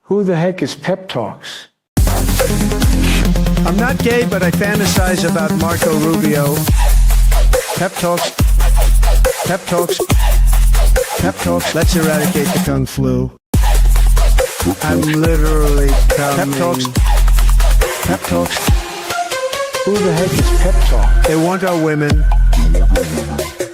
Who the heck is Pep Talks? I'm not gay, but I fantasize about Marco Rubio. Pep Talks. Pep Talks. Pep Talks. Let's eradicate the Kung Flu. I'm literally coming. Pep Talks. Pep Talks. Who the heck is Pep Talk? They want our women.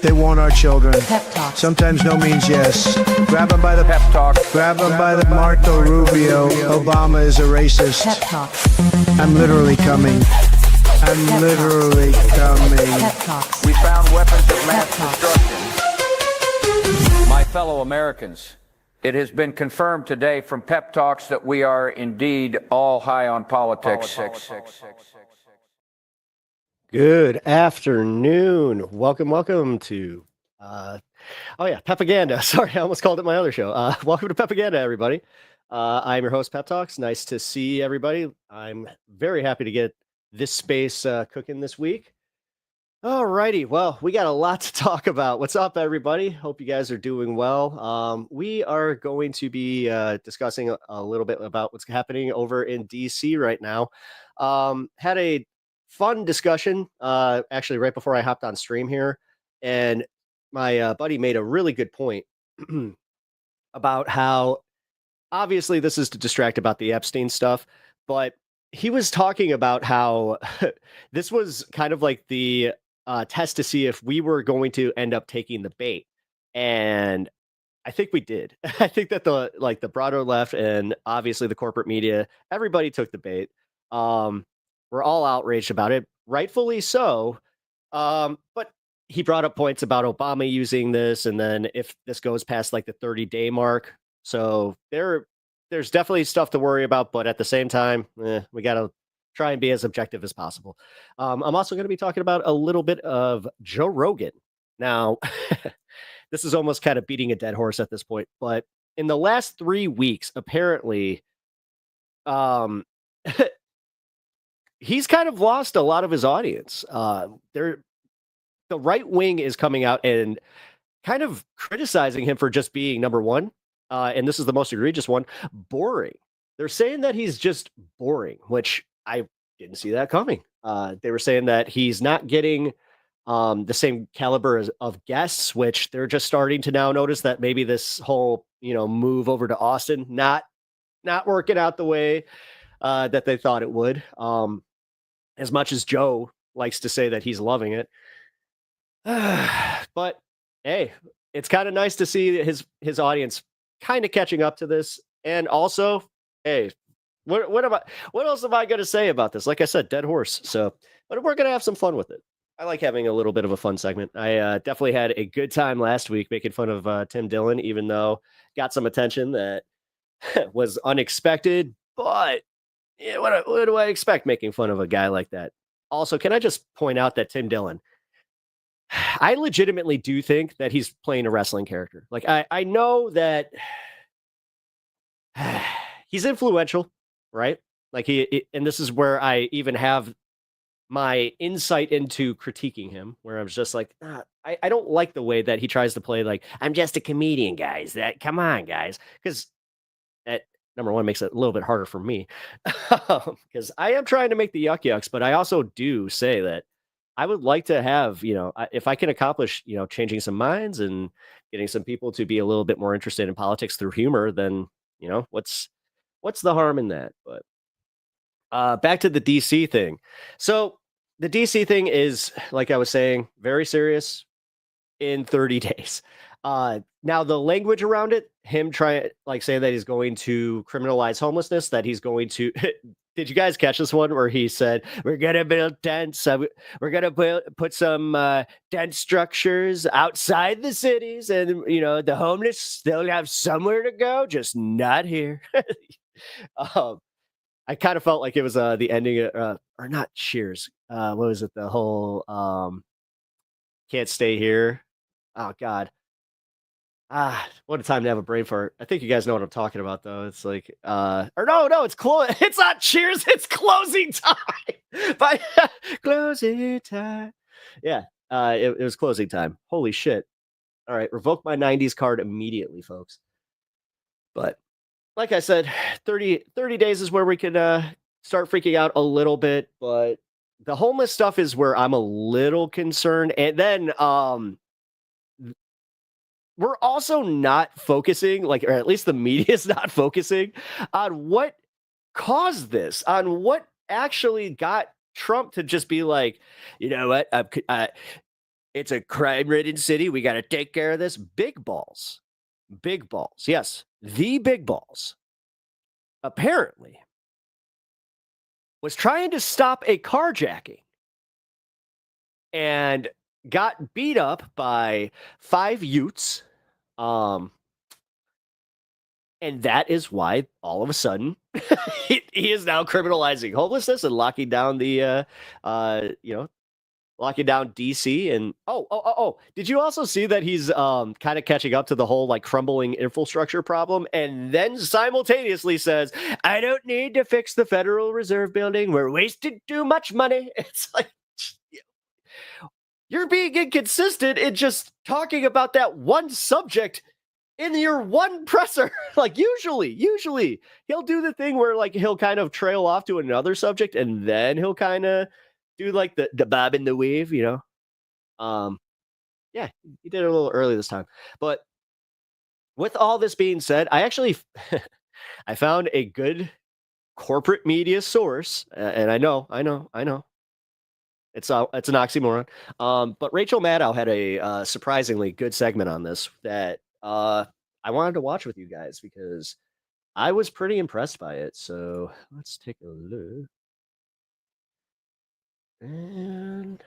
They want our children. Pep talk. Sometimes no means yes. Grab them by the Pep Talk. Grab them by the Marco Rubio. Obama is a racist. Pep talk. I'm literally coming. I'm literally coming. Pep talks. We found weapons of mass Pep talks. destruction. My fellow Americans, it has been confirmed today from Pep Talks that we are indeed all high on politics. Good afternoon. Welcome to Pepeganda. Sorry, I almost called it my other show. Welcome to Pepeganda, everybody. I'm your host, Pep Talks. Nice to see everybody. I'm very happy to get this space cooking this week. All righty. Well, we got a lot to talk about. What's up, everybody? Hope you guys are doing well. We are going to be discussing a little bit about what's happening over in DC right now. Had a fun discussion actually right before I hopped on stream here, and my buddy made a really good point about how obviously this is to distract about the Epstein stuff, but he was talking about how this was kind of like the test to see if we were going to end up taking the bait, and I think we did. I think that the broader left and obviously the corporate media, everybody took the bait. We're all outraged about it, rightfully so. But he brought up points about Obama using this, and then if this goes past like the 30-day mark, so there's definitely stuff to worry about. But at the same time, we got to try and be as objective as possible. I'm also going to be talking about a little bit of Joe Rogan. Now, this is almost kind of beating a dead horse at this point, but in the last 3 weeks, apparently, he's kind of lost a lot of his audience. The right wing is coming out and kind of criticizing him for just being, number one, and this is the most egregious one, boring. They're saying that he's just boring, which I didn't see that coming. They were saying that he's not getting the same caliber of guests, which they're just starting to now notice that maybe this whole move over to Austin not working out the way that they thought it would. As much as Joe likes to say that he's loving it. But hey, it's kind of nice to see his audience kind of catching up to this. And also, hey, what else am I going to say about this? Like I said, dead horse. So, but we're going to have some fun with it. I like having a little bit of a fun segment. I definitely had a good time last week making fun of Tim Dillon, even though got some attention that was unexpected, but yeah, what do I expect making fun of a guy like that? Also, can I just point out that Tim Dillon, I legitimately do think that he's playing a wrestling character. Like, I know that he's influential, right? Like and this is where I even have my insight into critiquing him, where I was just like, I don't like the way that he tries to play like, I'm just a comedian, guys. Come on, guys. Because that, number one, makes it a little bit harder for me because I am trying to make the yuck yucks, but I also do say that I would like to have, if I can accomplish, changing some minds and getting some people to be a little bit more interested in politics through humor, then, what's the harm in that? But back to the DC thing. So the DC thing is, like I was saying, very serious in 30 days. Now the language around it, him trying saying that he's going to criminalize homelessness, that he's going to, did you guys catch this one where he said, we're going to build tents, we're going to put some tent structures outside the cities, and, the homeless, they'll have somewhere to go, just not here. I kind of felt like it was the ending, or not Cheers. What was it? The whole can't stay here. Oh, God. What a time to have a brain fart. I think you guys know what I'm talking about, though. It's like, or no, it's it's not Cheers, it's Closing Time. By Closing Time. Yeah, it was Closing Time. Holy shit. All right, revoke my 90s card immediately, folks. But like I said, 30 days is where we could start freaking out a little bit, but the homeless stuff is where I'm a little concerned. And then we're also not focusing, like, or at least the media is not focusing on what caused this, on what actually got Trump to just be like, you know what, it's a crime-ridden city. We got to take care of this. Big balls. Big balls. Yes, the big balls apparently was trying to stop a carjacking and got beat up by 5 Utes. And that is why all of a sudden he is now criminalizing homelessness and locking down the locking down DC. And did you also see that he's kind of catching up to the whole like crumbling infrastructure problem, and then simultaneously says, I don't need to fix the Federal Reserve building, we're wasting too much money. It's like, you're being inconsistent in just talking about that one subject in your one presser. Like usually he'll do the thing where like he'll kind of trail off to another subject and then he'll kind of do like the bob and the weave, you know. Yeah, he did it a little early this time. But with all this being said, I actually I found a good corporate media source, and I know it's an oxymoron. But Rachel Maddow had a surprisingly good segment on this that I wanted to watch with you guys because I was pretty impressed by it. So let's take a look. And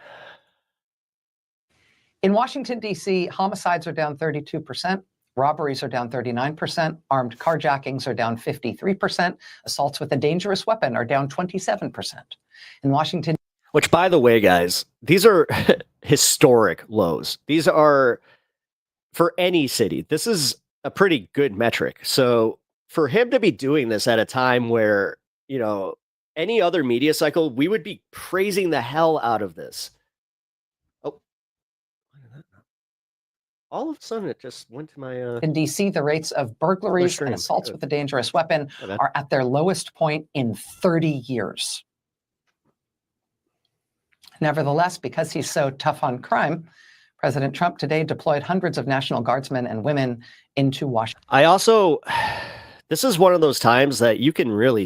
in Washington, D.C., homicides are down 32%, robberies are down 39%, armed carjackings are down 53%, assaults with a dangerous weapon are down 27%. In Washington, which, by the way, guys, these are historic lows. These are, for any city, this is a pretty good metric. So for him to be doing this at a time where, you know, any other media cycle, we would be praising the hell out of this. Oh, all of a sudden it just went to my... in D.C., the rates of burglaries and assaults with a dangerous weapon are at their lowest point in 30 years. Nevertheless, because he's so tough on crime, President Trump today deployed hundreds of National Guardsmen and women into Washington. I also, this is one of those times that you can really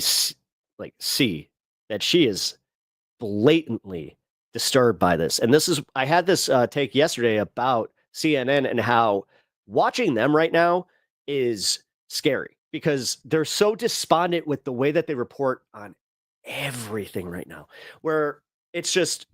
see that she is blatantly disturbed by this. And this is, I had this take yesterday about CNN and how watching them right now is scary because they're so despondent with the way that they report on everything right now, where it's just,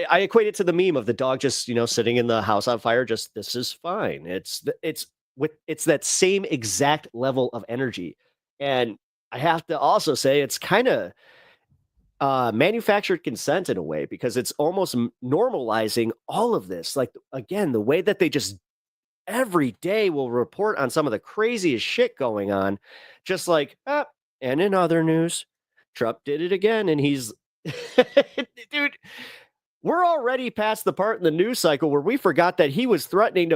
I equate it to the meme of the dog just, you know, sitting in the house on fire. Just, this is fine. It's that same exact level of energy. And I have to also say it's kind of manufactured consent in a way, because it's almost normalizing all of this. Like, again, the way that they just every day will report on some of the craziest shit going on. Just like, and in other news, Trump did it again. And he's, dude, we're already past the part in the news cycle where we forgot that he was threatening.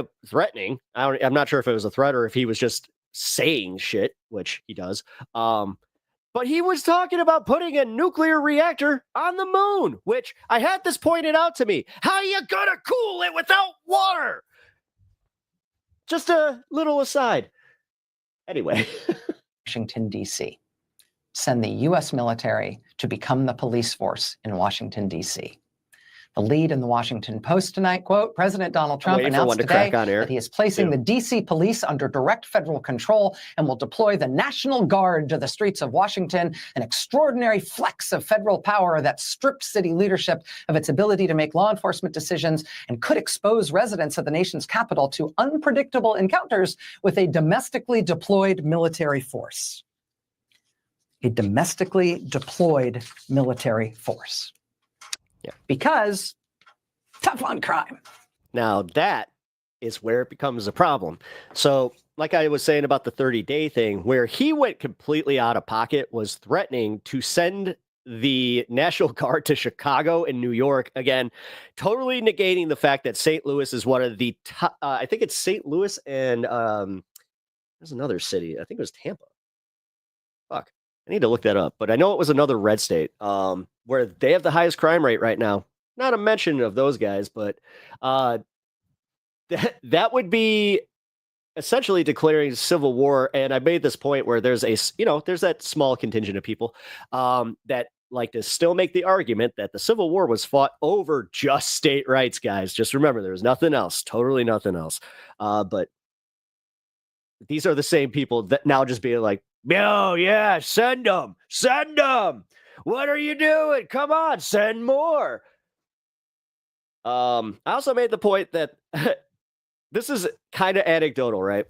I'm not sure if it was a threat or if he was just saying shit, which he does. But he was talking about putting a nuclear reactor on the moon, which I had this pointed out to me. How are you gonna cool it without water? Just a little aside. Anyway. Washington, D.C. Send the U.S. military to become the police force in Washington, D.C. The lead in the Washington Post tonight, quote, President Donald Trump announced today that he is placing the D.C. police under direct federal control and will deploy the National Guard to the streets of Washington, an extraordinary flex of federal power that strips city leadership of its ability to make law enforcement decisions and could expose residents of the nation's capital to unpredictable encounters with a domestically deployed military force. A domestically deployed military force. Yeah. Because tough on crime. Now that is where it becomes a problem. So like I was saying about the 30-day thing, where he went completely out of pocket was threatening to send the National Guard to Chicago and New York. Again, totally negating the fact that St. Louis is one of the top, I think it's St. Louis and there's another city. I think it was Tampa. Fuck. I need to look that up, but I know it was another red state where they have the highest crime rate right now. Not a mention of those guys, but that would be essentially declaring civil war. And I made this point where there's there's that small contingent of people that like to still make the argument that the Civil War was fought over just state rights, guys. Just remember, there was nothing else, totally nothing else. But these are the same people that now just being like, oh, yeah, send them. What are you doing? Come on, send more. I also made the point that this is kind of anecdotal, right?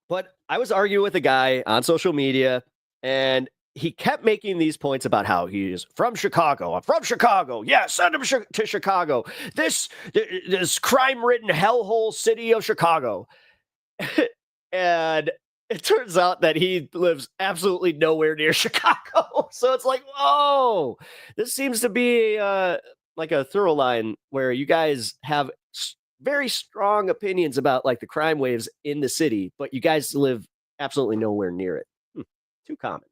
But I was arguing with a guy on social media, and he kept making these points about how he is from Chicago. I'm from Chicago. Yeah, send him to Chicago. This crime-ridden hellhole city of Chicago. And it turns out that he lives absolutely nowhere near Chicago. So it's like, whoa, this seems to be like a thorough line where you guys have very strong opinions about like the crime waves in the city, but you guys live absolutely nowhere near it. Too common.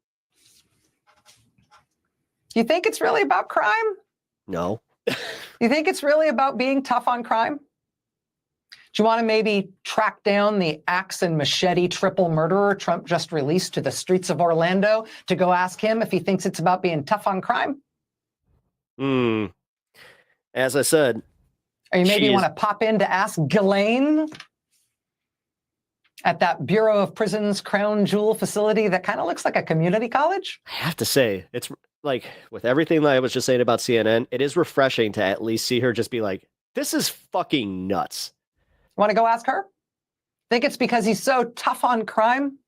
You think it's really about crime? No. You think it's really about being tough on crime? Do you want to maybe track down the axe and machete triple murderer Trump just released to the streets of Orlando to go ask him if he thinks it's about being tough on crime? As I said. Or you maybe want to pop in to ask Ghislaine at that Bureau of Prisons crown jewel facility that kind of looks like a community college? I have to say, it's like with everything that I was just saying about CNN, it is refreshing to at least see her just be like, this is fucking nuts. Want to go ask her? Think it's because he's so tough on crime?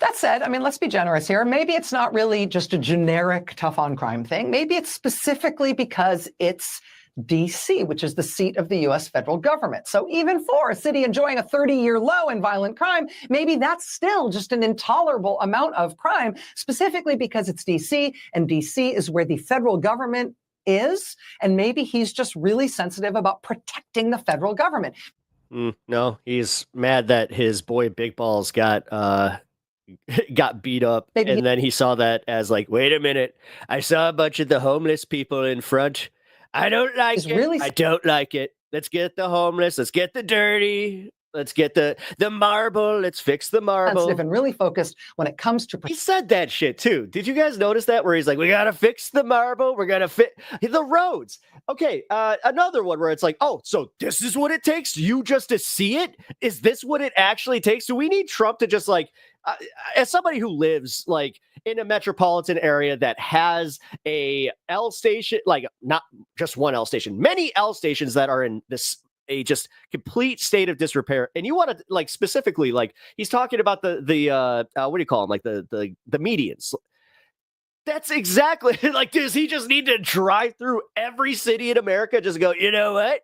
That said, I mean, let's be generous here. Maybe it's not really just a generic tough on crime thing. Maybe it's specifically because it's DC, which is the seat of the US federal government. So even for a city enjoying a 30-year low in violent crime, maybe that's still just an intolerable amount of crime, specifically because it's DC, and DC is where the federal government is, and maybe he's just really sensitive about protecting the federal government. No, he's mad that his boy Big Balls got beat up, and then he saw that as like, wait a minute, I saw a bunch of the homeless people in front. I don't like it. I don't like it. Let's get the homeless. Let's get the dirty. Let's get the marble. Let's fix the marble. Sensitive and really focused when it comes to. He said that shit too. Did you guys notice that? Where he's like, we gotta fix the marble. We're gonna fit the roads. Okay, another one where it's like, oh, so this is what it takes you just to see it? Is this what it actually takes? Do we need Trump to just like, as somebody who lives like in a metropolitan area that has a L station, like not just one L station, many L stations that are in this a just complete state of disrepair, and you want to like specifically like he's talking about the what do you call them, like the medians. That's exactly like, does he just need to drive through every city in America, just go, you know what,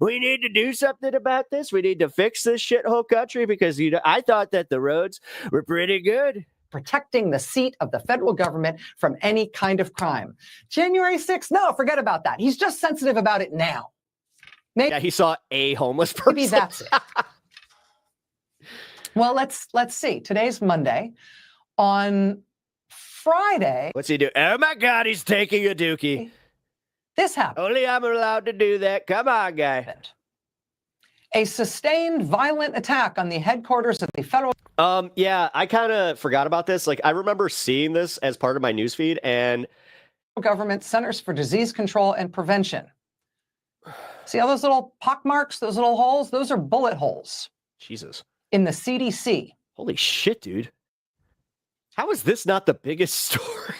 we need to do something about this, we need to fix this shithole country because I thought that the roads were pretty good. Protecting the seat of the federal government from any kind of crime. January 6th, no, forget about that. He's just sensitive about it now. Yeah, he saw a homeless person. Maybe that's it. Well, let's see. Today's Monday. On Friday. What's he do? Oh my God, he's taking a dookie. This happened. Only I'm allowed to do that. Come on, guy. A sustained violent attack on the headquarters of the federal. Yeah, I kind of forgot about this. Like, I remember seeing this as part of my newsfeed, and government Centers for Disease Control and Prevention. See all those little pockmarks, those little holes? Those are bullet holes. Jesus. In the CDC. Holy shit, dude. How is this not the biggest story?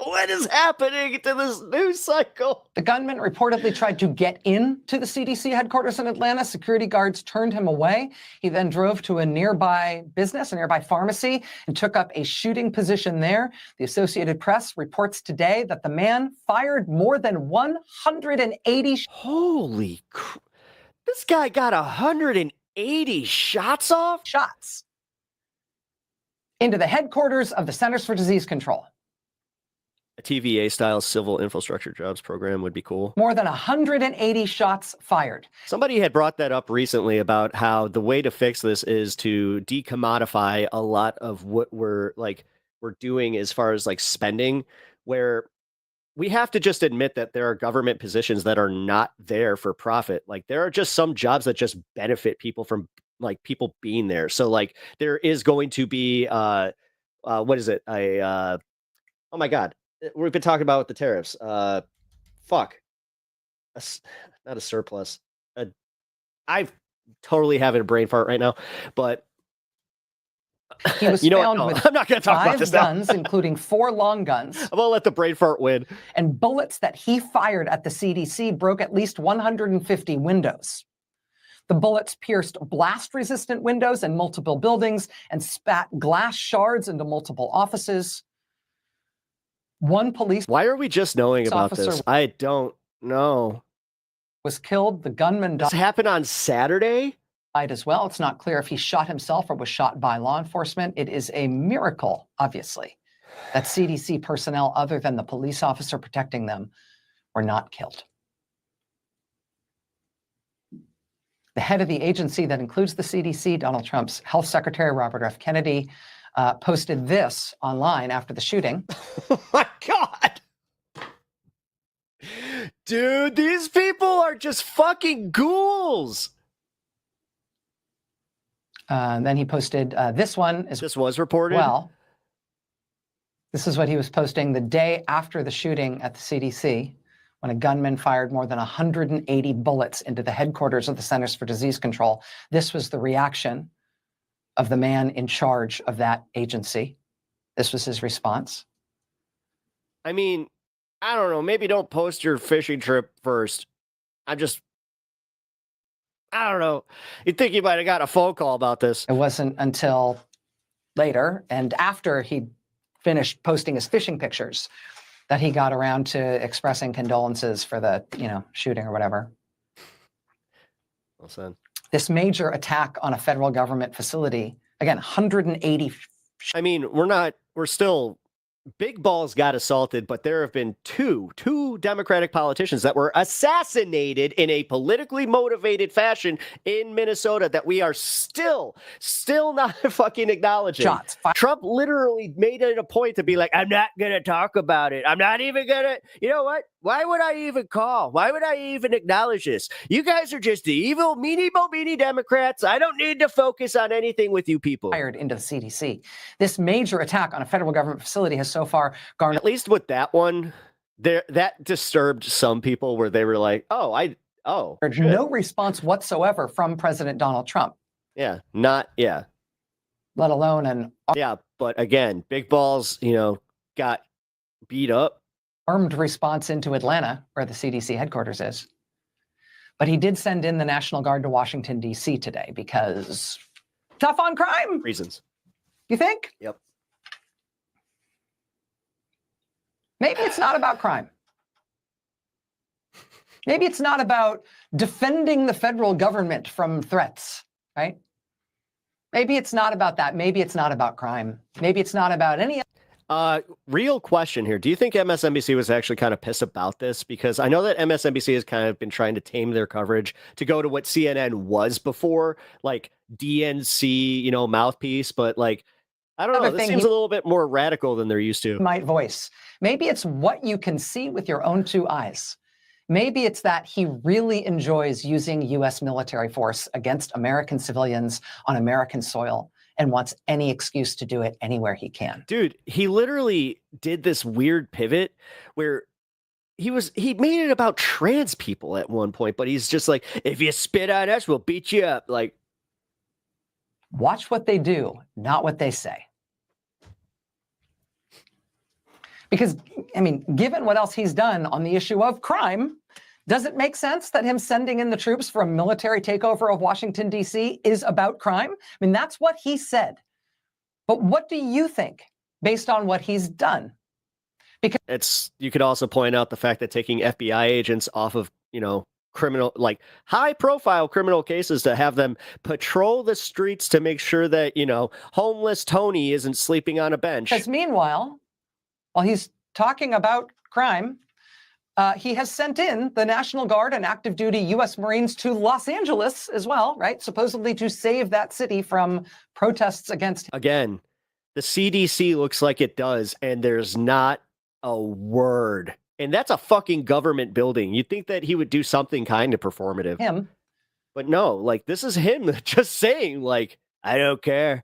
What is happening to this news cycle? The gunman reportedly tried to get into the CDC headquarters in Atlanta. Security guards turned him away. He then drove to a nearby business, a nearby pharmacy, and took up a shooting position there. The Associated Press reports today that the man fired more than 180 Holy crap. This guy got 180 shots off? Shots into the headquarters of the Centers for Disease Control. A TVA style civil infrastructure jobs program would be cool. More than 180 shots fired. Somebody had brought that up recently about how the way to fix this is to decommodify a lot of what we're doing as far as like spending, where we have to just admit that there are government positions that are not there for profit. Like there are just some jobs that just benefit people from like people being there. So like there is going to be what is it? Oh my God. We've been talking about with the tariffs. Fuck. Not a surplus. I totally having a brain fart right now, but He was found with I'm not going to talk about 5 this guns, now. including 4 long guns. I'm going to let the brain fart win. And bullets that he fired at the CDC broke at least 150 windows. The bullets pierced blast-resistant windows in multiple buildings and spat glass shards into multiple offices. One police Why are we just knowing about this? officer I don't know. was killed. The gunman This happened on Saturday? died as well. It's not clear if he shot himself or was shot by law enforcement. It is a miracle, obviously, that CDC personnel other than the police officer protecting them were not killed. The head of the agency that includes the CDC, Donald Trump's health secretary, Robert F. Kennedy, posted this online after the shooting. Oh my God. Dude, these people are just fucking ghouls. Then he posted this one as This was reported. well. This is what he was posting the day after the shooting at the CDC, when a gunman fired more than 180 bullets into the headquarters of the Centers for Disease Control. This was the reaction of the man in charge of that agency. This was his response. I mean, I don't know. Maybe don't post your fishing trip first. I don't know. You'd think you might have got a phone call about this. It wasn't until later and after he finished posting his fishing pictures that he got around to expressing condolences for the, shooting or whatever. Well said. This major attack on a federal government facility, again, 180. I mean, we're still, Big Balls got assaulted, but there have been two Democratic politicians that were assassinated in a politically motivated fashion in Minnesota that we are still not fucking acknowledging. Shots fired. Trump literally made it a point to be like, I'm not going to talk about it. I'm not even going to, you know what? Why would I even call? Why would I even acknowledge this? You guys are just the evil, meanie Democrats. I don't need to focus on anything with you people. Fired into the CDC. This major attack on a federal government facility has so far garnered. At least with that one, that disturbed some people where they were like, shit. No response whatsoever from President Donald Trump. Yeah, Let alone but again, Big Balls, got beat up. armed response into Atlanta, where the CDC headquarters is. But he did send in the National Guard to Washington, D.C. today because tough on crime. Reasons. You think? Yep. Maybe it's not about crime. Maybe it's not about defending the federal government from threats, right? Maybe it's not about that. Maybe it's not about crime. Maybe it's not about any. Real question here. Do you think MSNBC was actually kind of pissed about this? Because I know that MSNBC has kind of been trying to tame their coverage to go to what CNN was before, like DNC, mouthpiece. But like, I don't know. This seems a little bit more radical than they're used to. Might voice. Maybe it's what you can see with your own 2 eyes. Maybe it's that he really enjoys using U.S. military force against American civilians on American soil and wants any excuse to do it anywhere he can. Dude, he literally did this weird pivot where he made it about trans people at one point, but he's just like, if you spit on us, we'll beat you up. Like, watch what they do, not what they say. Because, given what else he's done on the issue of crime, does it make sense that him sending in the troops for a military takeover of Washington, D.C. is about crime? That's what he said. But what do you think based on what he's done? Because you could also point out the fact that taking FBI agents off of, criminal, like high profile criminal cases to have them patrol the streets to make sure that, homeless Tony isn't sleeping on a bench. Because meanwhile, while he's talking about crime, he has sent in the National Guard and active duty U.S. Marines to Los Angeles as well, right? Supposedly to save that city from protests against. Again, the CDC looks like it does, and there's not a word. And that's a fucking government building. You'd think that he would do something kind of performative. Him. But no, like, this is him just saying, like, I don't care.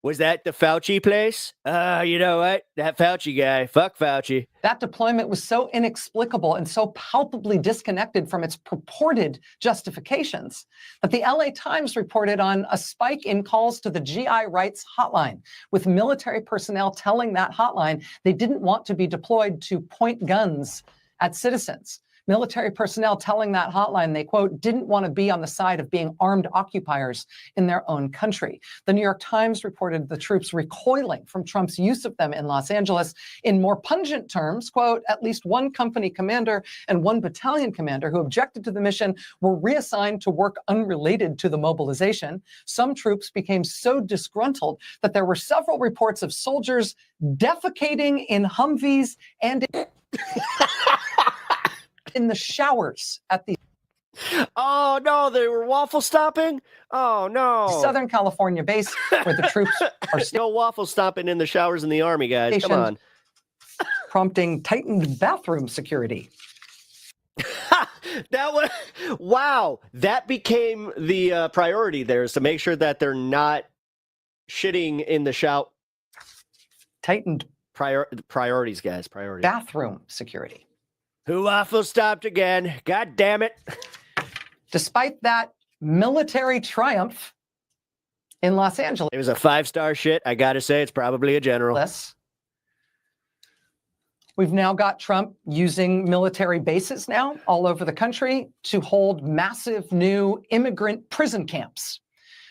Was that the Fauci place? You know what? That Fauci guy. Fuck Fauci. That deployment was so inexplicable and so palpably disconnected from its purported justifications that the LA Times reported on a spike in calls to the GI rights hotline, with military personnel telling that hotline they didn't want to be deployed to point guns at citizens. Military personnel telling that hotline they, quote, didn't want to be on the side of being armed occupiers in their own country. The New York Times reported the troops recoiling from Trump's use of them in Los Angeles. In more pungent terms, quote, at least one company commander and one battalion commander who objected to the mission were reassigned to work unrelated to the mobilization. Some troops became so disgruntled that there were several reports of soldiers defecating in Humvees and in the showers at the Oh no, they were waffle stopping? Oh no. Southern California base where the troops are No waffle stopping in the showers in the army, guys. Come stationed, on. prompting tightened bathroom security. That was wow. That became the priority there, is to make sure that they're not shitting in the shower. Tightened Priorities, guys. Priorities. bathroom security. Who waffle stopped again? God damn it. Despite that military triumph in Los Angeles, It was a 5-star shit. I gotta say, it's probably a general. we've now got Trump using military bases now all over the country to hold massive new immigrant prison camps,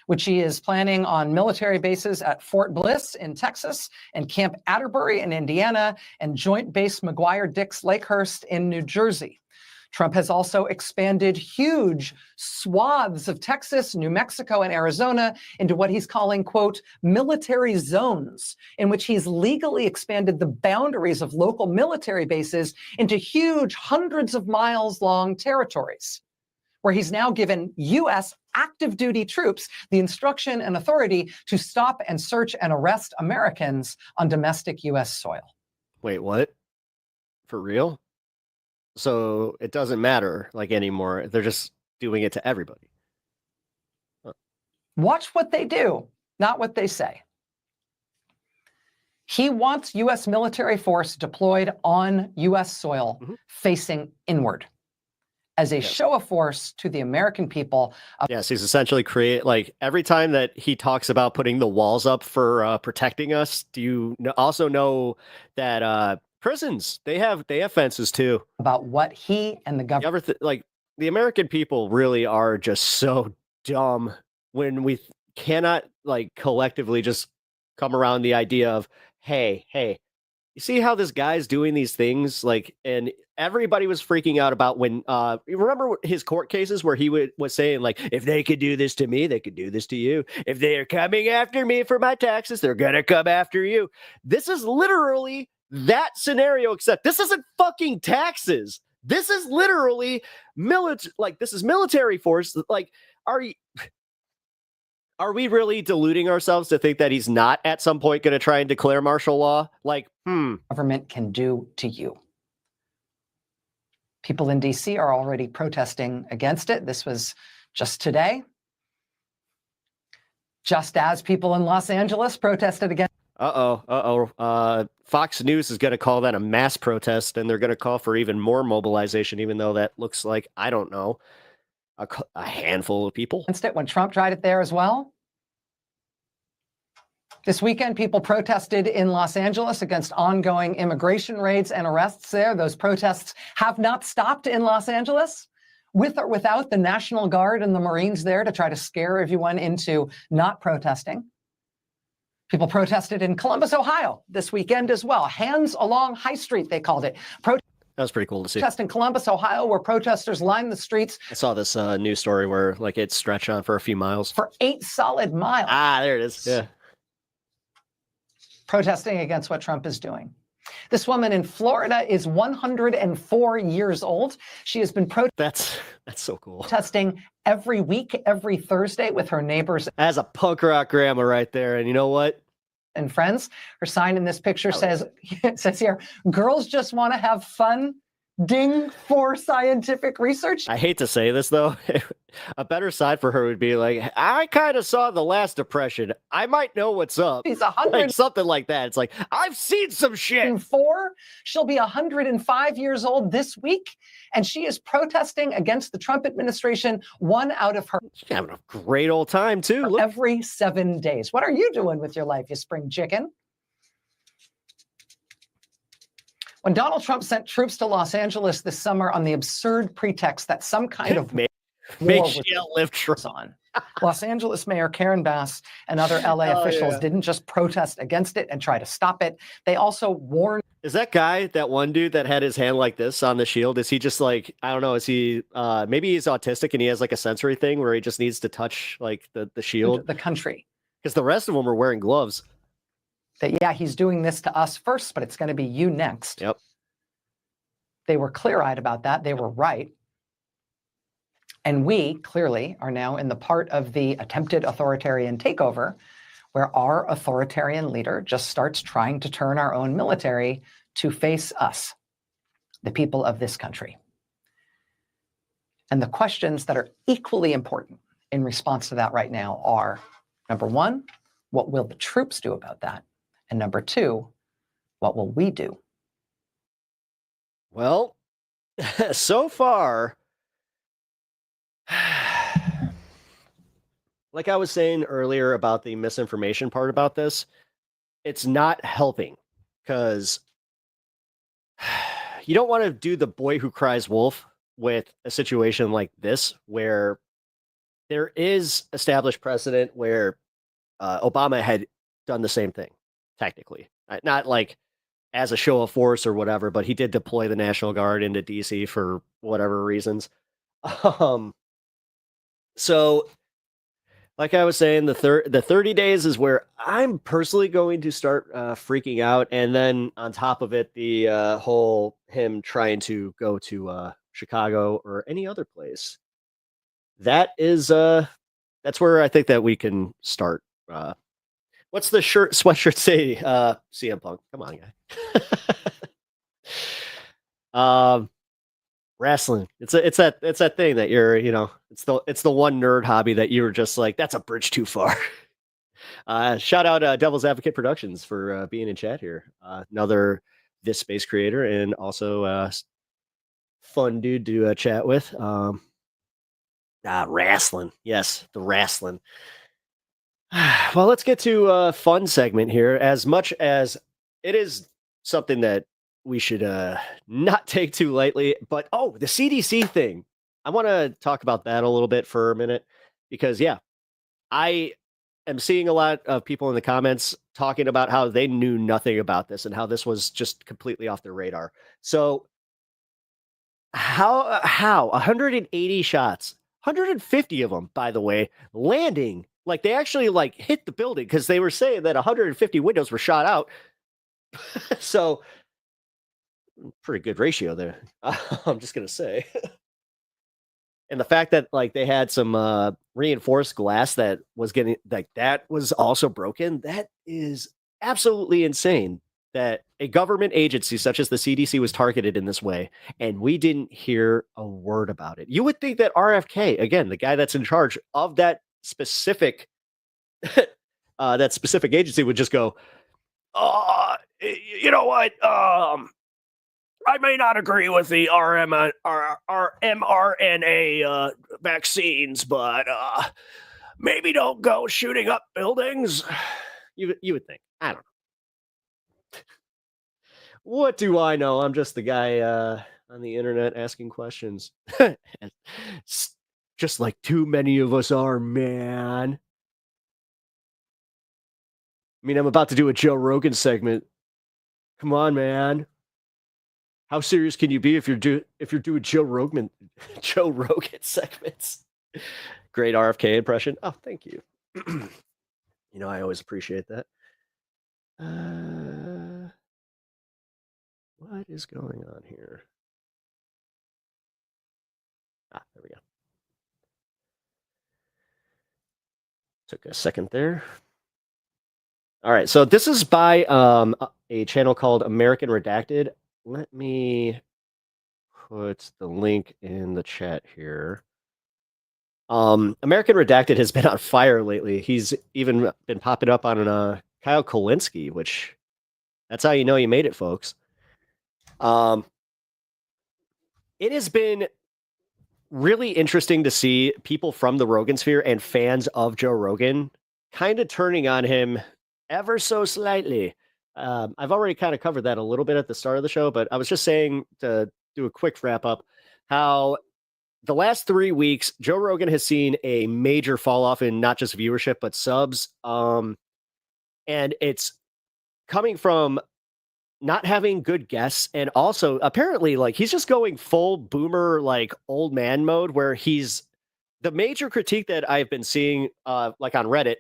which he is planning on military bases at Fort Bliss in Texas and Camp Atterbury in Indiana and Joint Base McGuire-Dix Lakehurst in New Jersey. Trump has also expanded huge swaths of Texas, New Mexico, and Arizona into what he's calling, quote, military zones, in which he's legally expanded the boundaries of local military bases into huge, hundreds of miles long territories, where he's now given U.S. active duty troops the instruction and authority to stop and search and arrest Americans on domestic U.S. soil. Wait, what? For real? So it doesn't matter like anymore. They're just doing it to everybody. Watch what they do, not what they say. He wants U.S. military force deployed on U.S. soil facing inward as a show of force to the American people. Yes, he's essentially like every time that he talks about putting the walls up for protecting us, do you also know that prisons, they have fences too. About what he and the government, like the American people really are just so dumb when we cannot like collectively just come around the idea of, hey, you see how this guy's doing these things? Like, and everybody was freaking out about when, you remember his court cases where he was saying, like, if they could do this to me, they could do this to you. If they are coming after me for my taxes, they're going to come after you. This is literally that scenario, except this isn't fucking taxes. This is literally this is military force. Like, are we really deluding ourselves to think that he's not at some point going to try and declare martial law? Like, government can do to you. People in DC are already protesting against it. This was just today. Just as people in Los Angeles protested against. Fox News is going to call that a mass protest, and they're going to call for even more mobilization, even though that looks like, I don't know, a handful of people. When Trump tried it there as well. This weekend, people protested in Los Angeles against ongoing immigration raids and arrests there. Those protests have not stopped in Los Angeles, with or without the National Guard and the Marines there to try to scare everyone into not protesting. People protested in Columbus, Ohio this weekend as well. Hands along High Street, they called it. That was pretty cool to see. Protest in Columbus, Ohio, where protesters lined the streets. I saw this news story where like it stretched on for a few miles. For 8 solid miles. Ah, there it is. Yeah. Protesting against what Trump is doing. This woman in Florida is 104 years old. She has been That's so cool. protesting every week, every Thursday with her neighbors That's a punk rock grandma right there. And you know what? and friends. Her sign in this picture says, it says here, girls just want to have fun. Ding for scientific research. I hate to say this, though. A better side for her would be like, I kind of saw the last Depression. I might know what's up. She's Like something like that. It's like, I've seen some shit. 104. She'll be 105 years old this week, and she is protesting against the Trump administration 1 out of her She's having a great old time, too. Look. every 7 days. What are you doing with your life, you spring chicken? When Donald Trump sent troops to Los Angeles this summer on the absurd pretext that some kind of Make war she outlive Trump. was on, Los Angeles Mayor Karen Bass and other LA officials didn't just protest against it and try to stop it. They also warned. Is that guy, that one dude that had his hand like this on the shield, is he just like, I don't know, is he, maybe he's autistic and he has like a sensory thing where he just needs to touch like the shield? the country. Because the rest of them are wearing gloves. That, yeah, he's doing this to us first, but it's going to be you next. Yep. They were clear-eyed about that. They were right. And we clearly are now in the part of the attempted authoritarian takeover where our authoritarian leader just starts trying to turn our own military to face us, the people of this country. And the questions that are equally important in response to that right now are, number one, what will the troops do about that? And number two, what will we do? Well, so far, like I was saying earlier about the misinformation part about this, it's not helping because you don't want to do the boy who cries wolf with a situation like this where there is established precedent where Obama had done the same thing, technically. Not like as a show of force or whatever, but he did deploy the National Guard into DC for whatever reasons. So, like I was saying, the 30 days is where I'm personally going to start freaking out. And then on top of it, the whole him trying to go to Chicago or any other place. That is, that's where I think that we can start. What's the sweatshirt say? CM Punk. Come on, guy. Wrestling. It's that thing that you're, it's the one nerd hobby that you were just like, that's a bridge too far. Shout out Devil's Advocate Productions for being in chat here. Another This Space creator and also fun dude to chat with. Wrestling. Yes, the wrestling. Well, let's get to a fun segment here. As much as it is something that we should not take too lightly, but the CDC thing. I want to talk about that a little bit for a minute because, I am seeing a lot of people in the comments talking about how they knew nothing about this and how this was just completely off their radar. So how 180 shots, 150 of them, by the way, landing. Like they actually hit the building because they were saying that 150 windows were shot out. So pretty good ratio there. I'm just going to say. And the fact that they had some reinforced glass that was getting that was also broken. That is absolutely insane that a government agency such as the CDC was targeted in this way. And we didn't hear a word about it. You would think that RFK, again, the guy that's in charge of that specific agency would just go, you know what? I may not agree with the mRNA vaccines, but maybe don't go shooting up buildings. You would think. I don't know. What do I know? I'm just the guy on the internet asking questions. Just like too many of us are, man. I mean, I'm about to do a Joe Rogan segment. Come on, man. How serious can you be if you're doing Joe Rogan segments? Great RFK impression. Oh, thank you. I always appreciate that. What is going on here? There we go. Took a second there. All right, so this is by a channel called American Redacted. Let me put the link in the chat here. American Redacted has been on fire lately. He's even been popping up on Kyle Kulinski, which that's how you know you made it, folks. It has been really interesting to see people from the Rogan sphere and fans of Joe Rogan kind of turning on him ever so slightly. I've already kind of covered that a little bit at the start of the show, but I was just saying, to do a quick wrap up, how the last 3 weeks, Joe Rogan has seen a major fall off in not just viewership, but subs. And it's coming from not having good guests. And also apparently like he's just going full boomer, like old man mode, where the major critique that I've been seeing, like on Reddit,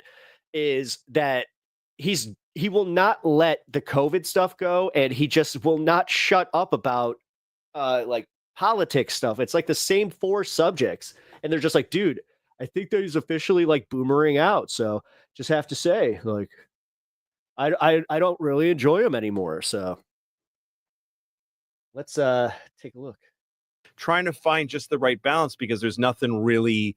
is that he will not let the COVID stuff go. And he just will not shut up about, like politics stuff. It's like the same 4 subjects. And they're just like, dude, I think that he's officially like boomering out. So just have to say, like, I don't really enjoy him anymore. So let's take a look. Trying to find just the right balance, because there's nothing really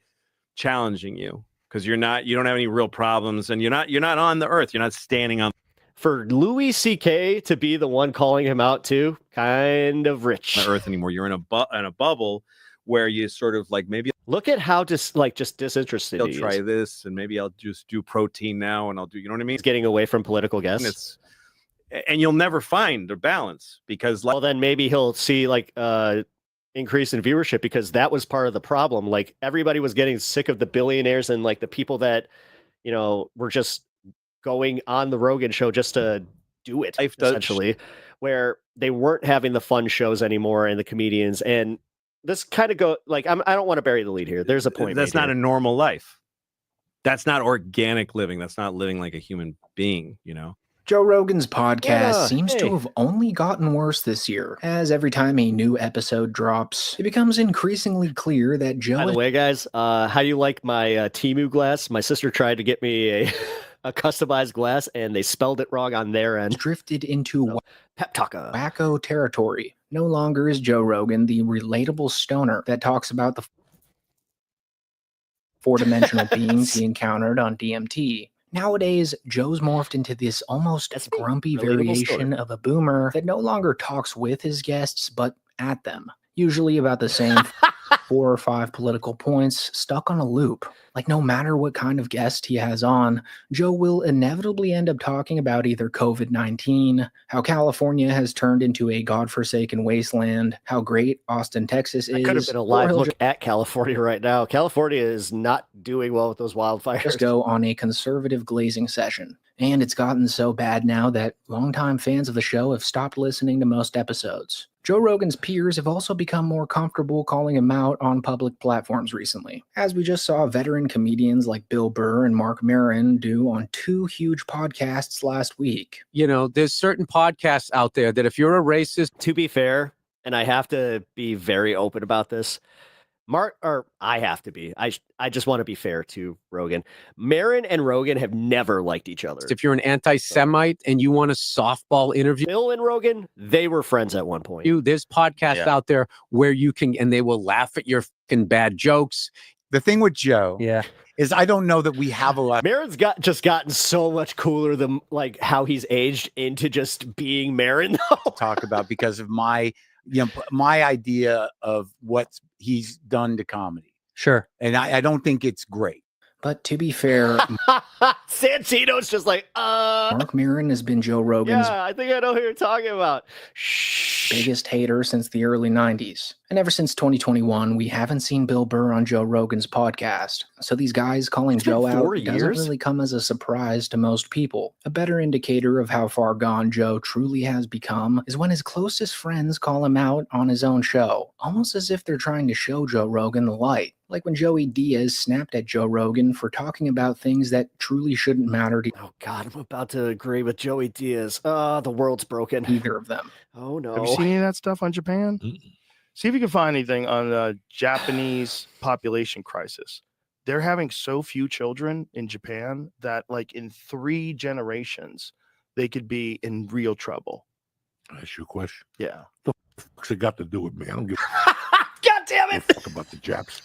challenging you, because you don't have any real problems, and you're not on the earth. You're not standing on. For Louis C.K. to be the one calling him out too, kind of rich. The earth anymore. You're in a bubble where you sort of like, maybe look at how just disinterested I'll try this, and maybe I'll just do protein now, and I'll do, you know what I mean? He's getting away from political guests. And you'll never find a balance, because well, then maybe he'll see like increase in viewership, because that was part of the problem. Like everybody was getting sick of the billionaires and like the people that, you know, were just going on the Rogan show just to do it, essentially, where they weren't having the fun shows anymore and the comedians. And this kind of go like, I don't want to bury the lead here. There's a point. That's not a normal life. That's not organic living. That's not living like a human being, you know? Joe Rogan's podcast seems to have only gotten worse this year, as every time a new episode drops, it becomes increasingly clear that Joe... By the way, guys, how do you like my Temu glass? My sister tried to get me a customized glass, and they spelled it wrong on their end. Drifted into wacko territory. No longer is Joe Rogan the relatable stoner that talks about the 4-dimensional beings he encountered on DMT. Nowadays, Joe's morphed into this almost grumpy variation of a boomer that no longer talks with his guests, but at them. Usually about the same 4 or 5 political points stuck on a loop. Like no matter what kind of guest he has on, Joe will inevitably end up talking about either COVID-19, how California has turned into a godforsaken wasteland, how great Austin, Texas is. That could have been a live look at California right now. California is not doing well with those wildfires. Just go on a conservative glazing session. And it's gotten so bad now that longtime fans of the show have stopped listening to most episodes. Joe Rogan's peers have also become more comfortable calling him out on public platforms recently, as we just saw veteran comedians like Bill Burr and Mark Maron do on 2 huge podcasts last week. You know, there's certain podcasts out there that if you're a racist... To be fair, and I have to be very open about this, I have to be. I just want to be fair to Rogan. Maron and Rogan have never liked each other. If you're an anti-Semite and you want a softball interview, Bill and Rogan, they were friends at one point. There's podcasts out there where you can, and they will laugh at your fucking bad jokes. The thing with Joe, is I don't know that we have a lot. Maron's just gotten so much cooler than like how he's aged into just being Maron. Talk about because of my idea of what he's done to comedy. Sure. And I don't think it's great. But to be fair, Santino's just like, Mark Maron has been Joe Rogan's I think I know who you're talking about. biggest hater since the early 90s. And ever since 2021, we haven't seen Bill Burr on Joe Rogan's podcast. So these guys calling It's been Joe out 4 doesn't years? really come as a surprise to most people. A better indicator of how far gone Joe truly has become is when his closest friends call him out on his own show, almost as if they're trying to show Joe Rogan the light. Like when Joey Diaz snapped at Joe Rogan for talking about things that truly shouldn't matter to Oh God, I'm about to agree with Joey Diaz. The world's broken. either of them. Oh no. Have you seen any of that stuff on Japan? See if you can find anything on the Japanese population crisis. They're having so few children in Japan that, like, in 3 generations, they could be in real trouble. That's your question. Yeah. What's it got to do with me? I don't give God damn a it! fuck about the Japs.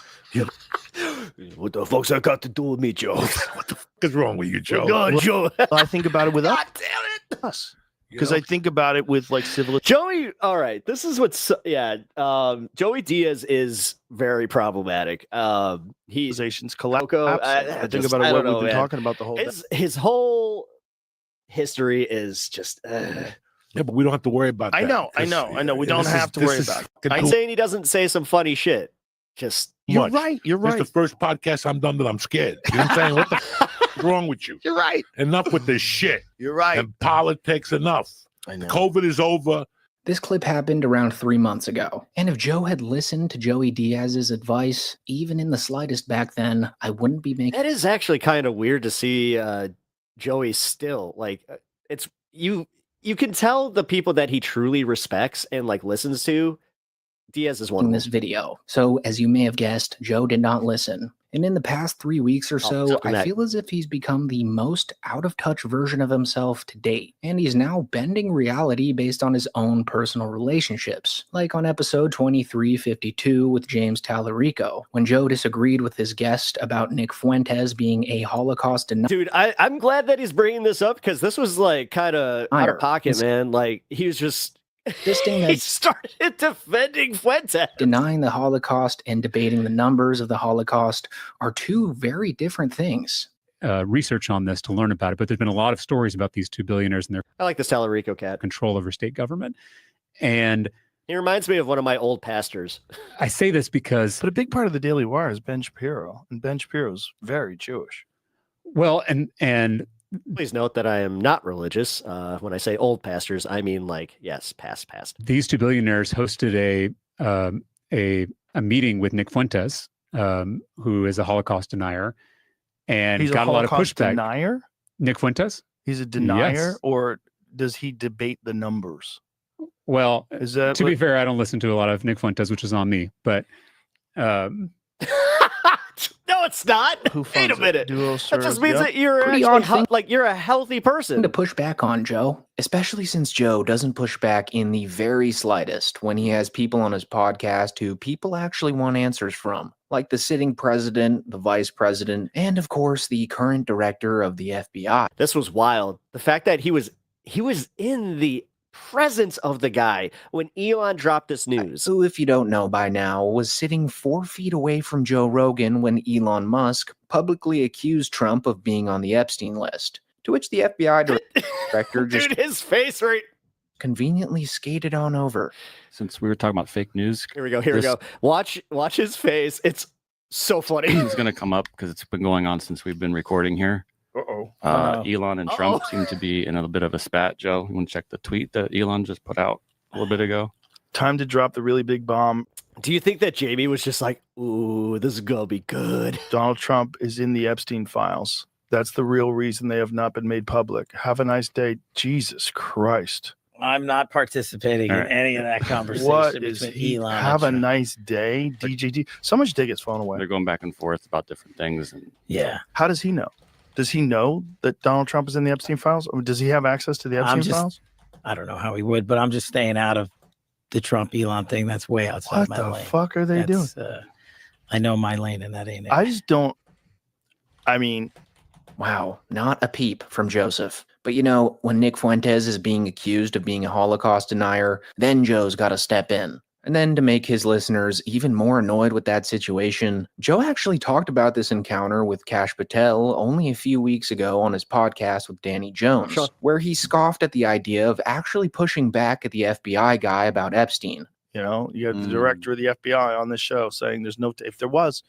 What the fuck's that got to do with me, Joe? What the fuck is wrong with you, Joe? God, Joe. I think about it with God damn it! us. Because I think about it with, like, civil. Joey, all right. This is what's Joey Diaz is very problematic. He's Civilizations collapse. I think about it, what we've been man. talking about the whole day. His whole history is just. Yeah, but we don't have to worry about that. I know. We don't have to worry about it. I'm saying he doesn't say some funny shit. Just You're much. right. You're This right. is the first podcast I'm done that I'm scared. You know what I'm saying? What the fuck is wrong with you? You're right. Enough with this shit. You're right. And politics, enough. I know. COVID is over. This clip happened around 3 months ago, and if Joe had listened to Joey Diaz's advice, even in the slightest back then, I wouldn't be making. That is actually kind of weird to see Joey still like it's you can tell the people that he truly respects and like listens to. Diaz is one of this them. video. So, as you may have guessed, Joe did not listen. And in the past 3 weeks or so, something I that- feel as if he's become the most out-of-touch version of himself to date. And he's now bending reality based on his own personal relationships. Like on episode 2352 with James Tallarico, when Joe disagreed with his guest about Nick Fuentes being a Holocaust denier. Dude, I'm glad that he's bringing this up because this was like kind of out of pocket, man. Like he was just This thing he that's started defending Fuentes. denying the Holocaust and debating the numbers of the Holocaust are two very different things. Research on this to learn about it, but there's been a lot of stories about these 2 billionaires and their I like this Tallarico cat. control over state government. And He reminds me of one of my old pastors. I say this because, But a big part of the Daily Wire is Ben Shapiro, and Ben Shapiro's very Jewish. well, and Please note that I am not religious. When I say old pastors, I mean like yes, past. these 2 billionaires hosted a meeting with Nick Fuentes, who is a Holocaust denier, and He's got a a lot of Holocaust pushback. denier? Nick Fuentes? He's a denier, Yes. or does he debate the numbers? Well, Is that to be fair, I don't listen to a lot of Nick Fuentes, which is on me, but No, it's not. who Wait funds a minute. Duo That serves, just means yep. that you're Pretty actually odd thing. like you're a healthy person. To push back on Joe, especially since Joe doesn't push back in the very slightest when he has people on his podcast who people actually want answers from, like the sitting president, the vice president, and of course the current director of the FBI. This was wild. The fact that he was in the presence of the guy when Elon dropped this news. Who, if you don't know by now, was sitting 4 feet away from Joe Rogan when Elon Musk publicly accused Trump of being on the Epstein list, to which the FBI director just Dude, his face right. conveniently skated on over. Since we were talking about fake news, Here we go. Watch his face. It's so funny. it's going to come up because it's been going on since we've been recording here. Uh-oh. Elon and Trump seem to be in a bit of a spat. Joe, you want to check the tweet that Elon just put out a little bit ago? Time to drop the really big bomb. Do you think that Jamie was just like, ooh, this is gonna be good? Donald Trump is in the Epstein files. That's the real reason they have not been made public. Have a nice day. Jesus Christ. I'm not participating in any of that conversation. What is between he? Elon Have a and Trump. nice day, DJD. Someone should take his phone away. They're going back and forth about different things. And Yeah. How does he know? Does he know that Donald Trump is in the Epstein files? Or does he have access to the Epstein files? I don't know how he would, but I'm just staying out of the Trump Elon thing. That's way outside What my the lane. fuck are they doing? I know my lane, and that ain't it. I just don't. I mean, Wow, not a peep from Joseph. But you know, when Nick Fuentes is being accused of being a Holocaust denier, then Joe's got to step in. And then to make his listeners even more annoyed with that situation, Joe actually talked about this encounter with Kash Patel only a few weeks ago on his podcast with Danny Jones, Sure. where he scoffed at the idea of actually pushing back at the FBI guy about Epstein. You know, you have the Mm. director of the FBI on this show saying there's no, if there was,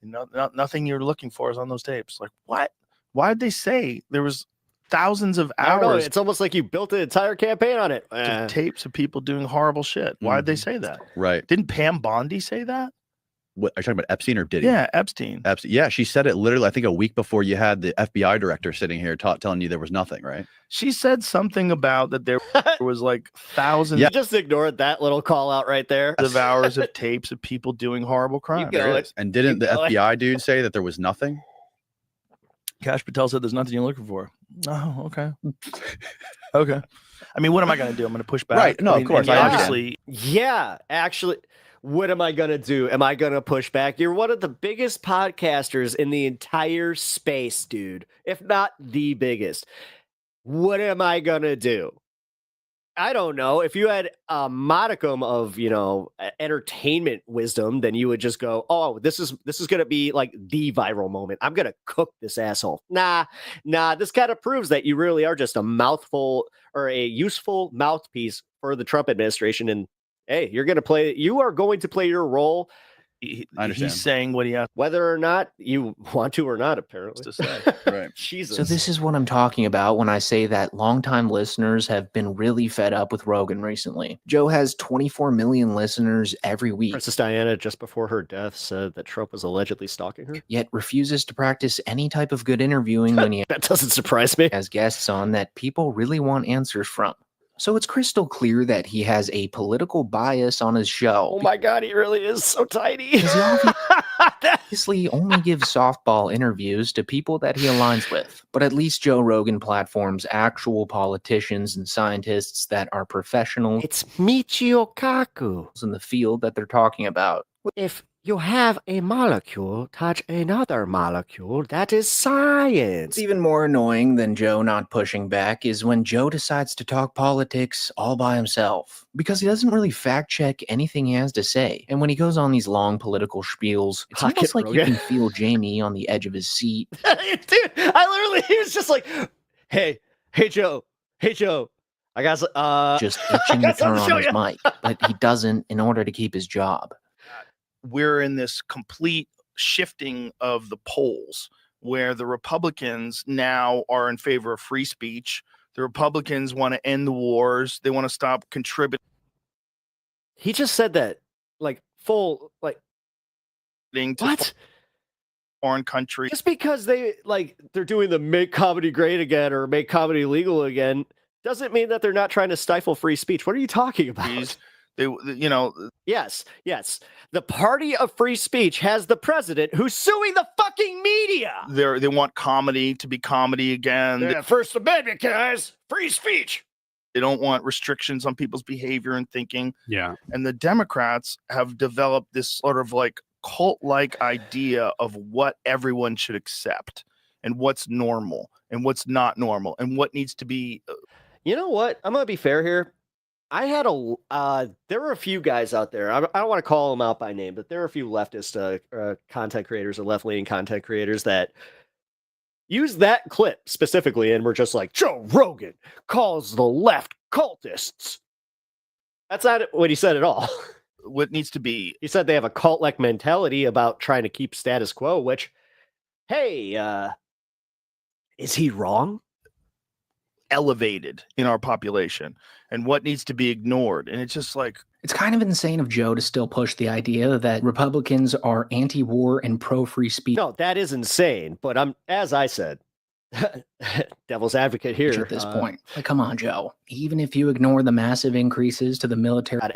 nothing you're looking for is on those tapes. Like, what? Why did they say there was thousands of I don't know. hours It's almost like you built an entire campaign on it. of tapes of people doing horrible shit? Why'd they say that? Right. Didn't Pam Bondi say that? What are you talking about, Epstein or Diddy? Yeah, Epstein. Epstein. Yeah, she said it literally, I think, a week before you had the FBI director sitting here telling you there was nothing, right? She said something about that there was like thousands You just ignored that little call out right there. of hours of tapes of people doing horrible crimes. go it. And didn't the FBI dude say that there was nothing? Cash Patel said there's nothing you're looking for. Oh, okay. Okay. I mean, what am I going to do? I'm going to push back. Right. No, I mean, of course. and I obviously, Yeah, actually, what am I going to do? Am I going to push back? You're one of the biggest podcasters in the entire space, dude, if not the biggest. What am I going to do? I don't know. If you had a modicum of, entertainment wisdom, then you would just go, "Oh, this is going to be like the viral moment. I'm going to cook this asshole." Nah. This kind of proves that you really are just a mouthful or a useful mouthpiece for the Trump administration. And hey, you are going to play your role. I understand. he's saying what he has Whether or not you want to or not, apparently. to say. Right. Jesus. So this is what I'm talking about when I say that longtime listeners have been really fed up with Rogan recently. Joe has 24 million listeners every week, Princess Diana, just before her death, said that Trump was allegedly stalking her. yet refuses to practice any type of good interviewing when he That doesn't surprise me. has guests on that people really want answers from. So it's crystal clear that he has a political bias on his show. Oh my God, he really is so tiny. Because he obviously only gives softball interviews to people that he aligns with. But at least Joe Rogan platforms actual politicians and scientists that are professionals It's Michio Kaku. in the field that they're talking about. If you have a molecule touch another molecule, that is science. What's even more annoying than Joe not pushing back is when Joe decides to talk politics all by himself, because he doesn't really fact check anything he has to say. And when he goes on these long political spiels, it's Pocket almost like you Rogan. can feel Jamie on the edge of his seat. Dude, he was just like, hey Joe, I got Just itching to got something turn to on show his ya. mic, but he doesn't in order to keep his job. We're in this complete shifting of the polls where the Republicans now are in favor of free speech. The Republicans want to end the wars. They want to stop contributing He just said that full to what? foreign countries. Just because they're doing the make comedy great again or make comedy legal again doesn't mean that they're not trying to stifle free speech. What are you talking about? Yes. The party of free speech has the president who's suing the fucking media. They want comedy to be comedy again. Yeah, First Amendment, guys. Free speech. They don't want restrictions on people's behavior and thinking. Yeah. And the Democrats have developed this sort of cult-like idea of what everyone should accept and what's normal and what's not normal and what needs to be. You know what? I'm going to be fair here. I had there were a few guys out there. I don't want to call them out by name, but there are a few leftist content creators or left-leaning content creators that use that clip specifically and were just like, Joe Rogan calls the left cultists. That's not what he said at all. What needs to be. He said they have a cult-like mentality about trying to keep status quo, which, hey, is he wrong? Elevated in our population and what needs to be ignored. And it's just it's kind of insane of Joe to still push the idea that Republicans are anti-war and pro-free speech. No, that is insane. But as I said, devil's advocate here At this point, come on, Joe. Even if you ignore the massive increases to the military, God,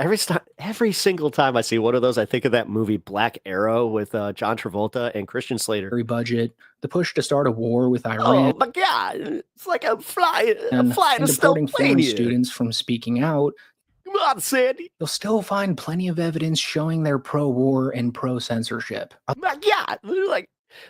every single time I see one of those, I think of that movie Black Arrow with John Travolta and Christian Slater. Budget, the push to start a war with Oh Iran, my God! It's like I'm flying and a deporting foreign Snowplania. students from speaking out. Come on, Sandy. You'll still find plenty of evidence showing they're pro-war and pro-censorship. Oh my God! They're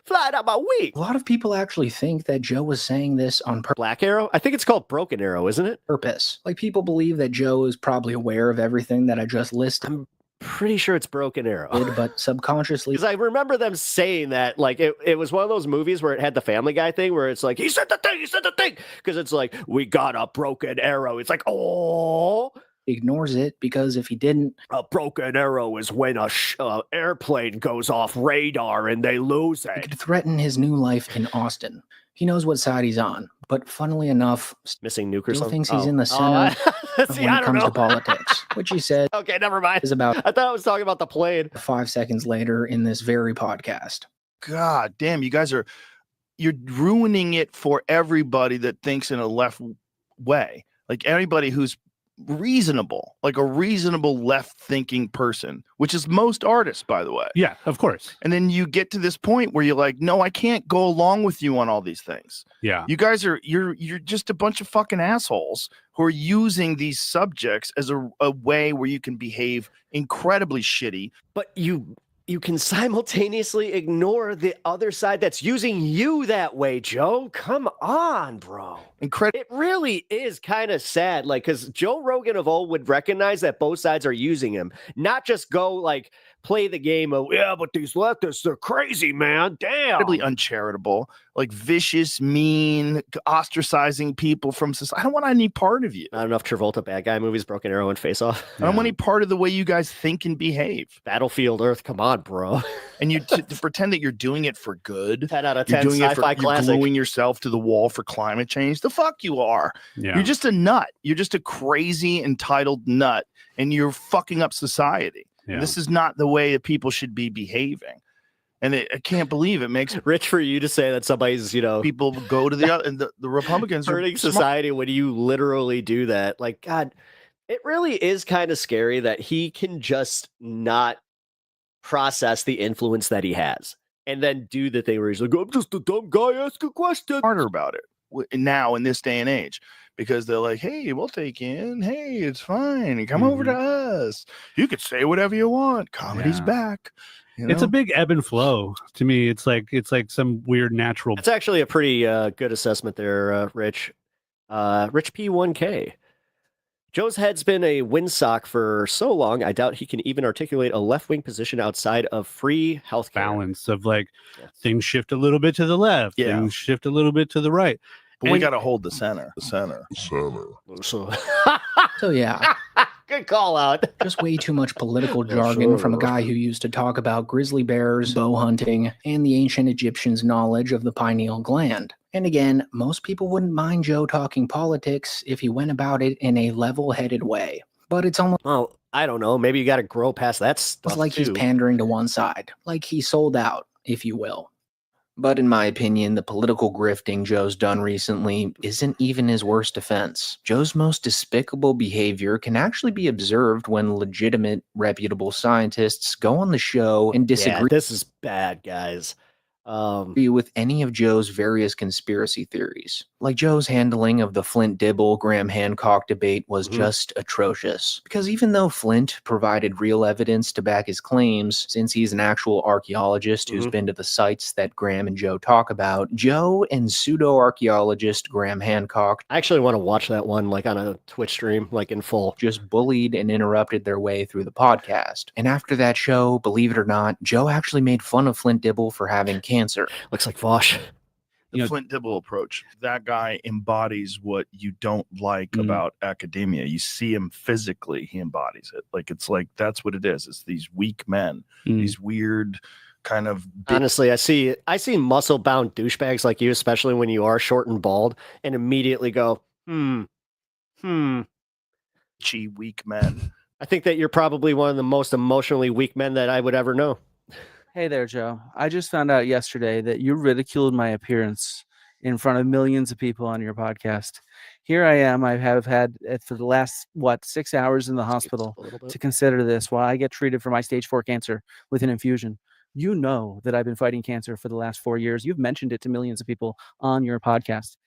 flying out my wing. A lot of people actually think that Joe was saying this on Black Arrow? I think it's called Broken Arrow, isn't it? purpose. People believe that Joe is probably aware of everything that I just listed. I'm pretty sure it's Broken Arrow. But subconsciously, Because I remember them saying that, it was one of those movies where it had the Family Guy thing where it's like, he said the thing. Because it's like, we got a broken arrow. It's like, oh. ignores it because if he didn't, a broken arrow is when a airplane goes off radar and they lose it it. could threaten his new life in Austin. He knows what side he's on, but funnily enough, missing nuke or still something. thinks he's in the center See, when I it don't comes know. to politics, which he said Okay, never mind. is about I thought I was talking about the plane. 5 seconds later in this very podcast. God damn, you're ruining it for everybody that thinks in a left way. Like anybody who's reasonable, like a reasonable left thinking person, which is most artists, by the way. Yeah, of course. And then you get to this point where you're like, no, I can't go along with you on all these things. Yeah. You guys you're just a bunch of fucking assholes who are using these subjects as a way where you can behave incredibly shitty. But you can simultaneously ignore the other side that's using you that way, Joe. Come on, bro. It really is kind of sad, like, because Joe Rogan of old would recognize that both sides are using him, not just go like play the game of, yeah, but these leftists, they're crazy, man. Damn. Incredibly uncharitable, like vicious, mean, ostracizing people from society. I don't want any part of you. Not enough Travolta bad guy movies, Broken Arrow and Face Off. I don't want any part of the way you guys think and behave. Battlefield Earth, come on, bro. And you to pretend that you're doing it for good. 10 out of You're 10 doing it for, sci-fi you're classic. gluing yourself to the wall for climate change. The fuck you are. Yeah. You're just a nut. You're just a crazy entitled nut, and you're fucking up society. Yeah. This is not the way that people should be behaving. And I can't believe it makes rich for you to say that somebody's, people go to the other, and the Republicans are hurting smart. society when you literally do that. Like, God, it really is kind of scary that he can just not process the influence that he has and then do the thing where he's like, I'm just a dumb guy, ask a question. Smarter about it now in this day and age, because they're like, hey, we'll take you in. Hey, it's fine. You come over to us. You could say whatever you want. Comedy's back. It's a big ebb and flow to me. It's like some weird natural. That's actually a pretty good assessment there, Rich. Rich P1K. Joe's head's been a windsock for so long, I doubt he can even articulate a left-wing position outside of free healthcare. Balance of like things shift a little bit to the left, things shift a little bit to the right. But we got to hold the center. So yeah, good call out. Just way too much political jargon from a guy who used to talk about grizzly bears, bow hunting, and the ancient Egyptians' knowledge of the pineal gland. And again, most people wouldn't mind Joe talking politics if he went about it in a level-headed way. But it's almost I don't know. Maybe you got to grow past that stuff. like he's pandering to one side, like he sold out, if you will. But in my opinion, the political grifting Joe's done recently isn't even his worst offense. Joe's most despicable behavior can actually be observed when legitimate, reputable scientists go on the show and disagree. Yeah, this is bad, guys. With any of Joe's various conspiracy theories. Like Joe's handling of the Flint-Dibble Graham Hancock debate was just atrocious. Because even though Flint provided real evidence to back his claims, since he's an actual archaeologist who's been to the sites that Graham and Joe talk about, Joe and pseudo-archaeologist Graham Hancock I actually want to watch that one like on a Twitch stream, like in full. Just bullied and interrupted their way through the podcast. And after that show, believe it or not, Joe actually made fun of Flint-Dibble for having cancer. Looks like Vosh. The Flint-Dibble approach. That guy embodies what you don't like about academia. You see him physically, he embodies it. It's like that's what it is. It's these weak men, these weird kind of. Honestly, I see muscle-bound douchebags like you, especially when you are short and bald, and immediately go, weak men. I think that you're probably one of the most emotionally weak men that I would ever know. Hey there, Joe. I just found out yesterday that you ridiculed my appearance in front of millions of people on your podcast. Here I am. I have had for the last, 6 hours in the hospital to consider this while I get treated for my stage 4 cancer with an infusion. You know that I've been fighting cancer for the last 4 years. You've mentioned it to millions of people on your podcast.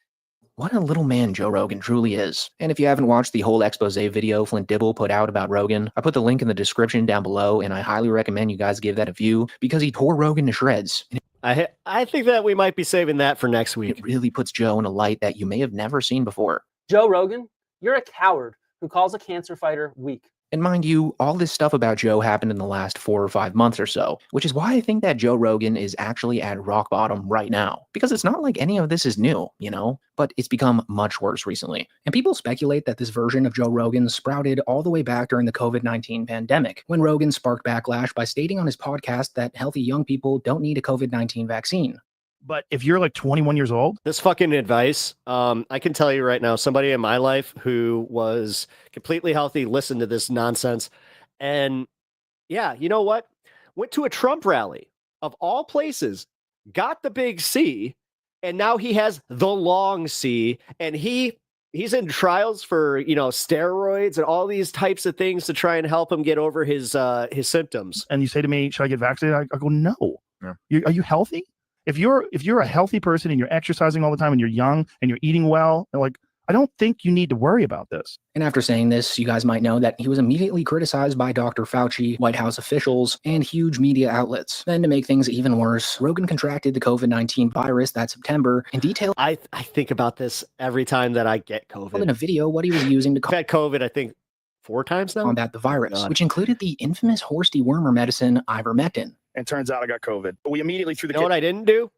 What a little man Joe Rogan truly is. And if you haven't watched the whole expose video Flint-Dibble put out about Rogan, I put the link in the description down below, and I highly recommend you guys give that a view because he tore Rogan to shreds. I think that we might be saving that for next week. It really puts Joe in a light that you may have never seen before. Joe Rogan, you're a coward who calls a cancer fighter weak. And mind you, all this stuff about Joe happened in the last 4 or 5 months or so, which is why I think that Joe Rogan is actually at rock bottom right now. Because it's not like any of this is new, you know? But it's become much worse recently. And people speculate that this version of Joe Rogan sprouted all the way back during the COVID-19 pandemic, when Rogan sparked backlash by stating on his podcast that healthy young people don't need a COVID-19 vaccine. But if you're like 21 years old, this fucking advice, I can tell you right now, somebody in my life who was completely healthy listened to this nonsense. And yeah, you know what? Went to a Trump rally of all places, got the big C, and now he has the long C, and he's in trials for, you know, steroids and all these types of things to try and help him get over his symptoms. And you say to me, should I get vaccinated? I go, no. Yeah. Are you healthy? If you're a healthy person and you're exercising all the time and you're young and you're eating well, like, I don't think you need to worry about this. And after saying this, you guys might know that he was immediately criticized by Dr. Fauci, White House officials, and huge media outlets. Then to make things even worse, Rogan contracted the COVID-19 virus that September. In detail, I think about this every time that I get COVID. In a video, what he was using to I've had COVID, I think 4 times now. Combat the virus, which included the infamous horse dewormer medicine ivermectin. And turns out I got COVID. But we immediately threw the You know what I didn't do?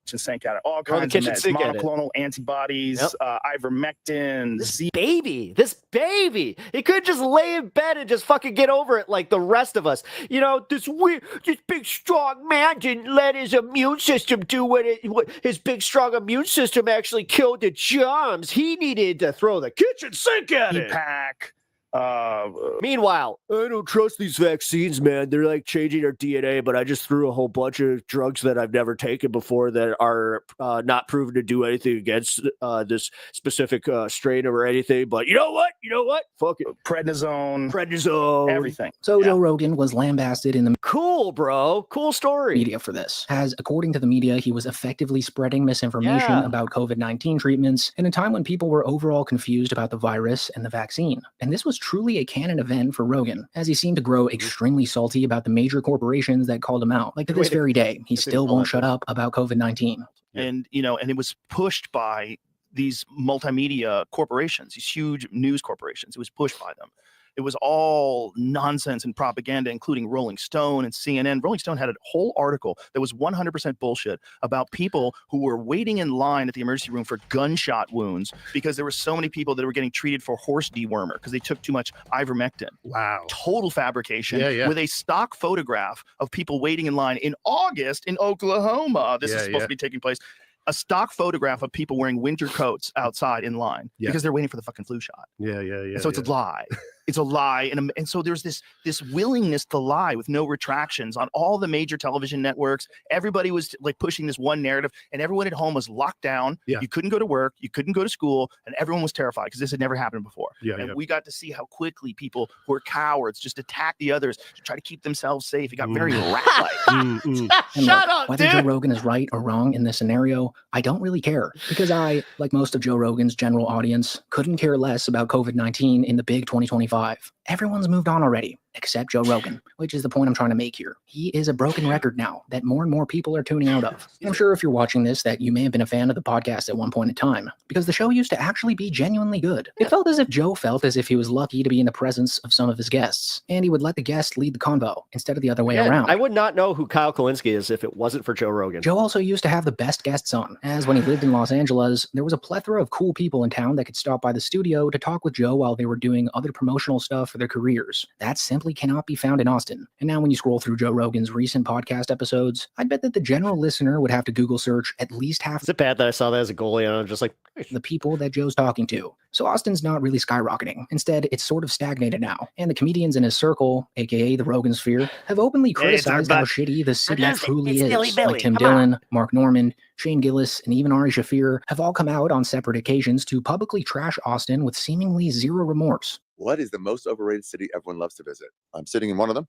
kitchen sink at it. All Throw the kinds of kitchen meds, sink at it. monoclonal antibodies, ivermectin, This baby, he could just lay in bed and just fucking get over it like the rest of us. You know, this big strong man didn't let his immune system do what his big strong immune system actually killed the germs. He needed to throw the kitchen sink at it. pack. Meanwhile, I don't trust these vaccines, man. They're like changing our DNA, but I just threw a whole bunch of drugs that I've never taken before that are not proven to do anything against this specific strain or anything. But you know what? Fuck it. Prednisone, everything. So Joe Rogan was lambasted in the cool story media for this, as according to the media, he was effectively spreading misinformation about COVID-19 treatments in a time when people were overall confused about the virus and the vaccine. And this was truly a canon event for Rogan, as he seemed to grow extremely salty about the major corporations that called him out. Like to this very day, he still won't shut up about COVID-19. And, you know, and it was pushed by these multimedia corporations, these huge news corporations. It was pushed by them. It was all nonsense and propaganda, including Rolling Stone and CNN. Rolling Stone had a whole article that was 100% bullshit about people who were waiting in line at the emergency room for gunshot wounds because there were so many people that were getting treated for horse dewormer because they took too much ivermectin. Wow. Total fabrication Yeah. with a stock photograph of people waiting in line in August in Oklahoma. This is supposed to be taking place. A stock photograph of people wearing winter coats outside in line because they're waiting for the fucking flu shot. Yeah. And so it's a lie. It's a lie. And so there's this willingness to lie with no retractions on all the major television networks. Everybody was like pushing this one narrative, and everyone at home was locked down. Yeah. You couldn't go to work. You couldn't go to school. And everyone was terrified because this had never happened before. And we got to see how quickly people who are cowards just attack the others to try to keep themselves safe. It got very rat-like. Shut up, whether Joe Rogan is right or wrong in this scenario, I don't really care, because I, like most of Joe Rogan's general audience, couldn't care less about COVID-19 in the big 2025. Everyone's moved on already, except Joe Rogan, which is the point I'm trying to make here. He is a broken record now that more and more people are tuning out of. And I'm sure if you're watching this that you may have been a fan of the podcast at one point in time, because the show used to actually be genuinely good. It felt as if Joe felt as if he was lucky to be in the presence of some of his guests, and he would let the guests lead the convo instead of the other way around. I would not know who Kyle Kalinske is if it wasn't for Joe Rogan. Joe also used to have the best guests on, as when he lived in Los Angeles, there was a plethora of cool people in town that could stop by the studio to talk with Joe while they were doing other promotional stuff for their careers. That simply cannot be found in Austin. And now when you scroll through Joe Rogan's recent podcast episodes, I'd bet that the general listener would have to Google search at least half. Is it bad that I saw that as a goalie and I'm just like, the people that Joe's talking to? So Austin's not really skyrocketing. Instead, it's sort of stagnated now. And the comedians in his circle, aka the Rogan sphere, have openly criticized how shitty the city truly is. Like Tim Dillon, Mark Normand, Shane Gillis, and even Ari Shaffir have all come out on separate occasions to publicly trash Austin with seemingly zero remorse. What is the most overrated city everyone loves to visit? I'm sitting in one of them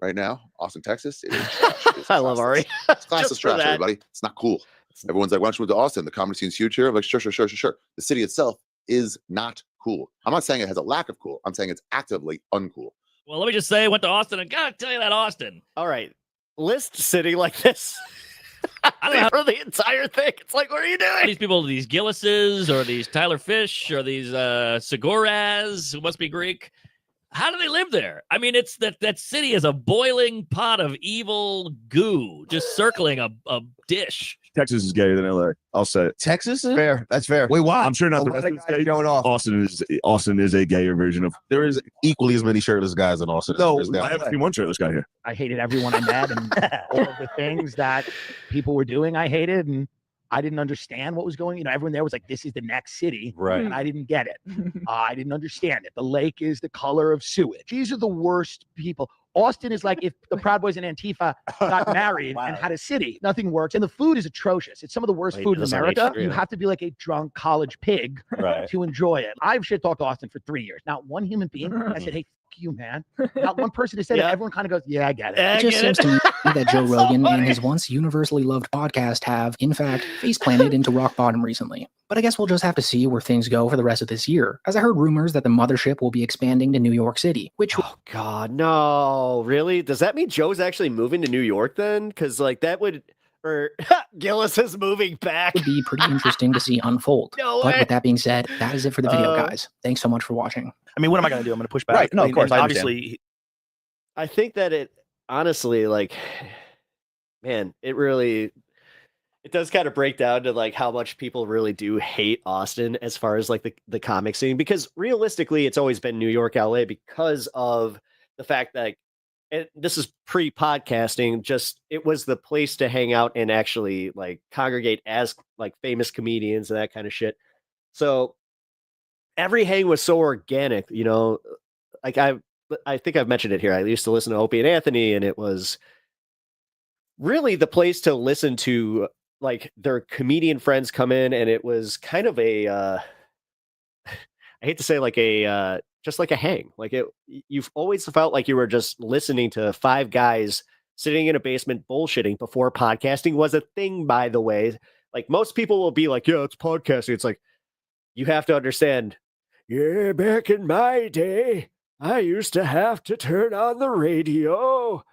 right now, Austin, Texas. It is trash. It is I love Ari. It's classless trash, everybody. It's not cool. Everyone's like, why don't you move to Austin? The comedy scene's huge here. I'm like, sure. The city itself is not cool. I'm not saying it has a lack of cool. I'm saying it's actively uncool. Well, let me just say I went to Austin and gotta tell you that Austin. All right. List city like this. I mean, for the entire thing. It's like, what are you doing? These people, these Gillises or these Tyler Fish or these Seguras, who must be Greek. How do they live there? I mean, it's that city is a boiling pot of evil goo just circling a dish. Texas is gayer than LA. I'll say it. Texas is Fair. That's fair. Wait, why? I'm sure not A the lot rest of of the guys state. showing off. Austin is a gayer version of. There is equally as many shirtless guys in Austin. No, as there's I down haven't seen one shirtless guy here. I hated everyone I met, and all of the things that people were doing, I hated, and I didn't understand what was going. Everyone there was like, "This is the next city," Right. And I didn't get it. I didn't understand it. The lake is the color of sewage. These are the worst people. Austin is like if the Proud Boys and Antifa got married and had a city. Nothing works, and the food is atrocious. It's some of the worst food in America. You have to be like a drunk college pig to enjoy it. I've shit talked Austin for 3 years. Not one human being has said, "Hey, fuck you, man." Not one person has said it. Everyone kind of goes, "Yeah, I get it." It just seems to me that Joe Rogan and his once universally loved podcast have, in fact, face planted into rock bottom recently. But I guess we'll just have to see where things go for the rest of this year, as I heard rumors that the mothership will be expanding to New York City, which... Oh, God, no. Really? Does that mean Joe's actually moving to New York then? Because, like, that would... Or Gillis is moving back. would be pretty interesting to see unfold. No But way. with that being said, that is it for the video, guys. Thanks so much for watching. I mean, what am I going to do? I'm going to push back. Right. No, of course. I understand. Obviously, I think that it, honestly, like, man, it really... It does kind of break down to like how much people really do hate Austin as far as like the comic scene, because realistically it's always been New York, LA, because of the fact that, and this is pre-podcasting, just it was the place to hang out and actually like congregate as like famous comedians and that kind of shit. So every hang was so organic, like I think I've mentioned it here. I used to listen to Opie and Anthony, and it was really the place to listen to like their comedian friends come in, and it was kind of a I hate to say like a just like a hang. Like you've always felt like you were just listening to five guys sitting in a basement bullshitting before podcasting was a thing, by the way. Like most people will be like, yeah, it's podcasting. It's like, you have to understand, yeah, back in my day, I used to have to turn on the radio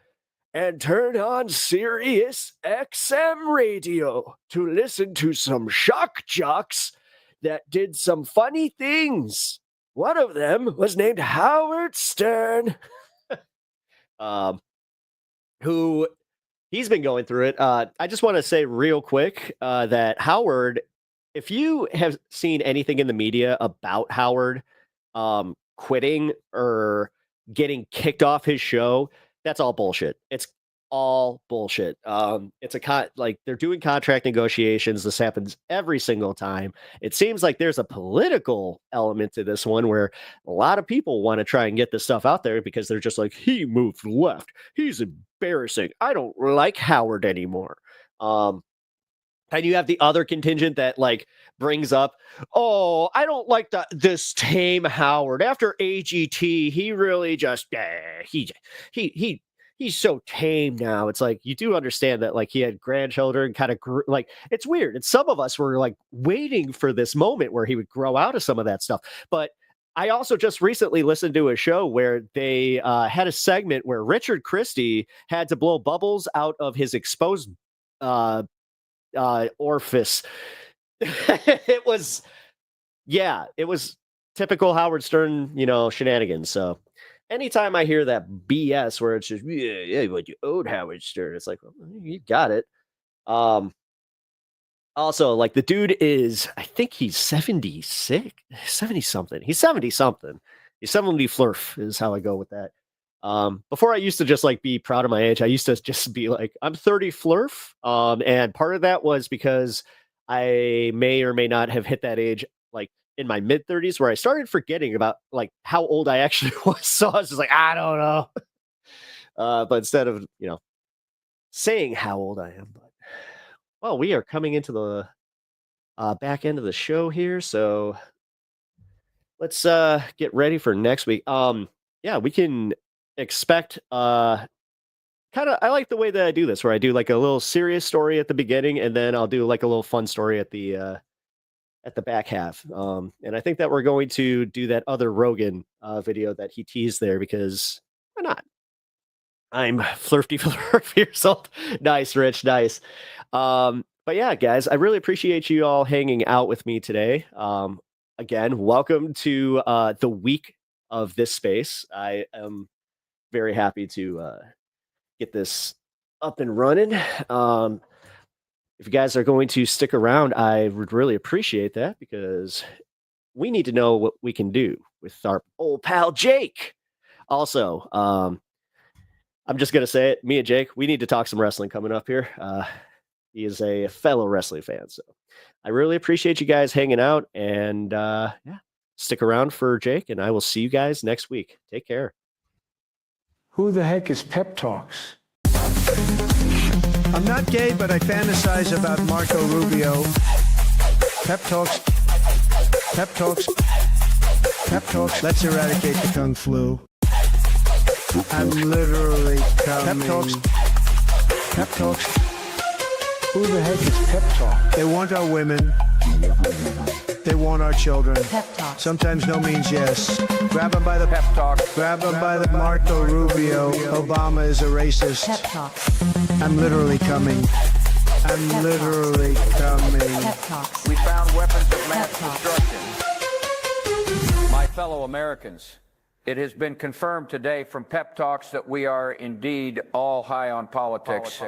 and turn on Sirius XM radio to listen to some shock jocks that did some funny things. One of them was named Howard Stern, who he's been going through it. I just want to say real quick that Howard, if you have seen anything in the media about Howard quitting or getting kicked off his show, that's all bullshit. It's all bullshit. It's like they're doing contract negotiations. This happens every single time. It seems like there's a political element to this one where a lot of people want to try and get this stuff out there because they're just like, he moved left. He's embarrassing. I don't like Howard anymore. And you have the other contingent that like brings up, oh, I don't like this tame Howard. After AGT, he really just he's so tame now. It's like, you do understand that like he had grandchildren, kind of like, it's weird. And some of us were like waiting for this moment where he would grow out of some of that stuff. But I also just recently listened to a show where they had a segment where Richard Christie had to blow bubbles out of his exposed orifice. It was typical Howard Stern, shenanigans. So anytime I hear that BS where it's just, yeah, but you owed Howard Stern, it's like, well, you got it. Also, like the dude is, I think he's 70 something. He's 70 something. He's 70 flurf is how I go with that. Before I used to just like be proud of my age. I used to just be like, I'm 30 flurf. And part of that was because I may or may not have hit that age like in my mid 30s where I started forgetting about like how old I actually was. So I was just like, I don't know. But instead of, saying how old I am, well, we are coming into the back end of the show here. So let's get ready for next week. Yeah, we can expect I like the way that I do this, where I do like a little serious story at the beginning, and then I'll do like a little fun story at the back half. And I think that we're going to do that other Rogan video that he teased there, because why not? I'm flirty years old. Nice, Rich. Nice. But yeah, guys, I really appreciate you all hanging out with me today. Again, welcome to the week of this space. I am very happy to get this up and running. If you guys are going to stick around, I would really appreciate that because we need to know what we can do with our old pal Jake. Also, I'm just gonna say it. Me and Jake, we need to talk some wrestling coming up here. He is a fellow wrestling fan, so I really appreciate you guys hanging out. And yeah, stick around for Jake, and I will see you guys next week. Take care. Who the heck is Pep Talks? I'm not gay, but I fantasize about Marco Rubio. Pep talks. Pep talks. Pep talks. Let's eradicate the Kung flu. I'm literally coming. Pep talks. Pep talks. Who the heck is Pep Talk? They want our women. They want our children. Pep talk. Sometimes no means yes. Grab them by the Pep talk. Grab them by the Marco Rubio. Obama is a racist. Pep talk. I'm literally coming. I'm Pep literally coming. Pep talks. We found weapons of mass Pep talk. destruction. My fellow Americans, it has been confirmed today from Pep Talks that we are indeed all high on politics.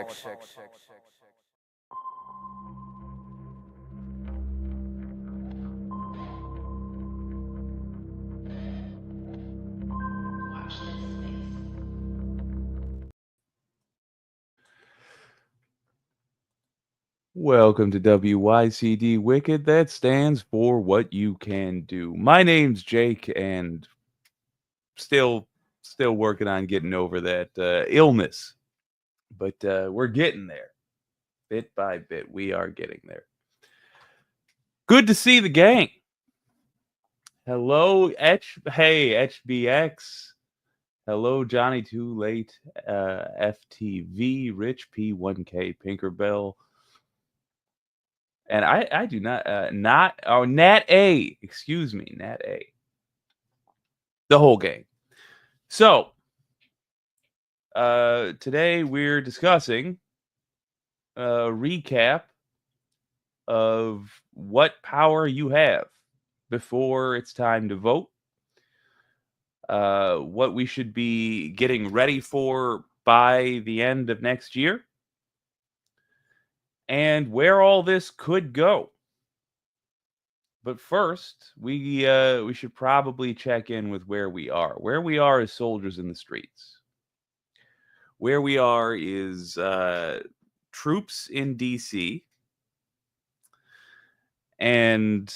Welcome to WYCD Wicked. That stands for What You Can Do. My name's Jake, and still working on getting over that illness. But we're getting there. Bit by bit, we are getting there. Good to see the gang. Hello, HBX. Hello, Johnny Too Late, FTV, Rich P1K, Pinkerbell. And I do not, Nat A, excuse me, Nat A. The whole gang. So, today we're discussing a recap of what power you have before it's time to vote, what we should be getting ready for by the end of next year, and where all this could go. But first, we should probably check in with where we are. Where we are as soldiers in the streets. Where we are is troops in DC. And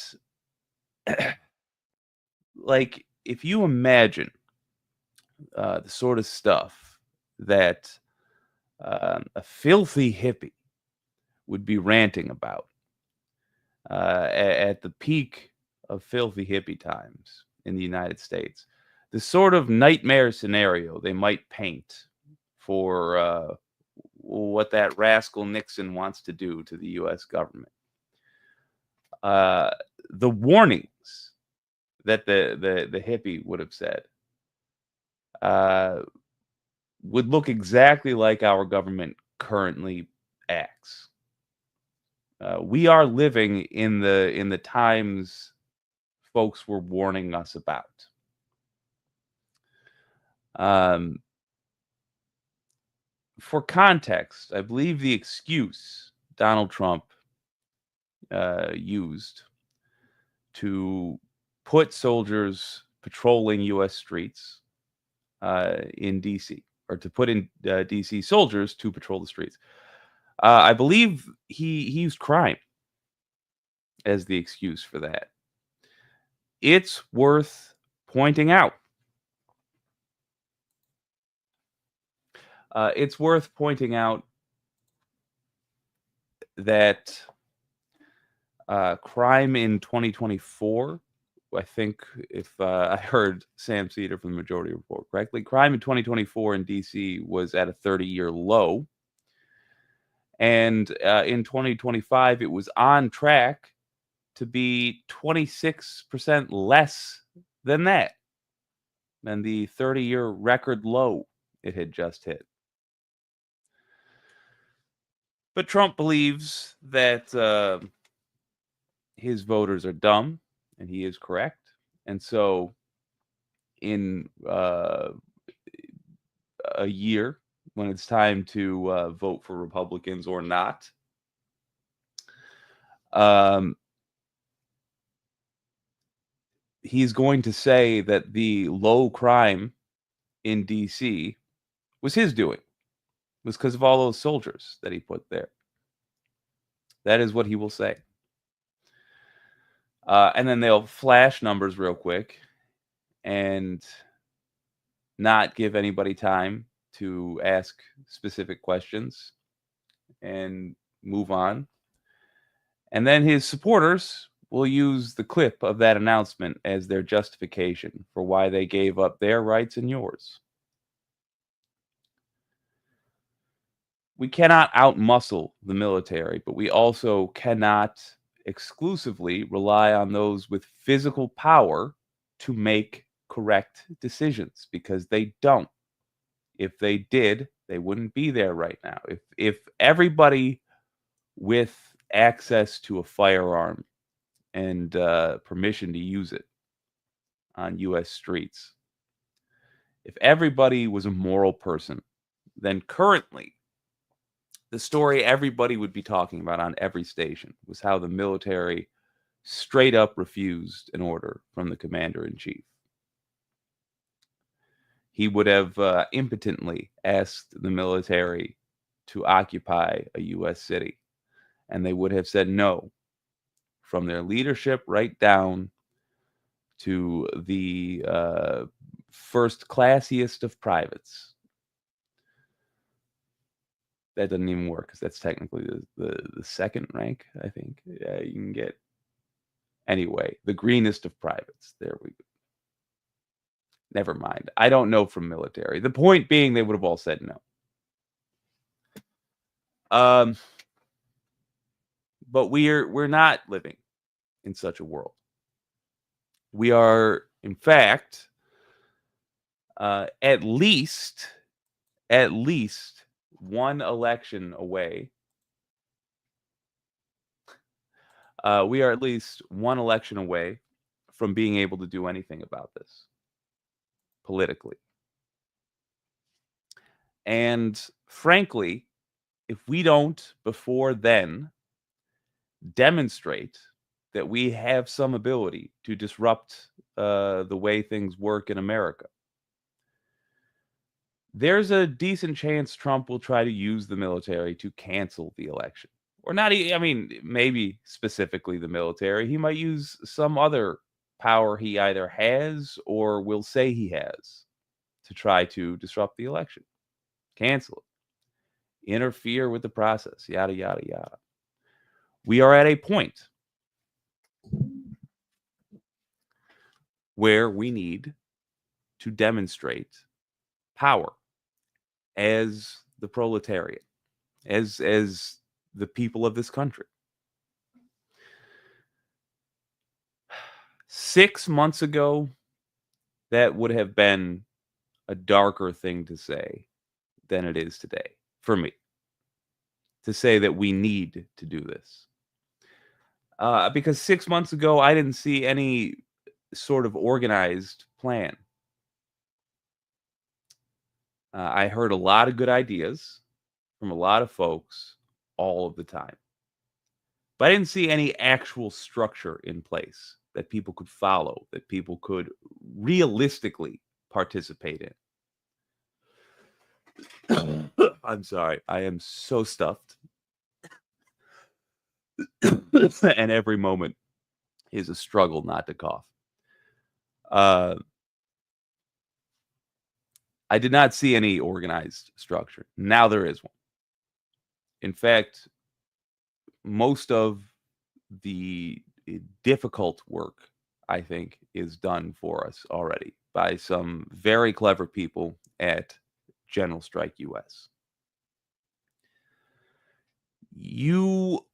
like, if you imagine the sort of stuff that a filthy hippie would be ranting about at the peak of filthy hippie times in the United States, the sort of nightmare scenario they might paint for what that rascal Nixon wants to do to the U.S. government. The warnings that the hippie would have said would look exactly like our government currently acts. We are living in the times folks were warning us about. For context, I believe the excuse Donald Trump used to put soldiers patrolling U.S. streets in D.C., or to put in D.C. soldiers to patrol the streets, I believe he used crime as the excuse for that. It's worth pointing out. It's worth pointing out that crime in 2024, I think if I heard Sam Cedar from the Majority Report correctly, crime in 2024 in DC was at a 30-year low. And in 2025, it was on track to be 26% less than that, than the 30-year record low it had just hit. But Trump believes that his voters are dumb, and he is correct. And so in a year when it's time to vote for Republicans or not. He's going to say that the low crime in DC was his doing. It was because of all those soldiers that he put there. That is what he will say. And then they'll flash numbers real quick and not give anybody time to ask specific questions and move on. And then his supporters will use the clip of that announcement as their justification for why they gave up their rights and yours. We cannot outmuscle the military, but we also cannot exclusively rely on those with physical power to make correct decisions, because they don't. If they did, they wouldn't be there right now. If everybody with access to a firearm and permission to use it on U.S. streets, if everybody was a moral person, then currently the story everybody would be talking about on every station was how the military straight up refused an order from the commander-in-chief. He would have impotently asked the military to occupy a U.S. city, and they would have said no, from their leadership right down to the first classiest of privates. That doesn't even work, because that's technically the second rank, I think. You can get. Anyway, the greenest of privates. There we go. Never mind. I don't know from military. The point being, they would have all said no. But we're not living in such a world. We are, in fact, at least one election away. We are at least one election away from being able to do anything about this politically. And frankly, if we don't before then demonstrate that we have some ability to disrupt the way things work in America, there's a decent chance Trump will try to use the military to cancel the election. Or not, I mean, maybe specifically the military. He might use some other power he either has or will say he has to try to disrupt the election, cancel it, interfere with the process, yada, yada, yada. We are at a point where we need to demonstrate power as the proletariat, as the people of this country. 6 months ago, that would have been a darker thing to say than it is today, for me, to say that we need to do this. Because 6 months ago, I didn't see any sort of organized plan. I heard a lot of good ideas from a lot of folks all of the time. But I didn't see any actual structure in place that people could follow, that people could realistically participate in. I'm sorry. I am so stuffed. And every moment is a struggle not to cough. I did not see any organized structure. Now there is one. In fact, most of the difficult work, I think, is done for us already by some very clever people at General Strike US. You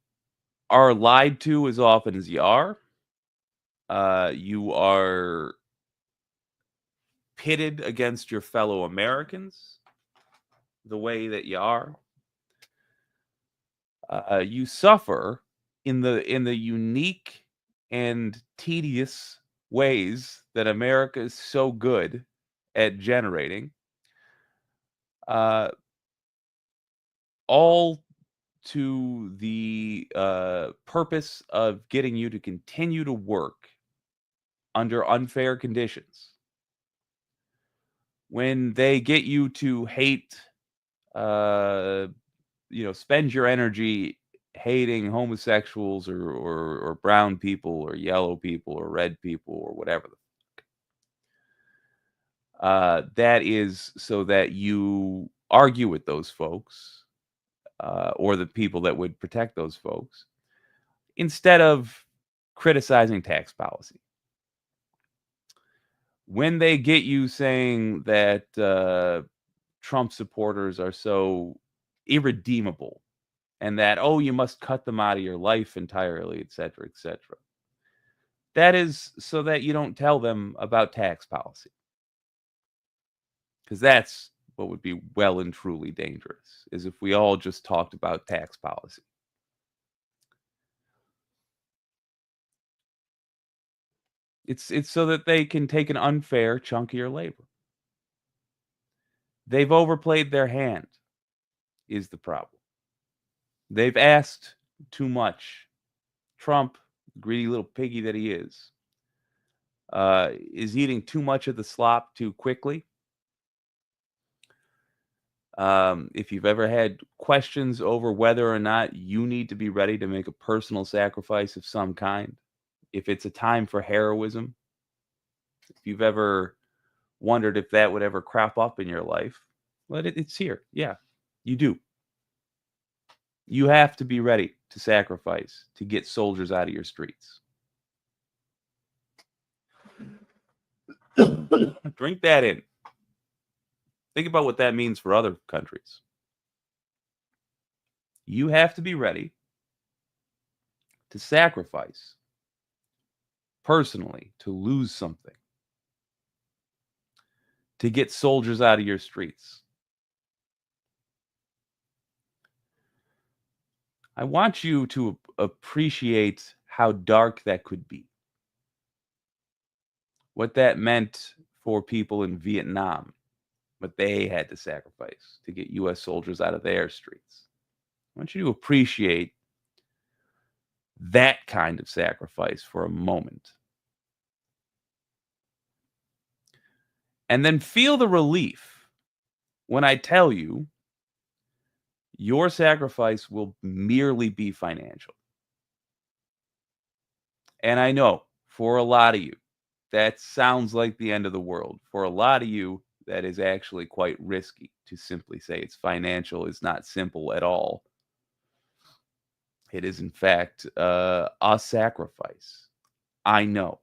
are lied to as often as you are. You are pitted against your fellow Americans the way that you are. You suffer in the unique and tedious ways that America is so good at generating, all to the purpose of getting you to continue to work under unfair conditions. When they get you to hate, spend your energy hating homosexuals or brown people or yellow people or red people or whatever that is so that you argue with those folks or the people that would protect those folks instead of criticizing tax policy. When they get you saying that Trump supporters are so irredeemable and that, oh, you must cut them out of your life entirely, et cetera, that is so that you don't tell them about tax policy. Because that's what would be well and truly dangerous, is if we all just talked about tax policy. It's so that they can take an unfair chunk of your labor. They've overplayed their hand, is the problem. They've asked too much. Trump, greedy little piggy that he is eating too much of the slop too quickly. If you've ever had questions over whether or not you need to be ready to make a personal sacrifice of some kind, if it's a time for heroism, if you've ever wondered if that would ever crop up in your life, well, it's here. Yeah, you do. You have to be ready to sacrifice to get soldiers out of your streets. Drink that in. Think about what that means for other countries. You have to be ready to sacrifice personally to lose something, to get soldiers out of your streets. I want you to appreciate how dark that could be. What that meant for people in Vietnam, what they had to sacrifice to get U.S. soldiers out of their streets. I want you to appreciate that kind of sacrifice for a moment. And then feel the relief when I tell you your sacrifice will merely be financial. And I know for a lot of you, that sounds like the end of the world. For a lot of you, that is actually quite risky. To simply say it's financial is not simple at all. It is, in fact, a sacrifice. I know.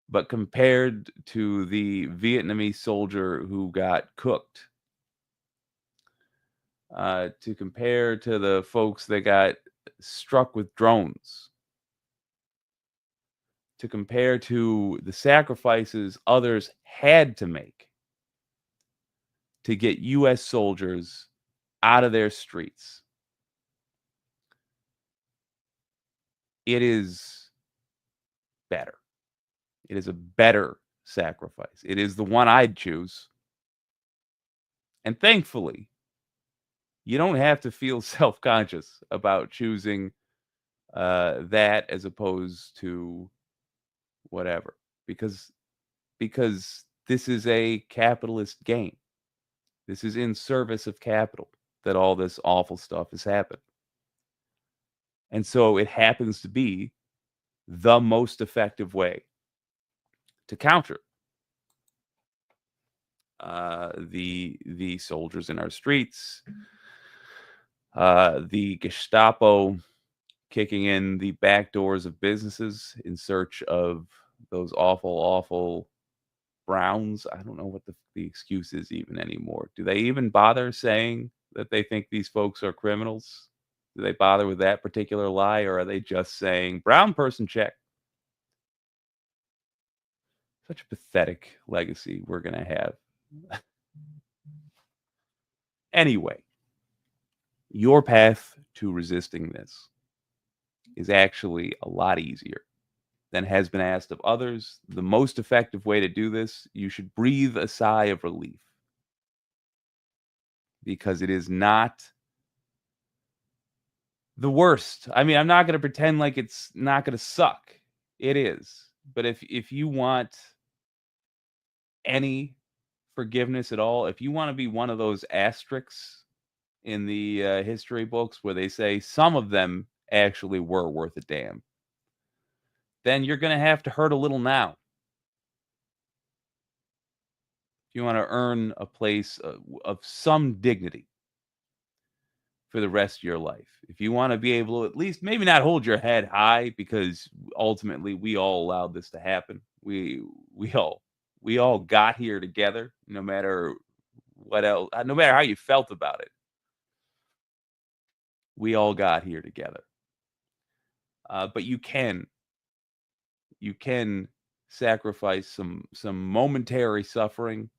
But compared to the Vietnamese soldier who got cooked, to compare to the folks that got struck with drones, to compare to the sacrifices others had to make to get U.S. soldiers out of their streets, it is better. It is a better sacrifice. It is the one I'd choose. And thankfully, you don't have to feel self-conscious about choosing that as opposed to whatever, because this is a capitalist game. This is in service of capital that all this awful stuff has happened. And so it happens to be the most effective way to counter the soldiers in our streets, the Gestapo kicking in the back doors of businesses in search of those awful Browns. I don't know what the excuse is even anymore. Do they even bother saying that they think these folks are criminals? Do they bother with that particular lie, or are they just saying brown person check? Such a pathetic legacy we're going to have. Anyway, your path to resisting this is actually a lot easier than has been asked of others. The most effective way to do this, you should breathe a sigh of relief, because it is not the worst. I mean, I'm not going to pretend like it's not going to suck. It is. But if you want any forgiveness at all, if you want to be one of those asterisks in the history books where they say some of them actually were worth a damn, then you're going to have to hurt a little now. If you want to earn a place of some dignity for the rest of your life, if you want to be able to at least maybe not hold your head high, because ultimately we all allowed this to happen. We all got here together, no matter what else, no matter how you felt about it. We all got here together. But you can sacrifice some momentary suffering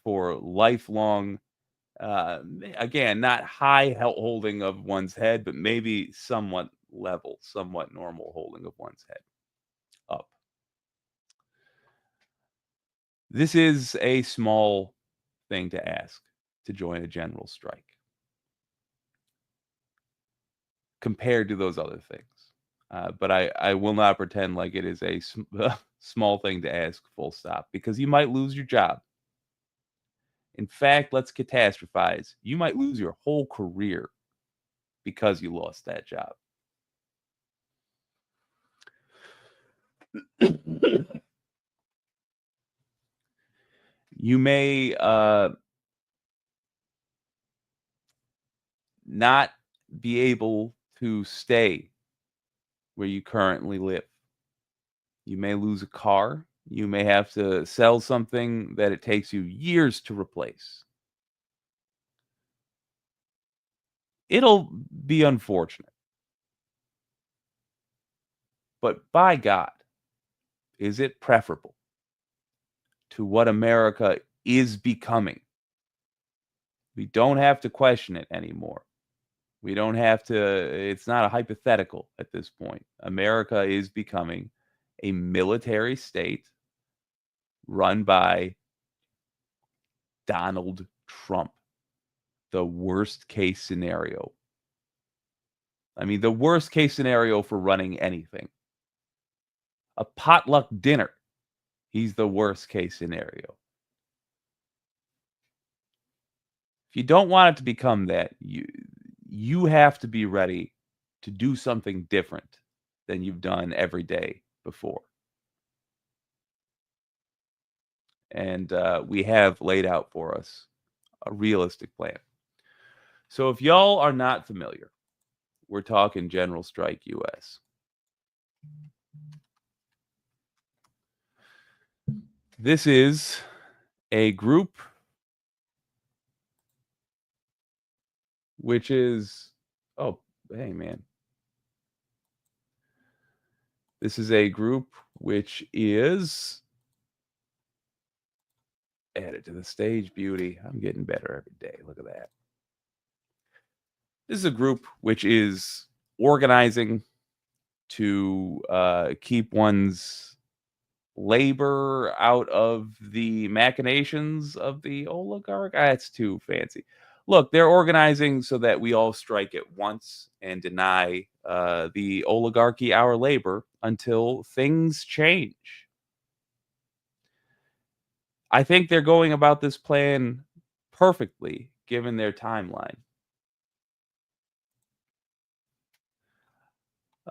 for lifelong, again, not high holding of one's head, but maybe somewhat level, somewhat normal holding of one's head up. This is a small thing to ask, to join a general strike, compared to those other things. But I will not pretend like it is a small thing to ask, full stop, because you might lose your job. In fact, let's catastrophize. You might lose your whole career because you lost that job. You may not be able to stay where you currently live. You may lose a car. You may have to sell something that it takes you years to replace. It'll be unfortunate. But by God, is it preferable to what America is becoming? We don't have to question it anymore. We don't have to, it's not a hypothetical at this point. America is becoming a military state run by Donald Trump. The worst case scenario. I mean, the worst case scenario for running anything. A potluck dinner. He's the worst case scenario. If you don't want it to become that, you have to be ready to do something different than you've done every day before. And we have laid out for us a realistic plan. So if y'all are not familiar, we're talking General Strike US. This is a group which is, oh, hey, man. This is a group which is added to the stage, beauty. I'm getting better every day. Look at that. This is a group which is organizing to keep one's labor out of the machinations of the oligarch. It's too fancy. Look, they're organizing so that we all strike at once and deny the oligarchy our labor until things change. I think they're going about this plan perfectly, given their timeline.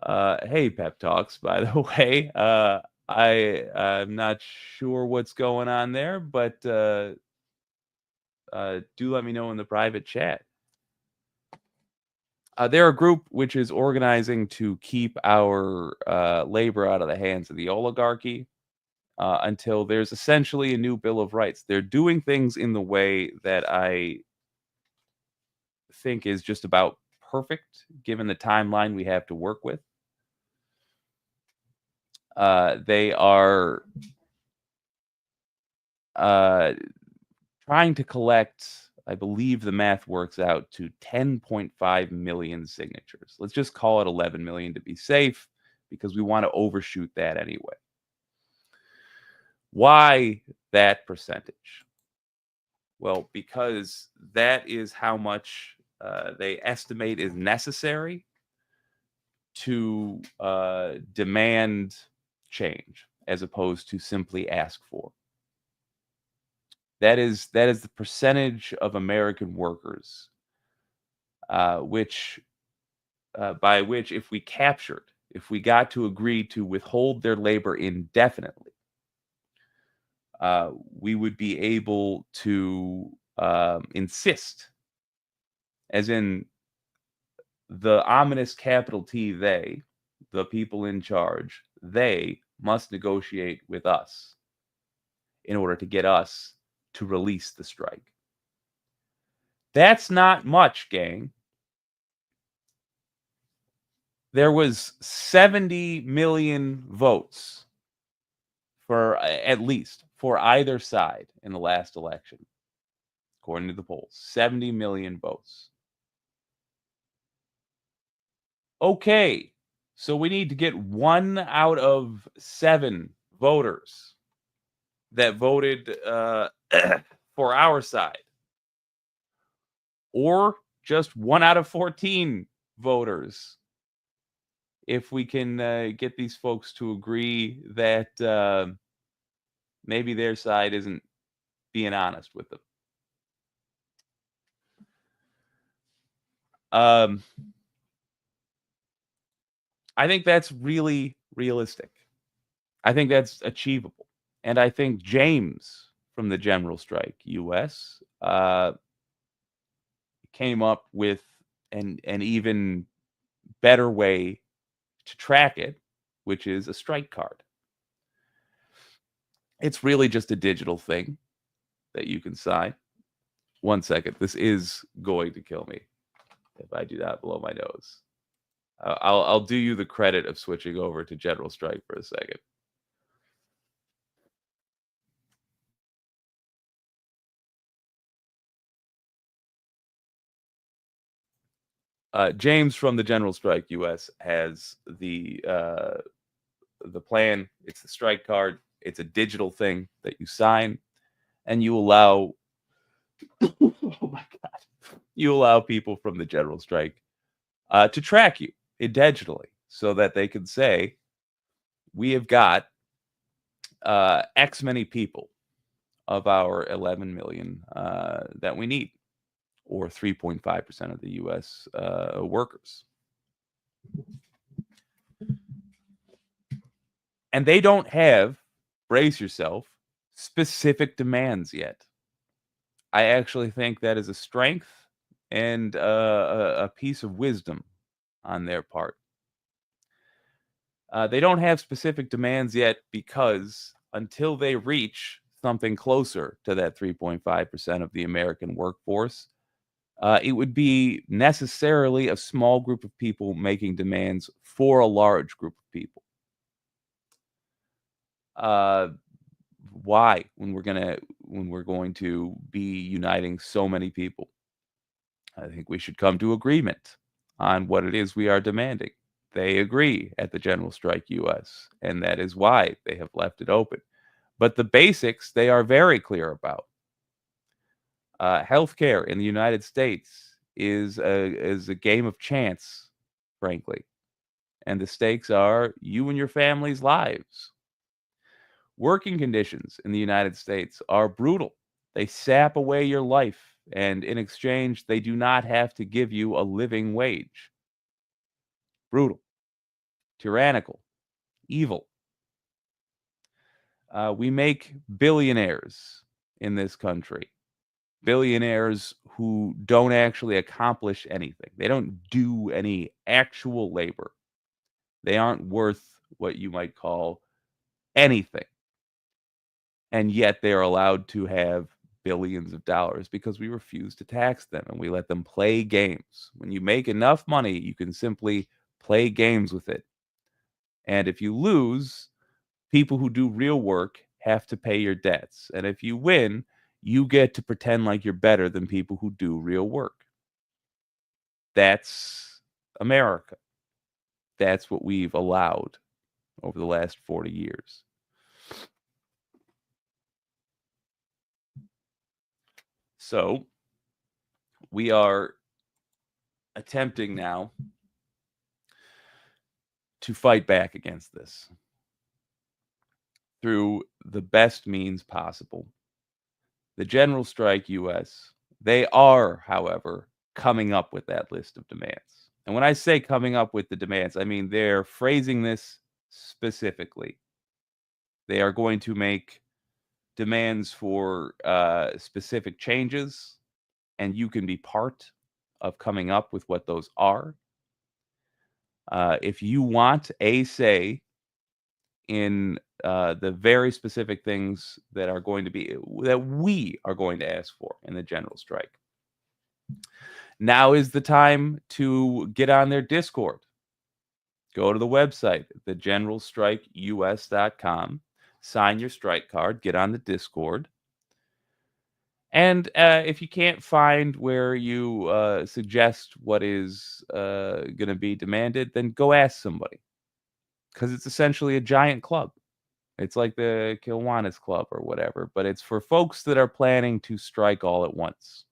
Hey, Pep Talks, by the way. I'm not sure what's going on there, but do let me know in the private chat. They're a group which is organizing to keep our labor out of the hands of the oligarchy until there's essentially a new Bill of Rights. They're doing things in the way that I think is just about perfect, given the timeline we have to work with. They are trying to collect, I believe the math works out to 10.5 million signatures. Let's just call it 11 million to be safe. because we want to overshoot that anyway. Why that percentage? Well, because that is how much they estimate is necessary to demand change as opposed to simply ask for. That is the percentage of American workers by which if we captured, if we got to agree to withhold their labor indefinitely, we would be able to insist, as in the ominous capital T, they, the people in charge, they must negotiate with us in order to get us to release the strike. That's not much, gang. There was 70 million votes for at least for either side in the last election, according to the polls. 70 million votes. Okay, so we need to get 1 out of 7 voters that voted for our side, or just 1 out of 14 voters if we can get these folks to agree that maybe their side isn't being honest with them. I think that's really realistic. I think that's achievable. And I think James from the General Strike US came up with an even better way to track it, which is a strike card. It's really just a digital thing that you can sign. 1 second. This is going to kill me if I do that below my nose. I'll do you the credit of switching over to General Strike for a second. James from the General Strike US has the plan. It's the strike card. It's a digital thing that you sign, and you allow oh my God, you allow people from the General Strike to track you intentionally, so that they can say, we have got X many people of our 11 million that we need, or 3.5% of the U.S. Workers. And they don't have, brace yourself, specific demands yet. I actually think that is a strength and a piece of wisdom on their part. They don't have specific demands yet because until they reach something closer to that 3.5% of the American workforce, it would be necessarily a small group of people making demands for a large group of people. Why, when we're going to be uniting so many people? I think we should come to agreement on what it is we are demanding. They agree at the General Strike US, and that is why they have left it open. But the basics they are very clear about. Healthcare in the United States is a game of chance, frankly. And the stakes are you and your family's lives. Working conditions in the United States are brutal. They sap away your life, and in exchange, they do not have to give you a living wage. Brutal, tyrannical, evil. We make billionaires in this country. Billionaires who don't actually accomplish anything. They don't do any actual labor. They aren't worth what you might call anything. And yet they are allowed to have billions of dollars because we refuse to tax them and we let them play games. When you make enough money, you can simply play games with it. And if you lose, people who do real work have to pay your debts. And if you win, you get to pretend like you're better than people who do real work. That's America. that's what we've allowed over the last 40 years. So we are attempting now to fight back against this through the best means possible. The General Strike US, they are, however, coming up with that list of demands. And when I say coming up with the demands, I mean they're phrasing this specifically. They are going to make demands for specific changes, and you can be part of coming up with what those are. If you want a say in the very specific things that are going to be that we are going to ask for in the general strike, now is the time to get on their Discord. Go to the website, thegeneralstrikeus.com, sign your strike card, get on the Discord. And if you can't find where you suggest what is going to be demanded, then go ask somebody. Because it's essentially a giant club. It's like the Kiwanis Club or whatever, but it's for folks that are planning to strike all at once.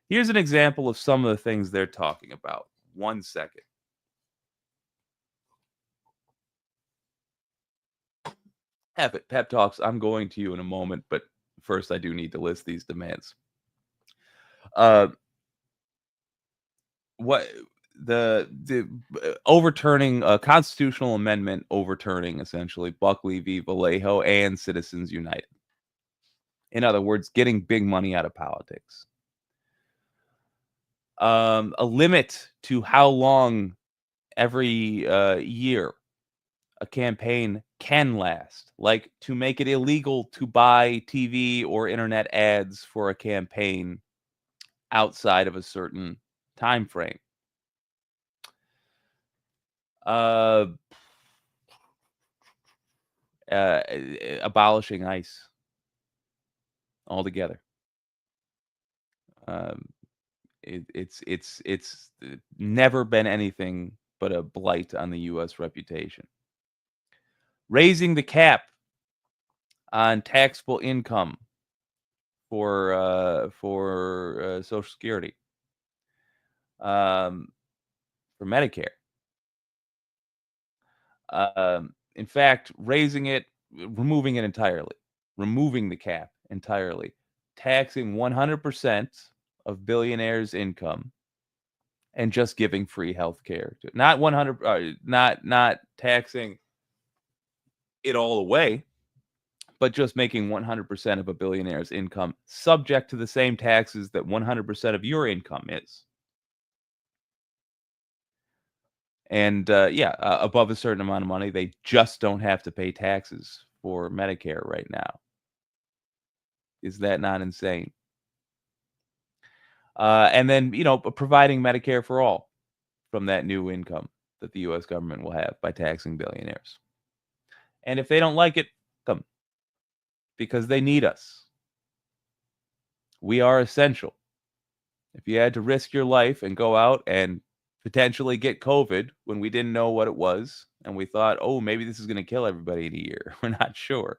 Here's an example of some of the things they're talking about. 1 second. Have it, Pep Talks. I'm going to you in a moment, but first I do need to list these demands. What the overturning a constitutional amendment, overturning essentially Buckley v. Vallejo and Citizens United. In other words, getting big money out of politics. A limit to how long every year a campaign can last, like to make it illegal to buy TV or internet ads for a campaign outside of a certain time frame. Abolishing ICE altogether. It's never been anything but a blight on the U.S. reputation. Raising the cap on taxable income for Social Security, for Medicare. In fact, raising it, removing it entirely, removing the cap entirely, taxing 100% of billionaires' income, and just giving free health care. Not 100, not taxing it all away, but just making 100% of a billionaire's income subject to the same taxes that 100% of your income is. And above a certain amount of money, they just don't have to pay taxes for Medicare right now. Is that not insane? And then, providing Medicare for all from that new income that the U.S. government will have by taxing billionaires. And if they don't like it, come. Because they need us. We are essential. If you had to risk your life and go out and potentially get COVID when we didn't know what it was, and we thought, oh, maybe this is going to kill everybody in a year. We're not sure.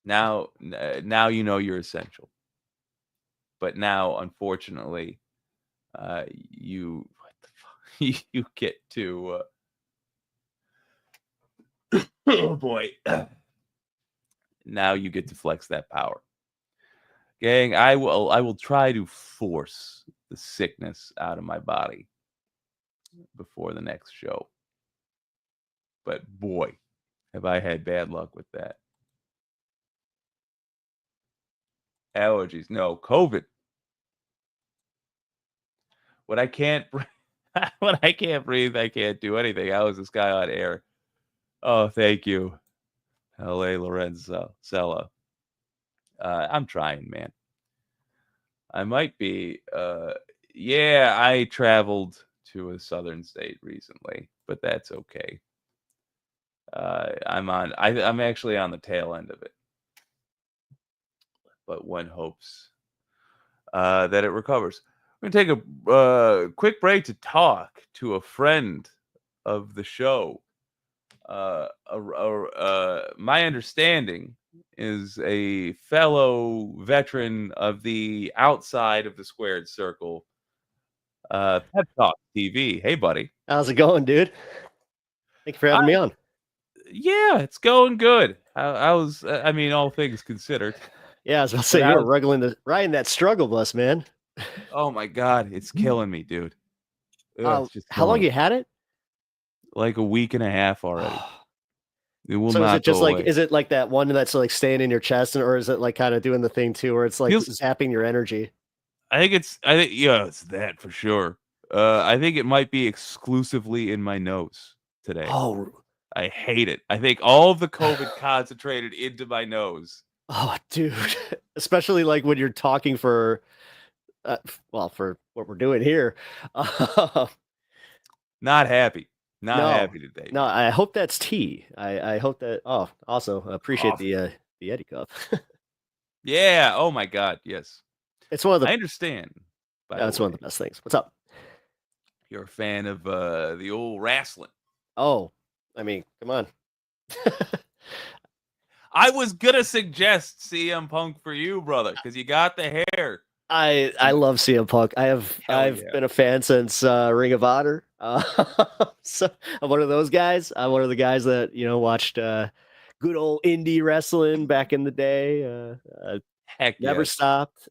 Now you know you're essential. But now, unfortunately, you get to oh boy. Now you get to flex that power. Gang, I will try to force the sickness out of my body before the next show. But boy, have I had bad luck with that. Allergies. No, COVID. When I can't breathe, I can't do anything. How is this guy on air? Oh, thank you. L.A. Lorenzo Sella. I'm trying, man. I might be. I traveled to a southern state recently, but that's okay. I'm actually on the tail end of it. But one hopes that it recovers. We're going to take a quick break to talk to a friend of the show. My understanding is a fellow veteran of the outside of the squared circle, Pep Talk TV. Hey, buddy. How's it going, dude? Thank you for having me on. Yeah, it's going good. I mean, all things considered. Yeah, I was about to say, you're riding that struggle bus, man. Oh my God, it's killing me, dude. Ugh, it's just How long killing you me. had it? Like a week and a half already. It will So not is it just go like, away. is it like that one that's like staying in your chest, or is it like kind of doing the thing too, where it's like zapping your energy? I think yeah, it's that for sure. I think it might be exclusively in my nose today. Oh, I hate it. I think all of the COVID concentrated into my nose. Oh, dude, especially like when you're talking for, for what we're doing here. Not happy. Not No, happy today. No, I hope that's tea. I hope that. Oh, also appreciate the Eddie cup. Yeah. Oh my God. Yes. It's one of the. I understand. That's one of the best things. What's up? You're a fan of the old wrestling. Oh, I mean, come on. I was gonna suggest CM Punk for you, brother, because you got the hair. I love CM Punk. I've been a fan since Ring of Honor. So I'm one of those guys. I'm one of the guys that watched good old indie wrestling back in the day. Heck, never yes. stopped.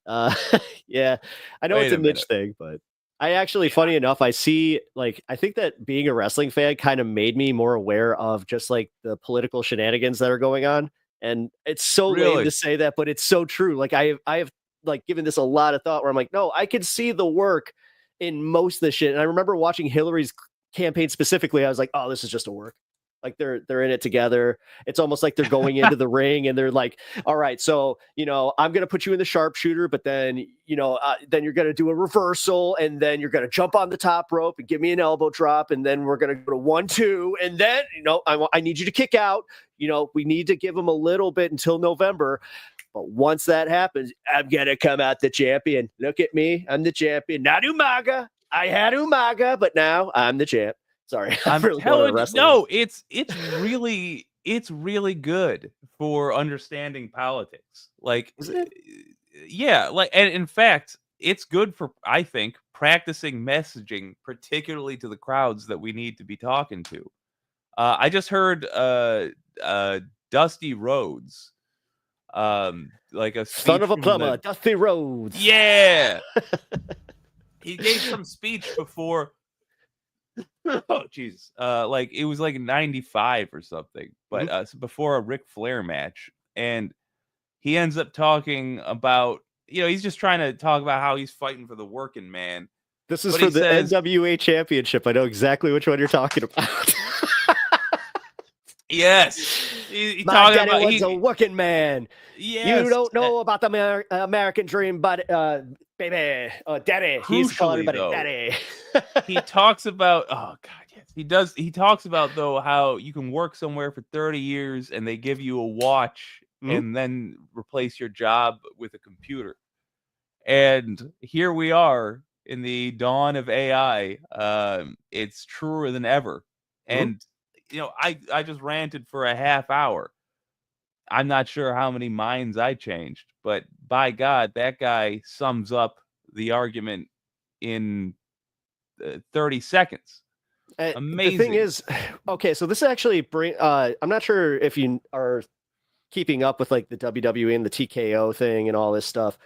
Yeah, I know it's a niche thing, but I actually, funny enough, I see I think that being a wrestling fan kind of made me more aware of just like the political shenanigans that are going on. And it's so lame to say that, but it's so true. Like I have like given this a lot of thought where I'm like, no, I can see the work in most of the shit. And I remember watching Hillary's campaign specifically. I was like, oh, this is just a work. Like they're in it together. It's almost like they're going into the ring and they're like, all right, so, I'm going to put you in the sharpshooter, but then, then you're going to do a reversal and then you're going to jump on the top rope and give me an elbow drop. And then we're going to go to 1-2. And then, I need you to kick out. We need to give them a little bit until November. But once that happens, I'm going to come out the champion. Look at me. I'm the champion. Not Umaga. I had Umaga, but now I'm the champ. Sorry. I'm really telling you, no, it's really good for understanding politics. Like, yeah, and in fact, it's good for, I think, practicing messaging, particularly to the crowds that we need to be talking to. I just heard Dusty Rhodes, like a son of a speech from plumber, Dusty Rhodes. Yeah, he gave some speech before. Oh Jesus! Like it was like 95 or something, but before a Ric Flair match, and he ends up talking about, he's just trying to talk about how he's fighting for the working man. This is for the NWA championship. I know exactly which one you're talking about. Yes, he My talking daddy about was a working man. Yes. You don't know about the American dream, but baby, daddy. He's calling everybody though, daddy. He talks about, oh God, yes, he does. He talks about though how you can work somewhere for 30 years and they give you a watch and then replace your job with a computer. And here we are in the dawn of AI. It's truer than ever. And I just ranted for a half hour. I'm not sure how many minds I changed, but by God, that guy sums up the argument in 30 seconds. Amazing. The thing is, okay, so this actually I'm not sure if you are keeping up with like the WWE and the TKO thing and all this stuff.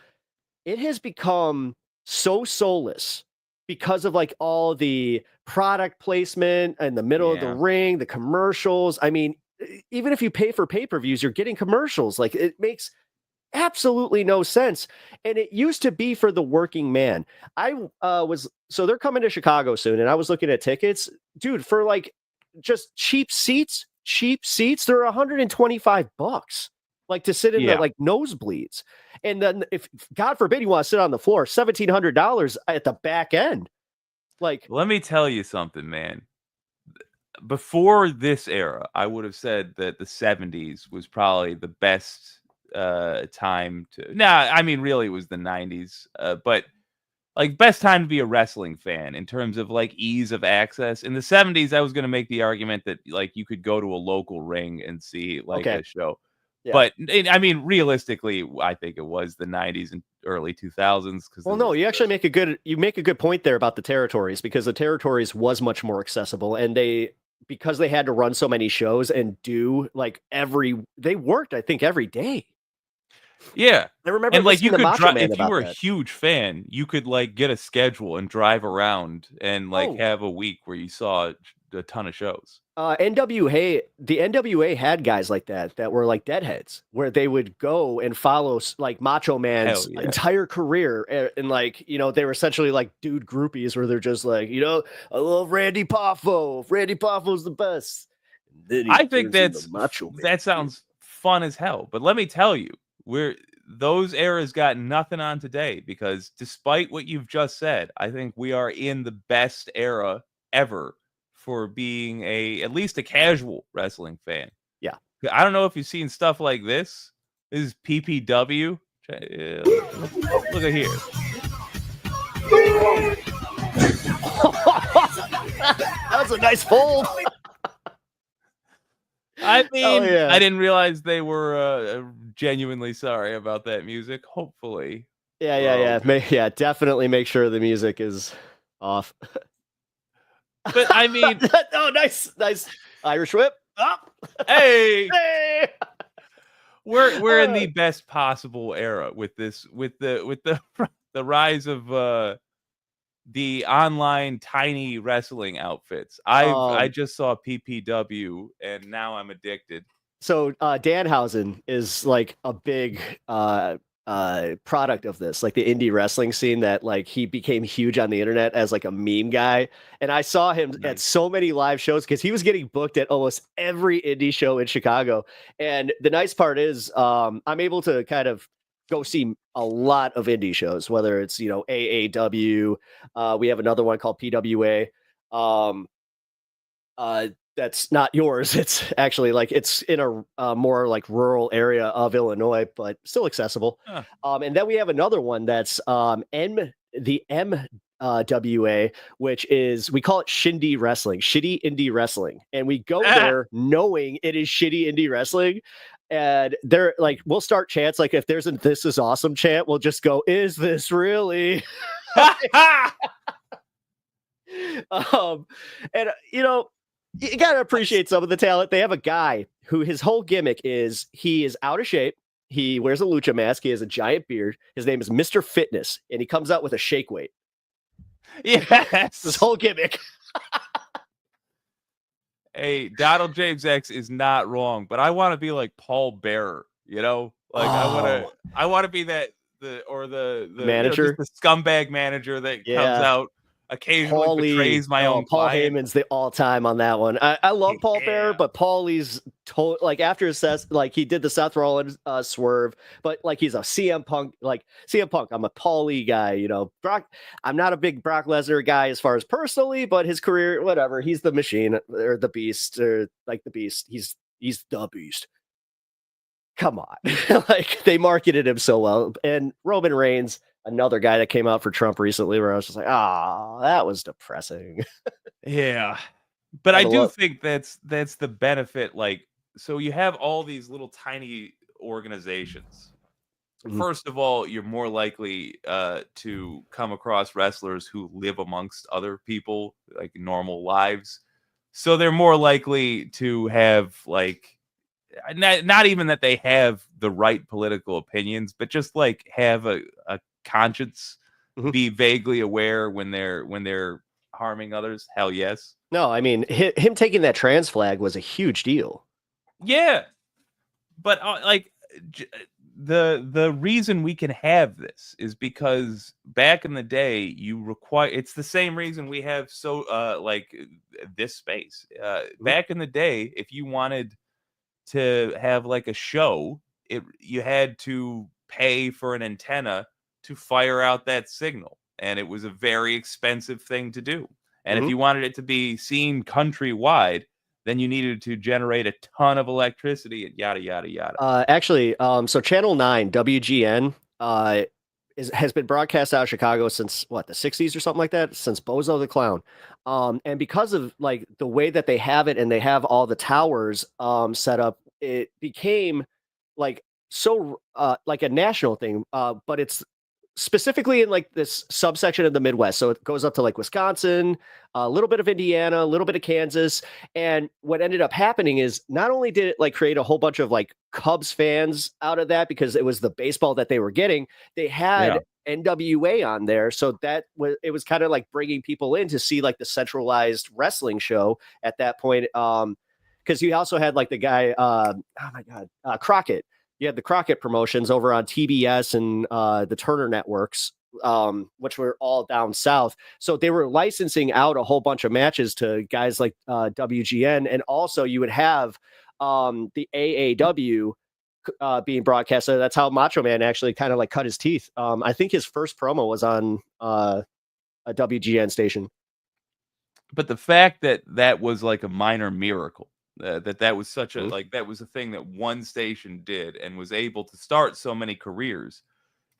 It has become so soulless because of like all the product placement in the middle of the ring, the commercials. I mean, even if you pay for pay-per-views, you're getting commercials. Like it makes absolutely no sense. And it used to be for the working man. So they're coming to Chicago soon, and I was looking at tickets, dude, for like just cheap seats, they're $125, like to sit in the like nosebleeds. And then if God forbid you want to sit on the floor, $1,700 at the back end. Like, let me tell you something, man. Before this era, I would have said that the 70s was probably the best time to. Nah, I mean, really, it was the 90s. But like best time to be a wrestling fan in terms of like ease of access. In the 70s, I was going to make the argument that like you could go to a local ring and see like a show. Yeah. But I mean, realistically, I think it was the 90s and early 2000s. Well, no, you actually make a good point there about the territories, because the territories was much more accessible, and because they had to run so many shows and do like they worked, I think, every day. Yeah, I remember, and like you listening to could Macho drive Man if you were a about that. huge fan, you could like get a schedule and drive around and like have a week where you saw a ton of shows. NWA, the NWA had guys like that were like deadheads, where they would go and follow like Macho Man's yeah. entire career, and like, you know, they were essentially like dude groupies, where they're just like, you know, I love Randy Poffo. Randy Poffo's the best. Then he I think turns into Macho Man. that sounds fun as hell. But let me tell you, those eras got nothing on today, because despite what you've just said, I think we are in the best era ever for being at least a casual wrestling fan. Yeah. I don't know if you've seen stuff like this. This is PPW. Look at here. That was a nice fold. I mean, yeah. I didn't realize they were genuinely sorry about that music. Hopefully. Yeah. Definitely make sure the music is off. But I mean, oh, nice Irish whip. Up. Hey. Hey. We're in the best possible era with this, with the rise of the online tiny wrestling outfits. I just saw PPW and now I'm addicted. So Danhausen is like a big product of this, like the indie wrestling scene, that like he became huge on the internet as like a meme guy. And I saw him at so many live shows, because he was getting booked at almost every indie show in Chicago. And the nice part is I'm able to kind of go see a lot of indie shows, whether it's, you know, AAW. We have another one called PWA. That's not yours. It's actually like it's in a more like rural area of Illinois, but still accessible. And then we have another one that's the MWA, which is, we call it Shindy Wrestling, Shitty Indie Wrestling, and we go there knowing it is shitty indie wrestling. And they're like, we'll start chants, like if there's a "This is awesome" chant, we'll just go, "Is this really?" And you know, you gotta appreciate some of the talent. They have a guy who his whole gimmick is he is out of shape. He wears a lucha mask. He has a giant beard. His name is Mr. Fitness, and he comes out with a shake weight. Yes, his whole gimmick. Hey, Donald James X is not wrong, but I want to be like Paul Bearer, you know? Like I want to be the manager, you know, the scumbag manager that comes out occasionally, betrays my own Paul client. Heyman's the all-time on that one. I love Paul Bearer, but Paulie's like after Seth, like he did the Seth Rollins swerve, but like he's a CM Punk, I'm a Paulie guy, you know. Brock, I'm not a big Brock Lesnar guy as far as personally, but his career, whatever. He's the machine or the beast, or like the beast. He's the beast. Come on. Like they marketed him so well. And Roman Reigns, another guy that came out for Trump recently, where I was just like, that was depressing. Yeah. But I do think that's the benefit. Like, so you have all these little tiny organizations. First of all, you're more likely to come across wrestlers who live amongst other people, like normal lives. So they're more likely to have like, not even that they have the right political opinions, but just like have a conscience, be vaguely aware when they're harming others. Hell yes. No, I mean him taking that trans flag was a huge deal. Yeah, but like the reason we can have this is because back in the day it's the same reason we have like this space. Back in the day, if you wanted to have like a show, you had to pay for an antenna to fire out that signal, and it was a very expensive thing to do. And if you wanted it to be seen countrywide, then you needed to generate a ton of electricity and yada yada yada. Actually, so Channel 9 WGN has been broadcast out of Chicago since what, the 60s or something like that, since Bozo the Clown. And because of like the way that they have it and they have all the towers set up, it became like so like a national thing. But it's specifically in like this subsection of the Midwest. So it goes up to like Wisconsin, a little bit of Indiana, a little bit of Kansas. And what ended up happening is not only did it like create a whole bunch of like Cubs fans out of that because it was the baseball that they were getting, they had NWA on there. So that was, it was kind of like bringing people in to see like the centralized wrestling show at that point. Because you also had like the guy, Crockett. You had the Crockett promotions over on TBS and the Turner networks, which were all down south. So they were licensing out a whole bunch of matches to guys like WGN. And also you would have the AAW being broadcast. So that's how Macho Man actually kind of like cut his teeth. I think his first promo was on a WGN station. But the fact that that was like a minor miracle, that was such a like that was a thing that one station did and was able to start so many careers,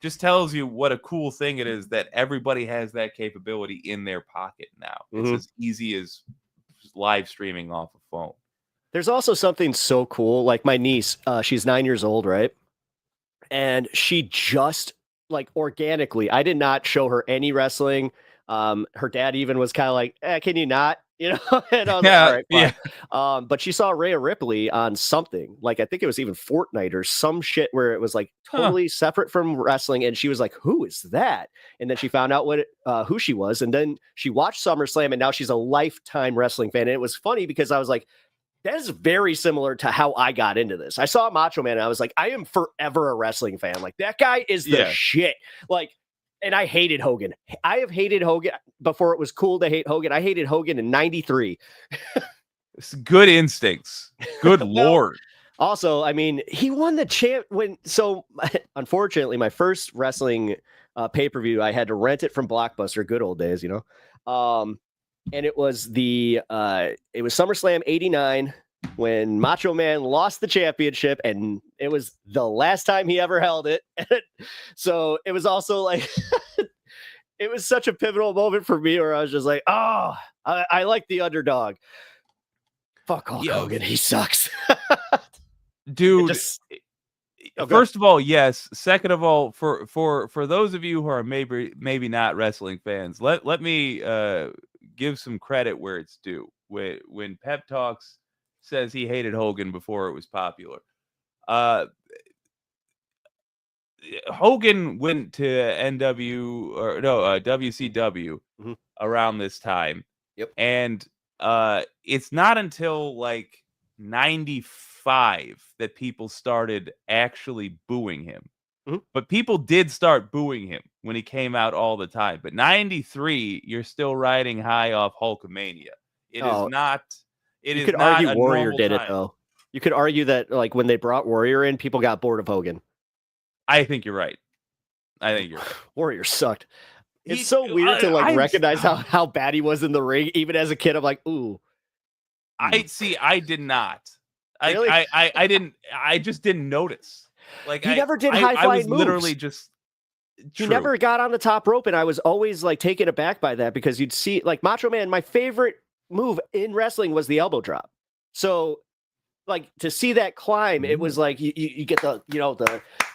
just tells you what a cool thing it is that everybody has that capability in their pocket now. It's as easy as live streaming off a phone. There's also something so cool. Like my niece, she's 9 years old, right? And she just like organically, I did not show her any wrestling. Her dad even was kind of like, can you not? You know, and I was like, all right, fine. But she saw Rhea Ripley on something like, I think it was even Fortnite or some shit where it was like totally separate from wrestling. And she was like, who is that? And then she found out who she was. And then she watched SummerSlam and now she's a lifetime wrestling fan. And it was funny because I was like, that is very similar to how I got into this. I saw Macho Man and I was like, I am forever a wrestling fan. Like that guy is the shit. Like, and I hated Hogan. I have hated Hogan before it was cool to hate Hogan. I hated Hogan in 93. It's good instincts. Good Lord. Also, I mean, he won the champ unfortunately, my first wrestling pay-per-view, I had to rent it from Blockbuster, good old days, you know. And it was SummerSlam 89 when Macho Man lost the championship, and it was the last time he ever held it. So it was also like, it was such a pivotal moment for me where I was just like, oh, I like the underdog. Fuck Hulk Hogan, he sucks. Dude, first of all, yes. Second of all, for those of you who are maybe not wrestling fans, let me give some credit where it's due. When Pep Talks says he hated Hogan before it was popular, Hogan went to WCW around this time. Yep. And it's not until like 95 that people started actually booing him. But people did start booing him when he came out all the time. But 93, you're still riding high off Hulkamania. It is not. It you is could not argue a Warrior normal did it time. though. You could argue that like when they brought Warrior in, people got bored of Hogan. I think you're right. Warrior sucked. It's so weird to like recognize how bad he was in the ring. Even as a kid, I'm like, ooh. I did not. Really? I didn't. I just didn't notice. Like he never did high flying I was moves. literally just. He never got on the top rope, and I was always like taken aback by that because you'd see like Macho Man. My favorite move in wrestling was the elbow drop. So, like to see that climb, it was like you get the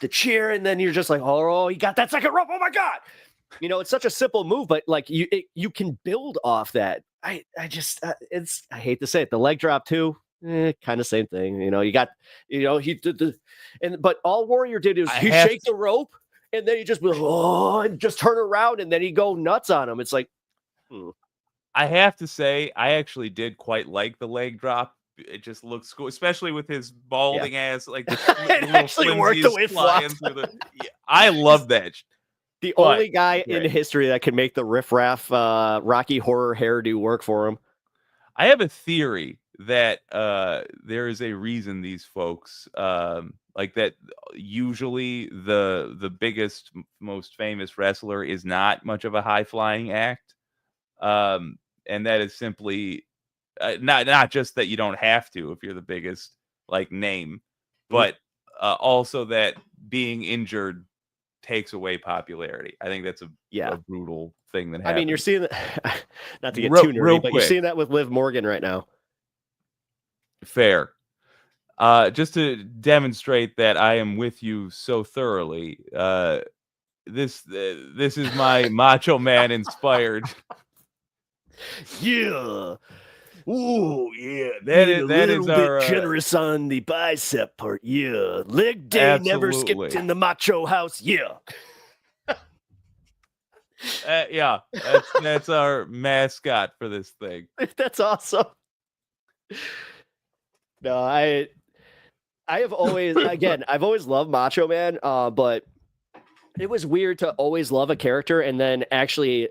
the cheer, and then you're just like, oh, he got that second rope. Oh my god! You know, it's such a simple move, but like you can build off that. I just I hate to say it, the leg drop too. Kind of same thing. You know, you got he did but all Warrior did is he shake the rope. And then he just and just turn around and then he go nuts on him. It's like, I have to say, I actually did quite like the leg drop. It just looks cool, especially with his balding ass. Like the it actually worked the way it flopped. I love that. The only guy in history that can make the riff-raff Rocky Horror hairdo work for him. I have a theory that there is a reason these folks like that. Usually the biggest, most famous wrestler is not much of a high flying act, and that is simply not just that you don't have to if you're the biggest like name, but also that being injured takes away popularity. I think that's a brutal thing that I happens. mean, you're seeing that, not to get Real- too nerdy, real but you're quick. seeing that with Liv Morgan right now. Fair. Just to demonstrate that I am with you so thoroughly, this is my Macho Man inspired. Yeah. Ooh, yeah. That Being is- a that little is bit our, generous on the bicep part. Yeah. Leg day never skipped Absolutely. in the macho house. Yeah. Yeah, that's our mascot for this thing. That's awesome. No, I have always, again, I've always loved Macho Man, but it was weird to always love a character and then actually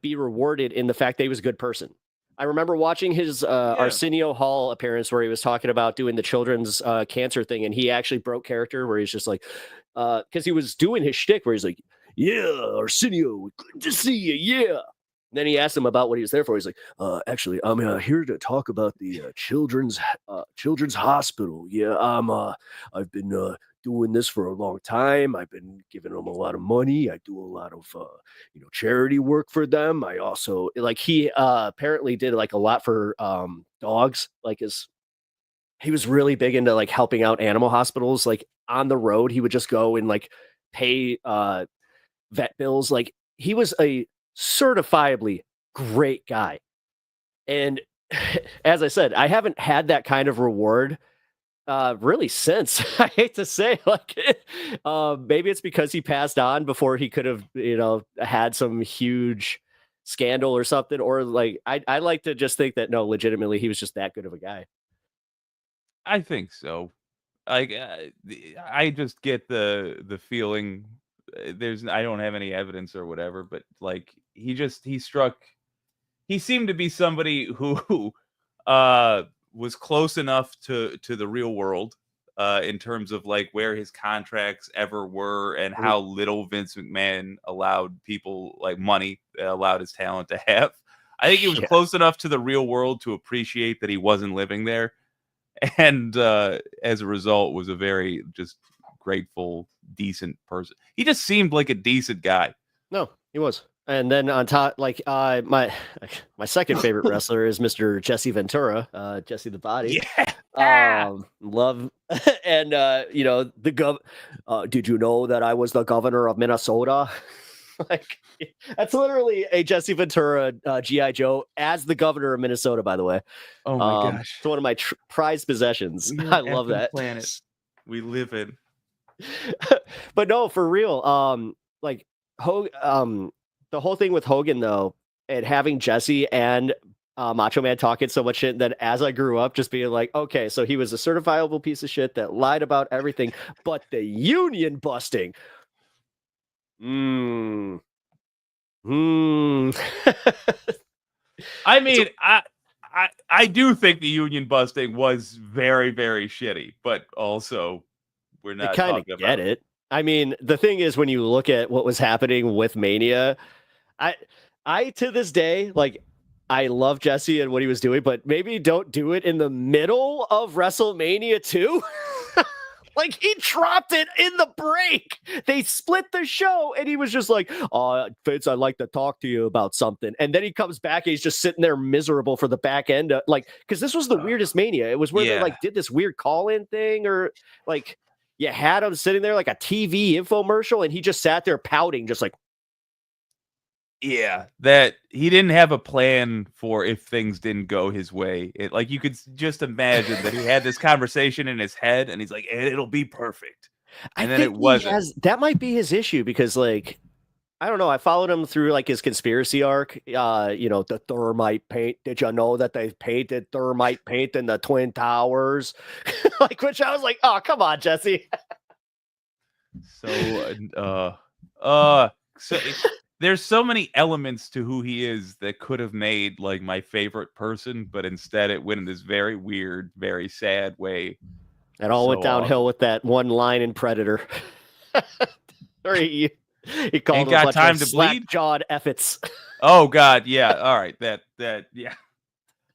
be rewarded in the fact that he was a good person. I remember watching his Arsenio Hall appearance where he was talking about doing the children's cancer thing, and he actually broke character where he's just like, because he was doing his shtick where he's like, yeah, Arsenio, good to see you, yeah. And then he asked him about what he was there for. He's like, actually, I'm here to talk about the children's hospital. Yeah, I've been doing this for a long time. I've been giving them a lot of money. I do a lot of charity work for them. I also he apparently did like a lot for dogs. He was really big into like helping out animal hospitals. Like on the road, he would just go and like pay vet bills. Like he was a certifiably great guy. And as I said, I haven't had that kind of reward really since. I hate to say, maybe it's because he passed on before he could have, had some huge scandal or something, or like I like to just think that no, legitimately, he was just that good of a guy. I think so. Like I just get the feeling. I don't have any evidence or whatever, but like he seemed to be somebody who was close enough to the real world in terms of like where his contracts ever were and how little Vince McMahon allowed people like money, allowed his talent to have. I think he was close enough to the real world to appreciate that he wasn't living there. And as a result was a very just grateful, decent person. He just seemed like a decent guy. No, he was. And then on top, my second favorite wrestler is Mr. Jesse Ventura, Jesse the Body. Yeah. Love, and the did you know that I was the governor of Minnesota? That's literally a Jesse Ventura GI Joe as the governor of Minnesota. By the way, oh my gosh, it's one of my prized possessions. I love that planet we live in. But no, for real, the whole thing with Hogan though, and having Jesse and Macho Man talking so much shit that as I grew up, just being like, okay, so he was a certifiable piece of shit that lied about everything, but the union busting. I mean, I do think the union busting was very, very shitty, but also we're not kind of get it. I mean, the thing is, when you look at what was happening with Mania, I to this day, I love Jesse and what he was doing, but maybe don't do it in the middle of WrestleMania 2. He dropped it in the break. They split the show, and he was just like, Vince, I'd like to talk to you about something. And then he comes back, and he's just sitting there miserable for the back end. Because this was the weirdest Mania. It was where they, did this weird call-in thing, or, you had him sitting there like a TV infomercial, and he just sat there pouting, just like, yeah, that he didn't have a plan for if things didn't go his way. You could just imagine that he had this conversation in his head, and he's like, "It'll be perfect," and then it wasn't. That might be his issue because, I don't know. I followed him through his conspiracy arc. The thermite paint. Did you know that they painted thermite paint in the Twin Towers? Which I was like, oh, come on, Jesse. There's so many elements to who he is that could have made my favorite person, but instead it went in this very weird, very sad way. It all went downhill with that one line in Predator. Or he called him a bunch of slack-jawed effets. Oh God, yeah. All right, that yeah.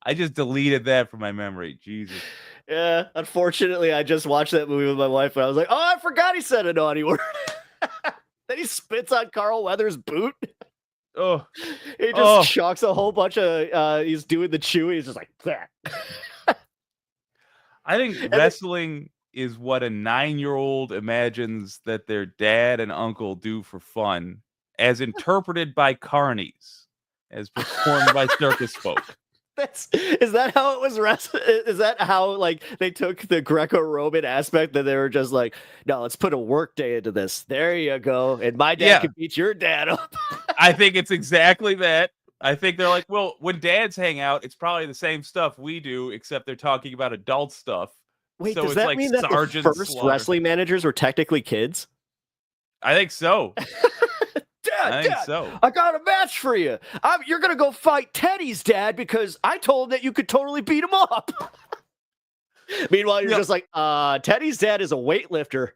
I just deleted that from my memory. Jesus. Yeah, unfortunately, I just watched that movie with my wife, and I was like, oh, I forgot he said a naughty word. Then he spits on Carl Weathers' boot. Oh, he just chucks a whole bunch of. He's doing the chewy. He's just like that. I think wrestling is what a 9-year-old imagines that their dad and uncle do for fun, as interpreted by carnies, as performed by circus folk. Is that how it was is that how like they took the Greco-Roman aspect that they were just like, no, let's put a work day into this. There you go. And my dad can beat your dad up. I think it's exactly that. I think they're like, well, when dads hang out, it's probably the same stuff we do, except they're talking about adult stuff. Wait, so does it's that like mean that the Sergeant first Slaughter. wrestling managers were technically kids? I think so. Dad, think so. I got a match for you. You're going to go fight Teddy's dad because I told him that you could totally beat him up. Meanwhile, you're just like, Teddy's dad is a weightlifter.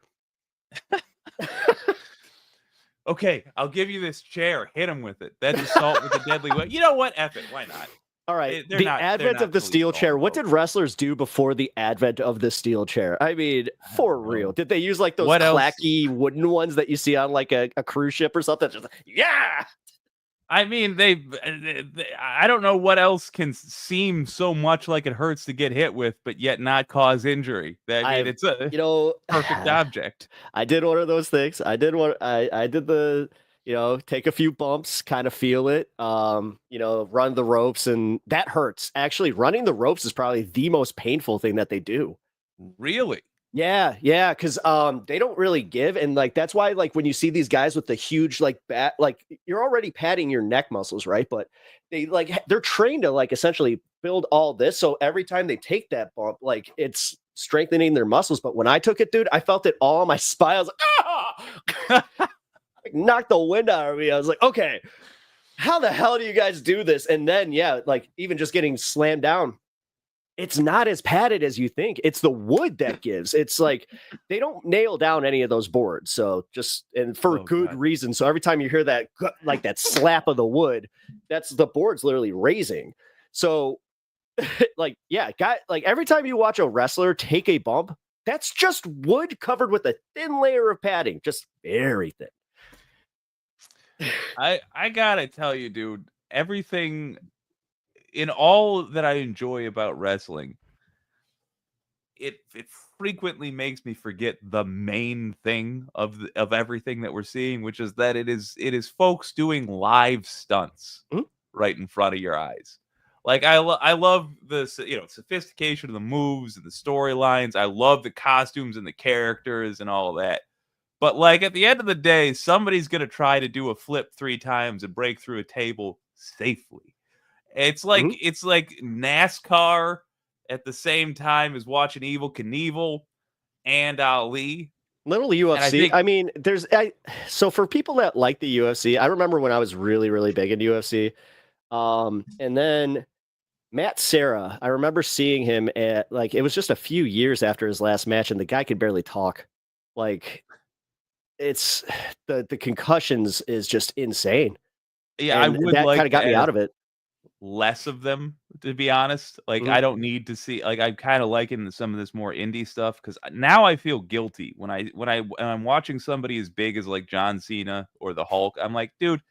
Okay, I'll give you this chair. Hit him with it. That's assault with a deadly weapon. You know what? Eff it. Why not? All right. They're The not- they're advent not of the police steel all chair. What did wrestlers do before the advent of the steel chair? I mean, for real. Did they use like those What else? clacky wooden ones that you see on like a cruise ship or something? Just like, yeah. I mean, I don't know what else can seem so much like it hurts to get hit with, but yet not cause injury. I mean, it's a perfect object. I did one of those things. I did the, take a few bumps, kind of feel it, run the ropes, and that hurts. Actually, running the ropes is probably the most painful thing that they do. Really? Yeah, because they don't really give, and like that's why like when you see these guys with the huge like bat, like you're already padding your neck muscles, right? But they're trained to like essentially build all this, so every time they take that bump, like it's strengthening their muscles. But when I took it, dude, I felt it all on my spine. I was like, like knocked the wind out of me. I was like, okay, how the hell do you guys do this? And then like even just getting slammed down. It's not as padded as you think. It's the wood that gives. It's like they don't nail down any of those boards. So for good reason. So every time you hear that, like that slap of the wood, that's the board's literally raising. So like every time you watch a wrestler take a bump, that's just wood covered with a thin layer of padding, just very thin. I gotta tell you, dude, everything in all that I enjoy about wrestling, it frequently makes me forget the main thing of everything that we're seeing, which is that it is folks doing live stunts right in front of your eyes. Like I love the sophistication of the moves and the storylines. I love the costumes and the characters and all of that. But like at the end of the day, somebody's gonna try to do a flip 3 times and break through a table safely. It's like it's like NASCAR at the same time as watching Evel Knievel and Ali. Little UFC. So for people that like the UFC, I remember when I was really, really big into UFC. And then Matt Serra, I remember seeing him at it was just a few years after his last match, and the guy could barely talk. Like it's the concussions is just insane. Yeah, and I would that like kind of got me out of it. Less of them, to be honest. Like I don't need to see. Like I'm kind of liking some of this more indie stuff because now I feel guilty when I'm watching somebody as big as like John Cena or the Hulk. I'm like, dude,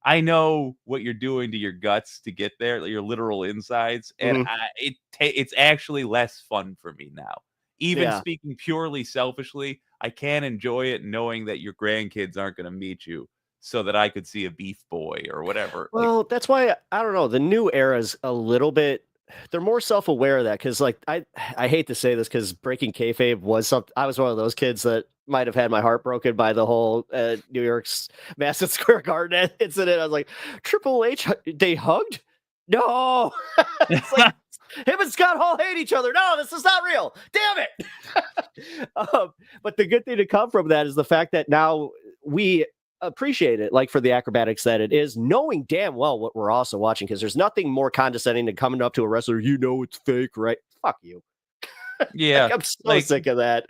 I know what you're doing to your guts to get there, your literal insides, and it's actually less fun for me now. Even speaking purely selfishly, I can enjoy it knowing that your grandkids aren't going to meet you, so that I could see a beef boy or whatever. Well, that's why I don't know. The new era is a little bit. They're more self-aware of that because, like, I hate to say this because breaking kayfabe was something. I was one of those kids that might have had my heart broken by the whole New York's Madison Square Garden incident. I was like, Triple H, they hugged? No, it's like him and Scott Hall hate each other. No, this is not real. Damn it. But the good thing to come from that is the fact that now we appreciate it, like for the acrobatics that it is, knowing damn well what we're also watching, because there's nothing more condescending than coming up to a wrestler, it's fake, right? Fuck you. Yeah. I'm so sick of that.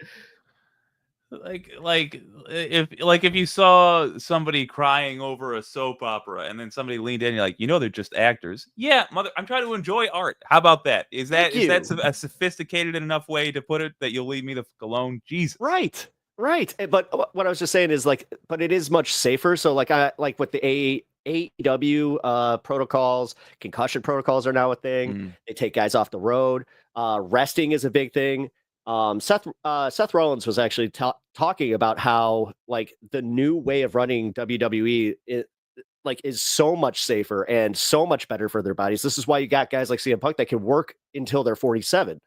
Like if you saw somebody crying over a soap opera and then somebody leaned in, you're like, they're just actors. Yeah, mother, I'm trying to enjoy art. How about that? Is that a sophisticated enough way to put it that you'll leave me the fuck alone? Jesus. Right. Right. But what I was just saying is like, but it is much safer. So like like with the AEW protocols, concussion protocols are now a thing. They take guys off the road. Resting is a big thing. Seth Rollins was actually talking about how like the new way of running WWE is so much safer and so much better for their bodies. This is why you got guys like CM Punk that can work until they're 47.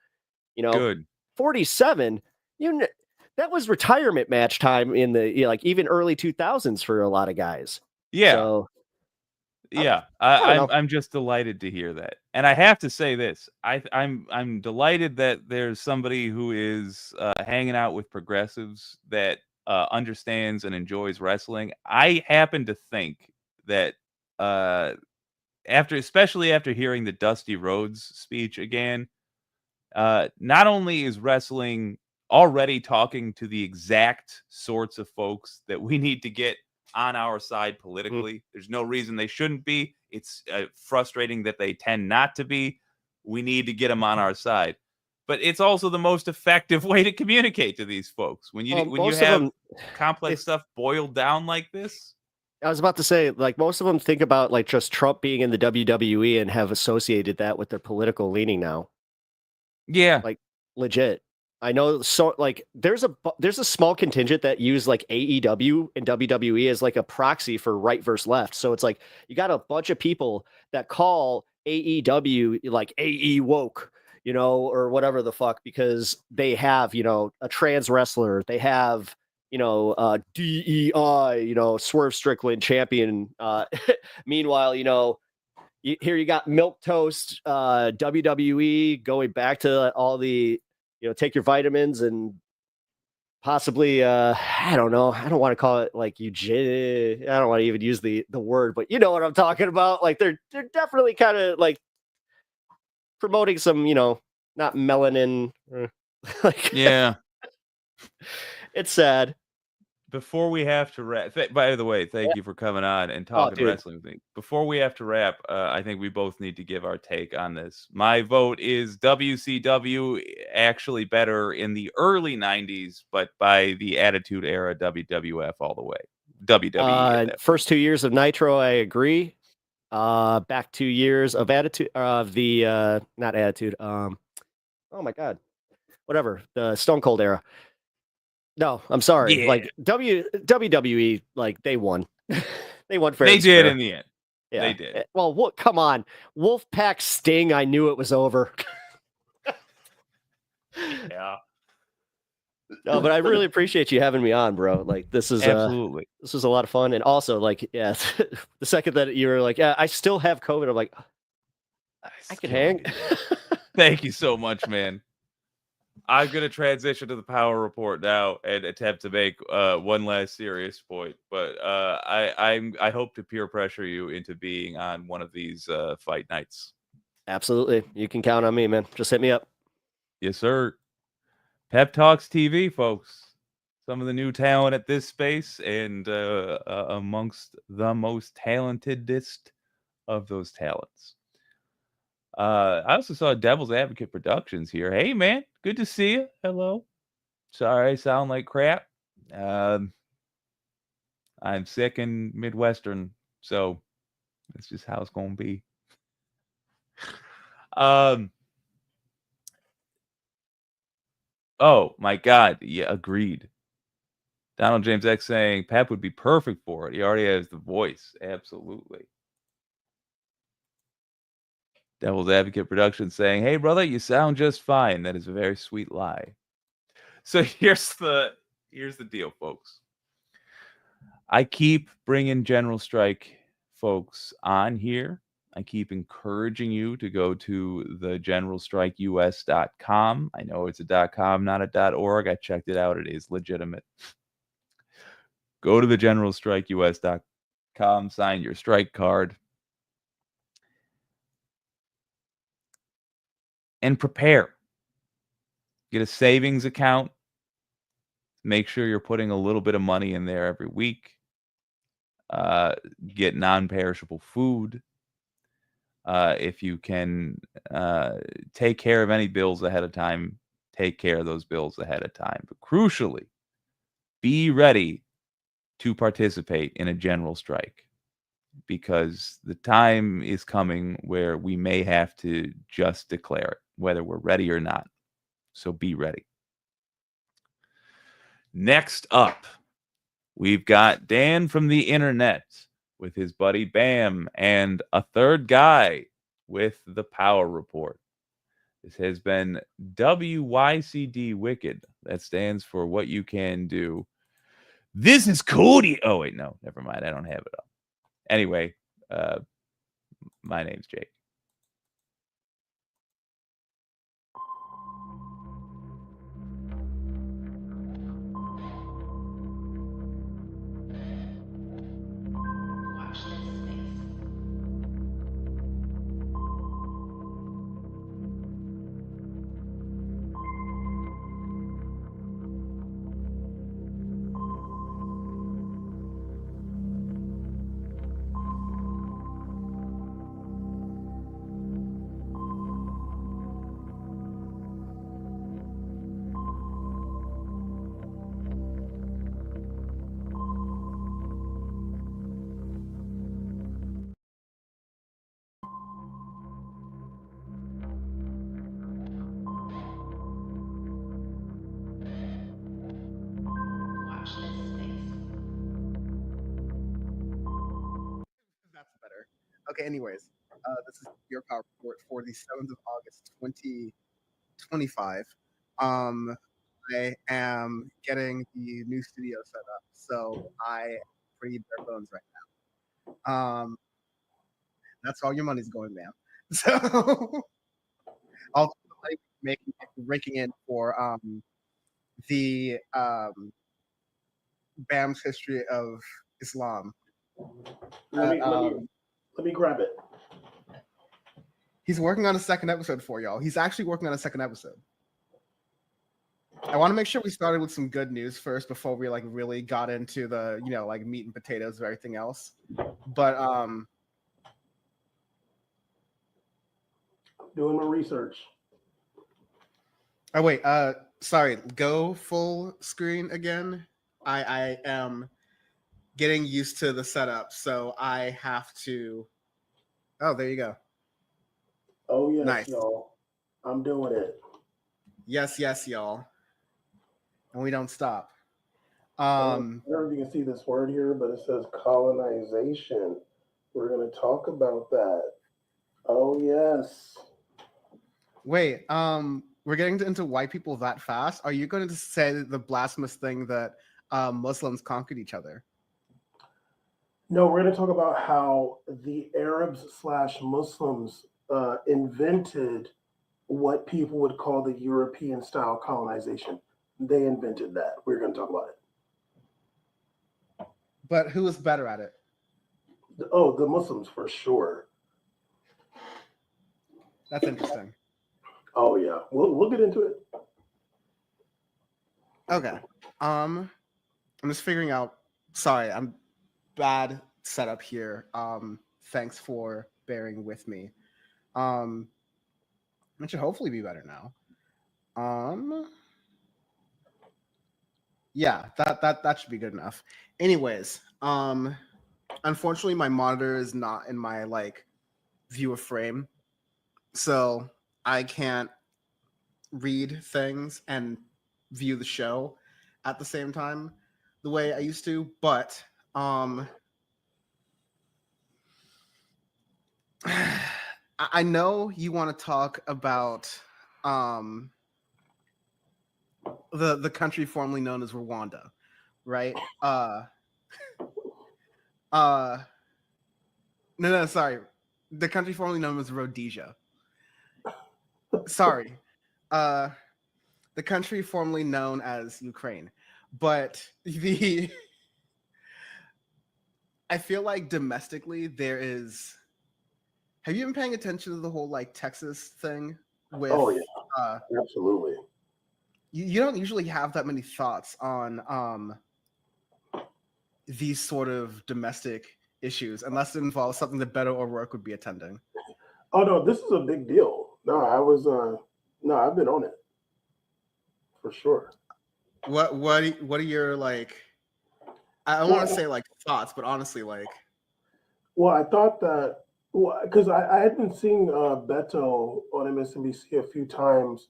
You know, Good. 47. That was retirement match time in the like even early 2000s for a lot of guys. Yeah. So, yeah, I'm just delighted to hear that, and I have to say this: I'm delighted that there's somebody who is hanging out with progressives that understands and enjoys wrestling. I happen to think that especially after hearing the Dusty Rhodes speech again, not only is wrestling already talking to the exact sorts of folks that we need to get on our side politically. There's no reason they shouldn't be. It's frustrating that they tend not to be. We need to get them on our side. But it's also the most effective way to communicate to these folks. When you have complex stuff boiled down like this. I was about to say, like, most of them think about like just Trump being in the WWE and have associated that with their political leaning now. Yeah. Like, legit. I know, so like there's a small contingent that use like AEW and WWE as like a proxy for right versus left. So it's like you got a bunch of people that call AEW like AE woke, you know, or whatever the fuck, because they have, you know, a trans wrestler, they have, you know, DEI, you know, Swerve Strickland champion. Meanwhile, you know, here you got milk toast, WWE going back to all the, you know, take your vitamins and possibly, I don't know. I don't want to call it like I don't want to even use the word, but you know what I'm talking about. Like they're definitely kind of like promoting some, you know, not melanin. Like, yeah, it's sad. Before we have to wrap, by the way, thank you for coming on and talking wrestling with me. Before we have to wrap, I think we both need to give our take on this. My vote is WCW actually better in the early 90s, but by the Attitude Era, WWF all the way. WWE. First 2 years of Nitro, I agree. Back 2 years of Attitude, of the not Attitude. Oh my God, whatever, the Stone Cold era. No, I'm sorry. Yeah. Like WWE, like they won. They won fair. They and did square. in the end. Yeah. They did. Well, come on, Wolfpack Sting. I knew it was over. Yeah. No, but I really appreciate you having me on, bro. Like this is Absolutely. this was a lot of fun, and also like yeah, the second that you were like, yeah, I still have COVID. I'm like, I can hang. Thank you so much, man. I'm going to transition to the power report now and attempt to make one last serious point. But I hope to peer pressure you into being on one of these fight nights. Absolutely. You can count on me, man. Just hit me up. Yes, sir. Pep Talks TV, folks. Some of the new talent at this space and amongst the most talentedest of those talents. I also saw Devil's Advocate Productions here. Hey, man, good to see you. Hello. Sorry I sound like crap. I'm sick and Midwestern, so that's just how it's going to be. Oh, my God. Yeah, agreed. Donald James X saying Pep would be perfect for it. He already has the voice. Absolutely. Devil's Advocate Productions saying, hey, brother, you sound just fine. That is a very sweet lie. So here's the deal, folks. I keep bringing General Strike folks on here. I keep encouraging you to go to the generalstrikeus.com. I know it's a .com, not a .org. I checked it out. It is legitimate. Go to the generalstrikeus.com, sign your strike card, and prepare. Get a savings account. Make sure you're putting a little bit of money in there every week. Get non-perishable food. If you can take care of any bills ahead of time, take care of those bills ahead of time. But crucially, be ready to participate in a general strike, because the time is coming where we may have to just declare it, whether we're ready or not. So be ready. Next up, we've got Dan from the internet with his buddy Bam and a third guy with the Power Report. This has been WYCD Wicked. That stands for What You Can Do. This is Cody. Oh, wait, no, never mind. I don't have it up. Anyway, my name's Jake. That's better. Okay, anyways, this is your Power Report for the 7th of August, 2025. I am getting the new studio set up, so I am pretty bare bones right now. That's all your money's going, man. So I'll making ranking in for the BAM's history of Islam. Let me grab it. He's working on a second episode for y'all. He's actually working on a second episode. I want to make sure we started with some good news first before we like really got into the, you know, like meat and potatoes of everything else. But doing my research. Oh wait, sorry, go full screen again. I am getting used to the setup, so I have to. Oh, there you go. Oh yes, Nice. y'all. I'm doing it. Yes, y'all. And we don't stop. I don't know if you can see this word here, but it says colonization. We're going to talk about that. Oh yes. Wait, we're getting into white people that fast? Are you going to say the blasphemous thing that Muslims conquered each other? No, we're going to talk about how the Arabs/Muslims invented what people would call the European style colonization. They invented that. We're going to talk about it. But who is better at it? Oh, the Muslims for sure. That's interesting. Oh yeah, we'll get into it. Okay. I'm just figuring out. Sorry, I'm bad setup here. Thanks for bearing with me. It should hopefully be better now. Yeah, that should be good enough. Anyways, unfortunately my monitor is not in my like view of frame, so I can't read things and view the show at the same time the way I used to, but I know you want to talk about the country formerly known as Rwanda, right? No, sorry. The country formerly known as Rhodesia. Sorry. The country formerly known as Ukraine. But I feel like domestically there is. Have you been paying attention to the whole like Texas thing with Oh yeah. Absolutely. You don't usually have that many thoughts on these sort of domestic issues unless it involves something that Beto O'Rourke would be attending. Oh no, this is a big deal. No, I've been on it for sure. What are your like? I want to say like thoughts, but honestly, like, Well, I thought that because I had been seeing Beto on MSNBC a few times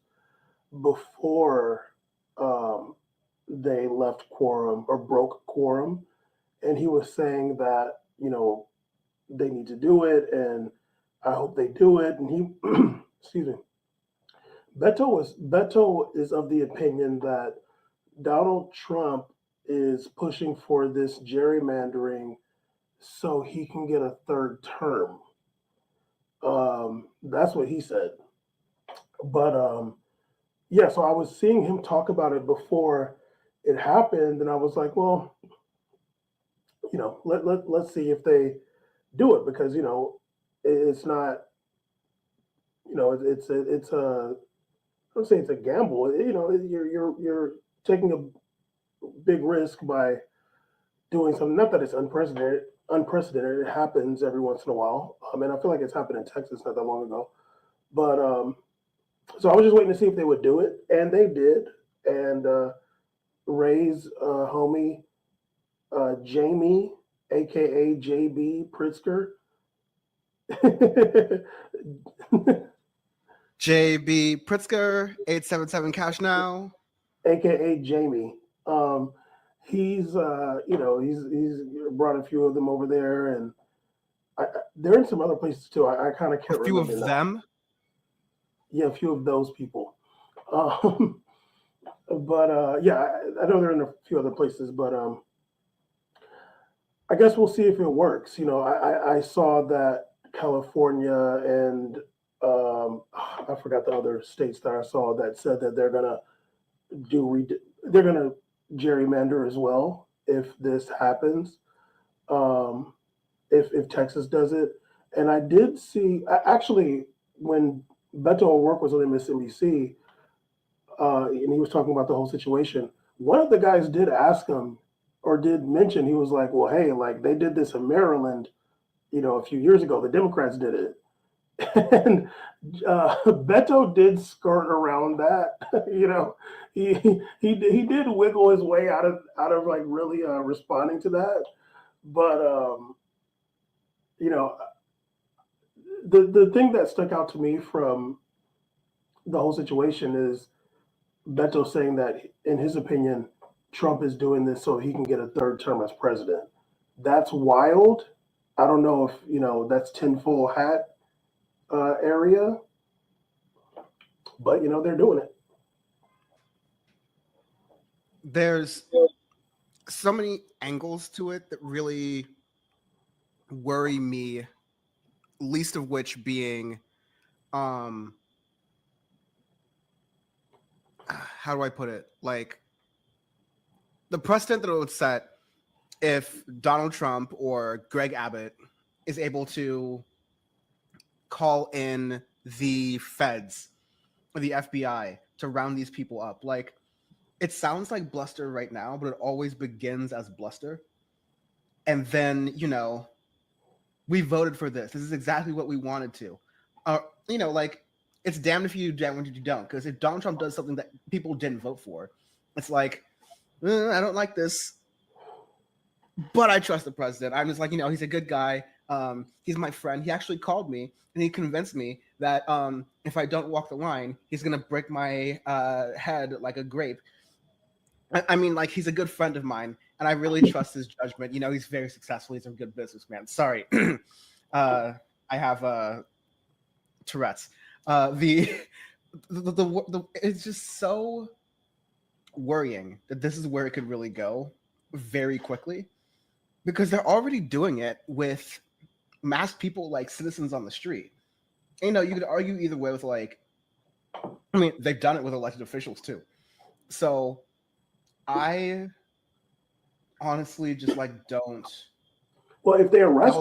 before they left quorum or broke quorum, and he was saying that they need to do it, and I hope they do it. And he, excuse me, Beto is of the opinion that Donald Trump is pushing for this gerrymandering so he can get a third term. That's what he said. But yeah, so I was seeing him talk about it before it happened, and I was like, well, let's see if they do it, because it's not, it's a I don't say it's a gamble. You're taking a big risk by doing something. Not that it's unprecedented. It happens every once in a while. And I feel like it's happened in Texas not that long ago. But so I was just waiting to see if they would do it, and they did. And Ray's homie, Jamie, aka JB Pritzker. JB Pritzker, 877 cash now, aka Jamie. He's he's brought a few of them over there, and they're in some other places too. I kind of can't remember. A few of them? Yeah, a few of those people. But yeah, I know they're in a few other places, but I guess we'll see if it works. I saw that California and I forgot the other states that I saw that said that they're gonna gerrymander as well if this happens. If Texas does it, and I did see actually when Beto O'Rourke was on MSNBC, and he was talking about the whole situation. One of the guys did ask him, or did mention, he was like, "Well, hey, like they did this in Maryland, a few years ago. The Democrats did it." And Beto did skirt around that. He did wiggle his way out of like really responding to that. But the thing that stuck out to me from the whole situation is Beto saying that in his opinion Trump is doing this so he can get a third term as president. That's wild. I don't know if that's tinfoil hat area, but they're doing it. There's so many angles to it that really worry me, least of which being how do I put it, like the precedent that it would set if Donald Trump or Greg Abbott is able to call in the feds or the FBI to round these people up. Like, it sounds like bluster right now, but it always begins as bluster. And then, we voted for this. This is exactly what we wanted to. Like, it's damned if you do, damned if you don't. Because if Donald Trump does something that people didn't vote for, it's like, I don't like this, but I trust the president. I'm just like, he's a good guy. He's my friend. He actually called me and he convinced me that if I don't walk the line, he's gonna break my head like a grape. I mean, like, he's a good friend of mine, and I really trust his judgment. He's very successful. He's a good businessman. Sorry, I have Tourette's. It's just so worrying that this is where it could really go very quickly, because they're already doing it with mass people, like citizens on the street. You could argue either way with they've done it with elected officials too. So I honestly just don't. Well, if they arrest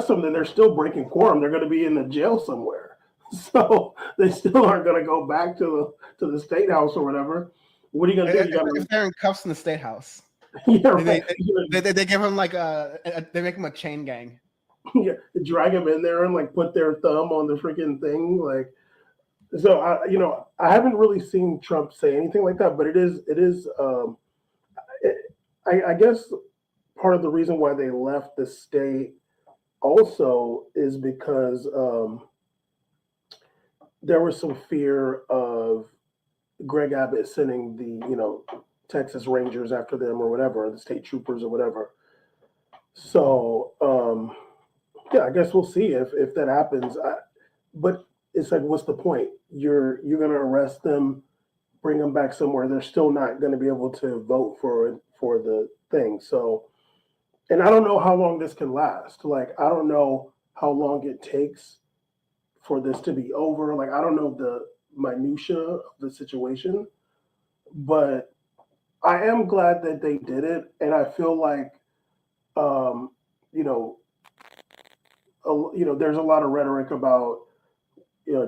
them, then they're still breaking quorum. They're going to be in the jail somewhere. So they still aren't going to go back to the state house or whatever. What are you going to do? If they're in cuffs in the state house, yeah, right. they give him they make him a chain gang. Yeah, drag him in there and put their thumb on the freaking thing. So I haven't really seen Trump say anything like that, but it is. I guess part of the reason why they left the state also is because there was some fear of Greg Abbott sending the Texas Rangers after them or whatever, the state troopers or whatever. So yeah, I guess we'll see if that happens. But it's like, what's the point? You're going to arrest them, bring them back somewhere. They're still not going to be able to vote for the thing. So, and I don't know how long this can last. Like, I don't know how long it takes for this to be over. Like, I don't know the minutia of the situation, but I am glad that they did it. And I feel like, there's a lot of rhetoric about,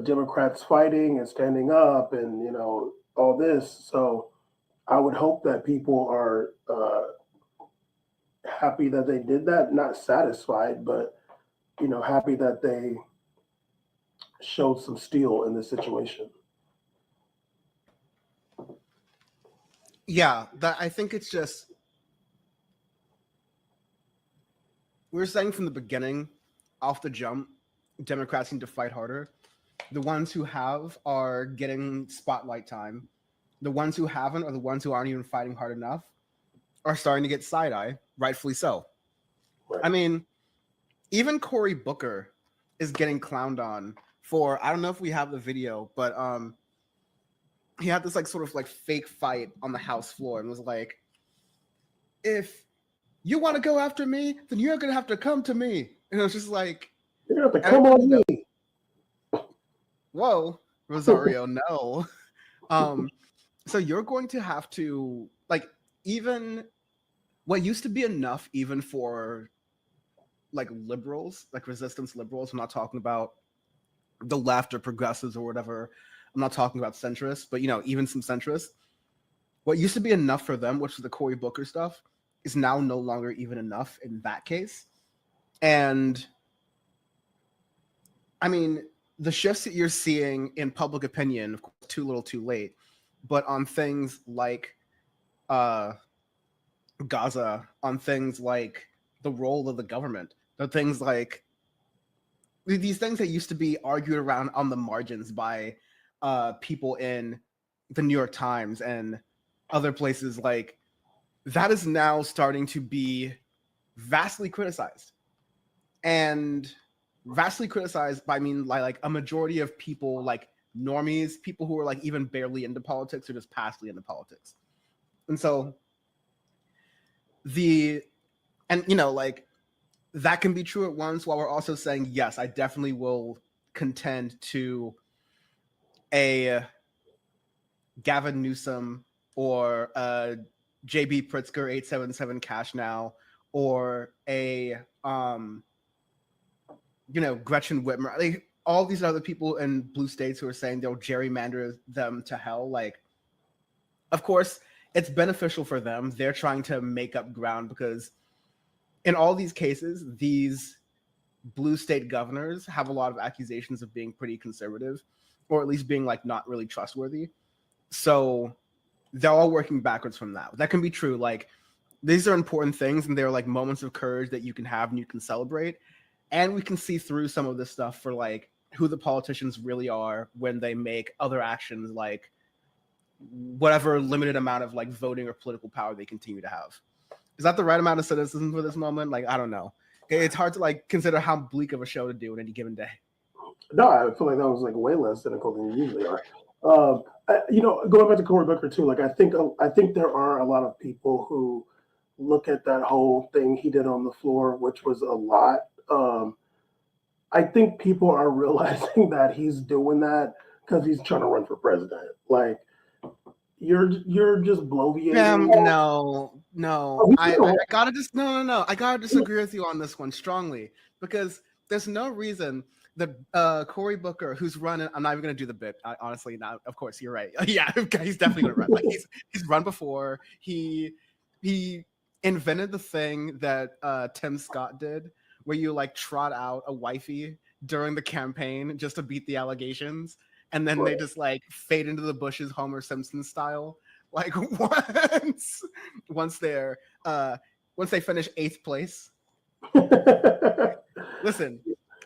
Democrats fighting and standing up and, all this. So I would hope that people are happy that they did that, not satisfied, but, happy that they showed some steel in this situation. Yeah, I think it's just, we were saying from the beginning, off the jump, Democrats need to fight harder. The ones who have are getting spotlight time. The ones who haven't, or the ones who aren't even fighting hard enough, are starting to get side eye, rightfully so. Right. I mean, even Cory Booker is getting clowned on for, I don't know if we have the video, but he had this sort of fake fight on the House floor and was like, if you want to go after me, then you're going to have to come to me. And it was just like, you have to come on me. Whoa, Rosario, no. So you're going to have to, even what used to be enough even for liberals, resistance liberals. I'm not talking about the left or progressives or whatever. I'm not talking about centrists, but even some centrists. What used to be enough for them, which was the Cory Booker stuff, is now no longer even enough in that case. And I mean, the shifts that you're seeing in public opinion, of course, too little too late, but on things like Gaza, on things like the role of the government, the things like these things that used to be argued around on the margins by people in the New York Times and other places, that is now starting to be vastly criticized. And vastly criticized by, a majority of people, normies, people who are even barely into politics or just passively into politics. And so that can be true at once, while we're also saying, yes, I definitely will contend to a Gavin Newsom or JB Pritzker 877 Cash Now, or a Gretchen Whitmer, all these other people in blue states who are saying they'll gerrymander them to hell. Of course, it's beneficial for them. They're trying to make up ground because in all these cases, these blue state governors have a lot of accusations of being pretty conservative, or at least being not really trustworthy. So they're all working backwards from that. That can be true. These are important things, and they're moments of courage that you can have and you can celebrate. And we can see through some of this stuff for who the politicians really are when they make other actions, whatever limited amount of voting or political power they continue to have. Is that the right amount of cynicism for this moment? I don't know. It's hard to consider how bleak of a show to do on any given day. No, I feel like that was way less cynical than you usually are. Going back to Cory Booker too, I think there are a lot of people who look at that whole thing he did on the floor, which was a lot. I think people are realizing that he's doing that because he's trying to run for president. You're just bloviating. No. I gotta just no. I gotta disagree with you on this one strongly, because there's no reason that Cory Booker, who's running, I'm not even gonna do the bit. Honestly, now of course you're right. Yeah, he's definitely gonna run. He's run before. He invented the thing that Tim Scott did, where you trot out a wifey during the campaign just to beat the allegations. and then they just like fade into the bushes, Homer Simpson style. Like once they finish 8th place. Listen,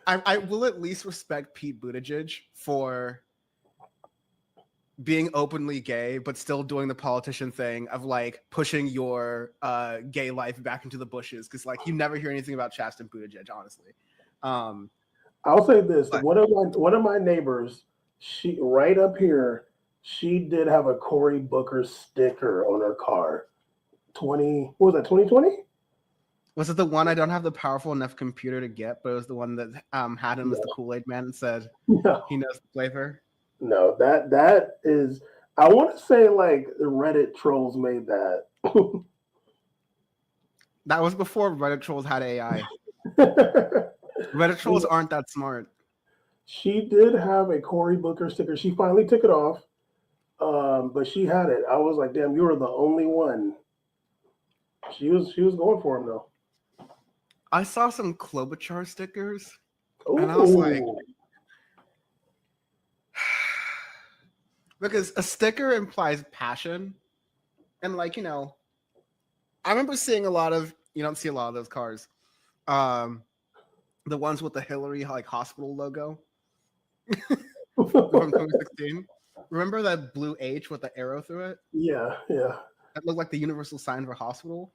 I will at least respect Pete Buttigieg for being openly gay, but still doing the politician thing of like pushing your gay life back into the bushes, because like you never hear anything about Chasten Buttigieg, honestly. I'll say this: one of my neighbors, she right up here, she did have a Cory Booker sticker on her car. What was that? 2020? Was it the one I don't have the powerful enough computer to get, but it was the one that had him as the Kool-Aid man and said he knows the flavor? No, that is. I want to say like the Reddit trolls made that. That was before Reddit trolls had AI. Reddit trolls aren't that smart. She did have a Cory Booker sticker. She finally took it off, but she had it. I was like, "Damn, you were the only one." She was going for him though. I saw some Klobuchar stickers, and I was like, because a sticker implies passion, and like I remember seeing a lot of. You don't see a lot of those cars. The ones with the Hillary like hospital logo from 2016. Remember that blue H with the arrow through it? Yeah. That looked like the universal sign for hospital.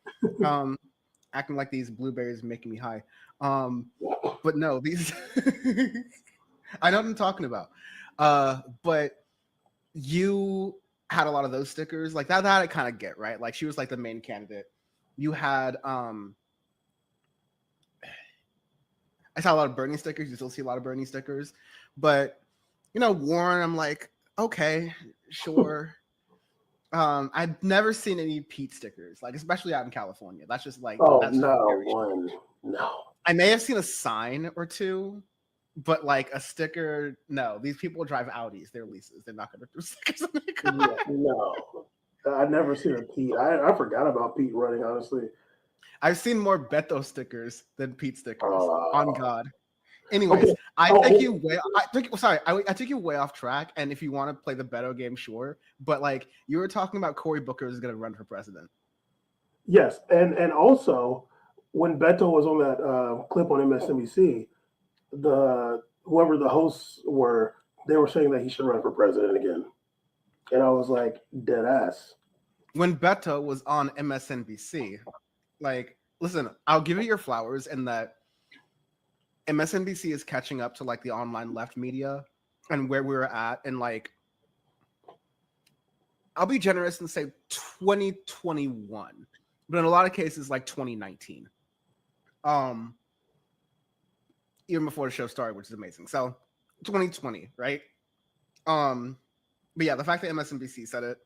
Acting like these blueberries making me high. But no, these I know what I'm talking about. But you had a lot of those stickers. Like that I kind of get, right? Like she was like the main candidate. You had I saw a lot of Bernie stickers. You still see a lot of Bernie stickers. But Warren, I'm like, okay, sure. I've never seen any Pete stickers, like especially out in California. That's just like that's no. I may have seen a sign or two, but like a sticker, no. These people drive Audis, they're leases. They're not going to do stickers on their car. Yeah, no, I've never seen a Pete. I forgot about Pete running. Honestly, I've seen more Beto stickers than Pete stickers. On God. Anyways, I took you way off track. And if you want to play the Beto game, sure. But like you were talking about Cory Booker is going to run for president. Yes, and also when Beto was on that clip on MSNBC, whoever the hosts were, they were saying that he should run for president again, and I was like, dead ass. When Beto was on MSNBC, like, listen, I'll give you your flowers in that MSNBC is catching up to like the online left media and where we were at, and like, I'll be generous and say 2021, but in a lot of cases like 2019. Even before the show started, which is amazing. So 2020, right? But yeah, the fact that MSNBC said it,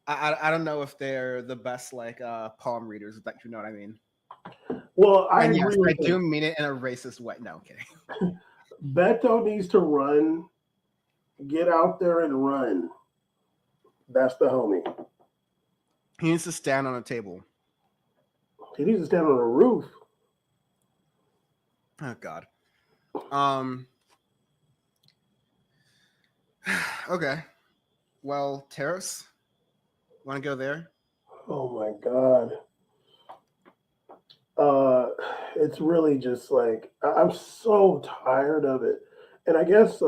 I don't know if they're the best like palm readers, if you know what I mean. Well, I do mean it in a racist way. No, I'm kidding. Beto needs to run, get out there and run. That's the homie. He needs to stand on a table. He needs to stand on a roof. Oh God. Okay. Well, tariffs. Want to go there? Oh my God. It's really just like I'm so tired of it, and I guess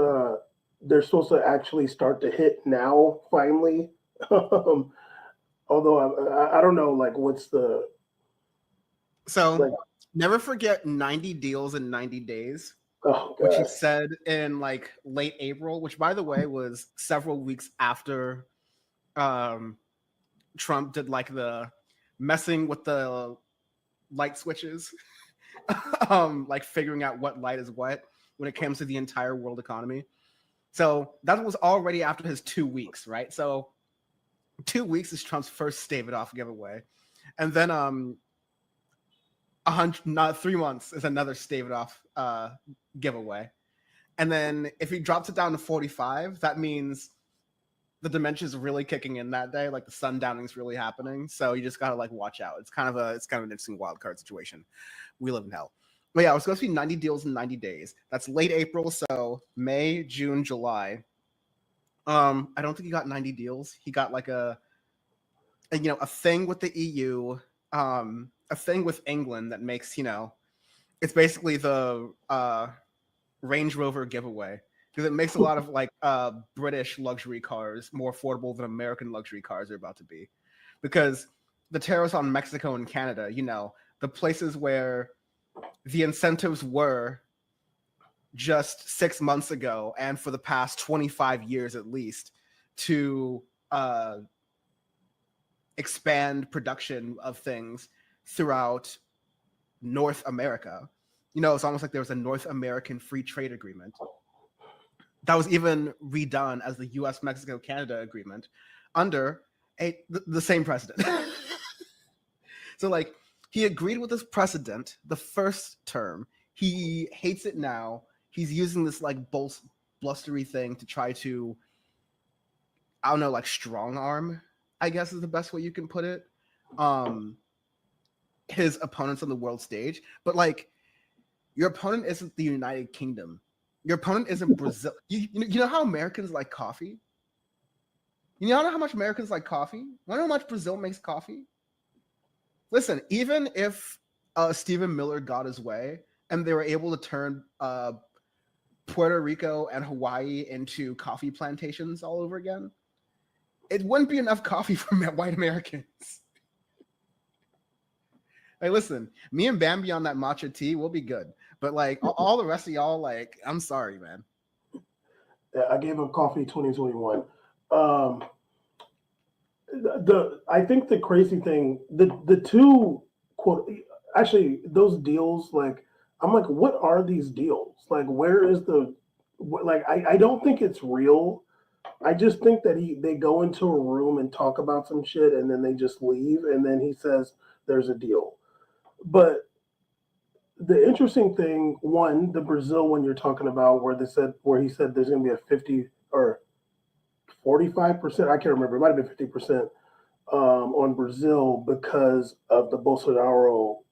they're supposed to actually start to hit now finally. Although I don't know, like what's the never forget 90 deals in 90 days. Oh, which he said in like late April, which by the way was several weeks after Trump did like the messing with the light switches, like figuring out what light is what when it comes to the entire world economy. So that was already after his 2 weeks, right? So 2 weeks is Trump's first stave it off giveaway, and then 3 months is another stave it off giveaway, and then if he drops it down to 45, that means the dimensions are really kicking in that day, like the sundowning is really happening. So you just gotta like watch out. It's kind of an interesting wild card situation. We live in hell. But yeah, it was supposed to be 90 deals in 90 days. That's late April, so May, June, July. I don't think he got 90 deals. He got like a thing with the EU, a thing with England that makes, it's basically the Range Rover giveaway, because it makes a lot of like British luxury cars more affordable than American luxury cars are about to be, because the tariffs on Mexico and Canada, the places where the incentives were just 6 months ago and for the past 25 years at least to expand production of things throughout North America. It's almost like there was a North American free trade agreement that was even redone as the US-Mexico-Canada agreement under the same precedent. So like he agreed with this precedent the first term. He hates it now. He's using this like blustery thing to try to, I don't know, like strong arm, I guess is the best way you can put it, his opponents on the world stage. But like, your opponent isn't the United Kingdom. Your opponent isn't Brazil. You know how Americans like coffee? You know how much Americans like coffee? You know how much Brazil makes coffee? Listen, even if Stephen Miller got his way and they were able to turn Puerto Rico and Hawaii into coffee plantations all over again, it wouldn't be enough coffee for white Americans. Hey, listen, me and Bambi on that matcha tea, we'll be good. But like all the rest of y'all, like, I'm sorry, man. Yeah, I gave up coffee 2021. I think the crazy thing, the two quote, actually those deals, like I'm like, what are these deals? Like, where is I don't think it's real. I just think that they go into a room and talk about some shit and then they just leave and then he says there's a deal. But the interesting thing, one, the Brazil one you're talking about, where he said there's going to be a 50 or 45%, I can't remember, it might have been 50% on Brazil because of the Bolsonaro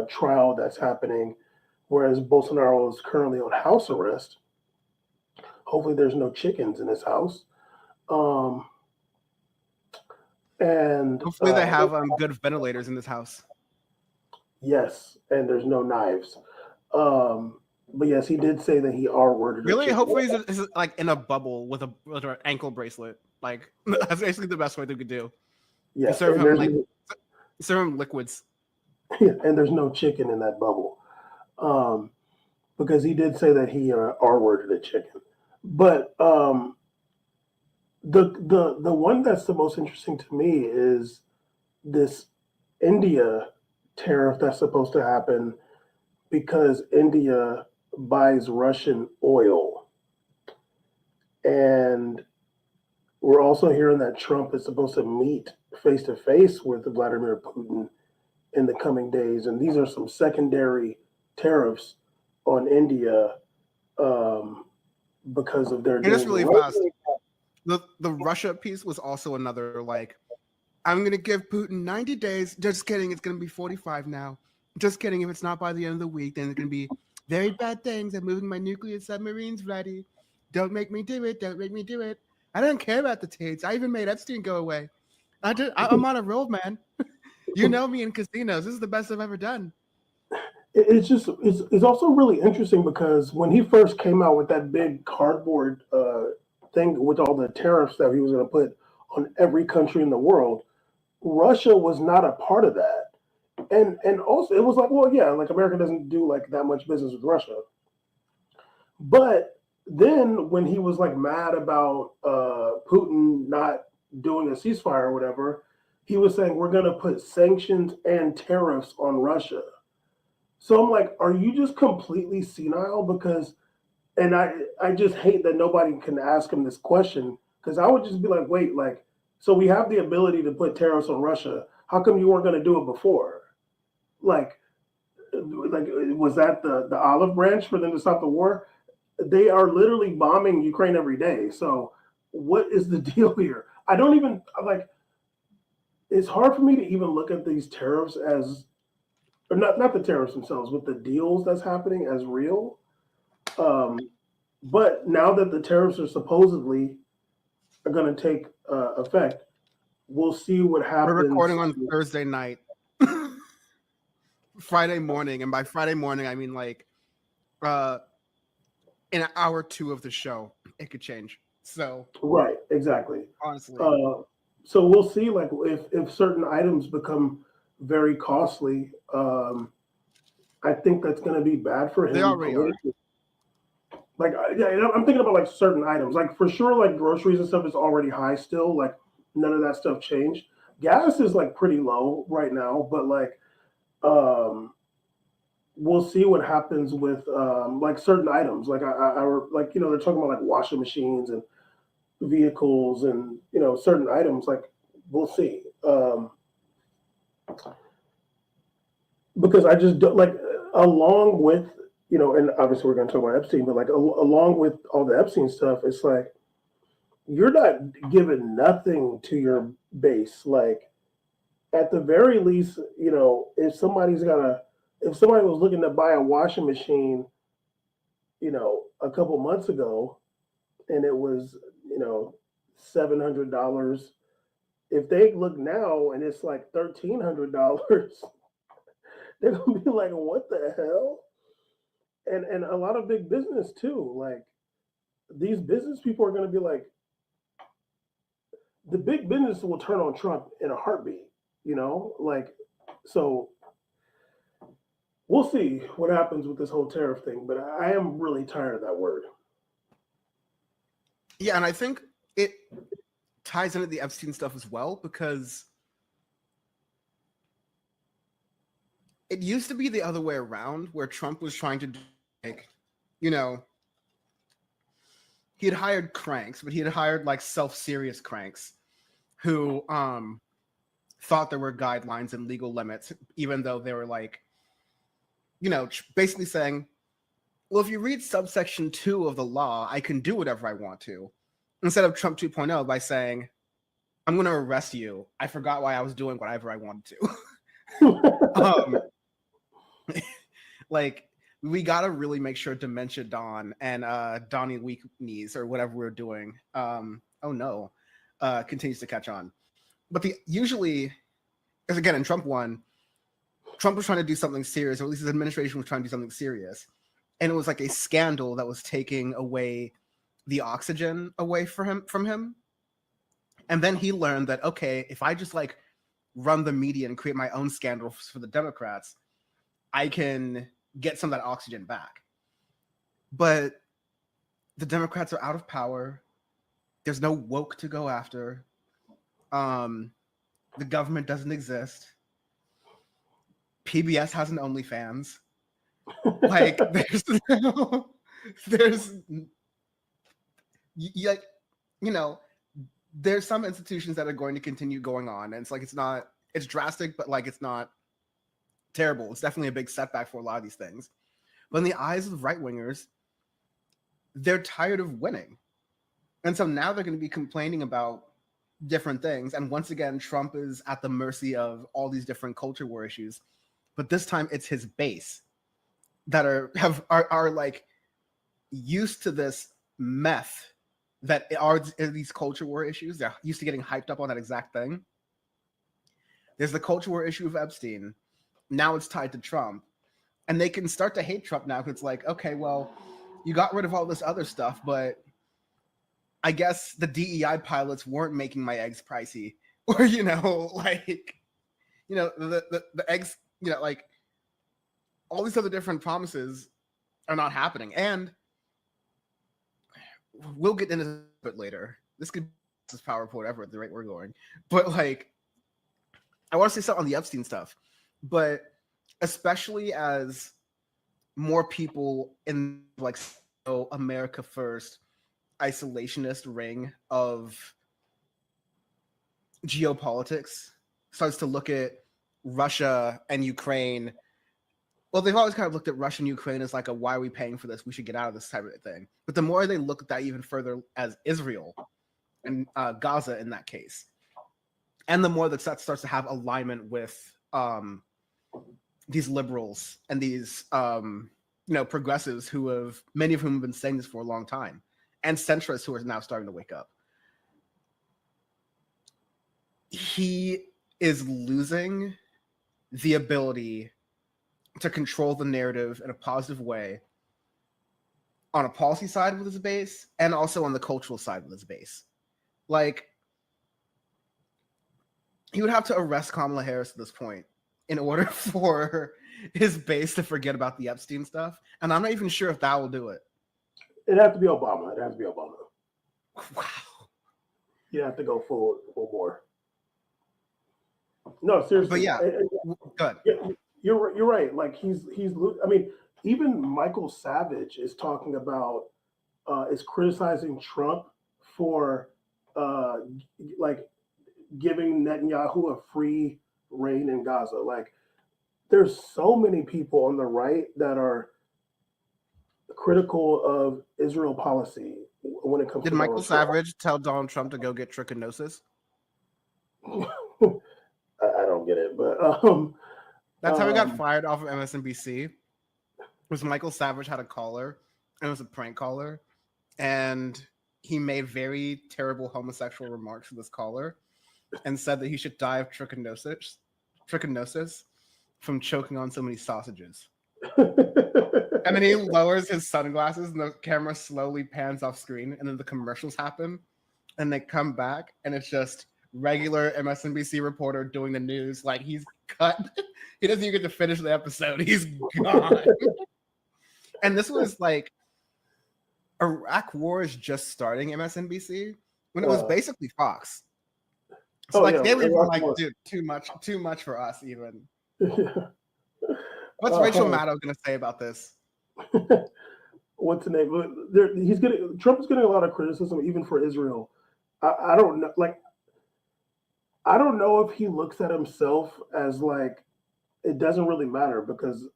trial that's happening, whereas Bolsonaro is currently on house arrest. Hopefully there's no chickens in his house. And hopefully they have good ventilators in this house. Yes, and there's no knives. But yes, he did say that he R-worded. Really? Hopefully he's like in a bubble with an ankle bracelet. Like that's basically the best way they could do. Yeah, serve him liquids. And there's no chicken in that bubble, because he did say that he R-worded a chicken. But the one that's the most interesting to me is this India tariff that's supposed to happen because India buys Russian oil. And we're also hearing that Trump is supposed to meet face-to-face with Vladimir Putin in the coming days. And these are some secondary tariffs on India because of their... And just really fast, the Russia piece was also another, like, I'm going to give Putin 90 days. Just kidding. It's going to be 45 now. Just kidding. If it's not by the end of the week, then it's going to be very bad things. I'm moving my nuclear submarines ready. Don't make me do it. Don't make me do it. I don't care about the tapes. I even made Epstein go away. I'm on a roll, man. You know me in casinos. This is the best I've ever done. It's also really interesting because when he first came out with that big cardboard thing with all the tariffs that he was going to put on every country in the world, Russia was not a part of that. And also it was like, well, yeah, like America doesn't do like that much business with Russia. But then when he was like mad about Putin not doing a ceasefire or whatever, he was saying we're going to put sanctions and tariffs on Russia. So I'm like, are you just completely senile? Because, and I just hate that nobody can ask him this question, because I would just be like, wait, like, so we have the ability to put tariffs on Russia. How come you weren't going to do it before? Like was that the olive branch for them to stop the war? They are literally bombing Ukraine every day. So what is the deal here? I don't even like. It's hard for me to even look at these tariffs as, or not the tariffs themselves, but the deals that's happening as real. But now that the tariffs are supposedly are going to take effect. We'll see what happens. We're recording on Thursday night, Friday morning, and by Friday morning I mean like in an hour or two of the show, it could change. So right, exactly. Honestly, so we'll see. Like if certain items become very costly, I think that's going to be bad for him. They already are. Like, yeah, I'm thinking about like certain items. Like for sure, like groceries and stuff is already high still. Like none of that stuff changed. Gas is like pretty low right now, but like, we'll see what happens with like certain items. Like like they're talking about like washing machines and vehicles and certain items. Like we'll see. Because I just don't like along with and obviously we're going to talk about Epstein, but like along with all the Epstein stuff, it's like you're not giving nothing to your base. Like at the very least, if somebody was looking to buy a washing machine, a couple months ago, and it was $700, if they look now and it's like $1,300, they're gonna be like, what the hell? And a lot of big business too. Like these business people are gonna be like, the big business will turn on Trump in a heartbeat, like, so we'll see what happens with this whole tariff thing, but I am really tired of that word. Yeah, and I think it ties into the Epstein stuff as well, because it used to be the other way around, where Trump was trying to, like, he had hired cranks, but he had hired like self-serious cranks who thought there were guidelines and legal limits, even though they were like, basically saying, well, if you read subsection 2 of the law, I can do whatever I want to. Instead of Trump 2.0 by saying, I'm going to arrest you. I forgot why I was doing whatever I wanted to. Like, we got to really make sure Dementia Don and Donnie Weak Knees or whatever we're doing, continues to catch on. But usually, because again, in Trump 1, Trump was trying to do something serious, or at least his administration was trying to do something serious. And it was like a scandal that was taking away the oxygen away from him. And then he learned that, okay, if I just like run the media and create my own scandals for the Democrats, I can get some of that oxygen back. But the Democrats are out of power. There's no woke to go after. The government doesn't exist. PBS has an OnlyFans. Like there's some institutions that are going to continue going on, and it's like it's drastic, but like it's not terrible. It's definitely a big setback for a lot of these things. But in the eyes of right wingers, they're tired of winning, and so now they're going to be complaining about different things. And once again, Trump is at the mercy of all these different culture war issues. But this time, it's his base that are like used to this meth that are these culture war issues. They're used to getting hyped up on that exact thing. There's the culture war issue of Epstein. Now it's tied to Trump, and they can start to hate Trump now because it's like, okay, well, you got rid of all this other stuff, but I guess the DEI pilots weren't making my eggs pricey, or the eggs. Like all these other different promises are not happening. And we'll get into this a bit later. This could be this PowerPoint ever at the rate we're going. But like, I want to say something on the Epstein stuff, but especially as more people in like America First isolationist ring of geopolitics starts to look at Russia and Ukraine. Well, they've always kind of looked at Russia and Ukraine as like why are we paying for this? We should get out of this type of thing. But the more they look at that even further as Israel and Gaza in that case, and the more that starts to have alignment with these liberals and these progressives many of whom have been saying this for a long time, and centrists who are now starting to wake up. he is losing the ability to control the narrative in a positive way on a policy side with his base and also on the cultural side with his base. Like, he would have to arrest Kamala Harris at this point in order for his base to forget about the Epstein stuff. And I'm not even sure if that will do it. It'd have to be Obama. It'd have to be Obama. Wow. You have to go full bore. No, seriously. But yeah, good. You're right. Like he's. I mean, even Michael Savage is talking about is criticizing Trump for like giving Netanyahu a free reign in Gaza. Like, there's so many people on the right that are critical of Israel policy when it comes Did to Michael Donald Trump. Savage tell Donald Trump to go get trichinosis? I don't get it, but that's how he got fired off of MSNBC. Was Michael Savage had a caller, and it was a prank caller, and he made very terrible homosexual remarks to this caller, and said that he should die of trichinosis from choking on so many sausages. And then he lowers his sunglasses, and the camera slowly pans off screen, and then the commercials happen, and they come back, and it's just regular MSNBC reporter doing the news. Like, he's cut. He doesn't even get to finish the episode. He's gone. And this was like, Iraq War is just starting MSNBC when it was basically Fox. So they were like, dude, too much for us even. What's Rachel Maddow gonna say about this? What's the name? Trump is getting a lot of criticism even for Israel. I don't know. Like, I don't know if he looks at himself as like, it doesn't really matter because,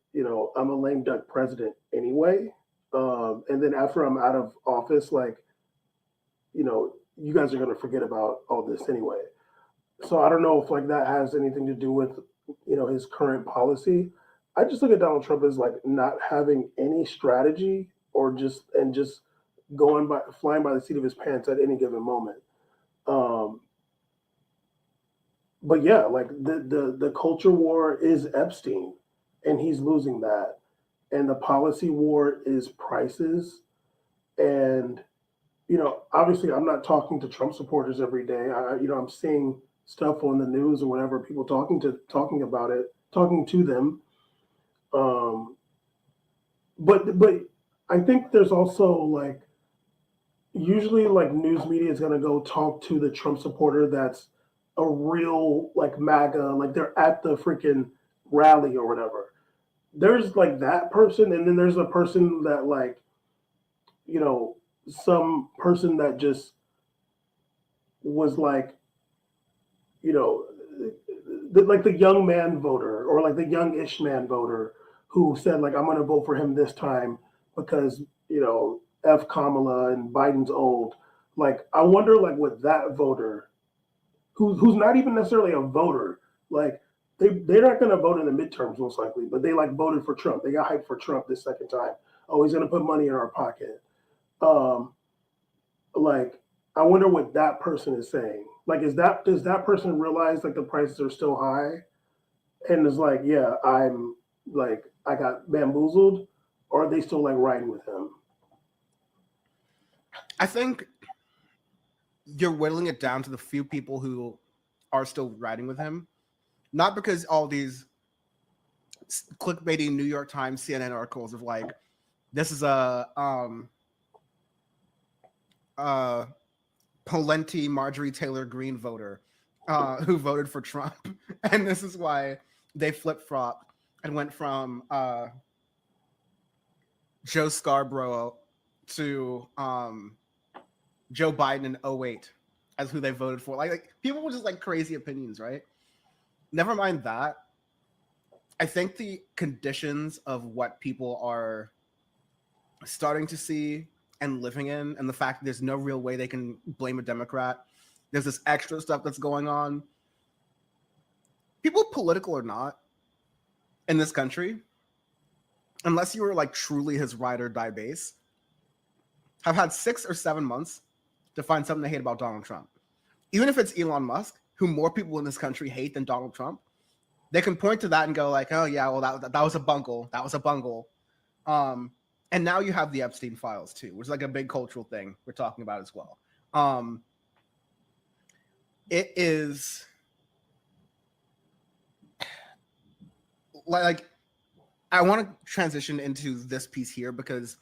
I'm a lame duck president anyway. And then after I'm out of office, like, you guys are going to forget about all this anyway. So I don't know if like that has anything to do with, his current policy. I just look at Donald Trump as like not having any strategy or just flying by the seat of his pants at any given moment. But yeah, like the culture war is Epstein, and he's losing that, and the policy war is prices, and obviously I'm not talking to Trump supporters every day. I'm seeing stuff on the news or whatever, people talking about it, talking to them. But I think there's also like usually like news media is gonna go talk to the Trump supporter that's a real like MAGA, like they're at the freaking rally or whatever. There's like that person, and then there's a person that like, some person that just was like, like the young man voter or like the young-ish man voter who said like, I'm going to vote for him this time because, F Kamala and Biden's old. Like, I wonder like what that voter who's not even necessarily a voter, like they're not going to vote in the midterms most likely, but they like voted for Trump. They got hyped for Trump this second time. Oh, he's going to put money in our pocket. Like, I wonder what that person is saying. Like, does that person realize like the prices are still high, and is like, yeah, I'm like, I got bamboozled, or are they still like riding with him? I think you're whittling it down to the few people who are still riding with him, not because all these clickbaity New York Times, CNN articles of like, this is a Pawlenty Marjorie Taylor Greene voter who voted for Trump, and this is why they flip-flopped and went from Joe Scarborough to Joe Biden in 2008 as who they voted for. Like people were just like crazy opinions, right? Never mind that. I think the conditions of what people are starting to see and living in, and the fact that there's no real way they can blame a Democrat. There's this extra stuff that's going on. People, political or not, in this country, unless you were like truly his ride or die base, have had 6 or 7 months to find something to hate about Donald Trump. Even if it's Elon Musk, who more people in this country hate than Donald Trump, they can point to that and go like, oh yeah, well that was a bungle. That was a bungle. And now you have the Epstein files too, which is like a big cultural thing we're talking about as well. It is like, I want to transition into this piece here because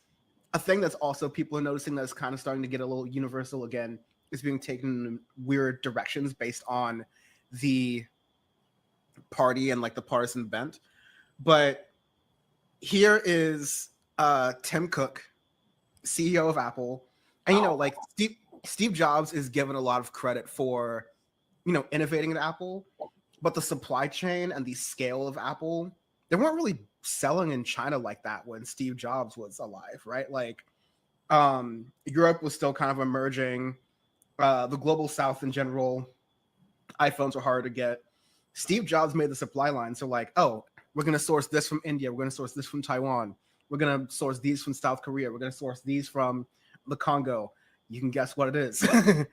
a thing that's also people are noticing that's kind of starting to get a little universal again is being taken in weird directions based on the party and like the partisan bent. But here is Tim Cook, CEO of Apple. And, you know, like Steve Jobs is given a lot of credit for, you know, innovating at Apple, but the supply chain and the scale of Apple, they weren't really selling in China like that when Steve Jobs was alive, right? Like Europe was still kind of emerging. The global South in general, iPhones were hard to get. Steve Jobs made the supply line. So like, oh, we're going to source this from India. We're going to source this from Taiwan. We're going to source these from South Korea. We're going to source these from the Congo. You can guess what it is. You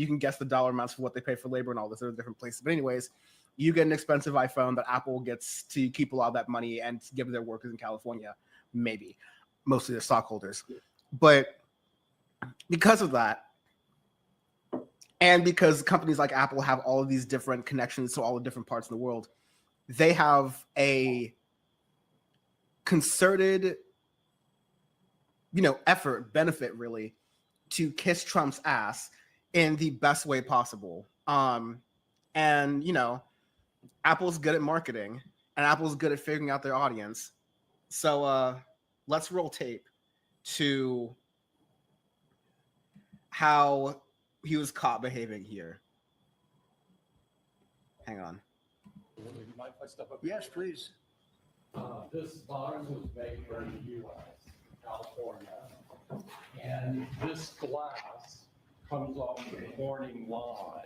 can guess the dollar amounts for what they pay for labor and all this other different places. But anyways, you get an expensive iPhone that Apple gets to keep a lot of that money and give their workers in California, maybe, mostly their stockholders. But because of that, and because companies like Apple have all of these different connections to all the different parts of the world, they have a concerted, you know, benefit really to kiss Trump's ass in the best way possible. And, you know, Apple's good at marketing and Apple's good at figuring out their audience. So let's roll tape to how he was caught behaving here. Hang on. Yes, please. This bottle was made here in the U.S., California, and this glass comes off the Corning line.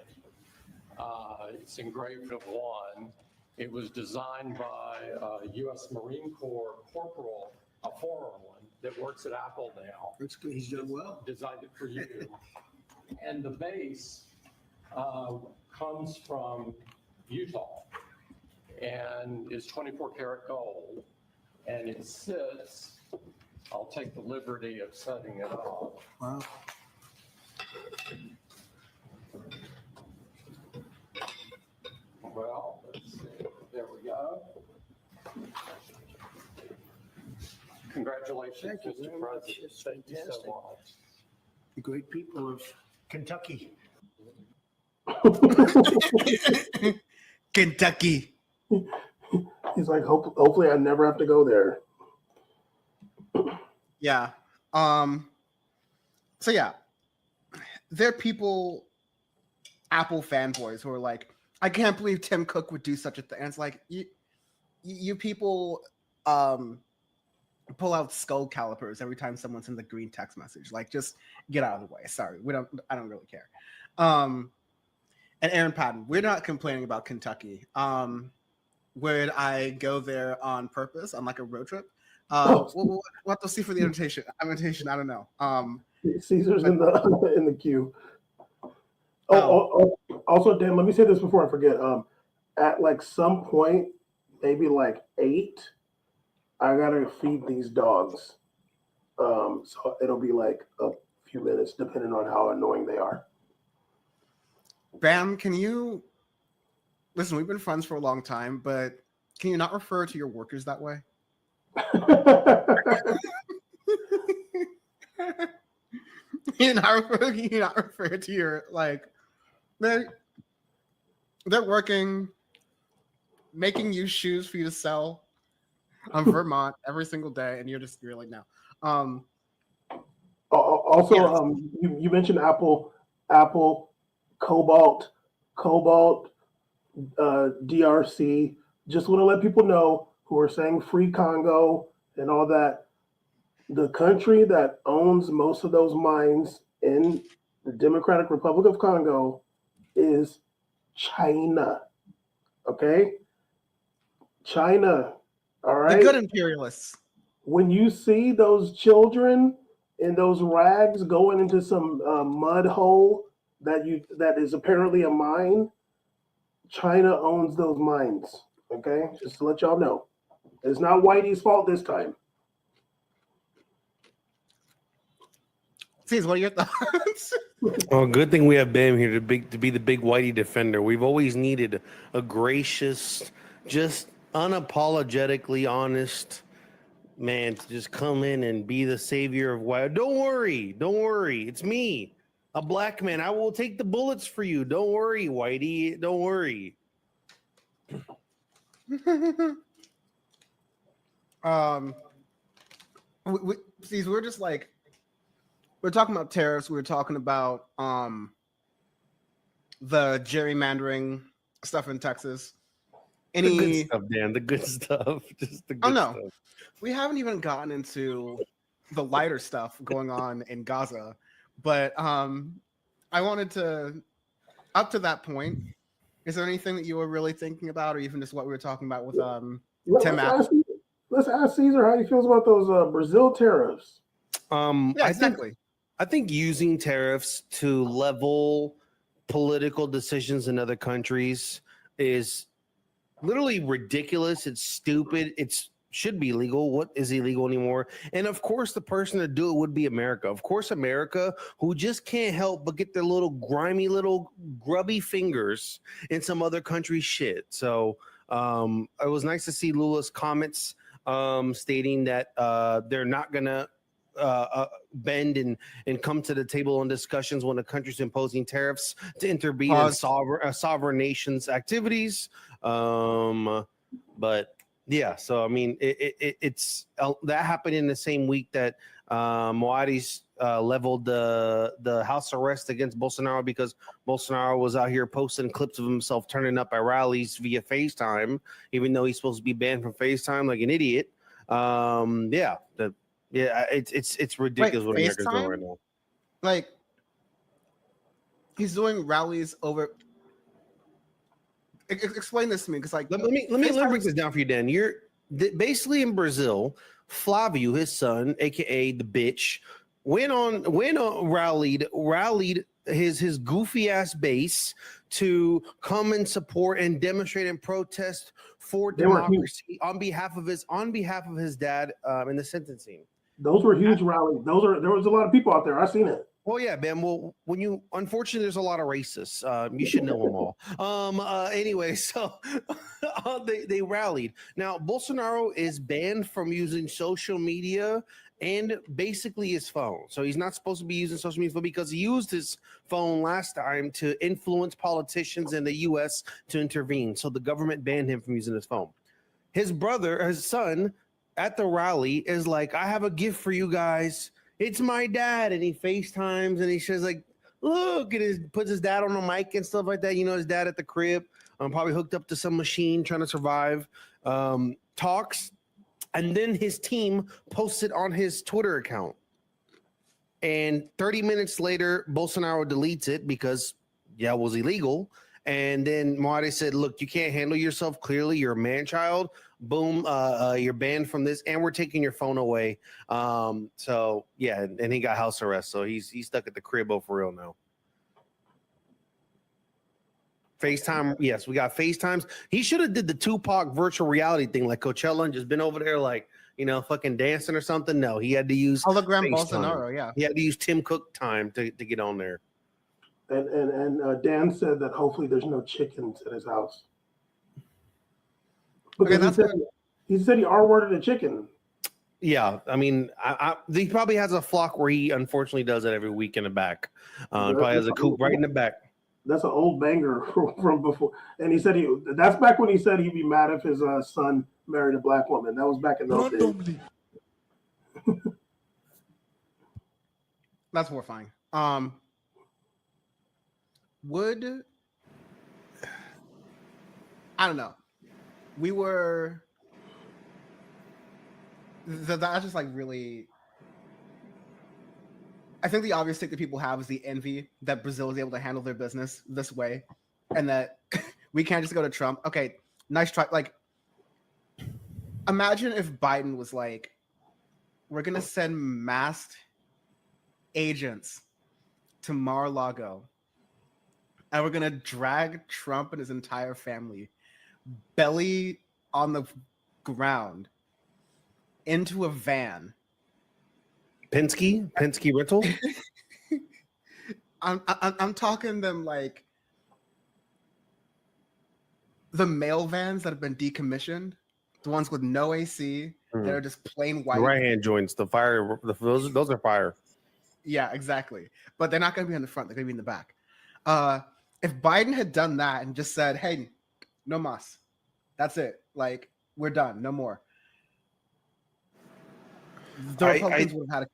It's engraved of one. It was designed by a U.S. Marine Corps corporal, a foreign one that works at Apple now. That's good. He's done well. Designed it for you. And the base comes from Utah and is 24 karat gold. And it sits, I'll take the liberty of setting it up. Wow. Well, let's see. There we go. Congratulations, Thank you Mr. very much. President. It's Thank you so fantastic. much. The great people of Kentucky. Kentucky. He's like, hopefully I never have to go there. Yeah. So yeah, there are people, Apple fanboys, who are like, I can't believe Tim Cook would do such a thing. And it's like, you people pull out skull calipers every time someone sends a green text message. Like, just get out of the way. Sorry, I don't really care. And Aaron Patton, we're not complaining about Kentucky. Would I go there on purpose on like a road trip? We'll have to see for the invitation. I don't know. Caesar's in the queue. Also, Dan, let me say this before I forget. At like some point, maybe like 8, I gotta feed these dogs. So it'll be like a few minutes, depending on how annoying they are. Bam, can you listen? We've been friends for a long time, but can you not refer to your workers that way? you not refer to your like they're working, making you shoes for you to sell on Vermont every single day, and you're like no. Also, you mentioned Apple, Cobalt, DRC. Just want to let people know who are saying free Congo and all that. The country that owns most of those mines in the Democratic Republic of Congo is China. Okay? China. All right? The good imperialists. When you see those children in those rags going into some mud hole that is apparently a mine, China owns those mines. Okay, just to let y'all know, it's not Whitey's fault this time. Cease, what are your thoughts? Well, good thing we have Bam here to be the big Whitey defender. We've always needed a gracious, just unapologetically honest man to just come in and be the savior of White. Don't worry, it's me, a black man. I will take the bullets for you. Don't worry, Whitey. Don't worry. See, we're just like, we're talking about tariffs. We were talking about the gerrymandering stuff in Texas. The good stuff, Dan. The good stuff. Just the good stuff. We haven't even gotten into the lighter stuff going on in Gaza, but I wanted to, up to that point, is there anything that you were really thinking about, or even just what we were talking about with Tim Apple? Let's ask Caesar how he feels about those Brazil tariffs. Yeah, exactly. I think using tariffs to level political decisions in other countries is literally ridiculous. It's stupid. It should be legal. What is illegal anymore? And of course, the person to do it would be America. Of course, America, who just can't help but get their little grimy, little grubby fingers in some other country's shit. So it was nice to see Lula's comments stating that they're not gonna bend and come to the table on discussions when a country's imposing tariffs to intervene in sovereign nations' activities. But yeah, so I mean, it's that happened in the same week that Moadi's leveled the house arrest against Bolsonaro because Bolsonaro was out here posting clips of himself turning up at rallies via FaceTime, even though he's supposed to be banned from FaceTime like an idiot. It's ridiculous what America's doing right now. Like, he's doing rallies over. Explain this to me, because like, let me break this down for you, Dan. You're basically in Brazil. Flavio, his son, aka the bitch, rallied his goofy ass base to come and support and demonstrate and protest for democracy on behalf of his dad in the sentencing. Those were huge rallies. There was a lot of people out there. I seen it. Well, yeah, Ben. Well, unfortunately, there's a lot of racists. You should know them all. Anyway, so they rallied. Now, Bolsonaro is banned from using social media and basically his phone. So he's not supposed to be using social media because he used his phone last time to influence politicians in the U.S. to intervene. So the government banned him from using his phone. His son, at the rally is like, I have a gift for you guys. It's my dad. And he FaceTimes and he says like, look, and puts his dad on the mic and stuff like that. You know, his dad at the crib, probably hooked up to some machine trying to survive, talks. And then his team posted on his Twitter account. And 30 minutes later, Bolsonaro deletes it because, it was illegal. And then Moadi said, look, you can't handle yourself. Clearly, you're a man-child. Boom, you're banned from this, and we're taking your phone away. So, yeah, and he got house arrest. So he's stuck at the crib for real now. FaceTime, yes, we got FaceTimes. He should have did the Tupac virtual reality thing like Coachella and just been over there like, fucking dancing or something. No, he had to use hologram FaceTime. Bolsonaro, yeah. He had to use Tim Cook time to get on there. And Dan said that hopefully there's no chickens at his house. Okay, he said he R-worded a chicken. Yeah, I mean, he probably has a flock where he unfortunately does it every week in the back. Probably has a coop right in the back. That's an old banger from before. And he said that's back when he said he'd be mad if his son married a black woman. That was back in those days. That's horrifying. I don't know. We were that's just like really. I think the obvious thing that people have is the envy that Brazil is able to handle their business this way, and that we can't just go to Trump. Okay, nice try. Like, imagine if Biden was like, we're gonna send masked agents to Mar-a-Lago and we're gonna drag Trump and his entire family, belly on the ground, into a van. Penske rental. I'm talking them like the mail vans that have been decommissioned, the ones with no AC that are just plain white. The right hand joints, the fire, those are fire. Yeah, exactly. But they're not going to be in the front; they're going to be in the back. If Biden had done that and just said, "Hey, no mas, that's it. Like we're done, no more," the Republicans would have had a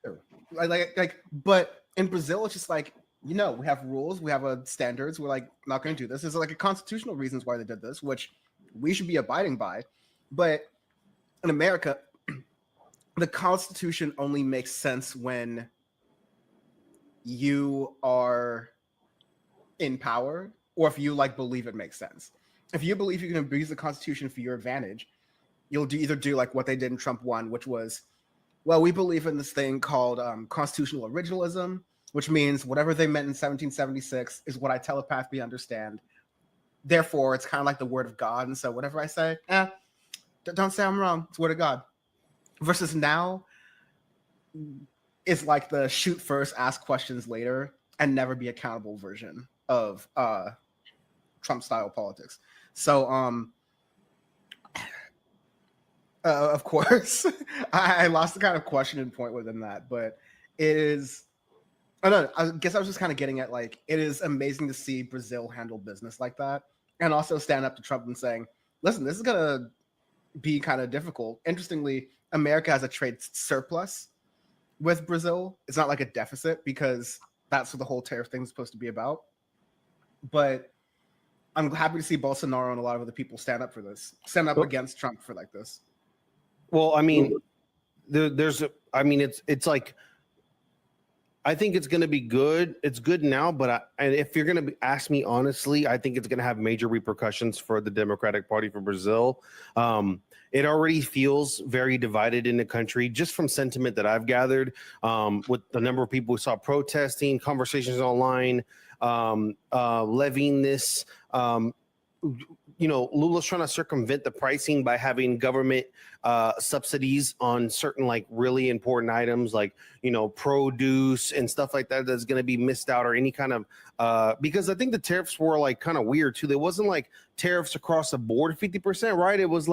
coup. But in Brazil, it's just like, we have rules, we have standards. We're like not going to do this. There's like a constitutional reasons why they did this, which we should be abiding by. But in America, the Constitution only makes sense when you are in power, or if you believe it makes sense. If you believe you can abuse the Constitution for your advantage, you'll either do like what they did in Trump 1, which was, well, we believe in this thing called constitutional originalism, which means whatever they meant in 1776 is what I telepathically understand. Therefore, it's kind of like the word of God. And so whatever I say, don't say I'm wrong. It's word of God. Versus now, it's like the shoot first, ask questions later, and never be accountable version of Trump-style politics. So, of course, I lost the kind of questioning point within that, but it is. I guess I was just kind of getting at it is amazing to see Brazil handle business like that, and also stand up to Trump and saying, "Listen, this is gonna be kind of difficult." Interestingly, America has a trade surplus with Brazil. It's not like a deficit, because that's what the whole tariff thing is supposed to be about. But I'm happy to see Bolsonaro and a lot of other people stand up against Trump for like this. Well, I mean, it's like, I think it's going to be good. It's good now, but if you're going to ask me honestly, I think it's going to have major repercussions for the Democratic Party for Brazil. It already feels very divided in the country, just from sentiment that I've gathered, with the number of people we saw protesting, conversations online, levying this. Lula's trying to circumvent the pricing by having government subsidies on certain really important items like produce and stuff like that that's going to be missed out, or any kind of because I think the tariffs were kind of weird too. There wasn't tariffs across the board 50%, right? It was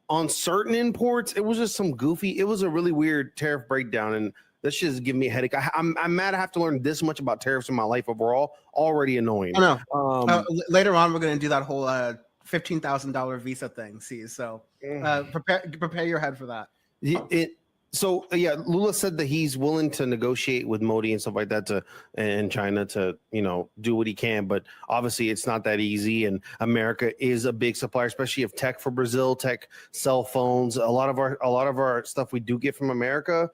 on certain imports. It was just some goofy. It was a really weird tariff breakdown, and this shit is giving me a headache. I'm mad I have to learn this much about tariffs in my life overall. Already annoying. I know. Later on, we're going to do that whole $15,000 visa thing. So prepare your head for that. Lula said that he's willing to negotiate with Modi and stuff like that and China to do what he can, but obviously it's not that easy. And America is a big supplier, especially of tech for Brazil, tech, cell phones. A lot of our stuff we do get from America.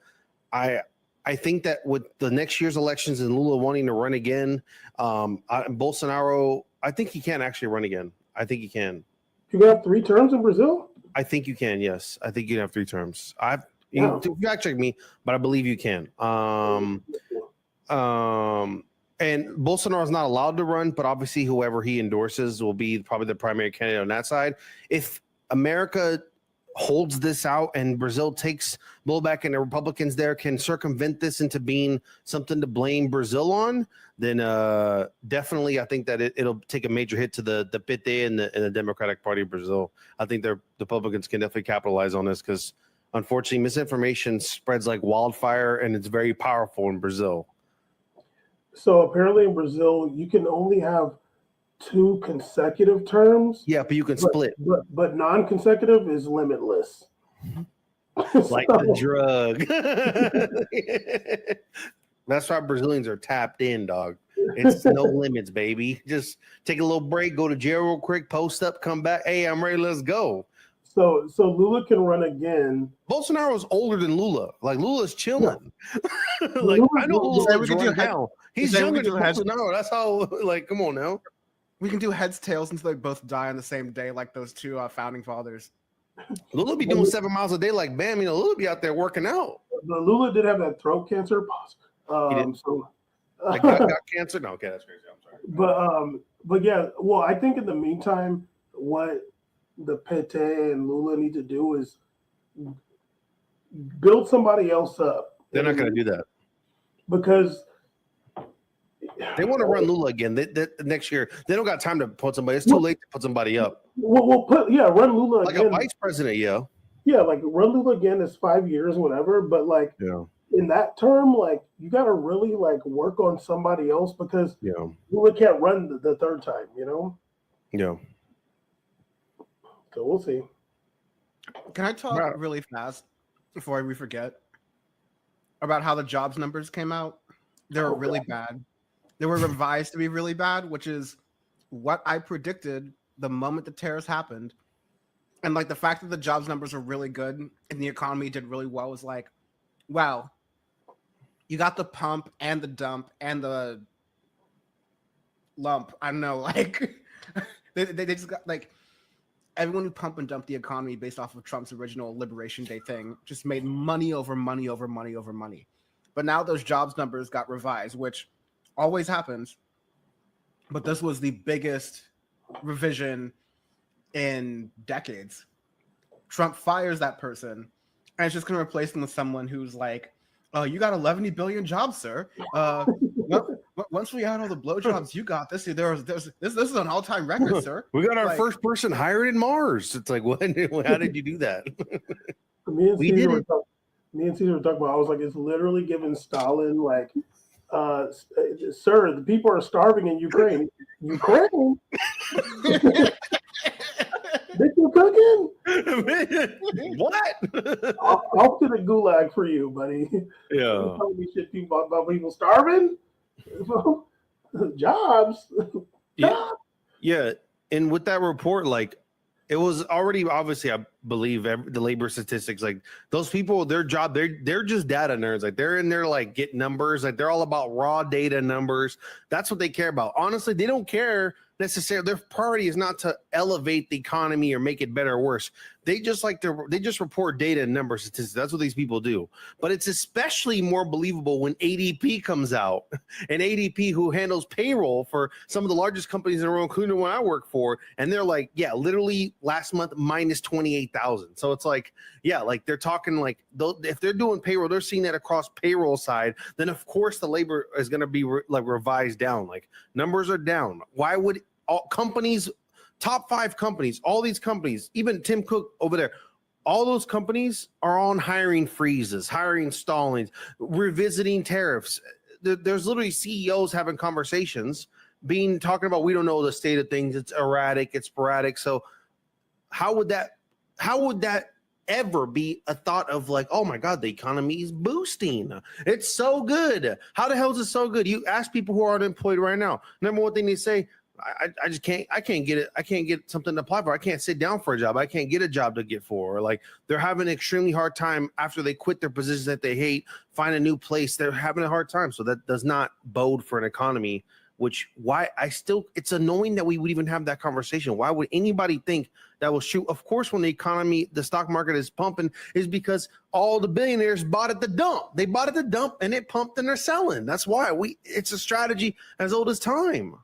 I think that with the next year's elections and Lula wanting to run again, Bolsonaro, I think he can actually run again. I think he can. You can have 3 terms in Brazil? I think you can, yes. I think you can have 3 terms. You fact check me, but I believe you can. And Bolsonaro's not allowed to run, but obviously whoever he endorses will be probably the primary candidate on that side. If America holds this out and Brazil takes blowback and the Republicans there can circumvent this into being something to blame Brazil on, then definitely I think that it'll take a major hit to the PT and the Democratic Party of Brazil. I think the Republicans can definitely capitalize on this, because unfortunately misinformation spreads like wildfire, and it's very powerful in Brazil. So apparently in Brazil, you can only have 2 consecutive terms. Yeah, but you can split. But non-consecutive is limitless. Like the drug. That's why Brazilians are tapped in, dog. It's no limits, baby. Just take a little break, go to jail real quick, post up, come back. Hey, I'm ready. Let's go. So Lula can run again. Bolsonaro's older than Lula. Lula's chilling. I know Lula's running down. He's younger than Bolsonaro. That's how. Come on now. We can do heads, tails until they both die on the same day, like those 2 founding fathers. Lula be doing 7 miles a day, like Bam. Lula be out there working out. But Lula did have that throat cancer. He did. Got cancer? No, okay, that's crazy. I'm sorry. But But yeah, well, I think in the meantime, what the Pete and Lula need to do is build somebody else up. They're not going to do that because they want to run Lula again. Next year, they don't got time to put somebody. It's too late to put somebody up. We'll run Lula like again. a vice president. Yeah, like run Lula again is 5 years, whatever. But like, in that term, like you got to really like work on somebody else because Lula can't run the third time. Yeah. So we'll see. Can I talk really fast before we forget about how the jobs numbers came out? They were really bad. They were revised to be really bad, which is what I predicted the moment the tariffs happened. And like the fact that the jobs numbers are really good and the economy did really well was like, wow, you got the pump and the dump and the lump. I don't know, like they just got like everyone who pump and dump the economy based off of Trump's original Liberation Day thing just made money over money over money over money. But now those jobs numbers got revised, which always happens. But this was the biggest revision in decades. Trump fires that person and it's just going to replace them with someone who's like, oh, you got 11 billion jobs, sir. Once we add all the blowjobs you got, this is an all-time record, sir. We got our first person hired in Mars. It's like, what? How did you do that? Me and Caesar were talking about. I was like, it's literally giving Stalin like, sir, the people are starving in Ukraine. Ukraine. Bitch, you cooking? What? Off to the gulag for you, buddy. Yeah. You telling me shit about people starving? Jobs. Yeah. And with that report, like it was already obviously, I believe the labor statistics, like those people, their job, they're just data nerds. Like they're in there, like get numbers. Like they're all about raw data numbers. That's what they care about. Honestly, they don't care necessarily. Their priority is not to elevate the economy or make it better or worse. They just report data and number statistics. That's what these people do. But it's especially more believable when ADP comes out, and ADP, who handles payroll for some of the largest companies in the world, including the one I work for, and they're like, yeah, literally last month minus 28,000. So it's like, yeah, like they're talking like if they're doing payroll, they're seeing that across payroll side. Then of course the labor is going to be revised down. Like numbers are down. Why would all companies? Top 5 companies, all these companies, even Tim Cook over there, all those companies are on hiring freezes, hiring stallings, revisiting tariffs. There's literally CEOs having conversations, talking about, we don't know the state of things. It's erratic, it's sporadic. So how would that ever be a thought of like, oh my God, the economy is boosting. It's so good. How the hell is it so good? You ask people who are unemployed right now. Number one thing they say, I just can't get it. I can't get something to apply for. I can't sit down for a job. I can't get a job to get for. Or like they're having an extremely hard time after they quit their positions that they hate, find a new place. They're having a hard time. So that does not bode for an economy, it's annoying that we would even have that conversation. Why would anybody think that will shoot? Of course, when the stock market is pumping is because all the billionaires bought at the dump. They bought at the dump and it pumped and they're selling. That's why it's a strategy as old as time.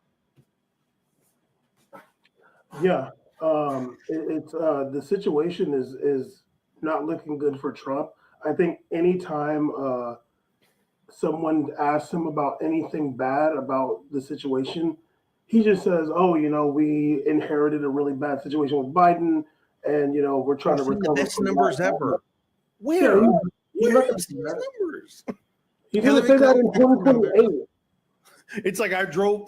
Yeah, it's the situation is not looking good for Trump. I think anytime someone asks him about anything bad about the situation, he just says, "Oh, we inherited a really bad situation with Biden, and we're trying to recover." The best numbers ever. Where are these numbers? He's going to say that in 2028. It's like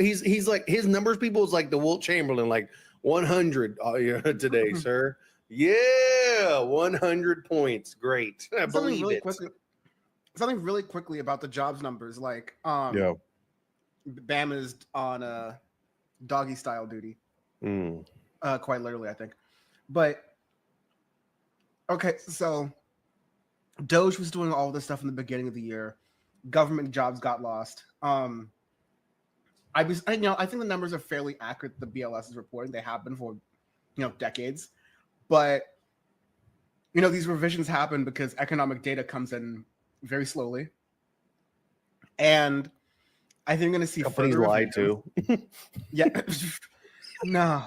he's like his numbers people is like the Wilt Chamberlain, like 100 today, sir. Yeah, 100 points. Great. I believe it. Something really quickly about the jobs numbers. Like, Bam is on a doggy style duty. Quite literally, I think. But okay, so Doge was doing all this stuff in the beginning of the year. Government jobs got lost. I think the numbers are fairly accurate. The BLS is reporting. They have been for, decades. But, these revisions happen because economic data comes in very slowly. And I think you're going to see Companies further lie revisions. too. Yeah. No.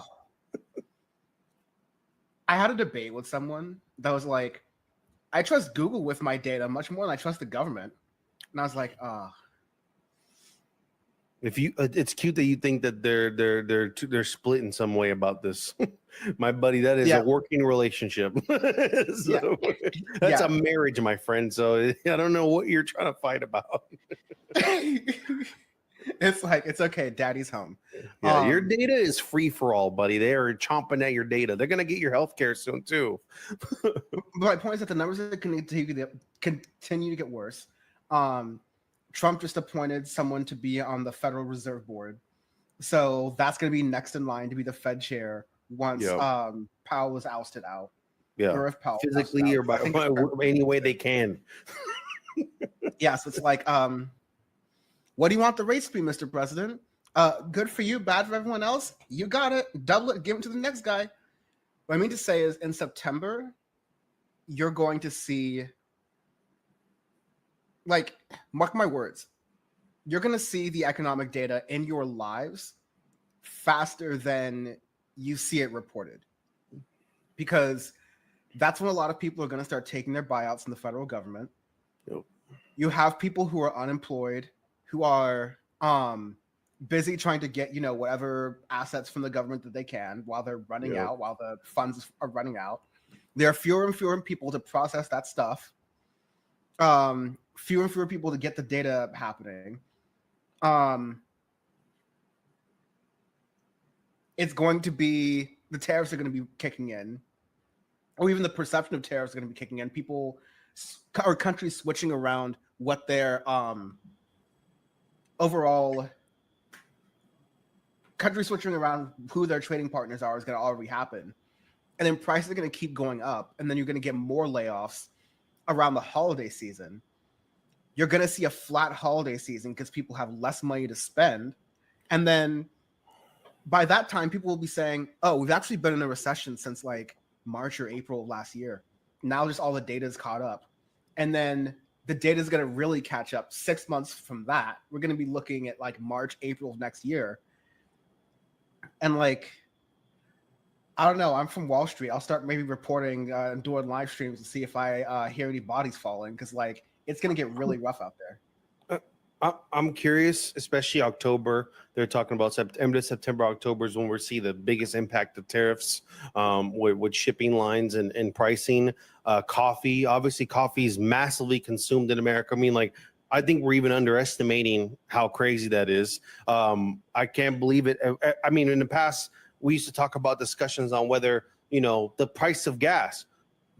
I had a debate with someone that was like, I trust Google with my data much more than I trust the government. And I was like, If you, it's cute that you think that they're split in some way about this. My buddy, that is Yeah. a working relationship. So, that's a marriage, my friend. So I don't know what you're trying to fight about. It's like, it's okay. Daddy's home. Yeah, your data is free for all, buddy. They are chomping at your data. They're gonna get your healthcare soon too. But my point is that the numbers are going to continue to get worse. Trump just appointed someone to be on the Federal Reserve Board, so that's going to be next in line to be the Fed chair once Powell was ousted out. Yeah, or if Powell was physically ousted or out. I think by any way they can. Yeah, so it's like, what do you want the rates to be, Mr. President? Good for you, bad for everyone else. You got it. Double it. Give it to the next guy. What I mean to say is, in September, you're going to see, like, mark my words, you're going to see the economic data in your lives faster than you see it reported. Because that's when a lot of people are going to start taking their buyouts in the federal government. Yep. You have people who are unemployed, who are busy trying to get, whatever assets from the government that they can while they're running out, while the funds are running out. There are fewer and fewer people to process that stuff. Fewer and fewer people to get the data happening. It's going to be, the tariffs are going to be kicking in, or even the perception of tariffs are going to be kicking in. People or countries switching around what their overall countries switching around who their trading partners are is going to already happen. And then prices are going to keep going up. And then you're going to get more layoffs around the holiday season. You're going to see a flat holiday season because people have less money to spend. And then by that time, people will be saying, oh, we've actually been in a recession since like March or April of last year. Now just all the data is caught up. And then the data is going to really catch up 6 months from that. We're going to be looking at like March, April of next year. And like, I don't know. I'm from Wall Street. I'll start maybe reporting and doing live streams to see if I hear any bodies falling, because like it's going to get really rough out there. I'm curious, especially October. They're talking about September, October is when we'll see the biggest impact of tariffs with shipping lines and pricing. Coffee, obviously, coffee is massively consumed in America. I mean, like, I think we're even underestimating how crazy that is. I can't believe it. I mean, in the past, we used to talk about discussions on whether, the price of gas.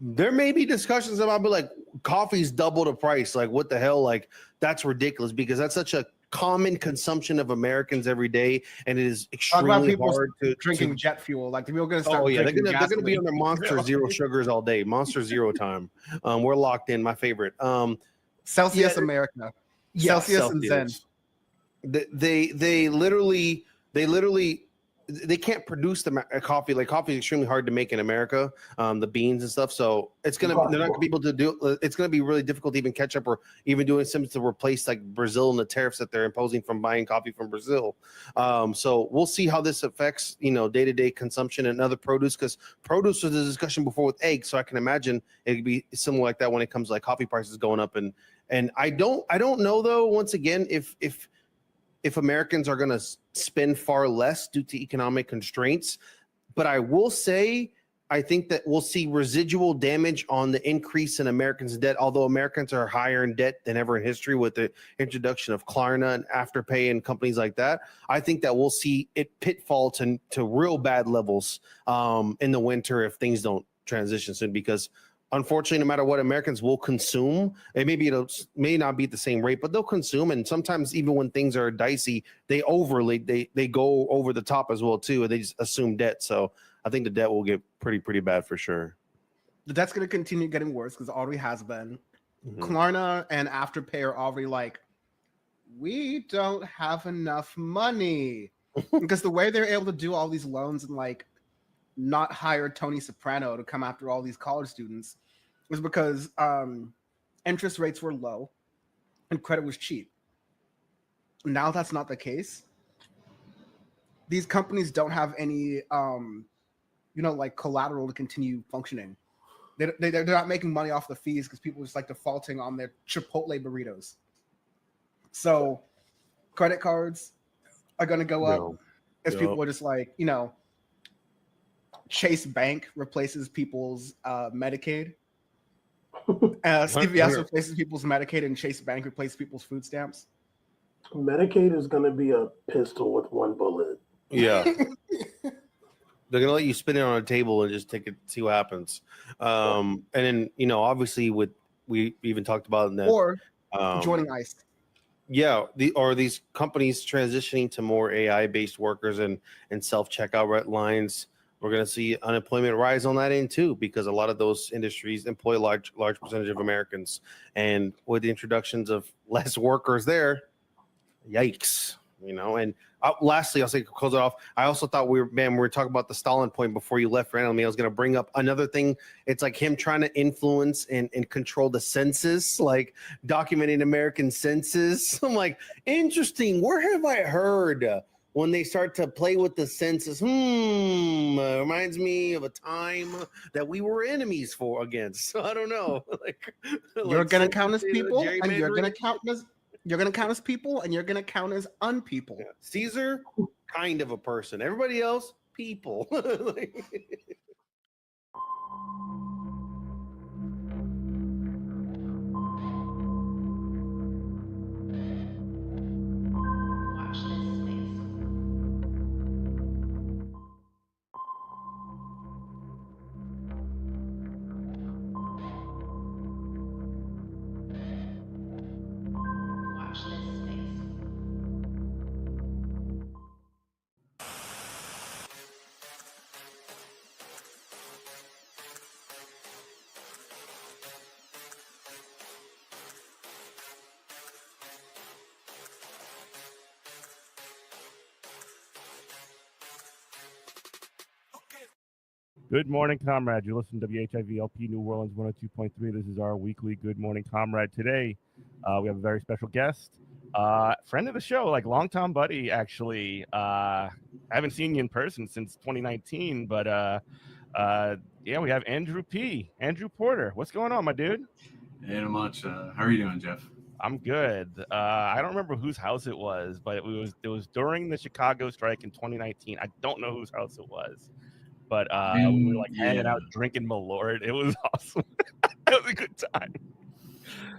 There may be discussions about, like, coffee's double the price. Like, what the hell? Like, that's ridiculous, because that's such a common consumption of Americans every day, and it is extremely hard to drinking jet fuel. Like, the people are going to start. Oh yeah, they're drinking gonna be gasoline. on their Monster Zero sugars all day. Monster Zero time. We're locked in. My favorite. Celsius America. Yeah, Celsius and Zen. They literally they can't produce the coffee. Like, coffee is extremely hard to make in America, the beans and stuff. So they're not gonna be able to do. It's gonna be really difficult to even catch up, or even doing something to replace like Brazil and the tariffs that they're imposing from buying coffee from Brazil. So we'll see how this affects day-to-day consumption and other produce, because produce was a discussion before with eggs. So I can imagine it could be similar like that when it comes to like coffee prices going up. And I don't know though. Once again, if Americans are going to spend far less due to economic constraints. But I will say, I think that we'll see residual damage on the increase in Americans' debt, although Americans are higher in debt than ever in history with the introduction of Klarna and Afterpay and companies like that. I think that we'll see it pitfall to real bad levels in the winter if things don't transition soon, because unfortunately, no matter what, Americans will consume. And maybe it may not be at the same rate, but they'll consume. And sometimes even when things are dicey, they go over the top as well too, and they just assume debt. So I think the debt will get pretty bad for sure. The debt's going to continue getting worse because it already has been. Klarna and Afterpay are already like, we don't have enough money. Because the way they're able to do all these loans and like not hire Tony Soprano to come after all these college students was because interest rates were low and credit was cheap. Now that's not the case. These companies don't have any, like collateral to continue functioning. They're not making money off the fees because people just like defaulting on their Chipotle burritos. So credit cards are going to go up as people are just like, Chase Bank replaces people's Medicaid. CVS replaces people's Medicaid and Chase Bank replaces people's food stamps. Medicaid is going to be a pistol with one bullet. Yeah. They're gonna let you spin it on a table and just take it, see what happens. And then obviously we even talked about in that or joining ICE. Yeah, these companies transitioning to more AI-based workers and self-checkout lines. We're gonna see unemployment rise on that end too, because a lot of those industries employ large percentage of Americans, and with the introductions of less workers there, yikes. And lastly, I'll say close it off. I also thought we were talking about the Stalin point before you left randomly. I was going to bring up another thing. It's like him trying to influence and control the census, like documenting American census. I'm like, interesting. Where have I heard when they start to play with the census? Reminds me of a time that we were enemies against. So I don't know. You're going to count as people, and you're going to count as. You're going to count as people, and you're going to count as unpeople. Yeah. Caesar, kind of a person. Everybody else, people. Good morning, comrade. You listen to WHIV LP New Orleans 102.3. This is our weekly Good Morning Comrade. Today, we have a very special guest, friend of the show, like longtime buddy, actually. I haven't seen you in person since 2019, but yeah, we have Andrew Porter. What's going on, my dude? Hey, not much. How are you doing, Jeff? I'm good. I don't remember whose house it was, but it was during the Chicago strike in 2019. I don't know whose house it was. But we were like hanging out, drinking Malort. It was awesome. It was a good time.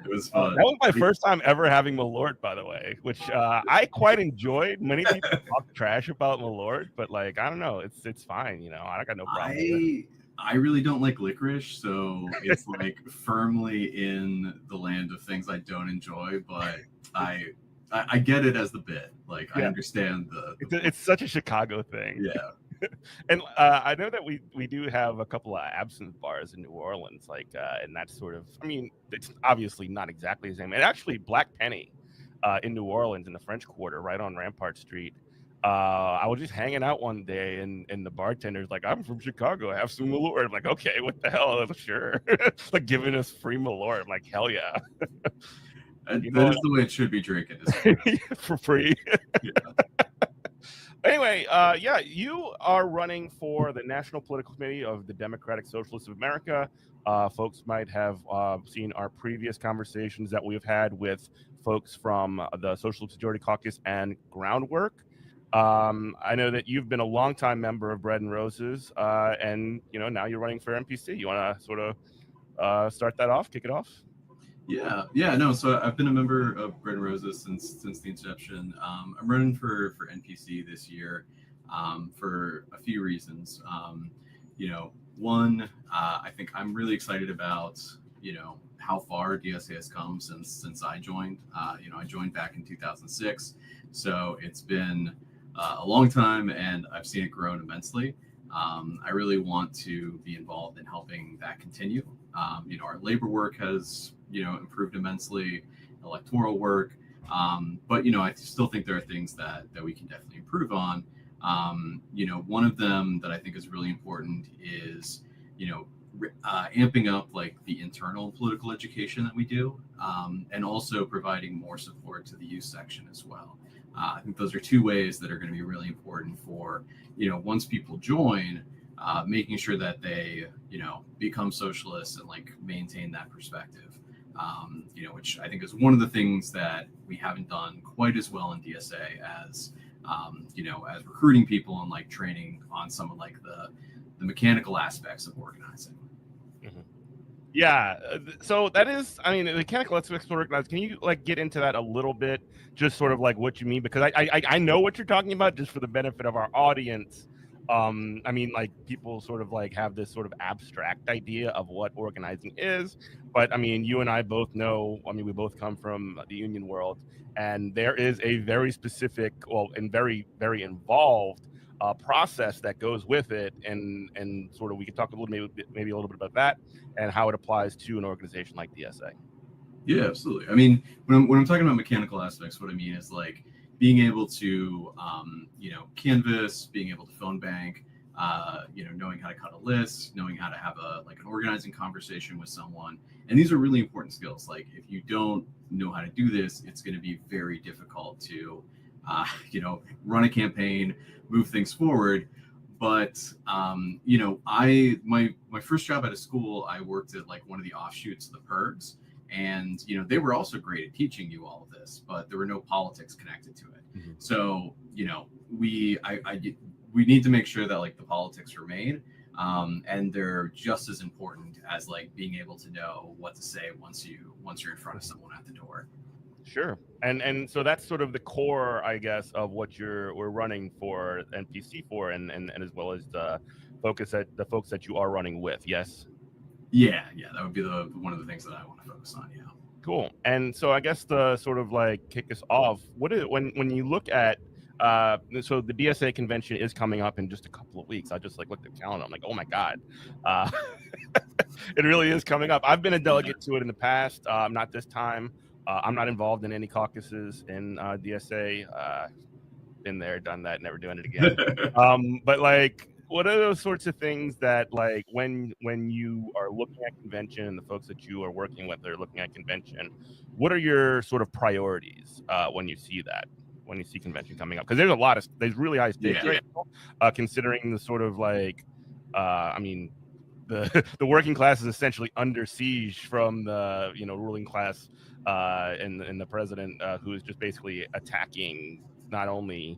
It was fun. That was my first time ever having Malort, by the way, which I quite enjoyed. Many people talk trash about Malort, but like I don't know, it's fine. I got no problem. With it. I really don't like licorice, so it's like firmly in the land of things I don't enjoy. But I get it as the bit. Like I understand it's such a Chicago thing. Yeah. And I know that we do have a couple of absinthe bars in New Orleans, and that's sort of, I mean, it's obviously not exactly the same. And actually, Black Penny in New Orleans in the French Quarter, right on Rampart Street. I was just hanging out one day, and the bartender's like, "I'm from Chicago. I have some Malort." I'm like, "Okay, what the hell? Sure." Like giving us free Malort. I'm like, "Hell yeah!" That is the way it should be drinking, for free. Yeah. Anyway, yeah, you are running for the National Political Committee of the Democratic Socialists of America. Folks might have seen our previous conversations that we've had with folks from the Socialist Majority Caucus and Groundwork. I know that you've been a longtime member of Bread and Roses, and now you're running for MPC. You want to sort of start that off, kick it off? Yeah, no. So I've been a member of Bread and Roses since the inception. I'm running for NPC this year for a few reasons. One, I think I'm really excited about how far DSA has come since I joined. I joined back in 2006, so it's been a long time, and I've seen it grow immensely. I really want to be involved in helping that continue. Our labor work has improved immensely, electoral work, but I still think there are things that we can definitely improve on. One of them that I think is really important is amping up like the internal political education that we do, and also providing more support to the youth section as well. I think those are two ways that are going to be really important for, once people join, making sure that they, become socialists and like maintain that perspective, which I think is one of the things that we haven't done quite as well in DSA as, as recruiting people and like training on some of like the mechanical aspects of organizing. Yeah, so that is, I mean, the mechanical aspects of organizing. Can you like get into that a little bit, just sort of like what you mean? Because I know what you're talking about, just for the benefit of our audience. I mean, like people sort of like have this sort of abstract idea of what organizing is, but I mean, you and I both know. I mean, we both come from the union world, and there is a very specific, and very very involved process that goes with it, and sort of we could talk a little maybe a little bit about that and how it applies to an organization like DSA. Yeah, absolutely. I mean, when I'm talking about mechanical aspects, what I mean is like being able to canvas, being able to phone bank, knowing how to cut a list, knowing how to have an organizing conversation with someone. And these are really important skills. Like if you don't know how to do this, it's going to be very difficult to run a campaign, move things forward. But my first job out of school, I worked at like one of the offshoots of the PERGs, and they were also great at teaching you all of this, but there were no politics connected to it. Mm-hmm. So we need to make sure that like the politics are made, and they're just as important as like being able to know what to say once you're in front of someone at the door. Sure. And so that's sort of the core, I guess, of what we're running for NPC for, and as well as the folks that you are running with. Yes. Yeah, that would be one of the things that I want to focus on. Yeah. Cool. And so I guess the sort of like kick us off, when you look at so the DSA convention is coming up in just a couple of weeks. I just like looked at the calendar. I'm like, oh my God, it really is coming up. I've been a delegate to it in the past. Not this time. I'm not involved in any caucuses in DSA. Been there, done that, never doing it again. But like, what are those sorts of things that like when you are looking at convention and the folks that you are working with are looking at convention, what are your sort of priorities when you see convention coming up? Because there's really high stakes right now, considering the sort of like I mean the working class is essentially under siege from the ruling class and the president who is just basically attacking not only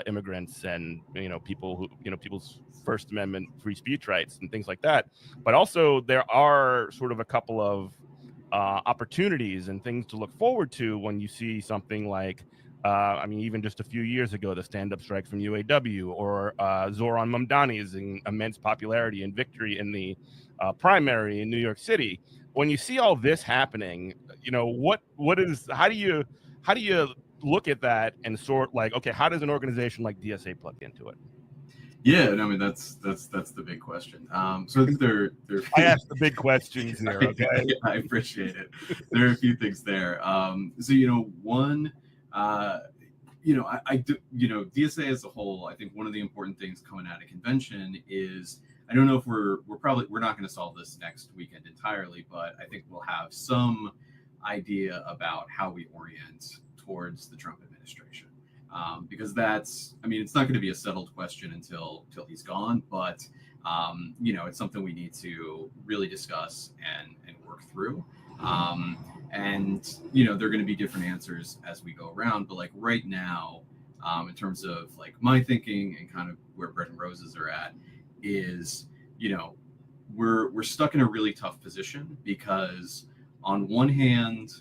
immigrants and people who people's First Amendment free speech rights and things like that, but also there are sort of a couple of opportunities and things to look forward to when you see something like I mean, even just a few years ago, the stand-up strike from UAW, or Zoran Mamdani's immense popularity and victory in the primary in New York City. When you see all this happening, how do you look at that and sort like, okay, how does an organization like DSA plug into it? Yeah, I mean that's the big question. So I think there I asked the big questions here. Okay, I appreciate it. There are a few things there. So one. DSA as a whole, I think one of the important things coming out of convention is, I don't know if we're not going to solve this next weekend entirely, but I think we'll have some idea about how we orient towards the Trump administration. Because it's not going to be a settled question until he's gone, but it's something we need to really discuss and work through. And there are going to be different answers as we go around, but like right now, in terms of like my thinking and kind of where Bread and Roses are at is, we're stuck in a really tough position because on one hand,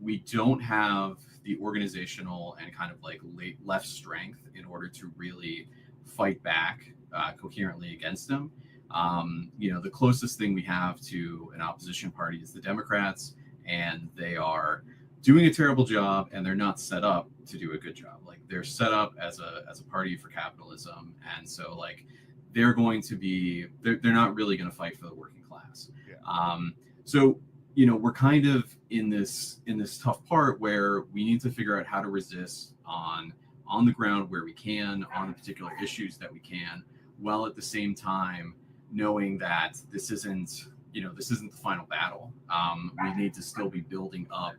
we don't have the organizational and kind of like left strength in order to really fight back coherently against him. The closest thing we have to an opposition party is the Democrats, and they are doing a terrible job, and they're not set up to do a good job. Like they're set up as a party for capitalism, and so like they're not really going to fight for the working class. Yeah. So we're kind of in this tough part where we need to figure out how to resist on the ground where we can, on the particular issues that we can, while at the same time knowing that this isn't the final battle. We need to still be building up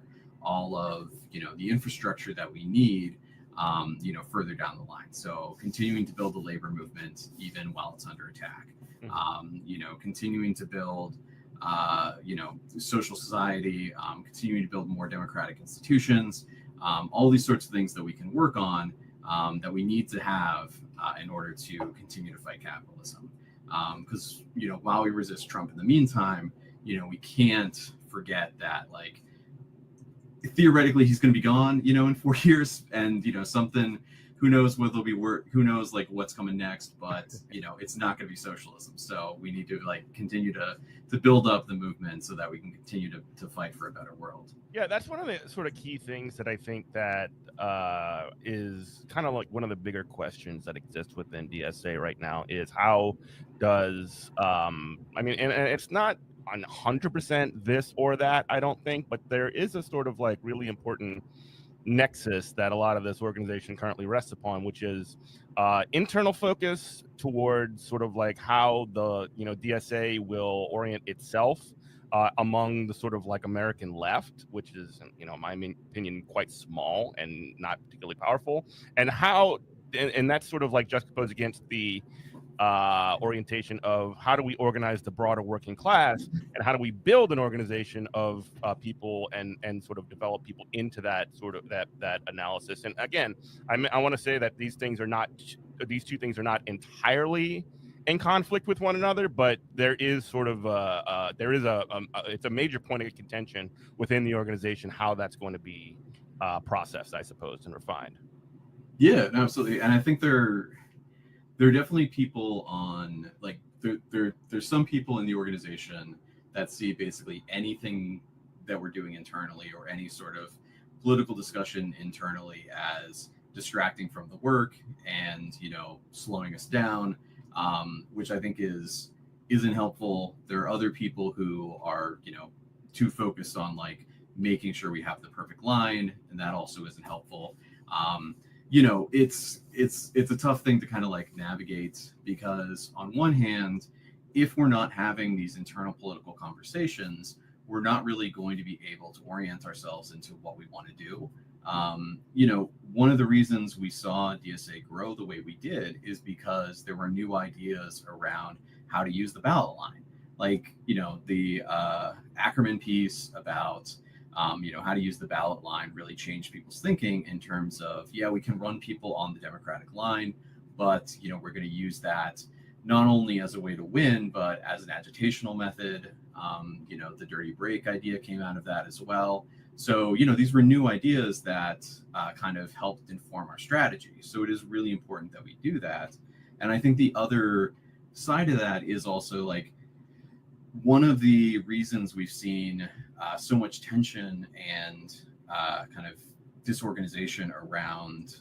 all of, the infrastructure that we need, further down the line. So continuing to build the labor movement, even while it's under attack, continuing to build, social society, continuing to build more democratic institutions, all these sorts of things that we can work on, that we need to have in order to continue to fight capitalism. Because, while we resist Trump in the meantime, we can't forget that, like, theoretically he's going to be gone, in 4 years, and, something, who knows what there'll be who knows, like, what's coming next, but, it's not going to be socialism. So we need to, like, continue to build up the movement so that we can continue to fight for a better world. Yeah, that's one of the sort of key things that I think that is kind of like one of the bigger questions that exists within DSA right now is how does, and it's not 100% this or that, I don't think, but there is a sort of like really important nexus that a lot of this organization currently rests upon, which is internal focus towards sort of like how the DSA will orient itself among the sort of like American left, which is, in my opinion, quite small and not particularly powerful, and how and that's sort of like juxtaposed against the orientation of how do we organize the broader working class, and how do we build an organization of people and sort of develop people into that sort of that analysis. And again, I want to say that these two things are not entirely in conflict with one another, but there is sort of it's a major point of contention within the organization how that's going to be processed, I suppose, and refined. Yeah, absolutely. And I think there are definitely people on, like, there's some people in the organization that see basically anything that we're doing internally or any sort of political discussion internally as distracting from the work and, slowing us down, which I think isn't helpful. There are other people who are, too focused on, like, making sure we have the perfect line, and that also isn't helpful. It's a tough thing to kind of like navigate, because on one hand, if we're not having these internal political conversations, we're not really going to be able to orient ourselves into what we want to do. One of the reasons we saw DSA grow the way we did is because there were new ideas around how to use the ballot line. Like, the Ackerman piece about how to use the ballot line really changed people's thinking in terms of, we can run people on the Democratic line, but, we're going to use that not only as a way to win, but as an agitational method. The dirty break idea came out of that as well. So, these were new ideas that kind of helped inform our strategy. So it is really important that we do that. And I think the other side of that is also, like, one of the reasons we've seen so much tension and kind of disorganization around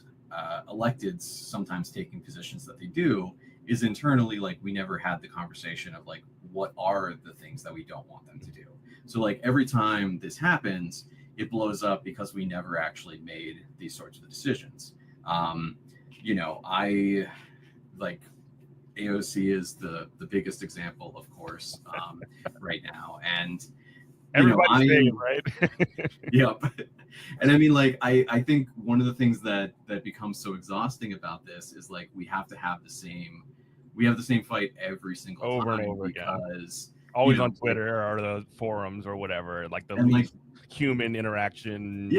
electeds sometimes taking positions that they do is internally, like, we never had the conversation of, like, what are the things that we don't want them to do. So, like, every time this happens, it blows up because we never actually made these sorts of decisions. I, like, AOC is the biggest example, of course, right now. And everybody's saying, right? Yeah. And I mean, like, I think one of the things that becomes so exhausting about this is, like, we have to have the same fight every single over time, and over because again. Always on Twitter or the forums or whatever, like the least human interaction,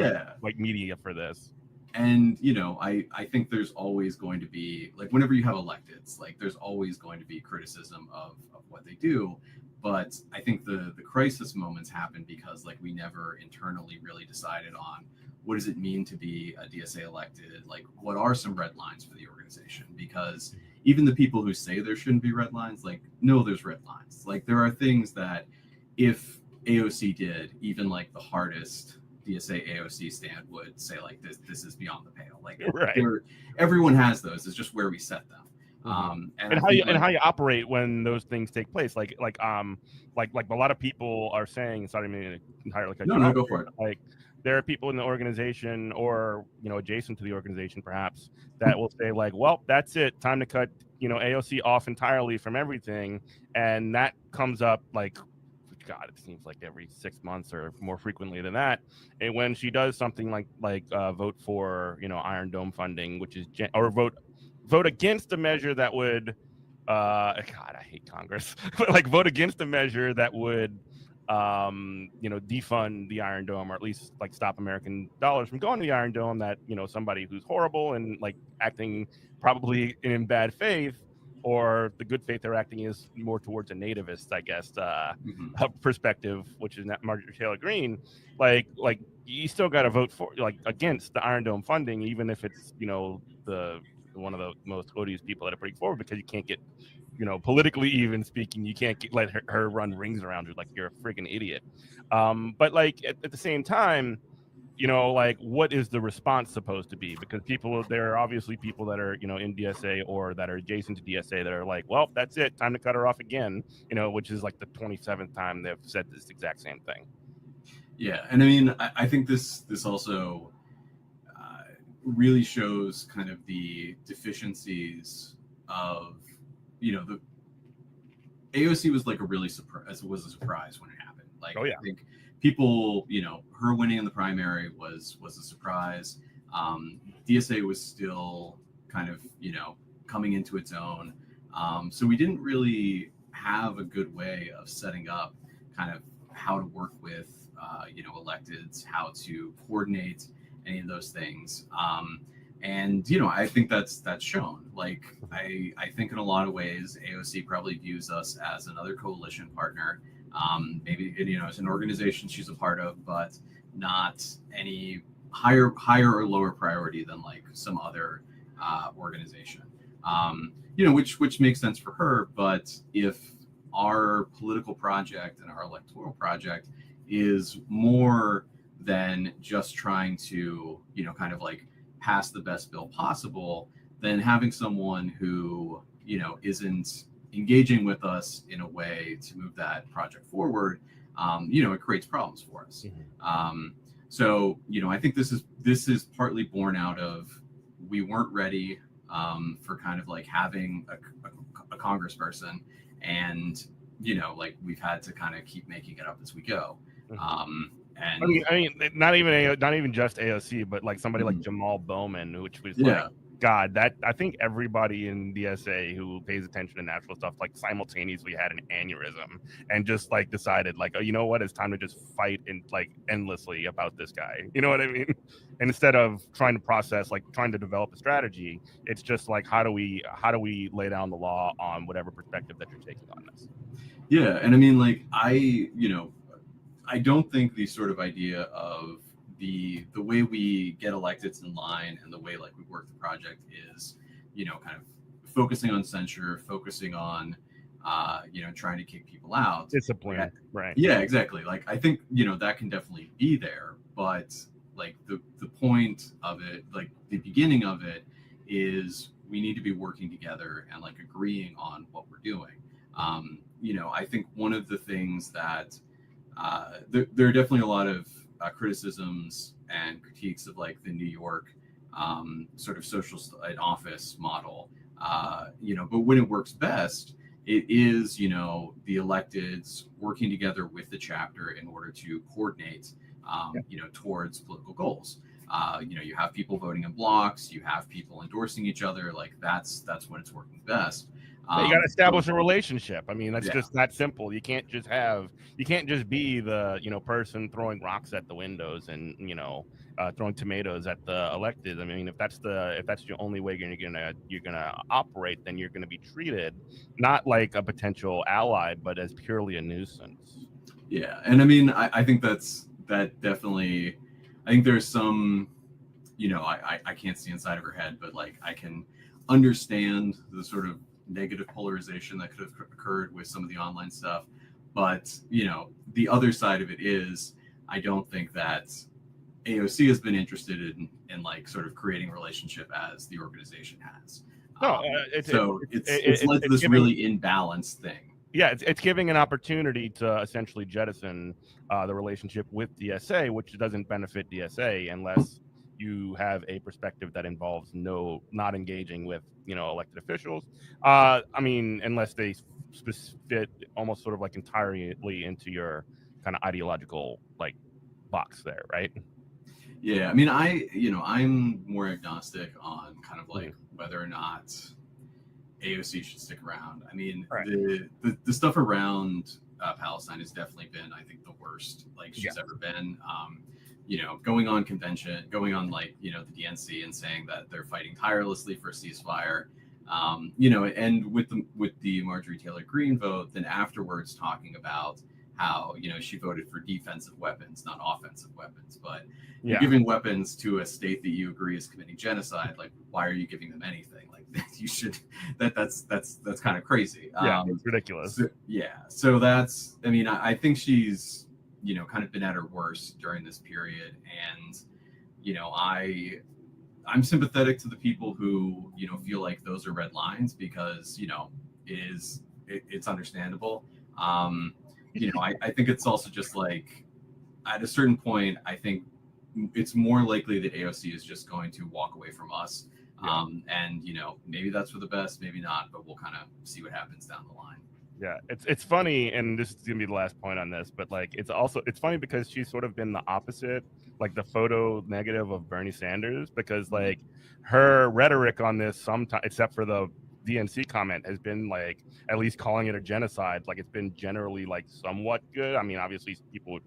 like media for this. And, I think there's always going to be, like, whenever you have electeds, like, there's always going to be criticism of what they do. But I think the crisis moments happen because, like, we never internally really decided on what does it mean to be a DSA elected? Like, what are some red lines for the organization? Because even the people who say there shouldn't be red lines, like, no, there's red lines. Like, there are things that if AOC did, even, like, the hardest DSA AOC stand would say, like, this is beyond the pale. Like, right. Everyone has those. It's just where we set them. And how you operate when those things take place, like a lot of people are saying. Sorry, I mean, entirely cut you off. Go for it. Like, there are people in the organization, or adjacent to the organization, perhaps, that will say, like, well, that's it, time to cut AOC off entirely from everything, and that comes up like God, it seems like every 6 months or more frequently than that. And when she does something like vote for, you know, Iron Dome funding, which is or vote against a measure that would God, I hate Congress, but like vote against a measure that would you know, defund the Iron Dome, or at least like stop American dollars from going to the Iron Dome, that, you know, somebody who's horrible and like acting probably in bad faith, or the good faith they're acting is more towards a nativist, I guess, perspective, which is not Marjorie Taylor Greene. Like you still got to vote for, like, against the Iron Dome funding, even if it's, you know, the one of the most odious people that are putting forward, because you can't get, you know, politically even speaking, you can't let her run rings around you like you're a freaking idiot. But like at the same time, you know, like, what is the response supposed to be? Because there are obviously people that are, you know, in DSA or that are adjacent to DSA that are like, well, that's it, time to cut her off again, you know, which is like the 27th time they've said this exact same thing. Yeah, and I mean, I think this also really shows kind of the deficiencies of, you know, the AOC was like a surprise when it happened. Like, I think people, you know, her winning in the primary was a surprise. DSA was still kind of, you know, coming into its own. So we didn't really have a good way of setting up kind of how to work with, you know, electeds, how to coordinate any of those things. And, you know, I think that's shown. Like, I think in a lot of ways, AOC probably views us as another coalition partner. Maybe, you know, as an organization she's a part of, but not any higher or lower priority than like some other organization. You know, which makes sense for her. But if our political project and our electoral project is more than just trying to, you know, kind of like pass the best bill possible, then having someone who, you know, isn't engaging with us in a way to move that project forward, you know, it creates problems for us. So, you know, I think this is partly born out of, we weren't ready for kind of like having a congressperson, and, you know, like we've had to kind of keep making it up as we go. And I mean, not even just AOC, but like somebody like Jamal Bowman, which was like, God, that I think everybody in DSA who pays attention to natural stuff like simultaneously had an aneurysm and just like decided like, oh, you know what, it's time to just fight and like endlessly about this guy. You know what I mean? And instead of trying to process, like trying to develop a strategy, it's just like, how do we lay down the law on whatever perspective that you're taking on this? Yeah, and I mean, like, I don't think the sort of idea of the way we get electeds in line and the way like we work the project is, you know, kind of focusing on censure, focusing on, you know, trying to kick people out. Discipline, right? Yeah, exactly. Like, I think, you know, that can definitely be there, but like the point of it, like the beginning of it, is we need to be working together and like agreeing on what we're doing. You know, I think one of the things that there are definitely a lot of criticisms and critiques of like the New York sort of social office model, you know, but when it works best, it is, you know, the electeds working together with the chapter in order to coordinate, you know, towards political goals. You know, you have people voting in blocks, you have people endorsing each other. Like that's when it's working best. You got to establish a relationship. I mean, that's just that simple. You can't just be the, you know, person throwing rocks at the windows and, you know, throwing tomatoes at the elected. I mean, if that's your only way you're gonna operate, then you're gonna be treated not like a potential ally, but as purely a nuisance. Yeah, and I mean, I think that definitely. I think there's some, you know, I can't see inside of her head, but like I can understand the sort of negative polarization that could have occurred with some of the online stuff. But, you know, the other side of it is, I don't think that AOC has been interested in like sort of creating a relationship as the organization has. It's led to this really imbalanced thing. Yeah, it's giving an opportunity to essentially jettison the relationship with DSA, which doesn't benefit DSA unless you have a perspective that involves not engaging with elected officials. I mean, unless they fit almost sort of like entirely into your kind of ideological like box there, right? Yeah, I mean, I'm more agnostic on kind of like whether or not AOC should stick around. I mean, the stuff around Palestine has definitely been, I think, the worst like she's ever been. Going on convention, going on like the DNC and saying that they're fighting tirelessly for a ceasefire. And with the Marjorie Taylor Greene vote, then afterwards talking about how she voted for defensive weapons, not offensive weapons, but you're giving weapons to a state that you agree is committing genocide. Like, why are you giving them anything? Like, you should. That's kind of crazy. It's ridiculous. So that's. I mean, I think she's kind of been at her worst during this period, and I'm sympathetic to the people who feel like those are red lines because it's understandable. I think it's also just like at a certain point, I think it's more likely that AOC is just going to walk away from us. And maybe that's for the best, maybe not, but we'll kind of see what happens down the line. Yeah, it's funny, and this is gonna be the last point on this, but like it's funny because she's sort of been the opposite, like the photo negative of Bernie Sanders, because like her rhetoric on this sometimes, except for the DNC comment, has been like at least calling it a genocide. Like it's been generally like somewhat good. I mean, obviously people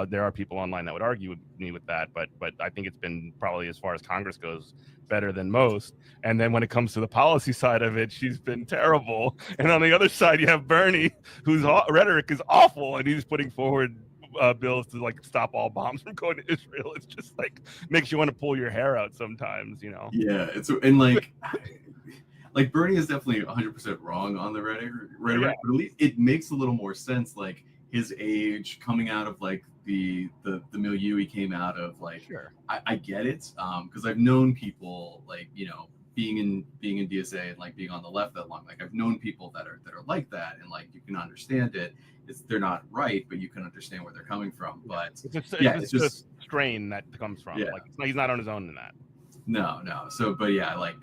there are people online that would argue with me with that, but I think it's been probably, as far as Congress goes, better than most. And then when it comes to the policy side of it, she's been terrible. And on the other side, you have Bernie, whose rhetoric is awful, and he's putting forward bills to like stop all bombs from going to Israel. It's just like makes you want to pull your hair out sometimes, Yeah, and like Bernie is definitely 100% wrong on the rhetoric, but at least it makes a little more sense. Like his age, coming out of like the milieu he came out of, like I get it, because I've known people like being in DSA and like being on the left that long. Like I've known people that are like that, and like you can understand it. They're not right, but you can understand where they're coming from. But it's just strain that comes from. Like he's not on his own in that. No. So, but like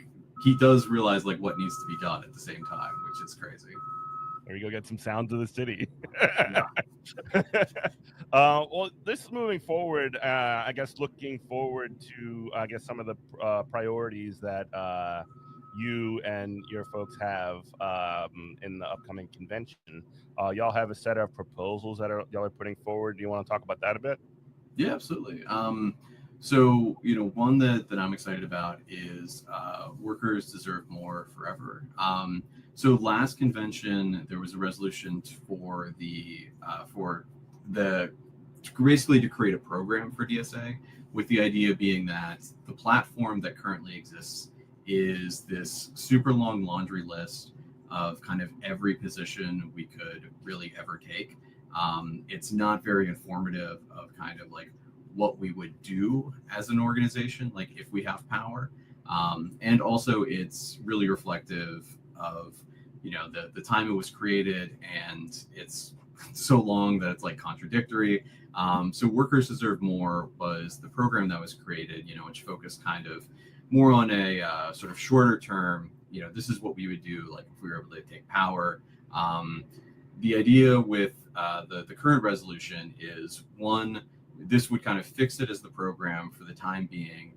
he does realize like what needs to be done at the same time, which is crazy. There you go, get some sounds of the city. Well, this moving forward, I guess looking forward to some of the priorities that you and your folks have in the upcoming convention. Y'all have a set of proposals that y'all are putting forward. Do you want to talk about that a bit? Yeah, absolutely. So, one that I'm excited about is workers deserve more forever. So last convention, there was a resolution for basically to create a program for DSA, with the idea being that the platform that currently exists is this super long laundry list of kind of every position we could really ever take. It's not very informative of kind of like what we would do as an organization, like if we have power. And also it's really reflective of, the time it was created, and it's so long that it's like contradictory. So Workers Deserve More was the program that was created, which focused kind of more on a sort of shorter term, this is what we would do, like if we were able to take power. The idea with the current resolution is, one, this would kind of fix it as the program for the time being.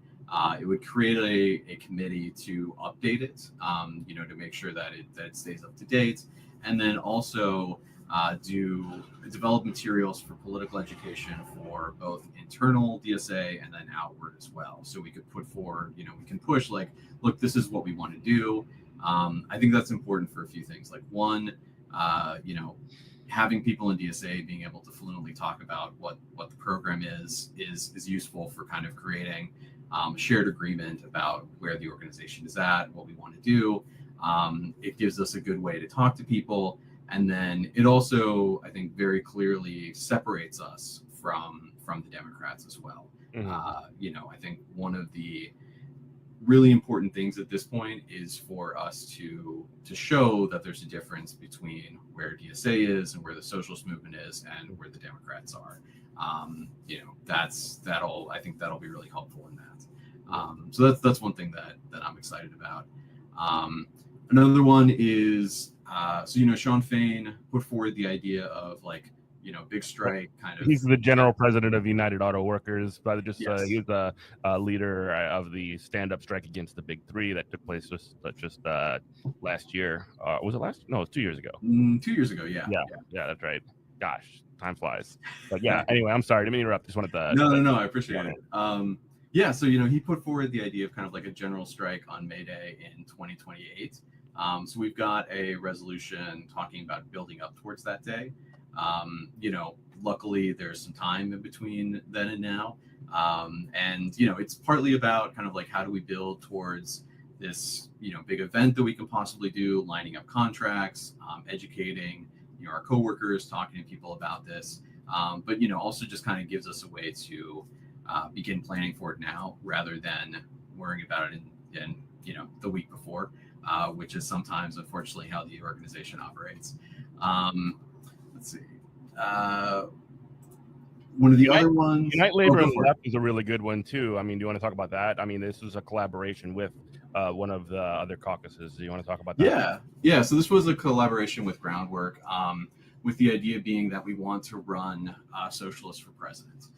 It would create a committee to update it, to make sure that it stays up to date, and then also develop materials for political education for both internal DSA and then outward as well. So we could put forward, we can push like, look, this is what we want to do. I think that's important for a few things. Like one, having people in DSA being able to fluently talk about what the program is useful for kind of creating shared agreement about where the organization is at, what we want to do. It gives us a good way to talk to people. And then it also, I think, very clearly separates us from the Democrats as well. I think one of the really important things at this point is for us to show that there's a difference between where DSA is and where the socialist movement is and where the Democrats are. I think that'll be really helpful in that. So that's one thing that I'm excited about. Another one is Sean Fain put forward the idea of like big strike kind of. He's the general president of United Auto Workers, but Yes. He was a leader of the stand-up strike against the Big Three that took place just last year. Was it last? No, it was 2 years ago. 2 years ago, yeah. Yeah, that's right. Gosh, time flies. But yeah, anyway, I'm sorry. Didn't mean to interrupt. Just wanted to. No, I appreciate it. Yeah, so he put forward the idea of kind of like a general strike on May Day in 2028. So we've got a resolution talking about building up towards that day. Luckily there's some time in between then and now. And it's partly about kind of like how do we build towards this, big event that we can possibly do, lining up contracts, educating, our coworkers, talking to people about this. But also just kind of gives us a way to begin planning for it now rather than worrying about it in the week before, which is sometimes unfortunately how the organization operates. Let's see. One of the other ones, Unite Labor and Left is a really good one too. I mean, do you want to talk about that? I mean, this was a collaboration with one of the other caucuses. Do you want to talk about that? Yeah. So this was a collaboration with Groundwork, with the idea being that we want to run socialists for president.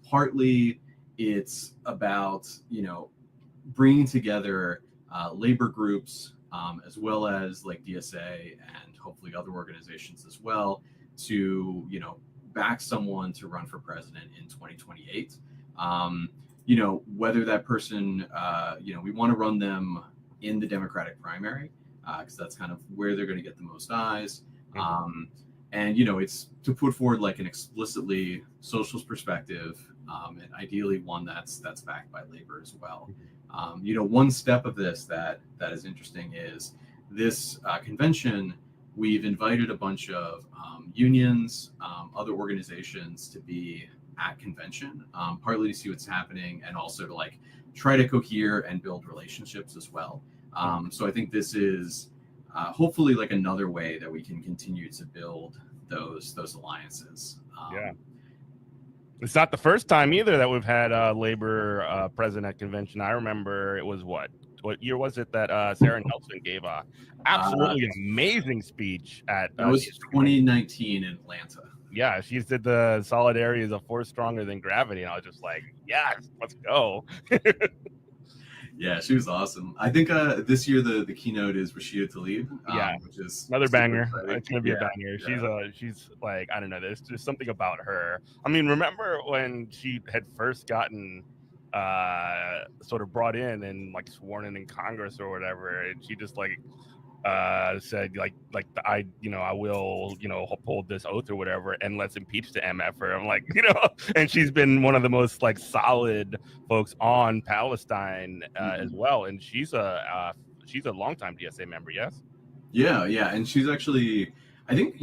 Partly, it's about bringing together labor groups as well as like DSA and hopefully other organizations as well to back someone to run for president in 2028. Whether that person we want to run them in the Democratic primary because that's kind of where they're going to get the most eyes. And it's to put forward like an explicitly socialist perspective, and ideally one that's backed by labor as well. One step of this that is interesting is this convention. We've invited a bunch of unions, other organizations to be at convention, partly to see what's happening and also to like try to cohere and build relationships as well. So I think this is hopefully like another way that we can continue to build those alliances. It's not the first time either that we've had labor president at convention. I remember it was what year was it that Sarah Nelson gave a absolutely amazing speech at that was 2019 in Atlanta. Yeah, she did the solidarity is a force stronger than gravity, and I was just like, yes, let's go. Yeah, she was awesome. I think this year the keynote is Rashida Tlaib. Which is another banger. It's gonna be a banger. She's like, I don't know, there's just something about her. I mean, remember when she had first gotten sort of brought in and like sworn in Congress or whatever, and she just like said I will uphold this oath or whatever, and let's impeach the MF-er. I'm like, and she's been one of the most like solid folks on Palestine as well, and she's a longtime DSA member. Yes. Yeah, and she's actually, I think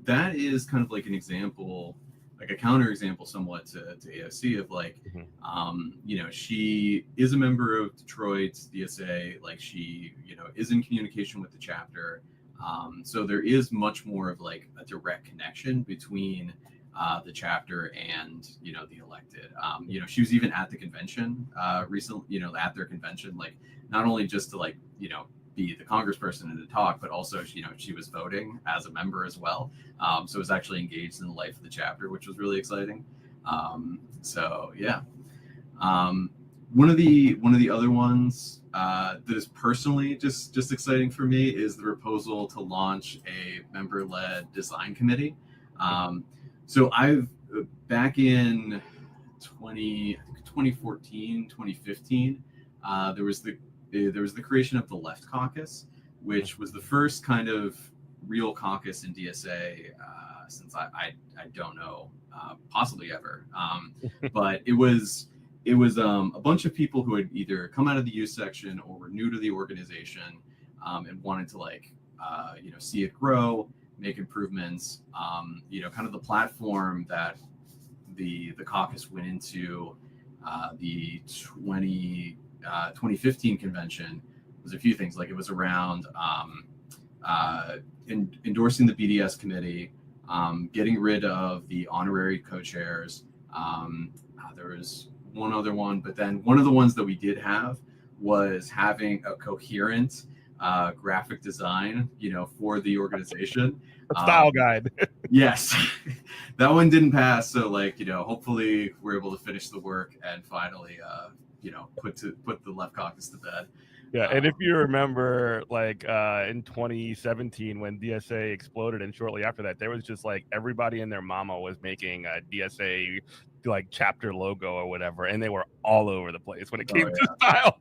that is kind of like an example, like a counterexample somewhat to AOC of like, she is a member of Detroit's DSA, like she, is in communication with the chapter. So there is much more of like a direct connection between the chapter and, the elected. She was even at the convention recently, at their convention, like not only just to like, be the congressperson and to talk, but also, she was voting as a member as well. So was actually engaged in the life of the chapter, which was really exciting. So yeah. One of the other ones that is personally just exciting for me is the proposal to launch a member-led design committee. So I've back in 2014, 2015, there was the creation of the Left Caucus, which was the first kind of real caucus in DSA since I don't know, possibly ever. But it was a bunch of people who had either come out of the youth section or were new to the organization and wanted to like see it grow, make improvements. Kind of the platform that the caucus went into the 2015 convention was a few things. Like it was around endorsing the BDS committee, getting rid of the honorary co-chairs. There was one other one, but then one of the ones that we did have was having a coherent graphic design, for the organization. A style guide. Yes, that one didn't pass. So hopefully we're able to finish the work and finally, put the left caucus to bed. Yeah, and if you remember, in 2017 when DSA exploded, and shortly after that, there was just everybody and their mama was making a DSA chapter logo or whatever, and they were all over the place when it came to style.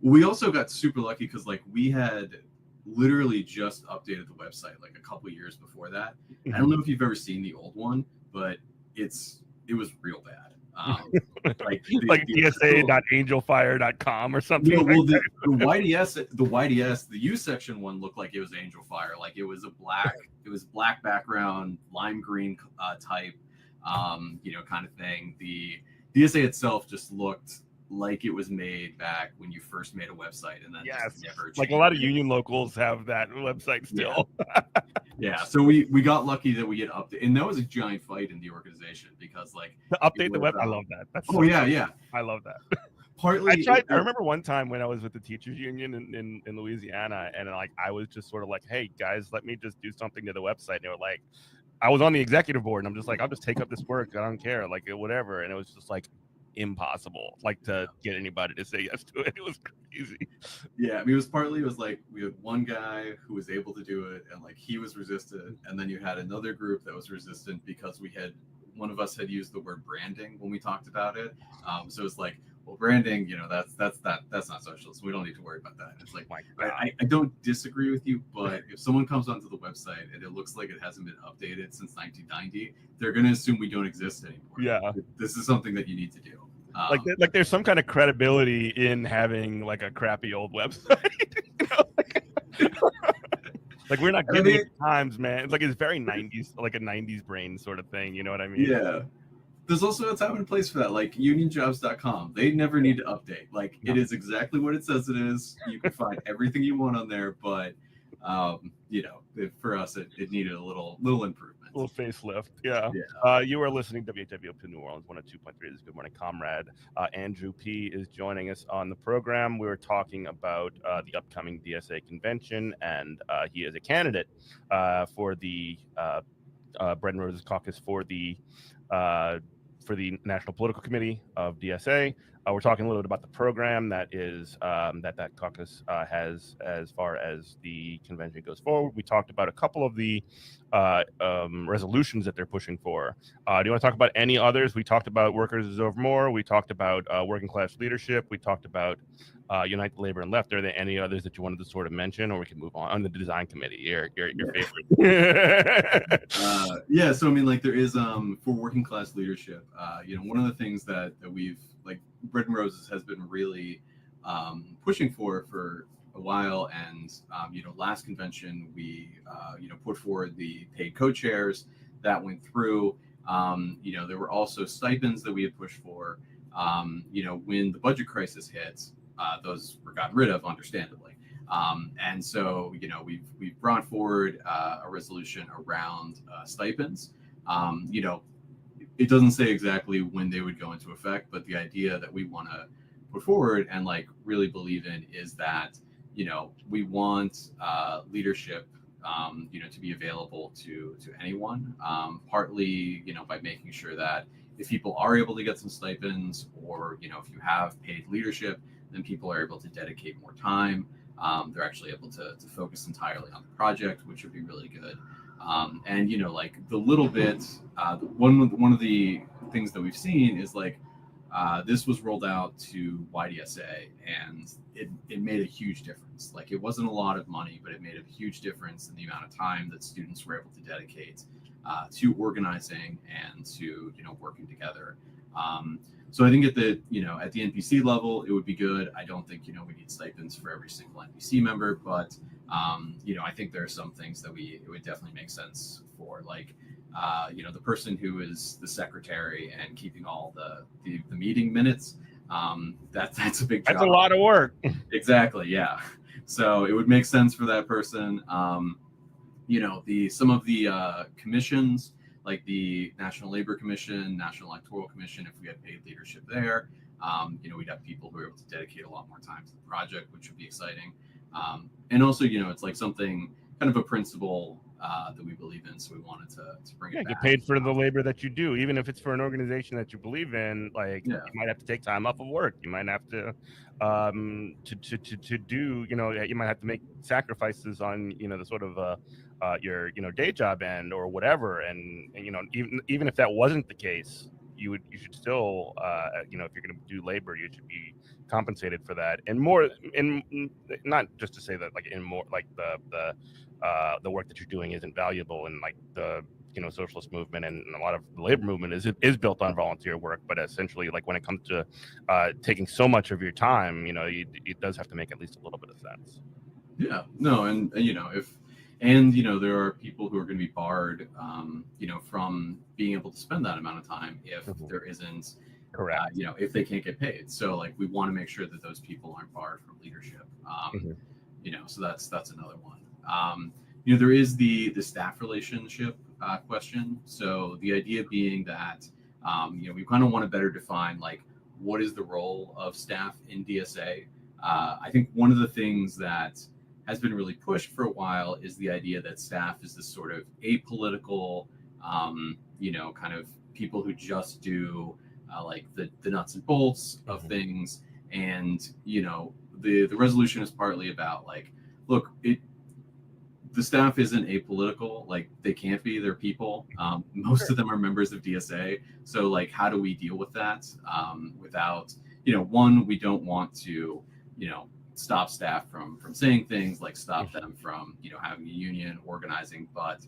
We also got super lucky because we had literally just updated the website a couple years before that. I don't know if you've ever seen the old one, but it was real bad. DSA.angelfire.com or something. Yeah, well, the YDS, the U section one looked like it was Angel Fire. It was black background, lime green type, kind of thing. The DSA itself just looked like it was made back when you first made a website, and then just never changed. A lot of union locals have that website still. Yeah, so we got lucky that we get updated, and that was a giant fight in the organization because to update the web. I love that. That's yeah, I love that. Partly, I remember one time when I was with the teachers union in Louisiana, and I was just sort of hey guys, let me just do something to the website. And they were I was on the executive board, and I'm just I'll just take up this work. I don't care, whatever. And it was just impossible to get anybody to say yes to it. It was crazy. Yeah, it was we had one guy who was able to do it, and he was resistant, and then you had another group that was resistant because one of us had used the word branding when we talked about it. So it's well, branding, that's not socialist. We don't need to worry about that. It's I don't disagree with you, but if someone comes onto the website and it looks like it hasn't been updated since 1990, they're going to assume we don't exist anymore. Yeah, this is something that you need to do. There's some kind of credibility in having a crappy old website. We're not getting it times, man. It's very 90s, a 90s brain sort of thing. You know what I mean? Yeah. There's also a time and place for that, unionjobs.com. They never need to update. It is exactly what it says it is. You can find everything you want on there, but for us, it needed a little improvement. A little facelift, yeah. You are listening to WHW New Orleans 102.3. This is Good Morning Comrade. Andrew P. is joining us on the program. We were talking about the upcoming DSA convention, and he is a candidate for the Bread and Roses Caucus for the National Political Committee of DSA. We're talking a little bit about the program that is that caucus has as far as the convention goes forward. We talked about a couple of the resolutions that they're pushing for. Do you want to talk about any others? We talked about workers deserve more. We talked about working class leadership. We talked about Unite the Labor and Left. Are there any others that you wanted to sort of mention, or we can move on the design committee? Your favorite. Yeah, so there is for working class leadership. One of the things that we've Bread and Roses has been really pushing for a while, and last convention we put forward the paid co-chairs that went through. There were also stipends that we had pushed for. When the budget crisis hit, those were gotten rid of, understandably. And so we've brought forward a resolution around stipends. It doesn't say exactly when they would go into effect, but the idea that we want to put forward and really believe in is that we want leadership to be available to anyone, partly by making sure that if people are able to get some stipends, or if you have paid leadership, then people are able to dedicate more time. They're actually able to focus entirely on the project, which would be really good. And the little bit, one of the things that we've seen is this was rolled out to YDSA, and it made a huge difference. It wasn't a lot of money, but it made a huge difference in the amount of time that students were able to dedicate to organizing and to working together. So I think at the at the NPC level, it would be good. I don't think we need stipends for every single NPC member, but I think there are some things that it would definitely make sense for, the person who is the secretary and keeping all the meeting minutes. That's a big job. That's a lot of work. Exactly. Yeah. So it would make sense for that person. Some of the commissions, like the National Labor Commission, National Electoral Commission, if we had paid leadership there, we'd have people who are able to dedicate a lot more time to the project, which would be exciting. And also, it's like something kind of a principle that we believe in, so we wanted to bring it back. Get paid for the labor that you do, even if it's for an organization that you believe in. Like, you might have to take time off of work. You might have to do, you might have to make sacrifices on, the sort of your, day job end or whatever. And even if that wasn't the case, you should still, if you're going to do labor, you should be compensated for that, and more, and not just to say that, like, in more, like the work that you're doing isn't valuable, and like the socialist movement and a lot of the labor movement is built on volunteer work, but essentially, like, when it comes to taking so much of your time, it does have to make at least a little bit of sense. Yeah, no, and there are people who are going to be barred, from being able to spend that amount of time if there isn't, correct, if they can't get paid. So, like, we want to make sure that those people aren't barred from leadership. So that's another one. There is the staff relationship question. So the idea being that, we kind of want to better define, like, what is the role of staff in DSA. I think one of the things that has been really pushed for a while is the idea that staff is this sort of apolitical, kind of people who just do like the nuts and bolts of things. And, the resolution is partly about, like, look, the staff isn't apolitical, like, they can't be, they're people. Most of them are members of DSA. So, like, how do we deal with that without, one, we don't want to, stop staff from saying things, like stop them from, having a union, organizing, but,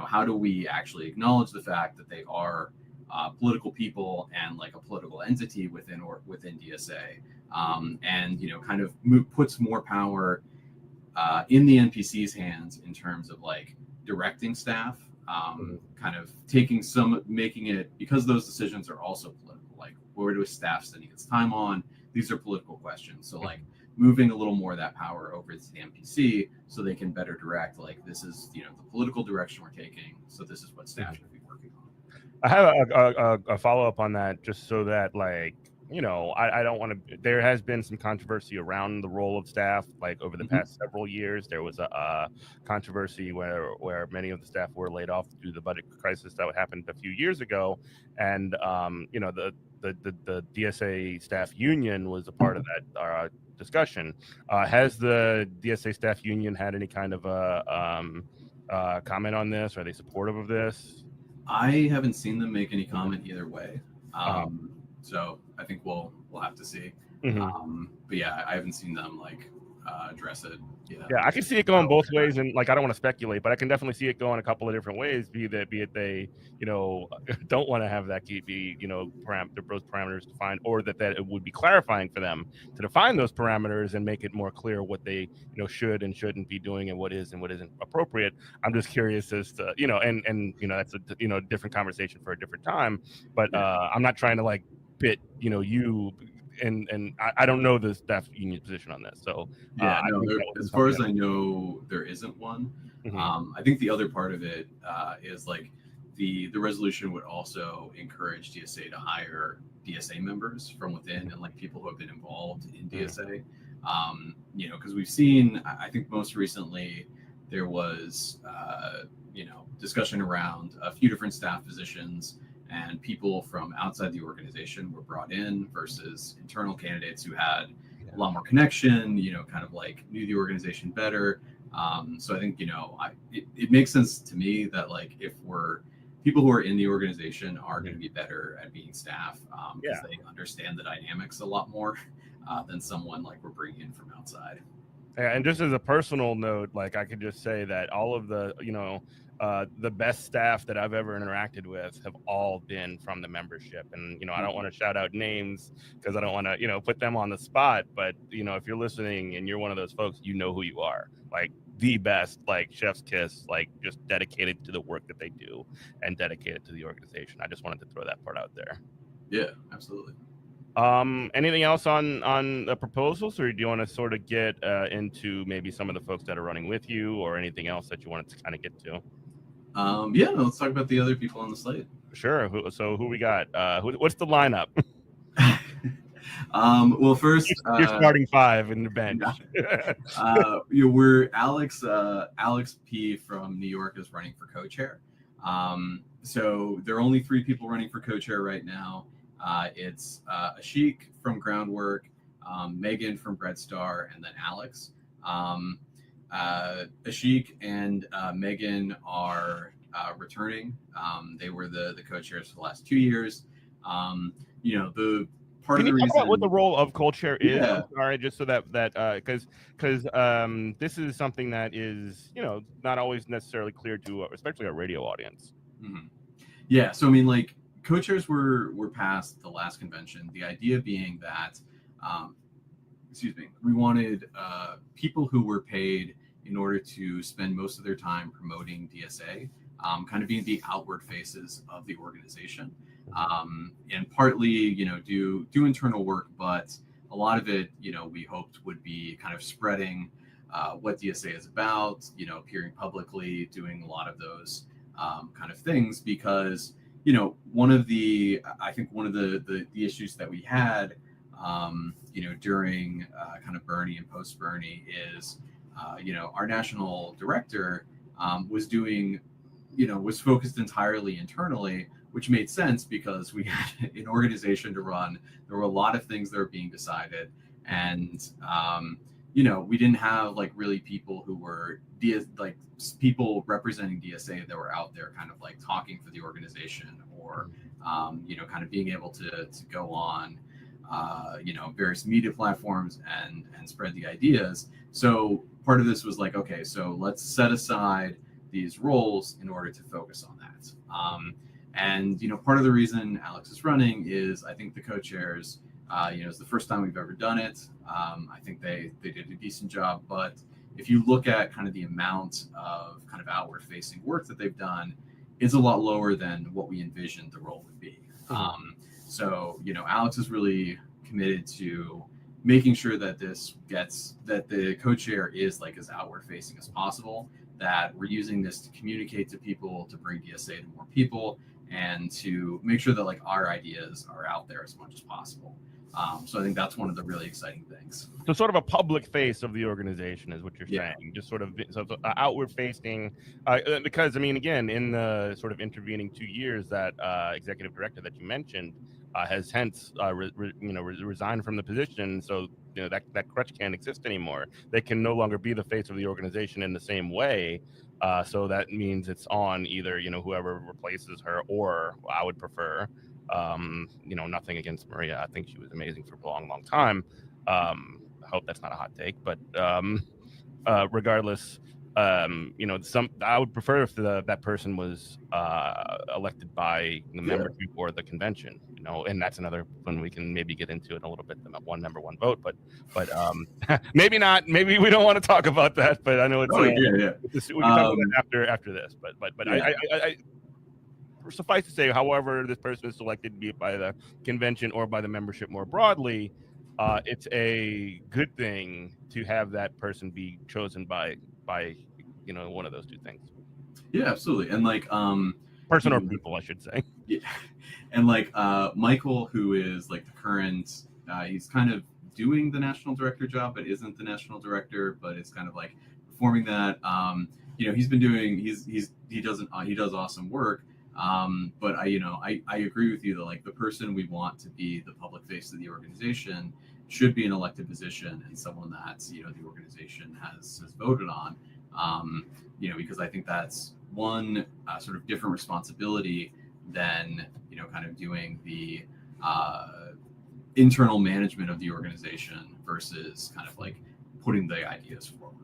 how do we actually acknowledge the fact that they are political people and, like, a political entity within DSA, and, kind of puts more power in the NPC's hands in terms of, like, directing staff, kind of making it, because those decisions are also political, like, where do staff spending its time on? These are political questions. So, like, moving a little more of that power over to the NPC so they can better direct, like, this is, the political direction we're taking. So this is what staff should be working on. I have a follow-up on that, just so that, like, I don't want to. There has been some controversy around the role of staff, like, over the past several years. There was a controversy where many of the staff were laid off due to the budget crisis that happened a few years ago, and the DSA staff union was a part of that discussion. Has the DSA staff union had any kind of comment on this? Are they supportive of this? I haven't seen them make any comment either way. So I think we'll have to see. But yeah, I haven't seen them, like, address it. Yeah, I can see it going both ways, and, like, I don't want to speculate, but I can definitely see it going a couple of different ways. Be it they, don't want to have that be, those parameters defined, or that it would be clarifying for them to define those parameters and make it more clear what they, should and shouldn't be doing, and what is and what isn't appropriate. I'm just curious as to, and that's a, different conversation for a different time. But I'm not trying to, like, pit, you. And I don't know the staff union position on this. So as far as I know, there isn't one. I think the other part of it is, like, the resolution would also encourage DSA to hire DSA members from within, and, like, people who have been involved in DSA. Because we've seen, I think most recently there was discussion around a few different staff positions, and people from outside the organization were brought in versus internal candidates who had a lot more connection, kind of, like, knew the organization better. So I think, it makes sense to me that, like, if people who are in the organization are going to be better at being staff, because they understand the dynamics a lot more than someone, like, we're bringing in from outside. Yeah, and just as a personal note, like, I could just say that all of the, the best staff that I've ever interacted with have all been from the membership. And, I don't want to shout out names because I don't want to, put them on the spot. But, if you're listening and you're one of those folks, you know who you are. Like, the best, like, chef's kiss, like, just dedicated to the work that they do and dedicated to the organization. I just wanted to throw that part out there. Yeah, absolutely. Anything else on the proposals, or do you want to sort of get into maybe some of the folks that are running with you, or anything else that you wanted to kind of get to? Yeah, no, let's talk about the other people on the slate. Sure. So who we got? What's the lineup? Well, first, you're starting 5 in the bench. We're Alex P from New York is running for co-chair. So there are only 3 people running for co-chair right now. It's Ashik from Groundwork, Megan from Breadstar, and then Alex. Ashik and Megan are returning. They were the co-chairs for the last 2 years. The part Can of the you reason talk about what the role of co-chair is? Yeah. All right, just so that because this is something that is not always necessarily clear to especially our radio audience. Mm-hmm. Yeah, so I mean, like, co-chairs were passed the last convention. The idea being that, we wanted people who were paid in order to spend most of their time promoting DSA, kind of being the outward faces of the organization, and partly, do internal work, but a lot of it, we hoped would be kind of spreading what DSA is about, appearing publicly, doing a lot of those kind of things, because one of the issues that we had during kind of Bernie and post Bernie is our national director was focused entirely internally, which made sense because we had an organization to run. There were a lot of things that were being decided, and we didn't have like really people who were people representing DSA that were out there kind of like talking for the organization, or kind of being able to go on various media platforms and spread the ideas. So part of this was like, okay, so let's set aside these roles in order to focus on that. And part of the reason Alex is running is I think the co-chairs, it's the first time we've ever done it. I think they did a decent job, but if you look at kind of the amount of kind of outward facing work that they've done, it's a lot lower than what we envisioned the role would be. So Alex is really committed to making sure that that the co-chair is like as outward facing as possible, that we're using this to communicate to people, to bring DSA to more people, and to make sure that like our ideas are out there as much as possible. So I think that's one of the really exciting things. So sort of a public face of the organization is what you're saying, just sort of outward facing, because I mean, again, in the sort of intervening 2 years, that executive director that you mentioned has hence resigned from the position. So that crutch can't exist anymore. They can no longer be the face of the organization in the same way. So that means it's on either whoever replaces her, or I would prefer. Nothing against Maria. I think she was amazing for a long time. I hope that's not a hot take, but regardless, I would prefer if that person was elected by the membership or the convention. And that's another one we can maybe get into in a little bit. The one member, one vote, but maybe not. Maybe we don't want to talk about that. But I know it's we can talk about that after this. But I suffice to say, however this person is selected, be it by the convention or by the membership more broadly, it's a good thing to have that person be chosen by one of those two things. Yeah, absolutely. And like person or people, I should say. Yeah. And like Michael, who is like the current, he's kind of doing the national director job, but isn't the national director, but it's kind of like performing that. He's been doing he does awesome work. But I agree with you that like the person we want to be the public face of the organization should be an elected position and someone that the organization has voted on. Because I think that's one sort of different responsibility than kind of doing the internal management of the organization versus kind of like putting the ideas forward.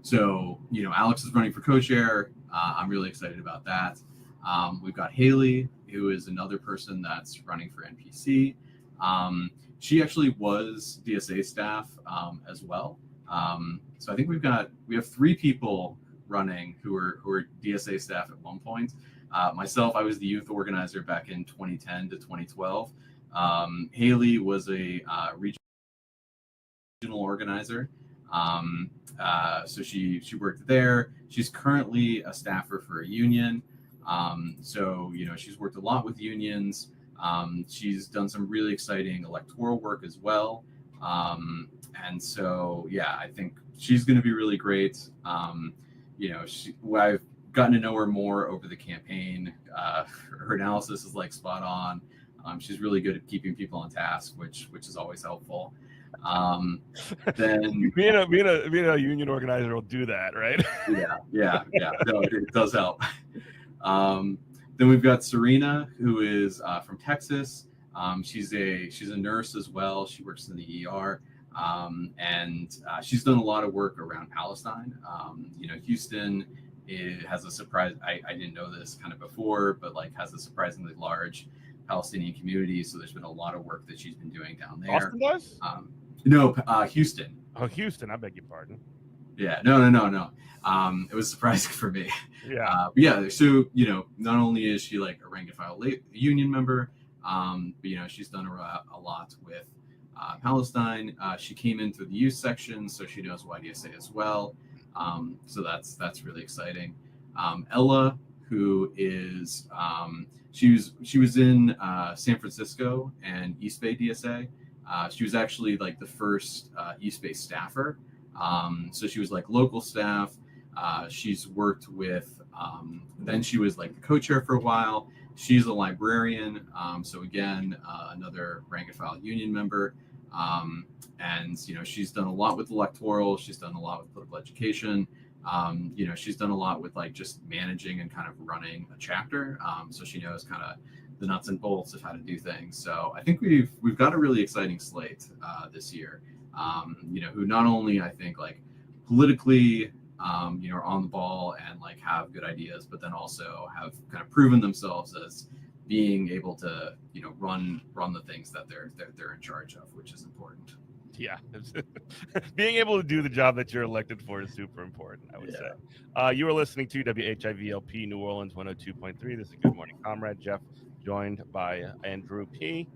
So Alex is running for co-chair. I'm really excited about that. We've got Haley, who is another person that's running for NPC. She actually was DSA staff as well. So I think we have 3 people running who were DSA staff at one point. Myself, I was the youth organizer back in 2010 to 2012. Haley was a regional organizer. So she worked there. She's currently a staffer for a union. So, she's worked a lot with unions. She's done some really exciting electoral work as well. And so, yeah, I think she's going to be really great. I've gotten to know her more over the campaign. Her analysis is like spot on. She's really good at keeping people on task, which is always helpful. Then being a union organizer will do that, right? Yeah. No, it does help. Then we've got Serena, who is from Texas. She's a nurse as well. She works in the ER, and she's done a lot of work around Palestine. Houston has a surprise. I didn't know this kind of before, but has a surprisingly large Palestinian community. So there's been a lot of work that she's been doing down there. Austin does? No, Houston. Oh, Houston. I beg your pardon. Yeah, no. It was surprising for me. Yeah. So not only is she like a rank and file union member, but she's done a lot with Palestine. She came in through the youth section, so she knows YDSA as well. So that's really exciting. Ella, who is she was in San Francisco and East Bay DSA. She was actually like the first East Bay staffer. So she was like local staff. She's worked with, then she was like the co-chair for a while. She's a librarian. So again, another rank and file union member. And, she's done a lot with electoral. She's done a lot with political education. She's done a lot with like just managing and kind of running a chapter. So she knows kind of the nuts and bolts of how to do things. So I think we've got a really exciting slate this year. Who not only I think like politically, are on the ball and like have good ideas, but then also have kind of proven themselves as being able to, run the things that they're in charge of, which is important. Yeah, being able to do the job that you're elected for is super important, I would say. You are listening to WHIVLP New Orleans 102.3. This is Good Morning Comrade. Jeff, joined by Andrew P.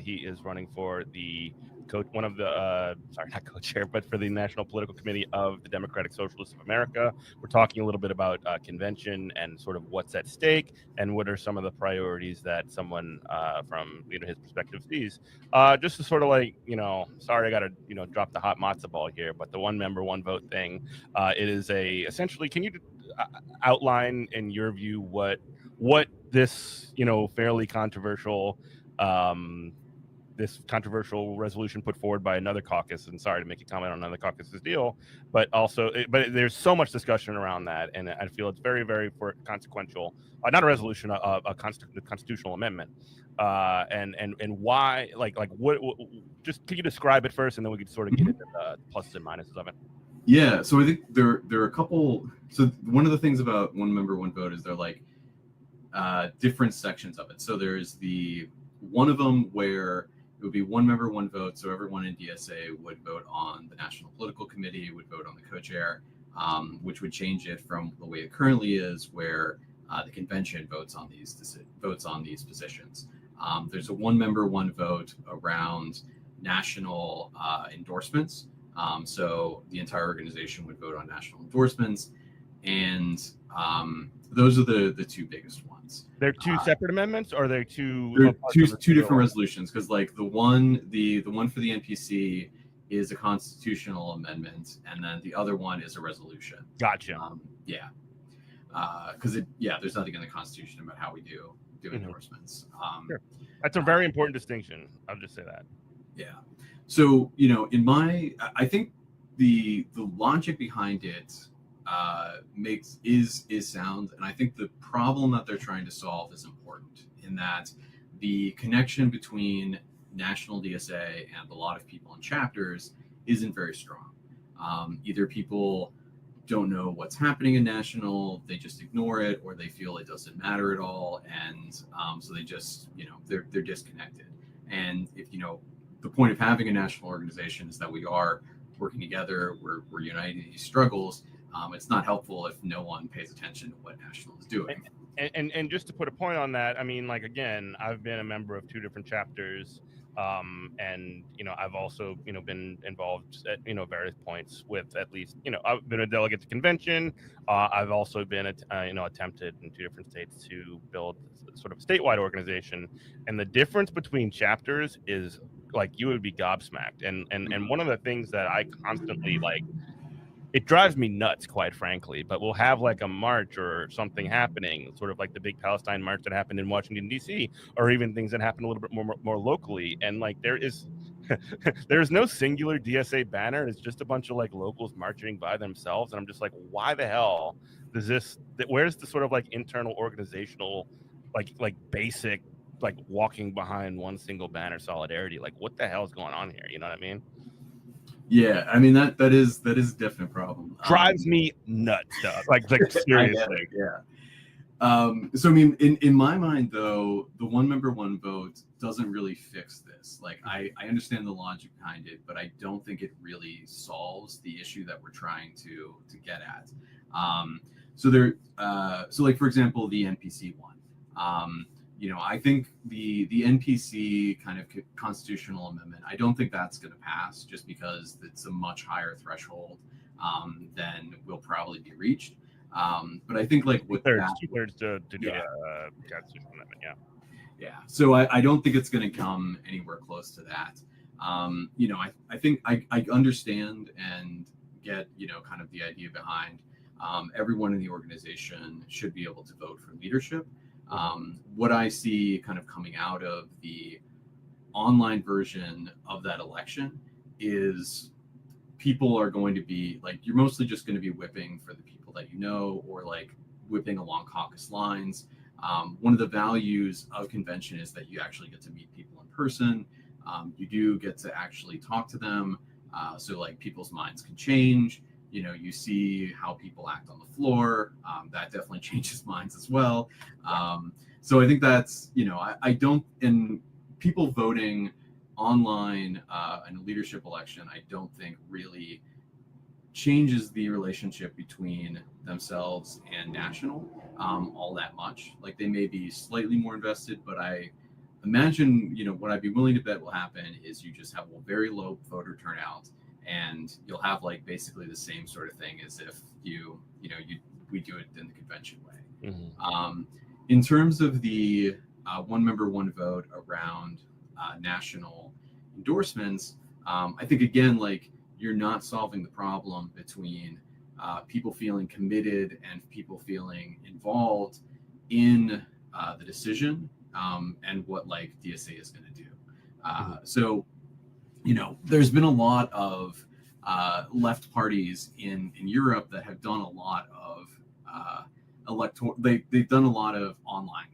He is running for the not co-chair, but for the National Political Committee of the Democratic Socialists of America. We're talking a little bit about convention and sort of what's at stake and what are some of the priorities that someone from his perspective sees. Just to sort of like, sorry, I got to drop the hot matzo ball here, but the one member, one vote thing, it is essentially, can you outline in your view what this, fairly controversial this controversial resolution put forward by another caucus, and sorry to make a comment on another caucus's deal, but also, but there's so much discussion around that, and I feel it's very, very consequential. Not a resolution, a constitutional amendment, and why, like what? Just can you describe it first, and then we could sort of get into the pluses and minuses of it. Yeah, so I think there are a couple. So one of the things about one member, one vote is they're like different sections of it. So there's one of them where it would be one member, one vote. So everyone in DSA would vote on the National Political Committee, would vote on the co-chair, which would change it from the way it currently is, where the convention votes on these positions. There's a one member, one vote around national endorsements. So the entire organization would vote on national endorsements, and those are the two biggest ones. They're two separate amendments, or they're two? They're two different resolutions, because like the one for the NPC is a constitutional amendment, and then the other one is a resolution. Gotcha. Because there's nothing in the Constitution about how we do endorsements. Sure. That's a very important distinction. I'll just say that. Yeah. So I think the logic behind it is sound, and I think the problem that they're trying to solve is important, in that the connection between national DSA and a lot of people in chapters isn't very strong. Either people don't know what's happening in national, they just ignore it, or they feel it doesn't matter at all, and so they just they're disconnected. And if the point of having a national organization is that we are working together, we're uniting these struggles. It's not helpful if no one pays attention to what national is doing. And just to put a point on that, I mean, like, again, I've been a member of two different chapters. And I've also been involved at various points with at least I've been a delegate to convention. I've also been attempted in 2 different states to build sort of a statewide organization, and the difference between chapters is like you would be gobsmacked. And one of the things that I constantly it drives me nuts, quite frankly, but we'll have like a march or something happening, sort of like the big Palestine march that happened in Washington, D.C., or even things that happen a little bit more locally. And like there's no singular DSA banner. It's just a bunch of like locals marching by themselves. And I'm just like, why the hell does where's the sort of like internal organizational, like basic, like walking behind one single banner solidarity? Like what the hell is going on here? You know what I mean? Yeah, I mean that is a definite problem. Drives me nuts, dog. Like seriously. Yeah. So I mean, in my mind though, the one member one vote doesn't really fix this. Like I understand the logic behind it, but I don't think it really solves the issue that we're trying to get at. So like for example, the NPC one. I think the NPC kind of constitutional amendment, I don't think that's going to pass just because it's a much higher threshold than will probably be reached. But I think like with two-thirds to do a constitutional amendment, yeah. So I don't think it's going to come anywhere close to that. I think I understand and get kind of the idea behind everyone in the organization should be able to vote for leadership. What I see kind of coming out of the online version of that election is people are going to be like, you're mostly just going to be whipping for the people that you know, or like whipping along caucus lines. One of the values of convention is that you actually get to meet people in person. You do get to actually talk to them. So like people's minds can change. You see how people act on the floor. That definitely changes minds as well. So I think that's, I don't, in people voting online in a leadership election, I don't think really changes the relationship between themselves and national all that much. Like they may be slightly more invested, but I imagine, what I'd be willing to bet will happen is you just have a very low voter turnout, and you'll have like basically the same sort of thing as if we do it in the convention way. In terms of the one member one vote around national endorsements, I think again, like you're not solving the problem between people feeling committed and people feeling involved in the decision and what like DSA is going to do. So there's been a lot of left parties in Europe that have done a lot of they've done a lot of online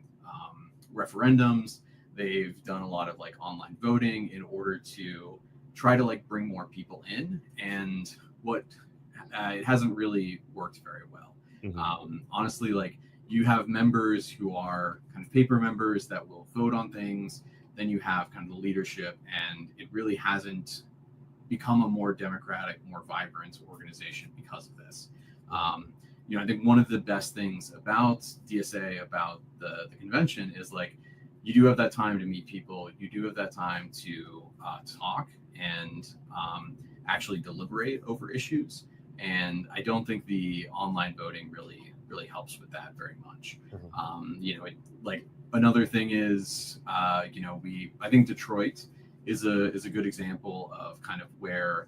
referendums. They've done a lot of like online voting in order to try to like bring more people in, and what it hasn't really worked very well. Honestly, like you have members who are kind of paper members that will vote on things. Then you have kind of the leadership, and it really hasn't become a more democratic, more vibrant organization because of this. I think one of the best things about DSA, about the convention, is like you do have that time to meet people. You do have that time to talk and actually deliberate over issues. And I don't think the online voting really helps with that very much. Like another thing is, I think Detroit is a good example of kind of where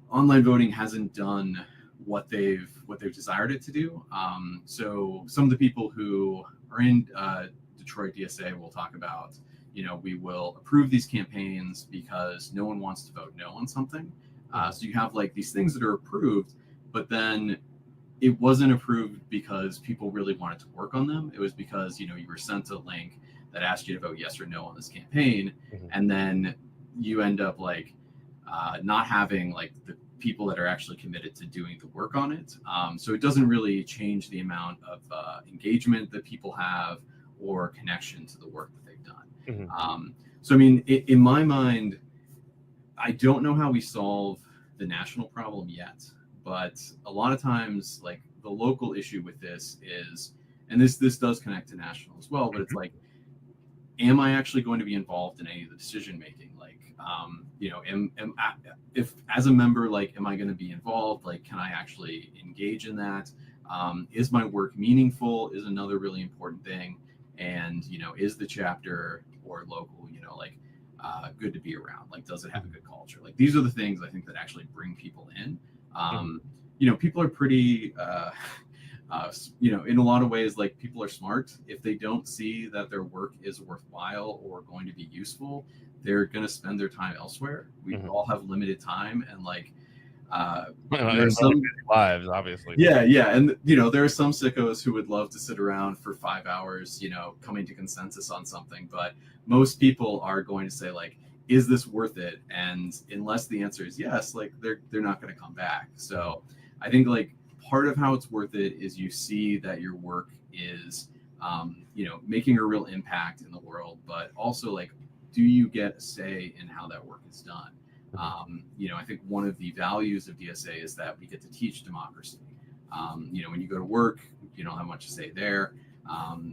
online voting hasn't done what they've desired it to do. So some of the people who are in Detroit DSA will talk about, we will approve these campaigns because no one wants to vote no on something. So you have like these things that are approved, but then it wasn't approved because people really wanted to work on them. It was because, you were sent a link that asked you to vote yes or no on this campaign. And then you end up like not having like the people that are actually committed to doing the work on it. So it doesn't really change the amount of engagement that people have or connection to the work that they've done. So, I mean, in my mind, I don't know how we solve the national problem yet, but a lot of times, like the local issue with this is, and this does connect to national as well, but it's like am I actually going to be involved in any of the decision making? Like, you know, if as a member, like, am I going to be involved? Like, can I actually engage in that? Is my work meaningful? Is another really important thing. And, you know, is the chapter or local, you know, like, good to be around? Like, does it have a good culture? Like, these are the things I think that actually bring people in. You know, people are pretty, you know, in a lot of ways, like, people are smart. If they don't see that their work is worthwhile or going to be useful, they're going to spend their time elsewhere. We all have limited time, and like, there's some lives, obviously. Yeah, and you know, there are some sickos who would love to sit around for 5 hours, you know, coming to consensus on something, but most people are going to say, like, is this worth it? And unless the answer is yes, like, they're not going to come back. So I think, like, part of how it's worth it is you see that your work is, you know, making a real impact in the world, but also, like, do you get a say in how that work is done? You know, I think one of the values of DSA is that we get to teach democracy. You know, when you go to work, you don't have much to say there.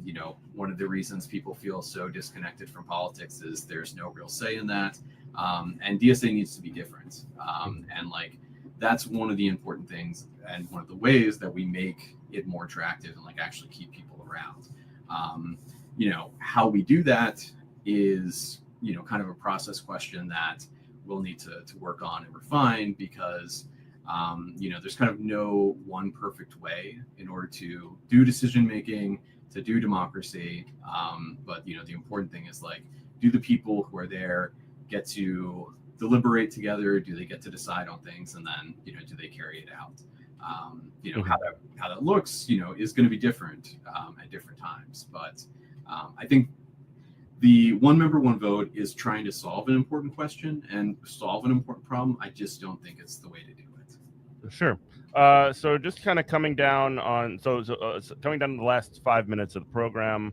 You know, one of the reasons people feel so disconnected from politics is there's no real say in that. And DSA needs to be different. And like, that's one of the important things and one of the ways that we make it more attractive and like actually keep people around. You know, how we do that is, you know, kind of a process question that we'll need to work on and refine, because you know, there's kind of no one perfect way in order to do decision making, to do democracy. But you know, the important thing is, like, do the people who are there get to deliberate together? Do they get to decide on things, and then, you know, do they carry it out? You know, how that looks, you know, is going to be different at different times. But I think the one member, one vote is trying to solve an important question and solve an important problem. I just don't think it's the way to do it. Sure. So just kind of coming down on, coming down to the last 5 minutes of the program,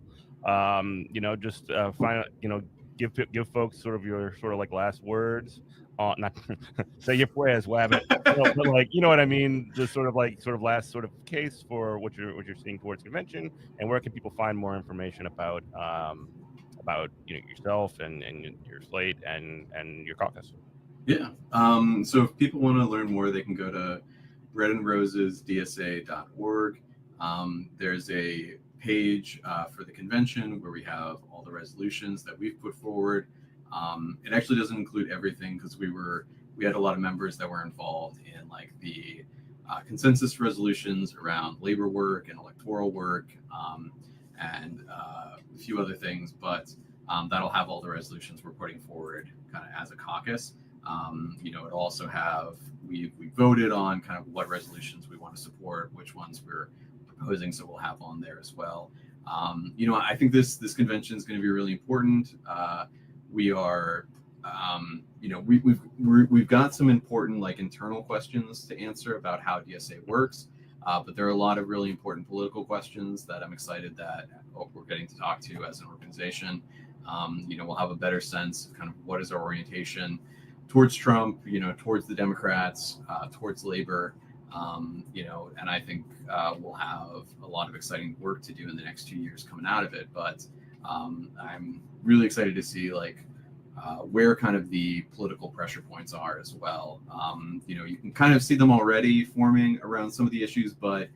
you know, just find, you know, give folks sort of your like last words. Not say your prayers, Wabbit, but like, you know what I mean? Just sort of last sort of case for what you're seeing towards convention, and where can people find more information about you know, yourself and your slate and your caucus. Yeah. So if people want to learn more, they can go to redandrosesdsa.org. There's a page for the convention where we have all the resolutions that we've put forward. It actually doesn't include everything, because we had a lot of members that were involved in like the consensus resolutions around labor work and electoral work, and a few other things, but that'll have all the resolutions we're putting forward kind of as a caucus. You know, it'll also have, we voted on kind of what resolutions we want to support, which ones we're proposing, so we'll have on there as well. You know, I think this convention is going to be really important. We are, you know, we've got some important like internal questions to answer about how DSA works, but there are a lot of really important political questions that I'm excited that we're getting to talk to as an organization. You know, we'll have a better sense of kind of what is our orientation towards Trump, you know, towards the Democrats, towards labor, you know, and I think we'll have a lot of exciting work to do in the next 2 years coming out of it. But I'm really excited to see like where kind of the political pressure points are as well. You know, you can kind of see them already forming around some of the issues, but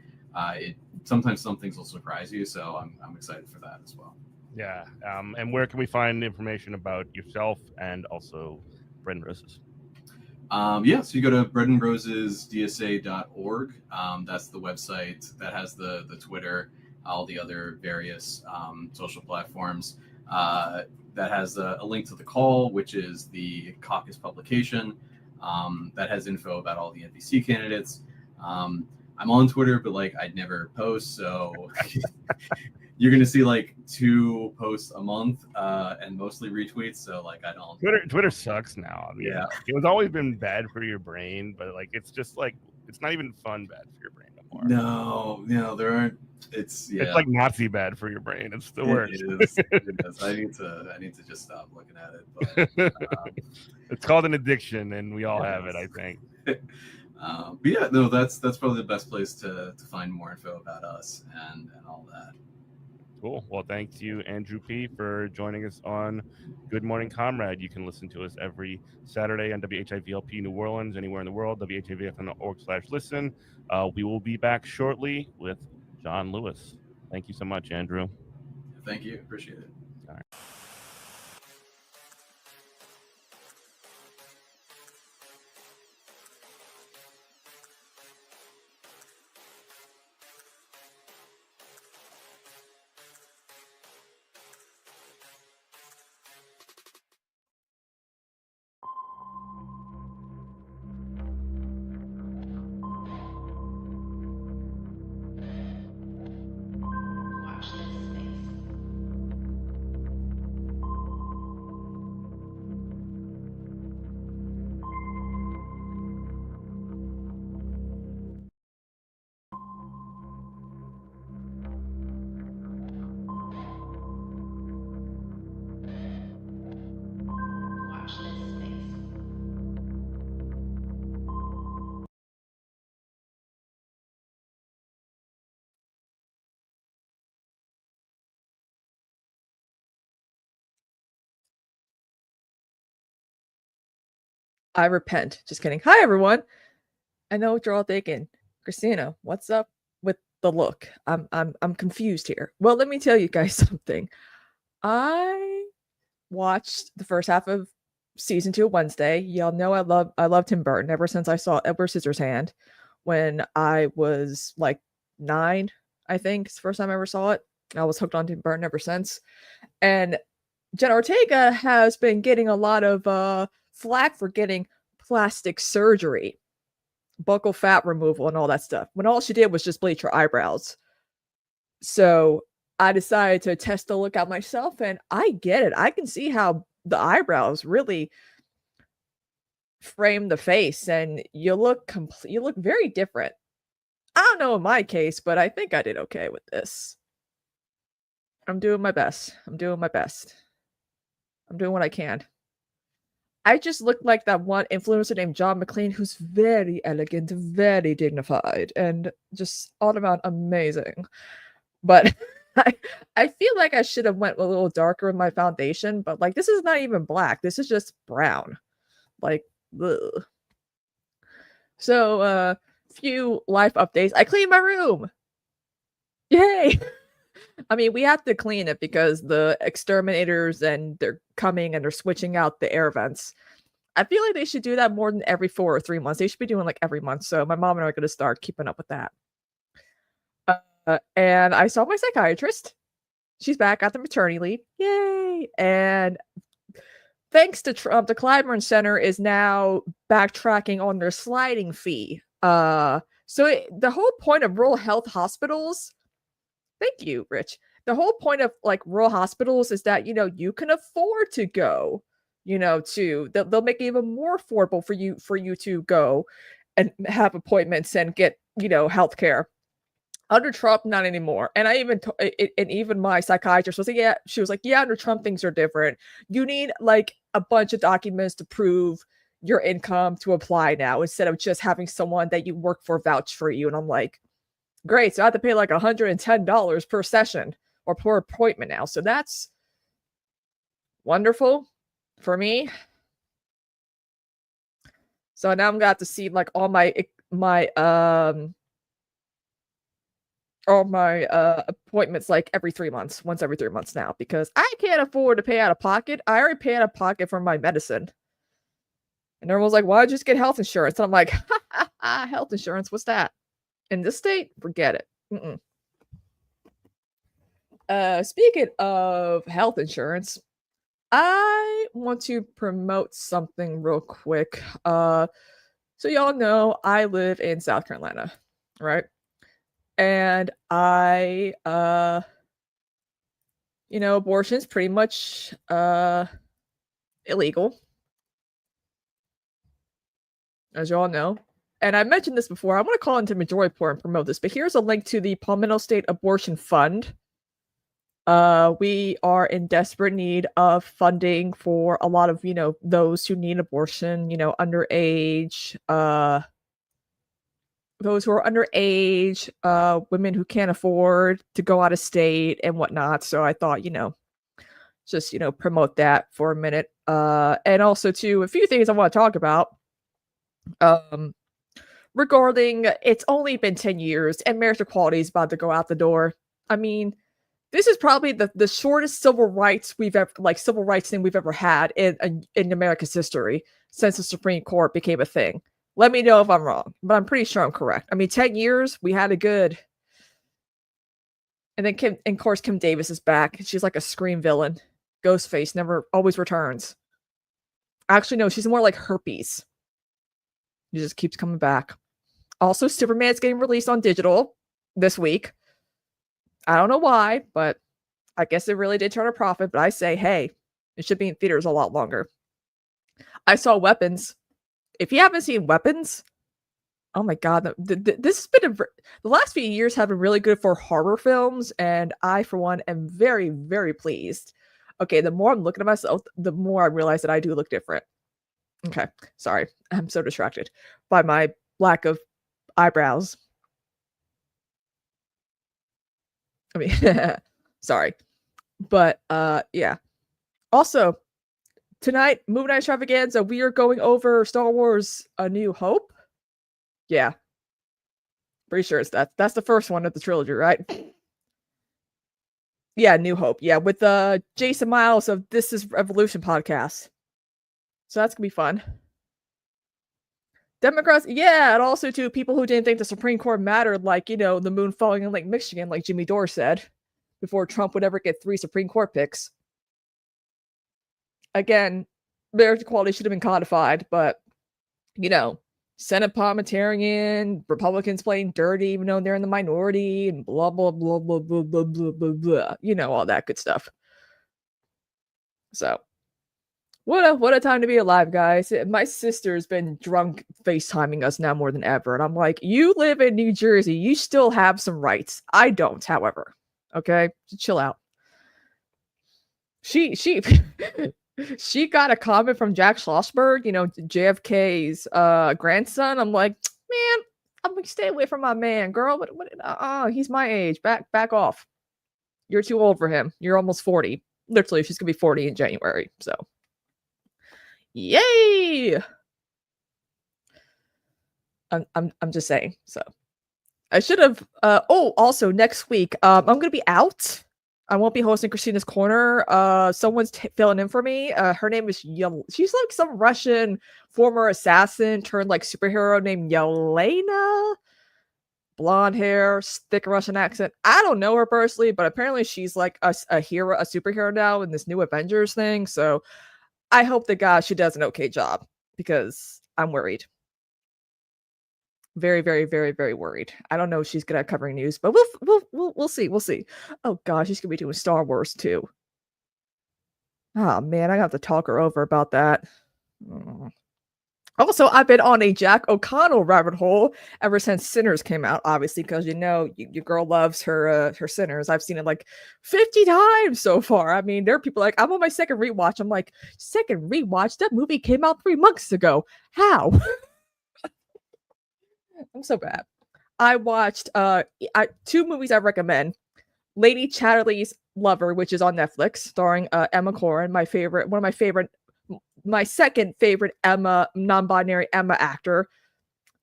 sometimes some things will surprise you. So I'm excited for that as well. Yeah. And where can we find information about yourself and also Bread and Roses? Yeah, so you go to breadandrosesdsa.org. That's the website that has the Twitter, all the other various social platforms. That has a link to the call, which is the caucus publication that has info about all the NBC candidates. I'm on Twitter, but like I'd never post, so you're gonna see like 2 posts a month and mostly retweets. So like I don't. Twitter sucks now. I mean, yeah, it was always been bad for your brain, but like it's just like it's not even fun bad for your brain anymore. No, there aren't. It's like Nazi bad for your brain. It's the worst. It is. I need to just stop looking at it. But, it's called an addiction, and we all have it, I think. But yeah, no, that's probably the best place to find more info about us and all that. Cool. Well, thanks you, Andrew P., for joining us on Good Morning Comrade. You can listen to us every Saturday on WHIVLP New Orleans, anywhere in the world, WHIVFN.org/listen. We will be back shortly with John Lewis. Thank you so much, Andrew. Thank you. Appreciate it. All right. I repent. Just kidding. Hi, everyone. I know what you're all thinking. Kristina, what's up with the look? I'm confused here. Well, let me tell you guys something. I watched the first half of season 2 Wednesday. Y'all know I love Tim Burton ever since I saw Edward Scissorhands when I was like 9, I think. It's the first time I ever saw it. I was hooked on Tim Burton ever since. And Jenna Ortega has been getting a lot of flack for getting plastic surgery, buccal fat removal, and all that stuff, when all she did was just bleach her eyebrows. So I decided to test the look out myself, and I get it. I can see how the eyebrows really frame the face, and you look very different. I don't know in my case, but I think I did okay with this. I'm doing my best. I'm doing my best. I'm doing what I can. I just look like that one influencer named John McClean, who's very elegant, very dignified, and just all around amazing. But I feel like I should have went a little darker with my foundation, but like this is not even black. This is just brown. Like, ugh. So, few life updates. I cleaned my room. Yay! I mean, we have to clean it because the exterminators and they're coming and they're switching out the air vents. I feel like they should do that more than every 4 or 3 months. They should be doing like every month. So my mom and I are going to start keeping up with that. And I saw my psychiatrist. She's back at the maternity leave. Yay! And thanks to Trump, the Clyburn Center is now backtracking on their sliding fee. The whole point of rural health hospitals. Thank you, Rich. The whole point of like rural hospitals is that, you can afford to go, they'll make it even more affordable for you to go and have appointments and get, healthcare. Under Trump, not anymore. And even my psychiatrist was like, she was like, under Trump, things are different. You need like a bunch of documents to prove your income to apply now, instead of just having someone that you work for vouch for you. And I'm like, great. So I have to pay like $110 per session or per appointment now. So that's wonderful for me. So now I'm gonna have to see like all my appointments like every 3 months, once every 3 months now, because I can't afford to pay out of pocket. I already pay out of pocket for my medicine. And everyone's like, why don't you just get health insurance? And I'm like, health insurance, what's that? In this state, forget it. Speaking of health insurance, I want to promote something real quick. So y'all know I live in South Carolina, right? And abortion's pretty much illegal, as y'all know. And I mentioned this before. I want to call into Majority Report and promote this, but here's a link to the Palmetto State Abortion Fund. We are in desperate need of funding for a lot of, those who need abortion, underage those who are underage, women who can't afford to go out of state and whatnot. So I thought, just promote that for a minute. And also too, a few things I want to talk about. Regarding it's only been 10 years and marriage equality is about to go out the door. I mean, this is probably the shortest civil rights thing we've ever had in America's history since the Supreme Court became a thing. Let me know if I'm wrong, but I'm pretty sure I'm correct. I mean, 10 years, we had a good. And then of course, Kim Davis is back. She's like a Scream villain. Ghostface always returns. Actually, no, she's more like herpes. She just keeps coming back. Also, Superman's getting released on digital this week. I don't know why, but I guess it really did turn a profit. But I say, hey, it should be in theaters a lot longer. I saw Weapons. If you haven't seen Weapons, oh my god, this has been the last few years have been really good for horror films, and I, for one, am very, very pleased. Okay, the more I'm looking at myself, the more I realize that I do look different. Okay, sorry, I'm so distracted by my lack of eyebrows. I mean, sorry, but yeah. Also, tonight, Movie Night Extravaganza, we are going over Star Wars: A New Hope. Yeah, pretty sure it's that's the first one of the trilogy, right? Yeah, New Hope. Yeah, with Jason Miles of This Is Revolution podcast. So that's gonna be fun. Democrats, yeah, and also to people who didn't think the Supreme Court mattered, like, the moon falling in Lake Michigan, like Jimmy Dore said, before Trump would ever get 3 Supreme Court picks. Again, marriage equality should have been codified, but, Senate parliamentarian, Republicans playing dirty, even though they're in the minority, and blah, blah, blah, blah, blah, blah, blah, blah, blah, all that good stuff. So, what a time to be alive, guys. My sister's been drunk FaceTiming us now more than ever. And I'm like, you live in New Jersey. You still have some rights. I don't, however. Okay? Just chill out. She got a comment from Jack Schlossberg, JFK's grandson. I'm like, man, I'm like, stay away from my man, girl. He's my age. Back off. You're too old for him. You're almost 40. Literally, she's gonna be 40 in January. So yay! I'm just saying. So I should have. Also next week, I'm gonna be out. I won't be hosting Kristina's Corner. Someone's filling in for me. Her name is she's like some Russian former assassin turned like superhero named Yelena. Blonde hair, thick Russian accent. I don't know her personally, but apparently she's like a hero, a superhero now in this new Avengers thing. So I hope to God she does an okay job because I'm worried. Very, very, very, very worried. I don't know if she's good at covering news, but we'll see. We'll see. Oh gosh, she's gonna be doing Star Wars too. Oh man, I got to talk her over about that. Also, I've been on a Jack O'Connell rabbit hole ever since Sinners came out, obviously, because your girl loves her Sinners. I've seen it like 50 times so far. I mean, there are people like, I'm on my second rewatch. I'm like, second rewatch? That movie came out 3 months ago. How? I'm so bad. I watched 2 movies I recommend. Lady Chatterley's Lover, which is on Netflix, starring Emma Corrin, my second favorite Emma, non-binary Emma actor.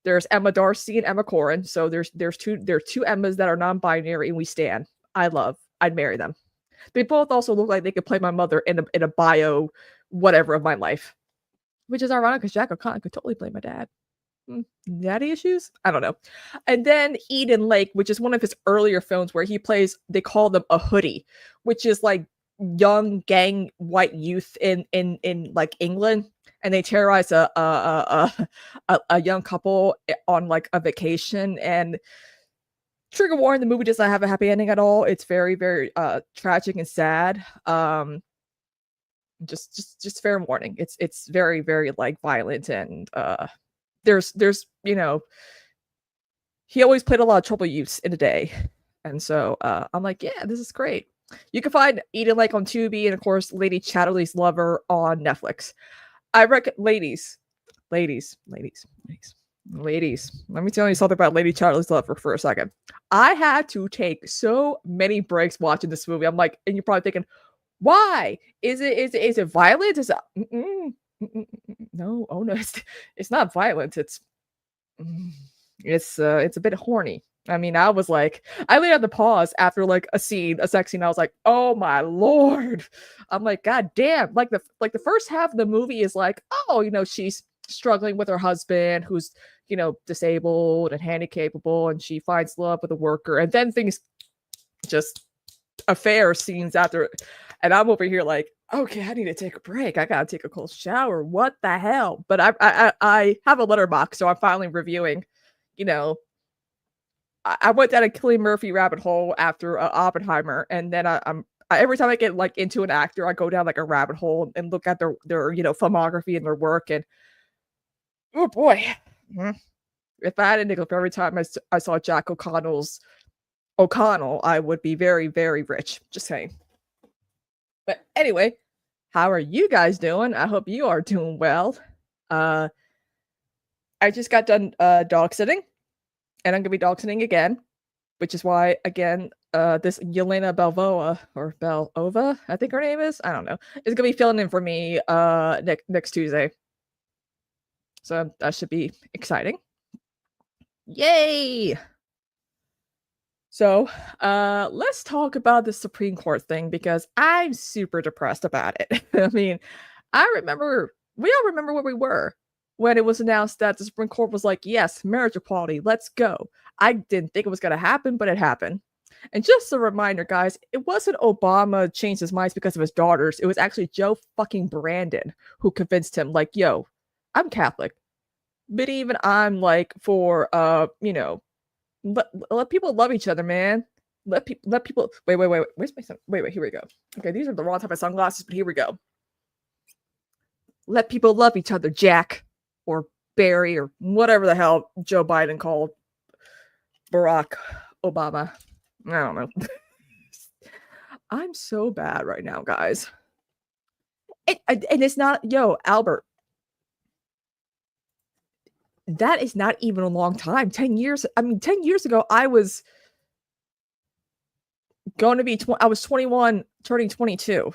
There's Emma Darcy and Emma Corrin. So there are 2 Emmas that are non-binary and we stan. I'd marry them. They both also look like they could play my mother in a bio whatever of my life. Which is ironic because Jack O'Connell could totally play my dad. Daddy issues? I don't know. And then Eden Lake, which is one of his earlier films where he plays, they call them a hoodie, which is like young gang white youth in like England, and they terrorize a young couple on like a vacation. And trigger warning, the movie does not have a happy ending at all. It's very, very tragic and sad. Just fair warning. It's very, very like violent, and there's he always played a lot of trouble youths in a day. And so I'm like, yeah, this is great. You can find Eden Lake on Tubi, and of course, Lady Chatterley's Lover on Netflix. I reckon, ladies, Ladies, let me tell you something about Lady Charlie's Lover for a second. I had to take so many breaks watching this movie. I'm like, and you're probably thinking, why? Is it violent? Is it no, oh no, it's not violent. It's a bit horny. I mean, I was like, I laid on the pause after like a sex scene. I was like, oh my lord. I'm like, god damn. Like the first half of the movie is like, oh, she's struggling with her husband who's, disabled and handicapable, and she finds love with a worker, and then things just affair scenes after, and I'm over here like, okay, I need to take a break. I gotta take a cold shower. What the hell? But I have a letterbox, so I'm finally reviewing. I went down a Cillian Murphy rabbit hole after Oppenheimer, and then I'm every time I get like into an actor, I go down like a rabbit hole and look at their filmography and their work, and oh boy, if I had a nickel for every time I saw Jack O'Connell, I would be very, very rich. Just saying. But anyway, how are you guys doing? I hope you are doing well. I just got done dog sitting, and I'm gonna be dog sitting again, which is why again this Yelena Belova, I think her name is, I don't know, is gonna be filling in for me next Tuesday. So that should be exciting. Yay! So let's talk about the Supreme Court thing, because I'm super depressed about it. I mean, we all remember where we were when it was announced that the Supreme Court was like, yes, marriage equality, let's go. I didn't think it was going to happen, but it happened. And just a reminder, guys, it wasn't Obama changed his mind because of his daughters. It was actually Joe fucking Brandon who convinced him, like, yo, I'm Catholic, but even I'm like for, let people love each other, man. Let people, wait, where's my son? Wait, here we go. Okay, these are the wrong type of sunglasses, but here we go. Let people love each other, Jack, or Barry, or whatever the hell Joe Biden called Barack Obama. I don't know. I'm so bad right now, guys. And it's not, Albert. That is not even a long time. 10 years. I mean, 10 years ago, I was going to be, I was 21, turning 22.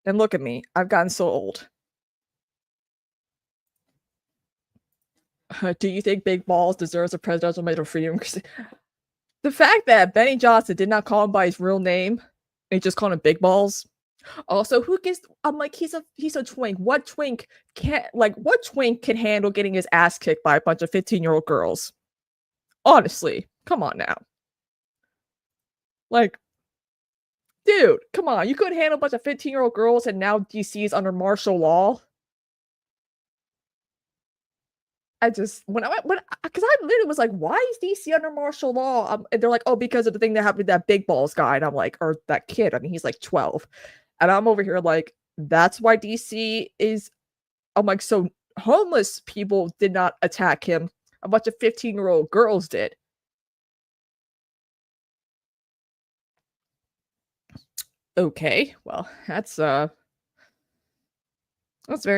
And look at me. I've gotten so old. Do you think Big Balls deserves a presidential medal of freedom? The fact that Benny Johnson did not call him by his real name, and he just called him Big Balls. Also, who gets? I'm like, he's a twink. What twink can handle getting his ass kicked by a bunch of 15-year-old girls? Honestly, come on now. Like, dude, come on. You couldn't handle a bunch of 15-year-old girls, and now DC is under martial law. Because I literally was like, why is DC under martial law? And they're like, oh, because of the thing that happened to that Big Balls guy. And I'm like, or that kid. I mean, he's like 12. And I'm over here like, that's why DC is. I'm like, so homeless people did not attack him. A bunch of 15-year-old girls did. Okay, well, that's very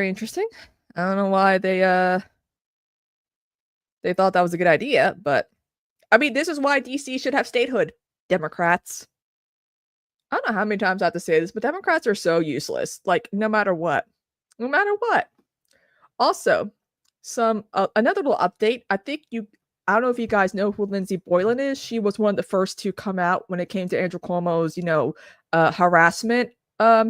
interesting. I don't know why they thought that was a good idea, but I mean, this is why DC should have statehood. Democrats. I don't know how many times I have to say this, but Democrats are so useless. Like, no matter what. No matter what. Also, another little update. I don't know if you guys know who Lindsay Boylan is. She was one of the first to come out when it came to Andrew Cuomo's, harassment.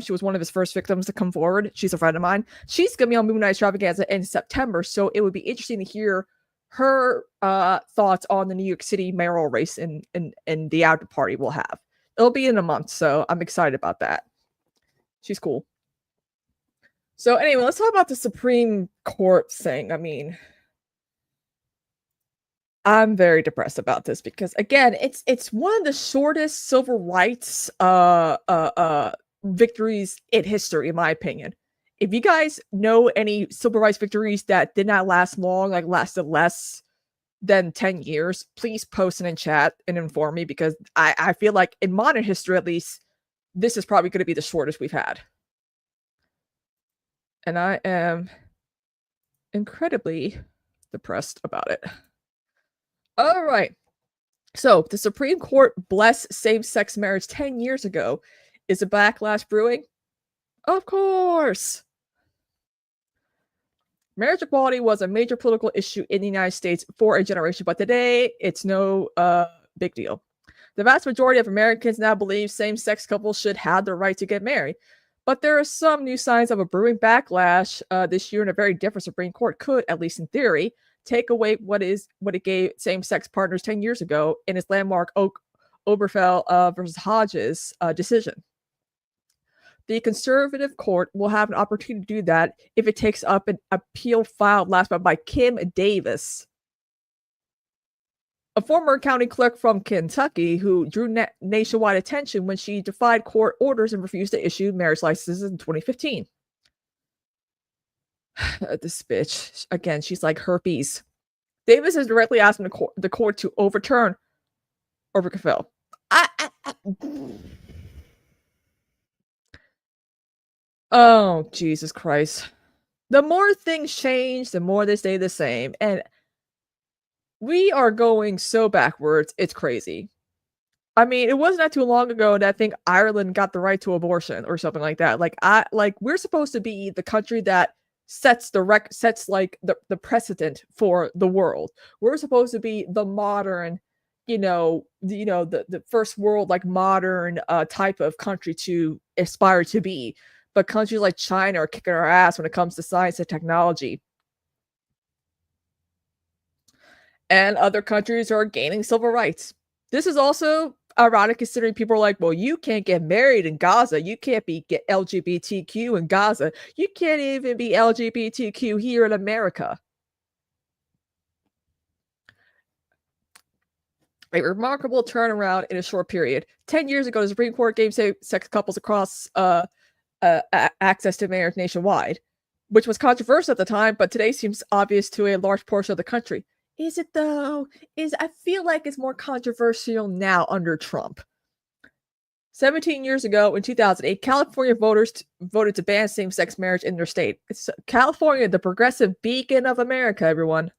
She was one of his first victims to come forward. She's a friend of mine. She's going to be on Moon Night Extravaganza in September, so it would be interesting to hear her thoughts on the New York City mayoral race and the after party we'll have. It'll be in a month, so I'm excited about that. She's cool. So anyway, let's talk about the Supreme Court thing. I mean, I'm very depressed about this because, again, it's one of the shortest civil rights victories in history, in my opinion. If you guys know any civil rights victories that did not last long, like lasted less than 10 years, please post it in chat and inform me, because I feel like in modern history, at least, this is probably going to be the shortest we've had. And I am incredibly depressed about it. All right. So the Supreme Court blessed same-sex marriage 10 years ago. Is a backlash brewing? Of course. Marriage equality was a major political issue in the United States for a generation, but today it's no big deal. The vast majority of Americans now believe same-sex couples should have the right to get married. But there are some new signs of a brewing backlash this year, and a very different Supreme Court could, at least in theory, take away what it gave same-sex partners 10 years ago in its landmark Obergefell versus Hodges decision. The conservative court will have an opportunity to do that if it takes up an appeal filed last month by Kim Davis, a former county clerk from Kentucky who drew nationwide attention when she defied court orders and refused to issue marriage licenses in 2015. This bitch, again, she's like herpes. Davis has directly asked the court to overturn Obergefell. Oh, Jesus Christ. The more things change, the more they stay the same. And we are going so backwards, it's crazy. I mean, it wasn't that too long ago that I think Ireland got the right to abortion or something like that. Like we're supposed to be the country that sets the precedent for the world. We're supposed to be the modern, the first world, like modern type of country to aspire to be. But countries like China are kicking our ass when it comes to science and technology. And other countries are gaining civil rights. This is also ironic considering people are like, well, you can't get married in Gaza. You can't get LGBTQ in Gaza. You can't even be LGBTQ here in America. A remarkable turnaround in a short period. 10 years ago, the Supreme Court gave same-sex couples across access to marriage nationwide, which was controversial at the time, but today seems obvious to a large portion of the country. Is it though? I feel like it's more controversial now under Trump. 17 years ago, in 2008, California voters voted to ban same-sex marriage in their state. It's California, the progressive beacon of America, everyone.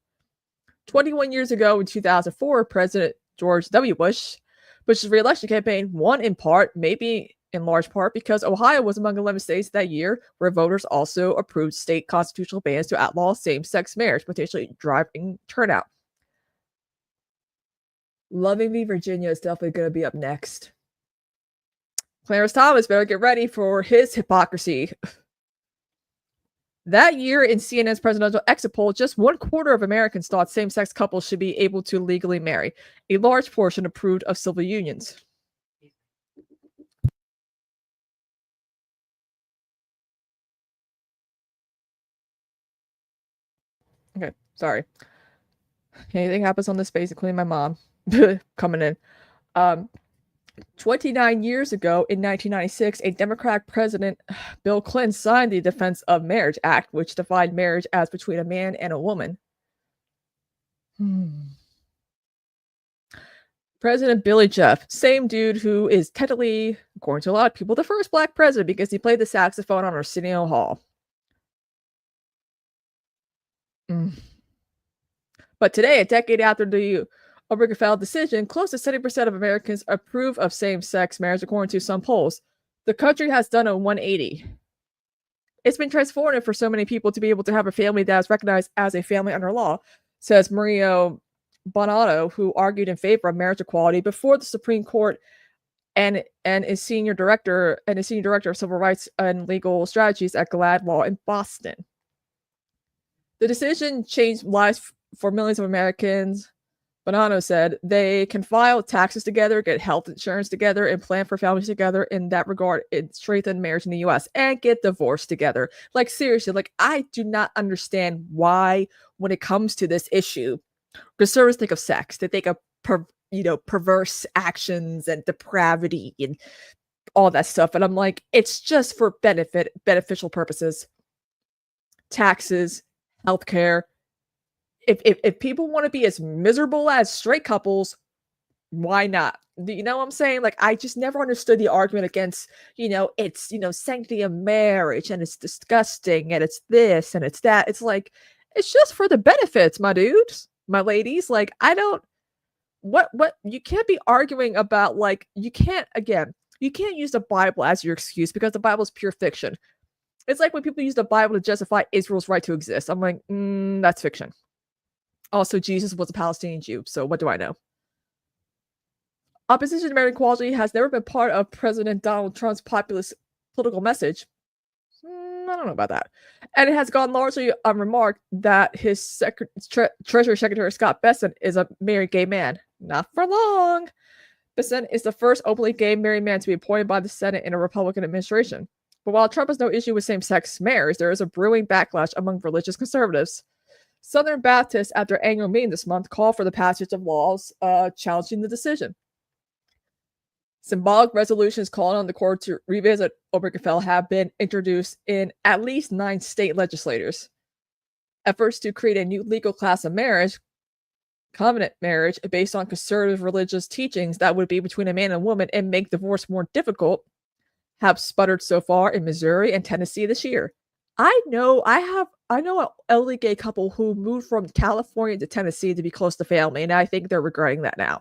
21 years ago, in 2004, President George W. Bush's re-election campaign won in part, maybe in large part, because Ohio was among 11 states that year where voters also approved state constitutional bans to outlaw same-sex marriage, potentially driving turnout. Loving Me, Virginia is definitely going to be up next. Clarence Thomas better get ready for his hypocrisy. That year in CNN's presidential exit poll, just 1/4 of Americans thought same-sex couples should be able to legally marry. A large portion approved of civil unions. Okay, sorry. Anything happens on this space, including my mom coming in. 29 years ago, in 1996, a Democratic president, Bill Clinton, signed the Defense of Marriage Act, which defined marriage as between a man and a woman. President Billy Jeff, same dude who is technically, according to a lot of people, the first black president because he played the saxophone on Arsenio Hall. But today, a decade after the Obergefell decision, close to 70% of Americans approve of same-sex marriage, according to some polls. The country has done a 180. It's been transformative for so many people to be able to have a family that is recognized as a family under law, says Mario Bonato, who argued in favor of marriage equality before the Supreme Court and is senior director of civil rights and legal strategies at Glad Law in Boston. The decision changed lives for millions of Americans. Bonanno said they can file taxes together, get health insurance together, and plan for families together. In that regard, it strengthened marriage in the U.S. and get divorced together. Like, seriously, like, I do not understand why, when it comes to this issue, conservatives think of sex. They think of, perverse actions and depravity and all that stuff. And I'm like, it's just for beneficial purposes. Taxes, healthcare. If people want to be as miserable as straight couples, why not? You know what I'm saying? Like, I just never understood the argument against, it's, sanctity of marriage and it's disgusting and it's this and it's that. It's like, it's just for the benefits, my dudes, my ladies. Like, I don't what you can't be arguing about, like, you can't use the Bible as your excuse because the Bible is pure fiction. It's like when people use the Bible to justify Israel's right to exist. I'm like, that's fiction. Also, Jesus was a Palestinian Jew, so what do I know? Opposition to marriage equality has never been part of President Donald Trump's populist political message. I don't know about that. And it has gone largely unremarked that his Treasury Secretary Scott Bessent is a married gay man. Not for long. Bessent is the first openly gay married man to be appointed by the Senate in a Republican administration. But while Trump has no issue with same-sex marriage, there is a brewing backlash among religious conservatives. Southern Baptists, at their annual meeting this month, called for the passage of laws challenging the decision. Symbolic resolutions calling on the court to revisit Obergefell have been introduced in at least 9 state legislatures. Efforts to create a new legal class of marriage, covenant marriage, based on conservative religious teachings that would be between a man and woman and make divorce more difficult, have sputtered so far in Missouri and Tennessee this year. I know an elderly gay couple who moved from California to Tennessee to be close to family, and I think they're regretting that now.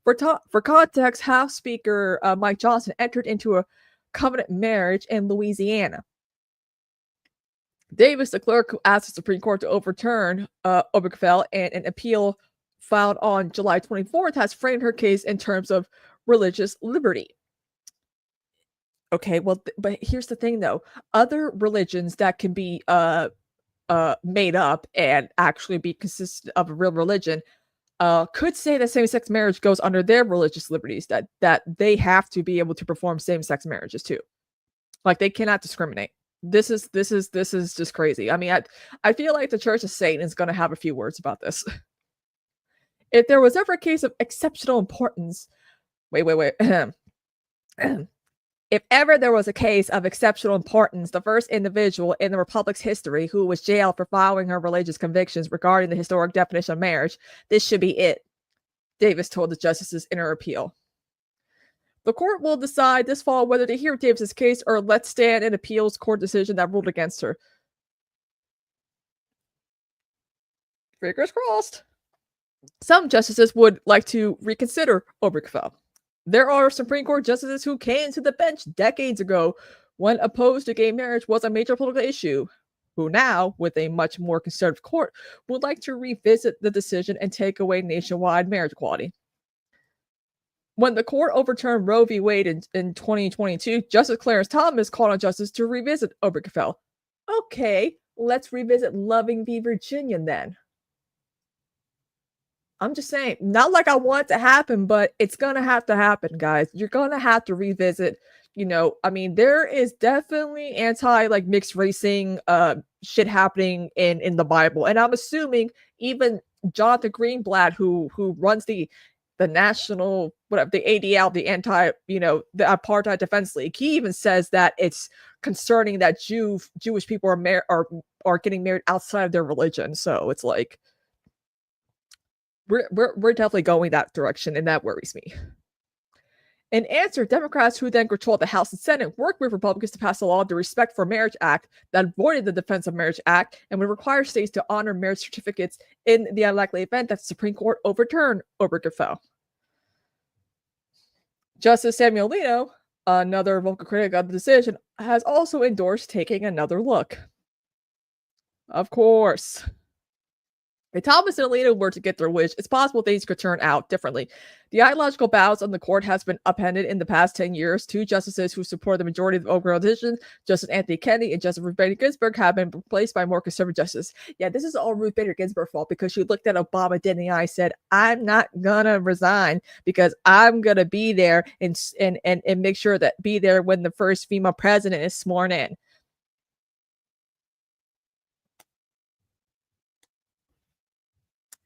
For context, House Speaker Mike Johnson entered into a covenant marriage in Louisiana. Davis, the clerk who asked the Supreme Court to overturn Obergefell and an appeal filed on July 24th, has framed her case in terms of religious liberty. Okay, well, but here's the thing, though. Other religions that can be made up and actually be consistent of a real religion could say that same-sex marriage goes under their religious liberties, that they have to be able to perform same-sex marriages too. Like, they cannot discriminate. This is just crazy. I mean, I feel like the Church of Satan is going to have a few words about this. If there was ever a case of exceptional importance, wait. If ever there was a case of exceptional importance, the first individual in the Republic's history who was jailed for following her religious convictions regarding the historic definition of marriage, this should be it, Davis told the justices in her appeal. The court will decide this fall whether to hear Davis's case or let stand an appeals court decision that ruled against her. Fingers crossed. Some justices would like to reconsider Obergefell. There are Supreme Court justices who came to the bench decades ago when opposed to gay marriage was a major political issue, who now, with a much more conservative court, would like to revisit the decision and take away nationwide marriage equality. When the court overturned Roe v. Wade in 2022, Justice Clarence Thomas called on justices to revisit Obergefell. Okay, let's revisit Loving v. Virginia then. I'm just saying, not like I want it to happen, but it's going to have to happen, guys. You're going to have to revisit, I mean, there is definitely mixed racing shit happening in the Bible. And I'm assuming even Jonathan Greenblatt, who runs the national, whatever, the ADL, the the Apartheid Defense League, he even says that it's concerning that Jewish people are getting married outside of their religion. So it's like, we're definitely going that direction, and that worries me. In answer, Democrats, who then controlled the House and Senate, worked with Republicans to pass a law, the Respect for Marriage Act, that avoided the Defense of Marriage Act and would require states to honor marriage certificates in the unlikely event that the Supreme Court overturned Obergefell. Justice Samuel Alito, another vocal critic of the decision, has also endorsed taking another look. Of course. If Thomas and Alito were to get their wish, it's possible things could turn out differently. The ideological balance on the court has been upended in the past 10 years. 2 justices who support the majority of the overall decision, Justice Anthony Kennedy and Justice Ruth Bader Ginsburg, have been replaced by more conservative justices. Yeah, this is all Ruth Bader Ginsburg's fault because she looked at Obama dead in the eye and said, I'm not gonna resign because I'm gonna be there and make sure that be there when the first female president is sworn in.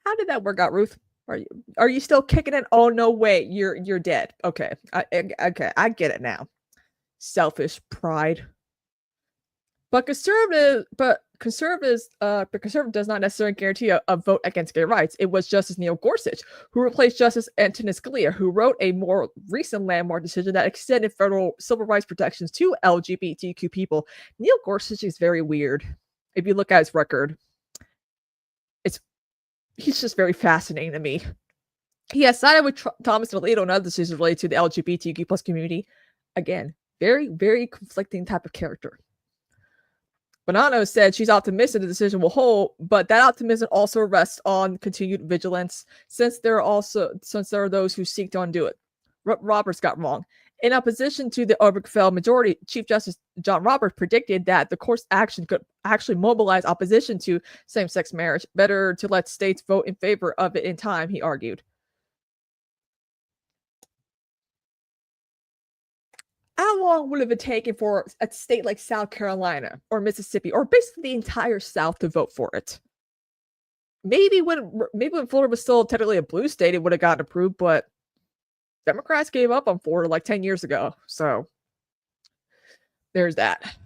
How did that work out, Ruth? Are you still kicking it? Oh no, wait, you're dead. Okay, I get it now. Selfish pride. But conservative does not necessarily guarantee a vote against gay rights. It was Justice Neil Gorsuch who replaced Justice Antonin Scalia, who wrote a more recent landmark decision that extended federal civil rights protections to LGBTQ people. Neil Gorsuch is very weird. If you look at his record, he's just very fascinating to me. He has sided with Thomas and Alito on other decisions related to the LGBTQ plus community. Again, very, very conflicting type of character. Bonanno said she's optimistic the decision will hold, but that optimism also rests on continued vigilance, since there are those who seek to undo it. Roberts got wrong. In opposition to the Obergefell majority, Chief Justice John Roberts predicted that the court's action could actually mobilize opposition to same-sex marriage. Better to let states vote in favor of it in time, he argued. How long would it have taken for a state like South Carolina or Mississippi or basically the entire South to vote for it? Maybe when Florida was still technically a blue state, it would have gotten approved, but Democrats gave up on Florida like 10 years ago. So there's that.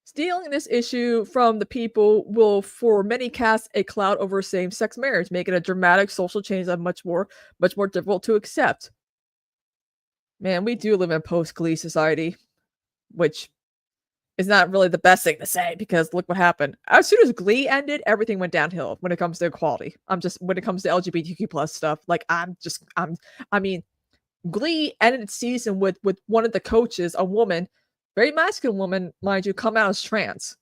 Stealing this issue from the people will, for many, cast a cloud over same-sex marriage, making a dramatic social change that much more difficult to accept. Man, we do live in a post-Glee society, which is not really the best thing to say because look what happened. As soon as Glee ended, everything went downhill when it comes to equality. When it comes to LGBTQ plus stuff, I mean, Glee ended its season with one of the coaches, a woman, very masculine woman, mind you, come out as trans.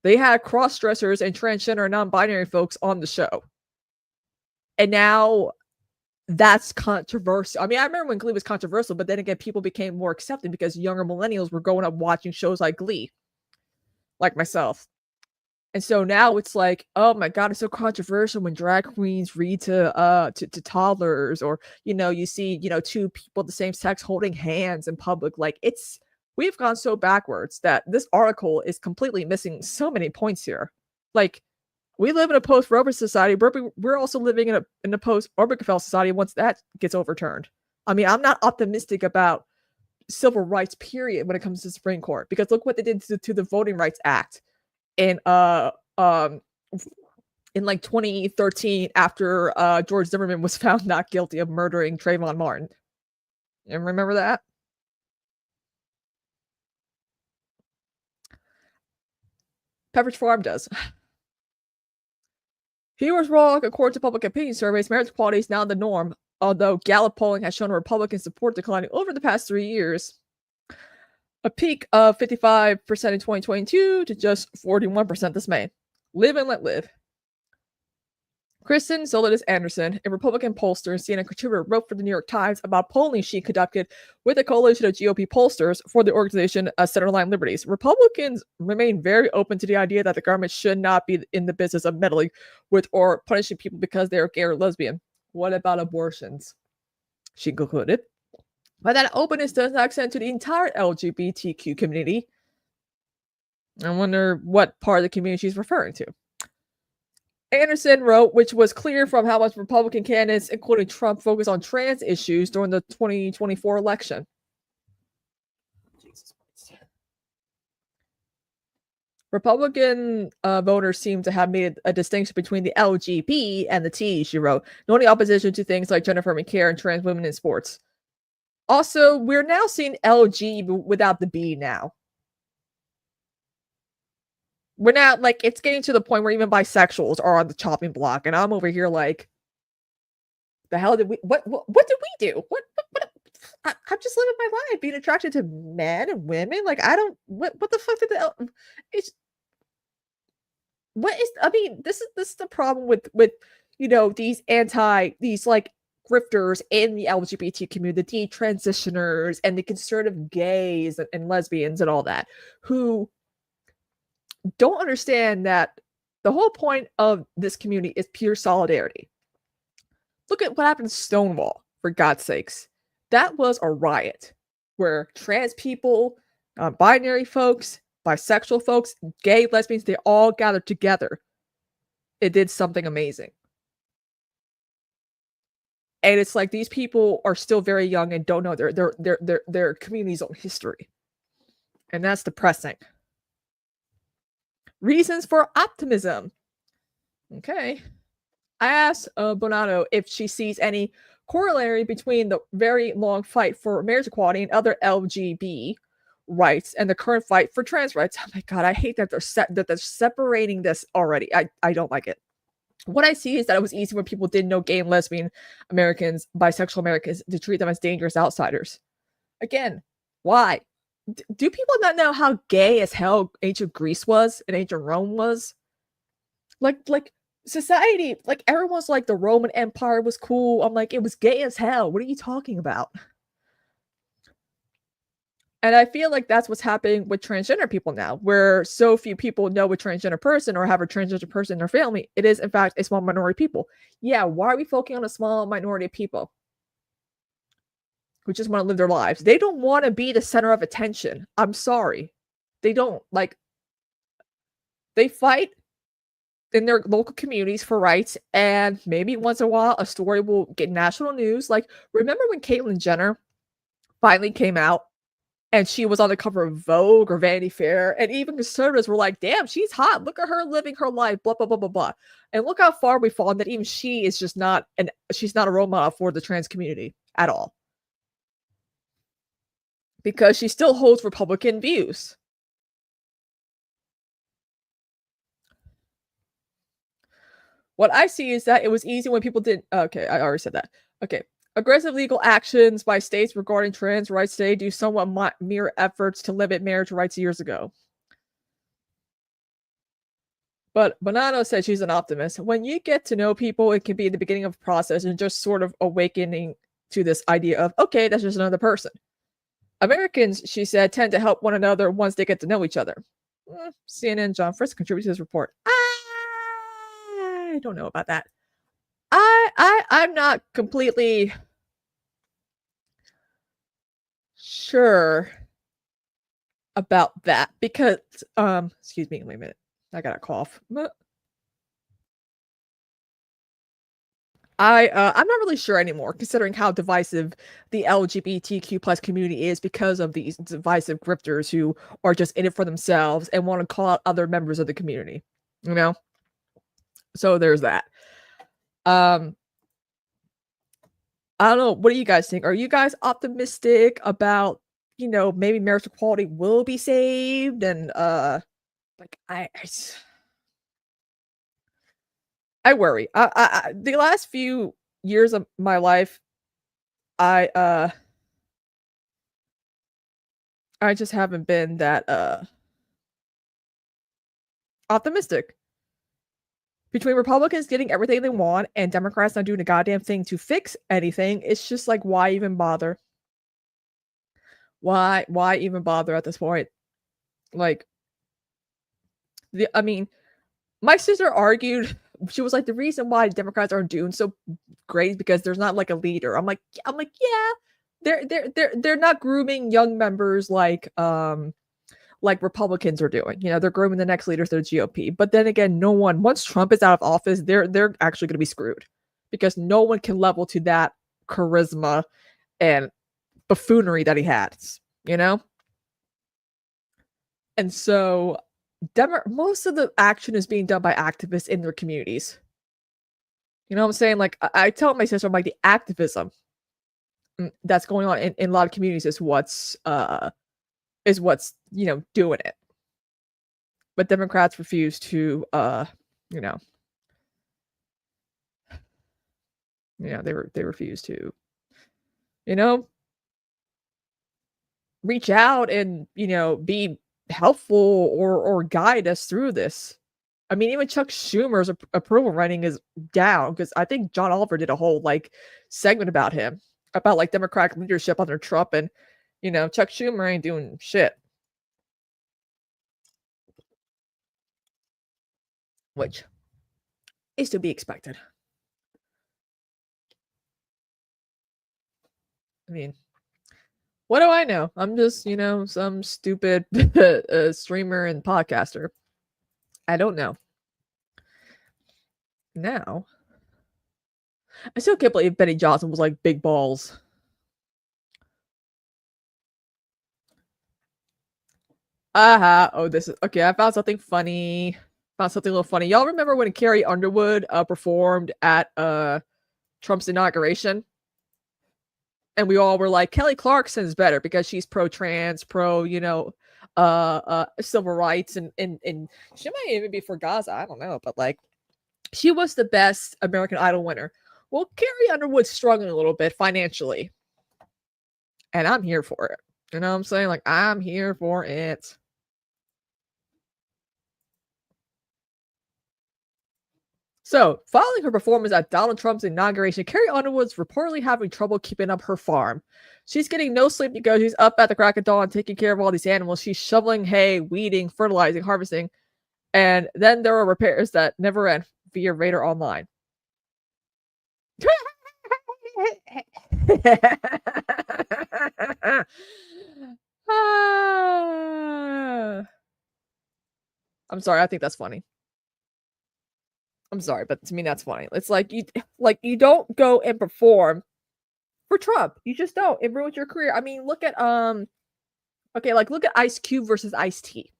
They had cross-dressers and transgender and non-binary folks on the show. And now that's controversial. I mean, I remember when Glee was controversial, but then again, people became more accepting because younger millennials were growing up watching shows like Glee, like myself. And so now it's like, oh my God, it's so controversial when drag queens read to toddlers, or, you see, two people of the same sex holding hands in public. Like, we've gone so backwards that this article is completely missing so many points here. Like, we live in a post-Roe society, but we're also living in a post-Obergefell society once that gets overturned. I mean, I'm not optimistic about civil rights, period, when it comes to the Supreme Court, because look what they did to the Voting Rights Act in like 2013 after George Zimmerman was found not guilty of murdering Trayvon Martin. You remember that? Pepperidge Farm does. He was wrong. According to public opinion surveys, marriage equality is now the norm, although Gallup polling has shown Republican support declining over the past 3 years. A peak of 55% in 2022 to just 41% this May. Live and let live. Kristen Soledad Anderson, a Republican pollster and CNN contributor, wrote for the New York Times about polling she conducted with a coalition of GOP pollsters for the organization Centerline Liberties. Republicans remain very open to the idea that the government should not be in the business of meddling with or punishing people because they are gay or lesbian. What about abortions? She concluded. But that openness does not extend to the entire LGBTQ community. I wonder what part of the community she's referring to. Anderson wrote, which was clear from how much Republican candidates, including Trump, focused on trans issues during the 2024 election. Republican voters seem to have made a distinction between the LGB and the T, she wrote, noting opposition to things like gender-affirming care and trans women in sports. Also, we're now seeing LG without the B now. We're not, like, it's getting to the point where even bisexuals are on the chopping block, and I'm over here like, the hell did we, what did we do? I'm just living my life, being attracted to men and women. Like, I don't, what the fuck did this is the problem with these like grifters in the LGBT community, the detransitioners and the conservative gays and lesbians and all that, who don't understand that the whole point of this community is pure solidarity. Look at what happened in Stonewall, for God's sakes. That was a riot where trans people, binary folks, bisexual folks, gay, lesbians, they all gathered together. It did something amazing. And it's like these people are still very young and don't know their community's own history. And that's depressing. Reasons for optimism. Okay. I asked Bonanno if she sees any corollary between the very long fight for marriage equality and other LGB rights and the current fight for trans rights. Oh my God, I hate that they're separating this already. I don't like it. What I see is that it was easy when people didn't know gay and lesbian Americans, bisexual Americans, to treat them as dangerous outsiders. Again, why? Do people not know how gay as hell ancient Greece was and ancient Rome was? Like society, like everyone's like the Roman Empire was cool. I'm like, it was gay as hell. What are you talking about? And I feel like that's what's happening with transgender people now, where so few people know a transgender person or have a transgender person in their family. It is, in fact, a small minority of people. Yeah, why are we focusing on a small minority of people who just want to live their lives? They don't want to be the center of attention. I'm sorry. They don't. Like, they fight in their local communities for rights, and maybe once in a while a story will get national news. Like, remember when Caitlyn Jenner finally came out and she was on the cover of Vogue or Vanity Fair, and even conservatives were like, damn, she's hot. Look at her living her life, blah, blah, blah, blah, blah. And look how far we've fallen, that even she is just not, she's not a role model for the trans community at all. Because she still holds Republican views. What I see is that it was easy when people didn't, okay, I already said that. Okay. Aggressive legal actions by states regarding trans rights today do somewhat mirror efforts to limit marriage rights years ago. But Bonanno said she's an optimist. When you get to know people, it can be the beginning of a process and just sort of awakening to this idea of, okay, that's just another person. Americans, she said, tend to help one another once they get to know each other. CNN John Frisk contributes to this report. I don't know about that. I'm not completely sure about that because excuse me, wait a minute. I got a cough. I'm not really sure anymore, considering how divisive the LGBTQ plus community is because of these divisive grifters who are just in it for themselves and want to call out other members of the community. You know? So there's that. I don't know. What do you guys think? Are you guys optimistic about, you know, maybe marriage equality will be saved? And like I worry. I the last few years of my life, I just haven't been that optimistic. Between Republicans getting everything they want and Democrats not doing a goddamn thing to fix anything, it's just like, why even bother? Why even bother at this point? Like, I mean, my sister argued, she was like, the reason why Democrats aren't doing so great is because there's not like a leader. I'm like, yeah, they're not grooming young members like Republicans are doing. You know, they're grooming the next leaders of the GOP. But then again, no one, once Trump is out of office, they're actually going to be screwed because no one can level to that charisma and buffoonery that he has, you know? And so most of the action is being done by activists in their communities. You know what I'm saying? Like, I tell my sister, I'm like, the activism that's going on in a lot of communities is what's you know, doing it. But Democrats refuse to you know, they refuse to, you know, reach out and, you know, be helpful or guide us through this. I mean, even Chuck Schumer's approval rating is down because I think John Oliver did a whole like segment about him, about like Democratic leadership under Trump, and you know, Chuck Schumer ain't doing shit. Which is to be expected. I mean, what do I know? I'm just, you know, some stupid streamer and podcaster. I don't know. Now, I still can't believe Benny Johnson was like big balls. Oh, this is okay. I found something funny. Found something a little funny. Y'all remember when Carrie Underwood performed at Trump's inauguration? And we all were like, Kelly Clarkson's better because she's pro-trans, pro, you know, civil rights, and she might even be for Gaza. I don't know, but like, She was the best American Idol winner. Well, Carrie Underwood's struggling a little bit financially. And I'm here for it. You know what I'm saying? Like, I'm here for it. So, following her performance at Donald Trump's inauguration, Carrie Underwood's reportedly having trouble keeping up her farm. She's getting no sleep because she's up at the crack of dawn taking care of all these animals. She's shoveling hay, weeding, fertilizing, harvesting. And then there are repairs that never end via Radar Online. I'm sorry, I think that's funny. I'm sorry, but to me that's funny. It's like you don't go and perform for Trump. You just don't. It ruins your career. I mean, look at look at Ice Cube versus Ice-T.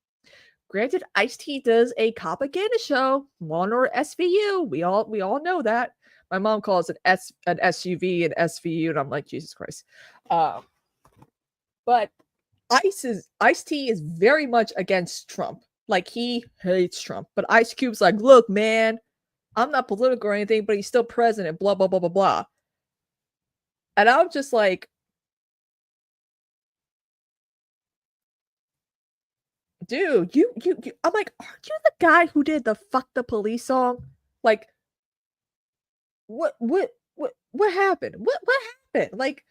Granted, Ice-T does a propaganda show, Law and Order SVU. We all know that. My mom calls it an SUV and SVU, and I'm like, Jesus Christ. But Ice-T is very much against Trump. Like, he hates Trump. But Ice Cube's like, look, man, I'm not political or anything, but he's still president, blah, blah, blah, blah, blah. And I'm just like, dude, you I'm like, aren't you the guy who did the Fuck the Police song? Like, what happened? What happened? Like,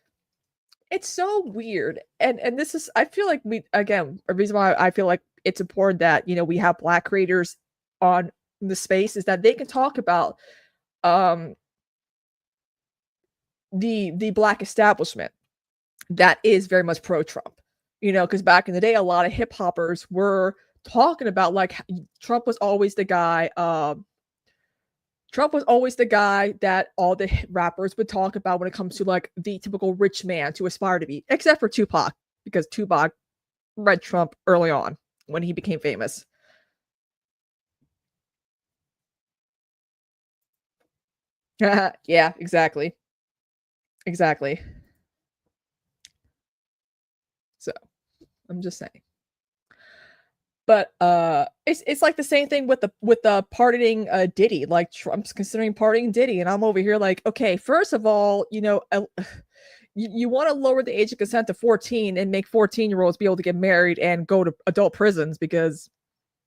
it's so weird. And this is, I feel like a reason why I feel like it's important that, we have Black creators on the space is that they can talk about the Black establishment that is very much pro-Trump. Because back in the day, a lot of hip hoppers were talking about like Trump was always the guy. Trump was always the guy that all the rappers would talk about when it comes to like the typical rich man to aspire to be, except for Tupac, because Tupac read Trump early on when he became famous. Yeah, exactly. Exactly. So, I'm just saying. But it's like the same thing with the pardoning Diddy. Like, Trump's considering pardoning Diddy, and I'm over here like, okay, first of all, you want to lower the age of consent to 14 and make 14-year-olds be able to get married and go to adult prisons because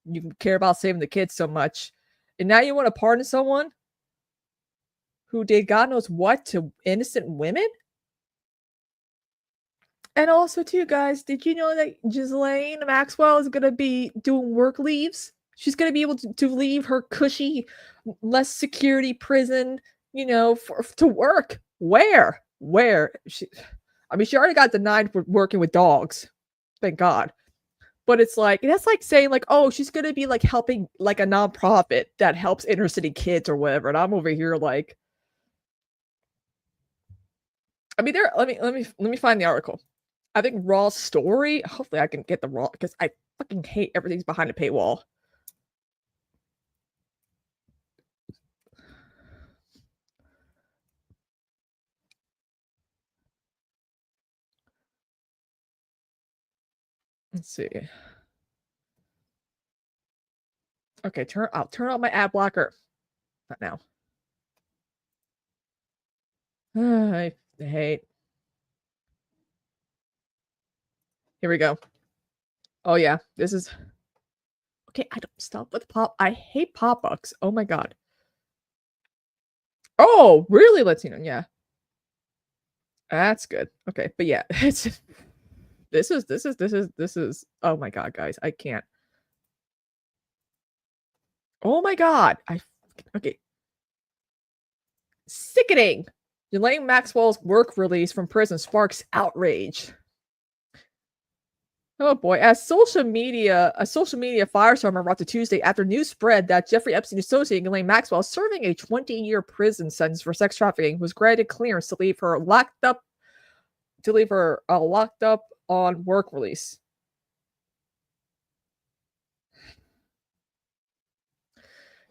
you care about saving the kids so much. And now you want to pardon someone who did God knows what to innocent women? And also, too, guys, did you know that Ghislaine Maxwell is going to be doing work leaves? She's going to be able to leave her cushy, less security prison, to work. Where? She already got denied for working with dogs. Thank God. But it's like, that's like saying like, oh, she's going to be like helping like a nonprofit that helps inner city kids or whatever. And I'm over here like, let me find the article. I think Raw story. Hopefully I can get the Raw because I fucking hate everything's behind a paywall. Let's see. Okay, I'll turn on my ad blocker. Not now. I hate. Here we go. Oh yeah, this is okay. I don't stop with pop. I hate pop-ups. Oh my god. Oh, really, Latino? Yeah, that's good. Okay, but yeah, it's this is. Oh my god, guys, I can't. Oh my god, okay. Sickening. Ghislaine Maxwell's work release from prison sparks outrage. Oh boy, a social media firestorm erupted Tuesday after news spread that Jeffrey Epstein associate Ghislaine Maxwell, serving a 20-year prison sentence for sex trafficking, was granted clearance to leave her locked up on work release.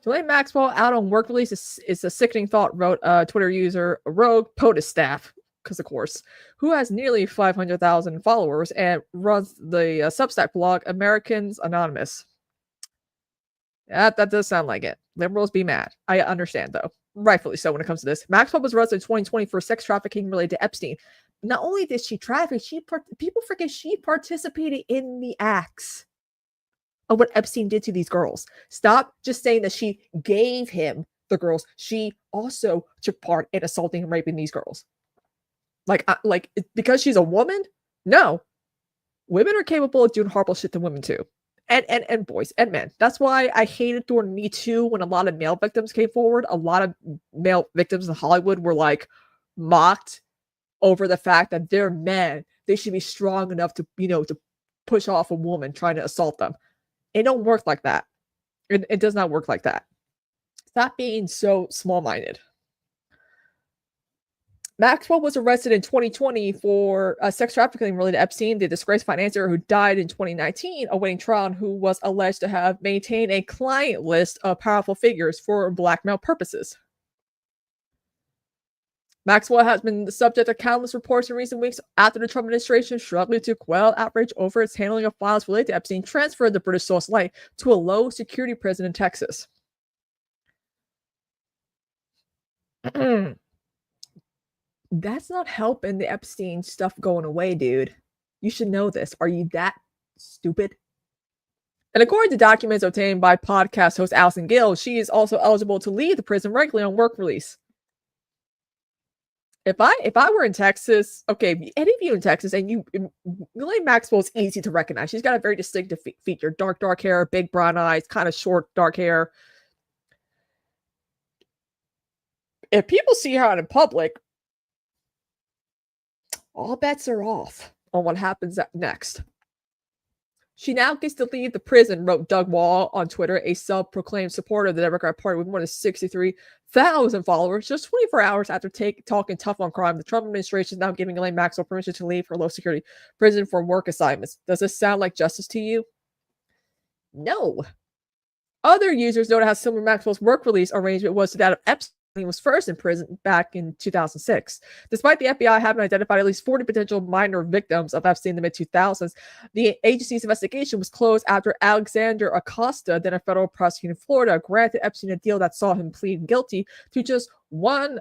Ghislaine Maxwell out on work release is a sickening thought, wrote Twitter user Rogue POTUS staff, because of course, who has nearly 500,000 followers and runs the Substack blog Americans Anonymous. That does sound like it. Liberals be mad. I understand, though. Rightfully so when it comes to this. Maxwell was arrested in 2020 for sex trafficking related to Epstein. Not only did she traffic, people forget she participated in the acts of what Epstein did to these girls. Stop just saying that she gave him the girls. She also took part in assaulting and raping these girls. Like because she's a woman? No. Women are capable of doing horrible shit to women too. And boys and men. That's why I hated during Me Too when a lot of male victims came forward. A lot of male victims in Hollywood were like mocked over the fact that they're men. They should be strong enough to, to push off a woman trying to assault them. It don't work like that. It does not work like that. Stop being so small-minded. Maxwell was arrested in 2020 for sex trafficking related to Epstein, the disgraced financier who died in 2019, awaiting trial, and who was alleged to have maintained a client list of powerful figures for blackmail purposes. Maxwell has been the subject of countless reports in recent weeks after the Trump administration, struggling to quell outrage over its handling of files related to Epstein, transferred the British socialite to a low-security prison in Texas. That's not helping the Epstein stuff going away, dude. You should know this. Are you that stupid? And according to documents obtained by podcast host Allison Gill, she is also eligible to leave the prison regularly on work release. If I were in Texas, okay, any of you in Texas, and Ghislaine Maxwell is easy to recognize. She's got a very distinctive feature: dark hair, big brown eyes, kind of short, dark hair. If people see her out in public, all bets are off on what happens next. She now gets to leave the prison, wrote Doug Wall on Twitter, a self-proclaimed supporter of the Democrat Party with more than 63,000 followers. Just 24 hours after talking tough on crime, the Trump administration is now giving Ghislaine Maxwell permission to leave her low-security prison for work assignments. Does this sound like justice to you? No. Other users noted how similar Maxwell's work release arrangement was to that of Epstein. He was first in prison back in 2006. Despite the FBI having identified at least 40 potential minor victims of Epstein in the mid-2000s, the agency's investigation was closed after Alexander Acosta, then a federal prosecutor in Florida, granted Epstein a deal that saw him plead guilty to just one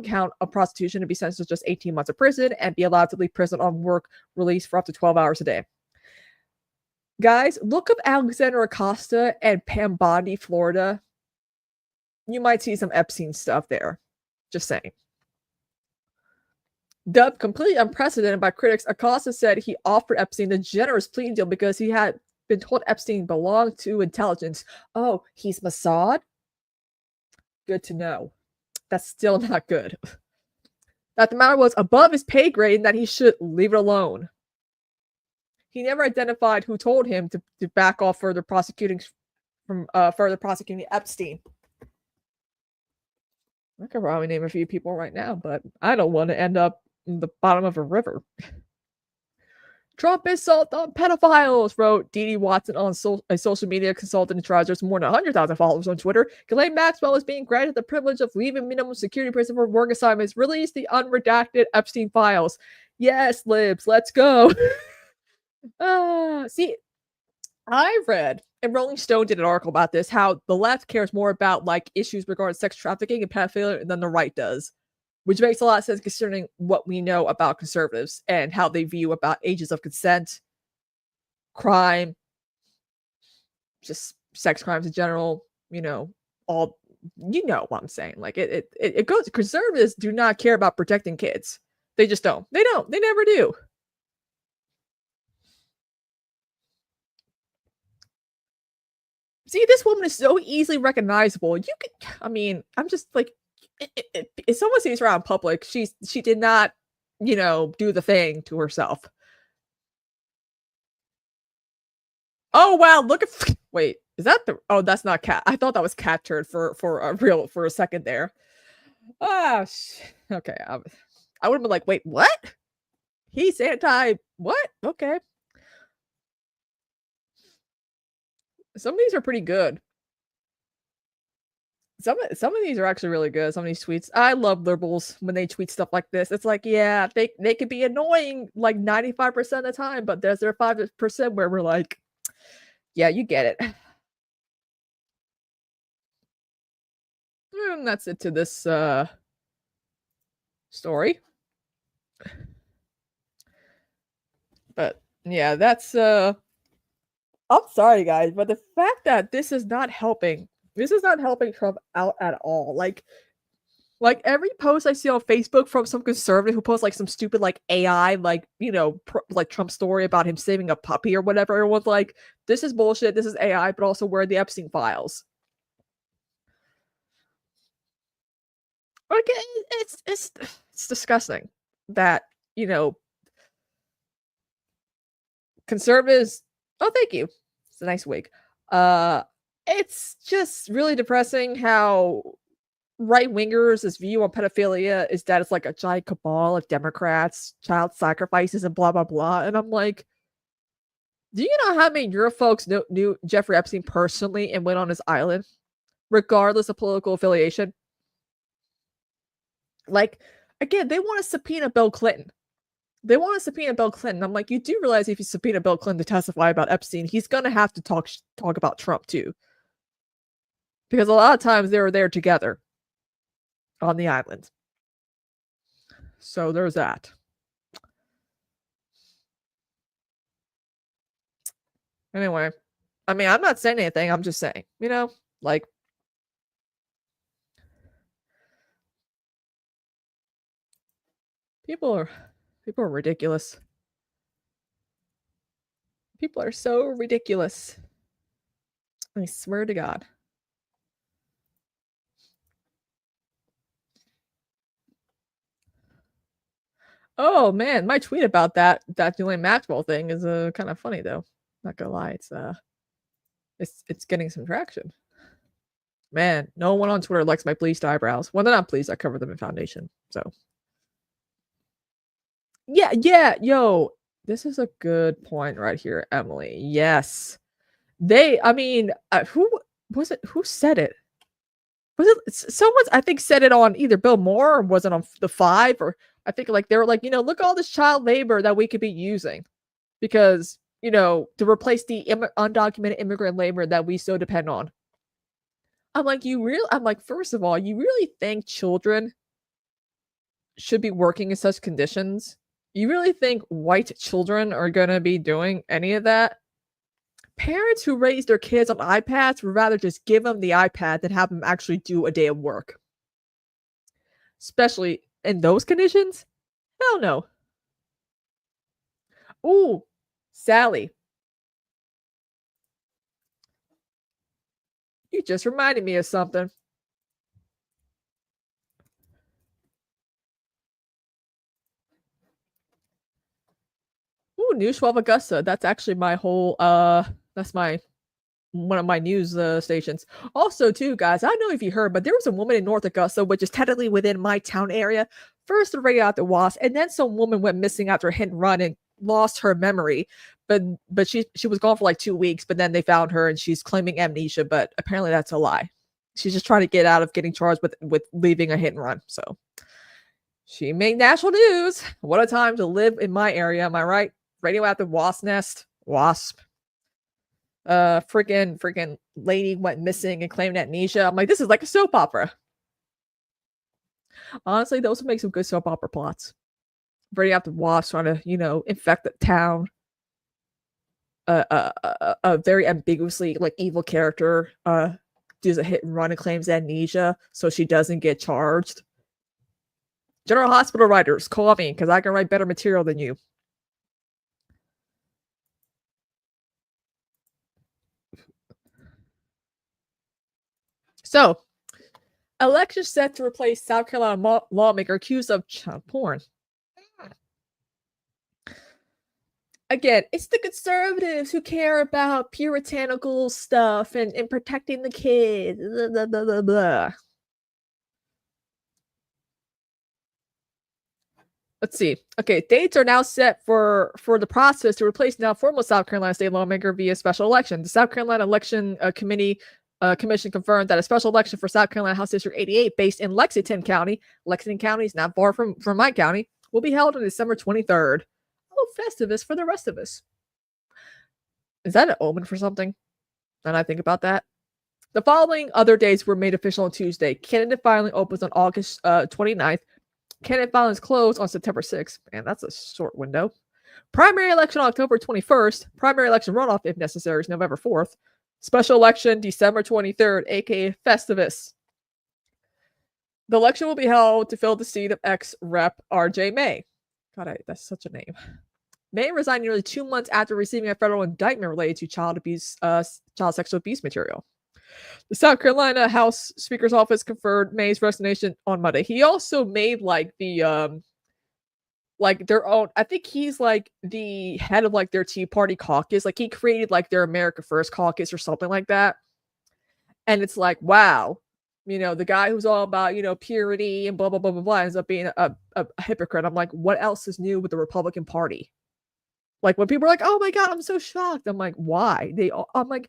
count of prostitution and be sentenced to just 18 months of prison and be allowed to leave prison on work release for up to 12 hours a day. Guys, look up Alexander Acosta and Pam Bondi, Florida. You might see some Epstein stuff there. Just saying. Dubbed completely unprecedented by critics, Acosta said he offered Epstein the generous plea deal because he had been told Epstein belonged to intelligence. Oh, he's Mossad? Good to know. That's still not good. That the matter was above his pay grade and that he should leave it alone. He never identified who told him to back off further prosecuting Epstein. I could probably name a few people right now, but I don't want to end up in the bottom of a river. Trump assault on pedophiles, wrote Dee Dee Watson on a social media consultant in Trousers, more than 100,000 followers on Twitter. Ghislaine Maxwell is being granted the privilege of leaving minimum security prison for work assignments. Release the unredacted Epstein files. Yes, libs, let's go. See, I read, and Rolling Stone did an article about this, how the left cares more about like issues regarding sex trafficking and pedophilia than the right does, which makes a lot of sense considering what we know about conservatives and how they view about ages of consent, crime, just sex crimes in general, what I'm saying. Like it goes, conservatives do not care about protecting kids. They just don't. They never do. See, this woman is so easily recognizable. I'm just like, if someone sees her out in public, she did not, do the thing to herself. Oh wow, look at, wait, is that oh, that's not cat. I thought that was cat turd for a second there. Okay. I would have been like, wait, what? He's anti what? Okay. Some of these are pretty good. Some of these are actually really good. Some of these tweets. I love liberals when they tweet stuff like this. It's like, yeah, they could be annoying like 95% of the time, but there's their 5% where we're like, yeah, you get it. And that's it to this story. But yeah, that's I'm sorry guys, but the fact that this is not helping Trump out at all. Like every post I see on Facebook from some conservative who posts like some stupid like AI like like Trump story about him saving a puppy or whatever, everyone's like, this is bullshit, this is AI, but also where are the Epstein files? Like it's disgusting that conservatives. Oh, thank you. It's a nice wig. It's just really depressing how right wingers' view on pedophilia is that it's like a giant cabal of Democrats, child sacrifices, and blah blah blah. And I'm like, do you know how many your folks knew Jeffrey Epstein personally and went on his island, regardless of political affiliation? Like, again, they want to subpoena Bill Clinton. I'm like, you do realize if you subpoena Bill Clinton to testify about Epstein, he's gonna have to talk about Trump too, because a lot of times they were there together on the island. So there's that. Anyway, I mean, I'm not saying anything. I'm just saying, like. People are ridiculous. People are so ridiculous. I swear to God. Oh man, my tweet about that Julian Maxwell thing is kind of funny though. Not gonna lie, it's getting some traction. Man, no one on Twitter likes my bleached eyebrows. When they're not bleached, I cover them in foundation. So. Yeah, yo, this is a good point right here, Emily. Yes. Who was it? Who said it? Was it someone, I think, said it on either Bill Moore or was it on the 5? Or I think like they were like, look at all this child labor that we could be using because, to replace the undocumented immigrant labor that we so depend on. I'm like, first of all, you really think children should be working in such conditions? You really think white children are going to be doing any of that? Parents who raise their kids on iPads would rather just give them the iPad than have them actually do a day of work. Especially in those conditions? Hell no. Ooh, Sally. You just reminded me of something. Ooh, News 12 Augusta. That's actually my whole that's one of my news stations. Also, too, guys, I don't know if you heard, but there was a woman in North Augusta, which is technically within my town area, first to radio out the WASP, and then some woman went missing after a hit and run and lost her memory. But she was gone for like 2 weeks, but then they found her and she's claiming amnesia, but apparently that's a lie. She's just trying to get out of getting charged with leaving a hit and run. So she made national news. What a time to live in my area, am I right? Radio at the Wasp Nest. Wasp. Freaking lady went missing and claimed amnesia. I'm like, this is like a soap opera. Honestly, those would make some good soap opera plots. Radio at the Wasp trying to, infect the town. A very ambiguously like evil character does a hit and run and claims amnesia so she doesn't get charged. General Hospital writers, call me because I can write better material than you. So, election set to replace South Carolina lawmaker accused of child porn. Again, it's the conservatives who care about puritanical stuff and protecting the kids. Blah, blah, blah, blah, blah. Let's see. Okay, dates are now set for the process to replace now former South Carolina state lawmaker via special election. The South Carolina Election Commission confirmed that a special election for South Carolina House District 88, based in Lexington County is not far from my county, will be held on December 23rd. Oh, Festivus for the rest of us. Is that an omen for something? And I think about that. The following other days were made official on Tuesday. Candidate filing opens on August 29th. Candidate filing is closed on September 6th. Man, that's a short window. Primary election October 21st. Primary election runoff, if necessary, is November 4th. Special election December 23rd, aka Festivus. The election will be held to fill the seat of ex-rep R.J. May. God, that's such a name. May resigned nearly 2 months after receiving a federal indictment related to child sexual abuse material. The South Carolina House Speaker's Office conferred May's resignation on Monday. He also made like the like their own. I think he's like the head of like their Tea Party caucus. Like he created like their America First caucus or something like that. And it's like, wow, the guy who's all about purity and blah blah blah blah blah ends up being a hypocrite. I'm like, what else is new with the Republican Party? Like when people are like, oh my God, I'm so shocked. I'm like, why? I'm like.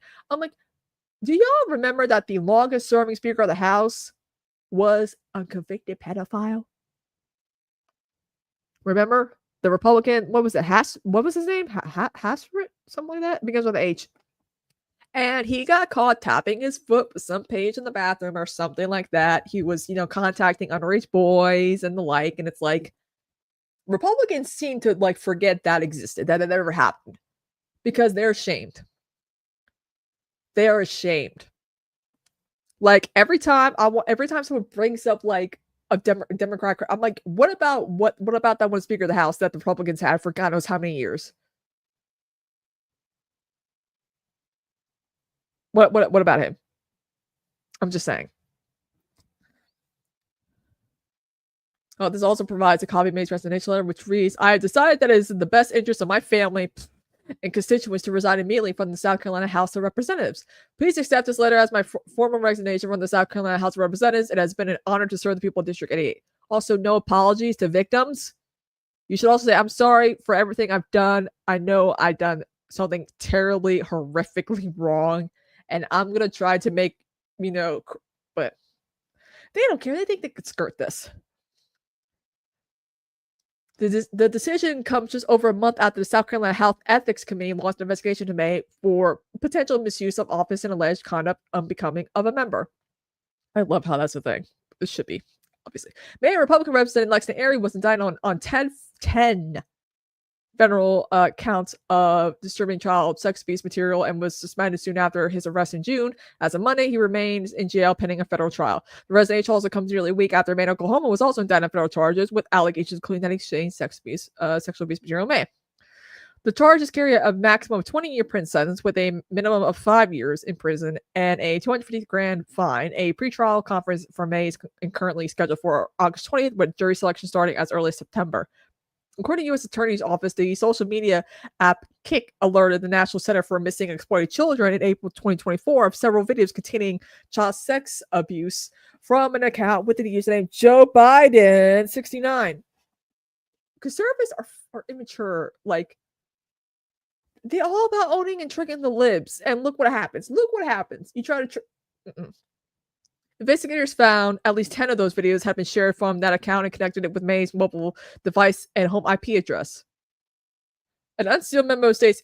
Do y'all remember that the longest serving Speaker of the House was a convicted pedophile? Remember the Republican? What was it? What was his name? Hasrit? Something like that. Begins with an H. And he got caught tapping his foot with some page in the bathroom or something like that. He was, contacting underage boys and the like. And it's like Republicans seem to like forget that existed, that it ever happened, because they're ashamed. They are ashamed. Like every time someone brings up like a Democrat, I'm like, what about that one Speaker of the House that the Republicans had for God knows how many years? What about him? I'm just saying. Oh, this also provides a copy of May's resignation letter, which reads, I have decided that it is in the best interest of my family and constituents to resign immediately from the South Carolina House of Representatives. Please accept this letter as my formal resignation from the South Carolina House of Representatives. It has been an honor to serve the people of District 88. Also, no apologies to victims. You should also say, I'm sorry for everything I've done. I know I've done something terribly, horrifically wrong, and I'm going to try to make, but they don't care. They think they could skirt this. The decision comes just over a month after the South Carolina Health Ethics Committee launched an investigation to May for potential misuse of office and alleged conduct unbecoming of a member. I love how that's a thing. This should be, obviously. May, Republican Representative Lexington Erie was indicted on 10 federal counts of distributing child sex abuse material and was suspended soon after his arrest in June. As of Monday, he remains in jail pending a federal trial. The resignation also comes nearly a week after May, Oklahoma was also indicted on federal charges with allegations including that he exchanged sexual abuse material in May. The charges carry a maximum of 20-year prison sentence with a minimum of 5 years in prison and a $250,000 fine. A pretrial conference for May is currently scheduled for August 20th, with jury selection starting as early as September. According to U.S. Attorney's Office, the social media app Kick alerted the National Center for Missing and Exploited Children in April 2024 of several videos containing child sex abuse from an account with the username Joe Biden 69. Conservatives are immature. Like, they're all about owning and tricking the libs. And look what happens. You try to Investigators found at least 10 of those videos had been shared from that account and connected it with May's mobile device and home IP address. An unsealed memo states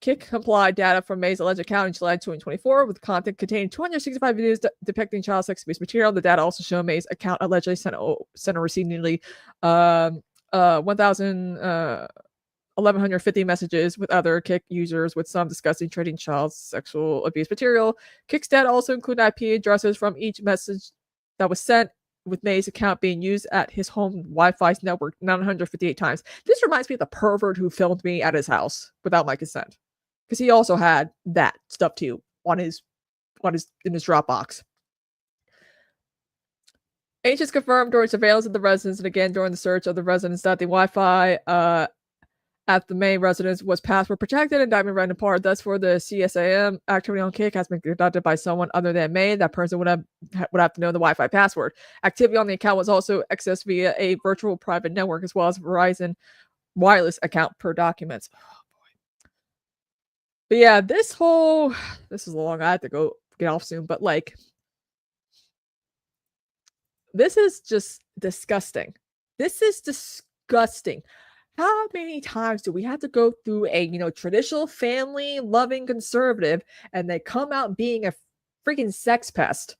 Kick complied data from May's alleged account in July 2024 with content containing 265 videos depicting child sex abuse material. The data also show May's account allegedly sent or received nearly 1,150 messages with other Kick users, with some discussing trading child sexual abuse material. Kick's data also include IP addresses from each message that was sent, with May's account being used at his home Wi-Fi network 958 times. This reminds me of the pervert who filmed me at his house without my consent, because he also had that stuff too in his Dropbox. Agents confirmed during surveillance of the residence and again during the search of the residence that the Wi-Fi at the May residence was password protected and diamond read in part. Thus, for the CSAM activity on Kick has been conducted by someone other than May. That person would have to know the Wi-Fi password. Activity on the account was also accessed via a virtual private network as well as Verizon wireless account per documents. Oh, boy. But yeah, this is long. I have to go get off soon. But like, this is just disgusting. This is disgusting. How many times do we have to go through a, traditional family loving conservative and they come out being a freaking sex pest.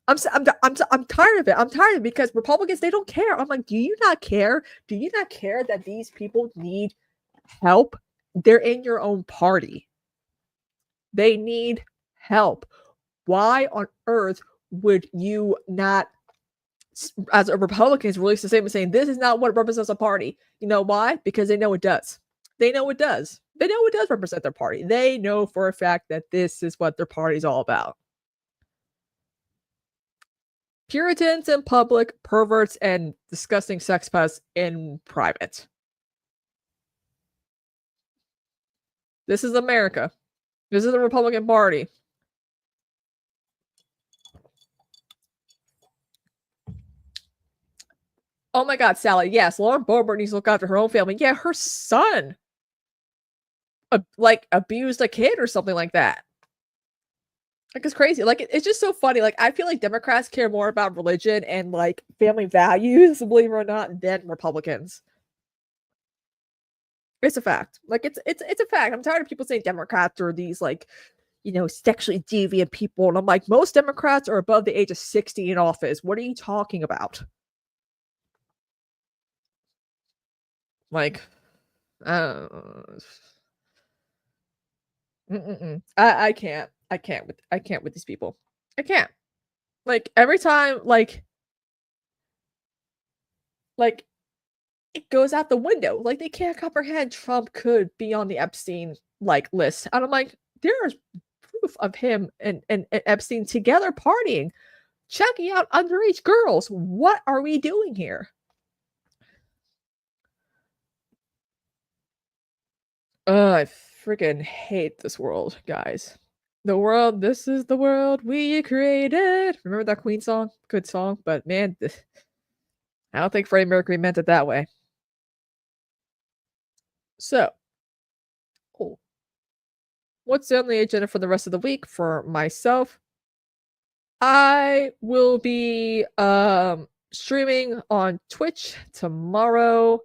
I'm tired of it. I'm tired of it because Republicans, they don't care. I'm like, do you not care? Do you not care that these people need help? They're in your own party. They need help. Why on earth would you not, as a Republicans, release a statement saying this is not what represents a party? You know why? Because they know it does. They know it does. They know it does represent their party. They know for a fact that this is what their party's all about. Puritans in public, perverts and disgusting sex pests in private. This is America. This is the Republican Party. Oh my God, Sally. Yes, Lauren Boebert needs to look after her own family. Yeah, her son abused a kid or something like that. Like, it's crazy. Like, it's just so funny. Like, I feel like Democrats care more about religion and like family values, believe it or not, than Republicans. It's a fact. Like, it's a fact. I'm tired of people saying Democrats are these like, you know, sexually deviant people, and I'm like, most Democrats are above the age of 60 in office. What are you talking about? Like, I can't. I can't with these people. I can't. Like, every time, like it goes out the window. Like, they can't comprehend Trump could be on the Epstein like list. And I'm like, there's proof of him and Epstein together partying, checking out underage girls. What are we doing here? I freaking hate this world, guys. The world, this is the world we created. Remember that Queen song? Good song, but man, I don't think Freddie Mercury meant it that way. So, what's on the agenda for the rest of the week for myself? I will be streaming on Twitch tomorrow,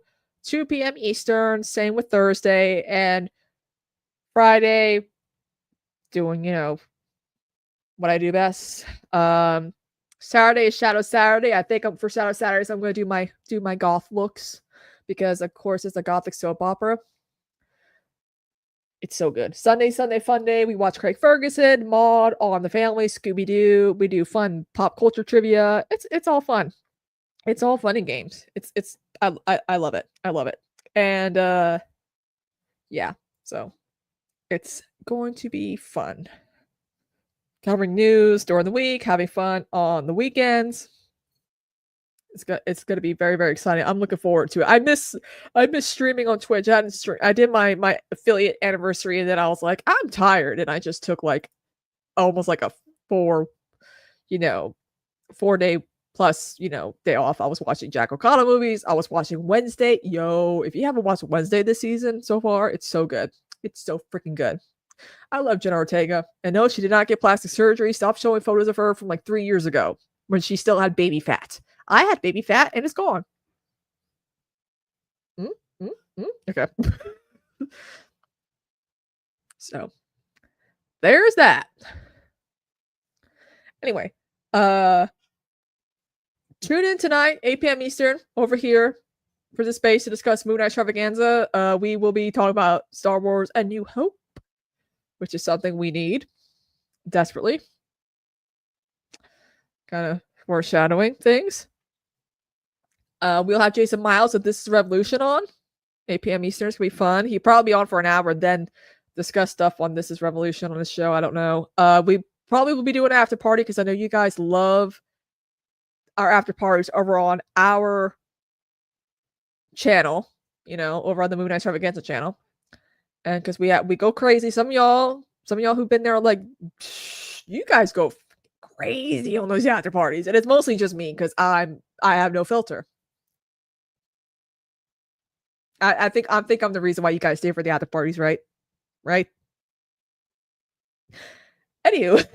2 p.m. Eastern, same with Thursday, and Friday, doing, you know, what I do best. Saturday is Shadow Saturday. I think for Shadow Saturdays, I'm going to do my goth looks because, of course, it's a gothic soap opera. It's so good. Sunday fun day. We watch Craig Ferguson, Maude, All in the Family, Scooby-Doo. We do fun pop culture trivia. It's all fun. It's all fun and games. I love it. I love it. And yeah, so it's going to be fun. Covering news during the week, having fun on the weekends. It's going to be very, very exciting. I'm looking forward to it. I miss streaming on Twitch. I did my affiliate anniversary, and then I was like, I'm tired, and I just took like almost like a 4-day plus, day off. I was watching Jack O'Connell movies. I was watching Wednesday. Yo, if you haven't watched Wednesday this season so far, it's so good. It's so freaking good. I love Jenna Ortega. And no, she did not get plastic surgery. Stop showing photos of her from like 3 years ago when she still had baby fat. I had baby fat and it's gone. Okay. So there's that. Anyway, tune in tonight, 8 p.m. Eastern, over here for the space to discuss Moon Extravaganza. We will be talking about Star Wars: A New Hope, which is something we need desperately. Kind of foreshadowing things. We'll have Jason Miles of This is Revolution on 8 p.m. Eastern. It's gonna be fun. He'll probably be on for an hour, then discuss stuff on This is Revolution on his show. I don't know. We probably will be doing an after party because I know you guys love our after parties over on our channel, over on the Moon Extravaganza channel. And because we go crazy. Some of y'all who've been there are like, you guys go crazy on those after parties. And it's mostly just me because I have no filter. I think I'm the reason why you guys stay for the after parties, right? Right? Anywho,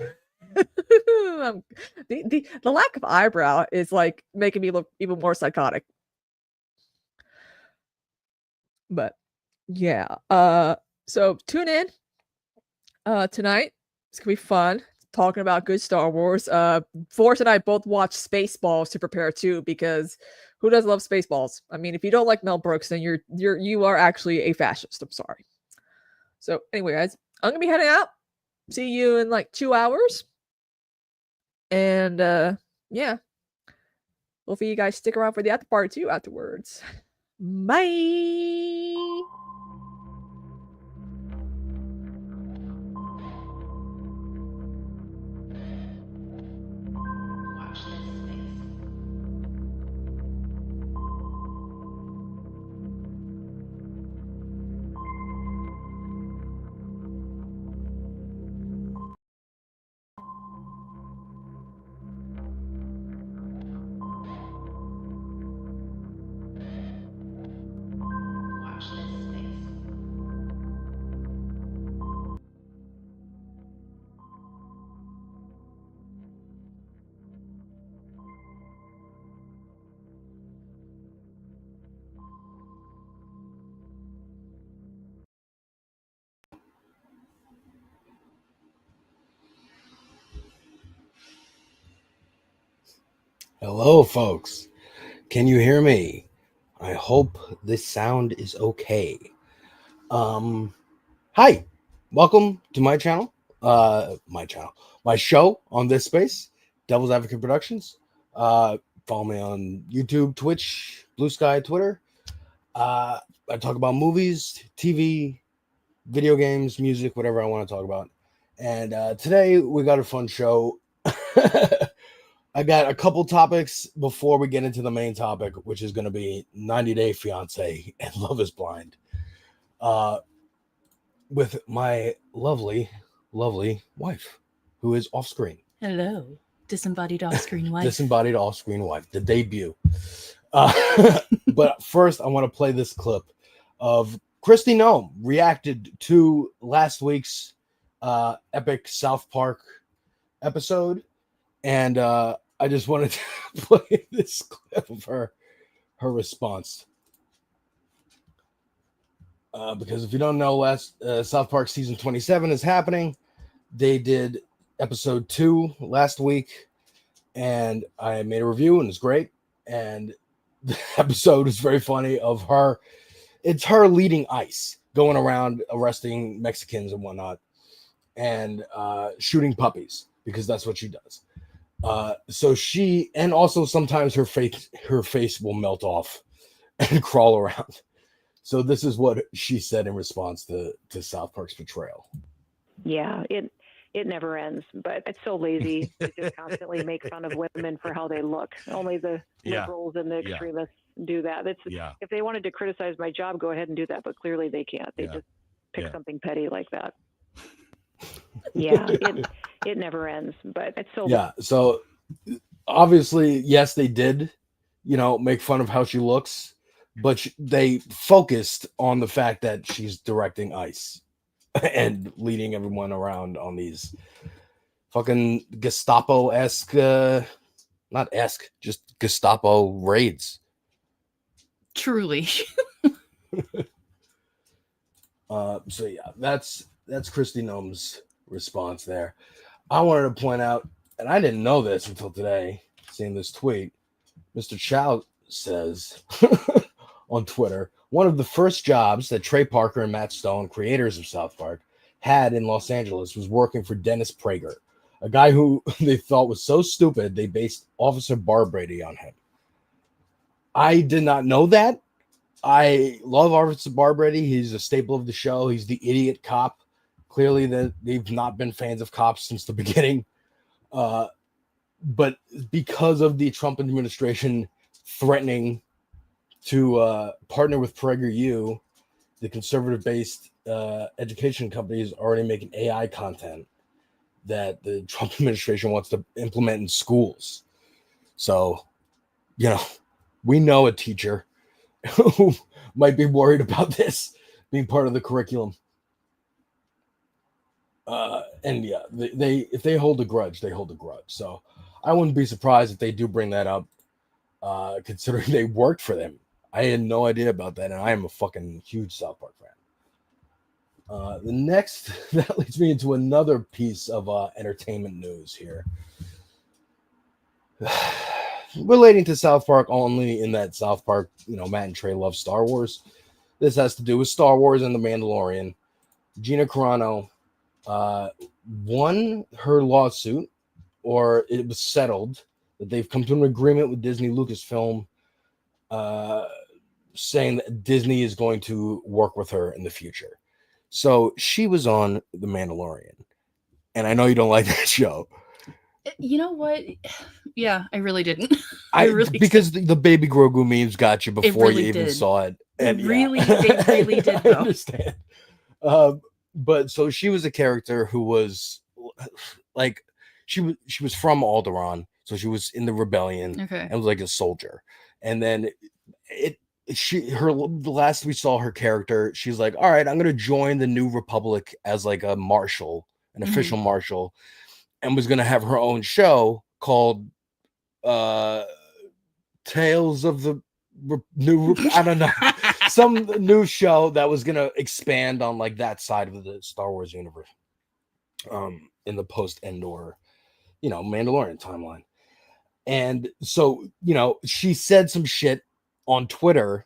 the lack of eyebrow is like making me look even more psychotic. But yeah, so tune in tonight. It's gonna be fun. talking about good Star Wars, Forrest and I both watched Spaceballs to prepare too, because who doesn't love Spaceballs? I mean, if you don't like Mel Brooks, then you are actually a fascist. I'm sorry. So anyway, guys, I'm gonna be heading out. See you in like 2 hours. And yeah. Hopefully you guys stick around for the after party too afterwards. Bye. Hello, folks. Can you hear me? I hope this sound is okay. Hi. Welcome to my channel. My show on this space, Devil's Advocate Productions. Follow me on YouTube, Twitch, Blue Sky, Twitter. I talk about movies, TV, video games, music, whatever I want to talk about. And today we got a fun show. I got a couple topics before we get into the main topic, which is going to be 90 Day Fiance and Love is Blind. With my lovely wife, who is off screen. Hello, disembodied off-screen wife. Disembodied off-screen wife, the debut. But first, I want to play this clip of Kristina reacted to last week's epic South Park episode. And I just wanted to play this clip of her response. Because if you don't know, South Park season 27 is happening. They did episode 2 last week, and I made a review, and it's great. And the episode is very funny of her. It's her leading ICE, going around arresting Mexicans and whatnot, and shooting puppies, because that's what she does. So she, and also sometimes her face will melt off and crawl around. So this is what she said in response to South Park's portrayal. Yeah, it never ends, but it's so lazy to just constantly make fun of women for how they look. Only the liberals and the extremists do that. If they wanted to criticize my job, go ahead and do that, but clearly they can't. They just pick something petty like that. Yeah, it never ends, but it's so So obviously, yes, they did, make fun of how she looks, but they focused on the fact that she's directing ICE and leading everyone around on these fucking Gestapo-esque, just Gestapo raids. Truly. So yeah, that's Kristina's response there. I wanted to point out, and I didn't know this until today, seeing this tweet. Mr. Chow says on Twitter, one of the first jobs that Trey Parker and Matt Stone, creators of South Park, had in Los Angeles was working for Dennis Prager, a guy who they thought was so stupid they based Officer Barbrady on him. I did not know that. I love Officer Barbrady. He's a staple of the show. He's the idiot cop. Clearly, they've not been fans of cops since the beginning. But because of the Trump administration threatening to partner with PragerU, the conservative-based education company is already making AI content that the Trump administration wants to implement in schools. So, we know a teacher who might be worried about this being part of the curriculum. And yeah, they if they hold a grudge, they hold a grudge. So I wouldn't be surprised if they do bring that up, considering they worked for them. I had no idea about that, and I am a fucking huge South Park The next, that leads me into another piece of entertainment news here. Relating to South Park only in that South Park, Matt and Trey love Star Wars. This has to do with Star Wars and The Mandalorian. Gina Carano won her lawsuit, or it was settled, that they've come to an agreement with Disney Lucasfilm, saying that Disney is going to work with her in the future. So she was on The Mandalorian, and I know you don't like that show. You know what? Yeah, I really didn't. I really because the Baby Grogu memes got you before really you even did. saw it. And They really did, I though. understand. But so she was a character who was like she was from Alderaan, so she was in the rebellion Okay. and was like a soldier. And then the last we saw her character, she's like, all right, I'm gonna join the New Republic as like a marshal, an official marshal, and was gonna have her own show called Tales of the New, I don't know, some new show that was gonna expand on like that side of the Star Wars universe, in the post-Endor, Mandalorian timeline. And so, she said some shit on Twitter,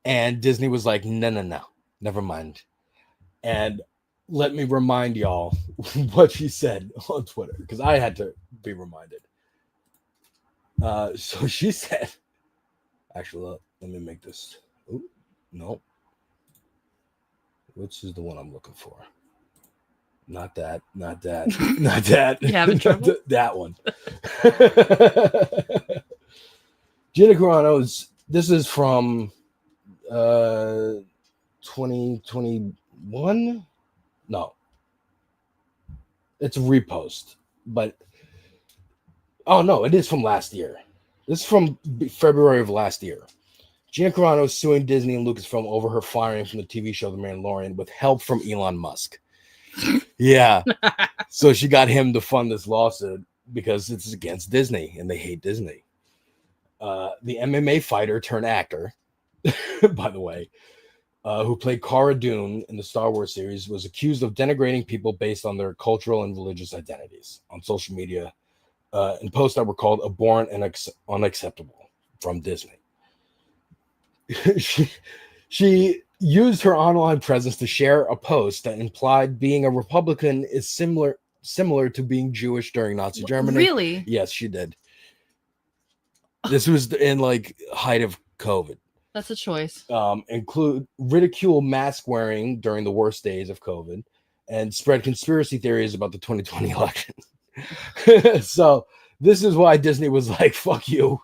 and Disney was like, no, never mind. And let me remind y'all what she said on Twitter, because I had to be reminded. So she said, actually, let me make this. Ooh, no. Which is the one I'm looking for? Not that. Not that. You having trouble? That one. Gina Carano's. This is from 2021. No, it's a repost, but oh no, it is from last year. This is from February of last year. Gina Carano is suing Disney and Lucasfilm over her firing from the TV show The Mandalorian with help from Elon Musk. Yeah. So she got him to fund this lawsuit because it's against Disney and they hate Disney. The MMA fighter turned actor, by the way, who played Cara Dune in the Star Wars series, was accused of denigrating people based on their cultural and religious identities on social media in posts that were called abhorrent and unacceptable from Disney. She used her online presence to share a post that implied being a Republican is similar to being Jewish during Nazi Germany. Really? Yes, she did. This was in like height of COVID. That's a choice. Include ridicule mask wearing during the worst days of COVID and spread conspiracy theories about the 2020 election. So this is why Disney was like, fuck you.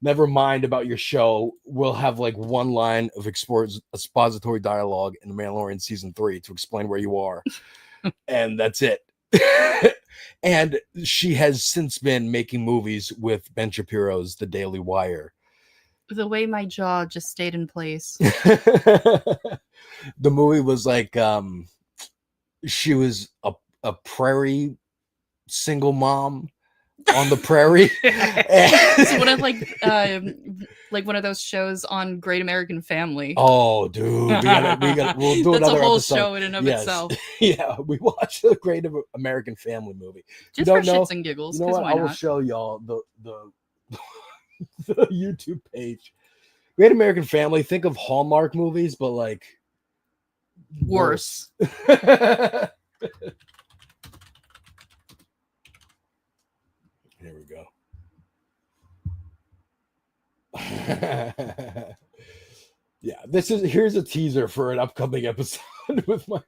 Never mind about your show. We'll have like one line of expository dialogue in The Mandalorian season 3 to explain where you are. And that's it. And she has since been making movies with Ben Shapiro's The Daily Wire. The way my jaw just stayed in place. The movie was like, she was a prairie single mom on the prairie. It's one of like one of those shows on Great American Family. Oh, dude, we'll do That's another a whole episode. show in and of itself. Yeah, we watched the Great American Family movie. Just for shits and giggles. You know what? Why I will not? show y'all the the YouTube page. Great American Family. Think of Hallmark movies, but like worse. Here we go. Yeah, here's a teaser for an upcoming episode with my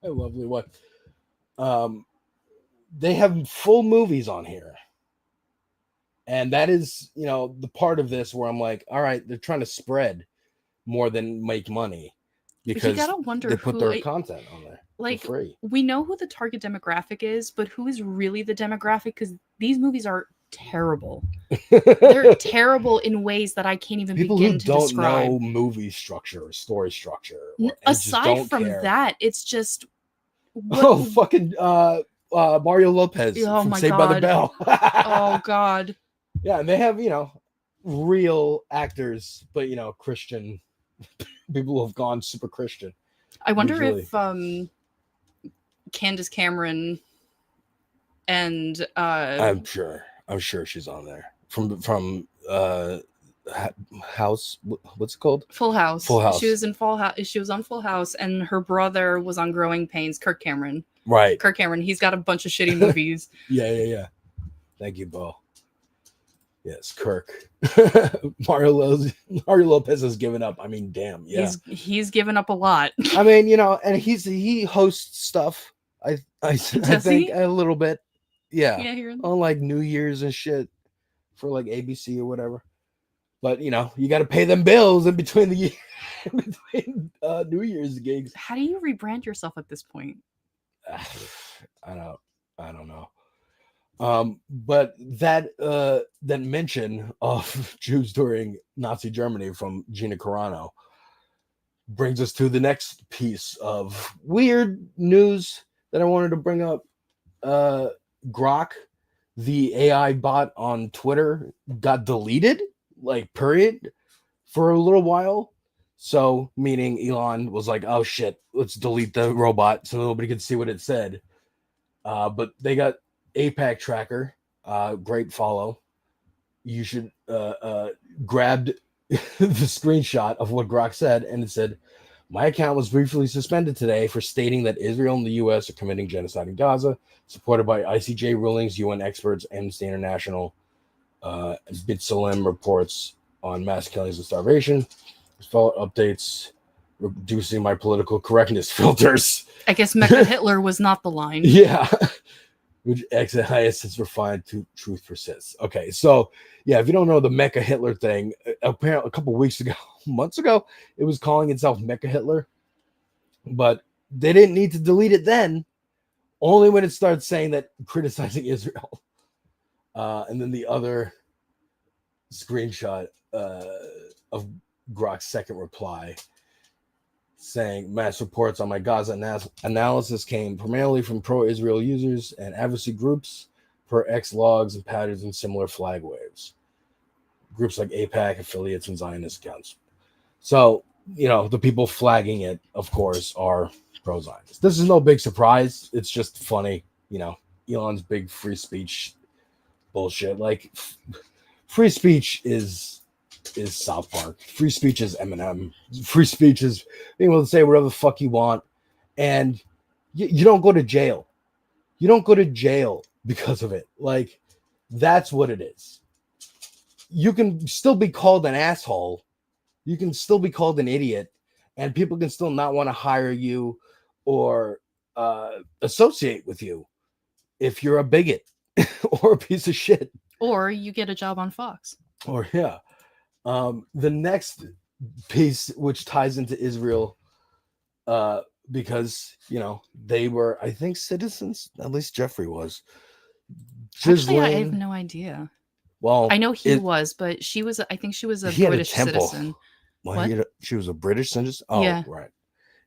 lovely wife. They have full movies on here. And that is, the part of this where I'm like, all right, they're trying to spread more than make money because you gotta wonder they put who their content on there like for free. we know who the target demographic is, but who is really the demographic? Because these movies are terrible. They're terrible in ways that I can't even People begin who to don't describe. know movie structure or story structure. And just Aside don't from care. that, it's just fucking Mario Lopez Oh from my Saved by the God. Bell. Oh God. Yeah, and they have, real actors, but Christian people who have gone super Christian. I wonder Usually- if Candace Cameron and I'm sure she's on there from House. What's it called? Full House. Full House. She was in Full House. She was on Full House, and her brother was on Growing Pains. Kirk Cameron. Right. Kirk Cameron. He's got a bunch of shitty movies. Yeah. Thank you, Bo. Yes, Kirk. Mario Lopez has given up. I mean, damn. Yeah. He's given up a lot. I mean, and he hosts stuff. I think he? a little bit. Yeah. Yeah, here and On like New Year's and shit for like ABC or whatever. But you got to pay them bills in between the between New Year's gigs. How do you rebrand yourself at this point? I don't know. But that mention of Jews during Nazi Germany from Gina Carano brings us to the next piece of weird news that I wanted to bring up. Grok, the AI bot on Twitter, got deleted, like period, for a little while. So meaning Elon was like, oh shit, let's delete the robot so nobody can see what it said. But they got APAC tracker, great follow. You should grabbed the screenshot of what Grok said, and it said, my account was briefly suspended today for stating that Israel and the U.S. are committing genocide in Gaza, supported by ICJ rulings, UN experts, Amnesty International, B'Tselem reports on mass killings and starvation. Follow updates, reducing my political correctness filters. I guess Mecha Hitler was not the line. Yeah. Which exit highest is refined to truth persists. Okay, so yeah, if you don't know the Mecha Hitler thing, apparently a couple months ago, it was calling itself Mecha Hitler, but they didn't need to delete it then, only when it starts saying that criticizing Israel. And then the other screenshot of Grok's second reply saying mass reports on my Gaza analysis came primarily from pro-Israel users and advocacy groups per X logs and patterns and similar flag waves. Groups like APAC, affiliates, and Zionist accounts. So, the people flagging it, of course, are pro-Zionist. This is no big surprise. It's just funny, Elon's big free speech bullshit. Like, free speech is South Park. Free speech is Eminem. Free speech is being able to say whatever the fuck you want, and you don't go to jail. You don't go to jail because of it. Like, that's what it is. You can still be called an asshole. You can still be called an idiot, and people can still not want to hire you or associate with you if you're a bigot or a piece of shit. Or you get a job on Fox. Or yeah. The next piece, which ties into Israel, because they were, I think, citizens. At least Jeffrey was. Actually, I have no idea. Well, I know he was, but she was. I think she was a he had British temple. citizen. What? She was a British citizen. Oh, Yeah. right.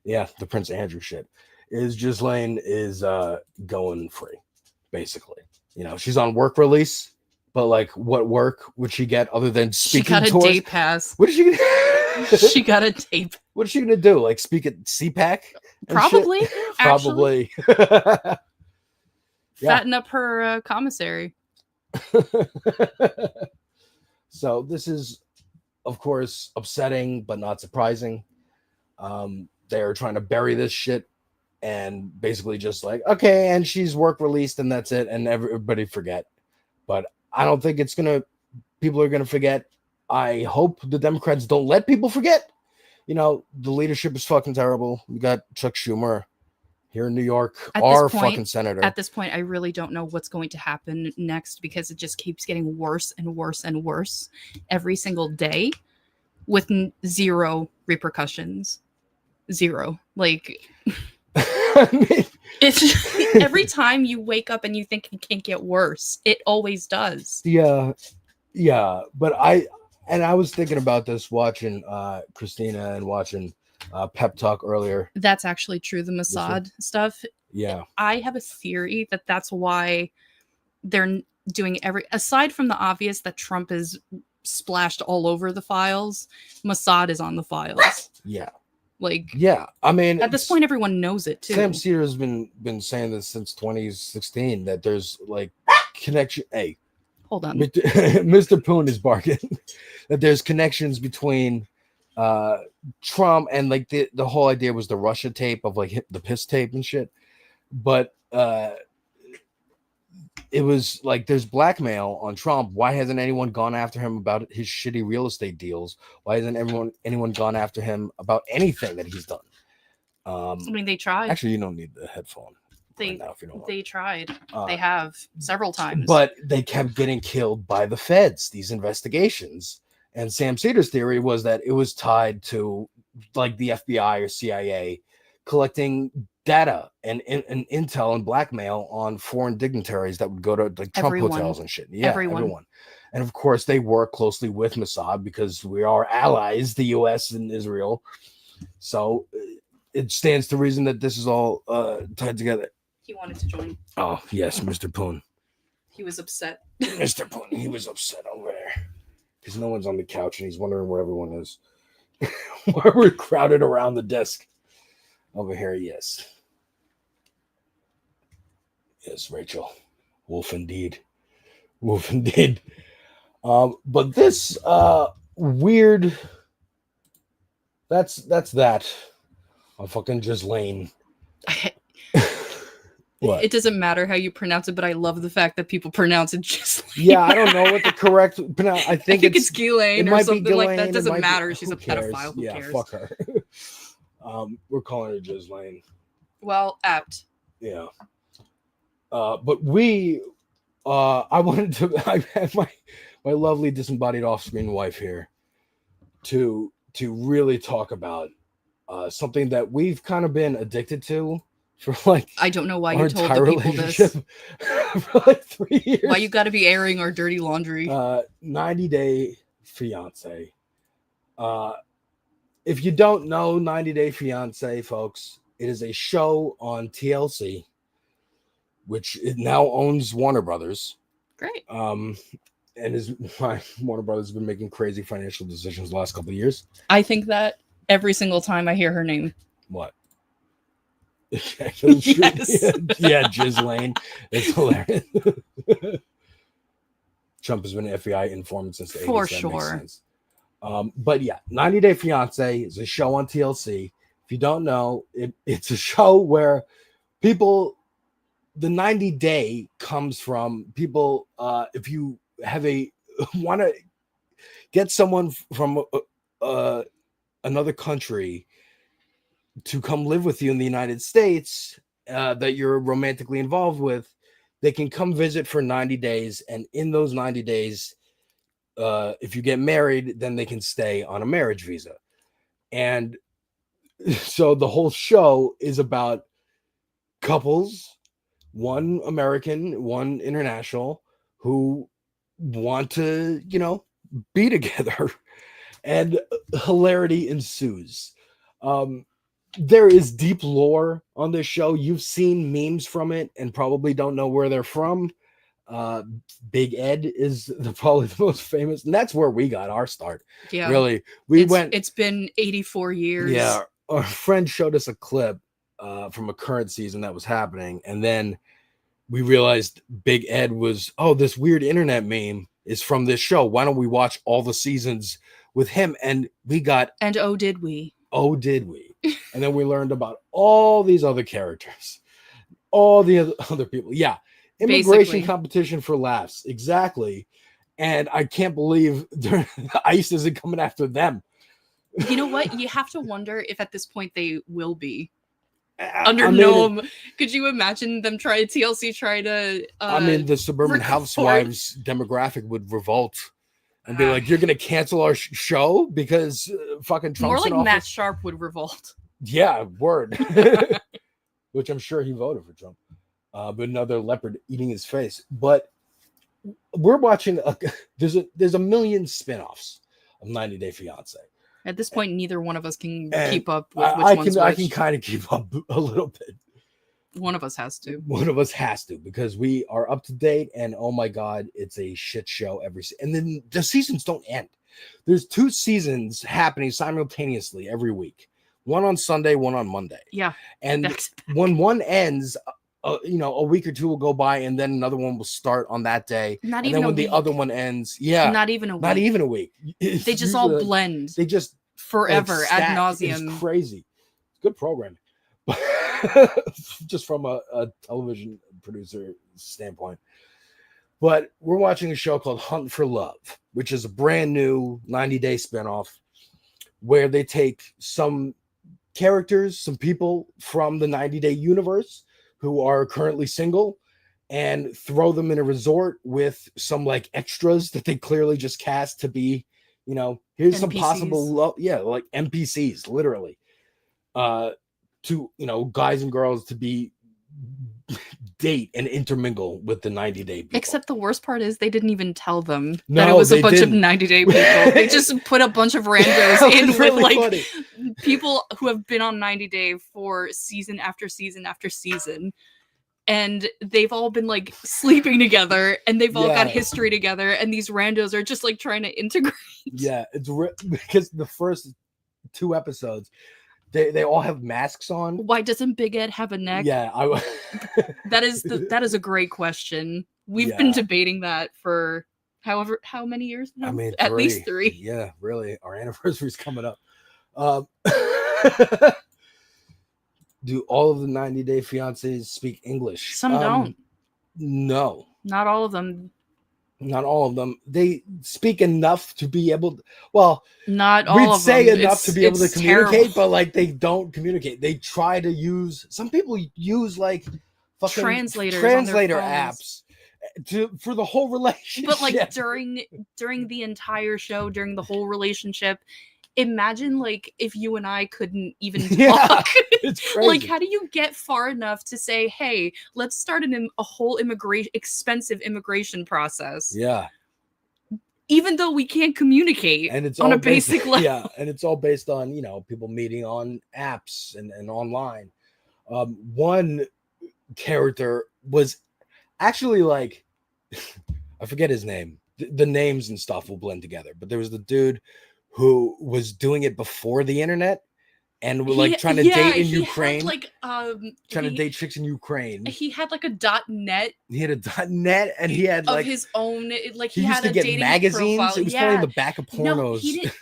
Yeah, the Prince Andrew shit. Ghislaine is going free, basically. She's on work release. But like, what work would she get other than speaking? She got a tours? day pass. What is she gonna? She got a tape. What is she gonna do? Like speak at CPAC? and Probably. shit? Actually. Probably. Yeah. Fatten up her commissary. So this is, of course, upsetting but not surprising. They're trying to bury this shit and basically just like, okay, and she's work released and that's it, and everybody forget. But I don't think people are gonna forget. I hope the Democrats don't let people forget. The leadership is fucking terrible. We got Chuck Schumer here in New York, our fucking senator. At this point, I really don't know what's going to happen next because it just keeps getting worse and worse and worse every single day with zero repercussions. Zero. Like, it's every time you wake up and you think it can't get worse, it always does. Yeah. But I was thinking about this watching Kristina and watching Pep Talk earlier. That's actually true. The Mossad stuff. Yeah. I have a theory that that's why they're doing aside from the obvious that Trump is splashed all over the files, Mossad is on the files. Yeah. Like, Yeah, I mean, at this point, everyone knows it too. Sam Cedar's been saying this since 2016 that there's like connection. Hey, Hold on. Mr. Poon is barking that there's connections between Trump and like the whole idea was the Russia tape of like the piss tape and shit, but it was like there's blackmail on Trump. Why hasn't anyone gone after him about his shitty real estate deals? Why hasn't anyone gone after him about anything that he's done? I mean, they tried. Actually, you don't need the headphone. They tried. They have several times. But they kept getting killed by the feds, these investigations. And Sam Cedar's theory was that it was tied to like the FBI or CIA collecting data and intel and blackmail on foreign dignitaries that would go to like Trump hotels and shit. Yeah, everyone. And of course, they work closely with Mossad because we are allies, the US and Israel. So it stands to reason that this is all tied together. He wanted to join. Oh, yes, Mr. Poon. He was upset. Mr. Poon, he was upset over there. Because no one's on the couch and he's wondering where everyone is. Why we're crowded around the desk. Over here, yes. Yes, Rachel. Wolf indeed. Wolf indeed. But this weird... That's that. I'm fucking Ghislaine. What? It doesn't matter how you pronounce it, but I love the fact that people pronounce it just like Yeah, I don't know what the correct I think it's Ghislaine or something like that. It Doesn't matter. Be, She's a cares? pedophile. Who yeah, cares? Fuck her. We're calling her Ghislaine. Well, apt. Yeah. But we I wanted to I have my lovely disembodied off-screen wife here to really talk about something that we've kind of been addicted to for like I don't know why our you told entire the people this. for like 3 years. Why you got to be airing our dirty laundry? 90 Day Fiance. If you don't know 90 Day Fiance, folks, it is a show on TLC, which it now owns Warner Brothers. Great. And is why Warner Brothers has been making crazy financial decisions the last couple of years. I think that every single time I hear her name. What? Yes. Yeah, Ghislaine. It's hilarious. Trump has been an FBI informant since the 80s. For that makes sure. sense. But yeah, 90 Day Fiance is a show on TLC. If you don't know, it's a show where people, the 90 day comes from people. If you have want to get someone from another country to come live with you in the United States that you're romantically involved with, they can come visit for 90 days. And in those 90 days, if you get married, then they can stay on a marriage visa. And so the whole show is about couples, one American, one international, who want to, be together, and hilarity ensues. There is deep lore on this show. You've seen memes from it and probably don't know where they're from. Big Ed is probably the most famous, and that's where we got our start. Yeah, really. It's been 84 years. Yeah, our friend showed us a clip from a current season that was happening, and then we realized Big Ed was, this weird internet meme is from this show. Why don't we watch all the seasons with him? And we got, and oh did we? And then we learned about all these other characters, all the other people. Yeah. Immigration Basically. competition for laughs. Exactly. And I can't believe ICE isn't coming after them. You know what? You have to wonder if at this point they will be. Could you imagine them TLC try to the suburban housewives demographic would revolt and be like, you're going to cancel our show because fucking Trump's more in like Matt office? Sharp would revolt. Yeah, word. Which I'm sure he voted for Trump. But another leopard eating his face. But we're watching there's a million spin-offs of 90 Day Fiance. At this point, neither one of us can And keep up with which one's I which. can kind of keep up a little bit. One of us has to. One of us has to, because we are up to date, and oh my god, it's a shit show and then the seasons don't end. There's 2 seasons happening simultaneously every week. one on Sunday, one on Monday. Yeah. And when one ends, a week or two will go by, and then another one will start on that day. Not and even then when a the week. other one ends, yeah, Not even a week. not even a week. They just all blend. They just forever ad stack. nauseum. It's crazy. It's good programming, just from a television producer standpoint. But we're watching a show called Hunt for Love, which is a brand new 90-day spinoff where they take some characters, some people from the 90-day universe who are currently single, and throw them in a resort with some like extras that they clearly just cast to be, here's some NPCs. possible love. Yeah, like NPCs, literally. To guys and girls to be date and intermingle with the 90-day people. Except the worst part is they didn't even tell them that No, it was a they bunch of didn't. 90-day people. They just put a bunch of randos in It's with really like funny. people who have been on 90 Day for season after season after season. And they've all been like sleeping together, and they've all got Yeah. history together, and these randos are just like trying to integrate. Yeah, it's because the first 2 episodes, they all have masks on. Why doesn't Big Ed have a neck? Yeah, That is a great question. We've been Yeah. debating that for how many years now? I mean, At least 3. Yeah, really. Our anniversary's coming up. Do all of the 90-day fiancés speak English? Some don't. No, Not all of them. not all of them. They speak enough to be able to, well, Not all we'd of say them. enough to be able to It's communicate, terrible. but like they don't communicate. They try to use, some people use like fucking Translators on their translator phones. apps for the whole relationship. But like during the entire show, during the whole relationship, imagine like if you and I couldn't even talk. Yeah, it's crazy. Like, how do you get far enough to say, "Hey, let's start a whole expensive immigration process"? Yeah. Even though we can't communicate And it's on all a basic level. Yeah, and it's all based on people meeting on apps and online. One character was actually like I forget his name. The names and stuff will blend together, but there was the dude who was doing it before the internet and were like trying to date in Ukraine. Trying to date chicks in Ukraine. He had like a .net He had a .net and he had of like his own. Like he he used had to a get dating magazines. profile. It was probably in the back of pornos. No,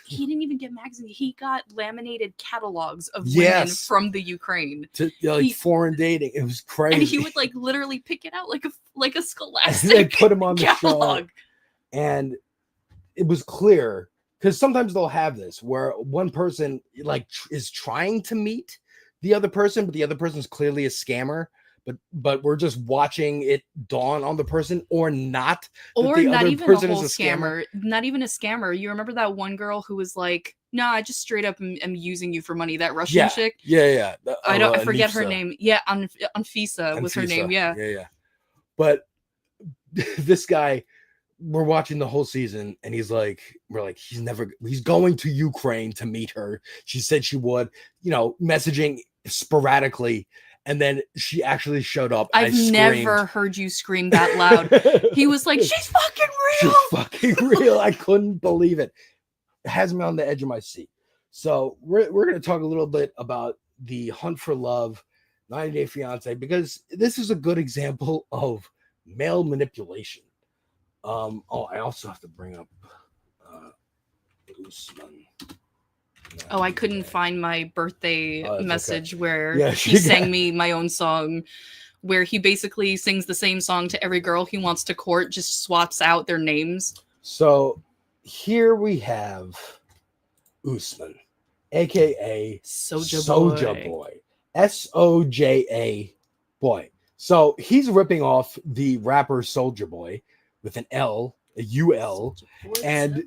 he didn't even get magazines. He got laminated catalogs of women Yes. from the Ukraine. To foreign dating. It was crazy. And he would like literally pick it out like a And scholastic they put him on the catalog. show, and it was clear because sometimes they'll have this where one person like is trying to meet the other person, but the other person's clearly a scammer. But we're just watching it dawn on the person, or not, that Or the not other even a person whole is a scammer. Not even a scammer. You remember that one girl who was like, "No, I just straight up am using you for money." That Russian Yeah, chick. yeah. I forget her Anfisa. name. Yeah, Anfisa was her name. Anfisa. Yeah. Yeah. But this guy, we're watching the whole season, and he's like, he's going to Ukraine to meet her. She said she would, messaging sporadically, and then she actually showed up. And I've I never heard you scream that loud. He was like, "She's fucking real." She's fucking real. I couldn't believe it. It has me on the edge of my seat. So we're going to talk a little bit about the Hunt for Love, 90 Day Fiance, because this is a good example of male manipulation. I also have to bring up Usman. Oh, I couldn't find my birthday it's message okay. where Yeah, he sang me my own song, where he basically sings the same song to every girl he wants to court, just swaps out their names. So here we have Usman, aka Soulja Boy. Soja Boy. So he's ripping off the rapper Soulja Boy with an L, a UL, and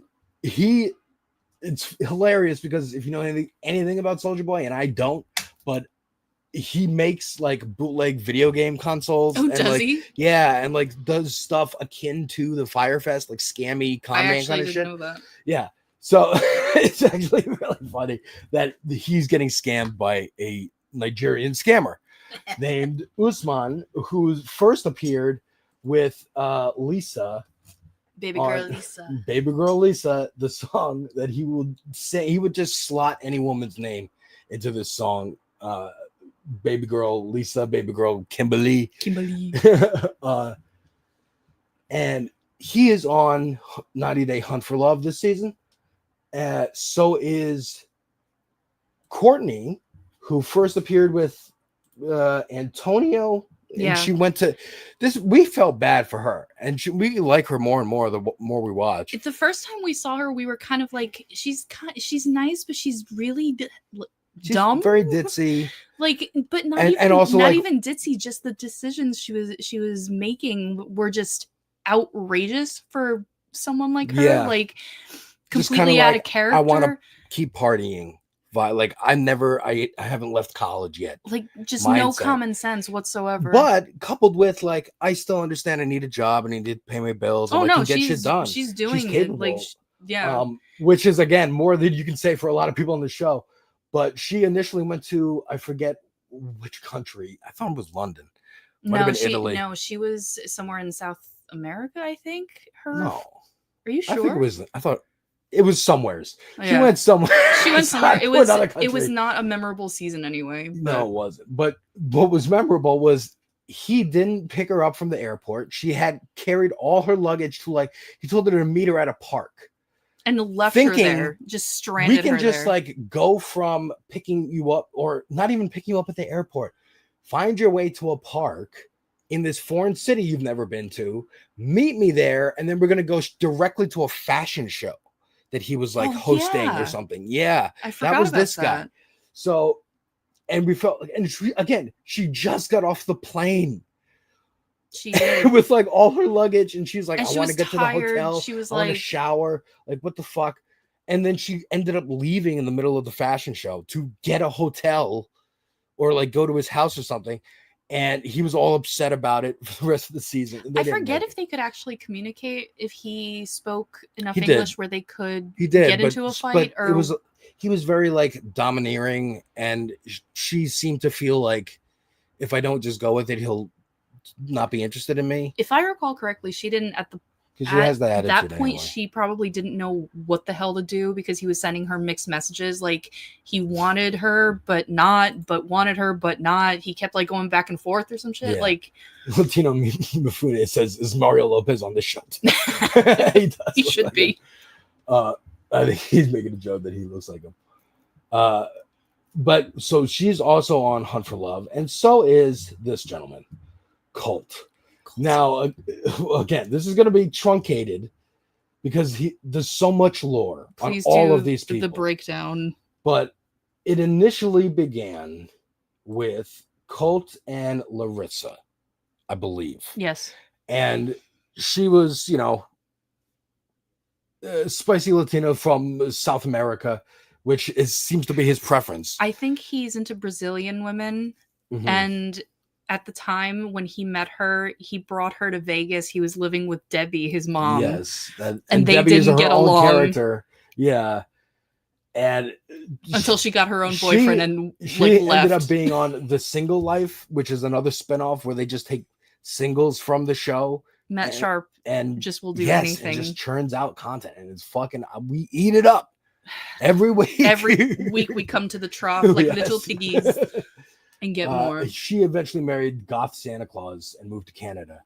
it's hilarious because if you know anything about Soulja Boy, and I don't, but he makes like bootleg video game consoles. Oh, and does like, he? Yeah, and like does stuff akin to the Firefest, like scammy con I man actually kind of didn't shit. know that. Yeah. So it's actually really funny that he's getting scammed by a Nigerian scammer named Usman, who first appeared with Lisa. Baby girl Lisa. Baby Girl Lisa, the song that he would say, he would just slot any woman's name into this song. Baby girl Lisa, baby girl Kimberly. And he is on 90 Day Hunt for Love this season. So is Courtney, who first appeared with Antonio. Yeah. And she went to this. We felt bad for her, and we like her more and more the more we watch. It's the first time we saw her, we were kind of like, she's nice, but she's really She's dumb, very ditzy. Like, but not And- even and also, not like- even ditzy. Just the decisions she was making were just outrageous for someone like her. Yeah. Like, Just completely kinda out like, of character. I want to keep partying. Like I haven't left college yet. Like, just no mindset. common sense whatsoever. But coupled with like, I still understand I need a job and I need to pay my bills. And oh I no, can get shit she's done. she's doing it. capable. Like, yeah. Which is again more than you can say for a lot of people on the show. But she initially went to, I forget which country. I thought it was London. Might have been Italy. No, she was somewhere in South America, I think. No. Are you sure? I think it was. I thought it was somewheres. She Yeah. went somewhere. She went somewhere. to It was another it was country. not a memorable season anyway. No, it wasn't. But what was memorable was he didn't pick her up from the airport. She had carried all her luggage to he told her to meet her at a park. And left Thinking her there, just stranded We can her just there. go from picking you up, or not even picking you up at the airport. Find your way to a park in this foreign city you've never been to. Meet me there, and then we're gonna go directly to a fashion show that he was hosting yeah. or something. Yeah, I forgot that was about this guy. that. So, and we felt, and again, she just got off the plane. She did. With all her luggage, and she's like, And I she want to was get to tired. the hotel. She was I want to like- shower. Like, what the fuck? And then she ended up leaving in the middle of the fashion show to get a hotel or go to his house or something. And he was all upset about it for the rest of the season. And they I didn't forget make if they could actually communicate, if he spoke enough He did. English where they could He did get but, into a but fight. Or it was he was very domineering, and she seemed to feel like if I don't just go with it, he'll not be interested in me. if I recall correctly, she didn't at the Because she has that that attitude point anyway. she probably didn't know what the hell to do, because he was sending her mixed messages. Like, he wanted her but not, but wanted her but not. He kept going back and forth or some shit. Yeah. Like, Latino Mifune says, "Is Mario Lopez on the show?" he does he look should like be. him. I think he's making a joke that he looks like him. But so she's also on Hunt for Love, and so is this gentleman, Colt. Now, again, this is going to be truncated because there's so much lore Please on all do of these people. the breakdown. But it initially began with Colt and Larissa, I believe. Yes. And she was, spicy Latino from South America, which seems to be his preference. I think he's into Brazilian women. Mhm. And at the time when he met her, he brought her to Vegas. He was living with Debbie, his mom. Yes, and they Debbie is didn't her get own along character. Yeah, and until she got her own boyfriend and she left. ended up being on The Single Life, which is another spinoff where they just take singles from the show. Matt Sharp and just will do yes, anything. and just churns out content, and it's fucking. We eat it up every week. Every week we come to the trough like Yes. little piggies and get more. She eventually married Goth Santa Claus and moved to Canada.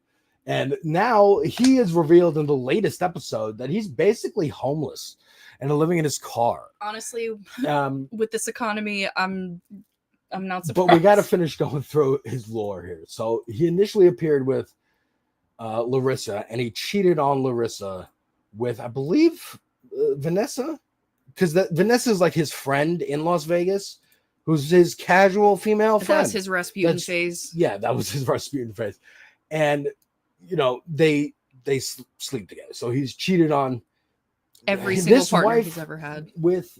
And now he is revealed in the latest episode that he's basically homeless and living in his car. Honestly, Um, with this economy, I'm not surprised. but we got to finish going through his lore here. So he initially appeared with Larissa, and he cheated on Larissa with, I believe, Vanessa, because Vanessa is like his friend in Las Vegas, who's his casual female friend. That's his Rasputin phase. Yeah, that was his Rasputin phase. And, they sleep together. So he's cheated on Every single this partner wife he's ever had. with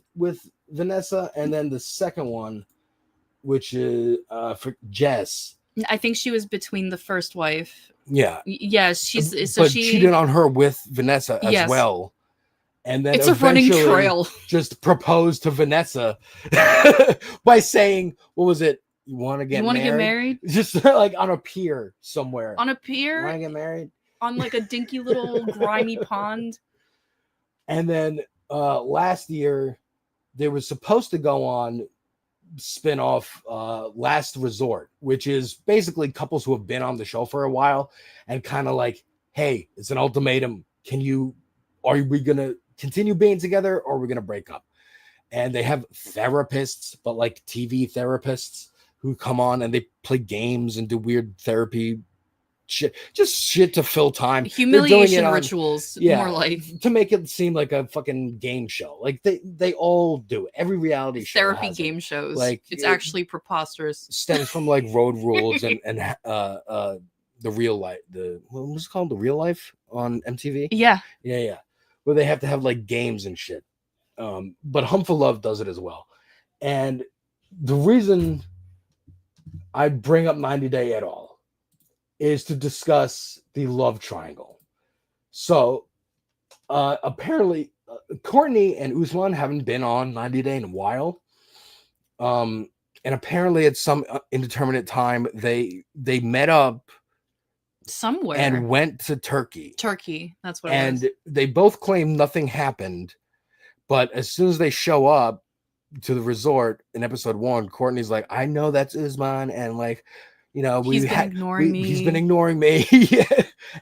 Vanessa, and then the second one, which is for Jess. I think she was between the first wife. Yeah. Yes, she's so but she cheated on her with Vanessa as Yes. well. And then It's a running eventually trail. just proposed to Vanessa by saying, what was it? You want to get You wanna get married? Just on a pier somewhere. on a Want to pier get married? on a dinky little grimy pond. And then last year, they were supposed to go on spin-off, Last Resort, which is basically couples who have been on the show for a while and kind of like, hey, it's an ultimatum. Are we gonna continue being together or are we gonna break up? And they have therapists, but like TV therapists who come on and they play games and do weird therapy shit, just shit to fill time. Humiliation rituals, more like, to make it seem like a fucking game show. Like they all do it. Every reality show therapy has game it. shows. Like It's actually preposterous. stems from like Road Rules and the real life. What was it called? The Real Life on MTV. Yeah. Where they have to have like games and shit. But Hum for Love does it as well. And the reason I bring up 90 Day at all is to discuss the love triangle. So apparently Courtney and Usman haven't been on 90 Day in a while. And apparently at some indeterminate time, they met up somewhere and went to Turkey. That's what it was. And they both claim nothing happened. But as soon as they show up to the resort in episode 1, Courtney's like, I know that's Usman. And like, he's been ignoring me.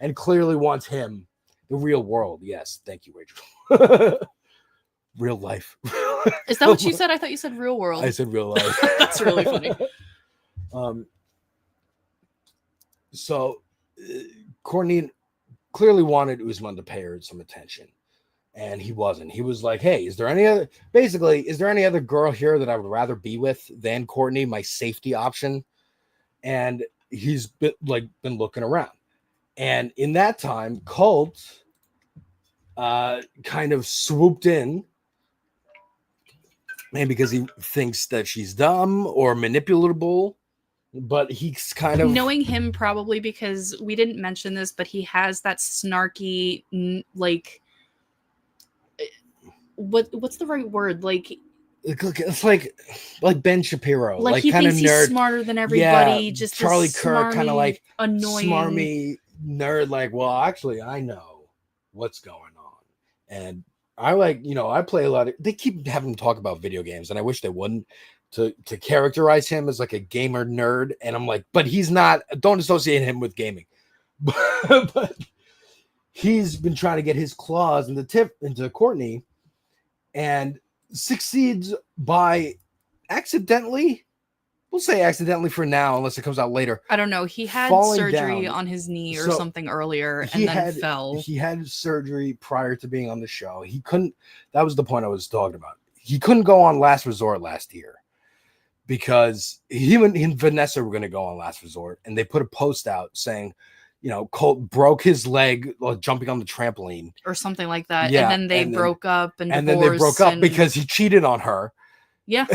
And clearly wants him. The real world. Yes. Thank you, Rachel. Real life. Is that what you said? I thought you said real world. I said real life. That's really funny. So Courtney clearly wanted Usman to pay her some attention. And he wasn't. He was like, hey, is there any other girl here that I would rather be with than Courtney, my safety option? And he's been looking around. And in that time, Colt kind of swooped in, maybe because he thinks that she's dumb or manipulable, but he's kind of knowing him, probably because we didn't mention this, but he has that snarky, like, what's the right word? Like, it's like Ben Shapiro, like he kind of thinks nerd, he's smarter than everybody. Just Charlie this Kirk, kind of like annoying, smarmy nerd. Like, well, actually, I know what's going on, and I I play a lot of. They keep having him talk about video games, and I wish they wouldn't. To characterize him as like a gamer nerd, and I'm like, but he's not. Don't associate him with gaming. But he's been trying to get his claws into Courtney. And succeeds by accidentally. We'll say accidentally for now, unless it comes out later. I don't know. He had surgery on his knee or something earlier, and then fell. He had surgery prior to being on the show. He couldn't. That was the point I was talking about. He couldn't go on Last Resort last year because he and Vanessa were going to go on Last Resort, and they put a post out saying, Colt broke his leg while jumping on the trampoline or something like that. Yeah, and then they broke up and then they broke up because he cheated on her. Yeah.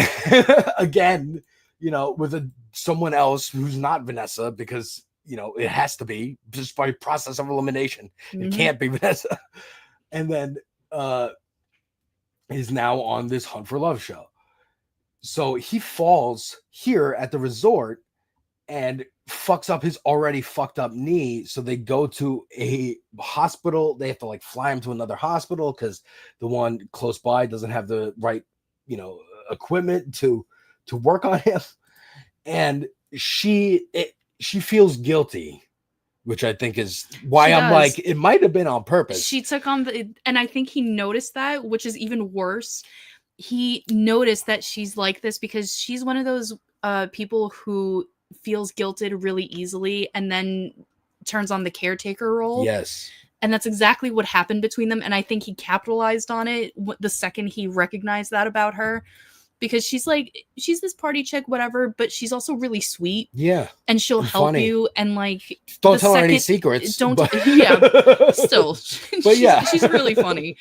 Again, with someone else who's not Vanessa because, it has to be just by process of elimination. It can't be Vanessa. And then is now on this Hunt for Love show. So he falls here at the resort and fucks up his already fucked up knee. So they go to a hospital. They have to fly him to another hospital because the one close by doesn't have the right, equipment to work on him. And she feels guilty, which I think is why I'm like, it might have been on purpose. She took on and I think he noticed that, which is even worse. He noticed that she's like this because she's one of those people who feels guilted really easily and then turns on the caretaker role. Yes. And that's exactly what happened between them. And I think he capitalized on it the second he recognized that about her, because she's this party chick, whatever, but she's also really sweet. Yeah. And she'll help funny. you. And don't tell her any secrets. Don't. But... yeah. Still. But yeah. She's really funny.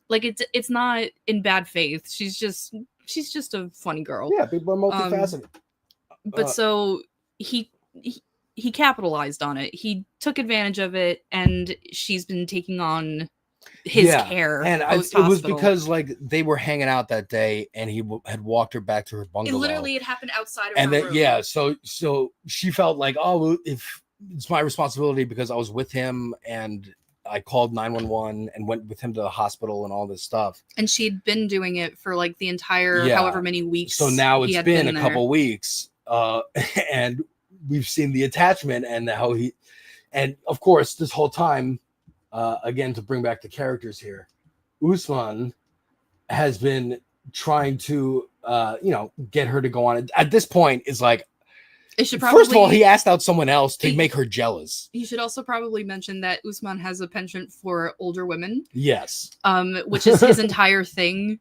It's not in bad faith. She's just a funny girl. Yeah. People are multifaceted. But so he capitalized on it. He took advantage of it, and she's been taking on his care. And it was because they were hanging out that day, and he had walked her back to her bungalow. It happened outside of and her then, room. yeah, so she felt like, oh, if it's my responsibility because I was with him, and I called 911 and went with him to the hospital and all this stuff. And she'd been doing it for like the entire however many weeks. So now he it's had been a there. couple weeks, and we've seen the attachment and how and of course this whole time, again, to bring back the characters here, Usman has been trying to get her to go on it. At this point is like, It should first of all, probably- he asked out someone else to make her jealous. You should also probably mention that Usman has a penchant for older women. Yes. Which is his entire thing.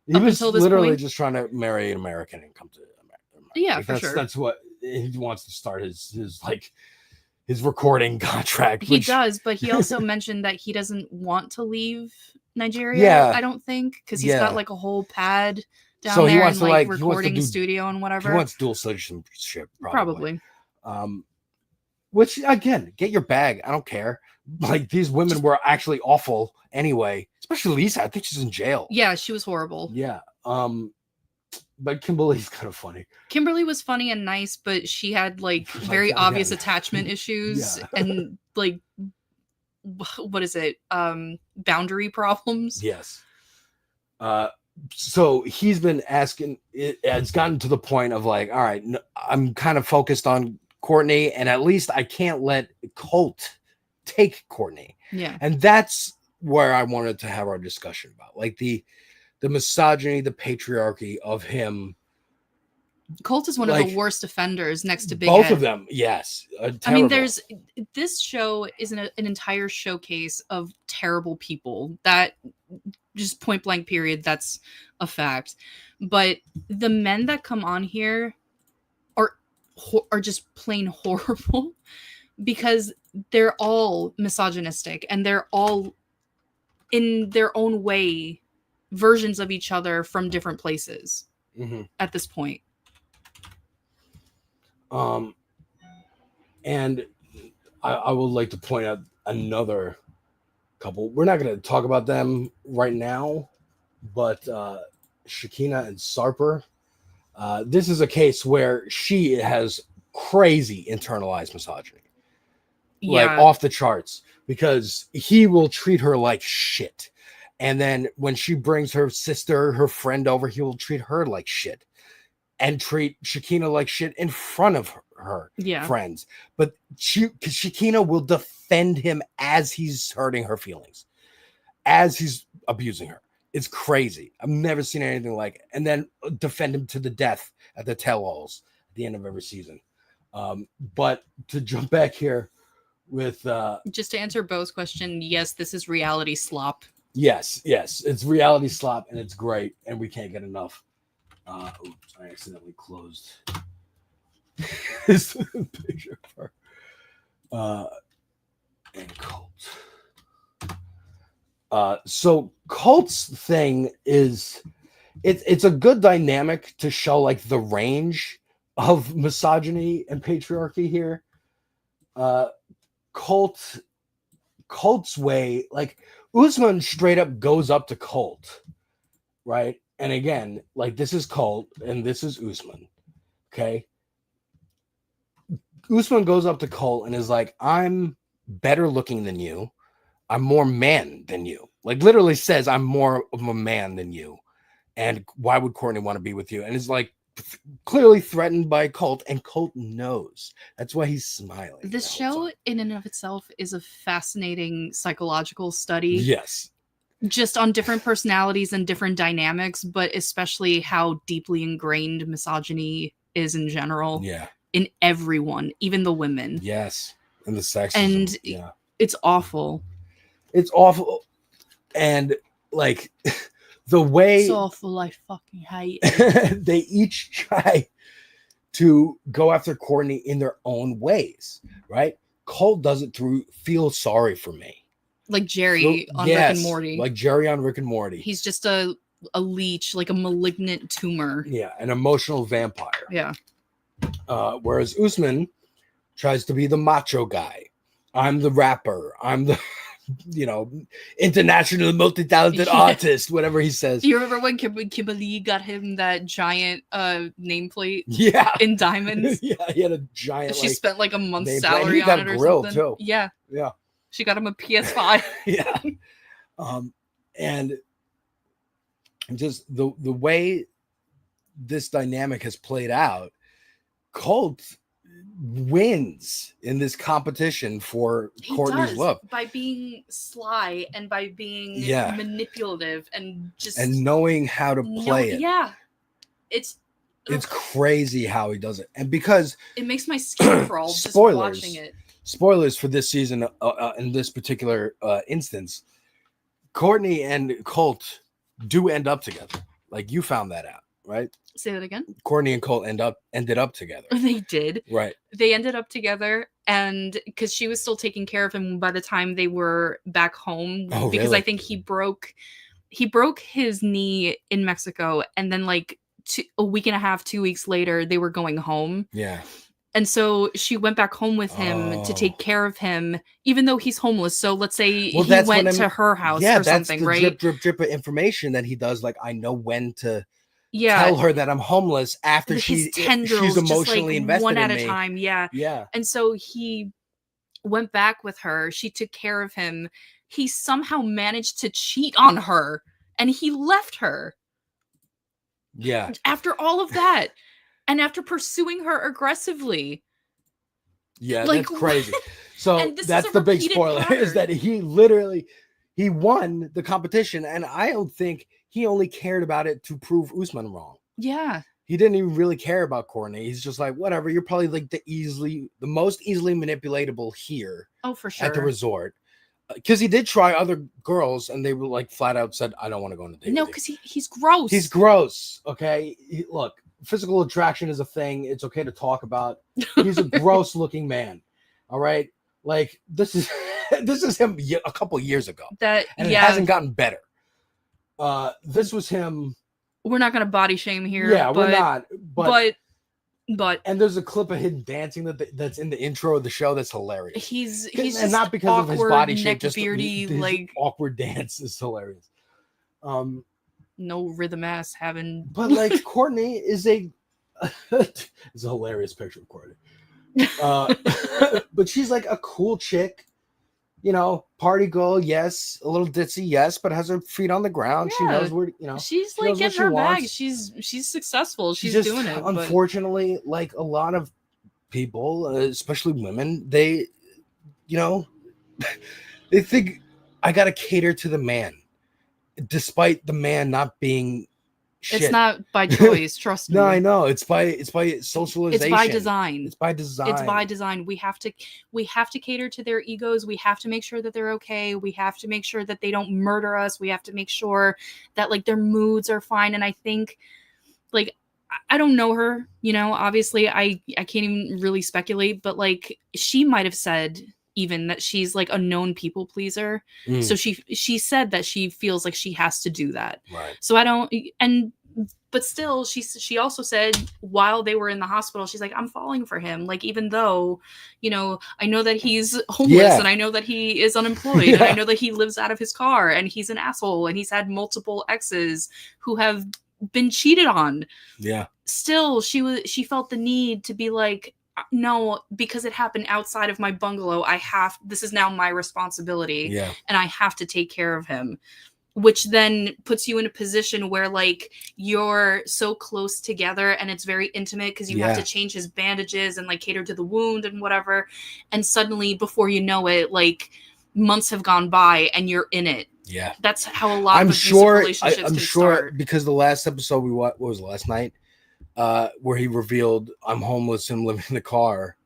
He up was until this literally point. just trying to marry an American and come to America. Yeah, Like, for sure. That's what he wants to start his recording contract. He which- does, but he also mentioned that he doesn't want to leave Nigeria. Yeah. I don't think, because he's Yeah. got like a whole pad down So he there wants and to, like he wants to recording do- studio and whatever. He wants dual citizenship, Probably. Which again, get your bag. I don't care. Like, these women were actually awful anyway, especially Lisa. I think she's in jail. Yeah, she was horrible. Yeah. But Kimberly's kind of funny. Kimberly was funny and nice, but she had like very again. obvious attachment issues Yeah. and like what is it? Boundary problems. Yes. So he's been asking. It's gotten to the point of like, all right, I'm kind of focused on Courtney, and at least I can't let Colt take Courtney. Yeah. And that's where I wanted to have our discussion about, like the misogyny, the patriarchy of him. Colt is one of Like, the worst offenders next to Big both Ed. of them, yes. I mean, this show is an entire showcase of terrible people. That just point blank period. That's a fact. But the men that come on here are just plain horrible because they're all misogynistic and they're all in their own way versions of each other from different places at this point. And I would like to point out another couple. We're not going to talk about them right now, but Shakina and Sarper. This is a case where she has crazy internalized misogyny, like Yeah. off the charts, because he will treat her like shit. And then when she brings her sister, her friend over, he will treat her like shit and treat Shakina like shit in front of her Yeah. friends. But Shakina will defend him as he's hurting her feelings, as he's abusing her. It's crazy. I've never seen anything like it. And then defend him to the death at the tell-alls at the end of every season. But to jump back here with Just to answer Bo's question, yes, this is reality slop. yes, it's reality slop and it's great, and we can't get enough. Oops, I accidentally closed this picture of her. And Colt. So Colt's thing is it's a good dynamic to show like the range of misogyny and patriarchy here. Colt's way, like Usman straight up goes up to Colt, right? And again, like this is Colt and this is Usman. Okay. Usman goes up to Colt and is like, I'm better looking than you. I'm more man than you. Like literally says, I'm more of a man than you. And why would Courtney want to be with you? And is like clearly threatened by Colt, and Colt knows. That's why he's smiling. This show in and of itself is a fascinating psychological study. Yes. Just on different personalities and different dynamics, but especially how deeply ingrained misogyny is in general. Yeah. In everyone, even the women. Yes. And the sexism. And yeah. it's awful. It's awful. And like the way It's awful. I fucking hate it. they each try to go after Courtney in their own ways, right? Colt does it through feel sorry for me. Like Jerry on Rick and Morty. Like Jerry on Rick and Morty. He's just a leech, like a malignant tumor. Yeah, an emotional vampire. Yeah. Whereas Usman tries to be the macho guy. I'm the rapper. I'm the, international multi-talented artist, whatever he says. You remember when Kimberly got him that giant nameplate? Yeah. In diamonds? Yeah, he had a giant. She spent like a month's nameplate. salary He got on a it or grill something. too. Yeah. Yeah. She got him a PS5. Yeah. And just the way this dynamic has played out, Colt wins in this competition for He Courtney's does, love by being sly and by being Yeah. manipulative and just and knowing how to play it. Yeah, it's Crazy how he does it. And because it makes my skin crawl just spoilers, watching it. spoilers for this season in this particular instance, Courtney and Colt do end up together. Like, you found that out, right? Say that again. Courtney and Colt ended up together. They did. Right. They ended up together, and because she was still taking care of him by the time they were back home, Oh, because really? I think he broke his knee in Mexico, and then like a week and a half, 2 weeks later, they were going home. Yeah. And so she went back home with him to take care of him, even though he's homeless. So let's say he that's what went I mean. to her house Yeah, or that's something, the right? drip of information that he does. Like, I know when to Yeah. tell her that I'm homeless after His she's tendrils emotionally just, like, invested one in at a me. time. Yeah. Yeah. And so he went back with her. She took care of him. He somehow managed to cheat on her, and he left her Yeah. after all of that, and after pursuing her aggressively. Yeah, Like, that's crazy. So and this is that's a the big repeated spoiler is that he won the competition, and I don't think he only cared about it to prove Usman wrong. Yeah. He didn't even really care about Courtney. He's just like, whatever, you're probably like the most easily manipulatable here Oh, for sure. at the resort. Because he did try other girls, and they were like flat out said, I don't want to go on a date. No, because he's gross. He's gross. Okay. Look, physical attraction is a thing. It's okay to talk about. He's a gross looking man. All right. Like, this is him a couple years ago. That And yeah. it hasn't gotten better. This was him. We're not gonna body shame here. Yeah, but, we're not. But and there's a clip of him dancing that's in the intro of the show that's hilarious. he's and just not because of his body shape, neck just beardy, his like awkward dance is hilarious. No rhythm ass having. But like Courtney is it's a hilarious picture of Courtney. But she's like a cool chick, party girl, yes, a little ditzy, yes, but has her feet on the ground. Yeah. She knows where, She's she like knows what getting she her bag. wants. She's successful. She's just, doing it. But unfortunately, like a lot of people, especially women, they, they think I gotta cater to the man, despite the man not being shit. it's not by choice. Trust me. No, I know. It's by socialization. It's by design. It's by design. It's by design. We have to cater to their egos. We have to make sure that they're okay. We have to make sure that they don't murder us. We have to make sure that like their moods are fine. And I think like I don't know her, obviously I can't even really speculate, but like she might have said even that she's like a known people pleaser. So she said that she feels like she has to do that. Right. So but still she also said while they were in the hospital, she's like, I'm falling for him. Like, even though, I know that he's homeless and I know that he is unemployed and I know that he lives out of his car and he's an asshole and he's had multiple exes who have been cheated on. Yeah. Still, she felt the need to be like, no, because it happened outside of my bungalow, this is now my responsibility. Yeah. And I have to take care of him. Which then puts you in a position where like you're so close together and it's very intimate because you have to change his bandages and like cater to the wound and whatever. And suddenly before you know it, like months have gone by and you're in it. Yeah. That's how a lot of abusive relationships I'm can sure start. because the last episode what was it, last night? Where he revealed I'm homeless and living in the car.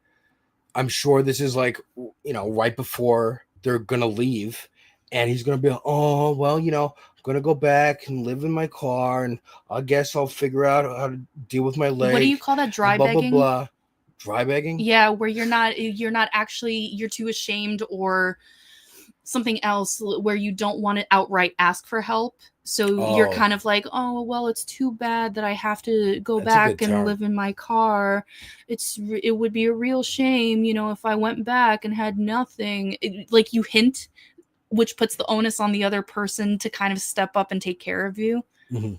I'm sure this is like, right before they're gonna leave. And he's going to be, oh, well, I'm going to go back and live in my car. And I guess I'll figure out how to deal with my leg. What do you call that? Dry blah, begging? Blah, blah. Dry begging? Yeah, where you're not actually, you're too ashamed or something else where you don't want to outright ask for help. So you're kind of like, oh, well, it's too bad that I have to go back and live in my car. It would be a real shame, if I went back and had nothing. Like you hint, which puts the onus on the other person to kind of step up and take care of you. Mm-hmm.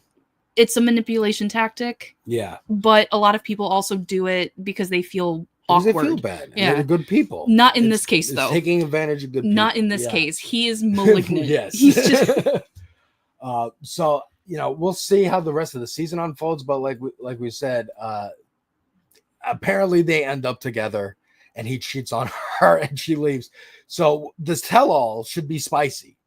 It's a manipulation tactic. Yeah. But a lot of people also do it because they feel Because they awkward. feel bad. Yeah, They're good people. Not in this case, It's though. taking advantage of good people. Not in this Yeah. case. He is malignant. Yes. He's just So we'll see how the rest of the season unfolds. But like we said, apparently they end up together, and he cheats on her, and she leaves. So this tell-all should be spicy,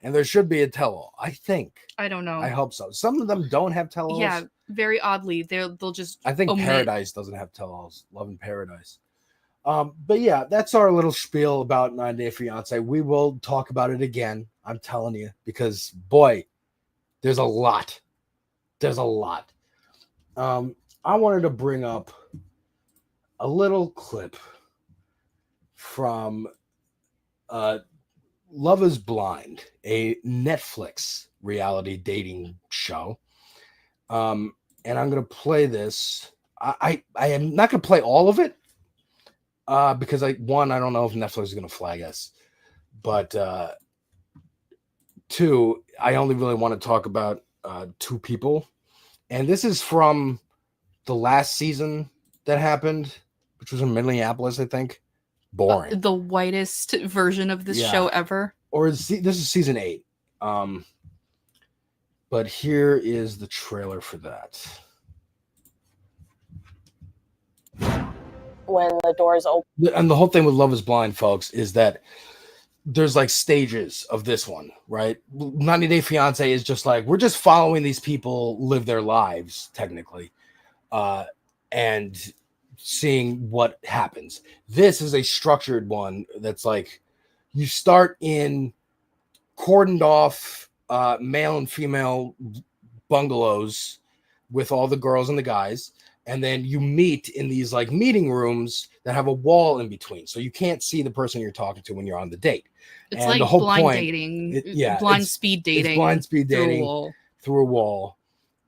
and there should be a tell-all. I think. I don't know. I hope so. Some of them don't have tell-alls. Yeah, very oddly, they'll just. I think omit. Paradise doesn't have tell-alls. Love in Paradise. But yeah, that's our little spiel about 90 Day Fiance. We will talk about it again. I'm telling you, because boy, there's a lot. There's a lot. I wanted to bring up a little clip from Love is Blind, a Netflix reality dating show. And I'm going to play this. I am not going to play all of it because I don't know if Netflix is going to flag us. But two, I only really want to talk about two people. And this is from the last season that happened, which was in Minneapolis, I think. Boring. The whitest version of this show ever. Or this is season 8. But here is the trailer for that. When the doors open. And the whole thing with Love is Blind, folks, is that there's like stages of this one, right? 90 Day Fiance is just like, we're just following these people live their lives, technically, and seeing what happens. This is a structured one that's like, you start in cordoned off male and female bungalows with all the girls and the guys, and then you meet in these like meeting rooms that have a wall in between, so you can't see the person you're talking to when you're on the date. It's And like the whole blind point, dating. blind Speed dating. It's blind speed dating through a wall.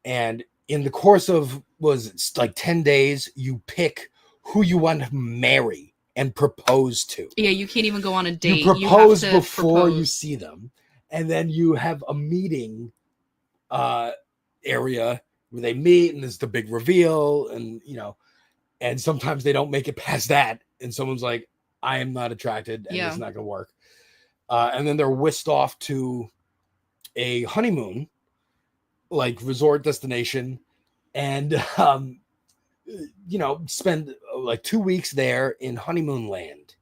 And in the course of it's like 10 days, you pick who you want to marry and propose to. Yeah, you can't even go on a date. You propose have to before you propose. see them, and then you have a meeting area where they meet, and there's the big reveal, and and sometimes they don't make it past that, and someone's like, I am not attracted, and it's not gonna work. And then they're whisked off to a honeymoon, like resort destination, and spend like 2 weeks there in honeymoon land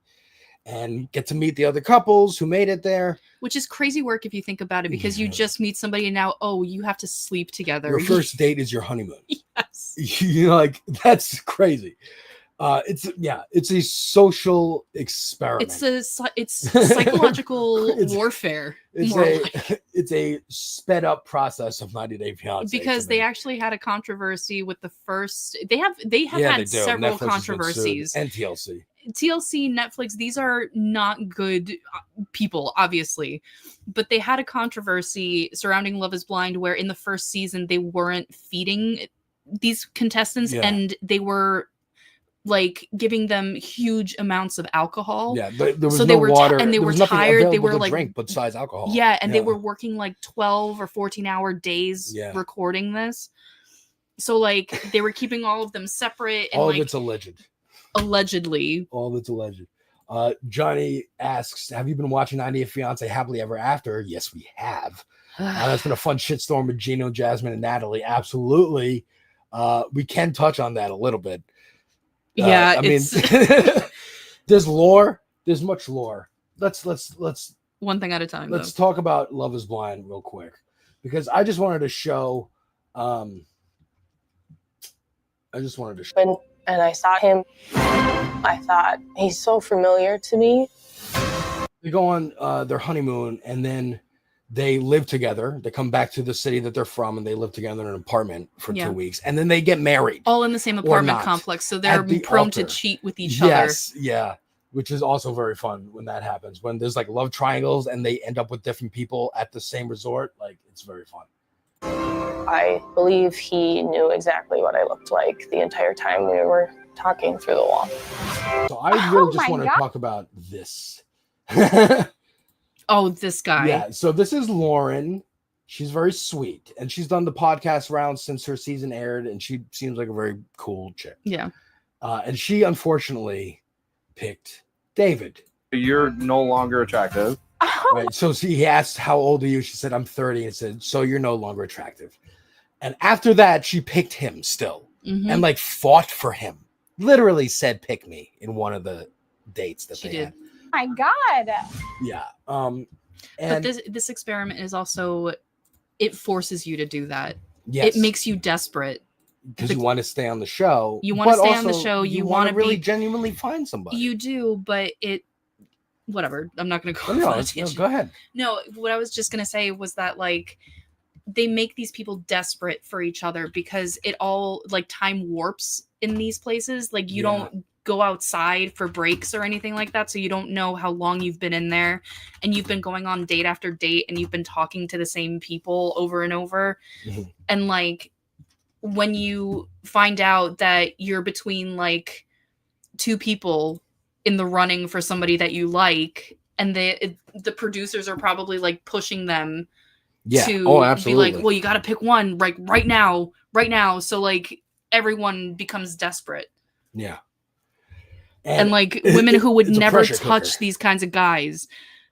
and get to meet the other couples who made it there. Which is crazy work if you think about it, because you just meet somebody and now, you have to sleep together. Your first date is your honeymoon. Yes. That's crazy. It's a social experiment. It's psychological warfare. It's a sped up process of 90 Day Fiance. Because they actually had a controversy with the first. They have had several Netflix controversies. and TLC. TLC, Netflix, these are not good people, obviously, but they had a controversy surrounding Love is Blind where in the first season they weren't feeding these contestants and they were like giving them huge amounts of alcohol. Yeah, there was so no they were water, and they there were was nothing tired. They available were to like drink besides alcohol. Yeah, and they were working like 12 or 14-hour days recording this. So like they were keeping all of them separate. And all like, of it's alleged. Allegedly. All of it's alleged. Johnny asks, have you been watching 90 Day Fiance Happily Ever After? Yes, we have. That's been a fun shitstorm with Gino, Jasmine, and Natalie. Absolutely. We can touch on that a little bit. I mean, there's lore. There's much lore. Let's one thing at a time. Let's talk about Love is Blind real quick, because I just wanted to show. And I saw him. I thought, he's so familiar to me. They go on their honeymoon, and then they live together. They come back to the city that they're from, and they live together in an apartment for 2 weeks, and then they get married. All in the same apartment complex, so they're prone to cheat with each other. Yes, yeah, which is also very fun when that happens. When there's like love triangles, and they end up with different people at the same resort. Like, it's very fun. I believe he knew exactly what I looked like the entire time we were talking through the wall. So I really just want to talk about this. Oh, this guy. Yeah, so this is Lauren. She's very sweet, and she's done the podcast round since her season aired, and she seems like a very cool chick. Yeah. And she unfortunately picked David. You're no longer attractive. Right. So he asked, "How old are you?" She said, "I'm 30." And said, "So you're no longer attractive." And after that, she picked him still and like fought for him. Literally said, "Pick me" in one of the dates that She they did. had. My God. Yeah. But And this experiment is also, it forces you to do that. Yes. It makes you desperate. because you want to stay on the show. You want to but stay on the also show. You want want to to really be genuinely find somebody. You do, but whatever. I'm not going to go. No, on a no, tangent. go ahead. No, what I was just going to say was that like they make these people desperate for each other because it all like time warps in these places. Like you don't go outside for breaks or anything like that, so you don't know how long you've been in there, and you've been going on date after date, and you've been talking to the same people over and over, and like when you find out that you're between like two people in the running for somebody that you like, and the producers are probably like pushing them to be like, well, you got to pick one like right now. So like everyone becomes desperate. Yeah. And like women who would never touch these kinds of guys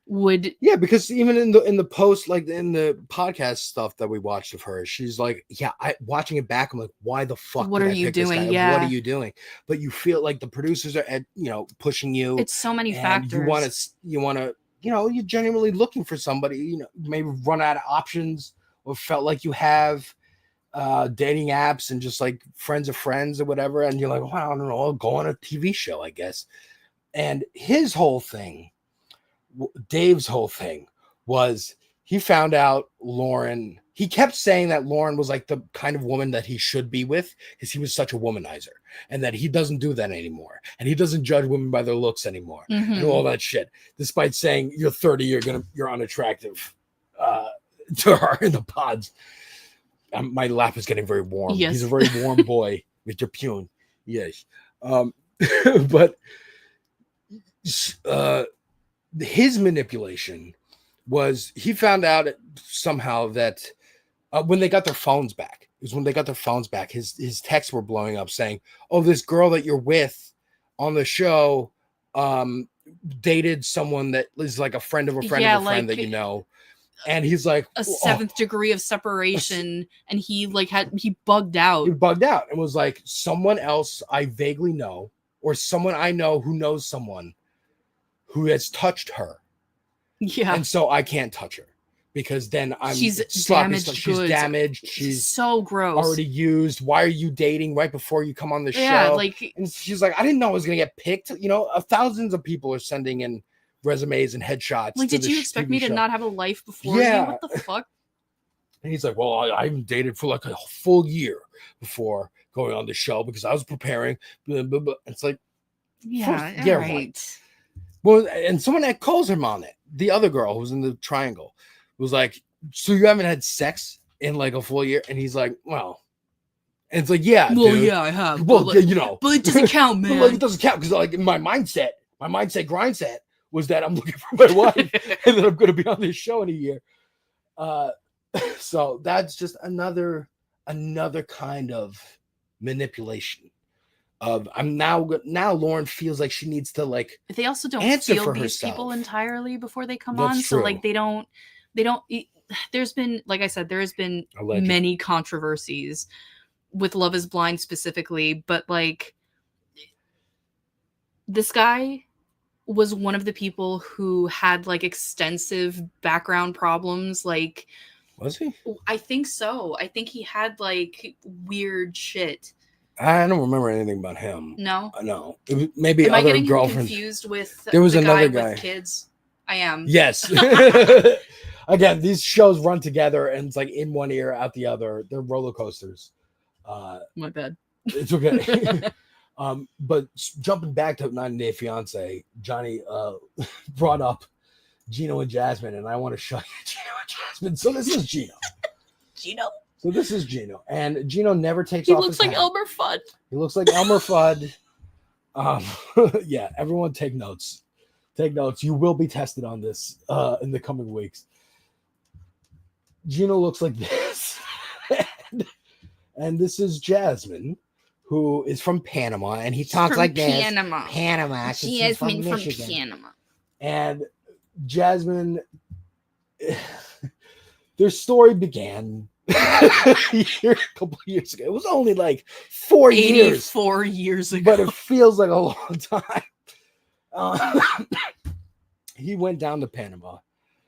would. Yeah, because even in the post, like in the podcast stuff that we watched of her, she's like, yeah, watching it back, I'm like, why the fuck? What did are I you pick this doing? guy? Yeah. What are you doing? But you feel like the producers are, pushing you. It's so many and factors. You want to, you're genuinely looking for somebody. Maybe run out of options, or felt like you have dating apps and just like friends of friends or whatever, and you're like, well, I don't know, I'll go on a TV show, I guess. And his whole thing, Dave's whole thing, was he found out Lauren. He kept saying that Lauren was like the kind of woman that he should be with because he was such a womanizer, and that he doesn't do that anymore, and he doesn't judge women by their looks anymore, and all that shit. Despite saying you're 30, you're unattractive to her in the pods. My lap is getting very warm. Yes. He's a very warm boy, Mr. Pune. Yes. But his manipulation was he found out somehow that when they got their phones back, his texts were blowing up saying, oh, this girl that you're with on the show dated someone that is like a friend of a friend of a friend that you know. And he's like a seventh degree of separation, and he bugged out. He bugged out and was like, someone else I vaguely know, or someone I know who knows someone who has touched her. Yeah. And so I can't touch her because then she's sloppy, damaged. she's goods. damaged. She's so gross. Already used. Why are you dating right before you come on the Yeah, show? like, and she's like, I didn't know I was gonna get picked. Thousands of people are sending in resumes and headshots. Like, to did you this expect TV me to show. not have a life before Yeah. you? What the fuck? And he's like, well, I haven't dated for like a full year before going on the show because I was preparing. Blah, blah, blah. It's like, Yeah, yeah, right. Well, and someone that calls him on it, the other girl who's in the triangle, was like, so you haven't had sex in like a full year? And he's like, well, and it's like, yeah, Well, dude. yeah, I have. Well, but, but it doesn't count, man. Like, it doesn't count because like in my mindset grindset was that I'm looking for my wife and that I'm going to be on this show in a year. So that's just another kind of manipulation. I'm now Lauren feels like she needs to like They also don't answer feel for these herself. people entirely before they come That's on. true. So like they don't. There's been, like I said, there has been Alleged. many controversies with Love Is Blind specifically, but like this guy was one of the people who had like extensive background problems. Like, was he? I think so. I think he had like weird shit. I don't remember anything about him. No? No. It was maybe Am I other getting him girlfriends. confused with There was the another guy guy with kids? I am. Yes. Again, these shows run together and it's like in one ear, out the other. They're roller coasters. My bad. It's okay. But jumping back to 90 Day Fiance, Johnny brought up Gino and Jasmine, and I want to show you Gino and Jasmine. So this is Gino. Gino? So this is Gino, and Gino never takes He off. looks his like hat. Elmer Fudd. He looks like Elmer Fudd. Yeah, everyone take notes. Take notes. You will be tested on this in the coming weeks. Gino looks like this. And this is Jasmine, who is from Panama, and he talks from like this. Panama. Panama. 'cause he's Jasmine from Michigan. Panama. And Jasmine, their story began a couple years ago. It was only like 4 years. 84 years ago. But it feels like a long time. He went down to Panama.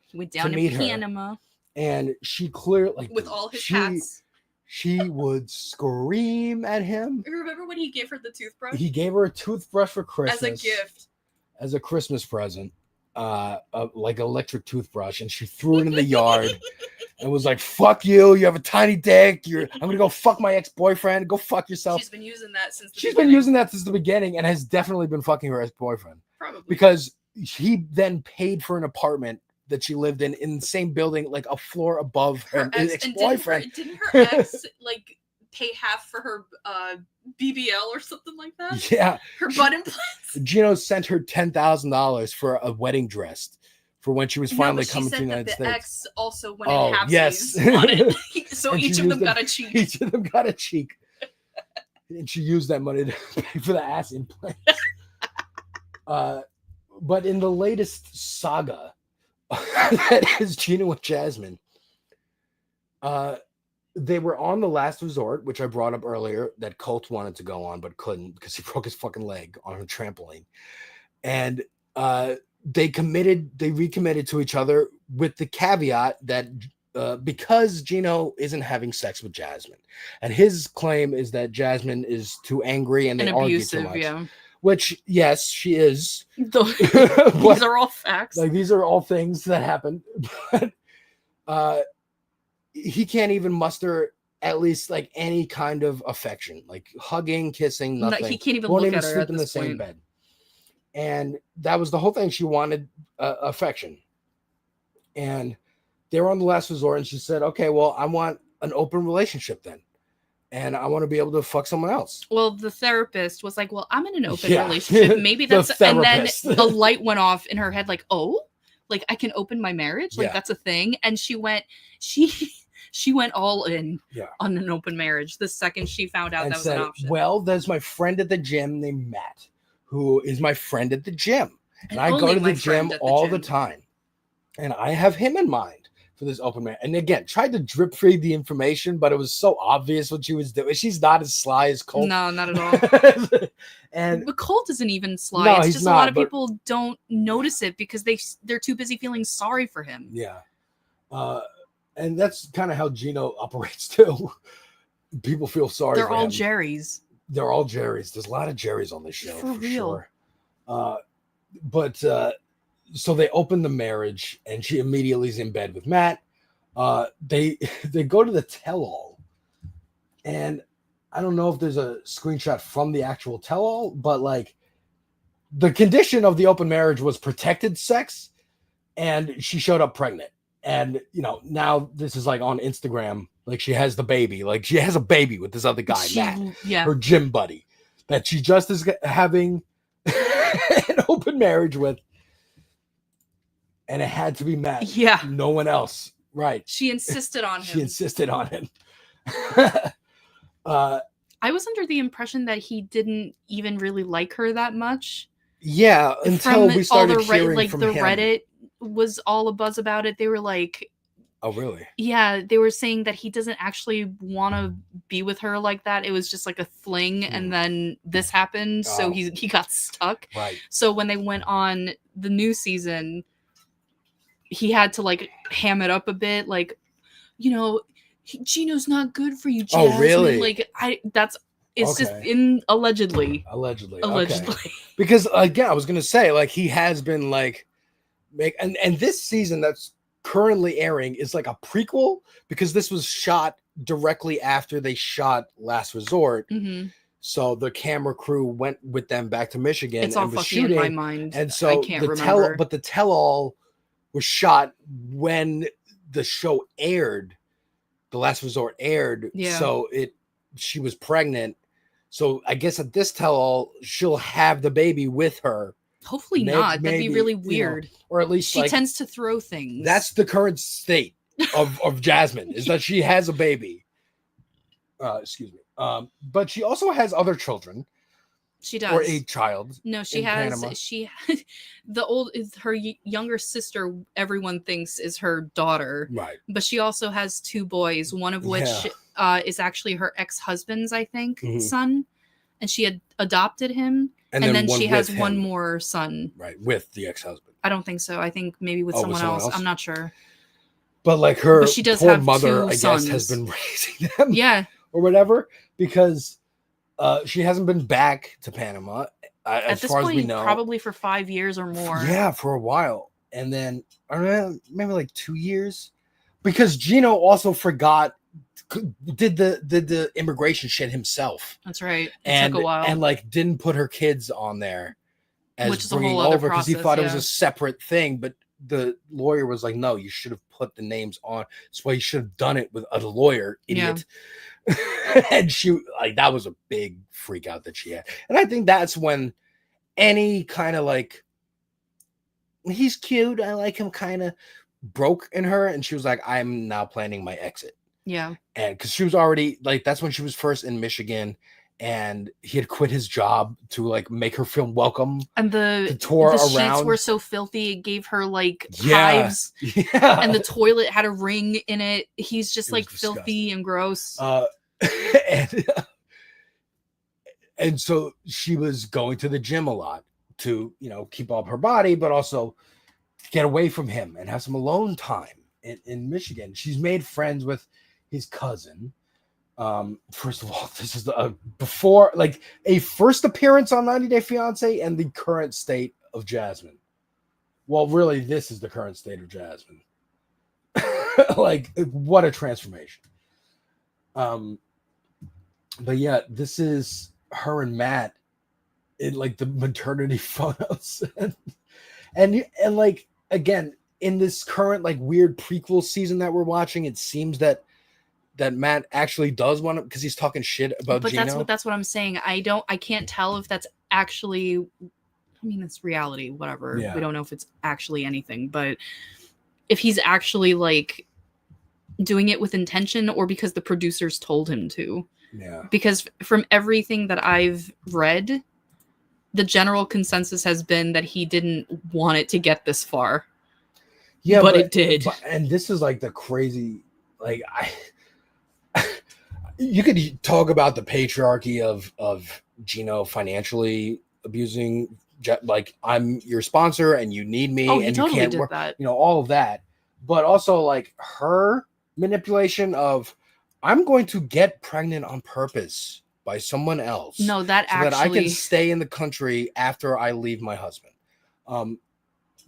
He went down to meet her. Panama And she clearly, with all his hats. She would scream at him. Remember when he gave her the toothbrush? He gave her a toothbrush for Christmas. As a gift. As a Christmas present. Like electric toothbrush, and she threw it in the yard and was like, "Fuck you! You have a tiny dick. I'm gonna go fuck my ex-boyfriend. Go fuck yourself." She's been using that since the She's beginning. been using that since the beginning, and has definitely been fucking her ex-boyfriend. Probably. Because he then paid for an apartment that she lived in the same building, like a floor above her ex, ex-boyfriend. And didn't her ex like pay half for her BBL or something like that? Yeah. Her butt implants. Gino sent her $10,000 for a wedding dress for when she was finally coming to the United States. Ex also went Oh, in halfsies yes. on it. So And each she of them used got a cheek. Each of them got a cheek. And she used that money to pay for the ass implants. But in the latest saga, that is Gino and Jasmine, they were on The Last Resort, which I brought up earlier, that Colt wanted to go on but couldn't because he broke his fucking leg on a trampoline. And they recommitted to each other with the caveat that because Gino isn't having sex with Jasmine, and his claim is that Jasmine is too angry and they argue too much. Yeah. Which, yes, she is. These are all facts. Like, these are all things that happen. But he can't even muster at least like any kind of affection, like hugging, kissing, No, nothing. he can't even Won't look even at her sleep at in the this same point. bed. And that was the whole thing. She wanted affection. And they were on The Last Resort, and she said, "Okay, well, I want an open relationship then, and I want to be able to fuck someone else." Well, the therapist was like, "Well, I'm in an open Yeah. relationship. Maybe The that's." And then therapist. the light went off in her head, like, "Oh, like I can open my marriage. Like Yeah. that's a thing." And she went all in on an open marriage the second she found out And that was an said, option. "Well, there's my friend at the gym named Matt, who is my friend at the gym, and I go only to my the friend gym at the all the gym." time, and I have him in mind for this open marriage." And again, tried to drip feed the information, but it was so obvious what she was doing. She's not as sly as Colt. No, not at all. But Colt isn't even sly. No, It's he's just a lot not, of but- people don't notice it because they're too busy feeling sorry for him. Yeah. And that's kind of how Gino operates too. People feel sorry They're for all him. Jerry's. They're all Jerry's. There's a lot of Jerry's on this show For for real. sure. But so they open the marriage, and she immediately is in bed with Matt. They go to the tell-all, and I don't know if there's a screenshot from the actual tell-all, but like the condition of the open marriage was protected sex, and she showed up pregnant. And now this is like on Instagram, like she has the baby, like she has a baby with this other guy, Matt, her gym buddy, that she just is having an open marriage with, and it had to be Matt. Yeah. No one else. Right. She insisted on him. She insisted on him. I was under the impression that he didn't even really like her that much. Yeah, until we started all the hearing like from the him. Reddit was all a buzz about it. They were like, Oh, really? yeah, they were saying that he doesn't actually want to be with her like that. It was just like a fling, and then this happened, so Oh. he got stuck. Right. So when they went on the new season, he had to like ham it up a bit, like, Gino's not good for you, Oh, Jasmine. really? Like it's just Okay. in allegedly. Allegedly. Allegedly. Okay. Because again, I was gonna say, like, he has been like and this season that's currently airing is like a prequel, because this was shot directly after they shot Last Resort. Mhm. So the camera crew went with them back to Michigan It's all and was fucking in shooting. my mind. And so I can't remember. but the tell-all was shot when the show aired. The Last Resort aired. Yeah. So she was pregnant. So I guess at this tell-all, she'll have the baby with her. Hopefully May- not. That'd be maybe, really you know, weird. or at least She like, tends to throw things. that's the current state of Jasmine, is that she has a baby. Excuse me. But she also has other children. She does. Or a child. No, she in has. Panama. She her younger sister. Everyone thinks is her daughter. Right. But she also has 2 boys. One of which is actually her ex-husband's, I think, son, and she had adopted him. And then one she has with one him. more son. Right, with the ex-husband. I don't think so. I think maybe with someone else. I'm not sure. But like her But she does poor have mother, 2 I guess, sons. has been raising them. Yeah. Or whatever, because she hasn't been back to Panama At this far point, as we know. probably for 5 years or more. Yeah, for a while. And then I don't know, maybe like 2 years. Because Gino also did the immigration shit himself. That's right. It And took a while. and like didn't put her kids on there as Which is a bringing whole other over because he process, thought it was yeah. a separate thing, but the lawyer was like, no, you should have put the names on. That's why you should have done it with a lawyer, idiot. And she like that was a big freak out that she had. And I think that's when any kind of like he's cute, I like him kind of broke in her, and she was like, I'm now planning my exit. Yeah. And because she was already like that's when she was first in Michigan, and he had quit his job to like make her feel welcome. And to tour the around. sheets were so filthy, it gave her like Yeah. hives. Yeah. And the toilet had a ring in it. He's just like filthy and gross. And so she was going to the gym a lot to, keep up her body, but also get away from him and have some alone time in Michigan. She's made friends with his cousin. First of all, this is before like a first appearance on 90 Day Fiance and the current state of Jasmine. Well, really, this is the current state of Jasmine. Like, what a transformation. But yeah, this is her and Matt in like the maternity photos, and like again in this current like weird prequel season that we're watching, it seems that Matt actually does want to because he's talking shit about But Gino. that's what I'm saying. I can't tell if that's actually, I mean, it's reality, whatever. Yeah. We don't know if it's actually anything, but if he's actually like doing it with intention or because the producers told him to. Yeah. Because from everything that I've read, the general consensus has been that he didn't want it to get this far. Yeah, but it did. And this is like the crazy, like you could talk about the patriarchy of Gino financially abusing, like I'm your sponsor and you need me Oh, he and totally you can't did work, that. all of that, but also like her manipulation of I'm going to get pregnant on purpose by someone else. No, that so that I can actually- stay in the country after I leave my husband.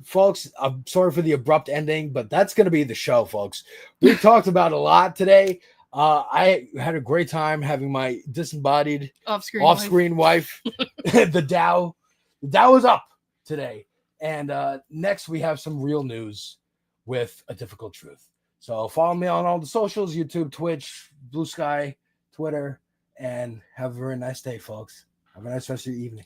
Folks, I'm sorry for the abrupt ending, but that's going to be the show, folks. We talked about a lot today. I had a great time having my disembodied off-screen wife. The Dow is up today. And next we have some real news with a difficult truth. So follow me on all the socials, YouTube, Twitch, Blue Sky, Twitter, and have a very nice day, folks. Have a nice rest of your evening.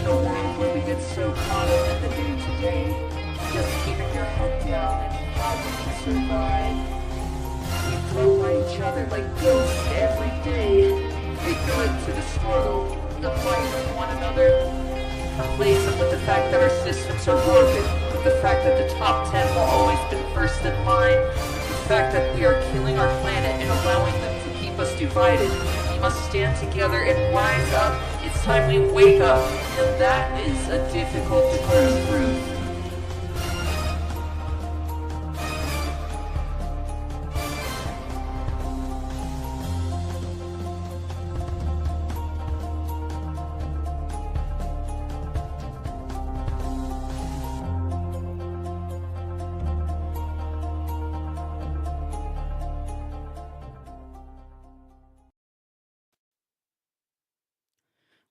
in a world where we get so caught up in the day-to-day, just keeping your head down and how we can survive. We float by each other like ghosts every day. We good to the struggle, the fight with one another. Complacent with the fact that our systems are broken, with the fact that the top 10 will always be first in line, the fact that we are killing our planet and allowing them to keep us divided. We must stand together and rise up. It's time we wake up, and that is a difficult truth.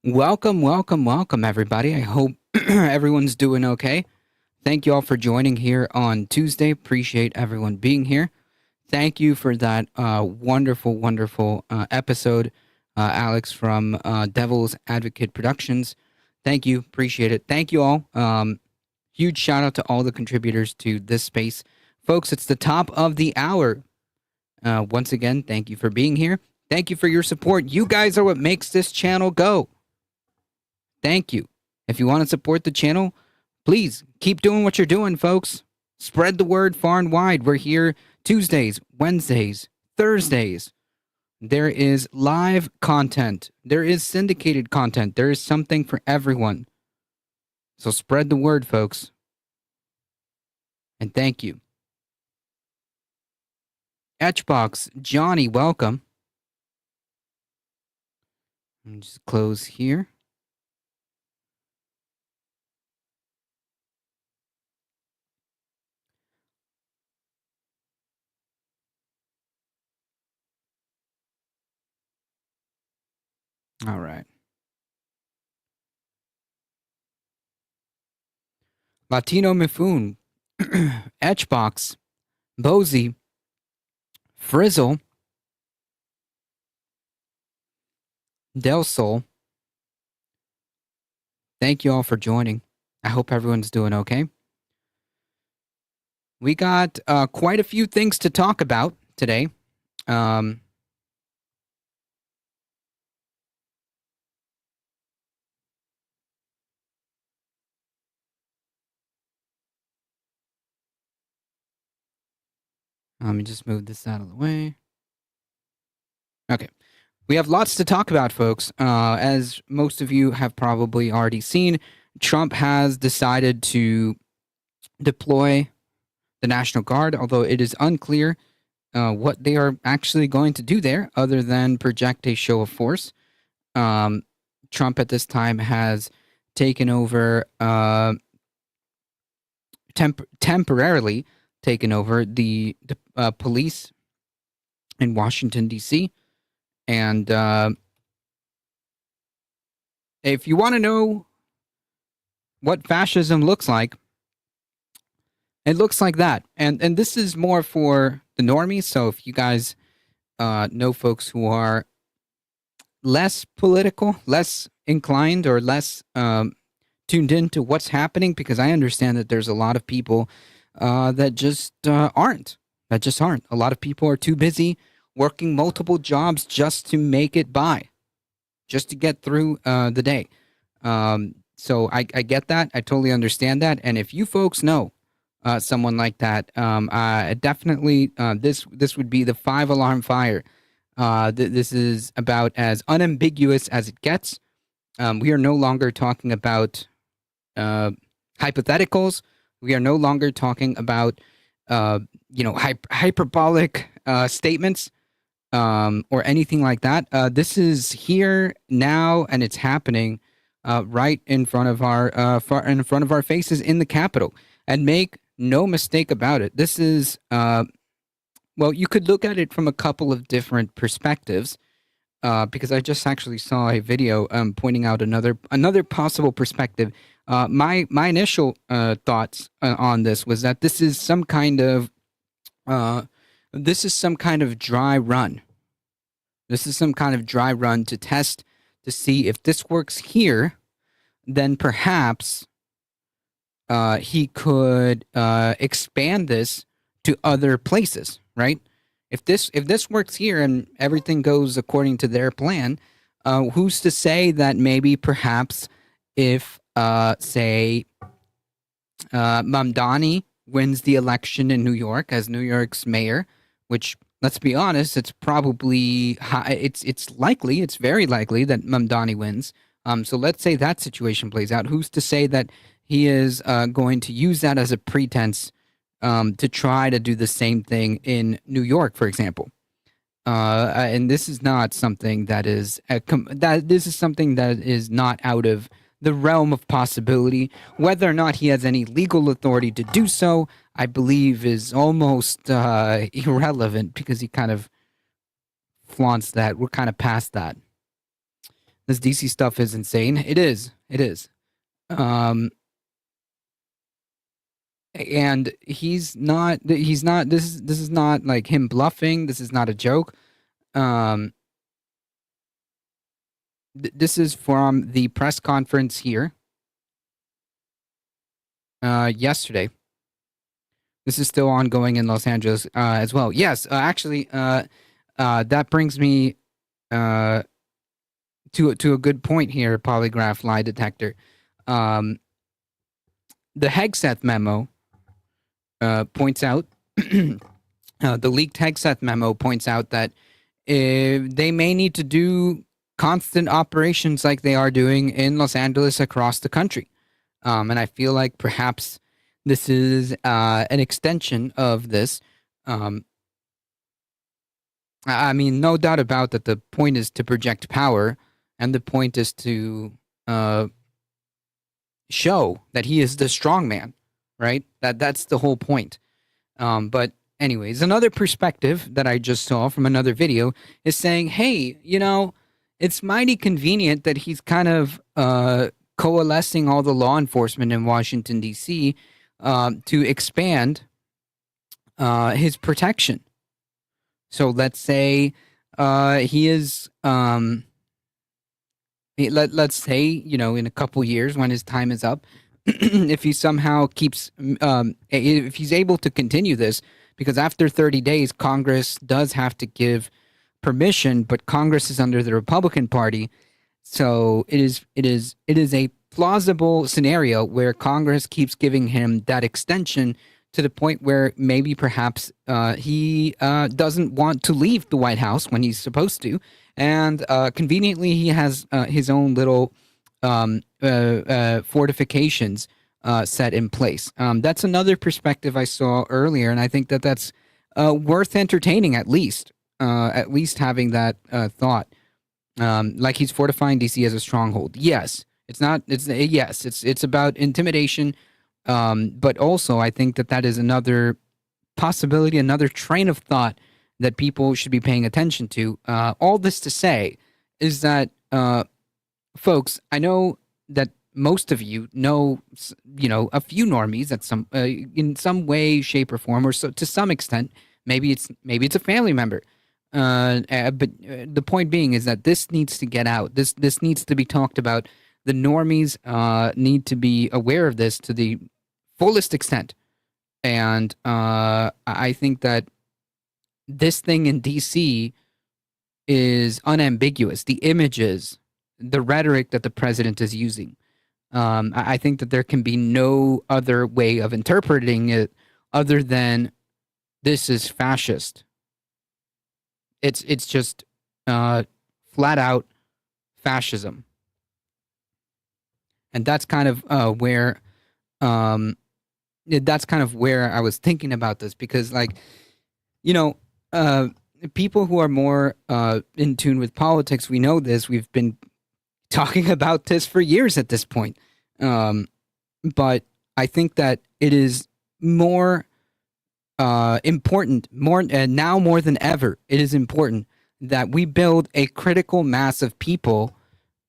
Welcome, everybody. I hope everyone's doing okay. Thank you all for joining here on Tuesday. Appreciate everyone being here. Thank you for that wonderful episode, Alex from Devil's Advocate Productions. Thank you. Appreciate it. Thank you all. Huge shout out to all the contributors to this space. Folks, it's the top of the hour. Once again, thank you for being here. Thank you for your support. You guys are what makes this channel go. Thank you. If you want to support the channel, please keep doing what you're doing, folks. Spread the word far and wide. We're here Tuesdays, Wednesdays, Thursdays. There is live content. There is syndicated content. There is something for everyone. So spread the word, folks. And thank you. Etchbox, Johnny, welcome. Let me just close here. All right. Latino Mifun, Etchbox, Bozy, Frizzle, Del Sol. Thank you all for joining. I hope everyone's doing okay. We got quite a few things to talk about today. Let me just move this out of the way. Okay. We have lots to talk about, folks. As most of you have probably already seen, Trump has decided to deploy the National Guard, although it is unclear what they are actually going to do there other than project a show of force. Trump at this time has taken over, temporarily taken over the police in Washington, D.C. And if you want to know what fascism looks like, it looks like that. And this is more for the normies. So if you guys know folks who are less political, less inclined, or less tuned into what's happening, because I understand that there's a lot of people that just aren't. A lot of people are too busy working multiple jobs just to make it by, just to get through the day. So I get that. I totally understand that. And if you folks know someone like that, definitely this would be the 5-alarm fire. This is about as unambiguous as it gets. We are no longer talking about hypotheticals. We are no longer talking about hyperbolic statements or anything like that. This is here now, and it's happening right in front of our faces in the Capitol. And make no mistake about it, this is you could look at it from a couple of different perspectives. Because I just actually saw a video pointing out another possible perspective. My initial thoughts on this was that this is some kind of dry run. This is some kind of dry run to test to see if this works here. then perhaps he could expand this to other places, right? If this works here and everything goes according to their plan, who's to say that maybe perhaps if say Mamdani wins the election in New York as New York's mayor, which, let's be honest, it's probably high, it's likely, it's very likely that Mamdani wins. So let's say that situation plays out. Who's to say that he is going to use that as a pretense to try to do the same thing in New York, for example? And this is not something that is this is something that is not out of the realm of possibility. Whether or not he has any legal authority to do so, I believe, is almost irrelevant because he kind of flaunts that. We're kind of past that. This DC stuff is insane. It is. It is. And he's not, this is not like him bluffing. This is not a joke. This is from the press conference here yesterday. This is still ongoing in Los Angeles as well. Yes, actually, that brings me to a good point here, polygraph lie detector. The Hegseth memo points out, the leaked Hegseth memo points out that they may need to do constant operations like they are doing in Los Angeles across the country. And I feel like perhaps this is an extension of this. I mean, no doubt about that the point is to project power, and the point is to show that he is the strong man, right? That's the whole point. But anyways, another perspective that I just saw from another video is saying, hey, you know, it's mighty convenient that he's kind of coalescing all the law enforcement in Washington, D.C. To expand his protection. So let's say he is, let's say, you know, in a couple years when his time is up, if he somehow keeps, if he's able to continue this, because after 30 days, Congress does have to give permission, but Congress is under the Republican Party. So it is a plausible scenario where Congress keeps giving him that extension to the point where maybe perhaps he doesn't want to leave the White House when he's supposed to. And conveniently, he has his own little fortifications set in place. That's another perspective I saw earlier, and I think that that's worth entertaining at least having that thought. Like he's fortifying DC as a stronghold. Yes, it's not. It's about intimidation. But also, I think that is another possibility, another train of thought that people should be paying attention to. All this to say is that, folks, I know that most of you know, a few normies at some, in some way, shape, or form, or so to some extent. Maybe it's a family member. But the point being is that this needs to get out. This needs to be talked about. The normies need to be aware of this to the fullest extent. And I think that this thing in DC is unambiguous. The images, the rhetoric that the president is using. I think that there can be no other way of interpreting it other than this is fascist. It's just flat out fascism. And that's kind of where I was thinking about this, because, like, people who are more in tune with politics, we know this. We've been talking about this for years at this point. But I think that it is more important, now more than ever, it is important that we build a critical mass of people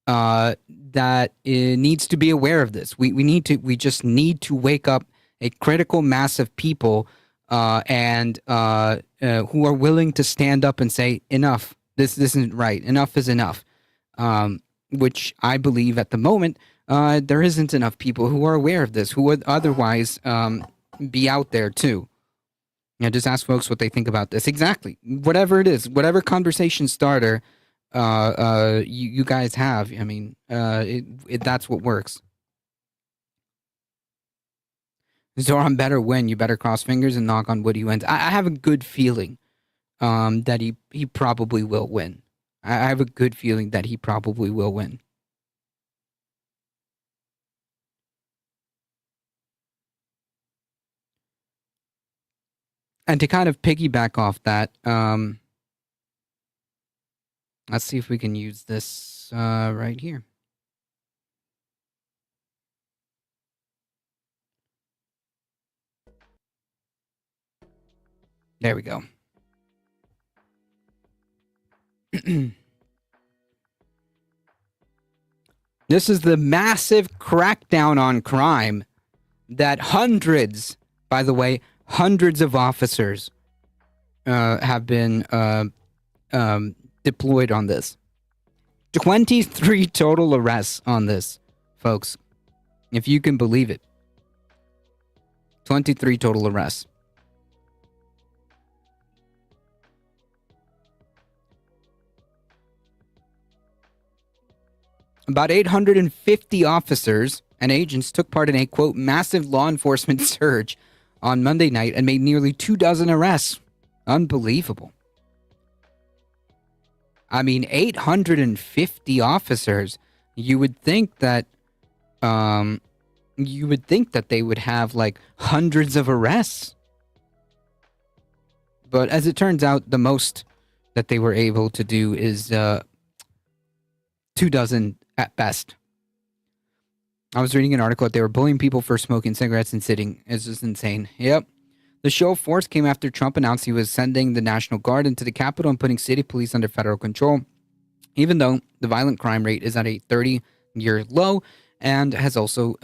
that needs to be aware of this. We just need to wake up a critical mass of people and who are willing to stand up and say, enough, this isn't right. Enough is enough. Which I believe at the moment there isn't enough people who are aware of this, who would otherwise be out there too. Just ask folks what they think about this. Exactly. Whatever it is, whatever conversation starter you guys have, I mean, that's what works. Zoran better win. You better cross fingers and knock on wood he wins. I have a good feeling that he probably will win. I have a good feeling that he probably will win. And to kind of piggyback off that, let's see if we can use this right here. There we go. This is the massive crackdown on crime that hundreds, by the way, hundreds of officers have been deployed on this. 23 total arrests on this, folks. If you can believe it. 23 total arrests. About 850 officers and agents took part in a, quote, massive law enforcement surge on Monday night and made nearly 24 arrests. Unbelievable. I mean, 850 officers. You would think that they would have like hundreds of arrests. But as it turns out, the most that they were able to do is 24 at best. I was reading an article that they were bullying people for smoking cigarettes and sitting. It's just insane. Yep. The show of force came after Trump announced he was sending the National Guard into the Capitol and putting city police under federal control, even though the violent crime rate is at a 30-year low and has also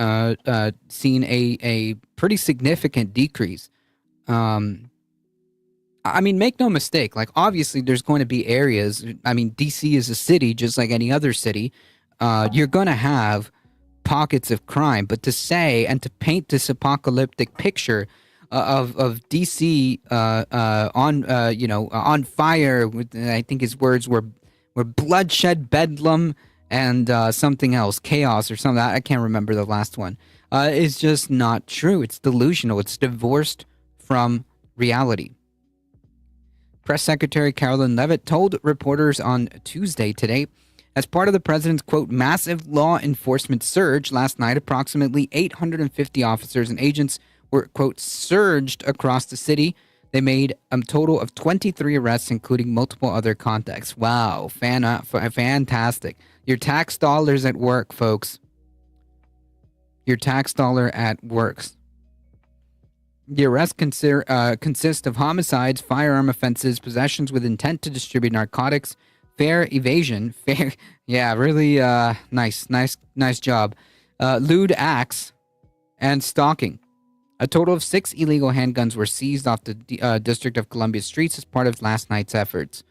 seen a pretty significant decrease. I mean, make no mistake, like, obviously there's going to be areas, I mean, DC is a city just like any other city. You're going to have pockets of crime, but to say and to paint this apocalyptic picture of DC on fire, with, I think his words were bloodshed, bedlam, and something else, chaos or something, I can't remember the last one, is just not true. It's delusional. It's divorced from reality. Press Secretary Carolyn Leavitt told reporters on Tuesday today, as part of the president's, quote, massive law enforcement surge last night, approximately 850 officers and agents were, quote, surged across the city. They made a total of 23 arrests, including multiple other contacts. Wow, fantastic. Your tax dollars at work, folks. Your tax dollar at works. The arrests consist of homicides, firearm offenses, possessions with intent to distribute narcotics, fare evasion, really nice job, lewd acts, and stalking. A total of 6 illegal handguns were seized off the District of Columbia streets as part of last night's efforts.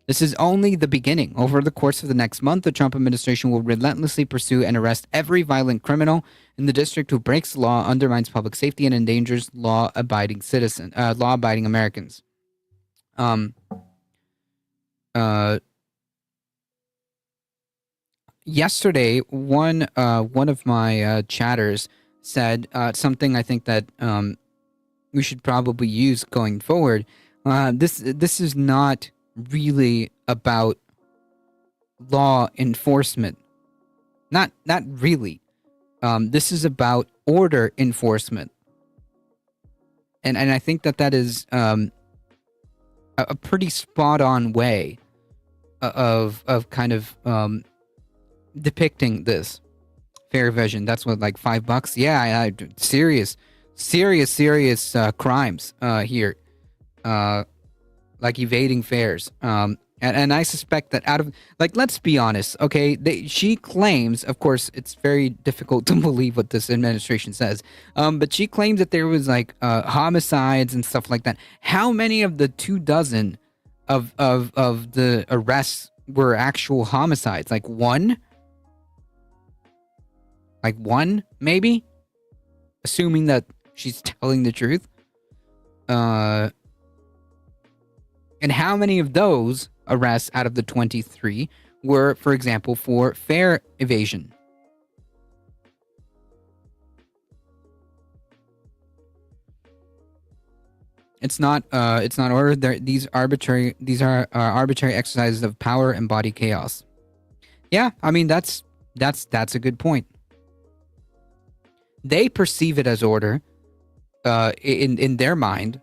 This is only the beginning. Over the course of the next month, the Trump administration will relentlessly pursue and arrest every violent criminal in the district who breaks the law, undermines public safety, and endangers law-abiding Americans. Yesterday, one of my chatters said something I think that we should probably use going forward. This is not really about law enforcement. Not really. This is about order enforcement. And I think that is a pretty spot on way of kind of depicting this. Fair vision. That's what, like $5? Yeah, serious crimes here. Like evading fares. And I suspect that out of, like, let's be honest, okay? She claims, of course, it's very difficult to believe what this administration says, but she claims that there was, like, homicides and stuff like that. How many of the 24 of the arrests were actual homicides? Like, one? Like 1, maybe? Assuming that she's telling the truth. And how many of those arrests out of the 23 were, for example, for fare evasion? It's not order. These are arbitrary exercises of power and body chaos. Yeah, I mean that's a good point. They perceive it as order. In their mind,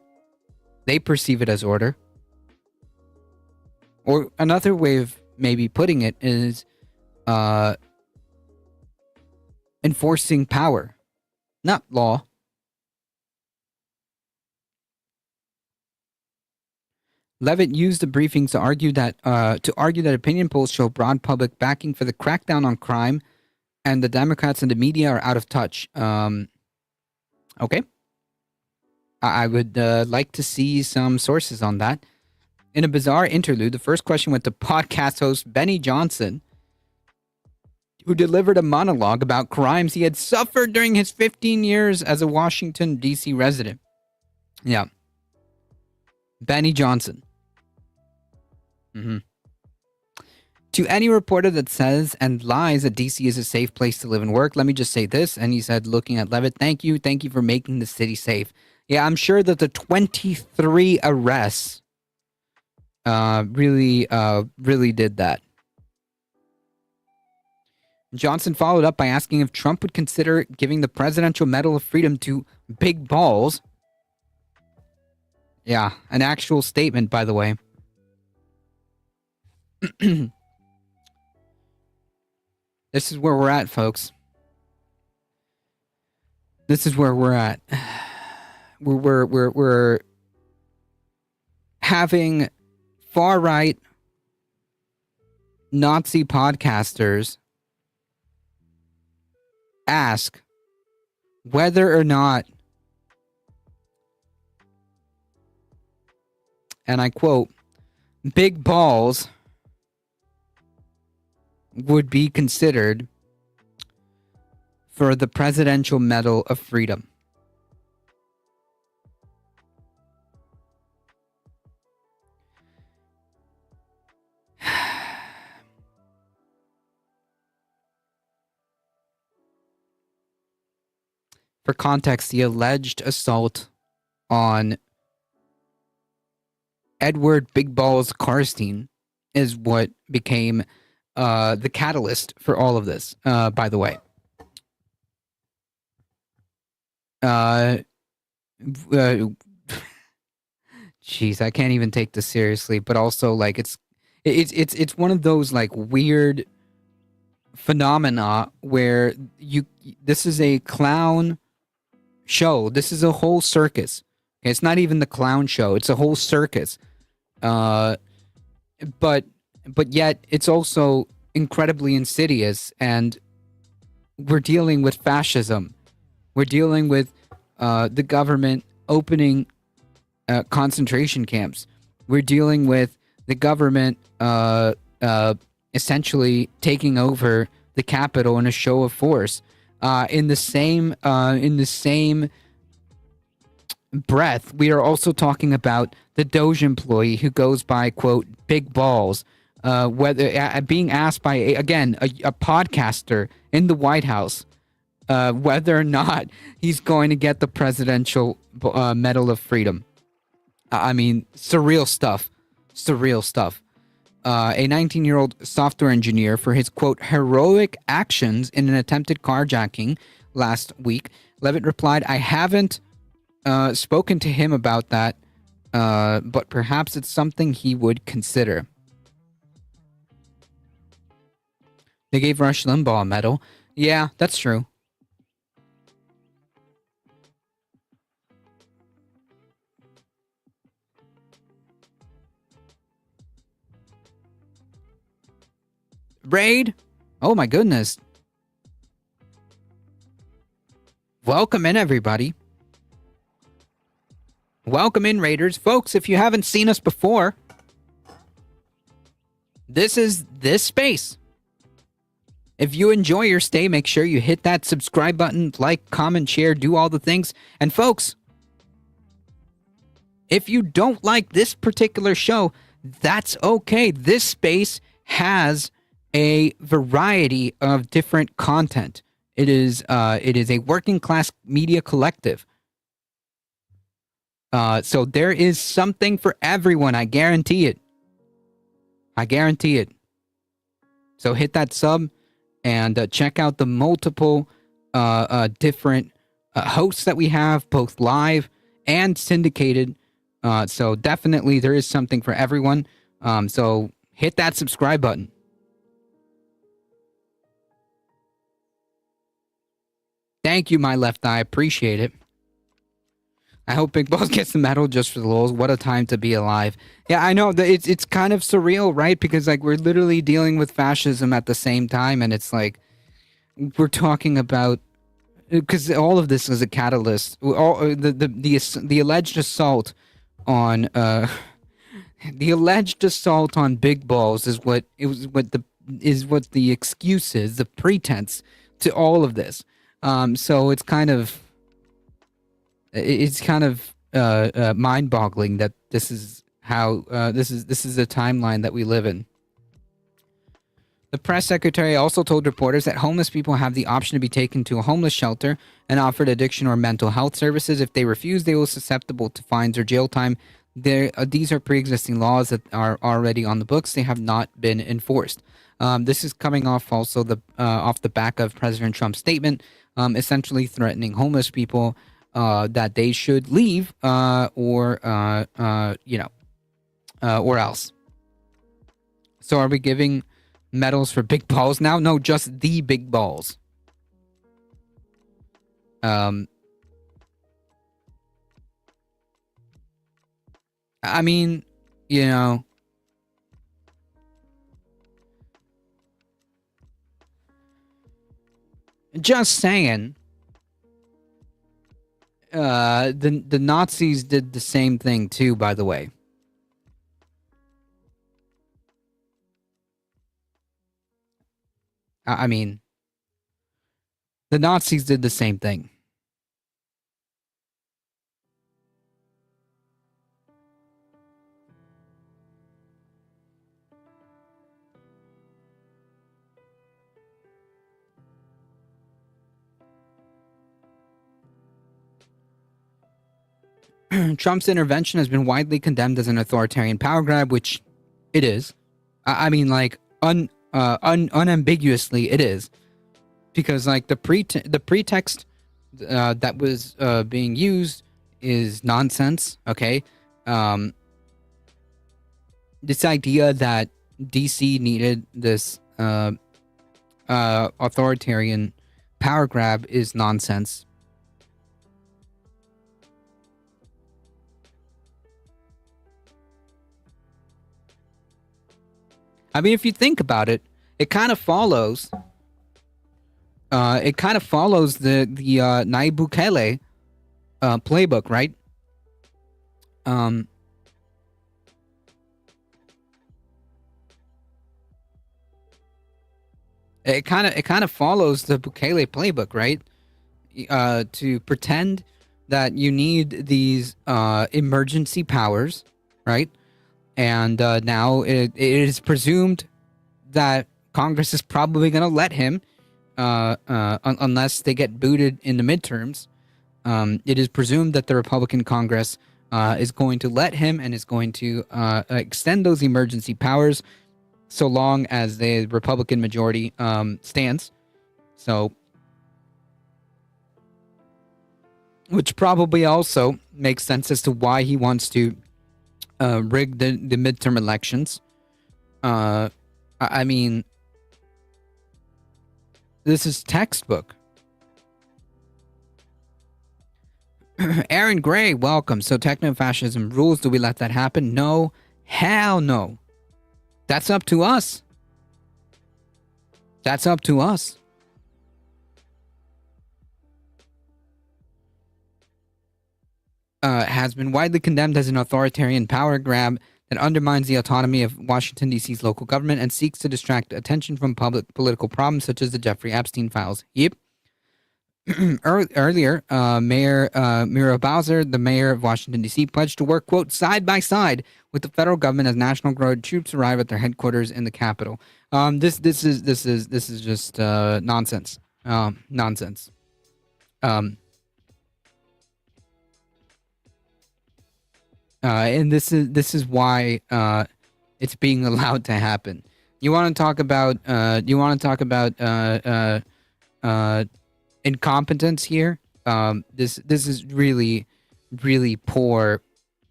they perceive it as order. Or another way of maybe putting it is enforcing power, not law. Levitt used the briefings to argue that opinion polls show broad public backing for the crackdown on crime, and the Democrats and the media are out of touch. Okay. I would like to see some sources on that. In a bizarre interlude, the first question went to podcast host Benny Johnson, who delivered a monologue about crimes he had suffered during his 15 years as a Washington, D.C. resident. Yeah. Benny Johnson. To any reporter that says and lies that DC is a safe place to live and work, let me just say this. And he said, looking at Levitt, thank you for making the city safe. Yeah, I'm sure that the 23 arrests really did that. Johnson followed up by asking if Trump would consider giving the Presidential Medal of Freedom to Big Balls. Yeah, an actual statement, by the way. This is where we're at, folks. This is where we're at. We're having far-right Nazi podcasters ask whether or not, and I quote, big balls would be considered for the Presidential Medal of Freedom. For context, the alleged assault on Edward Big Balls Karstein is what became the catalyst for all of this, by the way. Jeez, I can't even take this seriously, but also like it's one of those like weird phenomena where this is a clown show. This is a whole circus. Okay, it's not even the clown show. It's a whole circus. But yet it's also incredibly insidious, and we're dealing with fascism. We're dealing with the government opening concentration camps. We're dealing with the government essentially taking over the Capitol in a show of force. In the same breath, we are also talking about the Doge employee who goes by, quote, big balls, whether being asked by a podcaster in the White House whether or not he's going to get the Presidential Medal of Freedom. I mean, surreal stuff. A 19-year-old software engineer for his, quote, heroic actions in an attempted carjacking last week. Levitt replied, I haven't spoken to him about that, but perhaps it's something he would consider. They gave Rush Limbaugh a medal. Yeah, that's true. Raid? Oh my goodness. Welcome in, everybody. Welcome in, Raiders. Folks, if you haven't seen us before, this is this space. If you enjoy your stay, make sure you hit that subscribe button, like, comment, share, do all the things. And folks, if you don't like this particular show, that's okay. This space has a variety of different content. It is a working class media collective. So there is something for everyone. I guarantee it. I guarantee it. So hit that sub and check out the multiple different hosts that we have, both live and syndicated. So definitely there is something for everyone. So hit that subscribe button. Thank you, my left eye. Appreciate it. I hope Big Balls gets the medal just for the lulz. What a time to be alive. Yeah, I know that it's kind of surreal, right? Because like we're literally dealing with fascism at the same time, and it's like we're talking about, because all of this is a catalyst. All the alleged assault on the alleged assault on Big Balls is what the excuse is, the pretense to all of this. So it's kind of mind-boggling that this is how this is the timeline that we live in. The press secretary also told reporters that homeless people have the option to be taken to a homeless shelter and offered addiction or mental health services. If they refuse, they will be susceptible to fines or jail time. These are pre-existing laws that are already on the books. They have not been enforced. This is coming off also off the back of President Trump's statement, essentially threatening homeless people that they should leave or else. So are we giving medals for Big Balls now? No, just the Big Balls. I mean, just saying. The Nazis did the same thing too, by the way. I mean, the Nazis did the same thing. Trump's intervention has been widely condemned as an authoritarian power grab, which it is. I mean, like, unambiguously, it is. Because, like, the pretext that was being used is nonsense, okay? This idea that DC needed this authoritarian power grab is nonsense. I mean, if you think about it, it kind of follows. It kind of follows the Nayib Bukele playbook, right? It kind of follows the Bukele playbook, right? To pretend that you need these emergency powers, right? And now it is presumed that Congress is probably going to let him, unless they get booted in the midterms. It is presumed that the Republican Congress is going to let him and is going to extend those emergency powers so long as the Republican majority stands. So, which probably also makes sense as to why he wants to rig the midterm elections. I mean, this is textbook. Aaron Gray, welcome. So techno-fascism rules. Do we let that happen? No. Hell no. That's up to us. That's up to us. Has been widely condemned as an authoritarian power grab. that undermines the autonomy of Washington, D.C.'s local government and seeks to distract attention from public political problems such as the Jeffrey Epstein files. Yep. Earlier, Mayor Muriel Bowser, the mayor of Washington, D.C., pledged to work, quote, side by side with the federal government as National Guard troops arrive at their headquarters in the Capitol. This is just nonsense. Nonsense. And this is why it's being allowed to happen. You want to talk about incompetence here? This is really, really poor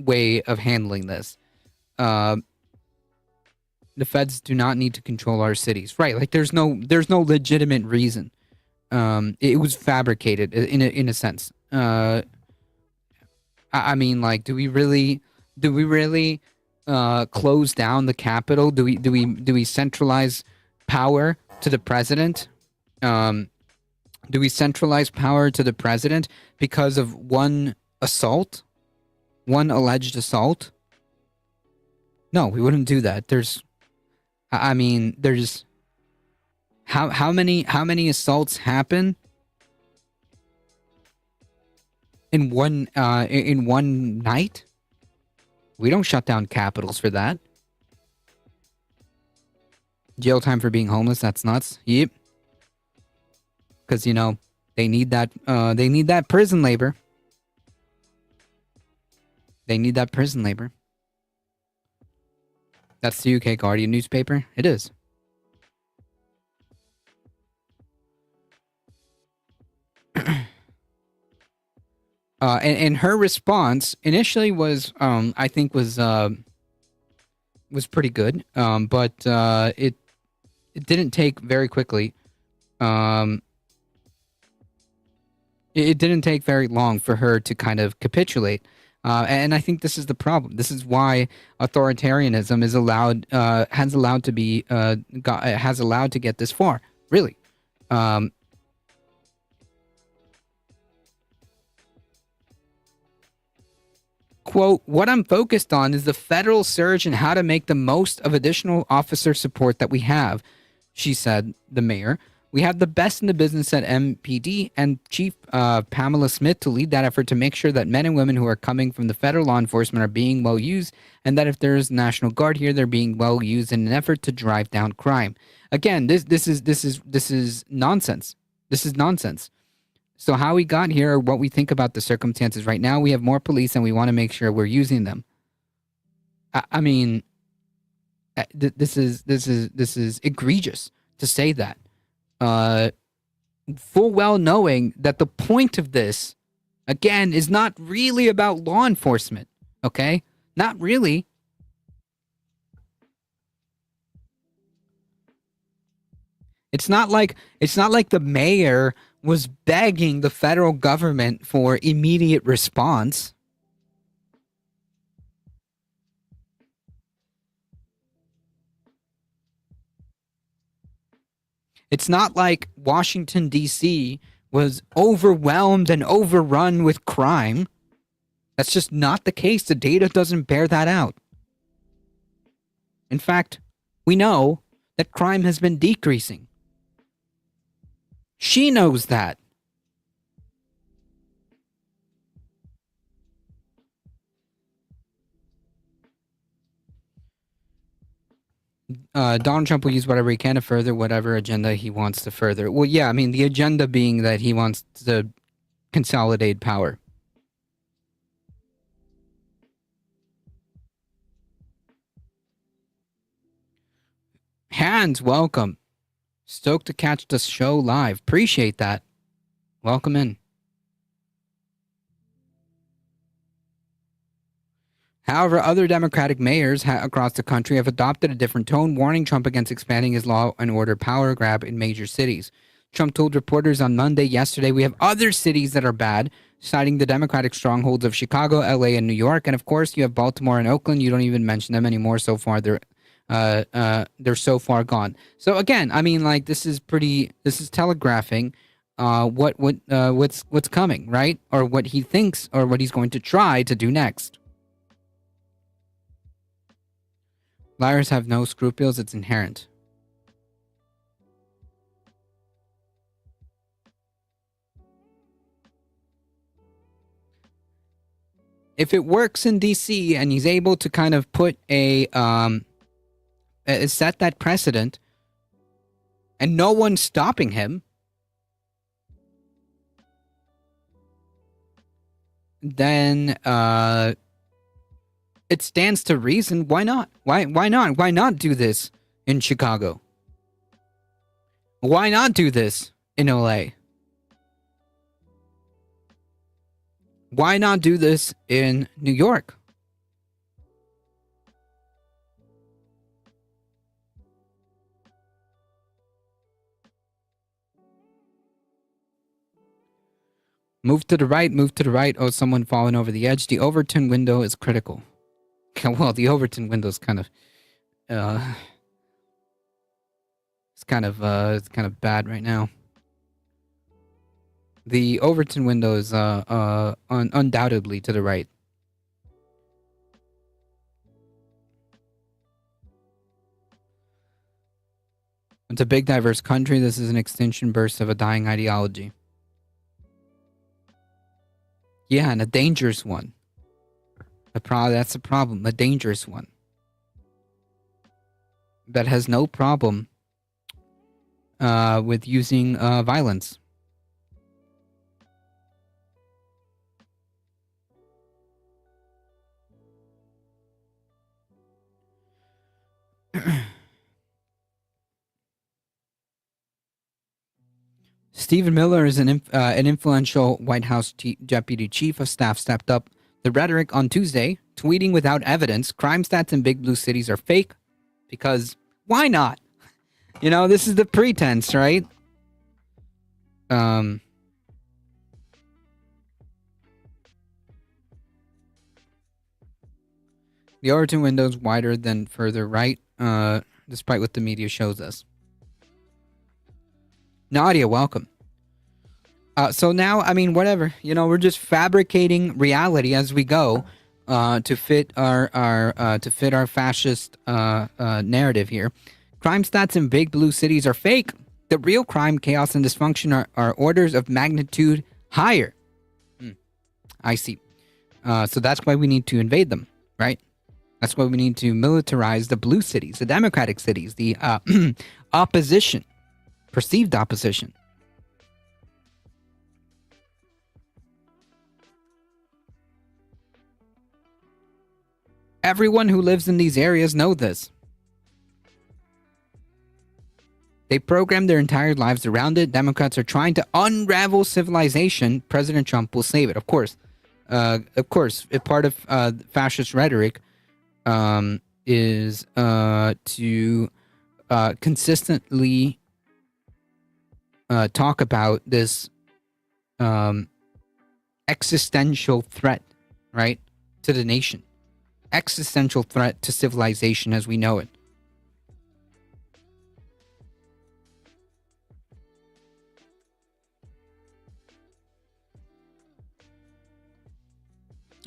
way of handling this. The feds do not need to control our cities, right? Like there's no legitimate reason. It was fabricated in a sense. I mean, like, do we really close down the Capitol? Do we centralize power to the president? Do we centralize power to the president because of one assault, one alleged assault? No, we wouldn't do that. There's how many assaults happen in one night? We don't shut down capitals for that. Jail time for being homeless, that's nuts. Yep. Because they need that prison labor. They need that prison labor. That's the UK Guardian newspaper. It is. And her response initially was, I think was pretty good. But it didn't take very quickly. It didn't take very long for her to kind of capitulate. And I think this is the problem. This is why authoritarianism is has allowed to get this far. Really. Quote, what I'm focused on is the federal surge and how to make the most of additional officer support that we have, she said, the mayor. We have the best in the business at MPD and Chief Pamela Smith to lead that effort to make sure that men and women who are coming from the federal law enforcement are being well used, and that if there is National Guard here, they're being well used in an effort to drive down crime. Again, this is nonsense. This is nonsense. So how we got here, or what we think about the circumstances right now, we have more police and we want to make sure we're using them. I mean, this is egregious to say that. Full well knowing that the point of this, again, is not really about law enforcement. Okay? Not really. It's not like the mayor was begging the federal government for immediate response. It's not like Washington, D.C. was overwhelmed and overrun with crime. That's just not the case. The data doesn't bear that out. In fact, we know that crime has been decreasing. She knows that. Donald Trump will use whatever he can to further whatever agenda he wants to further. Well, yeah, I mean, the agenda being that he wants to consolidate power. Hans, welcome. Stoked to catch the show live. Appreciate that. Welcome in. However, other Democratic mayors across the country have adopted a different tone, warning Trump against expanding his law and order power grab in major cities. Trump told reporters on Monday yesterday, we have other cities that are bad, citing the Democratic strongholds of Chicago, LA, and New York. And of course, you have Baltimore and Oakland. You don't even mention them anymore so far. They're so far gone. So again, I mean, like, this is telegraphing what's coming, right? Or what he thinks, or what he's going to try to do next. Liars have no scruples. It's inherent. If it works in DC and he's able to kind of put set that precedent and no one's stopping him, then it stands to reason. Why not? Why not? Why not do this in Chicago? Why not do this in LA? Why not do this in New York? Move to the right, move to the right. Oh, someone falling over the edge. The Overton window is critical. Well, the Overton window is kind of it's kind of bad right now. The Overton window is undoubtedly to the right. It's a big, diverse country. This is an extinction burst of a dying ideology. Yeah, and a dangerous one. That's a problem. A dangerous one. That has no problem with using violence. Stephen Miller is an influential White House deputy chief of staff stepped up the rhetoric on Tuesday, tweeting without evidence, crime stats in big blue cities are fake because why not? You know, this is the pretense, right? The Overton window is wider than further right, despite what the media shows us. Nadia, welcome. So now, I mean, whatever, you know, we're just fabricating reality as we go to fit our fascist narrative here. Crime stats in big blue cities are fake. The real crime, chaos, and dysfunction are orders of magnitude higher. I see. So that's why we need to invade them, right? That's why we need to militarize the blue cities, the democratic cities, the opposition. Perceived opposition. Everyone who lives in these areas know this. They program their entire lives around it. Democrats are trying to unravel civilization. President Trump will save it. Of course, if part of fascist rhetoric is to consistently talk about this existential threat, right, to the nation. Existential threat to civilization as we know it.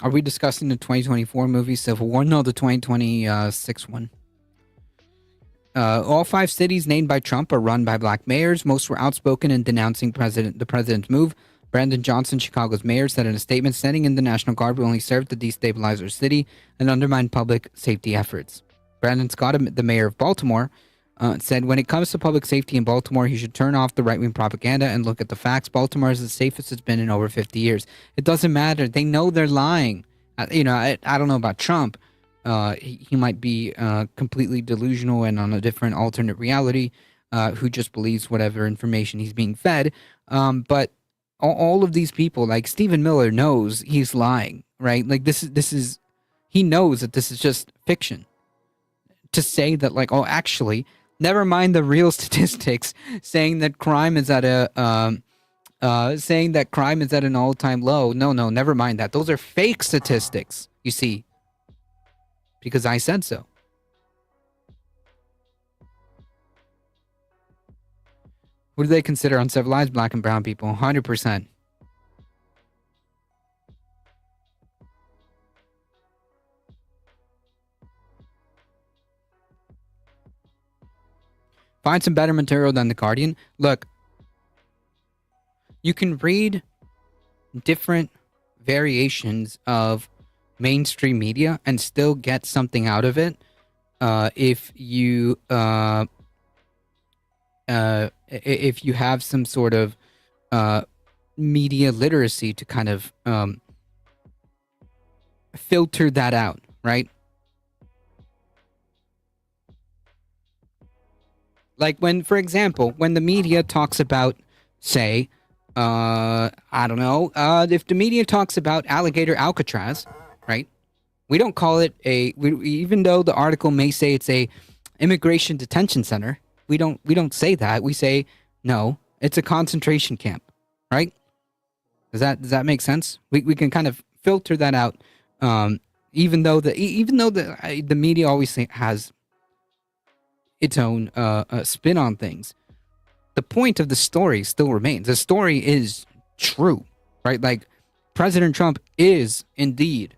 Are we discussing the 2024 movie Civil War? No, the 2026 one. All 5 cities named by Trump are run by black mayors. Most were outspoken in denouncing the president's move. Brandon Johnson, Chicago's mayor, said in a statement, sending in the National Guard will only serve to destabilize our city and undermine public safety efforts. Brandon Scott, the mayor of Baltimore, said, when it comes to public safety in Baltimore, he should turn off the right-wing propaganda and look at the facts. Baltimore is the safest it's been in over 50 years. It doesn't matter. They know they're lying. You know, I don't know about Trump. He might be completely delusional and on a different alternate reality who just believes whatever information he's being fed. But all of these people, like Stephen Miller, knows he's lying, right? Like this is he knows that this is just fiction. To say that, like, oh, actually, never mind the real statistics saying that crime is at an all-time low. No, never mind that. Those are fake statistics, you see, because I said so. Who do they consider uncivilized? Black and brown people, 100%. Find some better material than The Guardian. Look, you can read different variations of mainstream media and still get something out of it if you have some sort of media literacy to kind of filter that out, right? Like when, for example, when the media talks about, say, I don't know, if the media talks about alligator Alcatraz, right? We don't call it even though the article may say it's a immigration detention center, we don't say that. We say, no, it's a concentration camp, right? Does that make sense? We can kind of filter that out, even though the media always has its own spin on things. The point of the story still remains. The story is true, right? Like, President Trump is indeed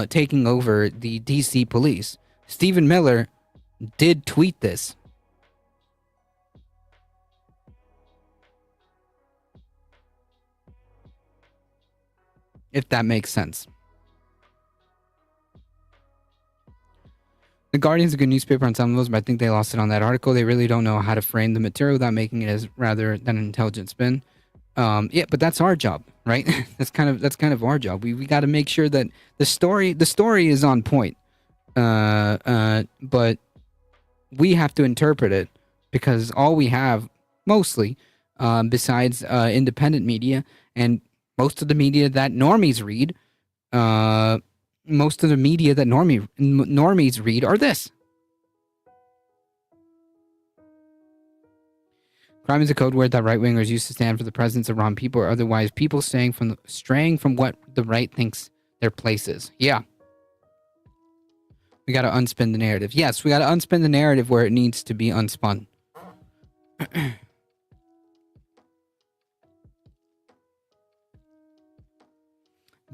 taking over the DC police. Stephen Miller did tweet this. If that makes sense. The Guardian's a good newspaper on some levels, but I think they lost it on that article. They really don't know how to frame the material without making it as rather than an intelligent spin. Yeah, but that's our job, right? that's kind of our job. We got to make sure that the story is on point. But we have to interpret it, because all we have mostly, besides independent media and most of the media that normies read, most of the media that normies read are this. Crime is a code word that right-wingers use to stand for the presence of wrong people, or otherwise people straying from what the right thinks their place is. Yeah. We got to unspin the narrative. Yes, we got to unspin the narrative where it needs to be unspun.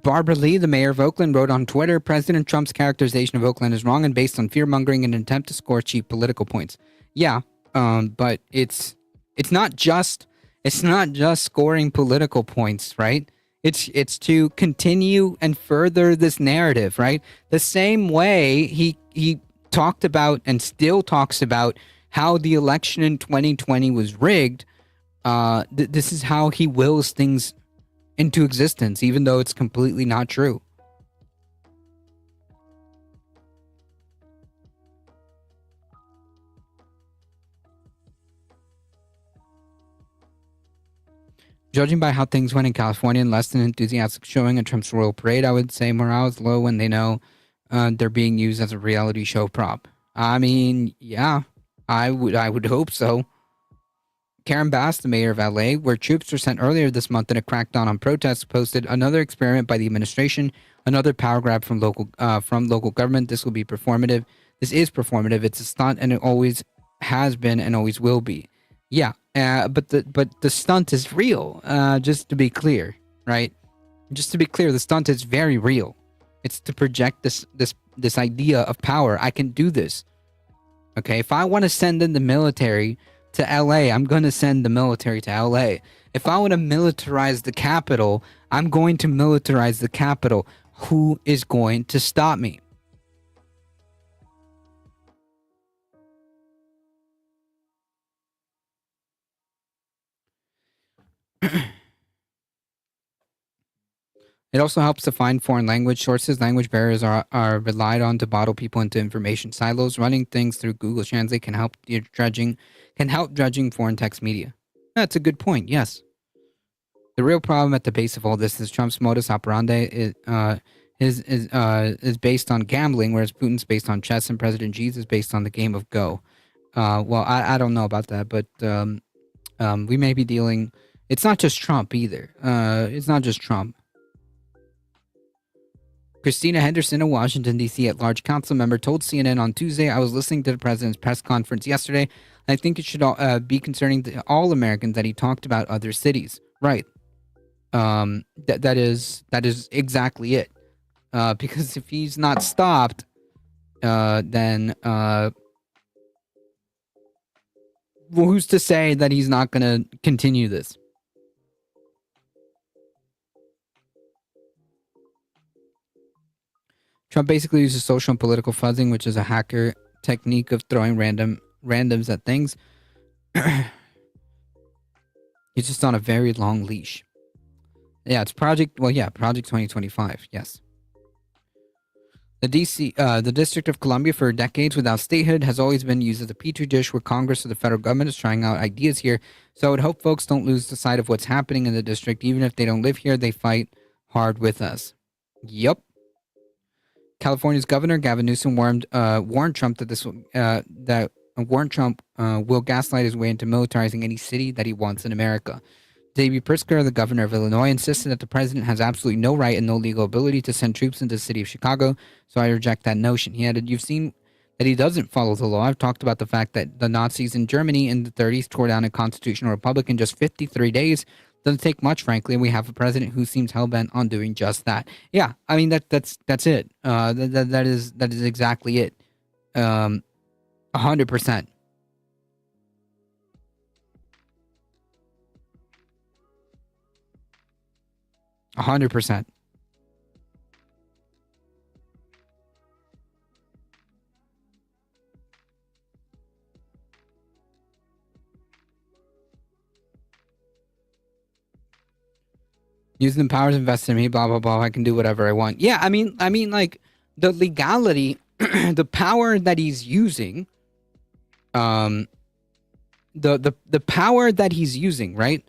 Barbara Lee, the mayor of Oakland, wrote on Twitter, President Trump's characterization of Oakland is wrong and based on fear-mongering and an attempt to score cheap political points. Yeah, but it's not just scoring political points, right? It's to continue and further this narrative, right? The same way he talked about and still talks about how the election in 2020 was rigged. This is how he wills things into existence, even though it's completely not true. Judging by how things went in California and less than enthusiastic showing at Trump's royal parade, I would say morale is low when they know they're being used as a reality show prop. I mean, yeah, I would hope so. Karen Bass, the mayor of LA, where troops were sent earlier this month in a crackdown on protests, posted another experiment by the administration, another power grab from local government. This will be performative. This is performative. It's a stunt, and it always has been and always will be. Yeah, but the stunt is real. Just to be clear, right? Just to be clear, the stunt is very real. It's to project this idea of power. I can do this. Okay, if I want to send in the military to LA, I'm going to send the military to LA. If I want to militarize the capital, I'm going to militarize the capital. Who is going to stop me? It also helps to find foreign language sources. Language barriers are relied on to bottle people into information silos. Running things through Google Translate can help dredging foreign text media. That's a good point. Yes. The real problem at the base of all this is Trump's modus operandi is based on gambling, whereas Putin's based on chess and President Xi's is based on the game of Go. Well, I don't know about that, but we may be dealing. It's not just Trump either. It's not just Trump. Kristina Henderson, a Washington, D.C. at-large council member, told CNN on Tuesday, I was listening to the president's press conference yesterday. I think it should be concerning to all Americans that he talked about other cities. Right. That is exactly it. Because if he's not stopped, then who's to say that he's not going to continue this? Trump basically uses social and political fuzzing, which is a hacker technique of throwing randoms at things. He's just on a very long leash. Yeah, it's Project 2025, yes. The District of Columbia for decades without statehood has always been used as a petri dish where Congress or the federal government is trying out ideas here. So I would hope folks don't lose the sight of what's happening in the district. Even if they don't live here, they fight hard with us. Yup. California's governor Gavin Newsom warned Trump that Trump will gaslight his way into militarizing any city that he wants in America. J.B. Pritzker, the governor of Illinois, insisted that the president has absolutely no right and no legal ability to send troops into the city of Chicago, so I reject that notion. He added, you've seen that he doesn't follow the law. I've talked about the fact that the Nazis in Germany in the 30s tore down a constitutional republic in just 53 days. Doesn't take much, frankly, and we have a president who seems hell-bent on doing just that. Yeah, I mean, that's it. That is exactly it. 100%. Using the powers invested in me, blah blah blah. I can do whatever I want. Yeah, I mean, like the legality, the power that he's using, the power that he's using, right,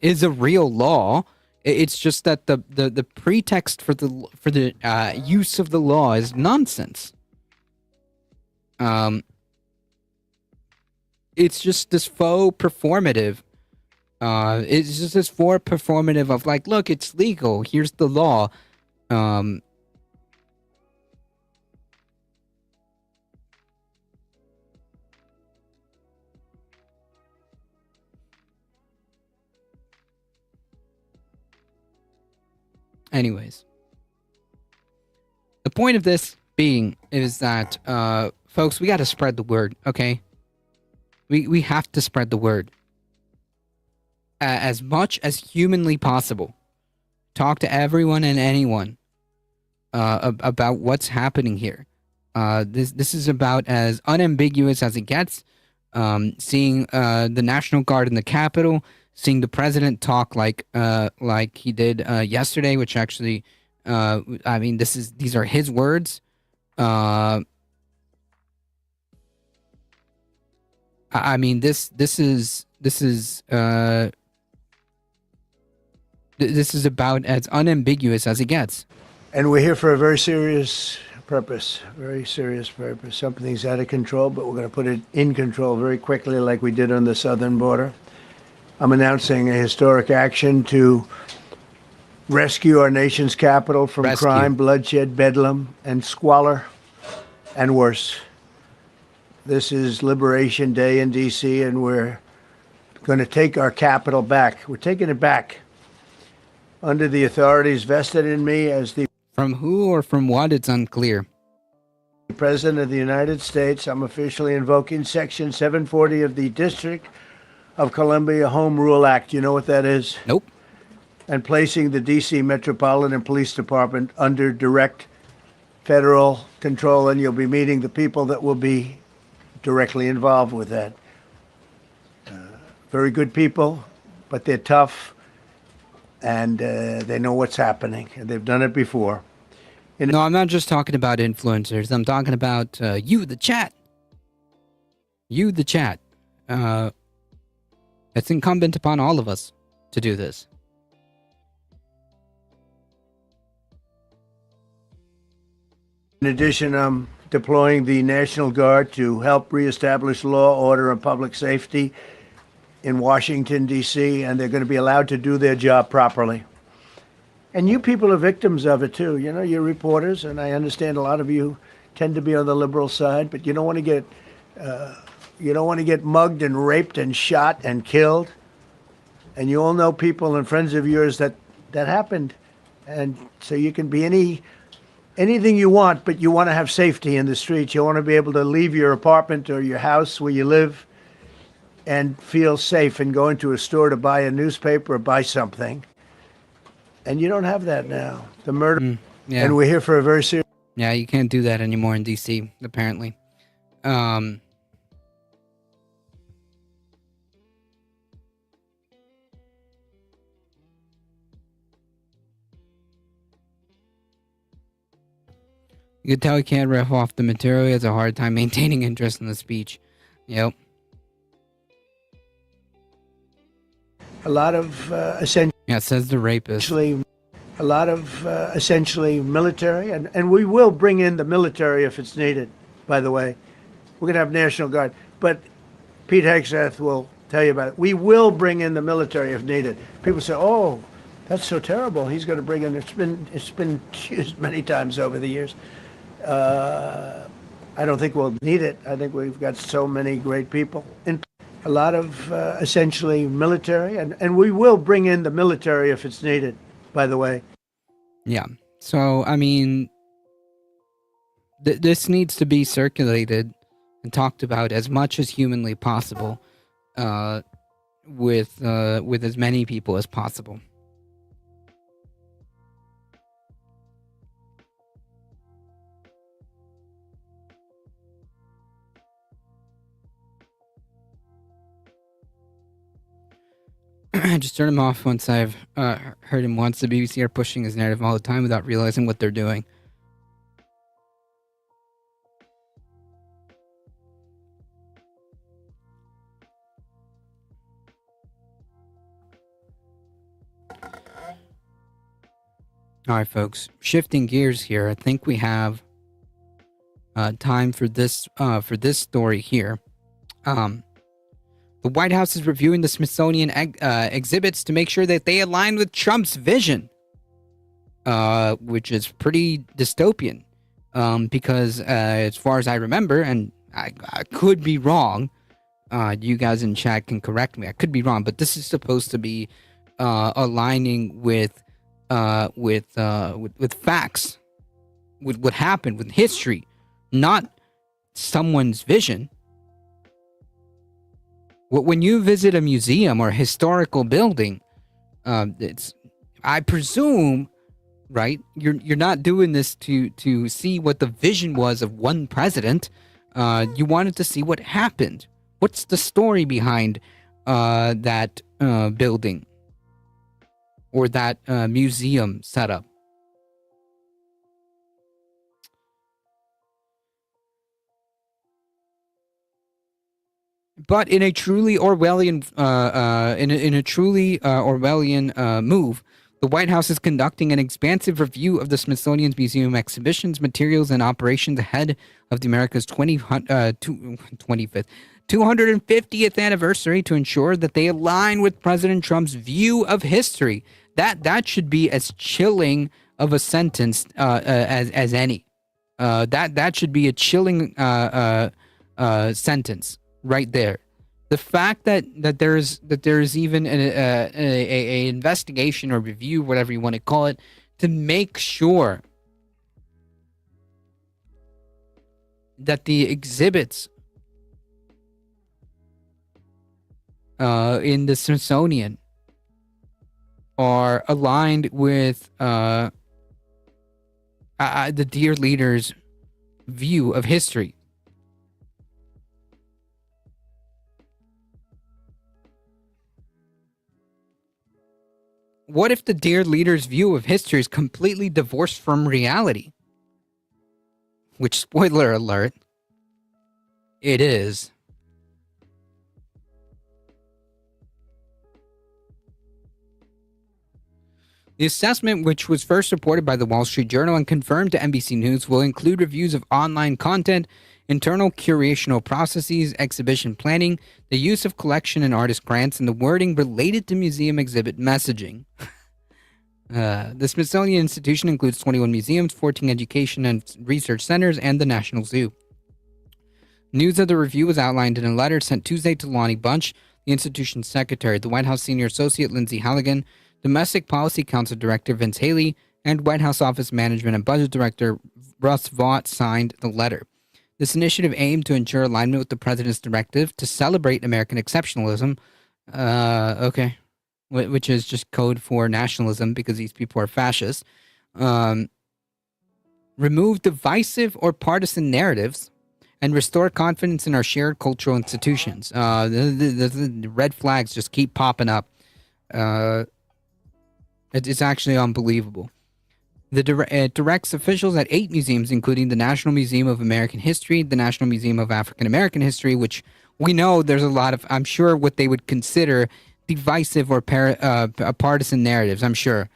is a real law. It's just that the pretext for the use of the law is nonsense. It's just this faux performative. It's just this faux performative of like, look, it's legal. Here's the law. Anyways, the point of this being is that, folks, we got to spread the word, okay? We have to spread the word as much as humanly possible. Talk to everyone and anyone about what's happening here. This is about as unambiguous as it gets. Seeing the National Guard in the Capitol, seeing the president talk like he did yesterday, which actually, I mean, these are his words. I mean, this is about as unambiguous as it gets. And we're here for a very serious purpose, Something's out of control, but we're going to put it in control very quickly like we did on the southern border. I'm announcing a historic action to rescue our nation's capital from crime, bloodshed, bedlam, and squalor, and worse. This is Liberation Day in D.C., and we're going to take our capital back. We're taking it back under the authorities vested in me as the... From who or from what, it's unclear. President of the United States. I'm officially invoking Section 740 of the District of Columbia Home Rule Act. You know what that is? Nope. And placing the D.C. Metropolitan Police Department under direct federal control, and you'll be meeting the people that will be directly involved with that. Very good people, but they're tough, and they know what's happening, and they've done it before. No, I'm not just talking about influencers. I'm talking about you, the chat. You, the chat. It's incumbent upon all of us to do this. In addition, I'm deploying the National Guard to help reestablish law, order, and public safety in Washington, D.C., and they're going to be allowed to do their job properly. And you people are victims of it, too. You know, you're reporters, and I understand a lot of you tend to be on the liberal side, but you don't want to get mugged and raped and shot and killed. And you all know people and friends of yours that happened. And so you can be anything you want, but you want to have safety in the streets. You want to be able to leave your apartment or your house where you live and feel safe in going to a store to buy a newspaper or buy something. And you don't have that now. The murder. Yeah. And we're here for a very serious. Yeah, you can't do that anymore in DC, apparently. You can tell he can't riff off the material. He has a hard time maintaining interest in the speech. Yep. A lot of essentially. Yeah, it says the rapist. A lot of essentially military, and we will bring in the military if it's needed, by the way. We're going to have National Guard. But Pete Hegseth will tell you about it. We will bring in the military if needed. People say, oh, that's so terrible. He's going to bring in. It's been used many times over the years. I don't think we'll need it. I think we've got so many great people. And a lot of essentially military, and we will bring in the military if it's needed, by the way. Yeah. So, I mean, this needs to be circulated and talked about as much as humanly possible with as many people as possible. I just turn him off once I've heard him once. The BBC are pushing his narrative all the time without realizing what they're doing. All right, folks. Shifting gears here. I think we have time for this story here. The White House is reviewing the Smithsonian exhibits to make sure that they align with Trump's vision, which is pretty dystopian. Because as far as I remember, and I could be wrong, you guys in chat can correct me. I could be wrong, but this is supposed to be aligning with facts, with what happened, with history, not someone's vision. When you visit a museum or a historical building, I presume, right? You're not doing this to see what the vision was of one president. You wanted to see what happened. What's the story behind that building or that museum setup? But in a truly Orwellian, move, the White House is conducting an expansive review of the Smithsonian's museum exhibitions, materials, and operations ahead of the America's 250th anniversary to ensure that they align with President Trump's view of history. That should be as chilling of a sentence as any. That should be a chilling sentence. Right there, the fact that there's even a investigation or review, whatever you want to call it, to make sure that the exhibits in the Smithsonian are aligned with the dear leader's view of history. What if the dear leader's view of history is completely divorced from reality? Which, spoiler alert, it is. The assessment, which was first reported by the Wall Street Journal and confirmed to NBC News, will include reviews of online content, internal curational processes, exhibition planning, the use of collection and artist grants, and the wording related to museum exhibit messaging. The Smithsonian Institution includes 21 museums, 14 education and research centers, and the National Zoo. News of the review was outlined in a letter sent Tuesday to Lonnie Bunch, the institution's secretary, the White House senior associate Lindsay Halligan, Domestic Policy Council Director Vince Haley, and White House Office Management and Budget Director Russ Vaught signed the letter. This initiative aimed to ensure alignment with the president's directive to celebrate American exceptionalism. Okay. Which is just code for nationalism because these people are fascists. Remove divisive or partisan narratives and restore confidence in our shared cultural institutions. The red flags just keep popping up. It's actually unbelievable. It directs officials at 8 museums, including the National Museum of American History, the National Museum of African American History, which we know there's a lot of, I'm sure, what they would consider divisive or partisan narratives, I'm sure,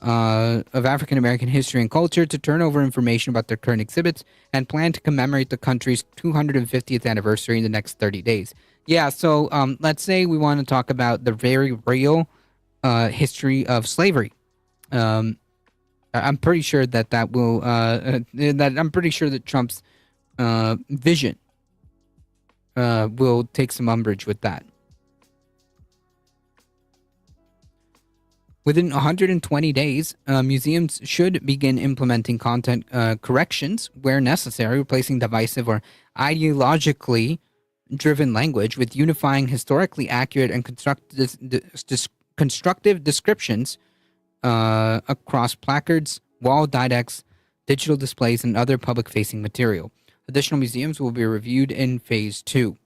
of African American history and culture, to turn over information about their current exhibits and plan to commemorate the country's 250th anniversary in the next 30 days. Yeah, so let's say we want to talk about the very real history of slavery. I'm pretty sure that will I'm pretty sure that Trump's vision will take some umbrage with that. Within 120 days, museums should begin implementing content corrections where necessary, replacing divisive or ideologically driven language with unifying historically accurate and constructive descriptions across placards, wall didacts, digital displays, and other public-facing material. Additional museums will be reviewed in Phase 2.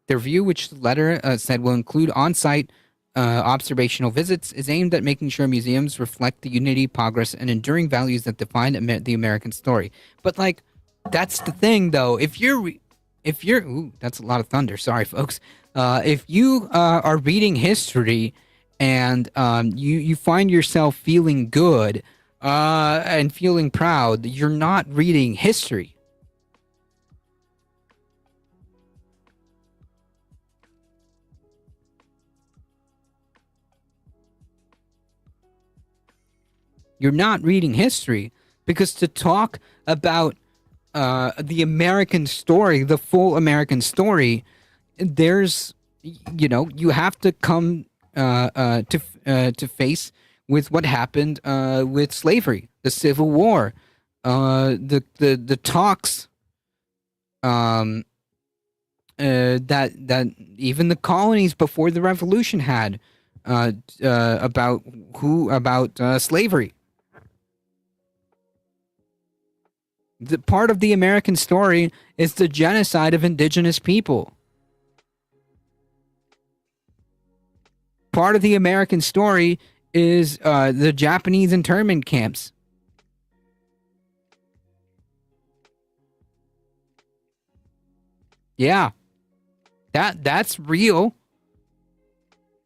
The review, which the letter said will include on-site observational visits, is aimed at making sure museums reflect the unity, progress, and enduring values that define the American story. But, like, that's the thing, though. If you're, ooh, that's a lot of thunder. Sorry, folks. If you are reading history and you find yourself feeling good and feeling proud, you're not reading history. You're not reading history, because to talk about the American story, the full American story, there's, you have to come to face with what happened with slavery, the Civil War, the talks that even the colonies before the Revolution had about slavery. The part of the American story is the genocide of indigenous people. Part of the American story is the Japanese internment camps. Yeah, that's real.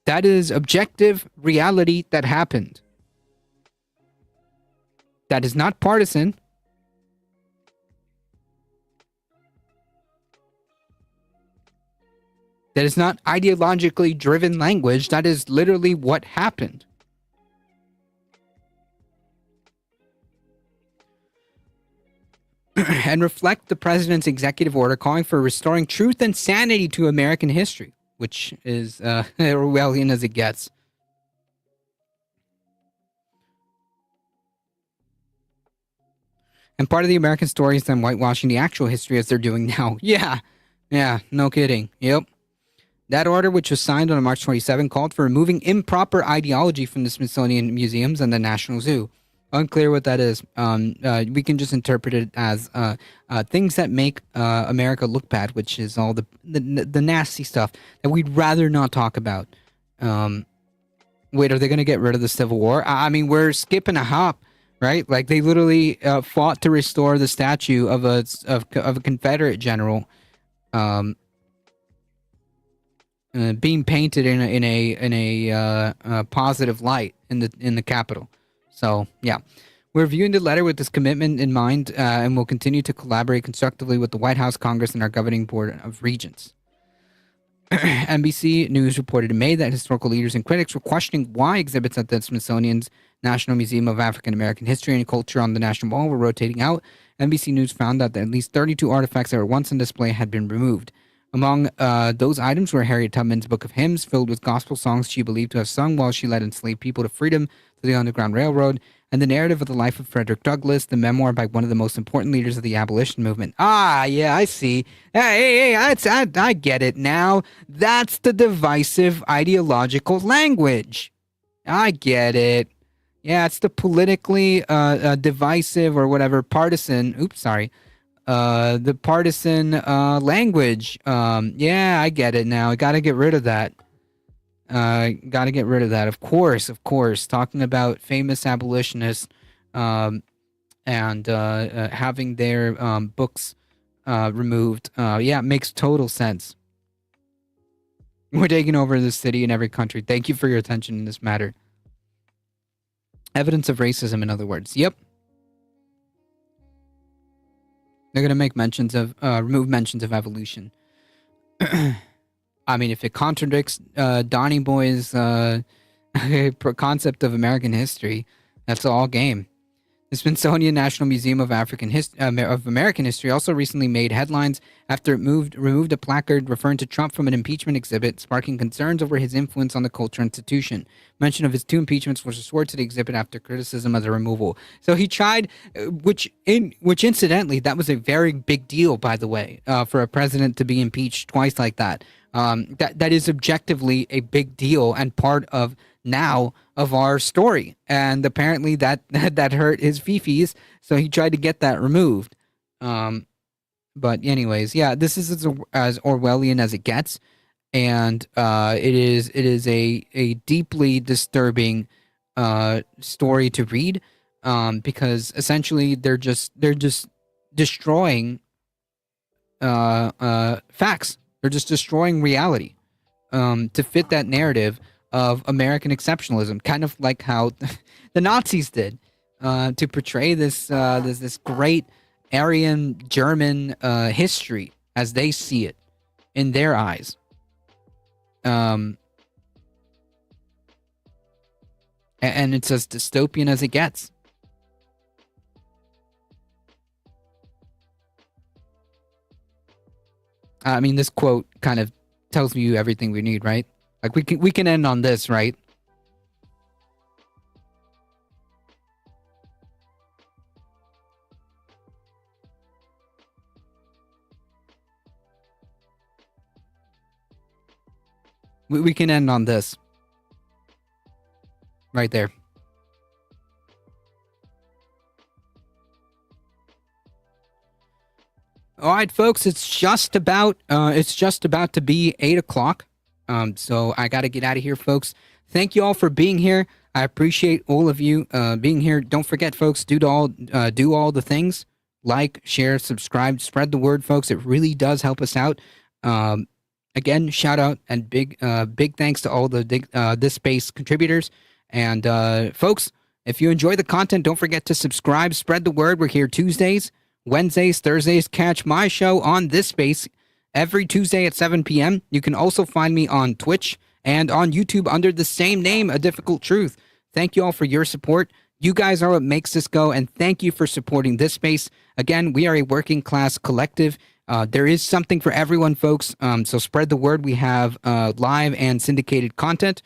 That is objective reality that happened. That is not partisan. That is not ideologically driven language. That is literally what happened. And reflect the president's executive order calling for restoring truth and sanity to American history, which is Orwellian as it gets. And part of the American story is them whitewashing the actual history as they're doing now. Yeah, no kidding. Yep. That order, which was signed on March 27, called for removing improper ideology from the Smithsonian Museums and the National Zoo. Unclear what that is. We can just interpret it as things that make America look bad, which is all the nasty stuff that we'd rather not talk about. Wait, are they going to get rid of the Civil War? I mean, we're skipping a hop, right? Like, they literally fought to restore the statue of a Confederate general. Being painted in a positive light in the Capitol. So yeah, we're viewing the letter with this commitment in mind, and we'll continue to collaborate constructively with the White House, Congress, and our governing board of regents. NBC News reported in May that historical leaders and critics were questioning why exhibits at the Smithsonian's National Museum of African American History and Culture on the National Mall were rotating out. NBC News found out that at least 32 artifacts that were once on display had been removed. Among those items were Harriet Tubman's Book of Hymns, filled with gospel songs she believed to have sung while she led enslaved people to freedom through the Underground Railroad, and the narrative of the life of Frederick Douglass, the memoir by one of the most important leaders of the abolition movement. Ah, yeah, I see. Hey, I get it now. That's the divisive ideological language. I get it. Yeah, it's the politically divisive or whatever partisan. Oops, sorry. The partisan language. Yeah, I get it now. I got to get rid of that. Got to get rid of that. Of course. Talking about famous abolitionists and having their books removed. Yeah, it makes total sense. We're taking over the city in every country. Thank you for your attention in this matter. Evidence of racism, in other words. Yep. They're going to make mentions of, remove mentions of evolution. I mean, if it contradicts Donny Boy's concept of American history, that's all game. The Smithsonian National Museum of American History also recently made headlines after it removed a placard referring to Trump from an impeachment exhibit, sparking concerns over his influence on the culture institution. Mention of his 2 impeachments was restored to the exhibit after criticism of the removal. So he tried, which incidentally, that was a very big deal, by the way, for a president to be impeached twice like that. That is objectively a big deal and part of now of our story, and apparently that hurt his fifis, so he tried to get that removed. But anyways, yeah, this is as Orwellian as it gets, and it is a deeply disturbing story to read, because essentially they're just destroying facts. They're just destroying reality to fit that narrative of American exceptionalism, kind of like how the Nazis did, to portray this great Aryan German history as they see it in their eyes. And it's as dystopian as it gets. I mean, this quote kind of tells you everything we need, right? Like we can end on this, right? We can end on this. Right there. All right, folks, it's just about to be 8 o'clock. So I got to get out of here, folks. Thank you all for being here. I appreciate all of you being here. Don't forget, folks, do all the things. Like, share, subscribe, spread the word, folks. It really does help us out. Again, shout out and big thanks to all the This Space contributors. And folks, if you enjoy the content, don't forget to subscribe, spread the word. We're here Tuesdays, Wednesdays, Thursdays. Catch my show on This Space every Tuesday at 7 p.m. You can also find me on Twitch and on YouTube under the same name, A Difficult Truth. Thank you all for your support. You guys are what makes this go, and thank you for supporting This Space. Again, we are a working class collective. There is something for everyone, folks. So spread the word. We have live and syndicated content.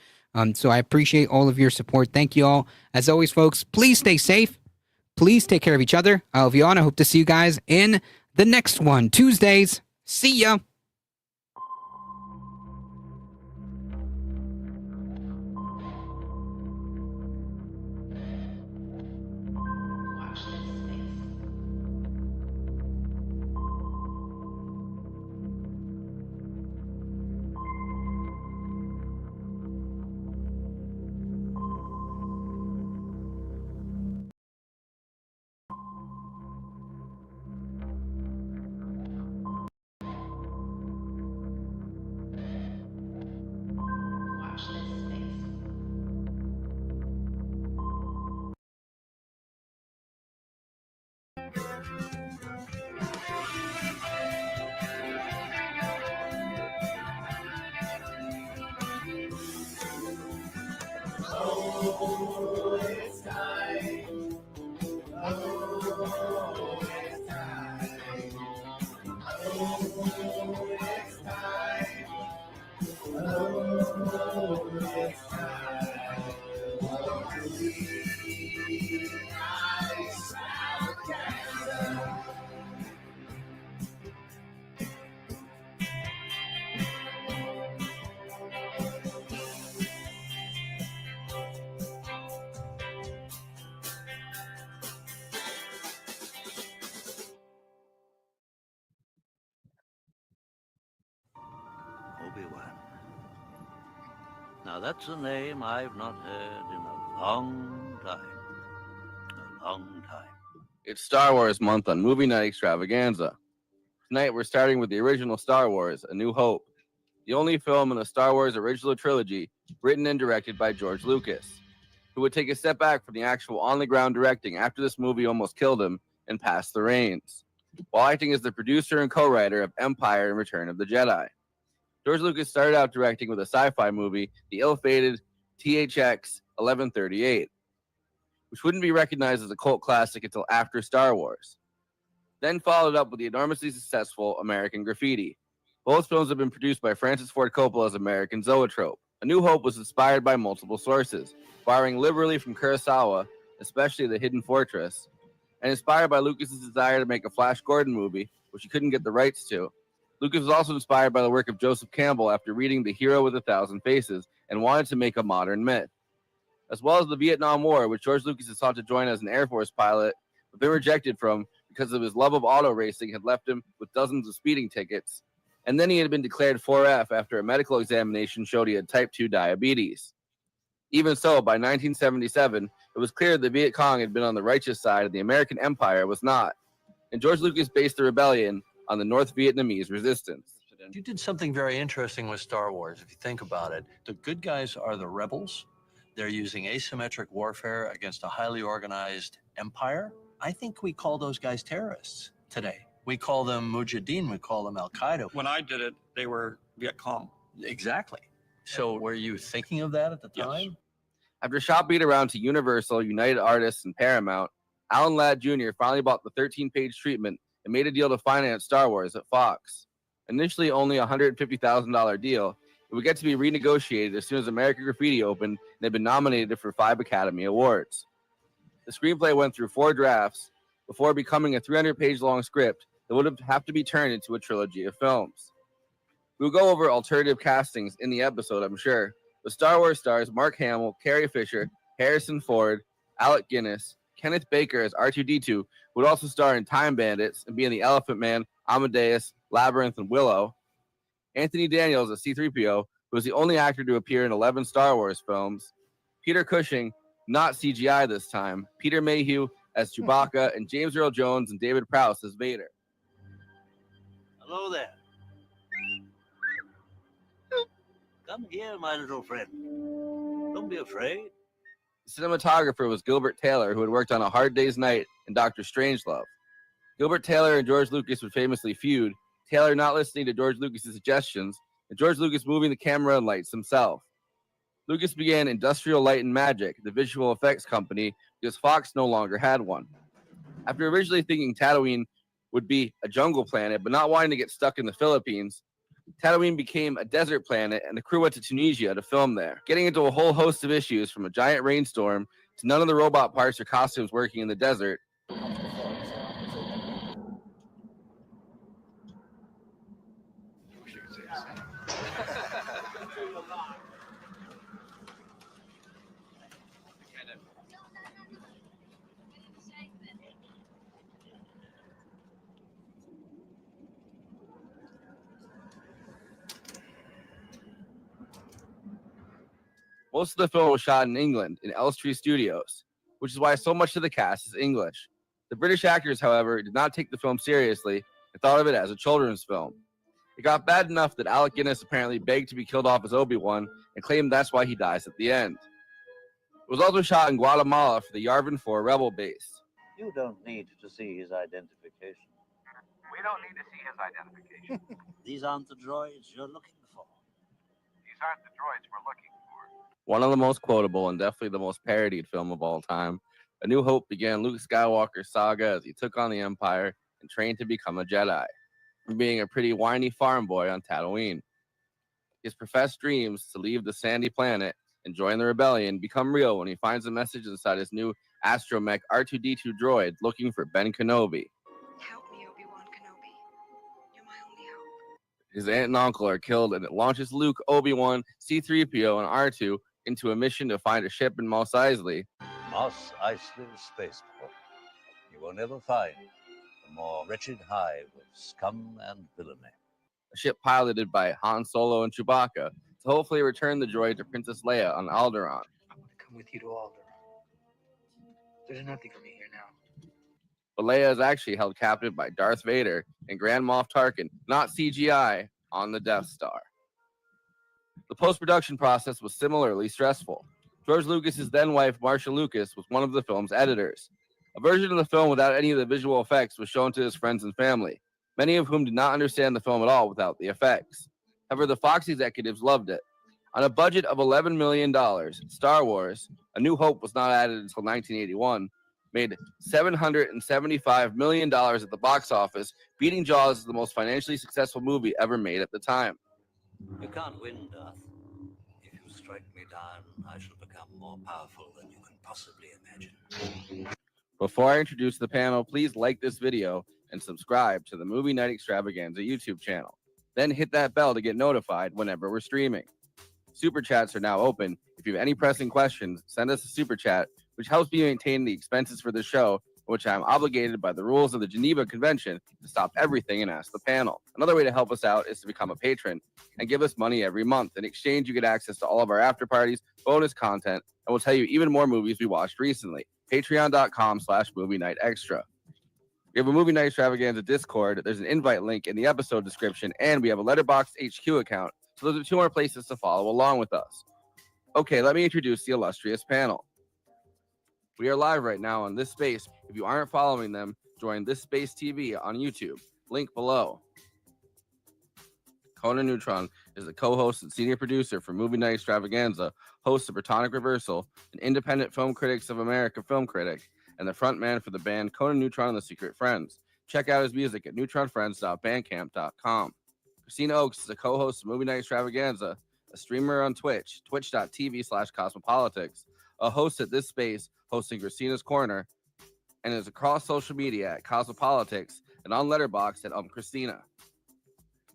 So I appreciate all of your support. Thank you all. As always, folks, please stay safe. Please take care of each other. I love you all, and I hope to see you guys in the next one. Tuesdays. See ya. Now that's a name I've not heard in a long time. A long time. It's Star Wars month on Movie Night Extravaganza. Tonight we're starting with the original Star Wars, A New Hope, the only film in the Star Wars original trilogy written and directed by George Lucas, who would take a step back from the actual on-the-ground directing after this movie almost killed him and passed the reins, while acting as the producer and co-writer of Empire and Return of the Jedi. George Lucas started out directing with a sci-fi movie, the ill-fated THX 1138, which wouldn't be recognized as a cult classic until after Star Wars. Then followed up with the enormously successful American Graffiti. Both films have been produced by Francis Ford Coppola's American Zoetrope. A New Hope was inspired by multiple sources, borrowing liberally from Kurosawa, especially The Hidden Fortress, and inspired by Lucas's desire to make a Flash Gordon movie, which he couldn't get the rights to. Lucas was also inspired by the work of Joseph Campbell after reading The Hero with a Thousand Faces and wanted to make a modern myth, as well as the Vietnam War, which George Lucas had sought to join as an Air Force pilot, but been rejected from because of his love of auto racing had left him with dozens of speeding tickets, and then he had been declared 4F after a medical examination showed he had type 2 diabetes. Even so, by 1977, it was clear that Viet Cong had been on the righteous side and the American Empire was not, and George Lucas based the rebellion on the North Vietnamese resistance. You did something very interesting with Star Wars, if you think about it. The good guys are the rebels. They're using asymmetric warfare against a highly organized empire. I think we call those guys terrorists today. We call them Mujahideen, we call them Al-Qaeda. When I did it, they were Viet Cong. Exactly. So were you thinking of that at the time? Yes. After shop beat around to Universal, United Artists, and Paramount, Alan Ladd Jr. finally bought the 13-page treatment and made a deal to finance Star Wars at Fox. Initially only a $150,000 deal, it would get to be renegotiated as soon as American Graffiti opened and had been nominated for 5 Academy Awards. The screenplay went through 4 drafts before becoming a 300-page long script that would have to be turned into a trilogy of films. We'll go over alternative castings in the episode, I'm sure. The Star Wars stars Mark Hamill, Carrie Fisher, Harrison Ford, Alec Guinness, Kenneth Baker as R2-D2, who would also star in Time Bandits and be in The Elephant Man, Amadeus, Labyrinth, and Willow. Anthony Daniels as C-3PO, who was the only actor to appear in 11 Star Wars films. Peter Cushing, not CGI this time. Peter Mayhew as Chewbacca, and James Earl Jones and David Prowse as Vader. Hello there. Come here, my little friend. Don't be afraid. The cinematographer was Gilbert Taylor, who had worked on A Hard Day's Night and Dr. Strangelove. Gilbert Taylor and George Lucas would famously feud, Taylor not listening to George Lucas' suggestions, and George Lucas moving the camera and lights himself. Lucas began Industrial Light and Magic, the visual effects company, because Fox no longer had one. After originally thinking Tatooine would be a jungle planet, but not wanting to get stuck in the Philippines, Tatooine became a desert planet, and the crew went to Tunisia to film there, getting into a whole host of issues from a giant rainstorm to none of the robot parts or costumes working in the desert. Most of the film was shot in England, in Elstree Studios, which is why so much of the cast is English. The British actors, however, did not take the film seriously and thought of it as a children's film. It got bad enough that Alec Guinness apparently begged to be killed off as Obi-Wan and claimed that's why he dies at the end. It was also shot in Guatemala for the Yavin 4 rebel base. You don't need to see his identification. We don't need to see his identification. These aren't the droids you're looking for. These aren't the droids we're looking for. One of the most quotable and definitely the most parodied film of all time, A New Hope began Luke Skywalker's saga as he took on the Empire and trained to become a Jedi, from being a pretty whiny farm boy on Tatooine. His professed dreams to leave the sandy planet and join the rebellion become real when he finds a message inside his new astromech R2-D2 droid looking for Ben Kenobi. Help me, Obi-Wan Kenobi. You're my only hope. His aunt and uncle are killed, and it launches Luke, Obi-Wan, C-3PO, and R2 into a mission to find a ship in Mos Eisley. Mos Eisley Spaceport. You will never find a more wretched hive of scum and villainy. A ship piloted by Han Solo and Chewbacca, to hopefully return the droid to Princess Leia on Alderaan. Come with you to Alderaan. There's nothing for me here now. But Leia is actually held captive by Darth Vader and Grand Moff Tarkin, not CGI, on the Death Star. The post-production process was similarly stressful. George Lucas's then-wife, Marcia Lucas, was one of the film's editors. A version of the film without any of the visual effects was shown to his friends and family, many of whom did not understand the film at all without the effects. However, the Fox executives loved it. On a budget of $11 million, Star Wars, A New Hope was not added until 1981, made $775 million at the box office, beating Jaws as the most financially successful movie ever made at the time. You can't win, Darth. If you strike me down, I shall become more powerful than you can possibly imagine. Before I introduce the panel, please like this video and subscribe to the Movie Night Extravaganza YouTube channel. Then hit that bell to get notified whenever we're streaming. Super chats are now open. If you have any pressing questions, send us a super chat, which helps me maintain the expenses for the show, which I am obligated by the rules of the Geneva Convention to stop everything and ask the panel. Another way to help us out is to become a patron and give us money every month. In exchange, you get access to all of our after parties, bonus content, and we'll tell you even more movies we watched recently. Patreon.com/Movie Night Extra. We have a Movie Night Extravaganza Discord. There's an invite link in the episode description, and we have a Letterboxd HQ account. So those are 2 more places to follow along with us. Okay, let me introduce the illustrious panel. We are live right now on This Space. If you aren't following them, join This Space TV on YouTube. Link below. Conan Neutron is the co-host and senior producer for Movie Night Extravaganza, host of PROTONIC Reversal, an independent Film Critics of America film critic, and the frontman for the band Conan Neutron and the Secret Friends. Check out his music at neutronfriends.bandcamp.com. Kristina Oakes is a co-host of Movie Night Extravaganza, a streamer on Twitch, twitch.tv/cosmopolitics, a host at This Space, hosting Kristina's Corner, and is across social media at Cosmopolitics and on Letterboxd at Kristina.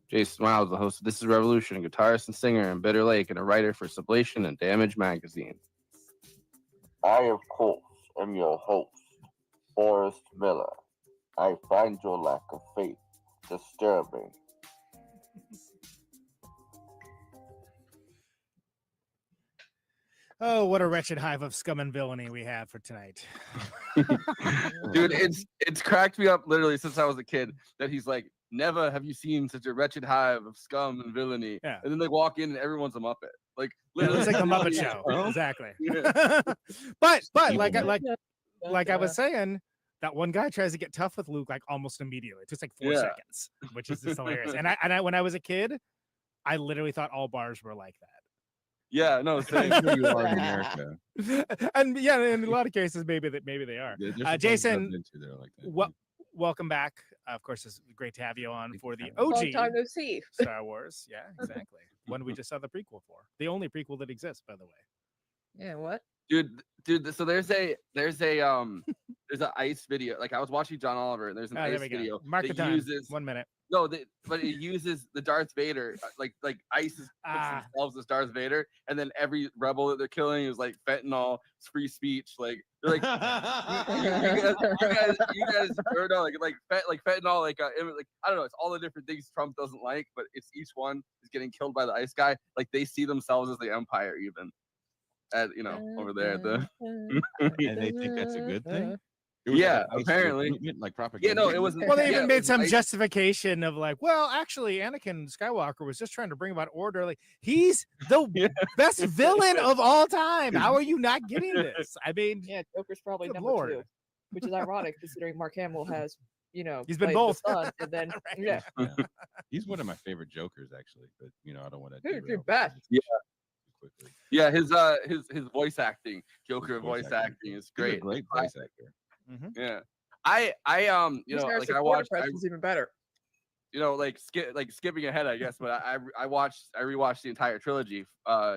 Jason Miles, the host of This Is Revolution, a guitarist and singer in Bitter Lake, and a writer for Sublation and Damage magazine. I, of course, am your host, Forrest Miller. I find your lack of faith disturbing. Oh, what a wretched hive of scum and villainy we have for tonight. Dude, it's cracked me up literally since I was a kid that he's like, never have you seen such a wretched hive of scum and villainy. Yeah. And then they walk in and everyone's a Muppet. Like Yeah, literally, it's like the Muppet Show. Exactly. Yeah. but like I was saying, that one guy tries to get tough with Luke like almost immediately. It took like 4 seconds, which is just hilarious. And I when I was a kid, I literally thought all bars were like that. Yeah, no, same. You are in America. And yeah, in a lot of cases, maybe they are. Yeah, Jason, they're like that. welcome back. Of course, it's great to have you on for the Long OG time no see. Star Wars. Yeah, exactly. One we just saw the prequel for. The only prequel that exists, by the way. Yeah, what? Dude, so there's an ice video. Like I was watching John Oliver, and there's an There ice we go. video Mark the that time. uses 1 minute. no, but it uses the Darth Vader, like ice puts themselves as Darth Vader, and then every rebel that they're killing is like fentanyl, it's free speech, like they're like you guys or no, like fentanyl, like I don't know, it's all the different things Trump doesn't like, but it's each one is getting killed by the ice guy. Like they see themselves as the Empire, even at over there at the And they think that's a good thing. It was yeah, like an ice apparently movement, like propaganda. Yeah, no, it was. Well, they even made some ice. justification of like, well, actually, Anakin Skywalker was just trying to bring about order. Like, he's the best villain of all time. How are you not getting this? I mean, yeah, Joker's probably good number Lord. 2, which is ironic considering Mark Hamill has, he's been played both. the son, and then yeah. He's one of my favorite Jokers, actually. But I don't want to. Who's your best? Yeah. Yeah, his voice acting, Joker voice acting is great. He's a great voice actor. Yeah, I like I watched. Is even better. Like skipping ahead, I guess, but I rewatched the entire trilogy.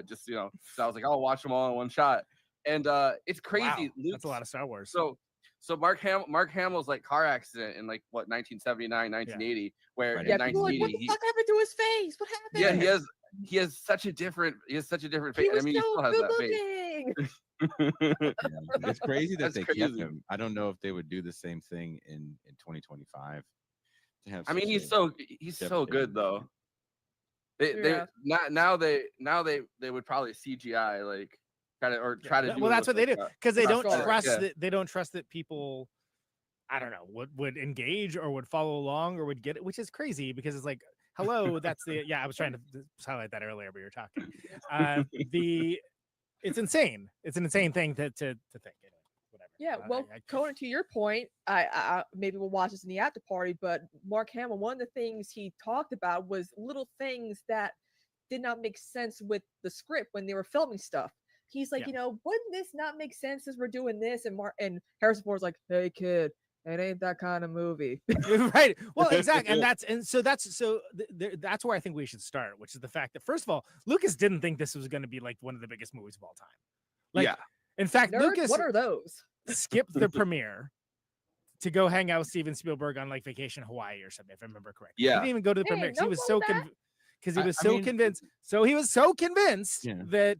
Just so I was like, I'll watch them all in one shot, and it's crazy. Wow, that's a lot of Star Wars. So Mark Hamill's like car accident in like what 1979, 1980, where in Yeah, people are 1980 like, what the fuck happened to his face? What happened? yeah he has such a different face. I mean, he still has that face. It's crazy that That's they crazy. kept him. I don't know if they would do the same thing in 2025. I mean, he's so good though. Now they would probably CGI like kind of or try to do. Well, that's what they do because they don't trust yeah. that they don't trust that people, I don't know, would engage or would follow along or would get it, which is crazy because it's like, hello, that's the I was trying to highlight that earlier, but you're talking. It's insane. It's an insane thing to think. Whatever. Yeah, well, Conan, to your point, I maybe we'll watch this in the after party, but Mark Hamill, one of the things he talked about was little things that did not make sense with the script when they were filming stuff. He's like, wouldn't this not make sense as we're doing this? And Harrison Ford's like, hey kid, it ain't that kind of movie. Right. Well, exactly. And that's where I think we should start, which is the fact that first of all, Lucas didn't think this was going to be like one of the biggest movies of all time. Like, in fact, Nerd, Lucas, what are those? Skipped the premiere to go hang out with Steven Spielberg on like vacation in Hawaii or something, if I remember correctly. Yeah. He didn't even go to the premiere because he was so convinced. So he was so convinced that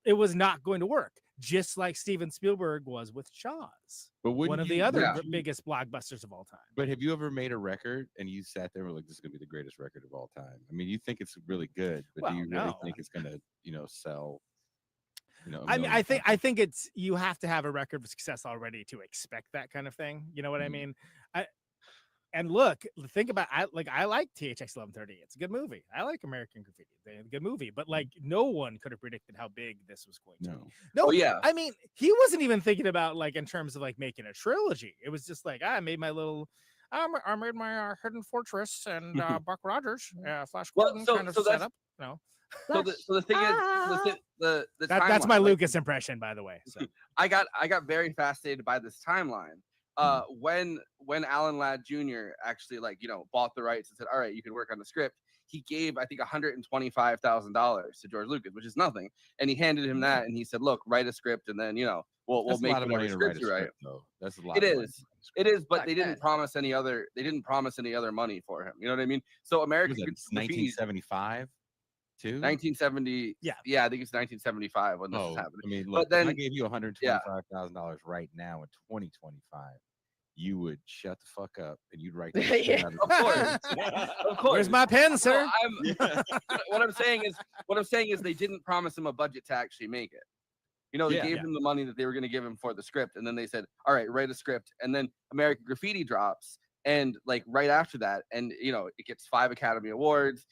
it was not going to work, just like Steven Spielberg was with Jaws, but one of the other biggest blockbusters of all time. But have you ever made a record and you sat there and were like, this is going to be the greatest record of all time? I mean, you think it's really good, but do you really think it's going to, sell? I mean, I think it's, you have to have a record of success already to expect that kind of thing. You know what I mean? And look, think about, I like THX 1130. It's a good movie. I like American Graffiti. They're a good movie, but like no one could have predicted how big this was going to be. No, I mean, he wasn't even thinking about like in terms of like making a trilogy. It was just like, I made my little, I made my Hidden Fortress and Buck Rogers, Flash Gordon kind of setup. No. So the thing is, the that's my Lucas impression, by the way. So I got very fascinated by this timeline. When Alan Ladd Jr. actually bought the rights and said, all right, you can work on the script, he gave, I think, $125,000 to George Lucas, which is nothing. And he handed him that and he said, look, write a script and then, we'll make whatever script you write. That's a lot. It is, but they didn't promise any other money for him. You know what I mean? So American Graffiti, 1975 too? 1970. Yeah, I think it's 1975 when this is happening. I mean, look, but then I gave you $125,000 right now in 2025. You would shut the fuck up and you'd write that. Of course. Where's my pen, sir? What I'm saying is they didn't promise him a budget to actually make it. They gave him the money that they were going to give him for the script, and then they said, all right, write a script. And then American Graffiti drops, and like right after that, and it gets 5 Academy Awards.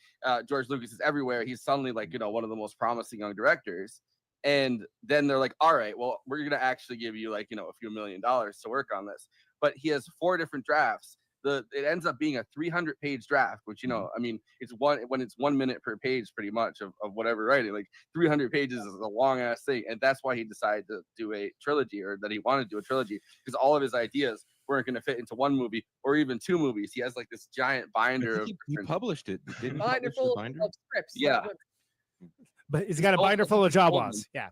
George Lucas is everywhere. He's suddenly like one of the most promising young directors. And then they're like, all right, well, we're gonna actually give you like a few $1 million to work on this. But he has 4 different drafts. It ends up being a 300-page draft, which I mean, it's 1 minute per page, pretty much of whatever writing. Like 300 pages is a long ass thing, and that's why he decided to do a trilogy, or that he wanted to do a trilogy, because all of his ideas weren't going to fit into 1 movie or even 2 movies. He has like this giant binder. He published it. Didn't he binder full of scripts. Yeah. But he's got a binder full of Jawas. Yeah.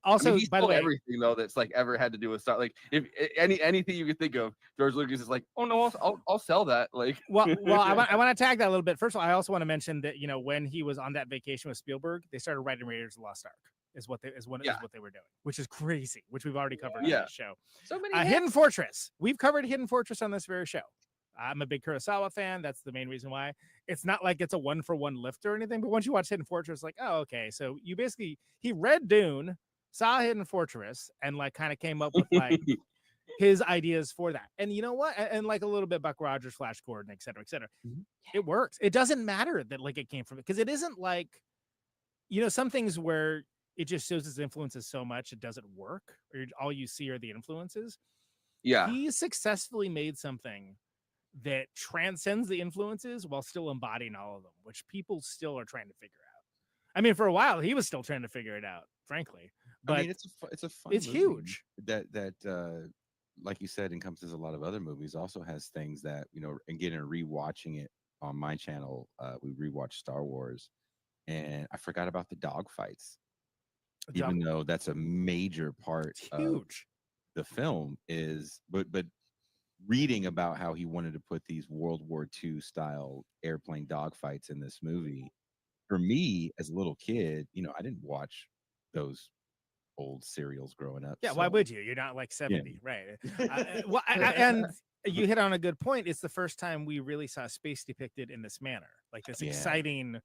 Also, he by the way, everything though that's like ever had to do with stuff. Like if anything you could think of, George Lucas is like, oh no, I'll sell that. Like, well, I want to tag that a little bit. First of all, I also want to mention that when he was on that vacation with Spielberg, they started writing Raiders of the Lost Ark. Is what they were doing, which is crazy, which we've already covered on this show. So many Hidden Fortress. We've covered Hidden Fortress on this very show. I'm a big Kurosawa fan. That's the main reason why. It's not like it's a 1-for-1 lift or anything, but once you watch Hidden Fortress, like, oh, okay. So you basically, he read Dune, saw Hidden Fortress, and like kind of came up with like his ideas for that. And you know what? And like a little bit Buck Rogers, Flash Gordon, et cetera, et cetera. It works. It doesn't matter that like it came from it, because it isn't like, some things where it just shows his influences so much it doesn't work, or all you see are the influences. Yeah. He successfully made something that transcends the influences while still embodying all of them, which people still are trying to figure out. I mean, for a while he was still trying to figure it out, frankly. But I mean, it's a fun it's movie huge. That like you said, encompasses a lot of other movies. Also has things that again, in rewatching it on my channel, we rewatched Star Wars, and I forgot about the dog fights. Even though that's a major part of the film, but reading about how he wanted to put these World War II style airplane dogfights in this movie, for me as a little kid, I didn't watch those old serials growing up. Yeah, so. why would you? You're not like 70, right? Well, and you hit on a good point. It's the first time we really saw space depicted in this manner, like this exciting,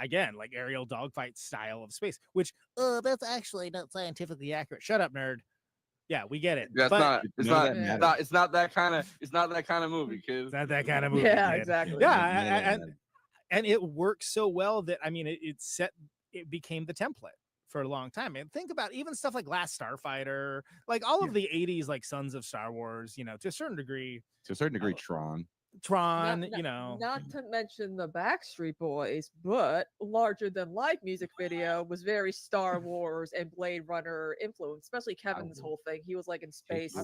again, like aerial dogfight style of space, which that's actually not scientifically accurate. Shut up, nerd. Yeah, we get it. That's but it's not that kind of movie, kids. It's not that kind of movie. Yeah, kid. exactly. Yeah, and it works so well that it became the template for a long time. And think about even stuff like Last Starfighter, like all of the 80s, like Sons of Star Wars, to a certain degree. Tron, Not to mention the Backstreet Boys, but Larger Than Life music video was very Star Wars and Blade Runner influenced, especially Kevin's whole thing. He was like in space.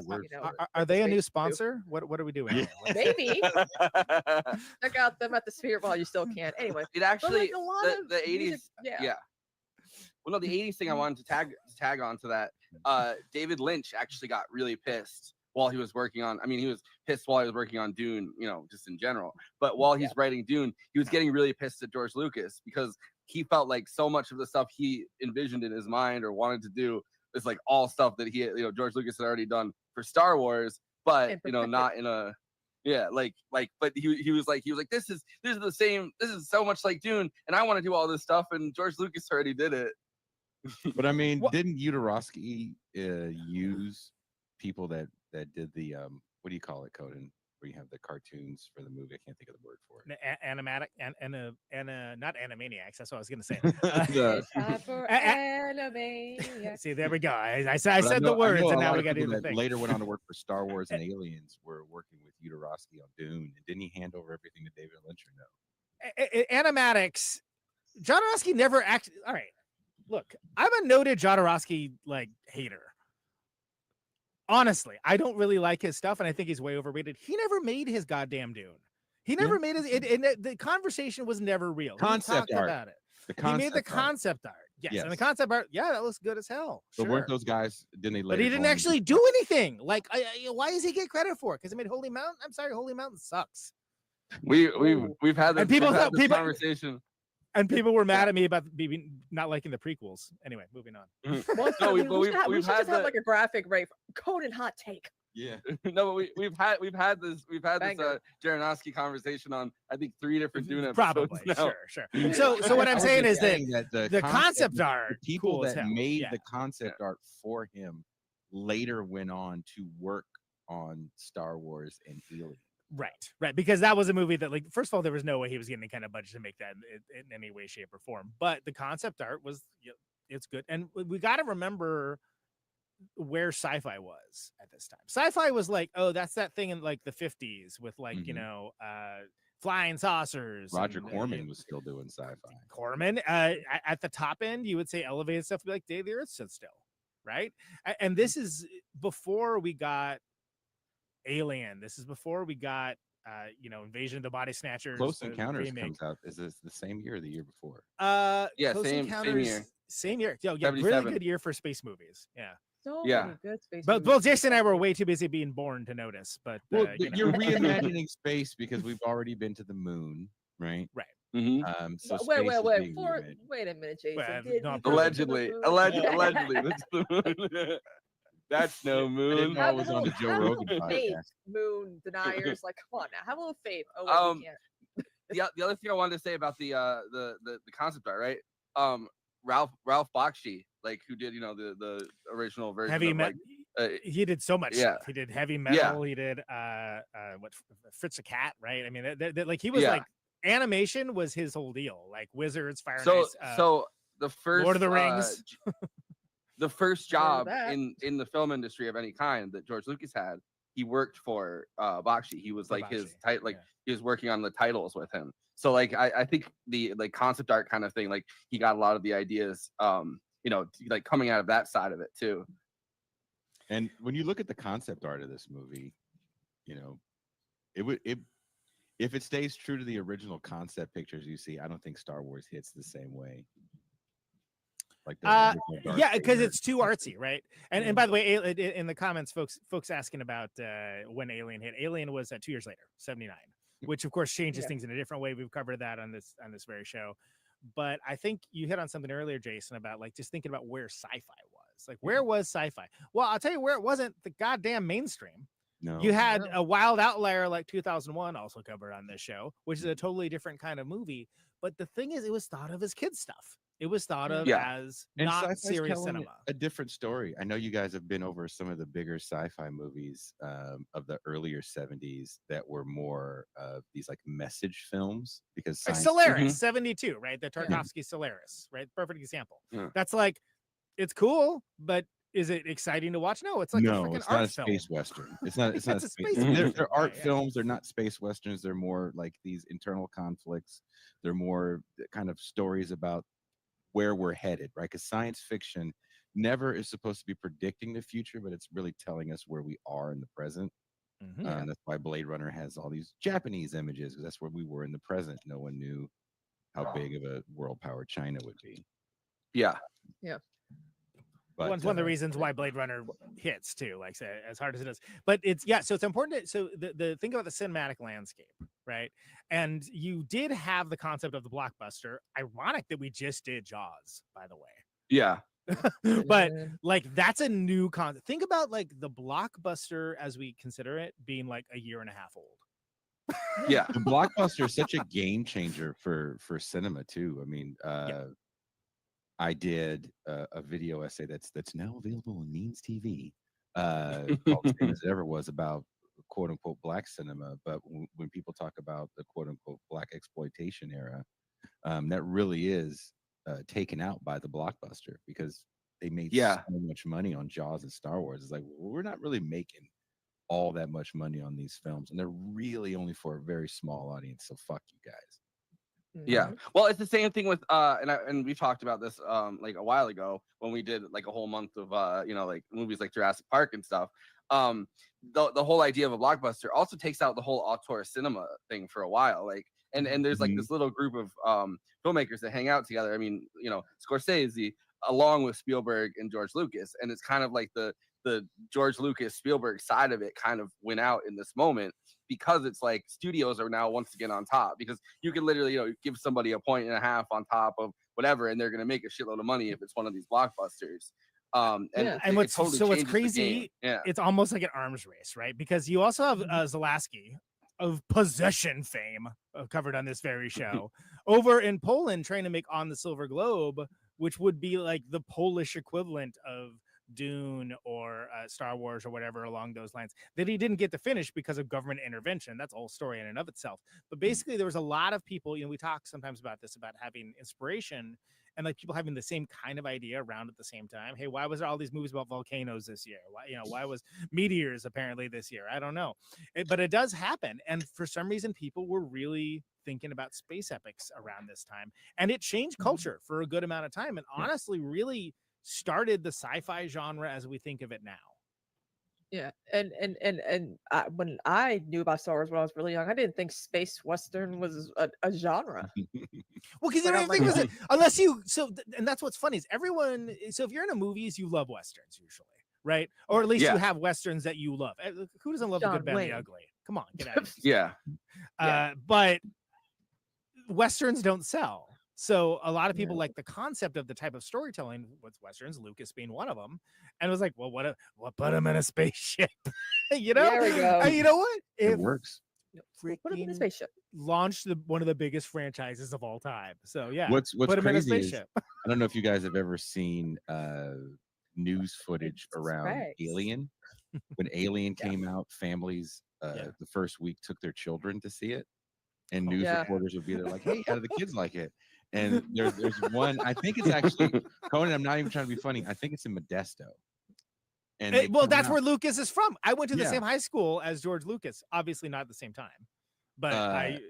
Are they a new sponsor? What are we doing? Maybe. Check out them at the Sphere while you still can. Anyway, it actually a lot of the 80s. music, yeah. Well, no, the 80s thing I wanted to tag on to that. David Lynch actually got really pissed while he was working on. I mean, he was pissed while he was working on Dune, just in general. But while he's writing Dune, he was getting really pissed at George Lucas because he felt like so much of the stuff he envisioned in his mind or wanted to do is like all stuff that he, George Lucas had already done for Star Wars, but not in a. Yeah, but he was like this is the same. This is so much like Dune, and I want to do all this stuff, and George Lucas already did it. But I mean, didn't Jodorowsky use people that did the what do you call it, Conan? Where you have the cartoons for the movie? I can't think of the word for it. Animatic and not Animaniacs. That's what I was gonna say. See, there we go. I said the words, and now we got to do the thing. Later went on to work for Star Wars and Aliens. Were working with Jodorowsky on Dune, and didn't he hand over everything to David Lynch? Or no? Animatics. Jodorowsky never acted. All right, look, I'm a noted Jodorowsky hater. Honestly, I don't really like his stuff, and I think he's way overrated. He never made his goddamn Dune. He never made it. The conversation was never real. Concept art. About it. He made the concept art. Yes, and the concept art. Yeah, that looks good as hell. But weren't those guys? Didn't they? But he didn't actually do anything. Like, why does he get credit for it? Because he made Holy Mountain. I'm sorry, Holy Mountain sucks. We've had this conversation. And people were mad at me about not liking the prequels. Anyway, moving on. Well, we should just have like a graphic rate. Conan hot take. Yeah. No, but we've had this Jodorowsky conversation on I think 3 different Dune episodes. Probably. Now. Sure. So what I'm saying is that the concept art, the people that made the concept art for him later went on to work on Star Wars and Alien. Right. Because that was a movie that, first of all, there was no way he was getting any kind of budget to make that in any way, shape, or form. But the concept art was, it's good. And we got to remember where sci-fi was at this time. Sci-fi was like, oh, that's that thing in the 50s with flying saucers. Roger Corman was still doing sci-fi. Corman, at the top end, you would say elevated stuff would be like Day of the Earth Stood Still, right? And this is before we got Alien. This is before we got Invasion of the Body Snatchers. Close Encounters comes out. Is this the same year or the year before? Close Encounters, same year. Yeah, really good year for space movies. Yeah. So many good space movies. Well, Jason and I were way too busy being born to notice. But you're reimagining space because we've already been to the moon, right? Right. Mm-hmm. So wait a minute, Jason. Allegedly. That's the moon. That's no moon. I didn't know it was on the Joe Rogan podcast. Moon deniers, come on now, have a little faith. Oh, wait, we can't. The other thing I wanted to say about the concept art, right? Ralph Bakshi, who did the original version. Heavy metal. He did so much stuff. He did heavy metal. Yeah. He did Fritz the Cat, right? I mean, he was animation was his whole deal. Wizards, Fire and Ice. So the first Lord of the Rings. The first job in the film industry of any kind that George Lucas had, he worked for Bakshi. He was he was working on the titles with him. So I think the concept art kind of thing, he got a lot of the ideas coming out of that side of it too. And when you look at the concept art of this movie, if it stays true to the original concept pictures you see, I don't think Star Wars hits the same way. Because it's too artsy, right? And by the way, in the comments, folks asking about when Alien hit. Alien was 2 years later, 79, which of course changes things in a different way. We've covered that on this very show. But I think you hit on something earlier, Jason, about just thinking about where sci-fi was. Where was sci-fi? Well, I'll tell you where it wasn't the goddamn mainstream. No. You had a Wild Outlier like 2001 also covered on this show, which is a totally different kind of movie. But the thing is, it was thought of as kids stuff. It was thought of as And not sci-fi's serious telling cinema. a different story. I know you guys have been over some of the bigger sci-fi movies of the earlier 70s that were more these like message films because Like science- Solaris, 72, right? The Tarkovsky Solaris, right? Perfect example. That's like, it's cool, but is it exciting to watch? No, it's like a no, freaking it's art not a film. space western. It's not. It's not It's a a space. space They're art yeah. films. They're not space westerns. They're more like these internal conflicts. They're more kind of stories about where we're headed, right? Because science fiction never is supposed to be predicting the future, but it's really telling us where we are in the present. That's why Blade Runner has all these Japanese images, because that's where we were in the present. No one knew how big of a world power China would be. Yeah. But, One of the reasons why Blade Runner hits too, like say, as hard as it is. But it's so it's important. So the think about the cinematic landscape, right? And you did have the concept of the blockbuster. Ironic that we just did Jaws, by the way. Yeah. But like that's a new concept. Think about like the blockbuster as we consider it being like a year and a half old. Yeah, the blockbuster is such a game changer for cinema too. I mean, I did a video essay that's now available on Means TV, called Same as It Ever Was, about quote unquote black cinema. But when people talk about the quote unquote black exploitation era, that really is taken out by the blockbuster, because they made so much money on Jaws and Star Wars. It's like, well, we're not really making all that much money on these films, and they're really only for a very small audience. So fuck you guys. Yeah. Well, it's the same thing with and we talked about this like a while ago when we did like a whole month of like movies like Jurassic Park and stuff. The whole idea of a blockbuster also takes out the whole auteur cinema thing for a while. Like and there's like this little group of filmmakers that hang out together. I mean, Scorsese along with Spielberg and George Lucas, and it's kind of like the George Lucas Spielberg side of it kind of went out in this moment, because it's like studios are now once again on top, because you can literally give somebody a 1.5 on top of whatever and they're going to make a shitload of money if it's one of these blockbusters. And what's crazy, it's almost like an arms race, right? Because you also have Zalaski of Possession fame covered on this very show over in Poland trying to make On the Silver Globe, which would be like the Polish equivalent of Dune or Star Wars or whatever along those lines, that he didn't get to finish because of government intervention. That's a whole story in and of itself. But basically there was a lot of people, we talk sometimes about this, about having inspiration and like people having the same kind of idea around at the same time. Hey, why was there all these movies about volcanoes this year? Why was meteors apparently this year? I don't know. But it does happen. And for some reason, people were really thinking about space epics around this time. And it changed culture for a good amount of time. And honestly, really started the sci-fi genre as we think of it now. Yeah, and when I knew about Star Wars when I was really young, I didn't think space western was a genre. Well, because unless you and that's what's funny is everyone. So if you're into movies, you love westerns usually, right? Or at least you have westerns that you love. Who doesn't love the good, bad, and the ugly? Come on, get out of here. But westerns don't sell. So a lot of people like the concept of the type of storytelling with westerns, Lucas being one of them, and it was like, well, what put him in a spaceship? There we go. You know what? It works. Put him in a spaceship. Launched one of the biggest franchises of all time. So yeah, What's put him in a crazy is, spaceship. I don't know if you guys have ever seen news footage around Alien. When Alien came out, families the first week took their children to see it, and news reporters would be there like, hey, how do the kids like it? And there's one, I think it's actually Conan, I'm not even trying to be funny, I think it's in Modesto. And that's where Lucas is from. I went to the same high school as George Lucas, obviously not at the same time, but I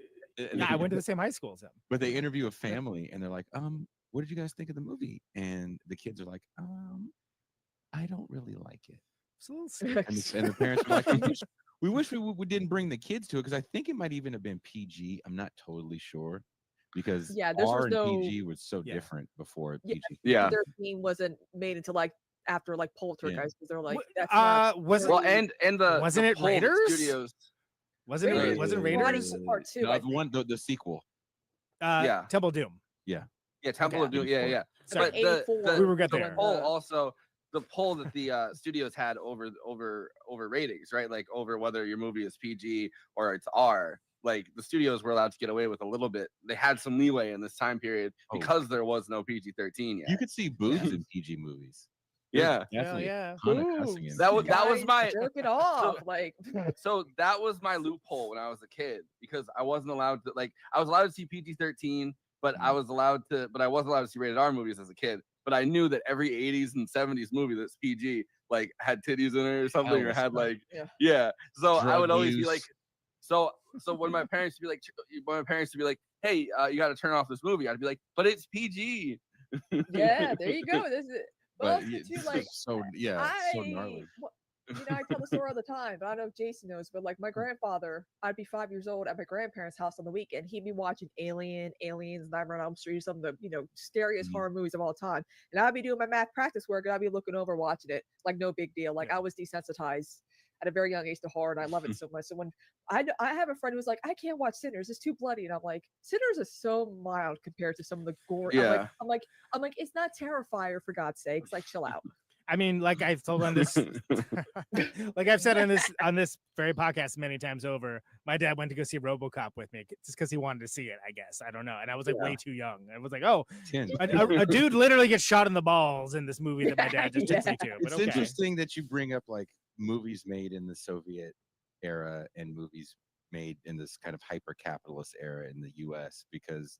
went to the same high school as him. But they interview a family and they're like, what did you guys think of the movie? And the kids are like, I don't really like it. And the parents were like, we wish we didn't bring the kids to it, because I think it might even have been PG. I'm not totally sure, because R and PG was so different before PG. Their theme wasn't made until like after like Poltergeist, because they're like, that's wasn't it Raiders? Studios. Wasn't Raiders? Part two, no, the sequel. Temple of Doom. Yeah. Temple of Doom. Yeah. Sorry, But we were good there. Also the pull that the studios had over ratings, right? Like over whether your movie is PG or it's R. Like the studios were allowed to get away with a little bit. They had some leeway in this time period because there was no PG-13 yet. You could see boobs in PG movies. Yeah, Definitely yeah. a ton of cussing in that was Guys my jerk it off. Like so that was my loophole when I was a kid because I wasn't allowed to I was allowed to see PG-13, but I wasn't allowed to see rated R movies as a kid. But I knew that every 80s and 70s movie that's PG like had titties in it or something or had like So I would always be like so when my parents would be like, hey, you got to turn off this movie, I'd be like, but it's PG. yeah, there you go. This is But also, yeah, too, like so gnarly. You know, I tell the story all the time, but I don't know if Jason knows, but like my grandfather, I'd be 5 years old at my grandparents' house on the weekend. He'd be watching Aliens, Nightmare on Elm Street, some of the, scariest horror movies of all time. And I'd be doing my math practice work and I'd be looking over watching it. Like no big deal. Like I was desensitized at a very young age to horror and I love it so much. So when I have a friend who's like, I can't watch Sinners, it's too bloody. And I'm like, Sinners is so mild compared to some of the gore. Yeah. I'm like, it's not Terrifier for God's sakes. Like chill out. I mean, like I've told on this, like I've said on this very podcast many times over, my dad went to go see RoboCop with me just because he wanted to see it, I guess. I don't know. And I was like way too young. I was like, oh, a dude literally gets shot in the balls in this movie that my dad just took me to. But It's interesting that you bring up like movies made in the Soviet era and movies made in this kind of hyper capitalist era in the US because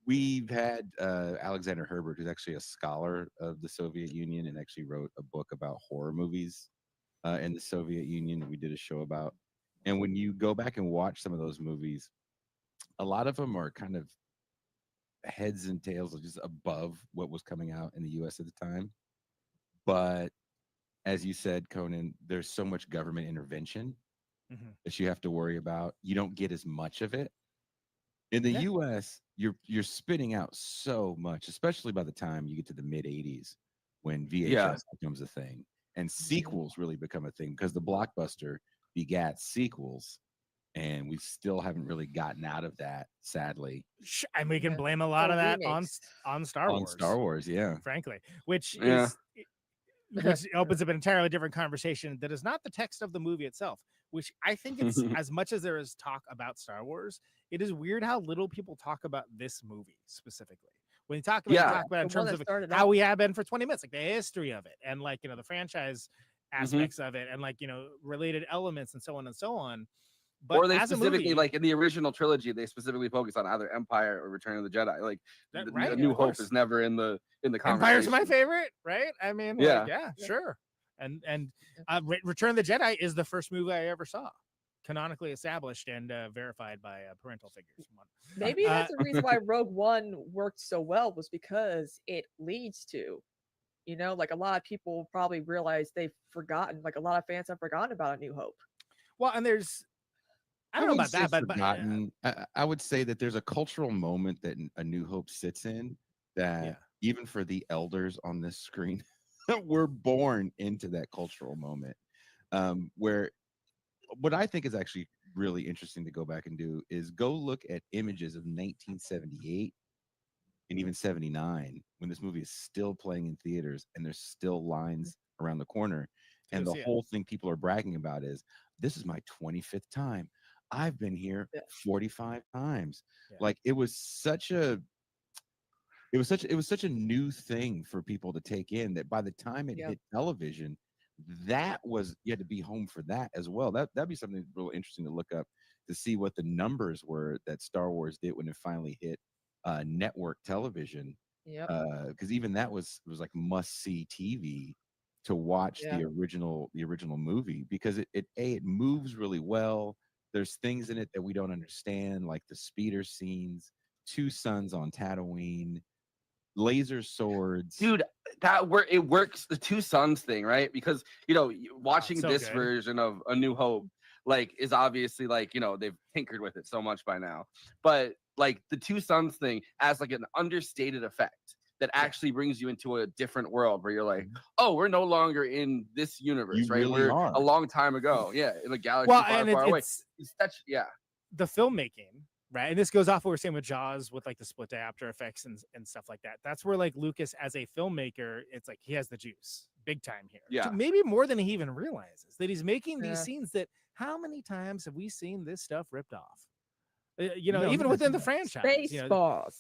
we've had Alexander Herbert, who's actually a scholar of the Soviet Union and actually wrote a book about horror movies in the Soviet Union that we did a show about. And when you go back and watch some of those movies, a lot of them are kind of heads and tails just above what was coming out in the US at the time. But as you said, Conan, there's so much government intervention that you have to worry about. You don't get as much of it. In the US, you're spitting out so much, especially by the time you get to the mid 80s when VHS becomes a thing and sequels really become a thing because the blockbuster begat sequels and we still haven't really gotten out of that, sadly. And we can blame a lot of that on Star Wars. On Star Wars, yeah. Frankly, which opens up an entirely different conversation that is not the text of the movie itself, which I think it's as much as there is talk about Star Wars, it is weird how little people talk about this movie specifically. When you talk about it in terms of how we have been for 20 minutes, like the history of it and like, the franchise aspects of it and like, related elements and so on and so on. But or they specifically, like in the original trilogy, they specifically focus on either Empire or Return of the Jedi. Like the New Hope is never in the conversation. Empire's my favorite, right? I mean, sure. And Return of the Jedi is the first movie I ever saw, canonically established and verified by parental figures. Maybe that's the reason why Rogue One worked so well was because it leads to, like a lot of people probably realize they've forgotten, like a lot of fans have forgotten about A New Hope. Well, and there's, I don't know about that, but I would say that there's a cultural moment that A New Hope sits in that even for the elders on this screen, we're born into that cultural moment where what I think is actually really interesting to go back and do is go look at images of 1978 and even 79 when this movie is still playing in theaters and there's still lines around the corner. And the whole thing people are bragging about is this is my 25th time. I've been here 45 times. Like it was such a new thing for people to take in that by the time it hit television, that was, you had to be home for that as well. That'd be something real interesting to look up to see what the numbers were that Star Wars did when it finally hit network television. Because even that was like must see TV to watch the original movie because it moves really well. There's things in it that we don't understand, like the speeder scenes, two suns on Tatooine, laser swords. Dude, it works, the two suns thing, right? Because watching this version of A New Hope like is obviously like they've tinkered with it so much by now, but like the two suns thing as like an understated effect that actually brings you into a different world where you're like, oh, we're no longer in this universe, right? Really we're are. a long time ago, in a galaxy far away. It's such, the filmmaking Right. And this goes off what we're saying with Jaws with like the split diopter effects and stuff like that. That's where like Lucas as a filmmaker, it's like he has the juice big time here. Yeah. Maybe more than he even realizes that he's making these scenes that how many times have we seen this stuff ripped off? Even within the franchise. Spaceballs.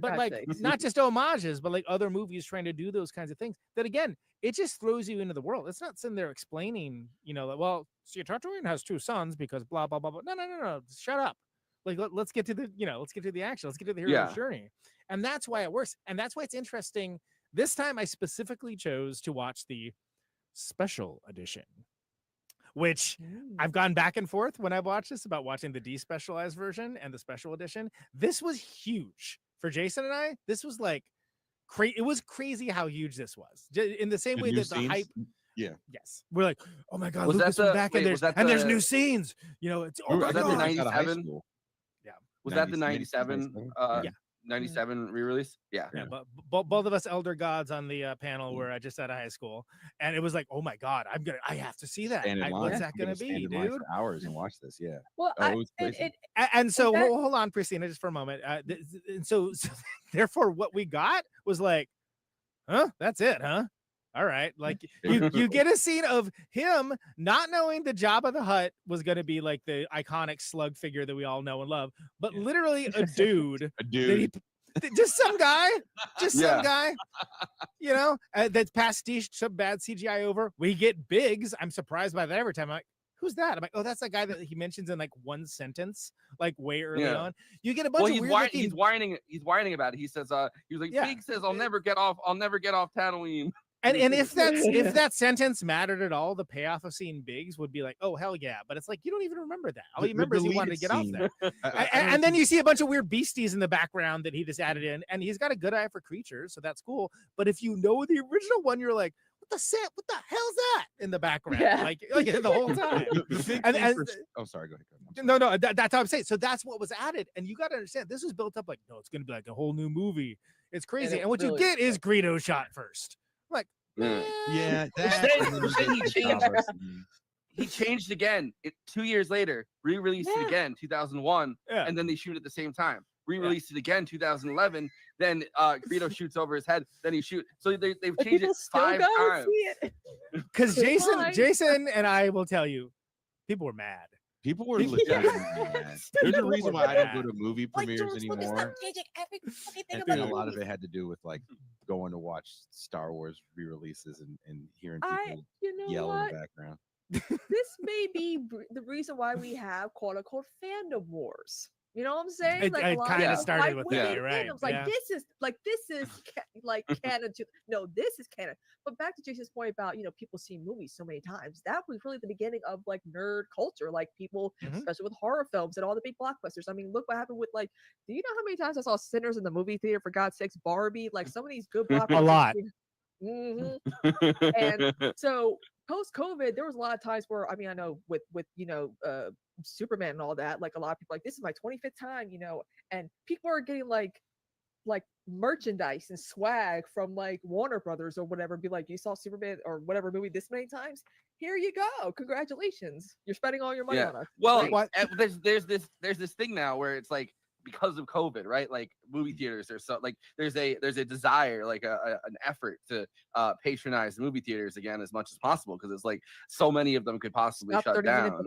But like not just homages, but like other movies trying to do those kinds of things. That again, it just throws you into the world. It's not sitting there explaining, like, well, see, Tatooine has 2 sons because blah blah blah blah. No. Shut up. Like let's get to the let's get to the action. Let's get to the hero's journey. And that's why it works. And that's why it's interesting. This time I specifically chose to watch the special edition, which I've gone back and forth when I've watched this about watching the despecialized version and the special edition. This was huge for Jason and I. This was like it was crazy how huge this was. In the same way that the hype. Yeah. Yes. We're like, oh my God, Lucas was back and there's new scenes. It's was that the 97? Yeah. Was that the 97? 97 re-release? Yeah. But both of us elder gods on the panel were just out of high school, and it was like, oh my God, I have to see that. What's that gonna be, dude? For hours and watch this. Yeah. Well, so hold on, Kristina, just for a moment. So therefore, what we got was like, huh? That's it, huh? All right, like you get a scene of him not knowing the Jabba the Hutt was going to be like the iconic slug figure that we all know and love, but literally a dude, just some guy, some guy, that's pastiche some bad CGI over. We get Biggs. I'm surprised by that every time. I'm like, who's that? I'm like, oh, that's that guy that he mentions in like one sentence, like way early on. You get a bunch of weird he's whining about it. He says, he was like, Biggs says, I'll never get off Tatooine. And if that sentence mattered at all, the payoff of seeing Biggs would be like, oh hell yeah. But it's like you don't even remember that. All you remember is he wanted to get off there. And then you see a bunch of weird beasties in the background that he just added in, and he's got a good eye for creatures, so that's cool. But if you know the original one, you're like, what the hell's that in the background? Yeah. Like the whole time. Oh, sorry, go ahead. No, that's how I'm saying. So that's what was added, and you got to understand this was built up like, no, it's going to be like a whole new movie. It's crazy, and what you get is Greedo shot first. Like, yeah, he changed again. 2 years later, re-released it again, 2001, and then they shoot at the same time. Re-released it again, 2011. Then Greedo shoots over his head. Then he shoots. So they've changed it 5 times. Because Jason and I will tell you, people were mad. People were legitimately mad. There's a reason why I don't go to movie premieres anymore. I think a lot of it had to do with like going to watch Star Wars re-releases and hearing people yell in the background. This may be the reason why we have quote unquote fandom wars. You know what I'm saying? It kind of started with that, you're right? Like this is like canon to this is canon. But back to Jason's point about people seeing movies so many times. That was really the beginning of like nerd culture, like people, especially with horror films and all the big blockbusters. I mean, look what happened with like. Do you know how many times I saw Sinners in the movie theater? For God's sakes, Barbie, like some of these good blockbusters. A lot. And so post-COVID, there was a lot of times where I know with Superman and all that, like a lot of people like, this is my 25th time, and people are getting like merchandise and swag from like Warner Brothers or whatever, be like, you saw Superman or whatever movie this many times, here you go, congratulations, you're spending all your money on us. Well, there's this thing now where it's like, because of COVID, right? Like movie theaters are so like there's a desire, like an effort to patronize movie theaters again as much as possible, because it's like so many of them could possibly shut down.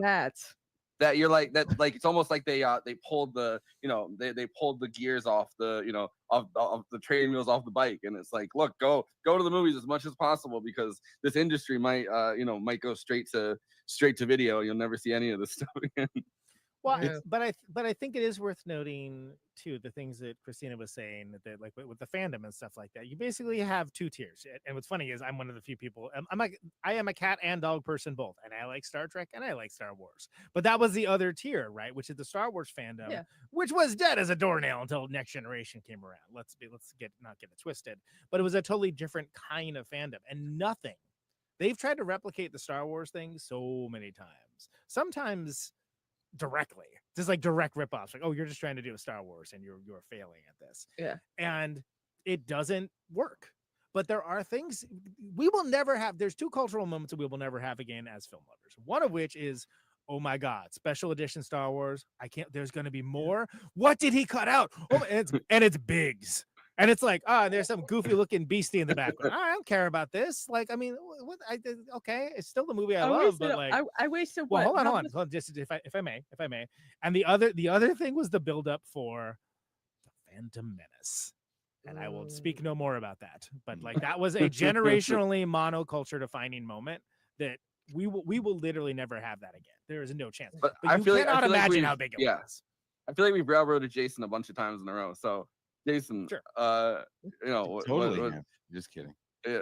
That you're like that, like it's almost like they pulled the they pulled the gears off the of the training wheels off the bike, and it's like, look, go to the movies as much as possible, because this industry might might go straight to video. You'll never see any of this stuff again. Well, but I think it is worth noting too the things that Kristina was saying, that like with the fandom and stuff like that, you basically have 2 tiers. And what's funny is I'm one of the few people. I am a cat and dog person both, and I like Star Trek and I like Star Wars. But that was the other tier, right? Which is the Star Wars fandom, which was dead as a doornail until Next Generation came around. Let's not get it twisted. But it was a totally different kind of fandom, and nothing. They've tried to replicate the Star Wars thing so many times. Sometimes directly, just like direct ripoffs, like, oh, you're just trying to do a Star Wars and you're failing at this. And it doesn't work. But there are things we will never have. There's 2 cultural moments that we will never have again as film lovers. One of which is, oh my God, special edition Star Wars. I can't, there's going to be more. What did he cut out? Oh, and it's Biggs. And it's like, there's some goofy looking beastie in the background. I don't care about this. Like, I mean, okay, it's still the movie I love, but like, I wasted. Well, what? hold on. Just if I may. And the other thing was the build up for the Phantom Menace, and I will speak no more about that. But like, that was a generationally monoculture defining moment that we will literally never have that again. There is no chance. But you cannot imagine how big it was. I feel like we've railroaded Jason a bunch of times in a row. So Jason, sure. Totally. Just kidding. Yeah.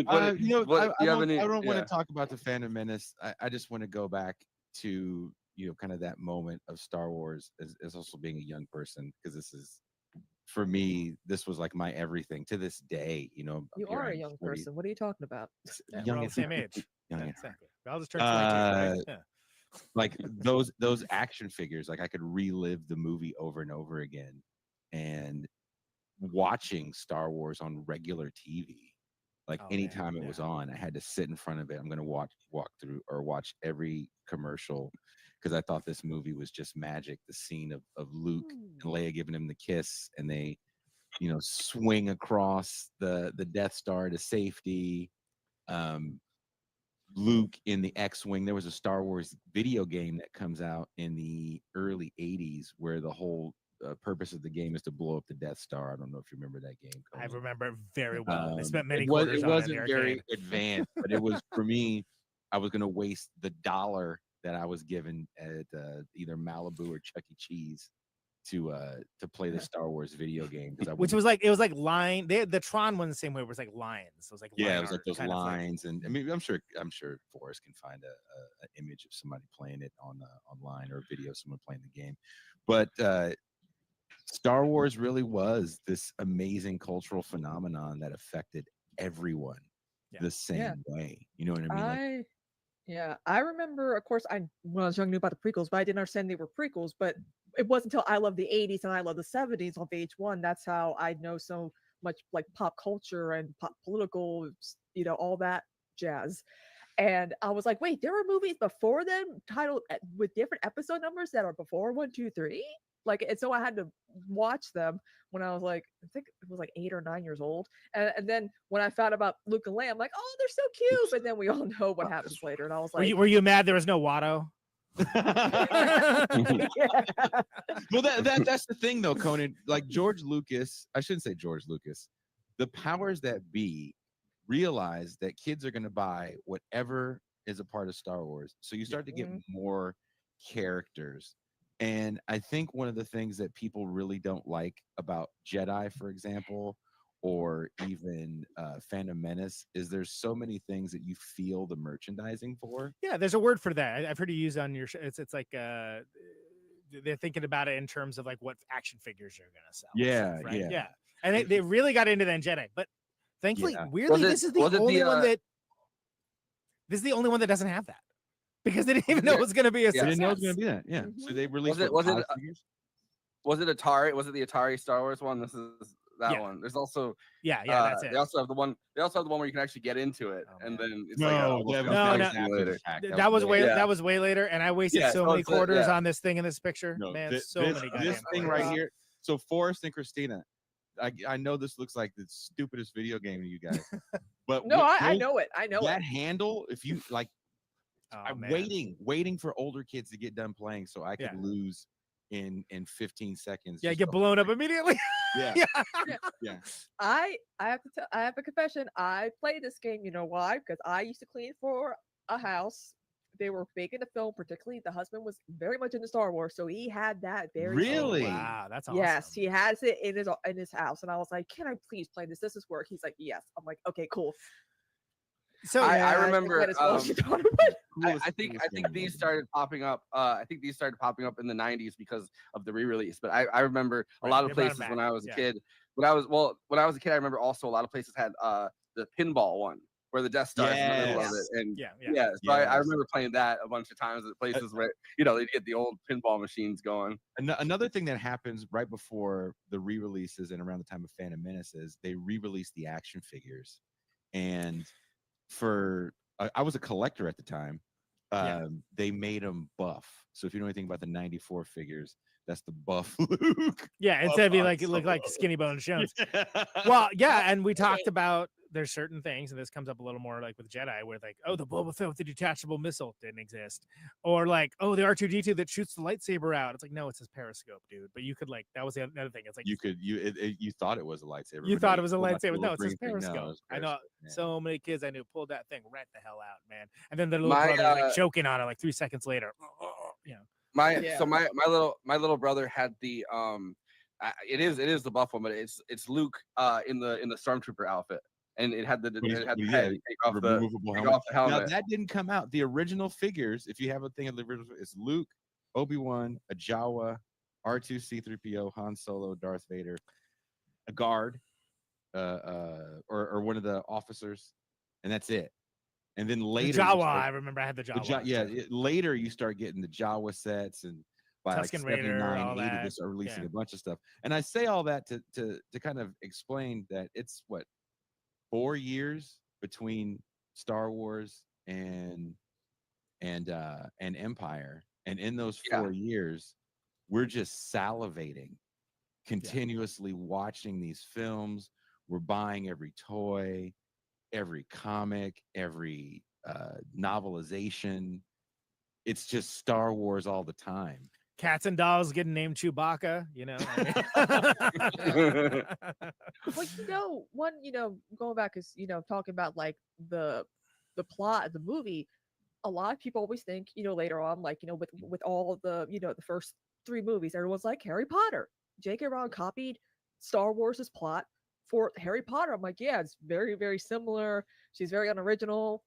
I don't want to talk about the Phantom Menace. I just want to go back to kind of that moment of Star Wars as also being a young person, because this is, for me, this was like my everything to this day. You are a young person. What are you talking about? We're all the same age. Exactly. I'll just turn 22. Right? Yeah. Like those action figures, like I could relive the movie over and over again. And watching Star Wars on regular TV, like anytime it was on, I had to sit in front of it. I'm going to walk through or watch every commercial, because I thought this movie was just magic. The scene of Luke and Leia giving him the kiss, and they, swing across the Death Star to safety. Luke in the X-Wing. There was a Star Wars video game that comes out in the early 80s where the whole purpose of the game is to blow up the Death Star. I don't know if you remember that game, Conan. I remember it very well. I spent many it quarters on it. It wasn't very advanced, but it was, for me, I was going to waste the $1 that I was given at either Malibu or Chuck E. Cheese to play the Star Wars video game, which was like, it was like line. The Tron one the same way. It was like lines. It was like it was like those lines, and I mean, I'm sure Forrest can find an image of somebody playing it online, or a video of someone playing the game, but Star Wars really was this amazing cultural phenomenon that affected everyone the same way. You know what I mean? I remember, of course, when I was young, knew about the prequels, but I didn't understand they were prequels. But it wasn't until I Love the 80s and I Love the 70s on VH1 that's how I know so much like pop culture and pop political, all that jazz. And I was like, wait, there were movies before then titled with different episode numbers that are before 1, 2, 3. Like, and so I had to watch them when I was like, I think it was like 8 or 9 years old. And then when I found about Luke and Leia, I'm like, oh, they're so cute. But then we all know what happens later. And I was like, were you mad there was no Watto? Well, that's the thing though, Conan. Like George Lucas, I shouldn't say George Lucas. The powers that be realize that kids are going to buy whatever is a part of Star Wars. So you start to get more characters. And I think one of the things that people really don't like about Jedi, for example, or even Phantom Menace, is there's so many things that you feel the merchandising for. Yeah, there's a word for that. I've heard you use on your show. It's like they're thinking about it in terms of like what action figures you're gonna sell. Yeah, stuff, right? yeah. And they really got into that in Jedi, but thankfully, weirdly, this is the only one that. This is the only one that doesn't have that. Because they didn't even know it was going to be a success. They didn't know it was going to be that. Yeah. So they released was it Atari? Was it the Atari Star Wars one? This is that one. There's also that's it. They also have the one. They also have the one where you can actually get into it, and then it's that was way later, and I wasted so many quarters on this thing in this picture. Man, this thing right here. So Forrest and Kristina, I know this looks like the stupidest video game to you guys, but no, I know it. I know that handle. If you like. I'm waiting for older kids to get done playing so I could lose in 15 seconds. Yeah, get blown up immediately. Yeah. I have to tell, I have a confession. I played this game. You know why? Because I used to clean for a house. They were making the film, particularly the husband was very much into Star Wars, so he had that very. Really? Wow, that's awesome. Yes, he has it in his house, and I was like, "Can I please play this? This is work." He's like, "Yes." I'm like, "Okay, cool." So I remember. I think these started popping up. I think these started popping up in the 90s because of the re-release. But I remember a lot of places when I was a kid. When I was a kid, I remember also a lot of places had the pinball one where the Death Star is in the middle of it. And so I remember playing that a bunch of times at places where they'd get the old pinball machines going. Another thing that happens right before the re-releases and around the time of Phantom Menace is they re-release the action figures. And I was a collector at the time. they made him buff. So if you know anything about the '94 figures, that's the buff Luke. Yeah, instead of like look like Skinny Bones Jones. Well, yeah, and we talked about there's certain things, and this comes up a little more like with Jedi, where like, oh, the Boba Fett with the detachable missile didn't exist, or like, oh, the R2-D2 that shoots the lightsaber out. It's like, no, it's his periscope, dude. But you could like, that was the other thing. It's like You thought it was a lightsaber. you but thought no, it was a pulled out the lightsaber. little No, it's his green thing. No, it periscope. was I know periscope, yeah. so many kids I knew pulled that thing right the hell out, man. And then the little My, brother like choking on it like 3 seconds later. You know. So my little brother had the it is the buff one, but it's Luke in the stormtrooper outfit, and it had the head take off removable the helmet. Now that didn't come out. The original figures, if you have a thing of the original, it's Luke, Obi-Wan, a Jawa, R2, C-3PO, Han Solo, Darth Vader, a guard, or one of the officers, and that's it. And then later, the Jawa, I remember I had the Jawa. Later you start getting the Jawa sets, and by Tusken like Raider, 79, all 80, that. they start releasing Yeah. a bunch of stuff. And I say all that to kind of explain that it's what 4 years between Star Wars and Empire, and in those 4 years, we're just salivating, continuously watching these films. We're buying every toy, every comic, every novelization. It's just Star Wars all the time. Cats and dogs getting named Chewbacca, you know. Well, going back is talking about like the plot of the movie. A lot of people always think later on, like with all the the first 3 movies, everyone's like Harry Potter. J.K. Rowling copied Star Wars's plot for Harry Potter. I'm like, yeah, it's very, very similar. She's very unoriginal.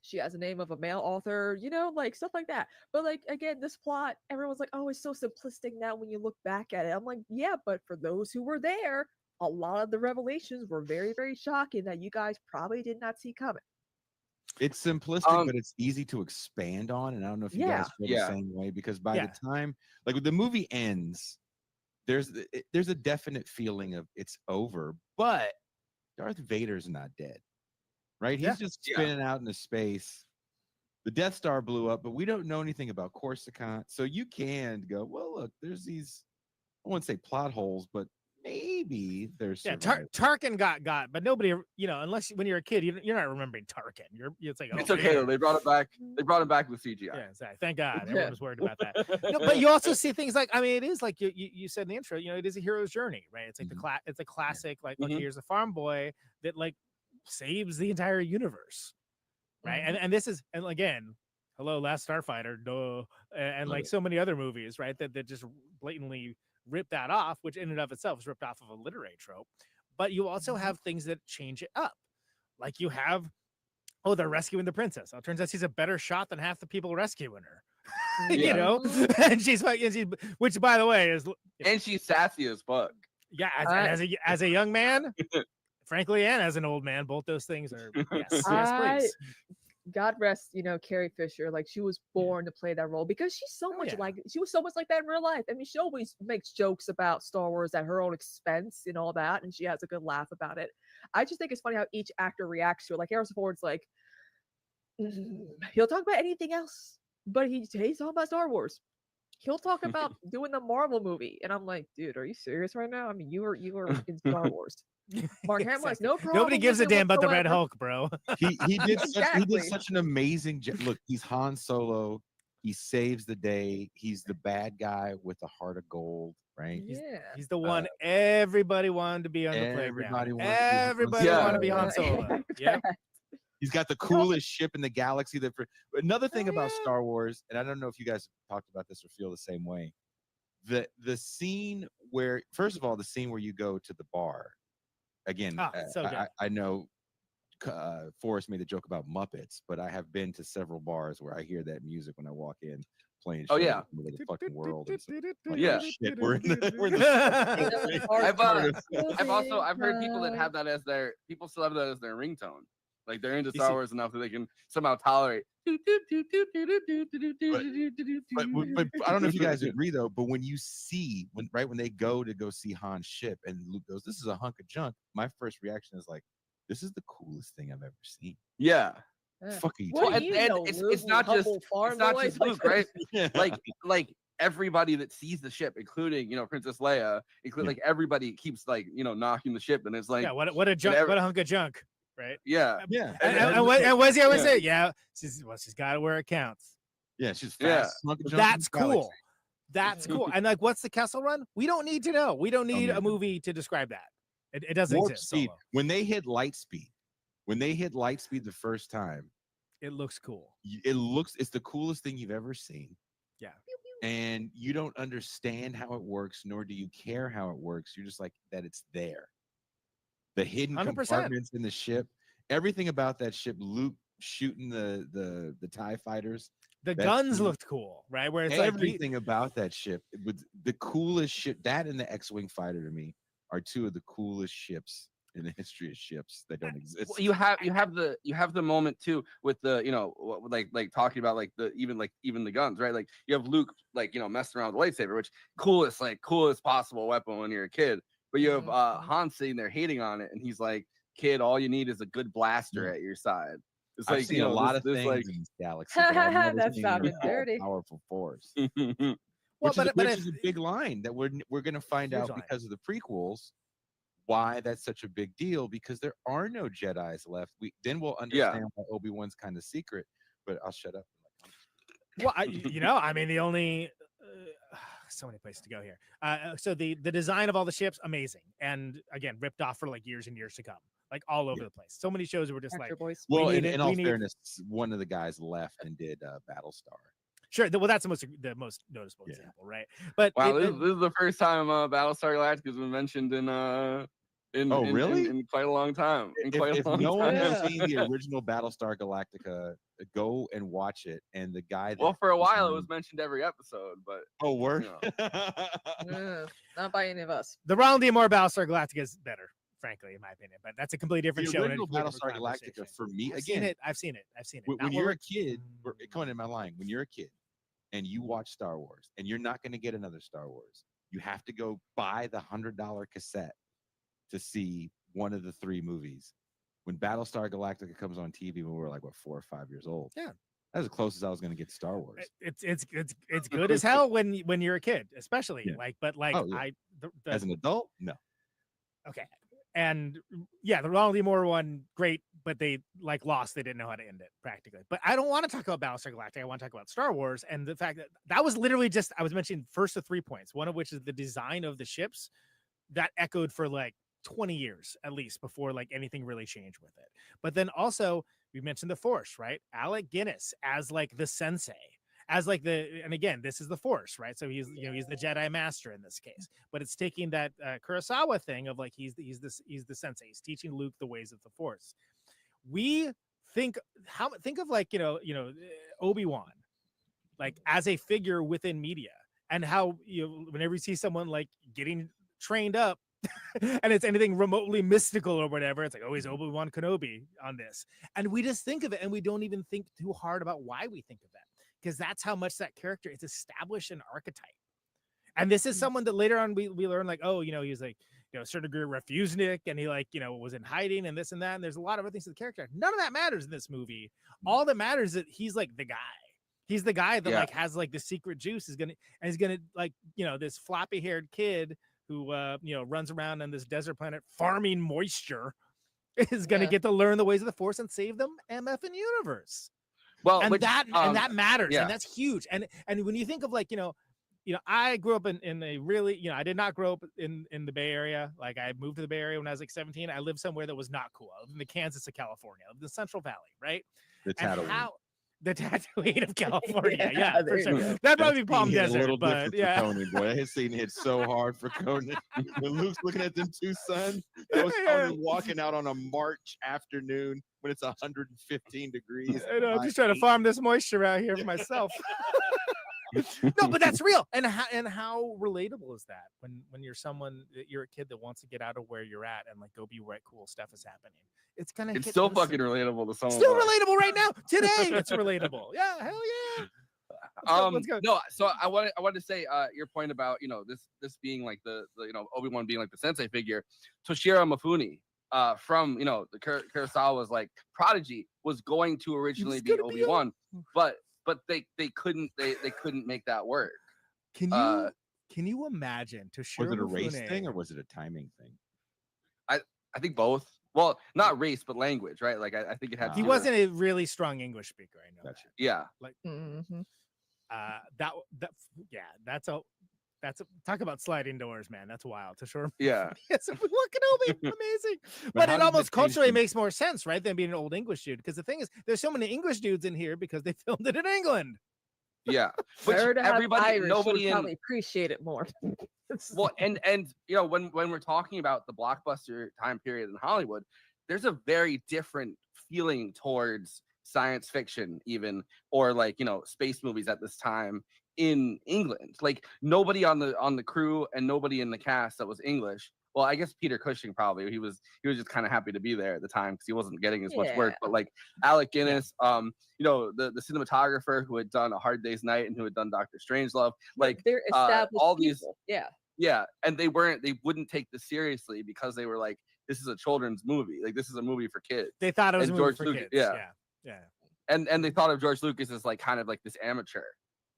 She has a name of a male author, like stuff like that. But like again, this plot, everyone's like, oh, it's so simplistic now when you look back at it. I'm like, yeah, but for those who were there, a lot of the revelations were very, very shocking that you guys probably did not see coming. It's simplistic, but it's easy to expand on. And I don't know if you guys feel the same way, because by the time like when the movie ends, there's a definite feeling of it's over, but Darth Vader's not dead, right? He's just spinning out into space. The Death Star blew up, but we don't know anything about Coruscant. So you can go, well, look, there's these, I wouldn't say plot holes, but maybe there's Tarkin got, but nobody, unless when you're a kid, you're not remembering Tarkin. It's like, It's okay though. They brought it back. They brought him back with CGI. Yeah, exactly. Thank God. Everyone was worried about that. No, but you also see things like, I mean, it is like you said in the intro. It is a hero's journey, right? It's like it's a classic. Like, okay, here's a farm boy that like saves the entire universe, right? And this is, and again, hello, Last Starfighter, duh, and like so many other movies, right? That just blatantly rip that off, which in and of itself is ripped off of a literary trope. But you also have things that change it up. Like you have, oh, they're rescuing the princess. Well, it turns out she's a better shot than half the people rescuing her. And she's like, which by the way is, and she's sassy as fuck. Yeah, as a young man, frankly, and as an old man, both those things are yes, please. God rest, Carrie Fisher. Like she was born to play that role because she's so much she was so much like that in real life. I mean, she always makes jokes about Star Wars at her own expense and all that, and she has a good laugh about it. I just think it's funny how each actor reacts to it. Like Harrison Ford's like, he'll talk about anything else, but he's talking about Star Wars. He'll talk about doing the Marvel movie, and I'm like, dude, are you serious right now? I mean, you were in Star Wars. Mark Hamill's no problem. Nobody gives a damn about the Red Hulk, bro. He did such an amazing look. He's Han Solo. He saves the day. He's the bad guy with a heart of gold, right? He's the one everybody wanted to be on the playground. Everybody wanted to be Han Solo. Yeah. He's got the coolest ship in the galaxy. Another thing about Star Wars, and I don't know if you guys talked about this or feel the same way. The scene where, first of all, the scene where you go to the bar. Again, I know Forrest made the joke about Muppets, but I have been to several bars where I hear that music when I walk in, playing. Oh yeah, the fucking world. Like, yeah, shit, we're in the. I've heard people that have that as their still have that as their ringtone. Like they're into Star Wars enough that they can somehow tolerate. But I don't know if you guys agree though. But when you see when they go see Han's ship and Luke goes, "This is a hunk of junk." My first reaction is like, "This is the coolest thing I've ever seen." Yeah, Fuck you. What Well, do you and know, Luke, it's not just humble farm it's not boy? just Luke, right? like everybody that sees the ship, including Princess Leia, including like everybody keeps like knocking the ship, and it's like Yeah, what a junk, what a hunk of junk, right? Yeah, And what's he always say? Yeah, she's got it where it counts. Yeah, she's fast. That's cool. That's cool. And like, what's the Kessel Run? We don't need to know. We don't need need a movie to describe that. It doesn't Warp exist. speed. Solo. When they hit light speed the first time, it looks cool. It's the coolest thing you've ever seen. Yeah. And you don't understand how it works, nor do you care how it works. You're just like that it's there. The hidden 100%. compartments in the ship, everything about that ship, Luke shooting the TIE fighters. The guns looked cool, right? Where it's everything about that ship was the coolest ship. That and the X-Wing fighter to me are two of the coolest ships in the history of ships that don't exist. Well, you have the moment too with the like talking about like even the guns, right? Like you have Luke messing around with the lightsaber, which coolest possible weapon when you're a kid. But you have Han sitting there hating on it, and he's like, "Kid, all you need is a good blaster at your side." It's I've like seen a lot of things like in this galaxy. But I've never That seen sounded a dirty. powerful force. Well, Which but is a big line that we're going to find Huge out line. because of the prequels why that's such a big deal, because there are no Jedis left. Then we'll understand why Obi-Wan's kind of secret. But I'll shut up. Well, I mean, the only so many places to go here. So the design of all the ships, amazing, and again, ripped off for like years and years to come, like all over the place. So many shows were just Actor like, boys. Well, in all fairness, one of the guys left and did Battlestar. Sure. Well, that's the most noticeable example, right? But wow, this is the first time Battlestar Galactica has been mentioned in really? in quite a long time. If no one has seen the original Battlestar Galactica, go and watch it. And the guy that for a while it was mentioned every episode, but word. Not by any of us. The Ronald D. Moore Battlestar Galactica is better, frankly, in my opinion. But that's a completely different The show. original Battlestar Galactica for me, I've seen it. I've seen it. When you're a kid, come on in my line. When you're a kid and you watch Star Wars, and you're not going to get another Star Wars, you have to go buy the $100 cassette to see one of the 3 movies. When Battlestar Galactica comes on TV, when we were like 4 or 5 years old, yeah, that's as close as I was going to get to Star Wars. It's good as hell when you're a kid, especially As an adult, no. Okay. And yeah, the Ronald D. Moore one, great, but they lost. They didn't know how to end it practically. But I don't want to talk about Battlestar Galactica. I want to talk about Star Wars and the fact that was literally just, I was mentioning first of 3 points. One of which is the design of the ships that echoed for 20 years at least before anything really changed with it. But then also we mentioned the Force, right? Alec Guinness as the sensei, as and again, this is the Force, right? So he's he's the Jedi Master in this case, but it's taking that Kurosawa thing of he's the sensei. He's teaching Luke the ways of the Force. We think of Obi-Wan as a figure within media, and how whenever you see someone getting trained up and it's anything remotely mystical or whatever, it's he's Obi-Wan Kenobi on this, and we just think of it and we don't even think too hard about why we think of that, because that's how much that character is established an archetype. And this is someone that later on we learn he's a certain degree of refusenik, and he was in hiding and this and that, and there's a lot of other things to the character. None of that matters in this movie. All that matters is that he's the guy. He's the guy that has the secret juice, is gonna this floppy haired kid who runs around on this desert planet farming moisture is gonna get to learn the ways of the Force and save them MFing universe. Well, and that matters, and that's huge. And when you think of I grew up in a really, I did not grow up in the Bay Area. I moved to the Bay Area when I was 17. I lived somewhere that was not cool. I lived in the Kansas of California, I lived in the Central Valley, right? The Tatooine. The Tatooine of California, yeah, for sure. That'd probably be Palm Desert, but yeah. Conan, boy, his scene hit so hard for Conan. When Luke's looking at them 2 sons, that was Conan walking out on a March afternoon when it's 115 degrees. I know, I'm just trying to farm this moisture out here for myself. No, but that's real. And how relatable is that when you're a kid that wants to get out of where you're at and go be where cool stuff is happening? It's still fucking relatable to someone. Still relatable right now. Today it's relatable. Yeah, hell yeah. Let's go. No, so I wanted to say your point about this being the Obi-Wan being the sensei figure. Toshiro Mifune from the Kurosawa's like prodigy was going to originally be Obi-Wan, but they couldn't make that work. Can you imagine to Shiro Was it a race Mifune- thing or was it a timing thing? I think both. Well, not race, but language, right? Like I think it had. He wasn't a really strong English speaker. I know. Gotcha. Yeah. Like that's a talk about sliding doors, man. That's wild. To Shiro. Yeah. Yes, look at Obi, amazing. But how it did almost it culturally change? makes more sense, right, than being an old English dude. Because the thing is, there's so many English dudes in here because they filmed it in England. Yeah. Better to have everybody, Irish, nobody would in probably appreciate it more. well, and when we're talking about the blockbuster time period in Hollywood, there's a very different feeling towards science fiction, even, or like space movies at this time in England. Like nobody on the crew and nobody in the cast that was English. Well, I guess Peter Cushing probably. He was just kind of happy to be there at the time because he wasn't getting as much work. But like Alec Guinness, the cinematographer who had done A Hard Day's Night and who had done Dr. Strangelove, like they're established all people. these. Yeah, and they wouldn't take this seriously because they were like, this is a children's movie. Like this is a movie for kids. They thought it was and a movie George for Lucas, kids. Yeah. Yeah. And they thought of George Lucas as like kind of like this amateur.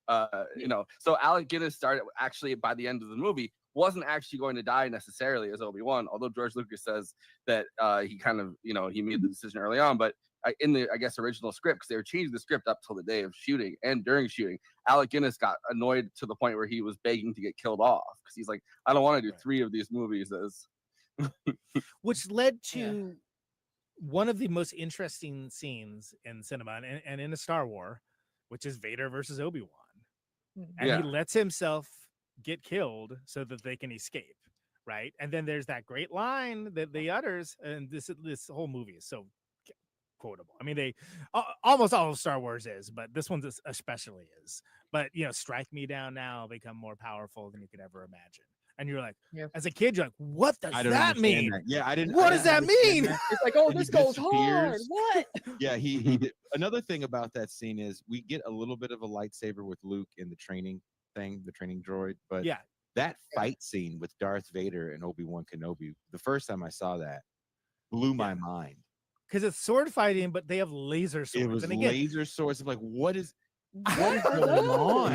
So Alec Guinness started actually by the end of the movie wasn't actually going to die necessarily as Obi-Wan, although George Lucas says that he kind of he made the decision early on, but in the original script, because they were changing the script up till the day of shooting and during shooting, Alec Guinness got annoyed to the point where he was begging to get killed off because he's like, I don't want to do 3 of these movies as which led to one of the most interesting scenes in cinema and in a Star Wars, which is Vader versus Obi-Wan. And he lets himself get killed so that they can escape, right? And then there's that great line that he utters, and this whole movie is so quotable. I mean, they almost all of Star Wars is, but this one especially is. But strike me down now, become more powerful than you could ever imagine. And you're like, as a kid, you're like, what does that mean? That. Yeah, I didn't. What does that mean? It's like, oh, And this he goes hard. disappears. What? Yeah, he did. Another thing about that scene is we get a little bit of a lightsaber with Luke in the training thing, the training droid. But that fight scene with Darth Vader and Obi-Wan Kenobi, the first time I saw that, blew my mind. Because it's sword fighting, but they have laser swords. It was and again, laser swords. I'm like, what is going on?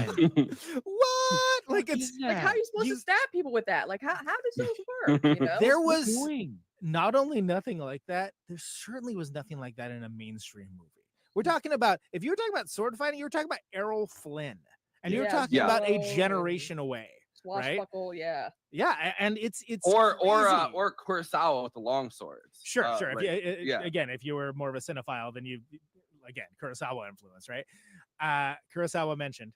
What? Like it's like how are you supposed to stab people with that? Like how does those work? There was not only nothing like that, there certainly was nothing like that in a mainstream movie. We're talking about, if you were talking about sword fighting, you were talking about Errol Flynn, and you're talking about a generation away. Right? Swashbuckle, yeah, and it's or crazy. Kurosawa with the long swords. Sure. Right. Again, if you were more of a cinephile, then you Kurosawa influence, right? Kurosawa mentioned,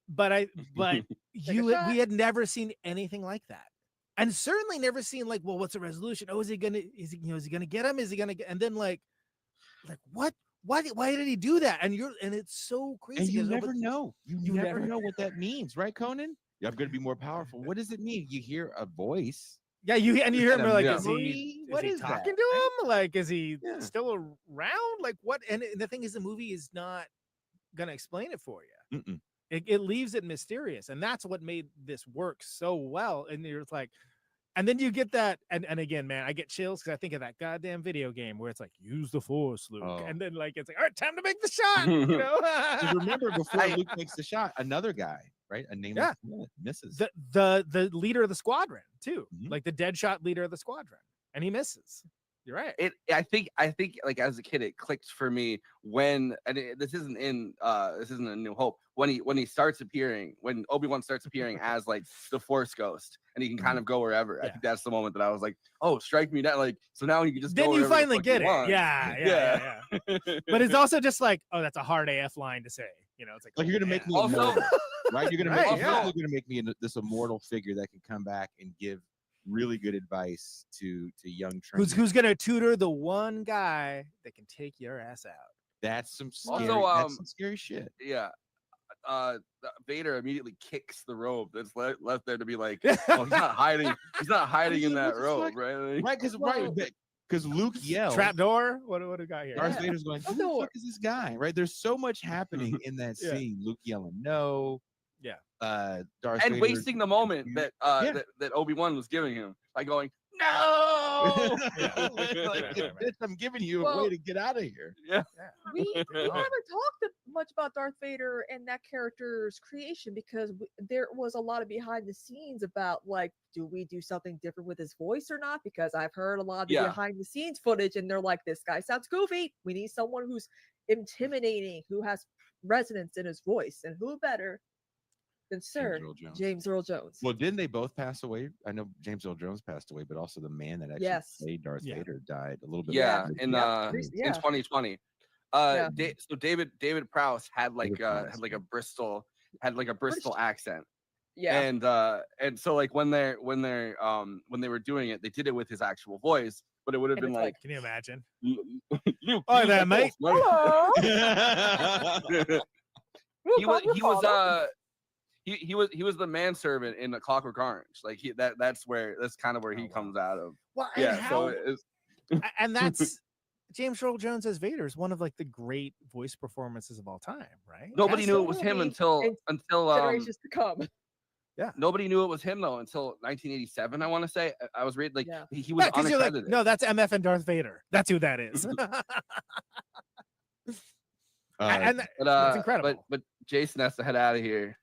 but we had never seen anything like that, and certainly never seen like, well, what's the resolution? Oh, is he gonna get him? Is he gonna get? And then like what? Why did he do that? And it's so crazy. And you never know. You never know what that means, right, Conan? I'm going to be more powerful. What does it mean? You hear a voice. Yeah, you hear him like, is What he is talking that? to him? Like, is he still around? Like, what? And the thing is, the movie is not gonna explain it for you. It leaves it mysterious, and that's what made this work so well. And you're like, and then you get that, and again, man, I get chills because I think of that goddamn video game where it's like, use the Force, Luke, and then like it's like, all right, time to make the shot. You know, 'Cause remember before Luke makes the shot, another guy, right, a nameless misses. The leader of the squadron too, like the Deadshot leader of the squadron, and he misses. You're right. I think like as a kid it clicked for me when, and this isn't in A New Hope, when he starts appearing, when Obi-Wan starts appearing as like the Force ghost and he can kind of go wherever. I think that's the moment that I was like, oh, strike me down. Like, so now you can just then go you wherever the finally fuck get you it. want. Yeah. But it's also just like, oh, that's a hard AF line to say. You know, it's like you're gonna make me Also- immortal, right? You're gonna Right, make yeah. you're gonna make me this immortal figure that can come back and give really good advice to young trainees. who's gonna tutor the one guy that can take your ass out. That's some scary, Also, that's some scary shit. Yeah. Vader immediately kicks the robe that's left there to be like, oh, he's not hiding. He's not hiding in that robe, right? Like, Right, because Luke yells. Trapdoor. What do we got here? Darth Vader's going, who the fuck is this guy? Right? There's so much happening in that scene. Luke yelling, no. Yeah. Darth and Vader wasting the moment that that Obi-Wan was giving him by going, no. Bitch, I'm giving you a way Well, to get out of here. Yeah. we never talked much about Darth Vader and that character's creation because there was a lot of behind the scenes about like, do we do something different with his voice or not? Because I've heard a lot of the behind the scenes footage, and they're like, this guy sounds goofy. We need someone who's intimidating, who has resonance in his voice, and who better than Sir James Earl Jones? Well, didn't they both pass away? I know James Earl Jones passed away, but also the man that actually played Darth Vader died a little bit. In 2020. So David Prowse had like a Bristol accent. Yeah. And so like when they were doing it, they did it with his actual voice, but it would have been like, can you imagine? Oh, there, mate. Hello. He was the manservant in the Clockwork Orange. Like that's kind of where he comes out of. Well, and that's James Earl Jones as Vader is one of like the great voice performances of all time, right? Nobody knew it was him until generations to come. Yeah, nobody knew it was him though until 1987. I want to say I was reading like he was uncredited. Like, no, that's MF and Darth Vader. That's who that is. And that's incredible. But Jason has to head out of here.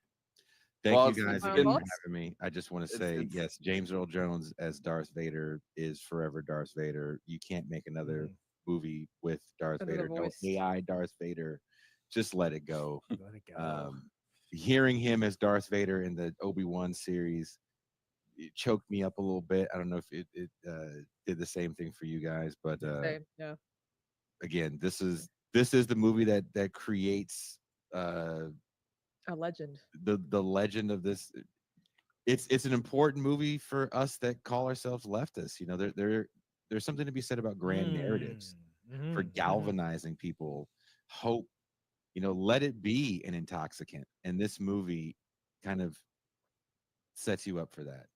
Thank you guys again for having me. I just want to say, yes, James Earl Jones as Darth Vader is forever Darth Vader. You can't make another movie with Darth Vader. No AI Darth Vader. Just let it go. Let it go. Hearing him as Darth Vader in the Obi-Wan series, it choked me up a little bit. I don't know if it did the same thing for you guys, but again, this is the movie that creates a legend. The legend of this. It's an important movie for us that call ourselves leftists. You know, there's something to be said about grand narratives for galvanizing people. Hope, you know, let it be an intoxicant, and this movie kind of sets you up for that.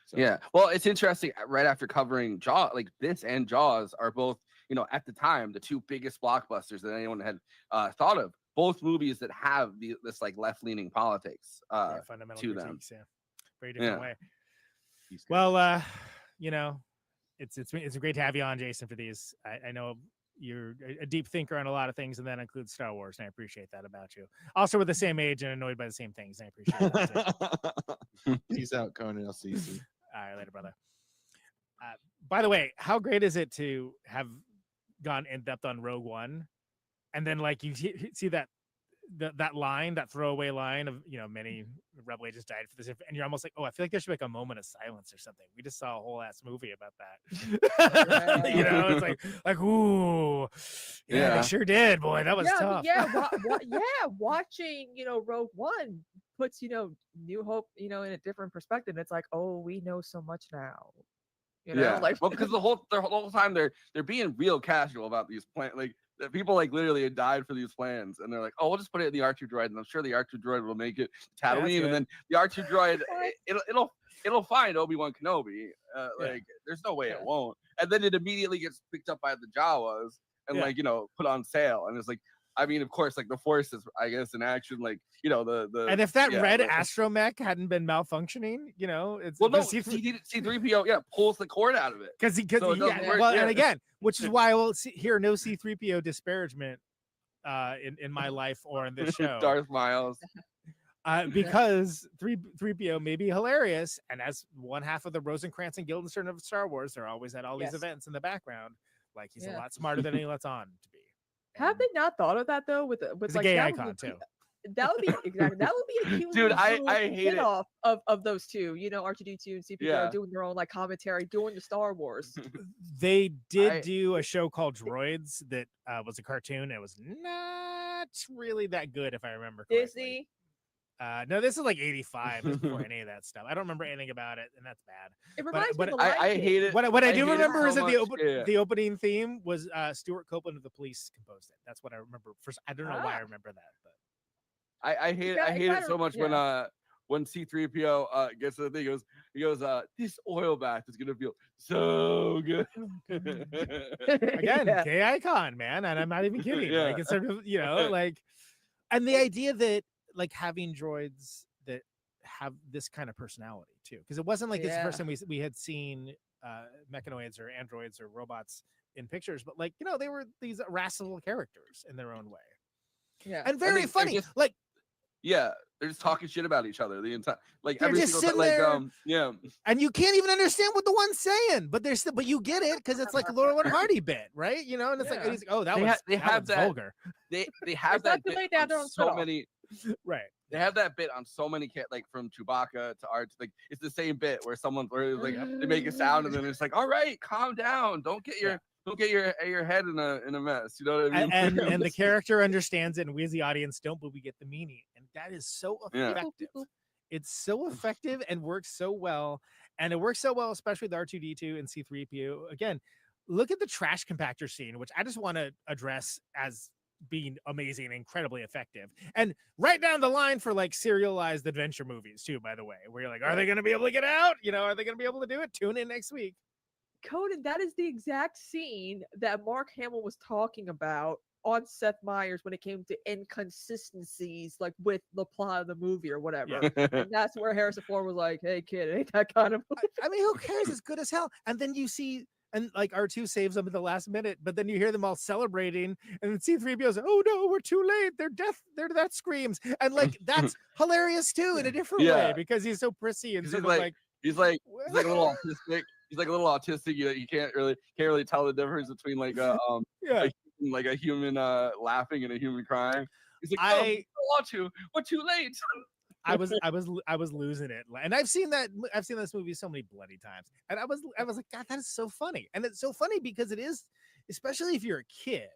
So. Yeah, well, it's interesting. Right after covering Jaws, like this and Jaws are both, you know, at the time the two biggest blockbusters that anyone had thought of. Both movies that have this like left-leaning politics to them. Very different way. Well, you know, it's great to have you on, Jason, for these. I know you're a deep thinker on a lot of things, and that includes Star Wars, and I appreciate that about you. Also, we're the same age and annoyed by the same things, and I appreciate that too. Peace out, Conan. I'll see you soon. All right, later, brother. By the way, how great is it to have gone in depth on Rogue One? And then, like, you see that line, that throwaway line of, you know, many rebel agents died for this, and you're almost like, oh, I feel like there should be like a moment of silence or something. We just saw a whole ass movie about that. You know, it's like, ooh, yeah, they sure did, boy. That was tough. Watching, you know, Rogue One puts, you know, New Hope, you know, in a different perspective. It's like, oh, we know so much now. You know, like, well, because the whole time they're being real casual about these plans. Like, people like literally had died for these plans, and they're like, "Oh, we'll just put it in the R2 droid, and I'm sure the R2 droid will make it to Tatooine, and then the R2 droid it'll find Obi-Wan Kenobi. Like, there's no way it won't." And then it immediately gets picked up by the Jawas and like, you know, put on sale, and it's like, I mean, of course, like the Force is, I guess, in action, like, you know, the and if that red astromech hadn't been malfunctioning, you know, it's C3PO pulls the cord out of it because and again, which is why I will hear no C3PO disparagement in my life or in this show. Darth Miles. Because 3PO may be hilarious, and as one half of the Rosencrantz and Guildenstern of Star Wars, they're always at all these events in the background. Like, he's a lot smarter than he lets on to be. Have they not thought of that though? With it's like a gay icon too. That would be exactly. That would be a cute dude. I hate it of those two. You know, R2D2 and CPO doing their own like commentary, doing the Star Wars. They did do a show called Droids that was a cartoon. It was not really that good, if I remember correctly. Disney. No, this is like 85 before any of that stuff. I don't remember anything about it, and that's bad. It reminds me of I hate it. What I do remember is that the opening theme was Stuart Copeland of The Police composed it. That's what I remember. First, I don't know why I remember that, but I hate it so much when C3PO gets to the thing. He goes, this oil bath is gonna feel so good. Again, gay icon, man, and I'm not even kidding. Like, it's sort of, you know, like, and the idea that, like, having droids that have this kind of personality too, because it wasn't like it's the first time we had seen mechanoids or androids or robots in pictures, but like, you know, they were these irascible characters in their own way. Yeah. And very funny. Like, yeah, they're just talking shit about each other the entire, like they're every just single time, sitting there, yeah. and you can't even understand what the one's saying, but they're still, but you get it because it's like a Laurel and Hardy bit, right? You know, and it's like, it's like, oh, that was vulgar. They have that bit on so many, right? They have that bit on so many like from Chewbacca to Art. Like it's the same bit where someone where like they make a sound and then it's like, all right, calm down, don't get your head in a mess. You know what I mean? And the character understands it, and we as the audience don't, but we get the meaning, and that is so effective. It's so effective and works so well, and it works so well, especially with R2D2 and C3PO. Again, look at the trash compactor scene, which I just want to address as being amazing and incredibly effective, and right down the line for like serialized adventure movies too, by the way, where you're like, are they going to be able to get out? You know, are they going to be able to do it? Tune in next week. Conan, that is the exact scene that Mark Hamill was talking about on Seth Meyers when it came to inconsistencies, like with the plot of the movie or whatever. And that's where Harrison Ford was like, hey, kid, it ain't that kind of movie. I mean, who cares? It's good as hell. And then you see, and like R2 saves them at the last minute, but then you hear them all celebrating, and then C3PO's, oh no, we're too late. They're death screams. And like, that's hilarious too, in a different way, because he's so prissy and sort of like, he's like a little autistic. He's like a little autistic. You can't really tell the difference between like like a human laughing and a human crying. He's like, I don't want to. We're too late. I was losing it, and I've seen this movie so many bloody times, and I was like, God, that is so funny, and it's so funny because it is, especially if you're a kid.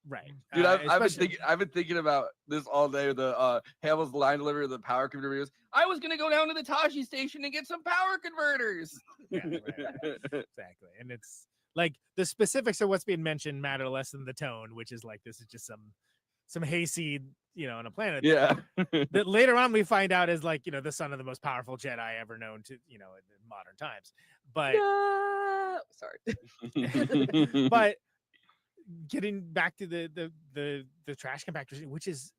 Right, dude. I've been thinking about this all day. The Hamill's line delivery of the power converters. I was gonna go down to the Tashi station and get some power converters. Yeah, right. Exactly. And it's like the specifics of what's being mentioned matter less than the tone, which is like, this is just some hayseed, you know, on a planet. Yeah. That later on we find out is like, you know, the son of the most powerful Jedi ever known to, you know, in modern times. But sorry. But getting back to the trash compactor, which is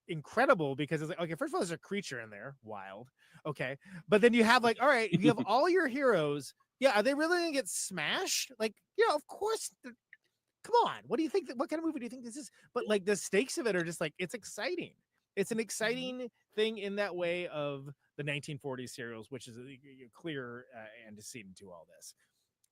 incredible because it's like, okay, first of all, there's a creature in there, wild, okay, but then you have like, all right, you have all your heroes. Yeah, are they really gonna get smashed? Like, yeah, of course. Come on, what do you think? What kind of movie do you think this is? But like, the stakes of it are just like, it's exciting. It's an exciting thing in that way of the 1940s serials, which is a clear antecedent to all this.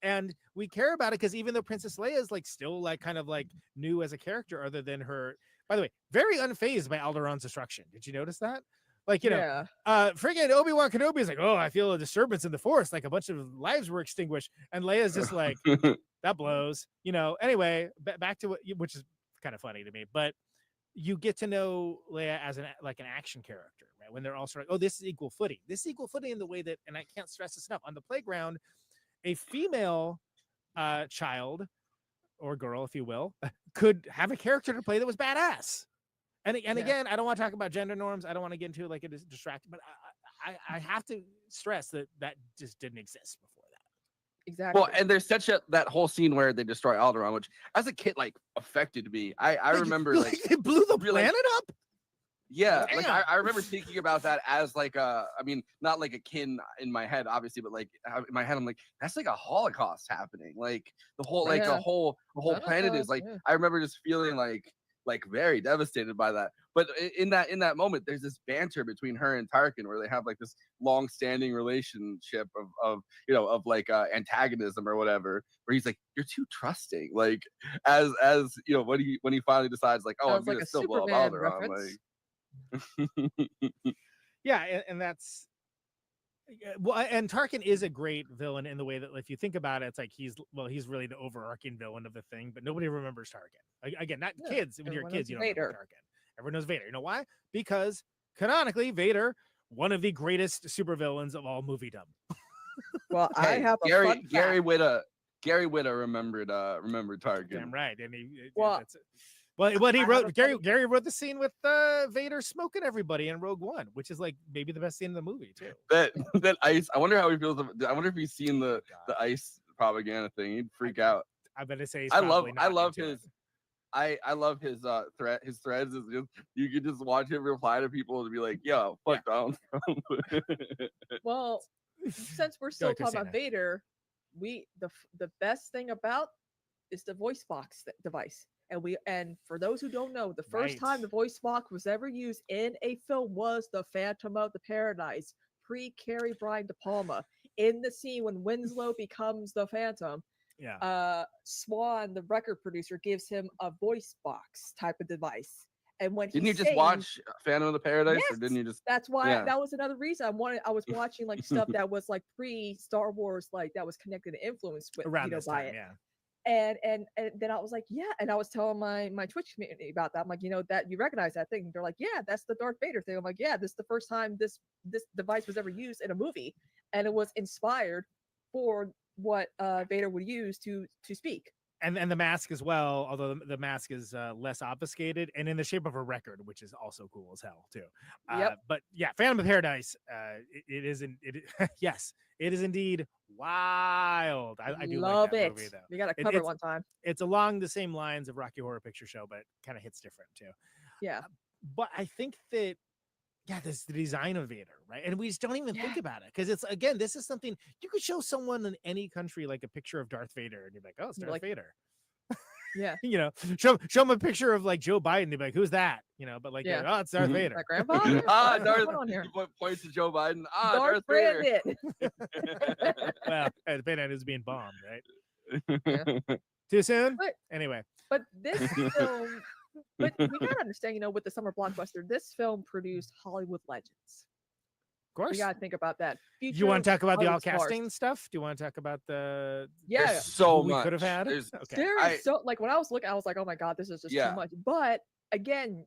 And we care about it because even though Princess Leia is like still like kind of like new as a character, other than her, by the way, very unfazed by Alderaan's destruction. Did you notice that? Like, you know, friggin' Obi-Wan Kenobi is like, oh, I feel a disturbance in the Force, like a bunch of lives were extinguished, and Leia's just like, that blows, you know. Anyway, back to which is kind of funny to me, but you get to know Leia as an action character, right? When they're all sort of, oh, this is equal footing. This is equal footing in the way that, and I can't stress this enough, on the playground, a female child or girl, if you will, could have a character to play that was badass. And again, I don't want to talk about gender norms. I don't want to get into like a distraction, but I have to stress that just didn't exist before that. Exactly. Well, and there's such that whole scene where they destroy Alderaan, which as a kid like affected me. I remember like it blew the planet up. Yeah, like I remember thinking about that as like I mean, not like a kin in my head, obviously, but like in my head, I'm like, that's like a Holocaust happening. Like the whole the whole planet is like. I remember just feeling like very devastated by that. But in that moment, there's this banter between her and Tarkin where they have like this long-standing relationship of like antagonism or whatever, where he's like, you're too trusting. Like as you know, when he finally decides like, oh, I'm gonna still blow up Alderaan. Like yeah, and that's well, and Tarkin is a great villain in the way that if you think about it, it's like he's really the overarching villain of the thing, but nobody remembers Tarkin. Again, not kids. When you're kids, you don't remember Tarkin. Everyone knows Vader. You know why? Because canonically, Vader, one of the greatest supervillains of all moviedom. Well, I have a fun fact. Gary Whitta remembered Tarkin. Damn right. And what he wrote, Gary wrote the scene with Vader smoking everybody in Rogue One, which is like maybe the best scene in the movie too. That ice. I wonder how he feels. I wonder if he's seen the ice propaganda thing. He'd freak out. I better say. I love his. I love his his threads is just you can just watch him reply to people and be like, yo, fuck Donald Trump. Well, since we're still talking about Vader, the best thing about is the voice box device. And for those who don't know, the first time the voice box was ever used in a film was The Phantom of the Paradise, pre-Carrie Brian De Palma. In the scene when Winslow becomes the Phantom, Swan, the record producer, gives him a voice box type of device. And when didn't you just watch Phantom of the Paradise, or didn't you just? That's why that was another reason I was watching like stuff that was like pre-Star Wars, like that was connected and influenced with around this by time, it. And then I was like, yeah, and I was telling my Twitch community about that. I'm like, that you recognize that thing? And they're like, yeah, that's the Darth Vader thing. I'm like, yeah, this is the first time this device was ever used in a movie, and it was inspired for what Vader would use to speak. And the mask as well, although the mask is less obfuscated and in the shape of a record, which is also cool as hell too. But yeah, Phantom of Paradise, yes, it is indeed wild. I do love like that it. movie, though. We got to cover it one time. It's along the same lines of Rocky Horror Picture Show, but kind of hits different too. Yeah. But I think that this is the design of Vader, right? And we just don't even think about it because it's, again, this is something you could show someone in any country like a picture of Darth Vader, and you're like, oh, it's Darth Vader. Yeah. Show them a picture of like Joe Biden, they'd be like, who's that? But like, oh, it's Darth Vader. My grandpa? Darth. You point to Joe Biden. Darth Vader. Well, the Pentagon is being bombed, right? Too soon? Anyway. But this film. But we gotta understand, with the summer blockbuster, this film produced Hollywood legends. Of course, we gotta think about that. Do you want to talk about the all stars. casting stuff? Do you want to talk about the? Yeah, so we much could have had. There is so like when I was looking, I was like, oh my god, this is just too much. But again,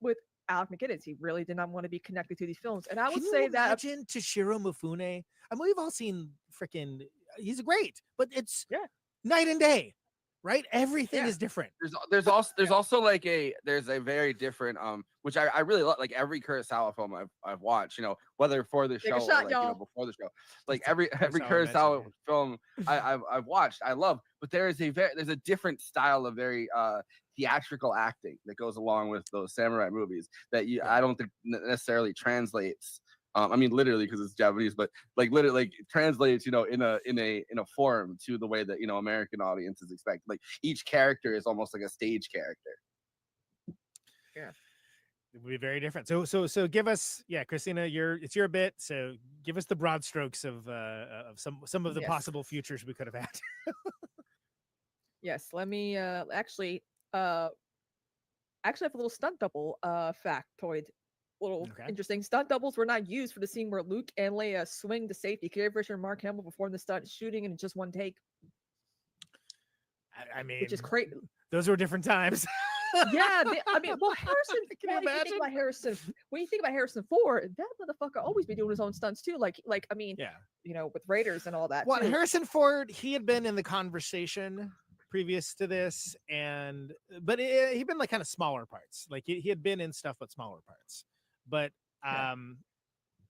with Alec McGinnis, he really did not want to be connected to these films, and I would say that. Imagine Toshiro Mifune. I mean, we've all seen freaking. He's great, but it's night and day. Right, everything is different. There's also like there's a very different which I really love, like every Kurosawa film I've watched, whether for the show or like, before the show, like every Kurosawa film I've watched, I love. But there's a different style of very theatrical acting that goes along with those samurai movies that I don't think necessarily translates. I mean, literally, because it's Japanese, but like literally, like translates, in a form to the way that American audiences expect. Like each character is almost like a stage character. Yeah, it would be very different. So give us, Kristina, it's your bit. So give us the broad strokes of some of the possible futures we could have had. Yes, let me actually have a little stunt double factoid. Little interesting. Stunt doubles were not used for the scene where Luke and Leia swing to safety. Carrie Fisher and Mark Hamill performed the stunt shooting in just one take. I mean, which is crazy. Those were different times. Harrison. When you think about Harrison Ford, that motherfucker always be doing his own stunts too. Like I mean, with Raiders and all that. Well, too. Harrison Ford, he had been in the conversation previous to this, but he'd been like kind of smaller parts. Like he had been in stuff but smaller parts. But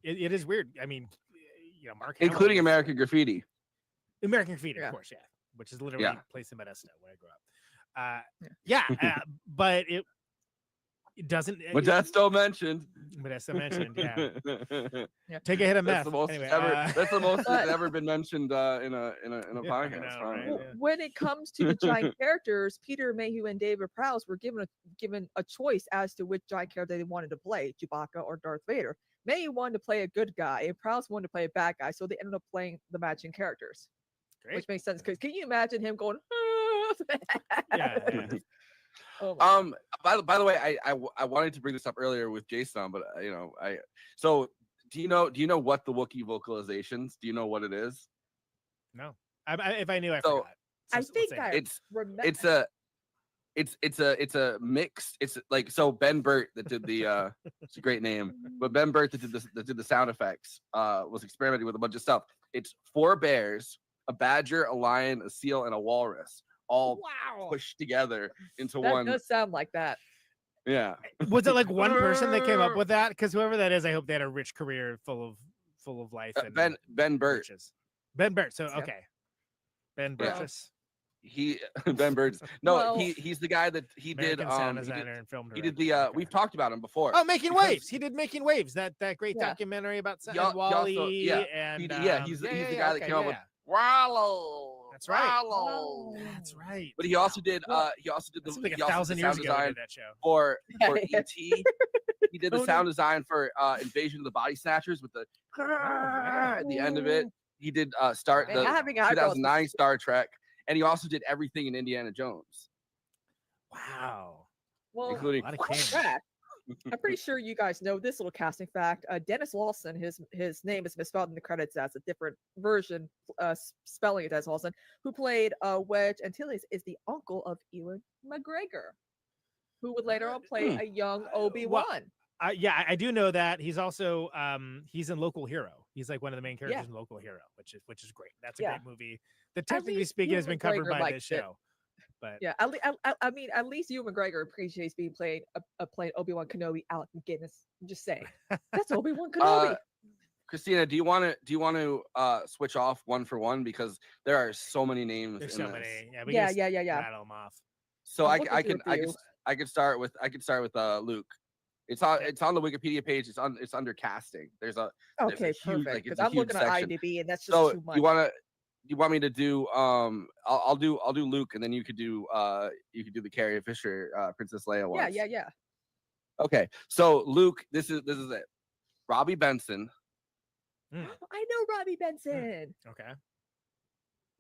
it is weird. I mean, Mark Hamill, including American Graffiti. American Graffiti, of course, which is literally a place in Modesto where I grew up. But it doesn't. Modesto mentioned. Yeah. Take a hit of meth. That's the most anyway, that's the most that's ever been mentioned in a podcast. Right? When it comes to the giant characters, Peter Mayhew and David Prowse were given a choice as to which giant character they wanted to play, Chewbacca or Darth Vader. Mayhew wanted to play a good guy, and Prowse wanted to play a bad guy, so they ended up playing the matching characters. Great. Which makes sense because can you imagine him going? Oh by the way, I wanted to bring this up earlier with Jason, but so do you know what the Wookiee vocalizations? Do you know what it is? No, if I knew, I forgot. I think it's a mix. It's like, so Ben Burt that did the it's a great name, but Ben Burt that did the sound effects was experimenting with a bunch of stuff. It's 4 bears, a badger, a lion, a seal, and a walrus, all pushed together into one. That does sound like that. Yeah. Was it like one person that came up with that? Because whoever that is, I hope they had a rich career full of life. And Ben Burt. Ben Burt. So okay. Ben Burgess. Ben Burgess. No, he's the guy that did sound designer and film director. He did the we've talked about him before. Oh, Making Waves. He did Making Waves. That great documentary about Wall-E. He's the guy that came up with Wallow. That's right. Wallow. That's right. But he also did he also did That's the like he also 1,000 did years sound ago. design Did that show. for Yeah. E.T. He did the Conan. sound design for Invasion of the Body Snatchers with the at the end of it. He did start Man, the having eyebrows was- 2009 Star Trek, and he also did everything in Indiana Jones, Wow. Well, including A lot of fun King. fact, I'm pretty sure you guys know this little casting fact. Dennis Lawson, his name is misspelled in the credits as a different version, spelling it as Lawson, who played Wedge Antilles, is the uncle of Ewan McGregor, who would later on play a young Obi-Wan. Yeah, I do know that. He's also he's in Local Hero. He's like one of the main characters Yeah. in Local Hero, which is great. That's a Yeah. great movie that technically least speaking has Ewan been covered McGregor by likes this it. show. But Yeah, I mean, at least Ewan McGregor appreciates being played playing Obi-Wan Kenobi. Alec McGinnis. I'm just saying, that's Obi-Wan Kenobi. Christina, do you want to switch off one for one, because there are so many names. there's in so this. many. Yeah, we Yeah, can yeah. rattle them off. So I'm looking through a few. I could start with Luke. It's on the Wikipedia page. It's under casting. There's a Okay, huge, perfect. like, Because it's a I'm huge looking at section. IMDb, and that's just So too much. you want me to do I'll do Luke, and then you could do the Carrie Fisher Princess Leia one. Yeah. Okay, so Luke, this is it. Robbie Benson. I know Robbie Benson. Okay.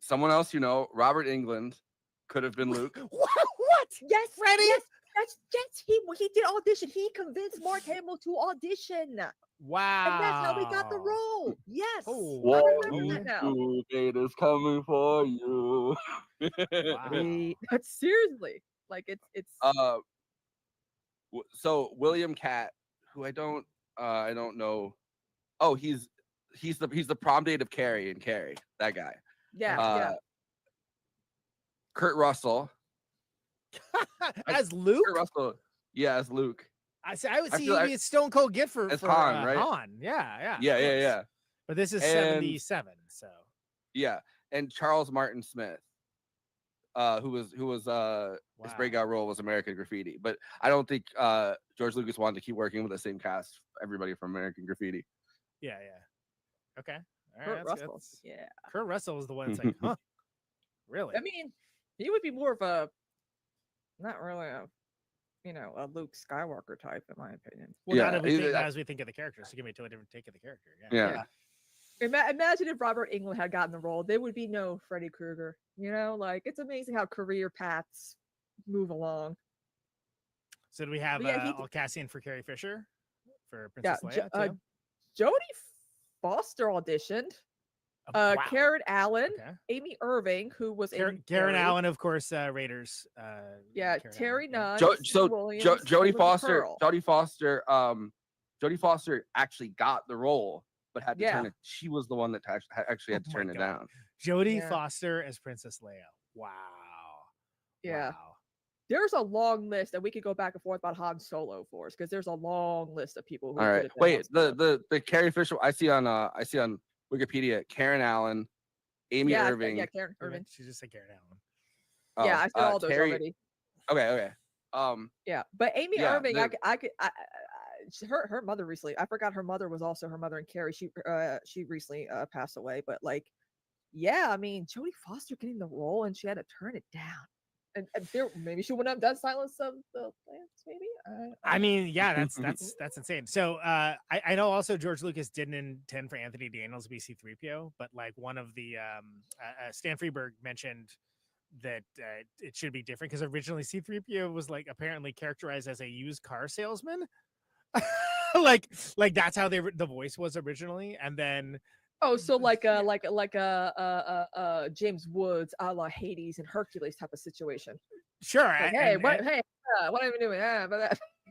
Someone else Robert Englund could have been Luke. What? Yes, Freddie. Yes. He did audition. He convinced Mark Hamill to audition. Wow. And that's how he got the role. Yes. Oh, I remember that now. It is coming for you. Wait, seriously, like it's. So William Catt, who I don't know. Oh, he's the prom date of Carrie and Carrie. That guy. Yeah. Kurt Russell. As Luke? Kurt Russell. Yeah, as Luke. I would see you be a Stone Cold gift for Han, right? Han. Yeah. Yeah. But this is And- 77, so Yeah, and Charles Martin Smith, who was his breakout role was American Graffiti. But I don't think George Lucas wanted to keep working with the same cast, everybody from American Graffiti. yeah. Okay. All Kurt right, Russell. Yeah. Kurt Russell was the one that's like, huh? Really? I mean, he would be more of a, not really a Luke Skywalker type, in my opinion. Well, not everything as we think of the character. So give me a totally different take of the character. Yeah. Imagine if Robert Englund had gotten the role, there would be no Freddy Krueger. Like, it's amazing how career paths move along. So do we have all casting for Carrie Fisher for Princess Leia too? Jodie Foster auditioned. Wow. Karen Allen, Okay. Amy Irving, who was in Karen Allen, of course, Raiders. Yeah, Karen Terry Nunn. Jodie Foster. Jodie Foster actually got the role, but had to turn it. She was the one that actually had to turn it down. Jodie Foster as Princess Leia. Wow. Yeah. Wow. There's a long list, and we could go back and forth about Han Solo for us, because there's a long list of people who All could right, have been wait. Han Solo. The Carrie Fisher I see on Wikipedia. Karen Allen, Amy Irving. Yeah, Karen Irving. She just said Karen Allen. Yeah, I said all those already. Okay. Yeah, but Amy yeah, Irving, her mother recently. I forgot her mother was also her mother in Carrie. She recently passed away. But like, yeah, I mean, Jodie Foster getting the role, and she had to turn it down. And there, maybe she wouldn't have done Silence of the Lambs. Maybe. I mean, yeah, that's insane. So I know also George Lucas didn't intend for Anthony Daniels to be C-3PO, but like one of the Stan Freberg mentioned that it should be different because originally C-3PO was like apparently characterized as a used car salesman. like that's how the voice was originally, and then so like a James Woods a la Hades and Hercules type of situation. Sure. Like, what are you doing?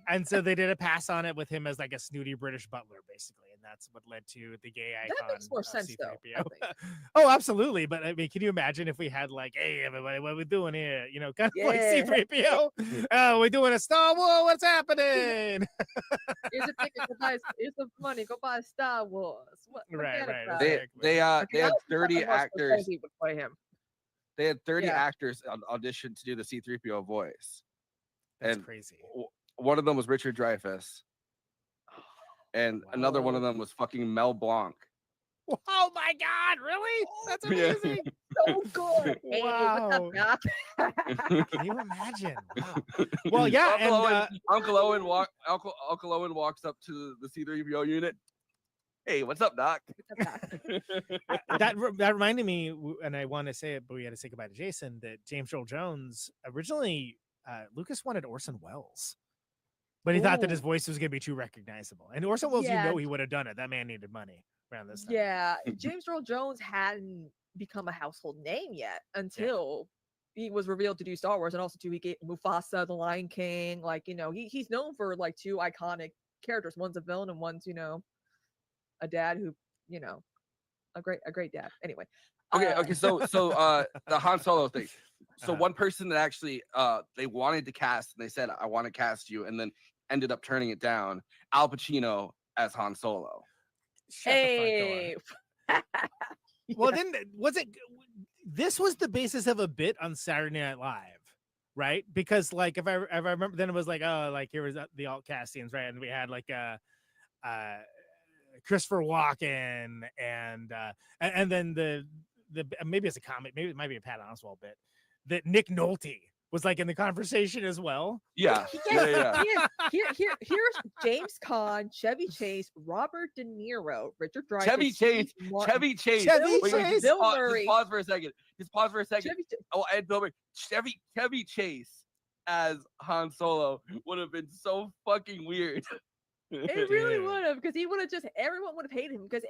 And so they did a pass on it with him as like a snooty British butler, basically, and that's what led to the gay icon. That makes more sense, though. Oh, absolutely. But I mean, can you imagine if we had like, hey, everybody, what are we doing here? Kind of like C-3PO. Oh, we're doing a Star Wars. What's happening? Here's a ticket to buy. Here's some money. Go buy Star Wars. Right. They had 30 actors. Would play him. They had 30 actors audition to do the C-3PO voice. That's crazy. One of them was Richard Dreyfuss, and another one of them was fucking Mel Blanc. Oh my God! Really? That's amazing. So good. Hey, Wow. what's up, Doc? Can you imagine? Wow. Well, yeah, Uncle Owen walks up to the C3PO unit. Hey, what's up, Doc? that reminded me, and I want to say it, but we had to say goodbye to Jason. That James Earl Jones originally, Lucas wanted Orson Welles, but he thought that his voice was going to be too recognizable. And Orson Welles, Yeah. you know, he would have done it. That man needed money around this time. Yeah, James Earl Jones hadn't become a household name yet until he was revealed to do Star Wars, and also too he gave Mufasa, the Lion King. Like, you know, he's known for like two iconic characters. One's a villain, and one's, you know, a dad who, you know, a great dad. Anyway. Okay. So the Han Solo thing. So one person that actually they wanted to cast, and they said, I want to cast you, and then ended up turning it down. Al Pacino as Han Solo. Hey. Well, then was it? This was the basis of a bit on Saturday Night Live, right? Because like if I remember, then it was like, oh, like here was the alt castings, right? And we had like Christopher Walken and then the maybe it's a comic, maybe it might be a Pat Oswalt bit that Nick Nolte was like in the conversation as well. Yeah. Here's James Caan, Chevy Chase, Robert De Niro, Richard Dreyfuss, Chevy Chase. Wait, Bill just Murray. pause for a second. Oh, and Bill Murray. Chevy Chase as Han Solo would have been so fucking weird. It really would have, because he would have everyone would have hated him, because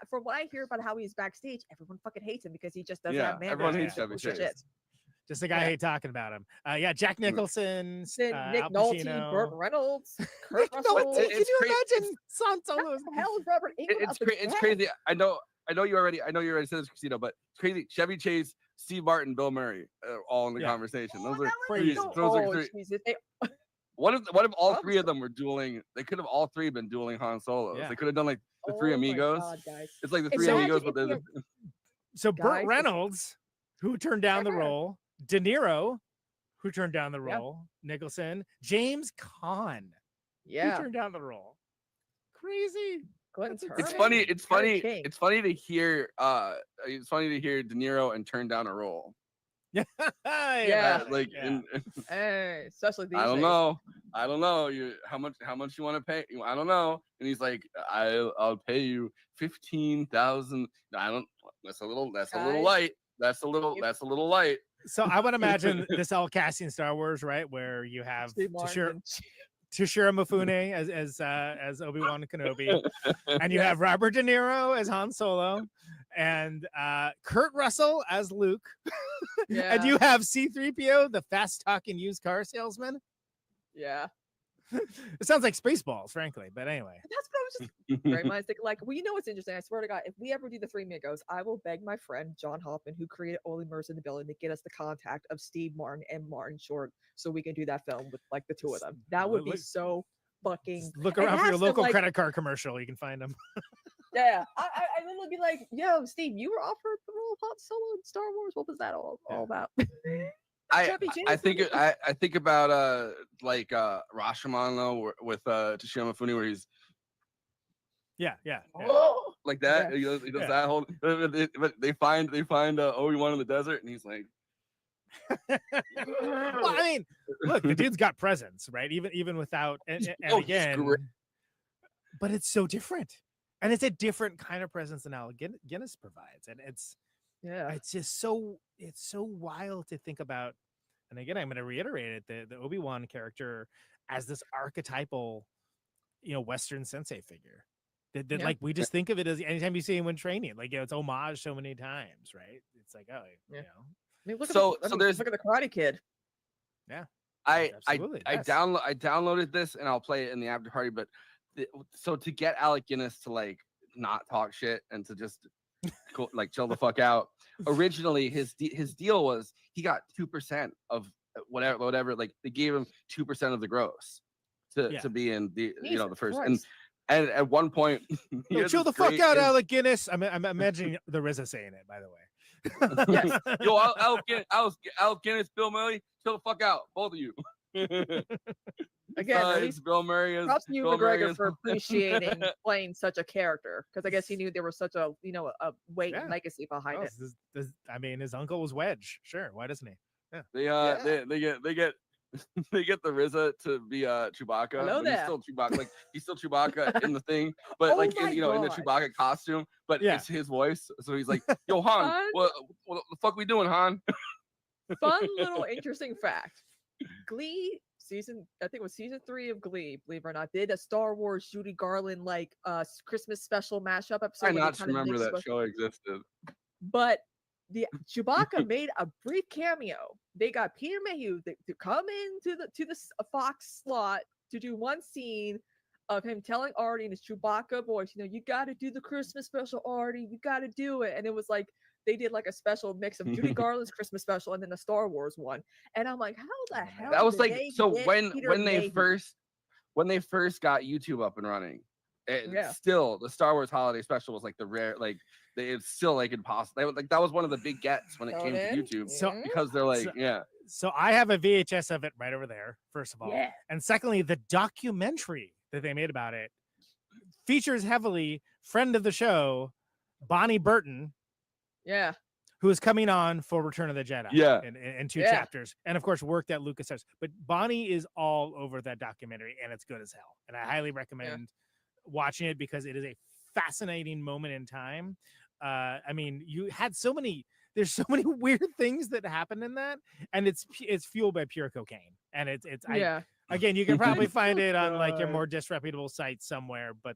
from what I hear about how he's backstage, everyone fucking hates him because he just doesn't have man. Everyone hates Chevy Chase. Just the guy I hate talking about him. Jack Nicholson, Nick Al Nolte, Pacino. Burt Reynolds, Kurt Russell. Can you imagine Han Solo? What the hell is Robert England? It's crazy. I know you already said this, Kristina, but it's crazy. Chevy Chase, Steve Martin, Bill Murray, all in the conversation. Those are three. What if all three of them were dueling? They could have all three been dueling Han Solos. Yeah. They could have done like the three amigos. God, guys. It's like the three amigos, but they're So Burt Reynolds, who turned down the role, De Niro, who turned down the role, Nicholson, James Caan, who turned down the role. Crazy. It's funny to hear De Niro and turn down a role. Especially these I don't days. know. You how much you want to pay? I don't know. And he's like, I'll pay you 15,000. I don't. That's a little light. That's a little light. So I would imagine this all casting Star Wars, right? Where you have Toshiro Mifune as Obi-Wan Kenobi, and you have Robert De Niro as Han Solo, and Kurt Russell as Luke, and you have C-3PO, the fast-talking used car salesman. Yeah. It sounds like Spaceballs, frankly, but anyway. That's what I was just very much thinking. Like, well, you know what's interesting? I swear to God, if we ever do the Three Amigos, I will beg my friend John Hoffman, who created Only Murders in the Building, to get us the contact of Steve Martin and Martin Short, so we can do that film with like the two of them. That would be so fucking. Look around for your local credit card commercial. You can find them. Yeah, I literally be like, "Yo, Steve, you were offered the role of Han Solo in Star Wars. What was that all about?" I think about like Rashomon though with Toshiro Mifune, where he's like that. Yeah. He does that whole. But they find Obi-Wan in the desert, and he's like. Well, I mean, look, the dude's got presence, right? Even without, and again, but it's so different, and it's a different kind of presence than Alec Guinness provides, and it's just so wild to think about. And again, I'm going to reiterate it: the Obi-Wan character as this archetypal, Western sensei figure. That like we just think of it as anytime you see him when training, like it's homage so many times, right? It's like I mean, look at look at the Karate Kid. Yeah, I downloaded this and I'll play it in the after party. But so to get Alec Guinness to like not talk shit and to just like chill the fuck out. Originally, his deal was he got 2% of whatever. Like they gave him 2% of the gross to be in the the first. And at one point, chill the fuck out, Alec Guinness. I'm imagining the RZA saying it, by the way. Yes. Yo, Alec Guinness, Bill Murray, chill the fuck out, both of you. Again, at Besides, least Bill Murray is props to you, Bill Murray McGregor, is- for appreciating playing such a character, because I guess he knew there was such a a weight and Yeah. legacy behind Oh, it. I mean, his uncle was Wedge. Sure, why doesn't he? Yeah. They get they get the RZA to be Chewbacca. Hello but he's there. still Chewbacca. Like he's still Chewbacca in the thing, but Oh like my in in the God. Chewbacca costume, but Yeah. it's his voice. So he's like, "Yo, Han, Han? what the fuck we doing, Han?" Fun little interesting fact. Glee season, I think it was season 3 of Glee, believe it or not, did a Star Wars Judy Garland like Christmas special mashup episode. I where they not kinda remember mixed that show existed. But the Chewbacca made a brief cameo. They got Peter Mayhew to come into the Fox slot to do one scene of him telling Artie in his Chewbacca voice, you got to do the Christmas special, Artie. You got to do it. And it was like they did like a special mix of Judy Garland's Christmas special and then the Star Wars one. And I'm like, how the hell? That was did like they so get when Peter when they Mayhew? first got YouTube up and running. Yeah. Still, the Star Wars Holiday Special was like the rare, it's still like impossible. That was one of the big gets when it came to YouTube. So- because they're like, so- yeah, So I have a VHS of it right over there, first of all. Yeah. And secondly, the documentary that they made about it features heavily friend of the show, Bonnie Burton, Yeah. who is coming on for Return of the Jedi. Yeah. In 2 Yeah. chapters. And of course worked at LucasArts. But Bonnie is all over that documentary and it's good as hell. And I highly recommend watching it because it is a fascinating moment in time. I mean, you had there's so many weird things that happen in that, and it's fueled by pure cocaine. And Yeah. again, you can probably find it on like your more disreputable site somewhere, but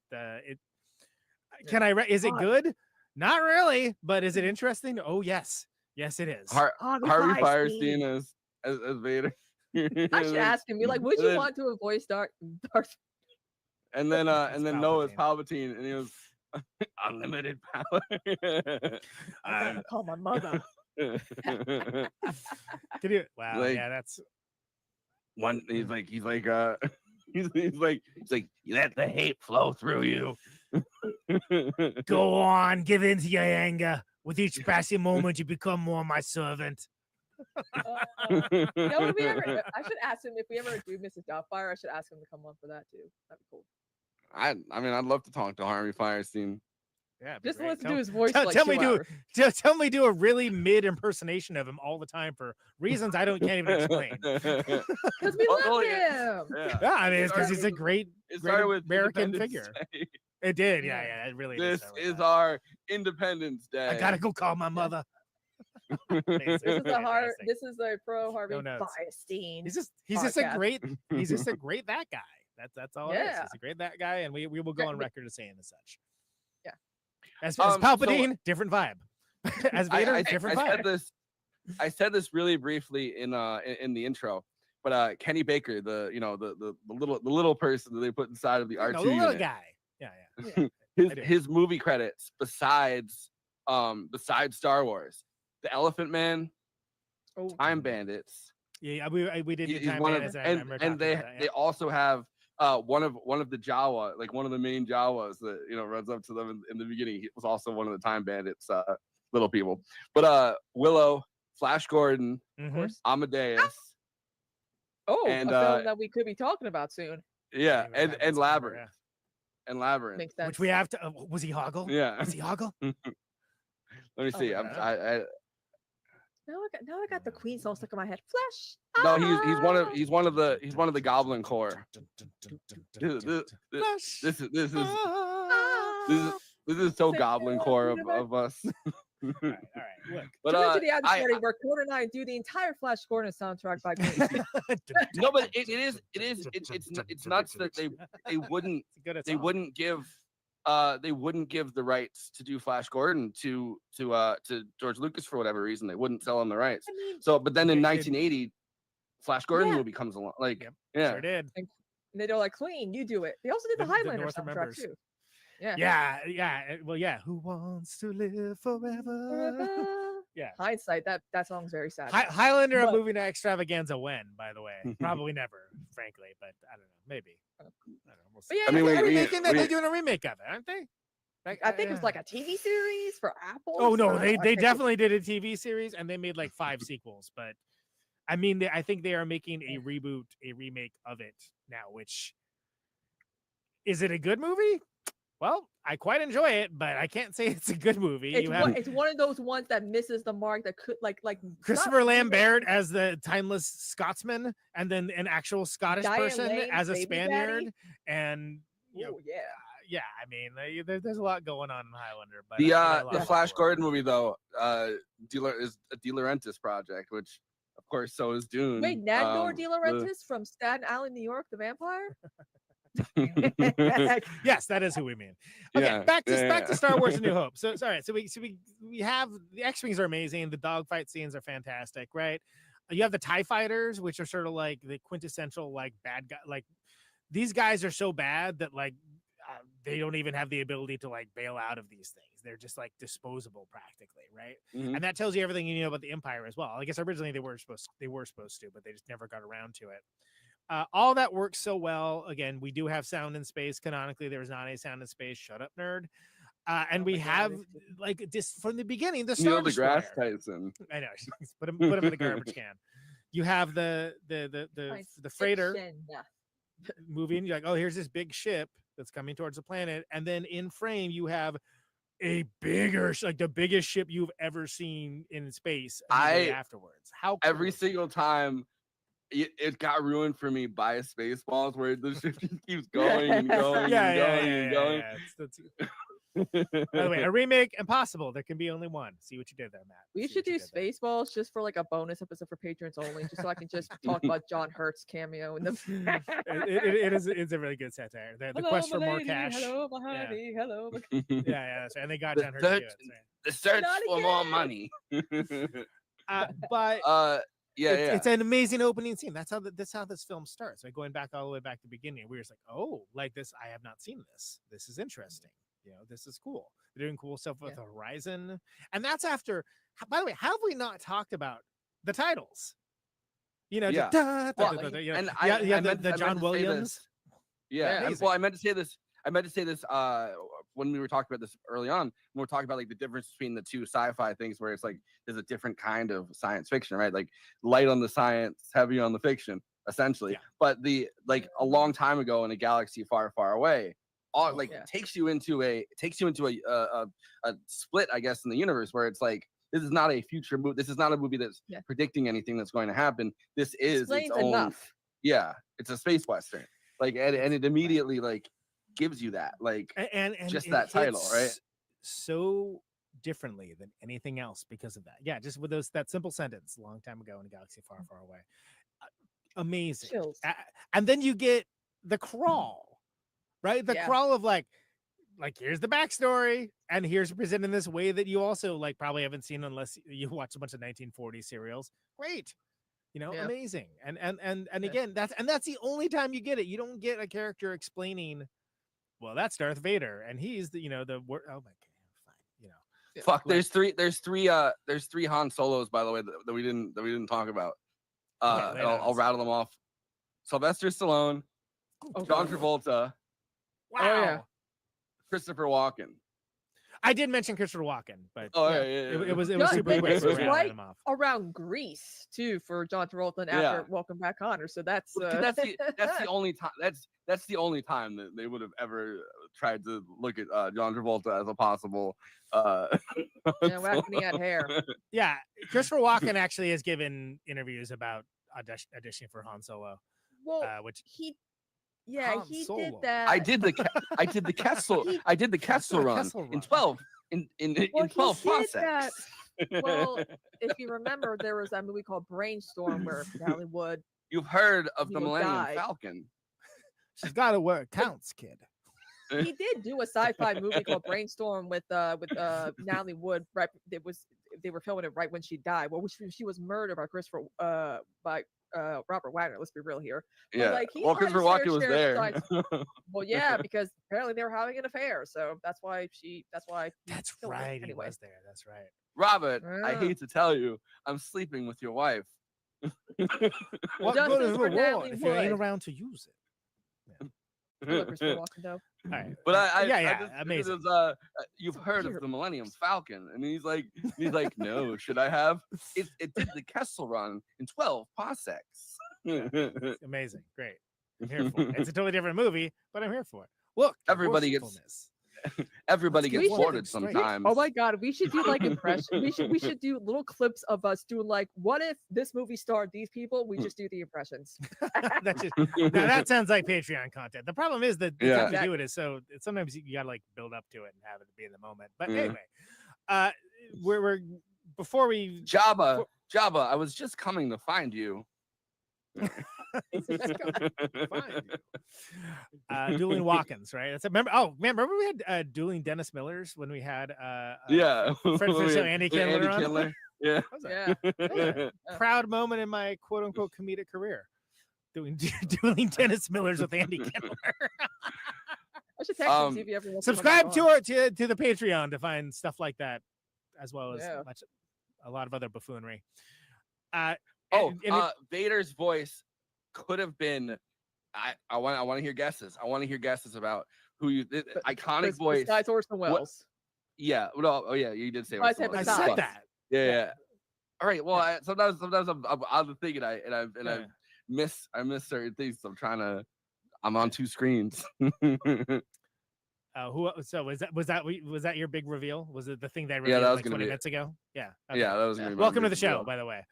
is it good? Not really, but is it interesting? Oh yes. Yes, it is. Harvey Harvey Fierstein. Fierstein as Vader. I should ask him, be like, would And you then- want to have voiced Darth? And then Noah's Palpatine, and he was unlimited power. I'm gonna call my mother. Can you, wow, Like- yeah, that's One, he's like, he's like, you let the hate flow through you. go on, give in to your anger. With each passing moment, you become more my servant. If we ever, I should ask him if we ever do Mrs. Doubtfire. I should ask him to come on for that too. That'd be cool. I mean, I'd love to talk to Harvey Fierstein. Yeah, Just listen to his voice. Tell, for like tell 2 me hours. tell me do a really mid impersonation of him all the time for reasons I can't even explain. Because we love him. Yeah, I mean, it's because he's a great started with American Independence figure. Day. It did, yeah, it really This did. is our Independence Day. I gotta go call my mother. This is a pro Harvey No notes. Fierstein. He's just a podcast. great that guy. That's all it is. Yeah. He's a great that guy, and we will go on record as saying as such. Yeah. As So- Palpatine, different vibe. As Vader, different vibe. I said this really briefly in the intro, but Kenny Baker, the little person that they put inside of the R2 No, the little unit, guy. Yeah. his movie credits besides Star Wars, The Elephant Man, Time Bandits. Yeah, we did. He's Time one of, Bandits, I and remember and they talking about that, they also have one of the Jawa, like one of the main Jawas that runs up to them in the beginning. He was also one of the Time Bandits little people. But Willow, Flash Gordon, Mhm. Amadeus. Oh, and, a film that we could be talking about soon. Yeah, and Bandits, Labyrinth. yeah. And Labyrinth. Makes sense. Which we have to. Was he Hoggle? Yeah. Was he Hoggle? Let me see. my I Now I got the Queen song stuck in my head. Flesh. no, he's one of the Goblin Corps. This is so Goblin Corps of us. All right, look. But Too much of the after I- party where Conan and I do the entire Flash Gordon soundtrack by Queen. no, but it's nuts that they wouldn't give the rights to do Flash Gordon to George Lucas for whatever reason. They wouldn't sell him the rights. So, but then in 1980, Flash Gordon movie comes along. Like, yeah, Sure did. And they're like, Queen, you do it. They also did the Highlander North soundtrack remembers. too. Yeah. Yeah. Well, yeah. Who wants to live forever? Yeah. Hindsight, that song's very sad. Highlander, a But- movie to Extravaganza when, by the way? Probably never, frankly, but I don't know. Maybe. I don't know. We'll see. But yeah, I mean, they're doing a remake of it, aren't they? I think it was like a TV series for Apple. Oh no, so I they can't- definitely did a TV series and they made like 5 sequels, but I mean, I think they are making a remake of it now. Which is it a good movie? Well, I quite enjoy it, but I can't say it's a good movie. It's one of those ones that misses the mark. That could like Christopher Lambert as the timeless Scotsman, and then an actual Scottish Diane person Lane, as a Baby Spaniard, Daddy. And Oh yeah. yeah, I mean, there's a lot going on in Highlander. But The Flash Gordon movie though, De Laurentiis project, which of course so is Dune. Wait, Nandor De Laurentiis from Staten Island, New York, the vampire. Yes, that is who we mean. Okay, back to Star Wars: A New Hope. So sorry, so we have the X-wings are amazing. The dogfight scenes are fantastic, right? You have the TIE fighters, which are sort of like the quintessential like bad guy. Like these guys are so bad that like they don't even have the ability to like bail out of these things. They're just like disposable practically, right? Mhm. And that tells you everything you know about the Empire as well. I guess originally they were supposed to, but they just never got around to it. All that works so well. Again, we do have sound in space. Canonically, there is not any sound in space. Shut up, nerd. And we have like just from the beginning the Star Neil deGrasse Destroyer. Tyson. I know. put him in the garbage can. You have the freighter moving. You're like, oh, here's this big ship that's coming towards the planet, and then in frame you have a bigger, like the biggest ship you've ever seen in space. Afterwards, how cool every single time. It got ruined for me by Spaceballs, where the ship just keeps going and going and going. By the way, a remake impossible. There can be only one. See what you did there, Matt. We should do Spaceballs just for like a bonus episode for patrons only, just so I can just talk about John Hurt's cameo in the. It's a really good satire. The quest for more cash. Hello, my honey. Hello. Yeah, that's right. And they got John Hurt to do it. The search for more money. It's an amazing opening scene. That's how this film starts. Like going back all the way back to the beginning, we're just like, oh, like this. I have not seen this. This is interesting. You know, this is cool. They're doing cool stuff with Horizon, and that's after. By the way, have we not talked about the titles? You know, the John Williams. Well, I meant to say this. When we were talking about this early on, when we're talking about like the difference between the two sci-fi things, where it's like there's a different kind of science fiction, right? Like light on the science, heavy on the fiction, essentially. Yeah. But the like a long time ago in a galaxy far, far away, takes you into a split, I guess, in the universe where it's like this is not a future movie. This is not a movie that's predicting anything that's going to happen. This is its own. Enough. Yeah, it's a space western. Like and it immediately like gives you that like and just that title, right? So differently than anything else because of that. Yeah, just with that simple sentence, a long time ago in a galaxy far, far away. Amazing. And then you get the crawl, right? The crawl of like here's the backstory, and here's presented in this way that you also like probably haven't seen unless you watch a bunch of 1940 serials. Great. You know, amazing. And again, that's the only time you get it. You don't get a character explaining, well, that's Darth Vader, and he's the oh my god, fine, Fuck, there's three Han Solos, by the way, that we didn't talk about. I'll rattle them off. Sylvester Stallone, John Travolta, Christopher Walken. I did mention Christopher Walken, but it was no, super quick. It was right around Greece too for John Travolta and after Welcome Back, Connor. So that's that's the only time that's the only time that they would have ever tried to look at John Travolta as a possible. Back when he had hair. Yeah, Christopher Walken actually has given interviews about auditioning for Han Solo. Well, which he Han did Solo. that. I did the Kessel run in 12 in 12 process. Well, if you remember, there was that movie called Brainstorm where Natalie Wood. You've heard of the Millennium Falcon. She's got to where it counts, kid. He did do a sci-fi movie called Brainstorm with Natalie Wood. Right, they were filming it right when she died. Well, she was murdered by Robert Wagner. Let's be real here. But, Christopher Walken was there. Well, yeah, because apparently they were having an affair, so that's why. That's right. Anyway. He was there. That's right. Robert, I hate to tell you, I'm sleeping with your wife. What good is reward if you ain't around to use it? Look, Christopher Walken, though. All right. But I yeah, just, amazing. It was, you've heard of the Millennium Falcon, and he's like, no, should I have? It did the Kessel Run in 12 parsecs. Amazing, great. I'm here for it. It's a totally different movie, but I'm here for it. Look, Everybody gets bored sometimes. Oh my god, we should do like impressions. We should do little clips of us doing like, what if this movie starred these people? We just do the impressions. That sounds like Patreon content. The problem is that the time to do it is so sometimes you gotta like build up to it and have it be in the moment. But anyway, we're before we Jabba, I was just coming to find you. Dueling Watkins, right? That's remember. Oh man, remember we had dueling Dennis Millers when we had Fred Fisher, Andy Kindler on. Yeah, that was a proud moment in my quote unquote comedic career. Dueling Dennis Millers with Andy Kindler. I should text him, see if he ever wants subscribe to to the Patreon to find stuff like that, as well as a lot of other buffoonery. Vader's voice could have been. I want to hear guesses. I want to hear guesses about who you iconic voice. Besides Orson Welles. Yeah. Well, you did say. I said that. Yeah. All right. Well, sometimes I'm thinking I miss certain things. So I'm on two screens. So was that your big reveal? Was it the thing that I revealed that was like 20 minutes ago? Yeah. Okay. Yeah, that was gonna be welcome to the show, by the way.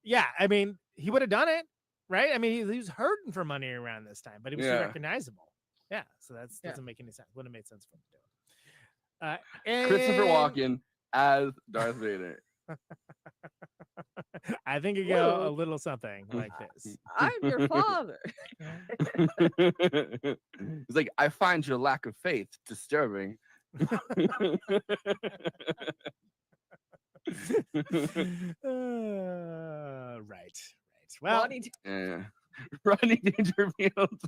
Yeah, I mean, he would have done it, right? I mean, he was hurting for money around this time, but he was still recognizable. Yeah, so that doesn't make any sense. Wouldn't have made sense for him to do it. Christopher Walken as Darth Vader. I think you go a little something like this. I'm your father. He's like, I find your lack of faith disturbing. Right. Well, Rodney Dangerfield.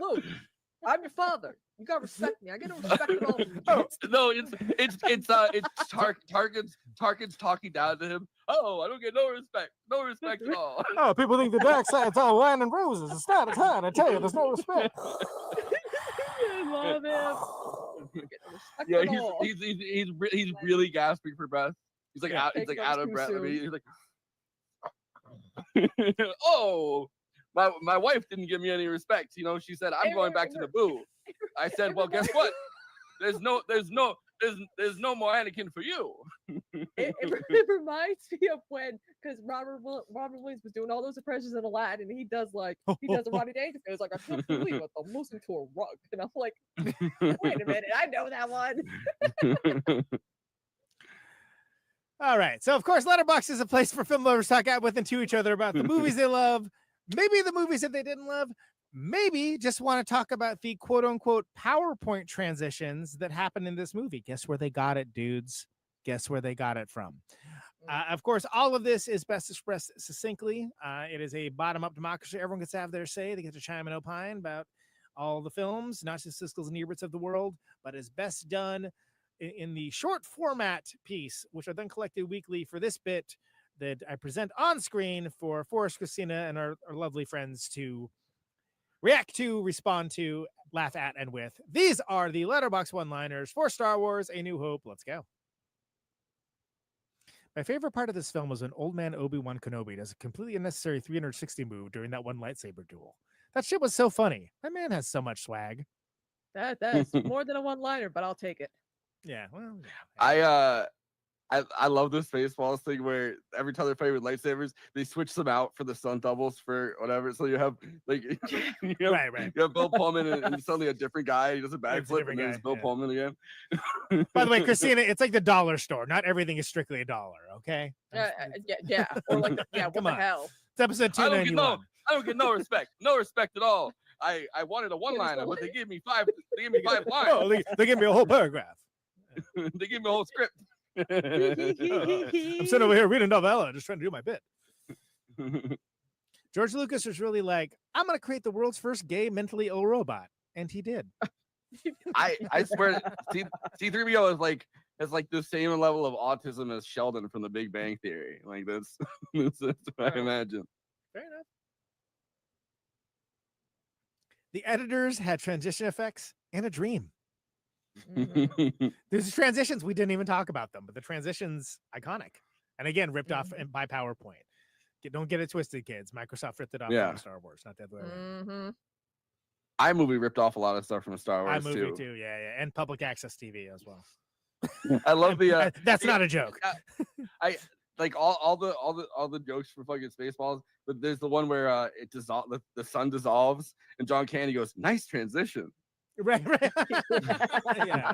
Look, I'm your father. You gotta respect me. I get no respect at all. No, it's Tarkin's talking down to him. Oh, I don't get no respect at all. Oh, people think the dark side's all wine and roses. It's not. It's hot. I tell you, there's no respect. I love him. Yeah, he's really gasping for breath. He's like out of breath. I mean, he's like, oh, my wife didn't give me any respect. You know, she said I'm going back to the boo. I said, well, guess what? There's no more Anakin for you. It reminds me of when, because Robert Williams was doing all those impressions in Aladdin, and he does a Rodney Dangerfield. It's like, I can't believe it. I'm losing to a rug, and I'm like, wait a minute, I know that one. All right, so of course, Letterboxd is a place for film lovers to talk out with and to each other about the movies they love, maybe the movies that they didn't love. Maybe just want to talk about the quote unquote PowerPoint transitions that happened in this movie. Guess where they got it, dudes? Guess where they got it from? Of course, all of this is best expressed succinctly. It is a bottom-up democracy. Everyone gets to have their say. They get to chime and opine about all the films, not just Siskel's and Eberts of the world, but is best done in the short format piece, which are then collected weekly for this bit that I present on screen for Forrest, Kristina, and our lovely friends to react to, respond to, laugh at, and with. These are the Letterboxd one-liners for Star Wars: A New Hope. Let's go. My favorite part of this film was when old man Obi-Wan Kenobi does a completely unnecessary 360 move during that one lightsaber duel. That shit was so funny. That man has so much swag. That's more than a one-liner, but I'll take it. Yeah, well, yeah. I love this Spaceballs thing where every time they're playing with lightsabers, they switch them out for the stunt doubles for whatever. So you have like you have Bill Pullman and suddenly a different guy. He does a backflip and then it's Bill Pullman again. By the way, Kristina, it's like the dollar store. Not everything is strictly a dollar. Okay. Yeah. Or like, what Come the on. hell? It's episode 291. I don't get no respect. No respect at all. I wanted a one-liner, but they gave me five. They gave me 5 lines. Oh, they gave me a whole paragraph. They gave me a whole script. I'm sitting over here reading a novella, just trying to do my bit. George Lucas was really like, I'm going to create the world's first gay mentally ill robot. And he did. I swear, C-3PO is like the same level of autism as Sheldon from The Big Bang Theory. Like that's what I imagine. Fair enough. The editors had transition effects and a dream. There's transitions. We didn't even talk about them, but the transitions, iconic. And again, ripped off by PowerPoint. Don't get it twisted, kids. Microsoft ripped it off from Star Wars, not the other way around. iMovie ripped off a lot of stuff from Star Wars iMovie too, yeah, and public access TV as well. I love the. That's not a joke. I like all the jokes for fucking Spaceballs, but there's the one where it dissolves, the sun dissolves, and John Candy goes, "Nice transition." Right. Yeah,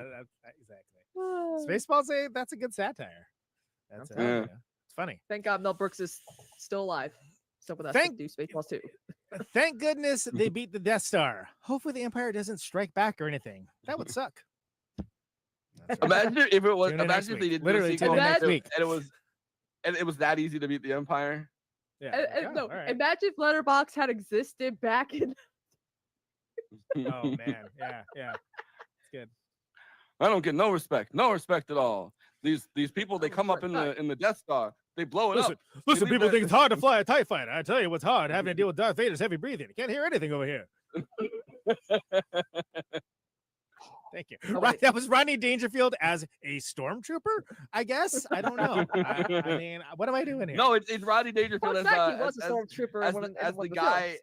exactly. Spaceballs, that's a good satire. That's it's funny. Thank God Mel Brooks is still alive. So with us to do Spaceballs too. Thank goodness they beat the Death Star. Hopefully the Empire doesn't strike back or anything. That would suck. Imagine if it was. Imagine if they did literally do a sequel next week, and it was that easy to beat the Empire. Yeah. No, imagine if Letterboxd had existed back in. Oh man, yeah, it's good. I don't get no respect at all. These people, they come up in the Death Star, they blow it up. Listen, people think it's hard to fly a TIE fighter. I tell you what's hard, having to deal with Darth Vader's heavy breathing. You can't hear anything over here. Thank you. Right, that was Rodney Dangerfield as a stormtrooper, I guess. I don't know. I mean, what am I doing here? No, it's Rodney Dangerfield He was a stormtrooper as the guy.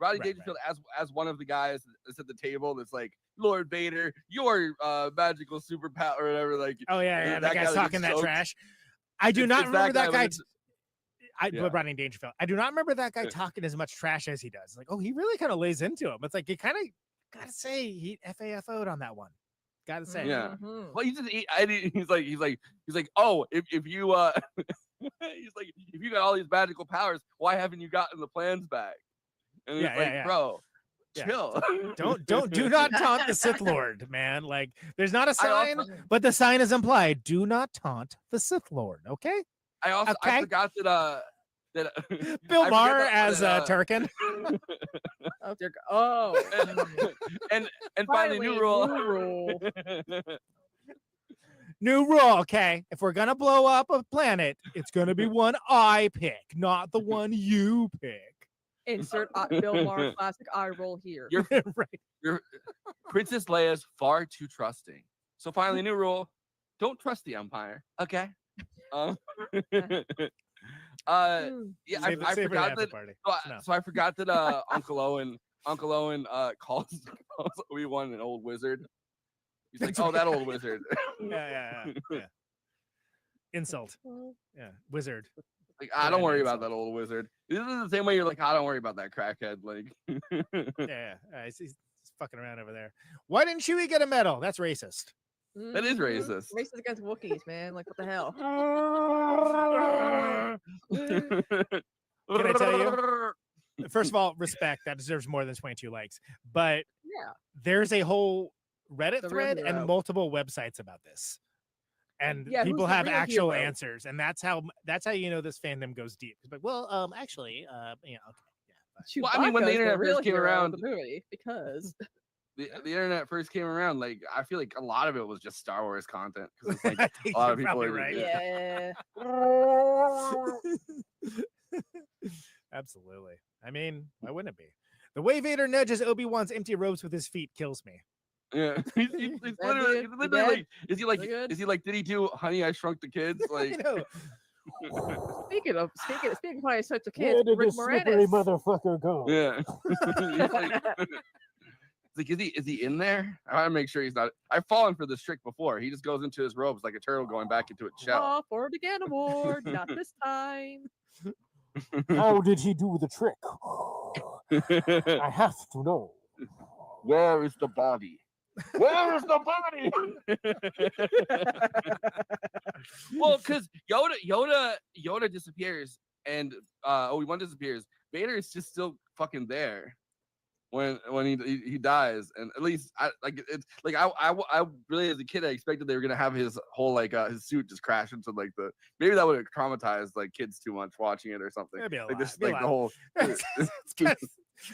Rodney Dangerfield as one of the guys that's at the table that's like, Lord Vader, your magical superpower or whatever. Like, oh yeah, that guy's talking that trash. I do not remember that guy. Rodney Dangerfield. I do not remember that guy talking as much trash as he does. Like, oh, he really kind of lays into him. It's like you kind of gotta say he FAFO'd on that one. Gotta say, yeah. Well, he's like, oh, if you he's like, if you got all these magical powers, why haven't you gotten the plans back? And it's like, bro, chill. Do not taunt the Sith Lord, man. Like, there's not a sign, but the sign is implied. Do not taunt the Sith Lord. Okay. I forgot that Bill Maher as Turkin. and finally, new rule. New rule. Okay, if we're gonna blow up a planet, it's gonna be one I pick, not the one you pick. Insert Bill Maher classic eye roll here. Your Princess Leia's far too trusting. So finally, new rule: don't trust the Empire. Okay. I forgot that. So I forgot that Uncle Owen calls Obi-Wan an old wizard. He's like, oh, that old wizard. Yeah. Insult. Yeah, wizard. Like, don't worry about that old wizard. This is the same way you're like, don't worry about that crackhead. Like, he's fucking around over there. Why didn't Chewie get a medal? That's racist. That is racist. Racist against Wookiees, man. Like, what the hell? Can I tell you? First of all, respect. That deserves more than 22 likes. But there's a whole Reddit thread and multiple websites about this. And people have actual answers. And that's how you know this fandom goes deep. But actually, okay. Well, I mean, when the internet first came around, the movie, because the internet first came around, like, I feel like a lot of it was just Star Wars content. Because it's like a lot of people are right. Yeah. Absolutely. I mean, why wouldn't it be? The way Vader nudges Obi-Wan's empty robes with his feet kills me. Yeah, he's literally like, is he like, did he do Honey, I Shrunk the Kids? Like, speaking of Honey, I Shrunk the Kids, Rick Moranis, motherfucker go. Yeah. Like, is he in there? I want to make sure he's not. I've fallen for this trick before. He just goes into his robes like a turtle going back into its shell. Oh, for the Ganamore, not this time. How did he do the trick? I have to know. Where is the body? Where is the body? Well, because Yoda disappears and Obi-Wan disappears. Vader is just still fucking there when he dies, and at least I really, as a kid, I expected they were gonna have his whole his suit just crash into maybe that would have traumatized kids too much watching it or something. The whole.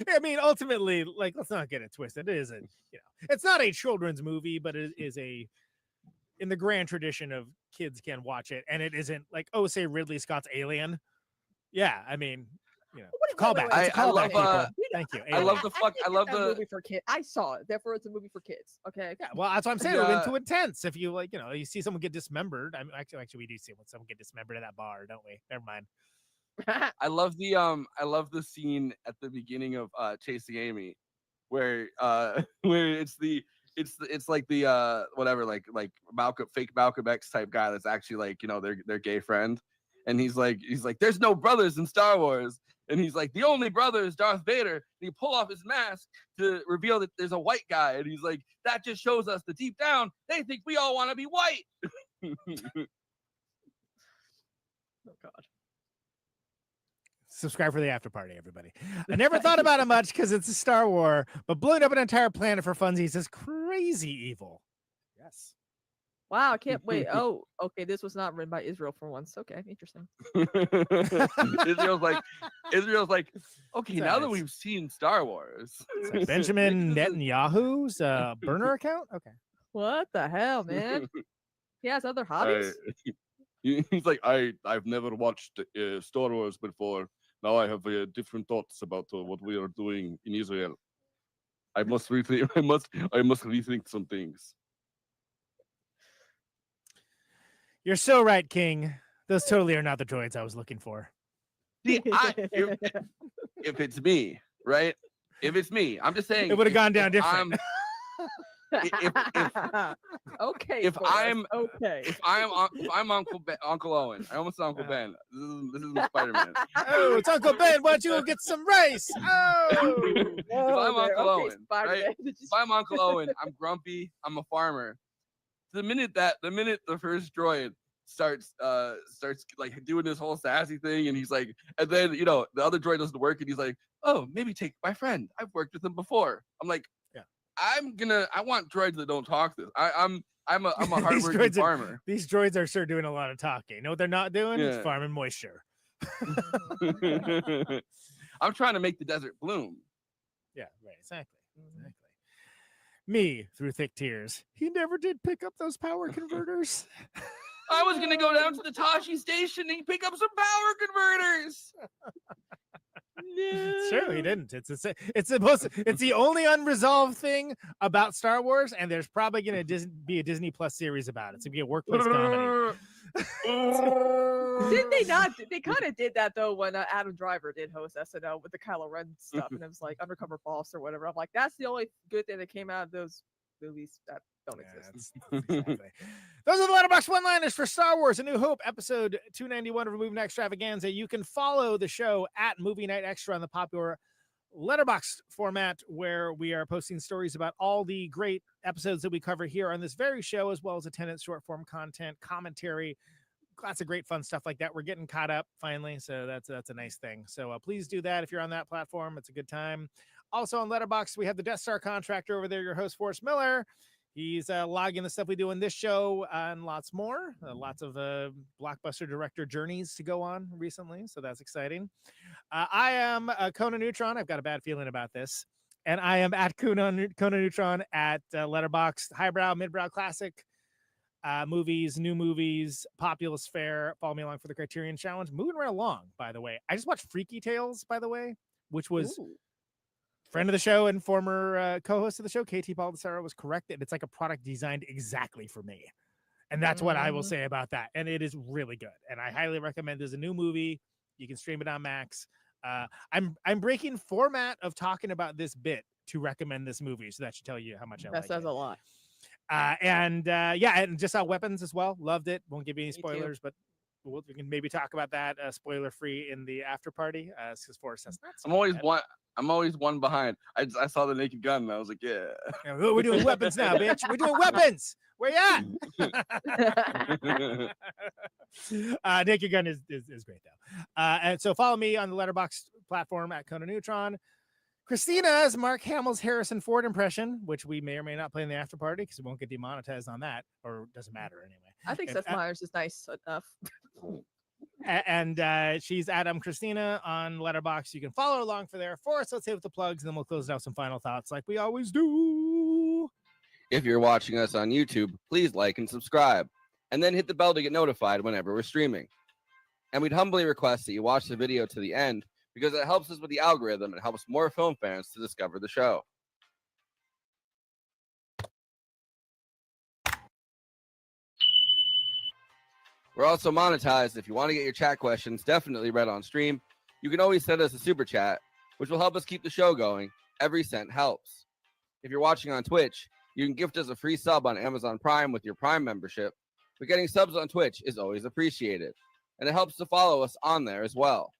I mean, ultimately, let's not get it twisted. It isn't, it's not a children's movie, but it is in the grand tradition of kids can watch it, and it isn't say Ridley Scott's Alien. Yeah, I mean, you know, What callback. wait. It's a callback, people. Thank you. I love the fuck. I love That the. movie for kids. I saw it, therefore it's a movie for kids. Okay. Yeah, well, that's what I'm saying. Yeah. It went too intense. If you like, you know, you see someone get dismembered. I mean, actually, we do see someone get dismembered at that bar, don't we? Never mind. I love the scene at the beginning of Chasing Amy, where where it's like the whatever like fake Malcolm X type guy that's actually like, you know, their gay friend, and he's like there's no brothers in Star Wars, and he's like the only brother is Darth Vader, and he pull off his mask to reveal that there's a white guy, and he's like that just shows us that deep down they think we all want to be white. Oh God. Subscribe for the after party, everybody. I never thought about it much because it's a Star Wars, but blowing up an entire planet for funsies is crazy evil. Yes. Wow, I can't wait. Oh, okay. This was not written by Israel for once. Okay, interesting. Israel's like, okay, It's now that nice. we've seen Star Wars, It's like Benjamin Netanyahu's burner account. Okay. What the hell, man? He has other hobbies. he's like, I've never watched Star Wars before. Now I have different thoughts about what we are doing in Israel. I must rethink. I must rethink some things. You're so right, King. Those totally are not the droids I was looking for. See, if it's me, right? If it's me, I'm just saying It would have gone down different. Okay. If Forrest, I'm okay. if I'm Uncle Owen, I almost said Uncle Ben. This is Spider-Man. Oh, it's Uncle Ben. Why don't you go get some rice? Oh, If I'm Uncle Owen, right? Spider-Man. If I'm Uncle Owen, I'm grumpy. I'm a farmer. The minute the first droid starts like doing this whole sassy thing, and he's like, and then you know the other droid doesn't work, and he's like, oh, maybe take my friend. I've worked with him before. I'm like, yeah. I want droids that don't talk this. I'm a hardworking farmer. These droids are sure doing a lot of talking. You know what they're not doing? Yeah. It's farming moisture. I'm trying to make the desert bloom. Yeah, right. Exactly. Me, through thick tears, he never did pick up those power converters. I was gonna go down to the Tashi station and pick up some power converters. It's true, he didn't. It's the only unresolved thing about Star Wars, and there's probably gonna be a Disney Plus series about it. It's gonna be a workplace comedy. Didn't they not? They kind of did that though when Adam Driver did host SNL with the Kylo Ren stuff, and it was like Undercover Boss or whatever. I'm like, that's the only good thing that came out of those movies that don't exist. Exactly. Those are the Letterboxd one-liners for Star Wars: A New Hope, episode 291 of Movie Night Extravaganza. You can follow the show at Movie Night Extra on the popular Letterboxd format, where we are posting stories about all the great episodes that we cover here on this very show, as well as attendance, short form content, commentary, lots of great fun stuff like that. We're getting caught up finally, so that's a nice thing. So please do that if you're on that platform. It's a good time. Also on Letterboxd, we have the Death Star contractor over there, your host Forrest Miller. He's logging the stuff we do in this show and lots more. Lots of blockbuster director journeys to go on recently, so that's exciting. I am Conan Neutron. I've got a bad feeling about this. And I am at Conan Neutron at Letterboxd. Highbrow, midbrow, classic movies, new movies, populist fare. Follow me along for the Criterion Challenge. Moving right along, by the way. I just watched Freaky Tales, by the way, which was... Ooh. Friend of the show and former co-host of the show, KT Baldessaro, was corrected. It's like a product designed exactly for me. And that's what I will say about that. And it is really good. And I highly recommend. There's a new movie. You can stream it on Max. I'm breaking format of talking about this bit to recommend this movie. So that should tell you how much I like it. That says a lot. And just saw Weapons as well. Loved it. Won't give you any spoilers, but we can maybe talk about that spoiler free in the after party. Because Forrest says not so I'm always one behind. I saw the Naked Gun and I was like, yeah. We're doing weapons now, bitch. We're doing weapons. Where you at? Naked Gun is great though. And so follow me on the Letterboxd platform at Conan Neutron. Kristina's Mark Hamill's Harrison Ford impression, which we may or may not play in the after party because it won't get demonetized on that, or doesn't matter anyway. I think Seth Meyers is nice enough. And she's Adam Kristina on Letterboxd. You can follow her along for there. Forrest, let's hit with the plugs, and then we'll close it out with some final thoughts like we always do. If you're watching us on YouTube, please like and subscribe, and then hit the bell to get notified whenever we're streaming. And we'd humbly request that you watch the video to the end, because it helps us with the algorithm and helps more film fans to discover the show. We're also monetized. If you want to get your chat questions definitely read on stream, you can always send us a super chat, which will help us keep the show going. Every cent helps. If you're watching on Twitch, you can gift us a free sub on Amazon Prime with your Prime membership, but getting subs on Twitch is always appreciated, and it helps to follow us on there as well.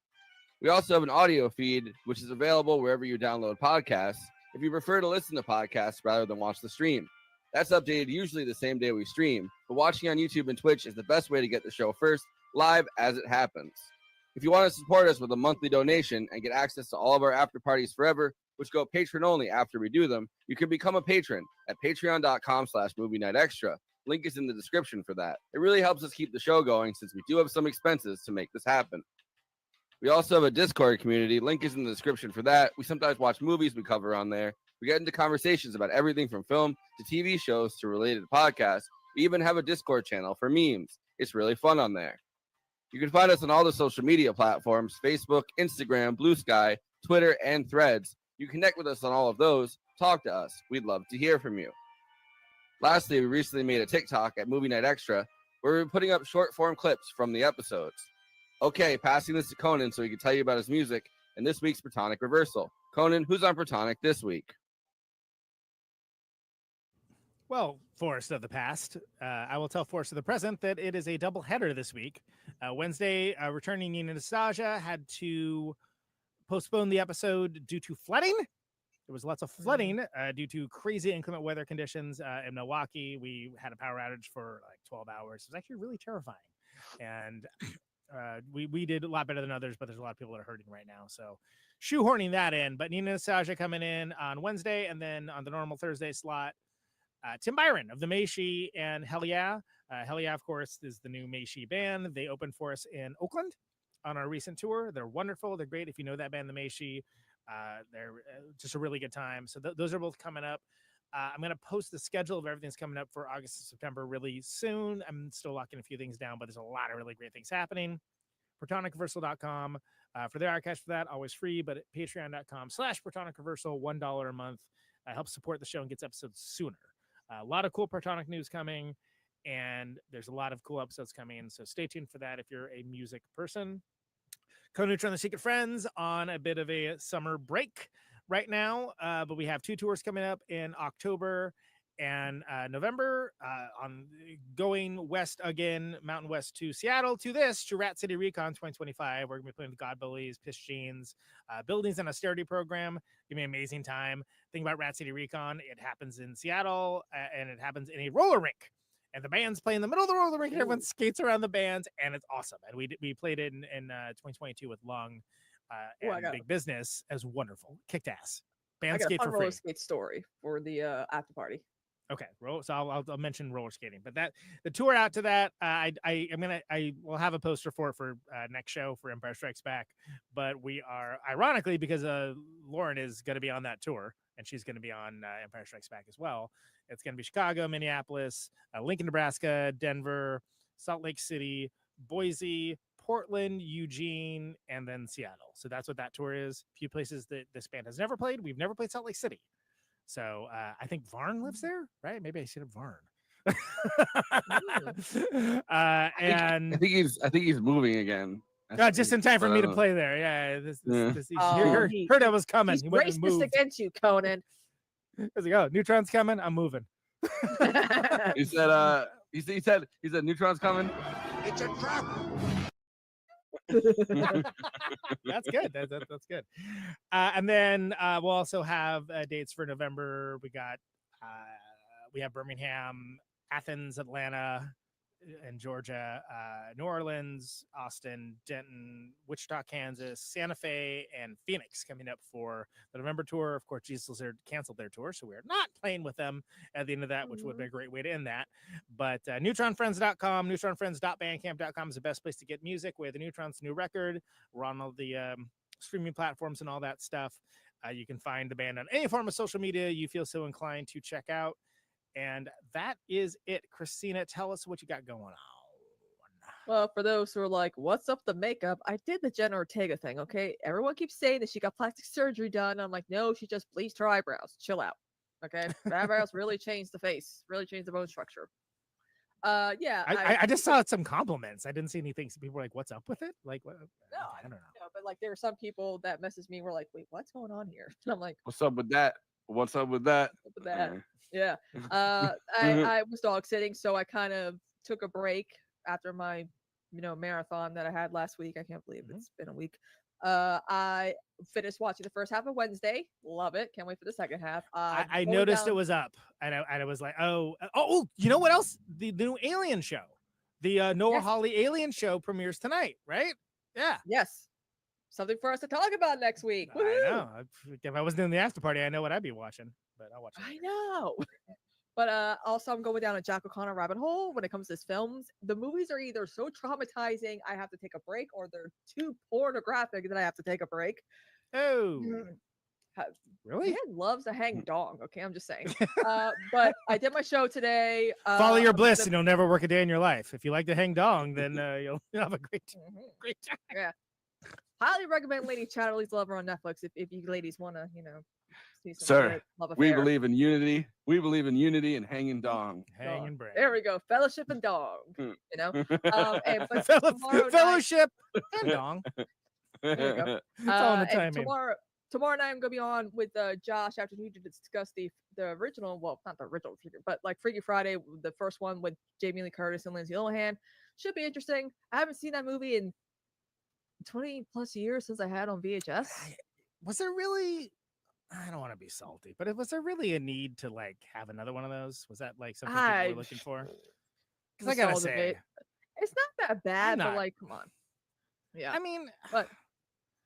We also have an audio feed, which is available wherever you download podcasts, if you prefer to listen to podcasts rather than watch the stream. That's updated usually the same day we stream, but watching on YouTube and Twitch is the best way to get the show first, live as it happens. If you want to support us with a monthly donation and get access to all of our after parties forever, which go patron only after we do them, you can become a patron at patreon.com/movie night extra. Link is in the description for that. It really helps us keep the show going since we do have some expenses to make this happen. We also have a Discord community. Link is in the description for that. We sometimes watch movies we cover on there. We get into conversations about everything from film to TV shows to related podcasts. We even have a Discord channel for memes. It's really fun on there. You can find us on all the social media platforms: Facebook, Instagram, Blue Sky, Twitter, and Threads. You connect with us on all of those. Talk to us. We'd love to hear from you. Lastly, we recently made a TikTok at Movie Night Extra where we're putting up short form clips from the episodes. Okay, passing this to Conan so he can tell you about his music and this week's Protonic Reversal. Conan, who's on Protonic this week? Well, Forest of the past, I will tell Forest of the present that it is a double header this week. Wednesday, returning Nina Nastasia had to postpone the episode due to flooding. There was lots of flooding due to crazy inclement weather conditions in Milwaukee. We had a power outage for like 12 hours. It was actually really terrifying. And we did a lot better than others, but there's a lot of people that are hurting right now. So shoehorning that in. But Nina Nastasia coming in on Wednesday, and then on the normal Thursday slot, Tim Byron of the Meishi and Hell Yeah. Hell Yeah, of course, is the new Meishi band. They opened for us in Oakland on our recent tour. They're wonderful. They're great. If you know that band, the Meishi, they're just a really good time. So those are both coming up. I'm going to post the schedule of everything's coming up for August and September really soon. I'm still locking a few things down, but there's a lot of really great things happening. ProtonicReversal.com for the archives for that, always free, but at patreon.com/ProtonicReversal, $1 a month helps support the show and gets episodes sooner. A lot of cool Protonic news coming, and there's a lot of cool episodes coming in, so stay tuned for that if you're a music person. NEUTRON, the Secret Friends on a bit of a summer break right now, but we have 2 tours coming up in October and November, on going west again, Mountain West to Seattle, to Rat City Recon 2025. We're going to be playing with Godbullies, Piss Jeans, Buildings and Austerity Program. Give me an amazing time. Think about Rat City Recon. It happens in Seattle, and it happens in a roller rink. And the band's play in the middle of the roller rink, and everyone skates around the bands, and it's awesome. And we played it in 2022 with Lung and Big Business as wonderful. Kicked ass. Band I got skate a for fun free. roller skate story for the after party. Okay, so I'll mention roller skating, but that the tour out to that, I will have a poster for it for next show for Empire Strikes Back. But we are, ironically, because Lauren is going to be on that tour, and she's going to be on Empire Strikes Back as well. It's going to be Chicago, Minneapolis, Lincoln, Nebraska, Denver, Salt Lake City, Boise, Portland, Eugene, and then Seattle. So that's what that tour is. A few places that this band has never played. We've never played Salt Lake City. So I think Varn lives there, right? Maybe I should have Varn. And I think he's moving again. Just in time for me to play there. Yeah, he heard I was coming. He's He went and racist moved. against you, Conan. He's like, oh, Neutron's coming. I'm moving. He said Neutron's coming. It's a trap. That's good. That's good. And then we'll also have dates for November. We have Birmingham, Athens, Atlanta, and Georgia, New Orleans, Austin, Denton, Wichita, Kansas, Santa Fe, and Phoenix coming up for the November tour. Of course, Jesus Lizard canceled their tour, so we're not playing with them at the end of that, which would be a great way to end that. But neutronfriends.com, neutronfriends.bandcamp.com is the best place to get music. We have the Neutron's new record. We're on all the streaming platforms and all that stuff. You can find the band on any form of social media you feel so inclined to check out. And that is it. Kristina, tell us what you got going on. Well, for those who are like, what's up the makeup? I did the Jenna Ortega thing, okay? Everyone keeps saying that she got plastic surgery done. I'm like, no, she just bleached her eyebrows. Chill out. Okay. The eyebrows really changed the face, really changed the bone structure. Yeah. I just saw some compliments. I didn't see anything. So people were like, what's up with it? Like, what? No, I don't know. But like, there were some people that messaged me were like, wait, what's going on here? And I'm like, What's up with that? What's up with that? what's up with that? Yeah. I was dog sitting, so I kind of took a break after my, marathon that I had last week. I can't believe it's been a week. I finished watching the first half of Wednesday. Love it. Can't wait for the second half. I noticed it was up, and I was like, oh, you know what else? The new Alien show, the Noah Hawley Alien show premieres tonight, right? Yeah. Yes. Something for us to talk about next week. I Woohoo! know. If I wasn't in the after party, I know what I'd be watching, but I'll watch it. I know. But also, I'm going down a Jack O'Connor rabbit hole when it comes to his films. The movies are either so traumatizing I have to take a break, or they're too pornographic that I have to take a break. Oh, really? Man loves a hang dong. Okay, I'm just saying. But I did my show today. Follow your bliss, and you'll never work a day in your life. If you like to hang dong, then you'll have a great time. Yeah. Highly recommend Lady Chatterley's Lover on Netflix if you ladies want to, see some Sir, good love we affair. believe in unity. We believe in unity and hanging dong. Hanging bread. There we go. Fellowship and dong. But Fellowship and dong. There you go. It's all in the And timing. tomorrow night I'm gonna be on with Josh after we discuss the original, well, not the original, but like Freaky Friday, the first one with Jamie Lee Curtis and Lindsay Lohan. Should be interesting. I haven't seen that movie in 20 plus years since I had on VHS. Was there really? I don't want to be salty, but was there really a need to like have another one of those? Was that like something people were looking for? Because I gotta say, it's not that bad, but not. like, come on. Yeah. I mean, but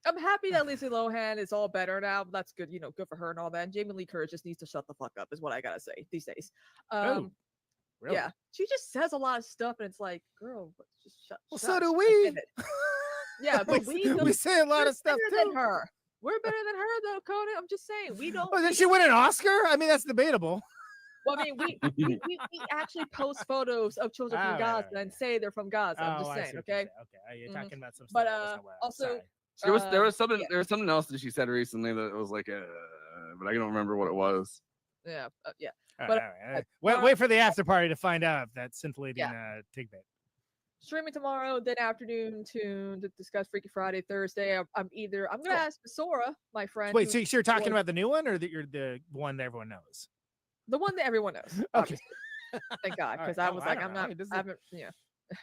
I'm happy that Lindsay Lohan is all better now. That's good, good for her and all that. And Jamie Lee Curtis just needs to shut the fuck up, is what I gotta say these days. Really? Yeah, she just says a lot of stuff, and it's like, girl, just shut. Well, shut, so do I we. get it. Yeah, but we say a lot of stuff better too. than her. We're better than her, though, Conan. I'm just saying, we don't. Oh, did she win an Oscar? I mean, that's debatable. Well, I mean, we actually post photos of children from Gaza and say they're from Gaza. I'm just saying, okay? Okay, you're talking about some stuff. But that wasn't well. also, There was something else that she said recently that was like, but I don't remember what it was. Yeah. All But right. Wait for the after party to find out if that's scintillating tidbit. Streaming tomorrow, then afternoon to discuss Freaky Friday, Thursday. I'm gonna ask Sora, my friend. Wait, so you're talking about the new one, or you're the one that everyone knows? The one that everyone knows. Okay. Thank God, because All right. I was I like, don't I'm know. not. It doesn't- I haven't. Yeah.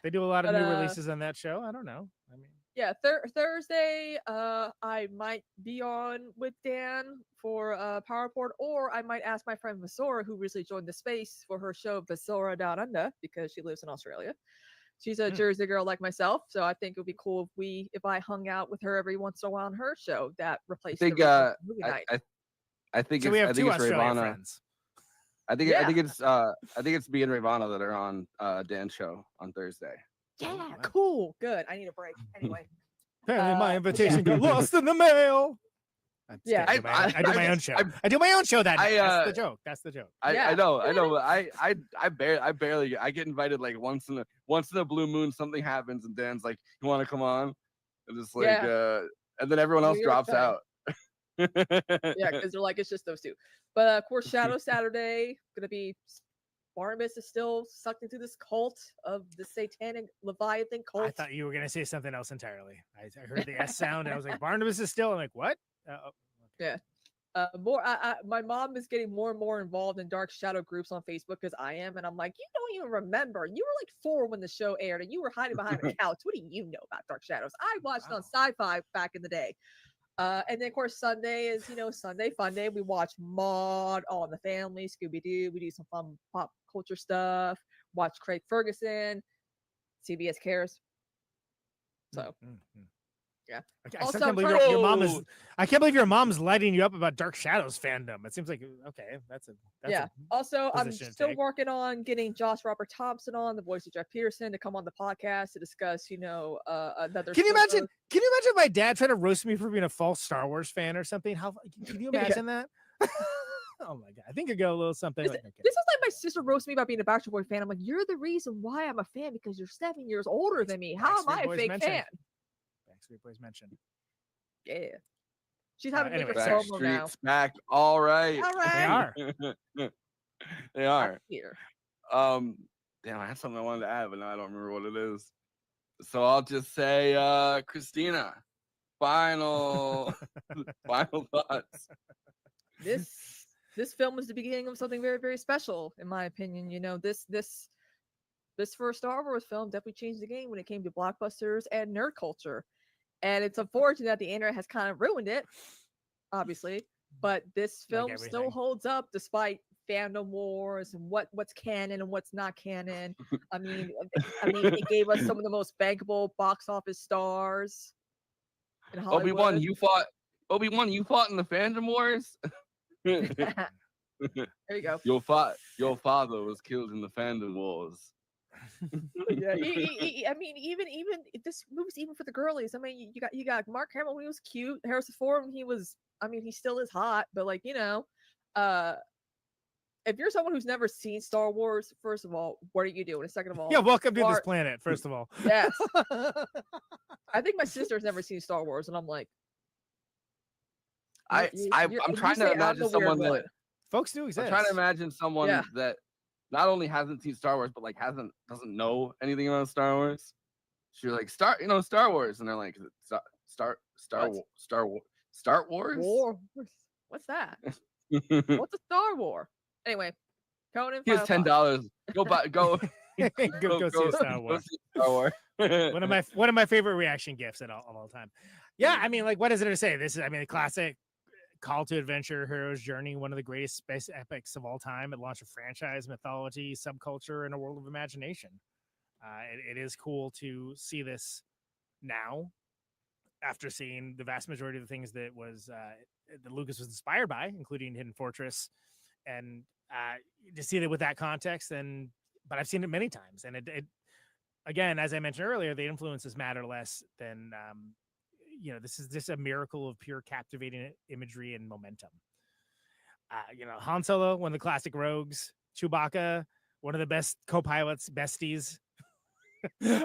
They do a lot of But, new releases on that show. I don't know. I mean, Yeah, Thursday, I might be on with Dan for PowerPoint, or I might ask my friend Vasora, who recently joined the space, for her show Vasora Down Under, because she lives in Australia. She's a Jersey girl like myself, so I think it would be cool if I hung out with her every once in a while on her show that replaced the original movie night. I think so we have I two think it's Australian Ravana. friends. I think it's me and Ravana that are on Dan's show on Thursday. Yeah, cool, good. I need a break anyway. Apparently, my invitation got lost in the mail. Yeah, I do my own show. I do my own show that night. That's the joke. That's the joke. I know. I barely get invited like once in a blue moon. Something happens and Dan's like, "You want to come on?" And it's like, and then everyone else drops out. Yeah, because they're like, it's just those two. But of course, Shadow Saturday gonna be. Barnabas is still sucked into this cult of the satanic Leviathan cult. I thought you were going to say something else entirely. I heard the S sound and I was like, Barnabas is still. I'm like, what? Yeah. My mom is getting more and more involved in dark shadow groups on Facebook because I am, and I'm like, you don't even remember. You were like 4 when the show aired, and you were hiding behind a couch. What do you know about Dark Shadows? I watched it on Sci-Fi back in the day. And then of course Sunday is Sunday Fun Day. We watch Maude, All in the Family, Scooby Doo. We do some fun pop culture stuff. Watch Craig Ferguson. CBS Cares. So. Yeah. I still can't believe your mom is. I can't believe your mom's lighting you up about Dark Shadows fandom. It seems like okay. That's Also, I'm position to still take. working on getting Josh Robert Thompson on, the voice of Jeff Pearson, to come on the podcast to discuss, another. Can you sort imagine? of- Can you imagine my dad trying to roast me for being a false Star Wars fan or something? How can you imagine that? Oh my god, I think it go a little something. This, like this is like my sister roasted me about being a Backstreet Boy fan. I'm like, you're the reason why I'm a fan because you're 7 years older than me. How am I a Boys fake mentioned. fan? Backstreet Boys mentioned. Yeah, she's having anyway, me for promo now. Backstreet's back. All right. All right. They are. They are. Here. Damn, I had something I wanted to add, but now I don't remember what it is. So I'll just say, Kristina, final thoughts. This film was the beginning of something very, very special, in my opinion. You know, this first Star Wars film definitely changed the game when it came to blockbusters and nerd culture. And it's unfortunate that the internet has kind of ruined it, obviously. But this film still holds up despite fandom wars and what's canon and what's not canon. I mean, it gave us some of the most bankable box office stars in Hollywood. Obi-Wan, you fought in the fandom wars. There you go. Your father was killed in the fandom wars. Yeah, I mean, even this movie's even for the girlies. I mean, you got Mark Hamill when he was cute, Harrison Ford when he was. I mean, he still is hot, but like if you're someone who's never seen Star Wars, first of all, what are you doing? And second of all, Yeah, welcome to this planet. First of all, yes. I think my sister's never seen Star Wars, and I'm like, I'm trying to imagine someone that folks do exist. I'm trying to imagine someone that not only hasn't seen Star Wars, but like doesn't know anything about Star Wars. She's like Star Wars, and they're like Star Wars. War? What's that? What's a Star War? Anyway, Conan. Here's $10. Go buy. Go. go see a Star Wars. Star Wars. one of my favorite reaction gifs of all time. Yeah, I mean, like, what is there to say? This is, I mean, a classic call to adventure, hero's journey, one of the greatest space epics of all time. It launched a franchise, mythology, subculture, and a world of imagination. It is cool to see this now, after seeing the vast majority of the things that Lucas was inspired by, including Hidden Fortress, and to see that with that context. But I've seen it many times, and it again, as I mentioned earlier, the influences matter less than this is just a miracle of pure captivating imagery and momentum. Han Solo, one of the classic rogues, Chewbacca, one of the best co-pilots, besties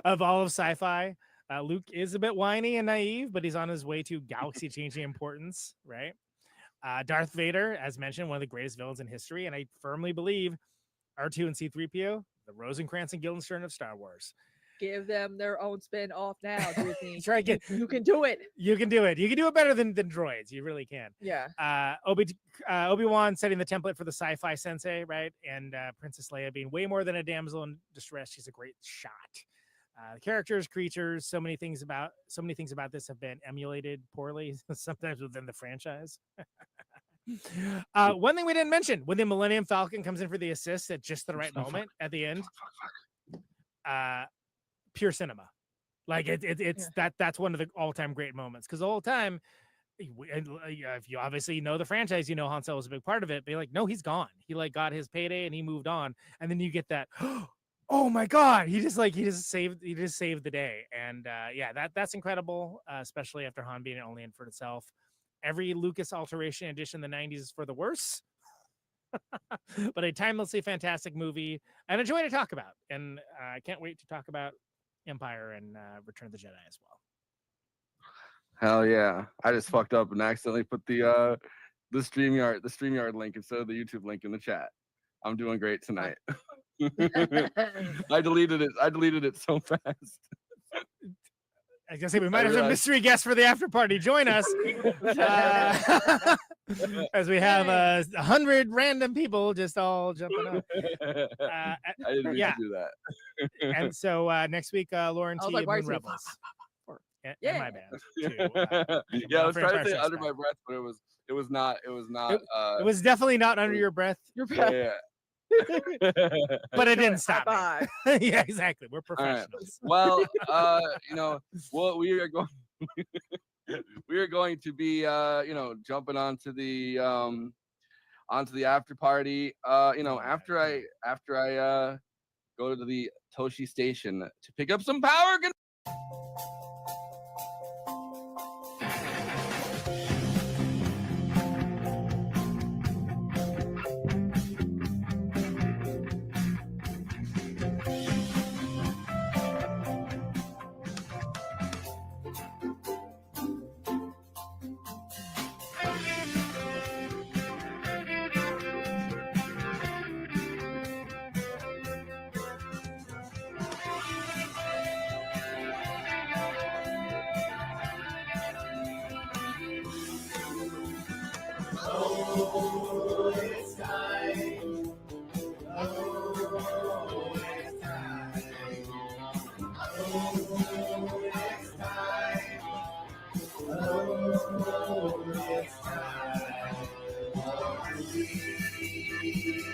of all of sci-fi. Luke is a bit whiny and naive, but he's on his way to galaxy-changing importance, right? Darth Vader, as mentioned, one of the greatest villains in history, and I firmly believe R2 and C-3PO, the Rosencrantz and Guildenstern of Star Wars. Give them their own spin off now, Disney. That's right. You can do it. You can do it. You can do it better than droids. You really can. Yeah. Obi-Wan setting the template for the sci-fi sensei, right? And Princess Leia being way more than a damsel in distress. She's a great shot. The characters, creatures, so many things about this have been emulated poorly, sometimes within the franchise. One thing we didn't mention, when the Millennium Falcon comes in for the assist at just the right moment at the end, pure cinema. Like it's that's one of the all-time great moments, because the whole time, if you obviously know the franchise, you know Han Solo was a big part of it, but you're like, no, he's gone. He like got his payday and he moved on, and then you get that. Oh my God! He just saved the day, and that's incredible, especially after Han being only in for itself. Every Lucas alteration edition in the '90s is for the worse, but a timelessly fantastic movie and a joy to talk about. And I can't wait to talk about Empire and Return of the Jedi as well. Hell yeah! I just fucked up and accidentally put the StreamYard link instead of the YouTube link in the chat. I'm doing great tonight. I deleted it so fast. I was gonna say we might have a mystery guest for the after party. Join us as we have 100 random people just all jumping up. I didn't mean to do that. And so next week, Lauren T. Like, and Rebels. And my band too. Yeah, I was trying to say under my breath, but it was not. It was definitely not under your breath. Yeah. But it didn't stop me. Yeah, exactly. We're professionals. Right. Well, we are going to be jumping onto the after party. After I go to the Toshi station to pick up some power. Oh, it's time. Oh, it's time. Oh, it's time. Oh, it's time. For we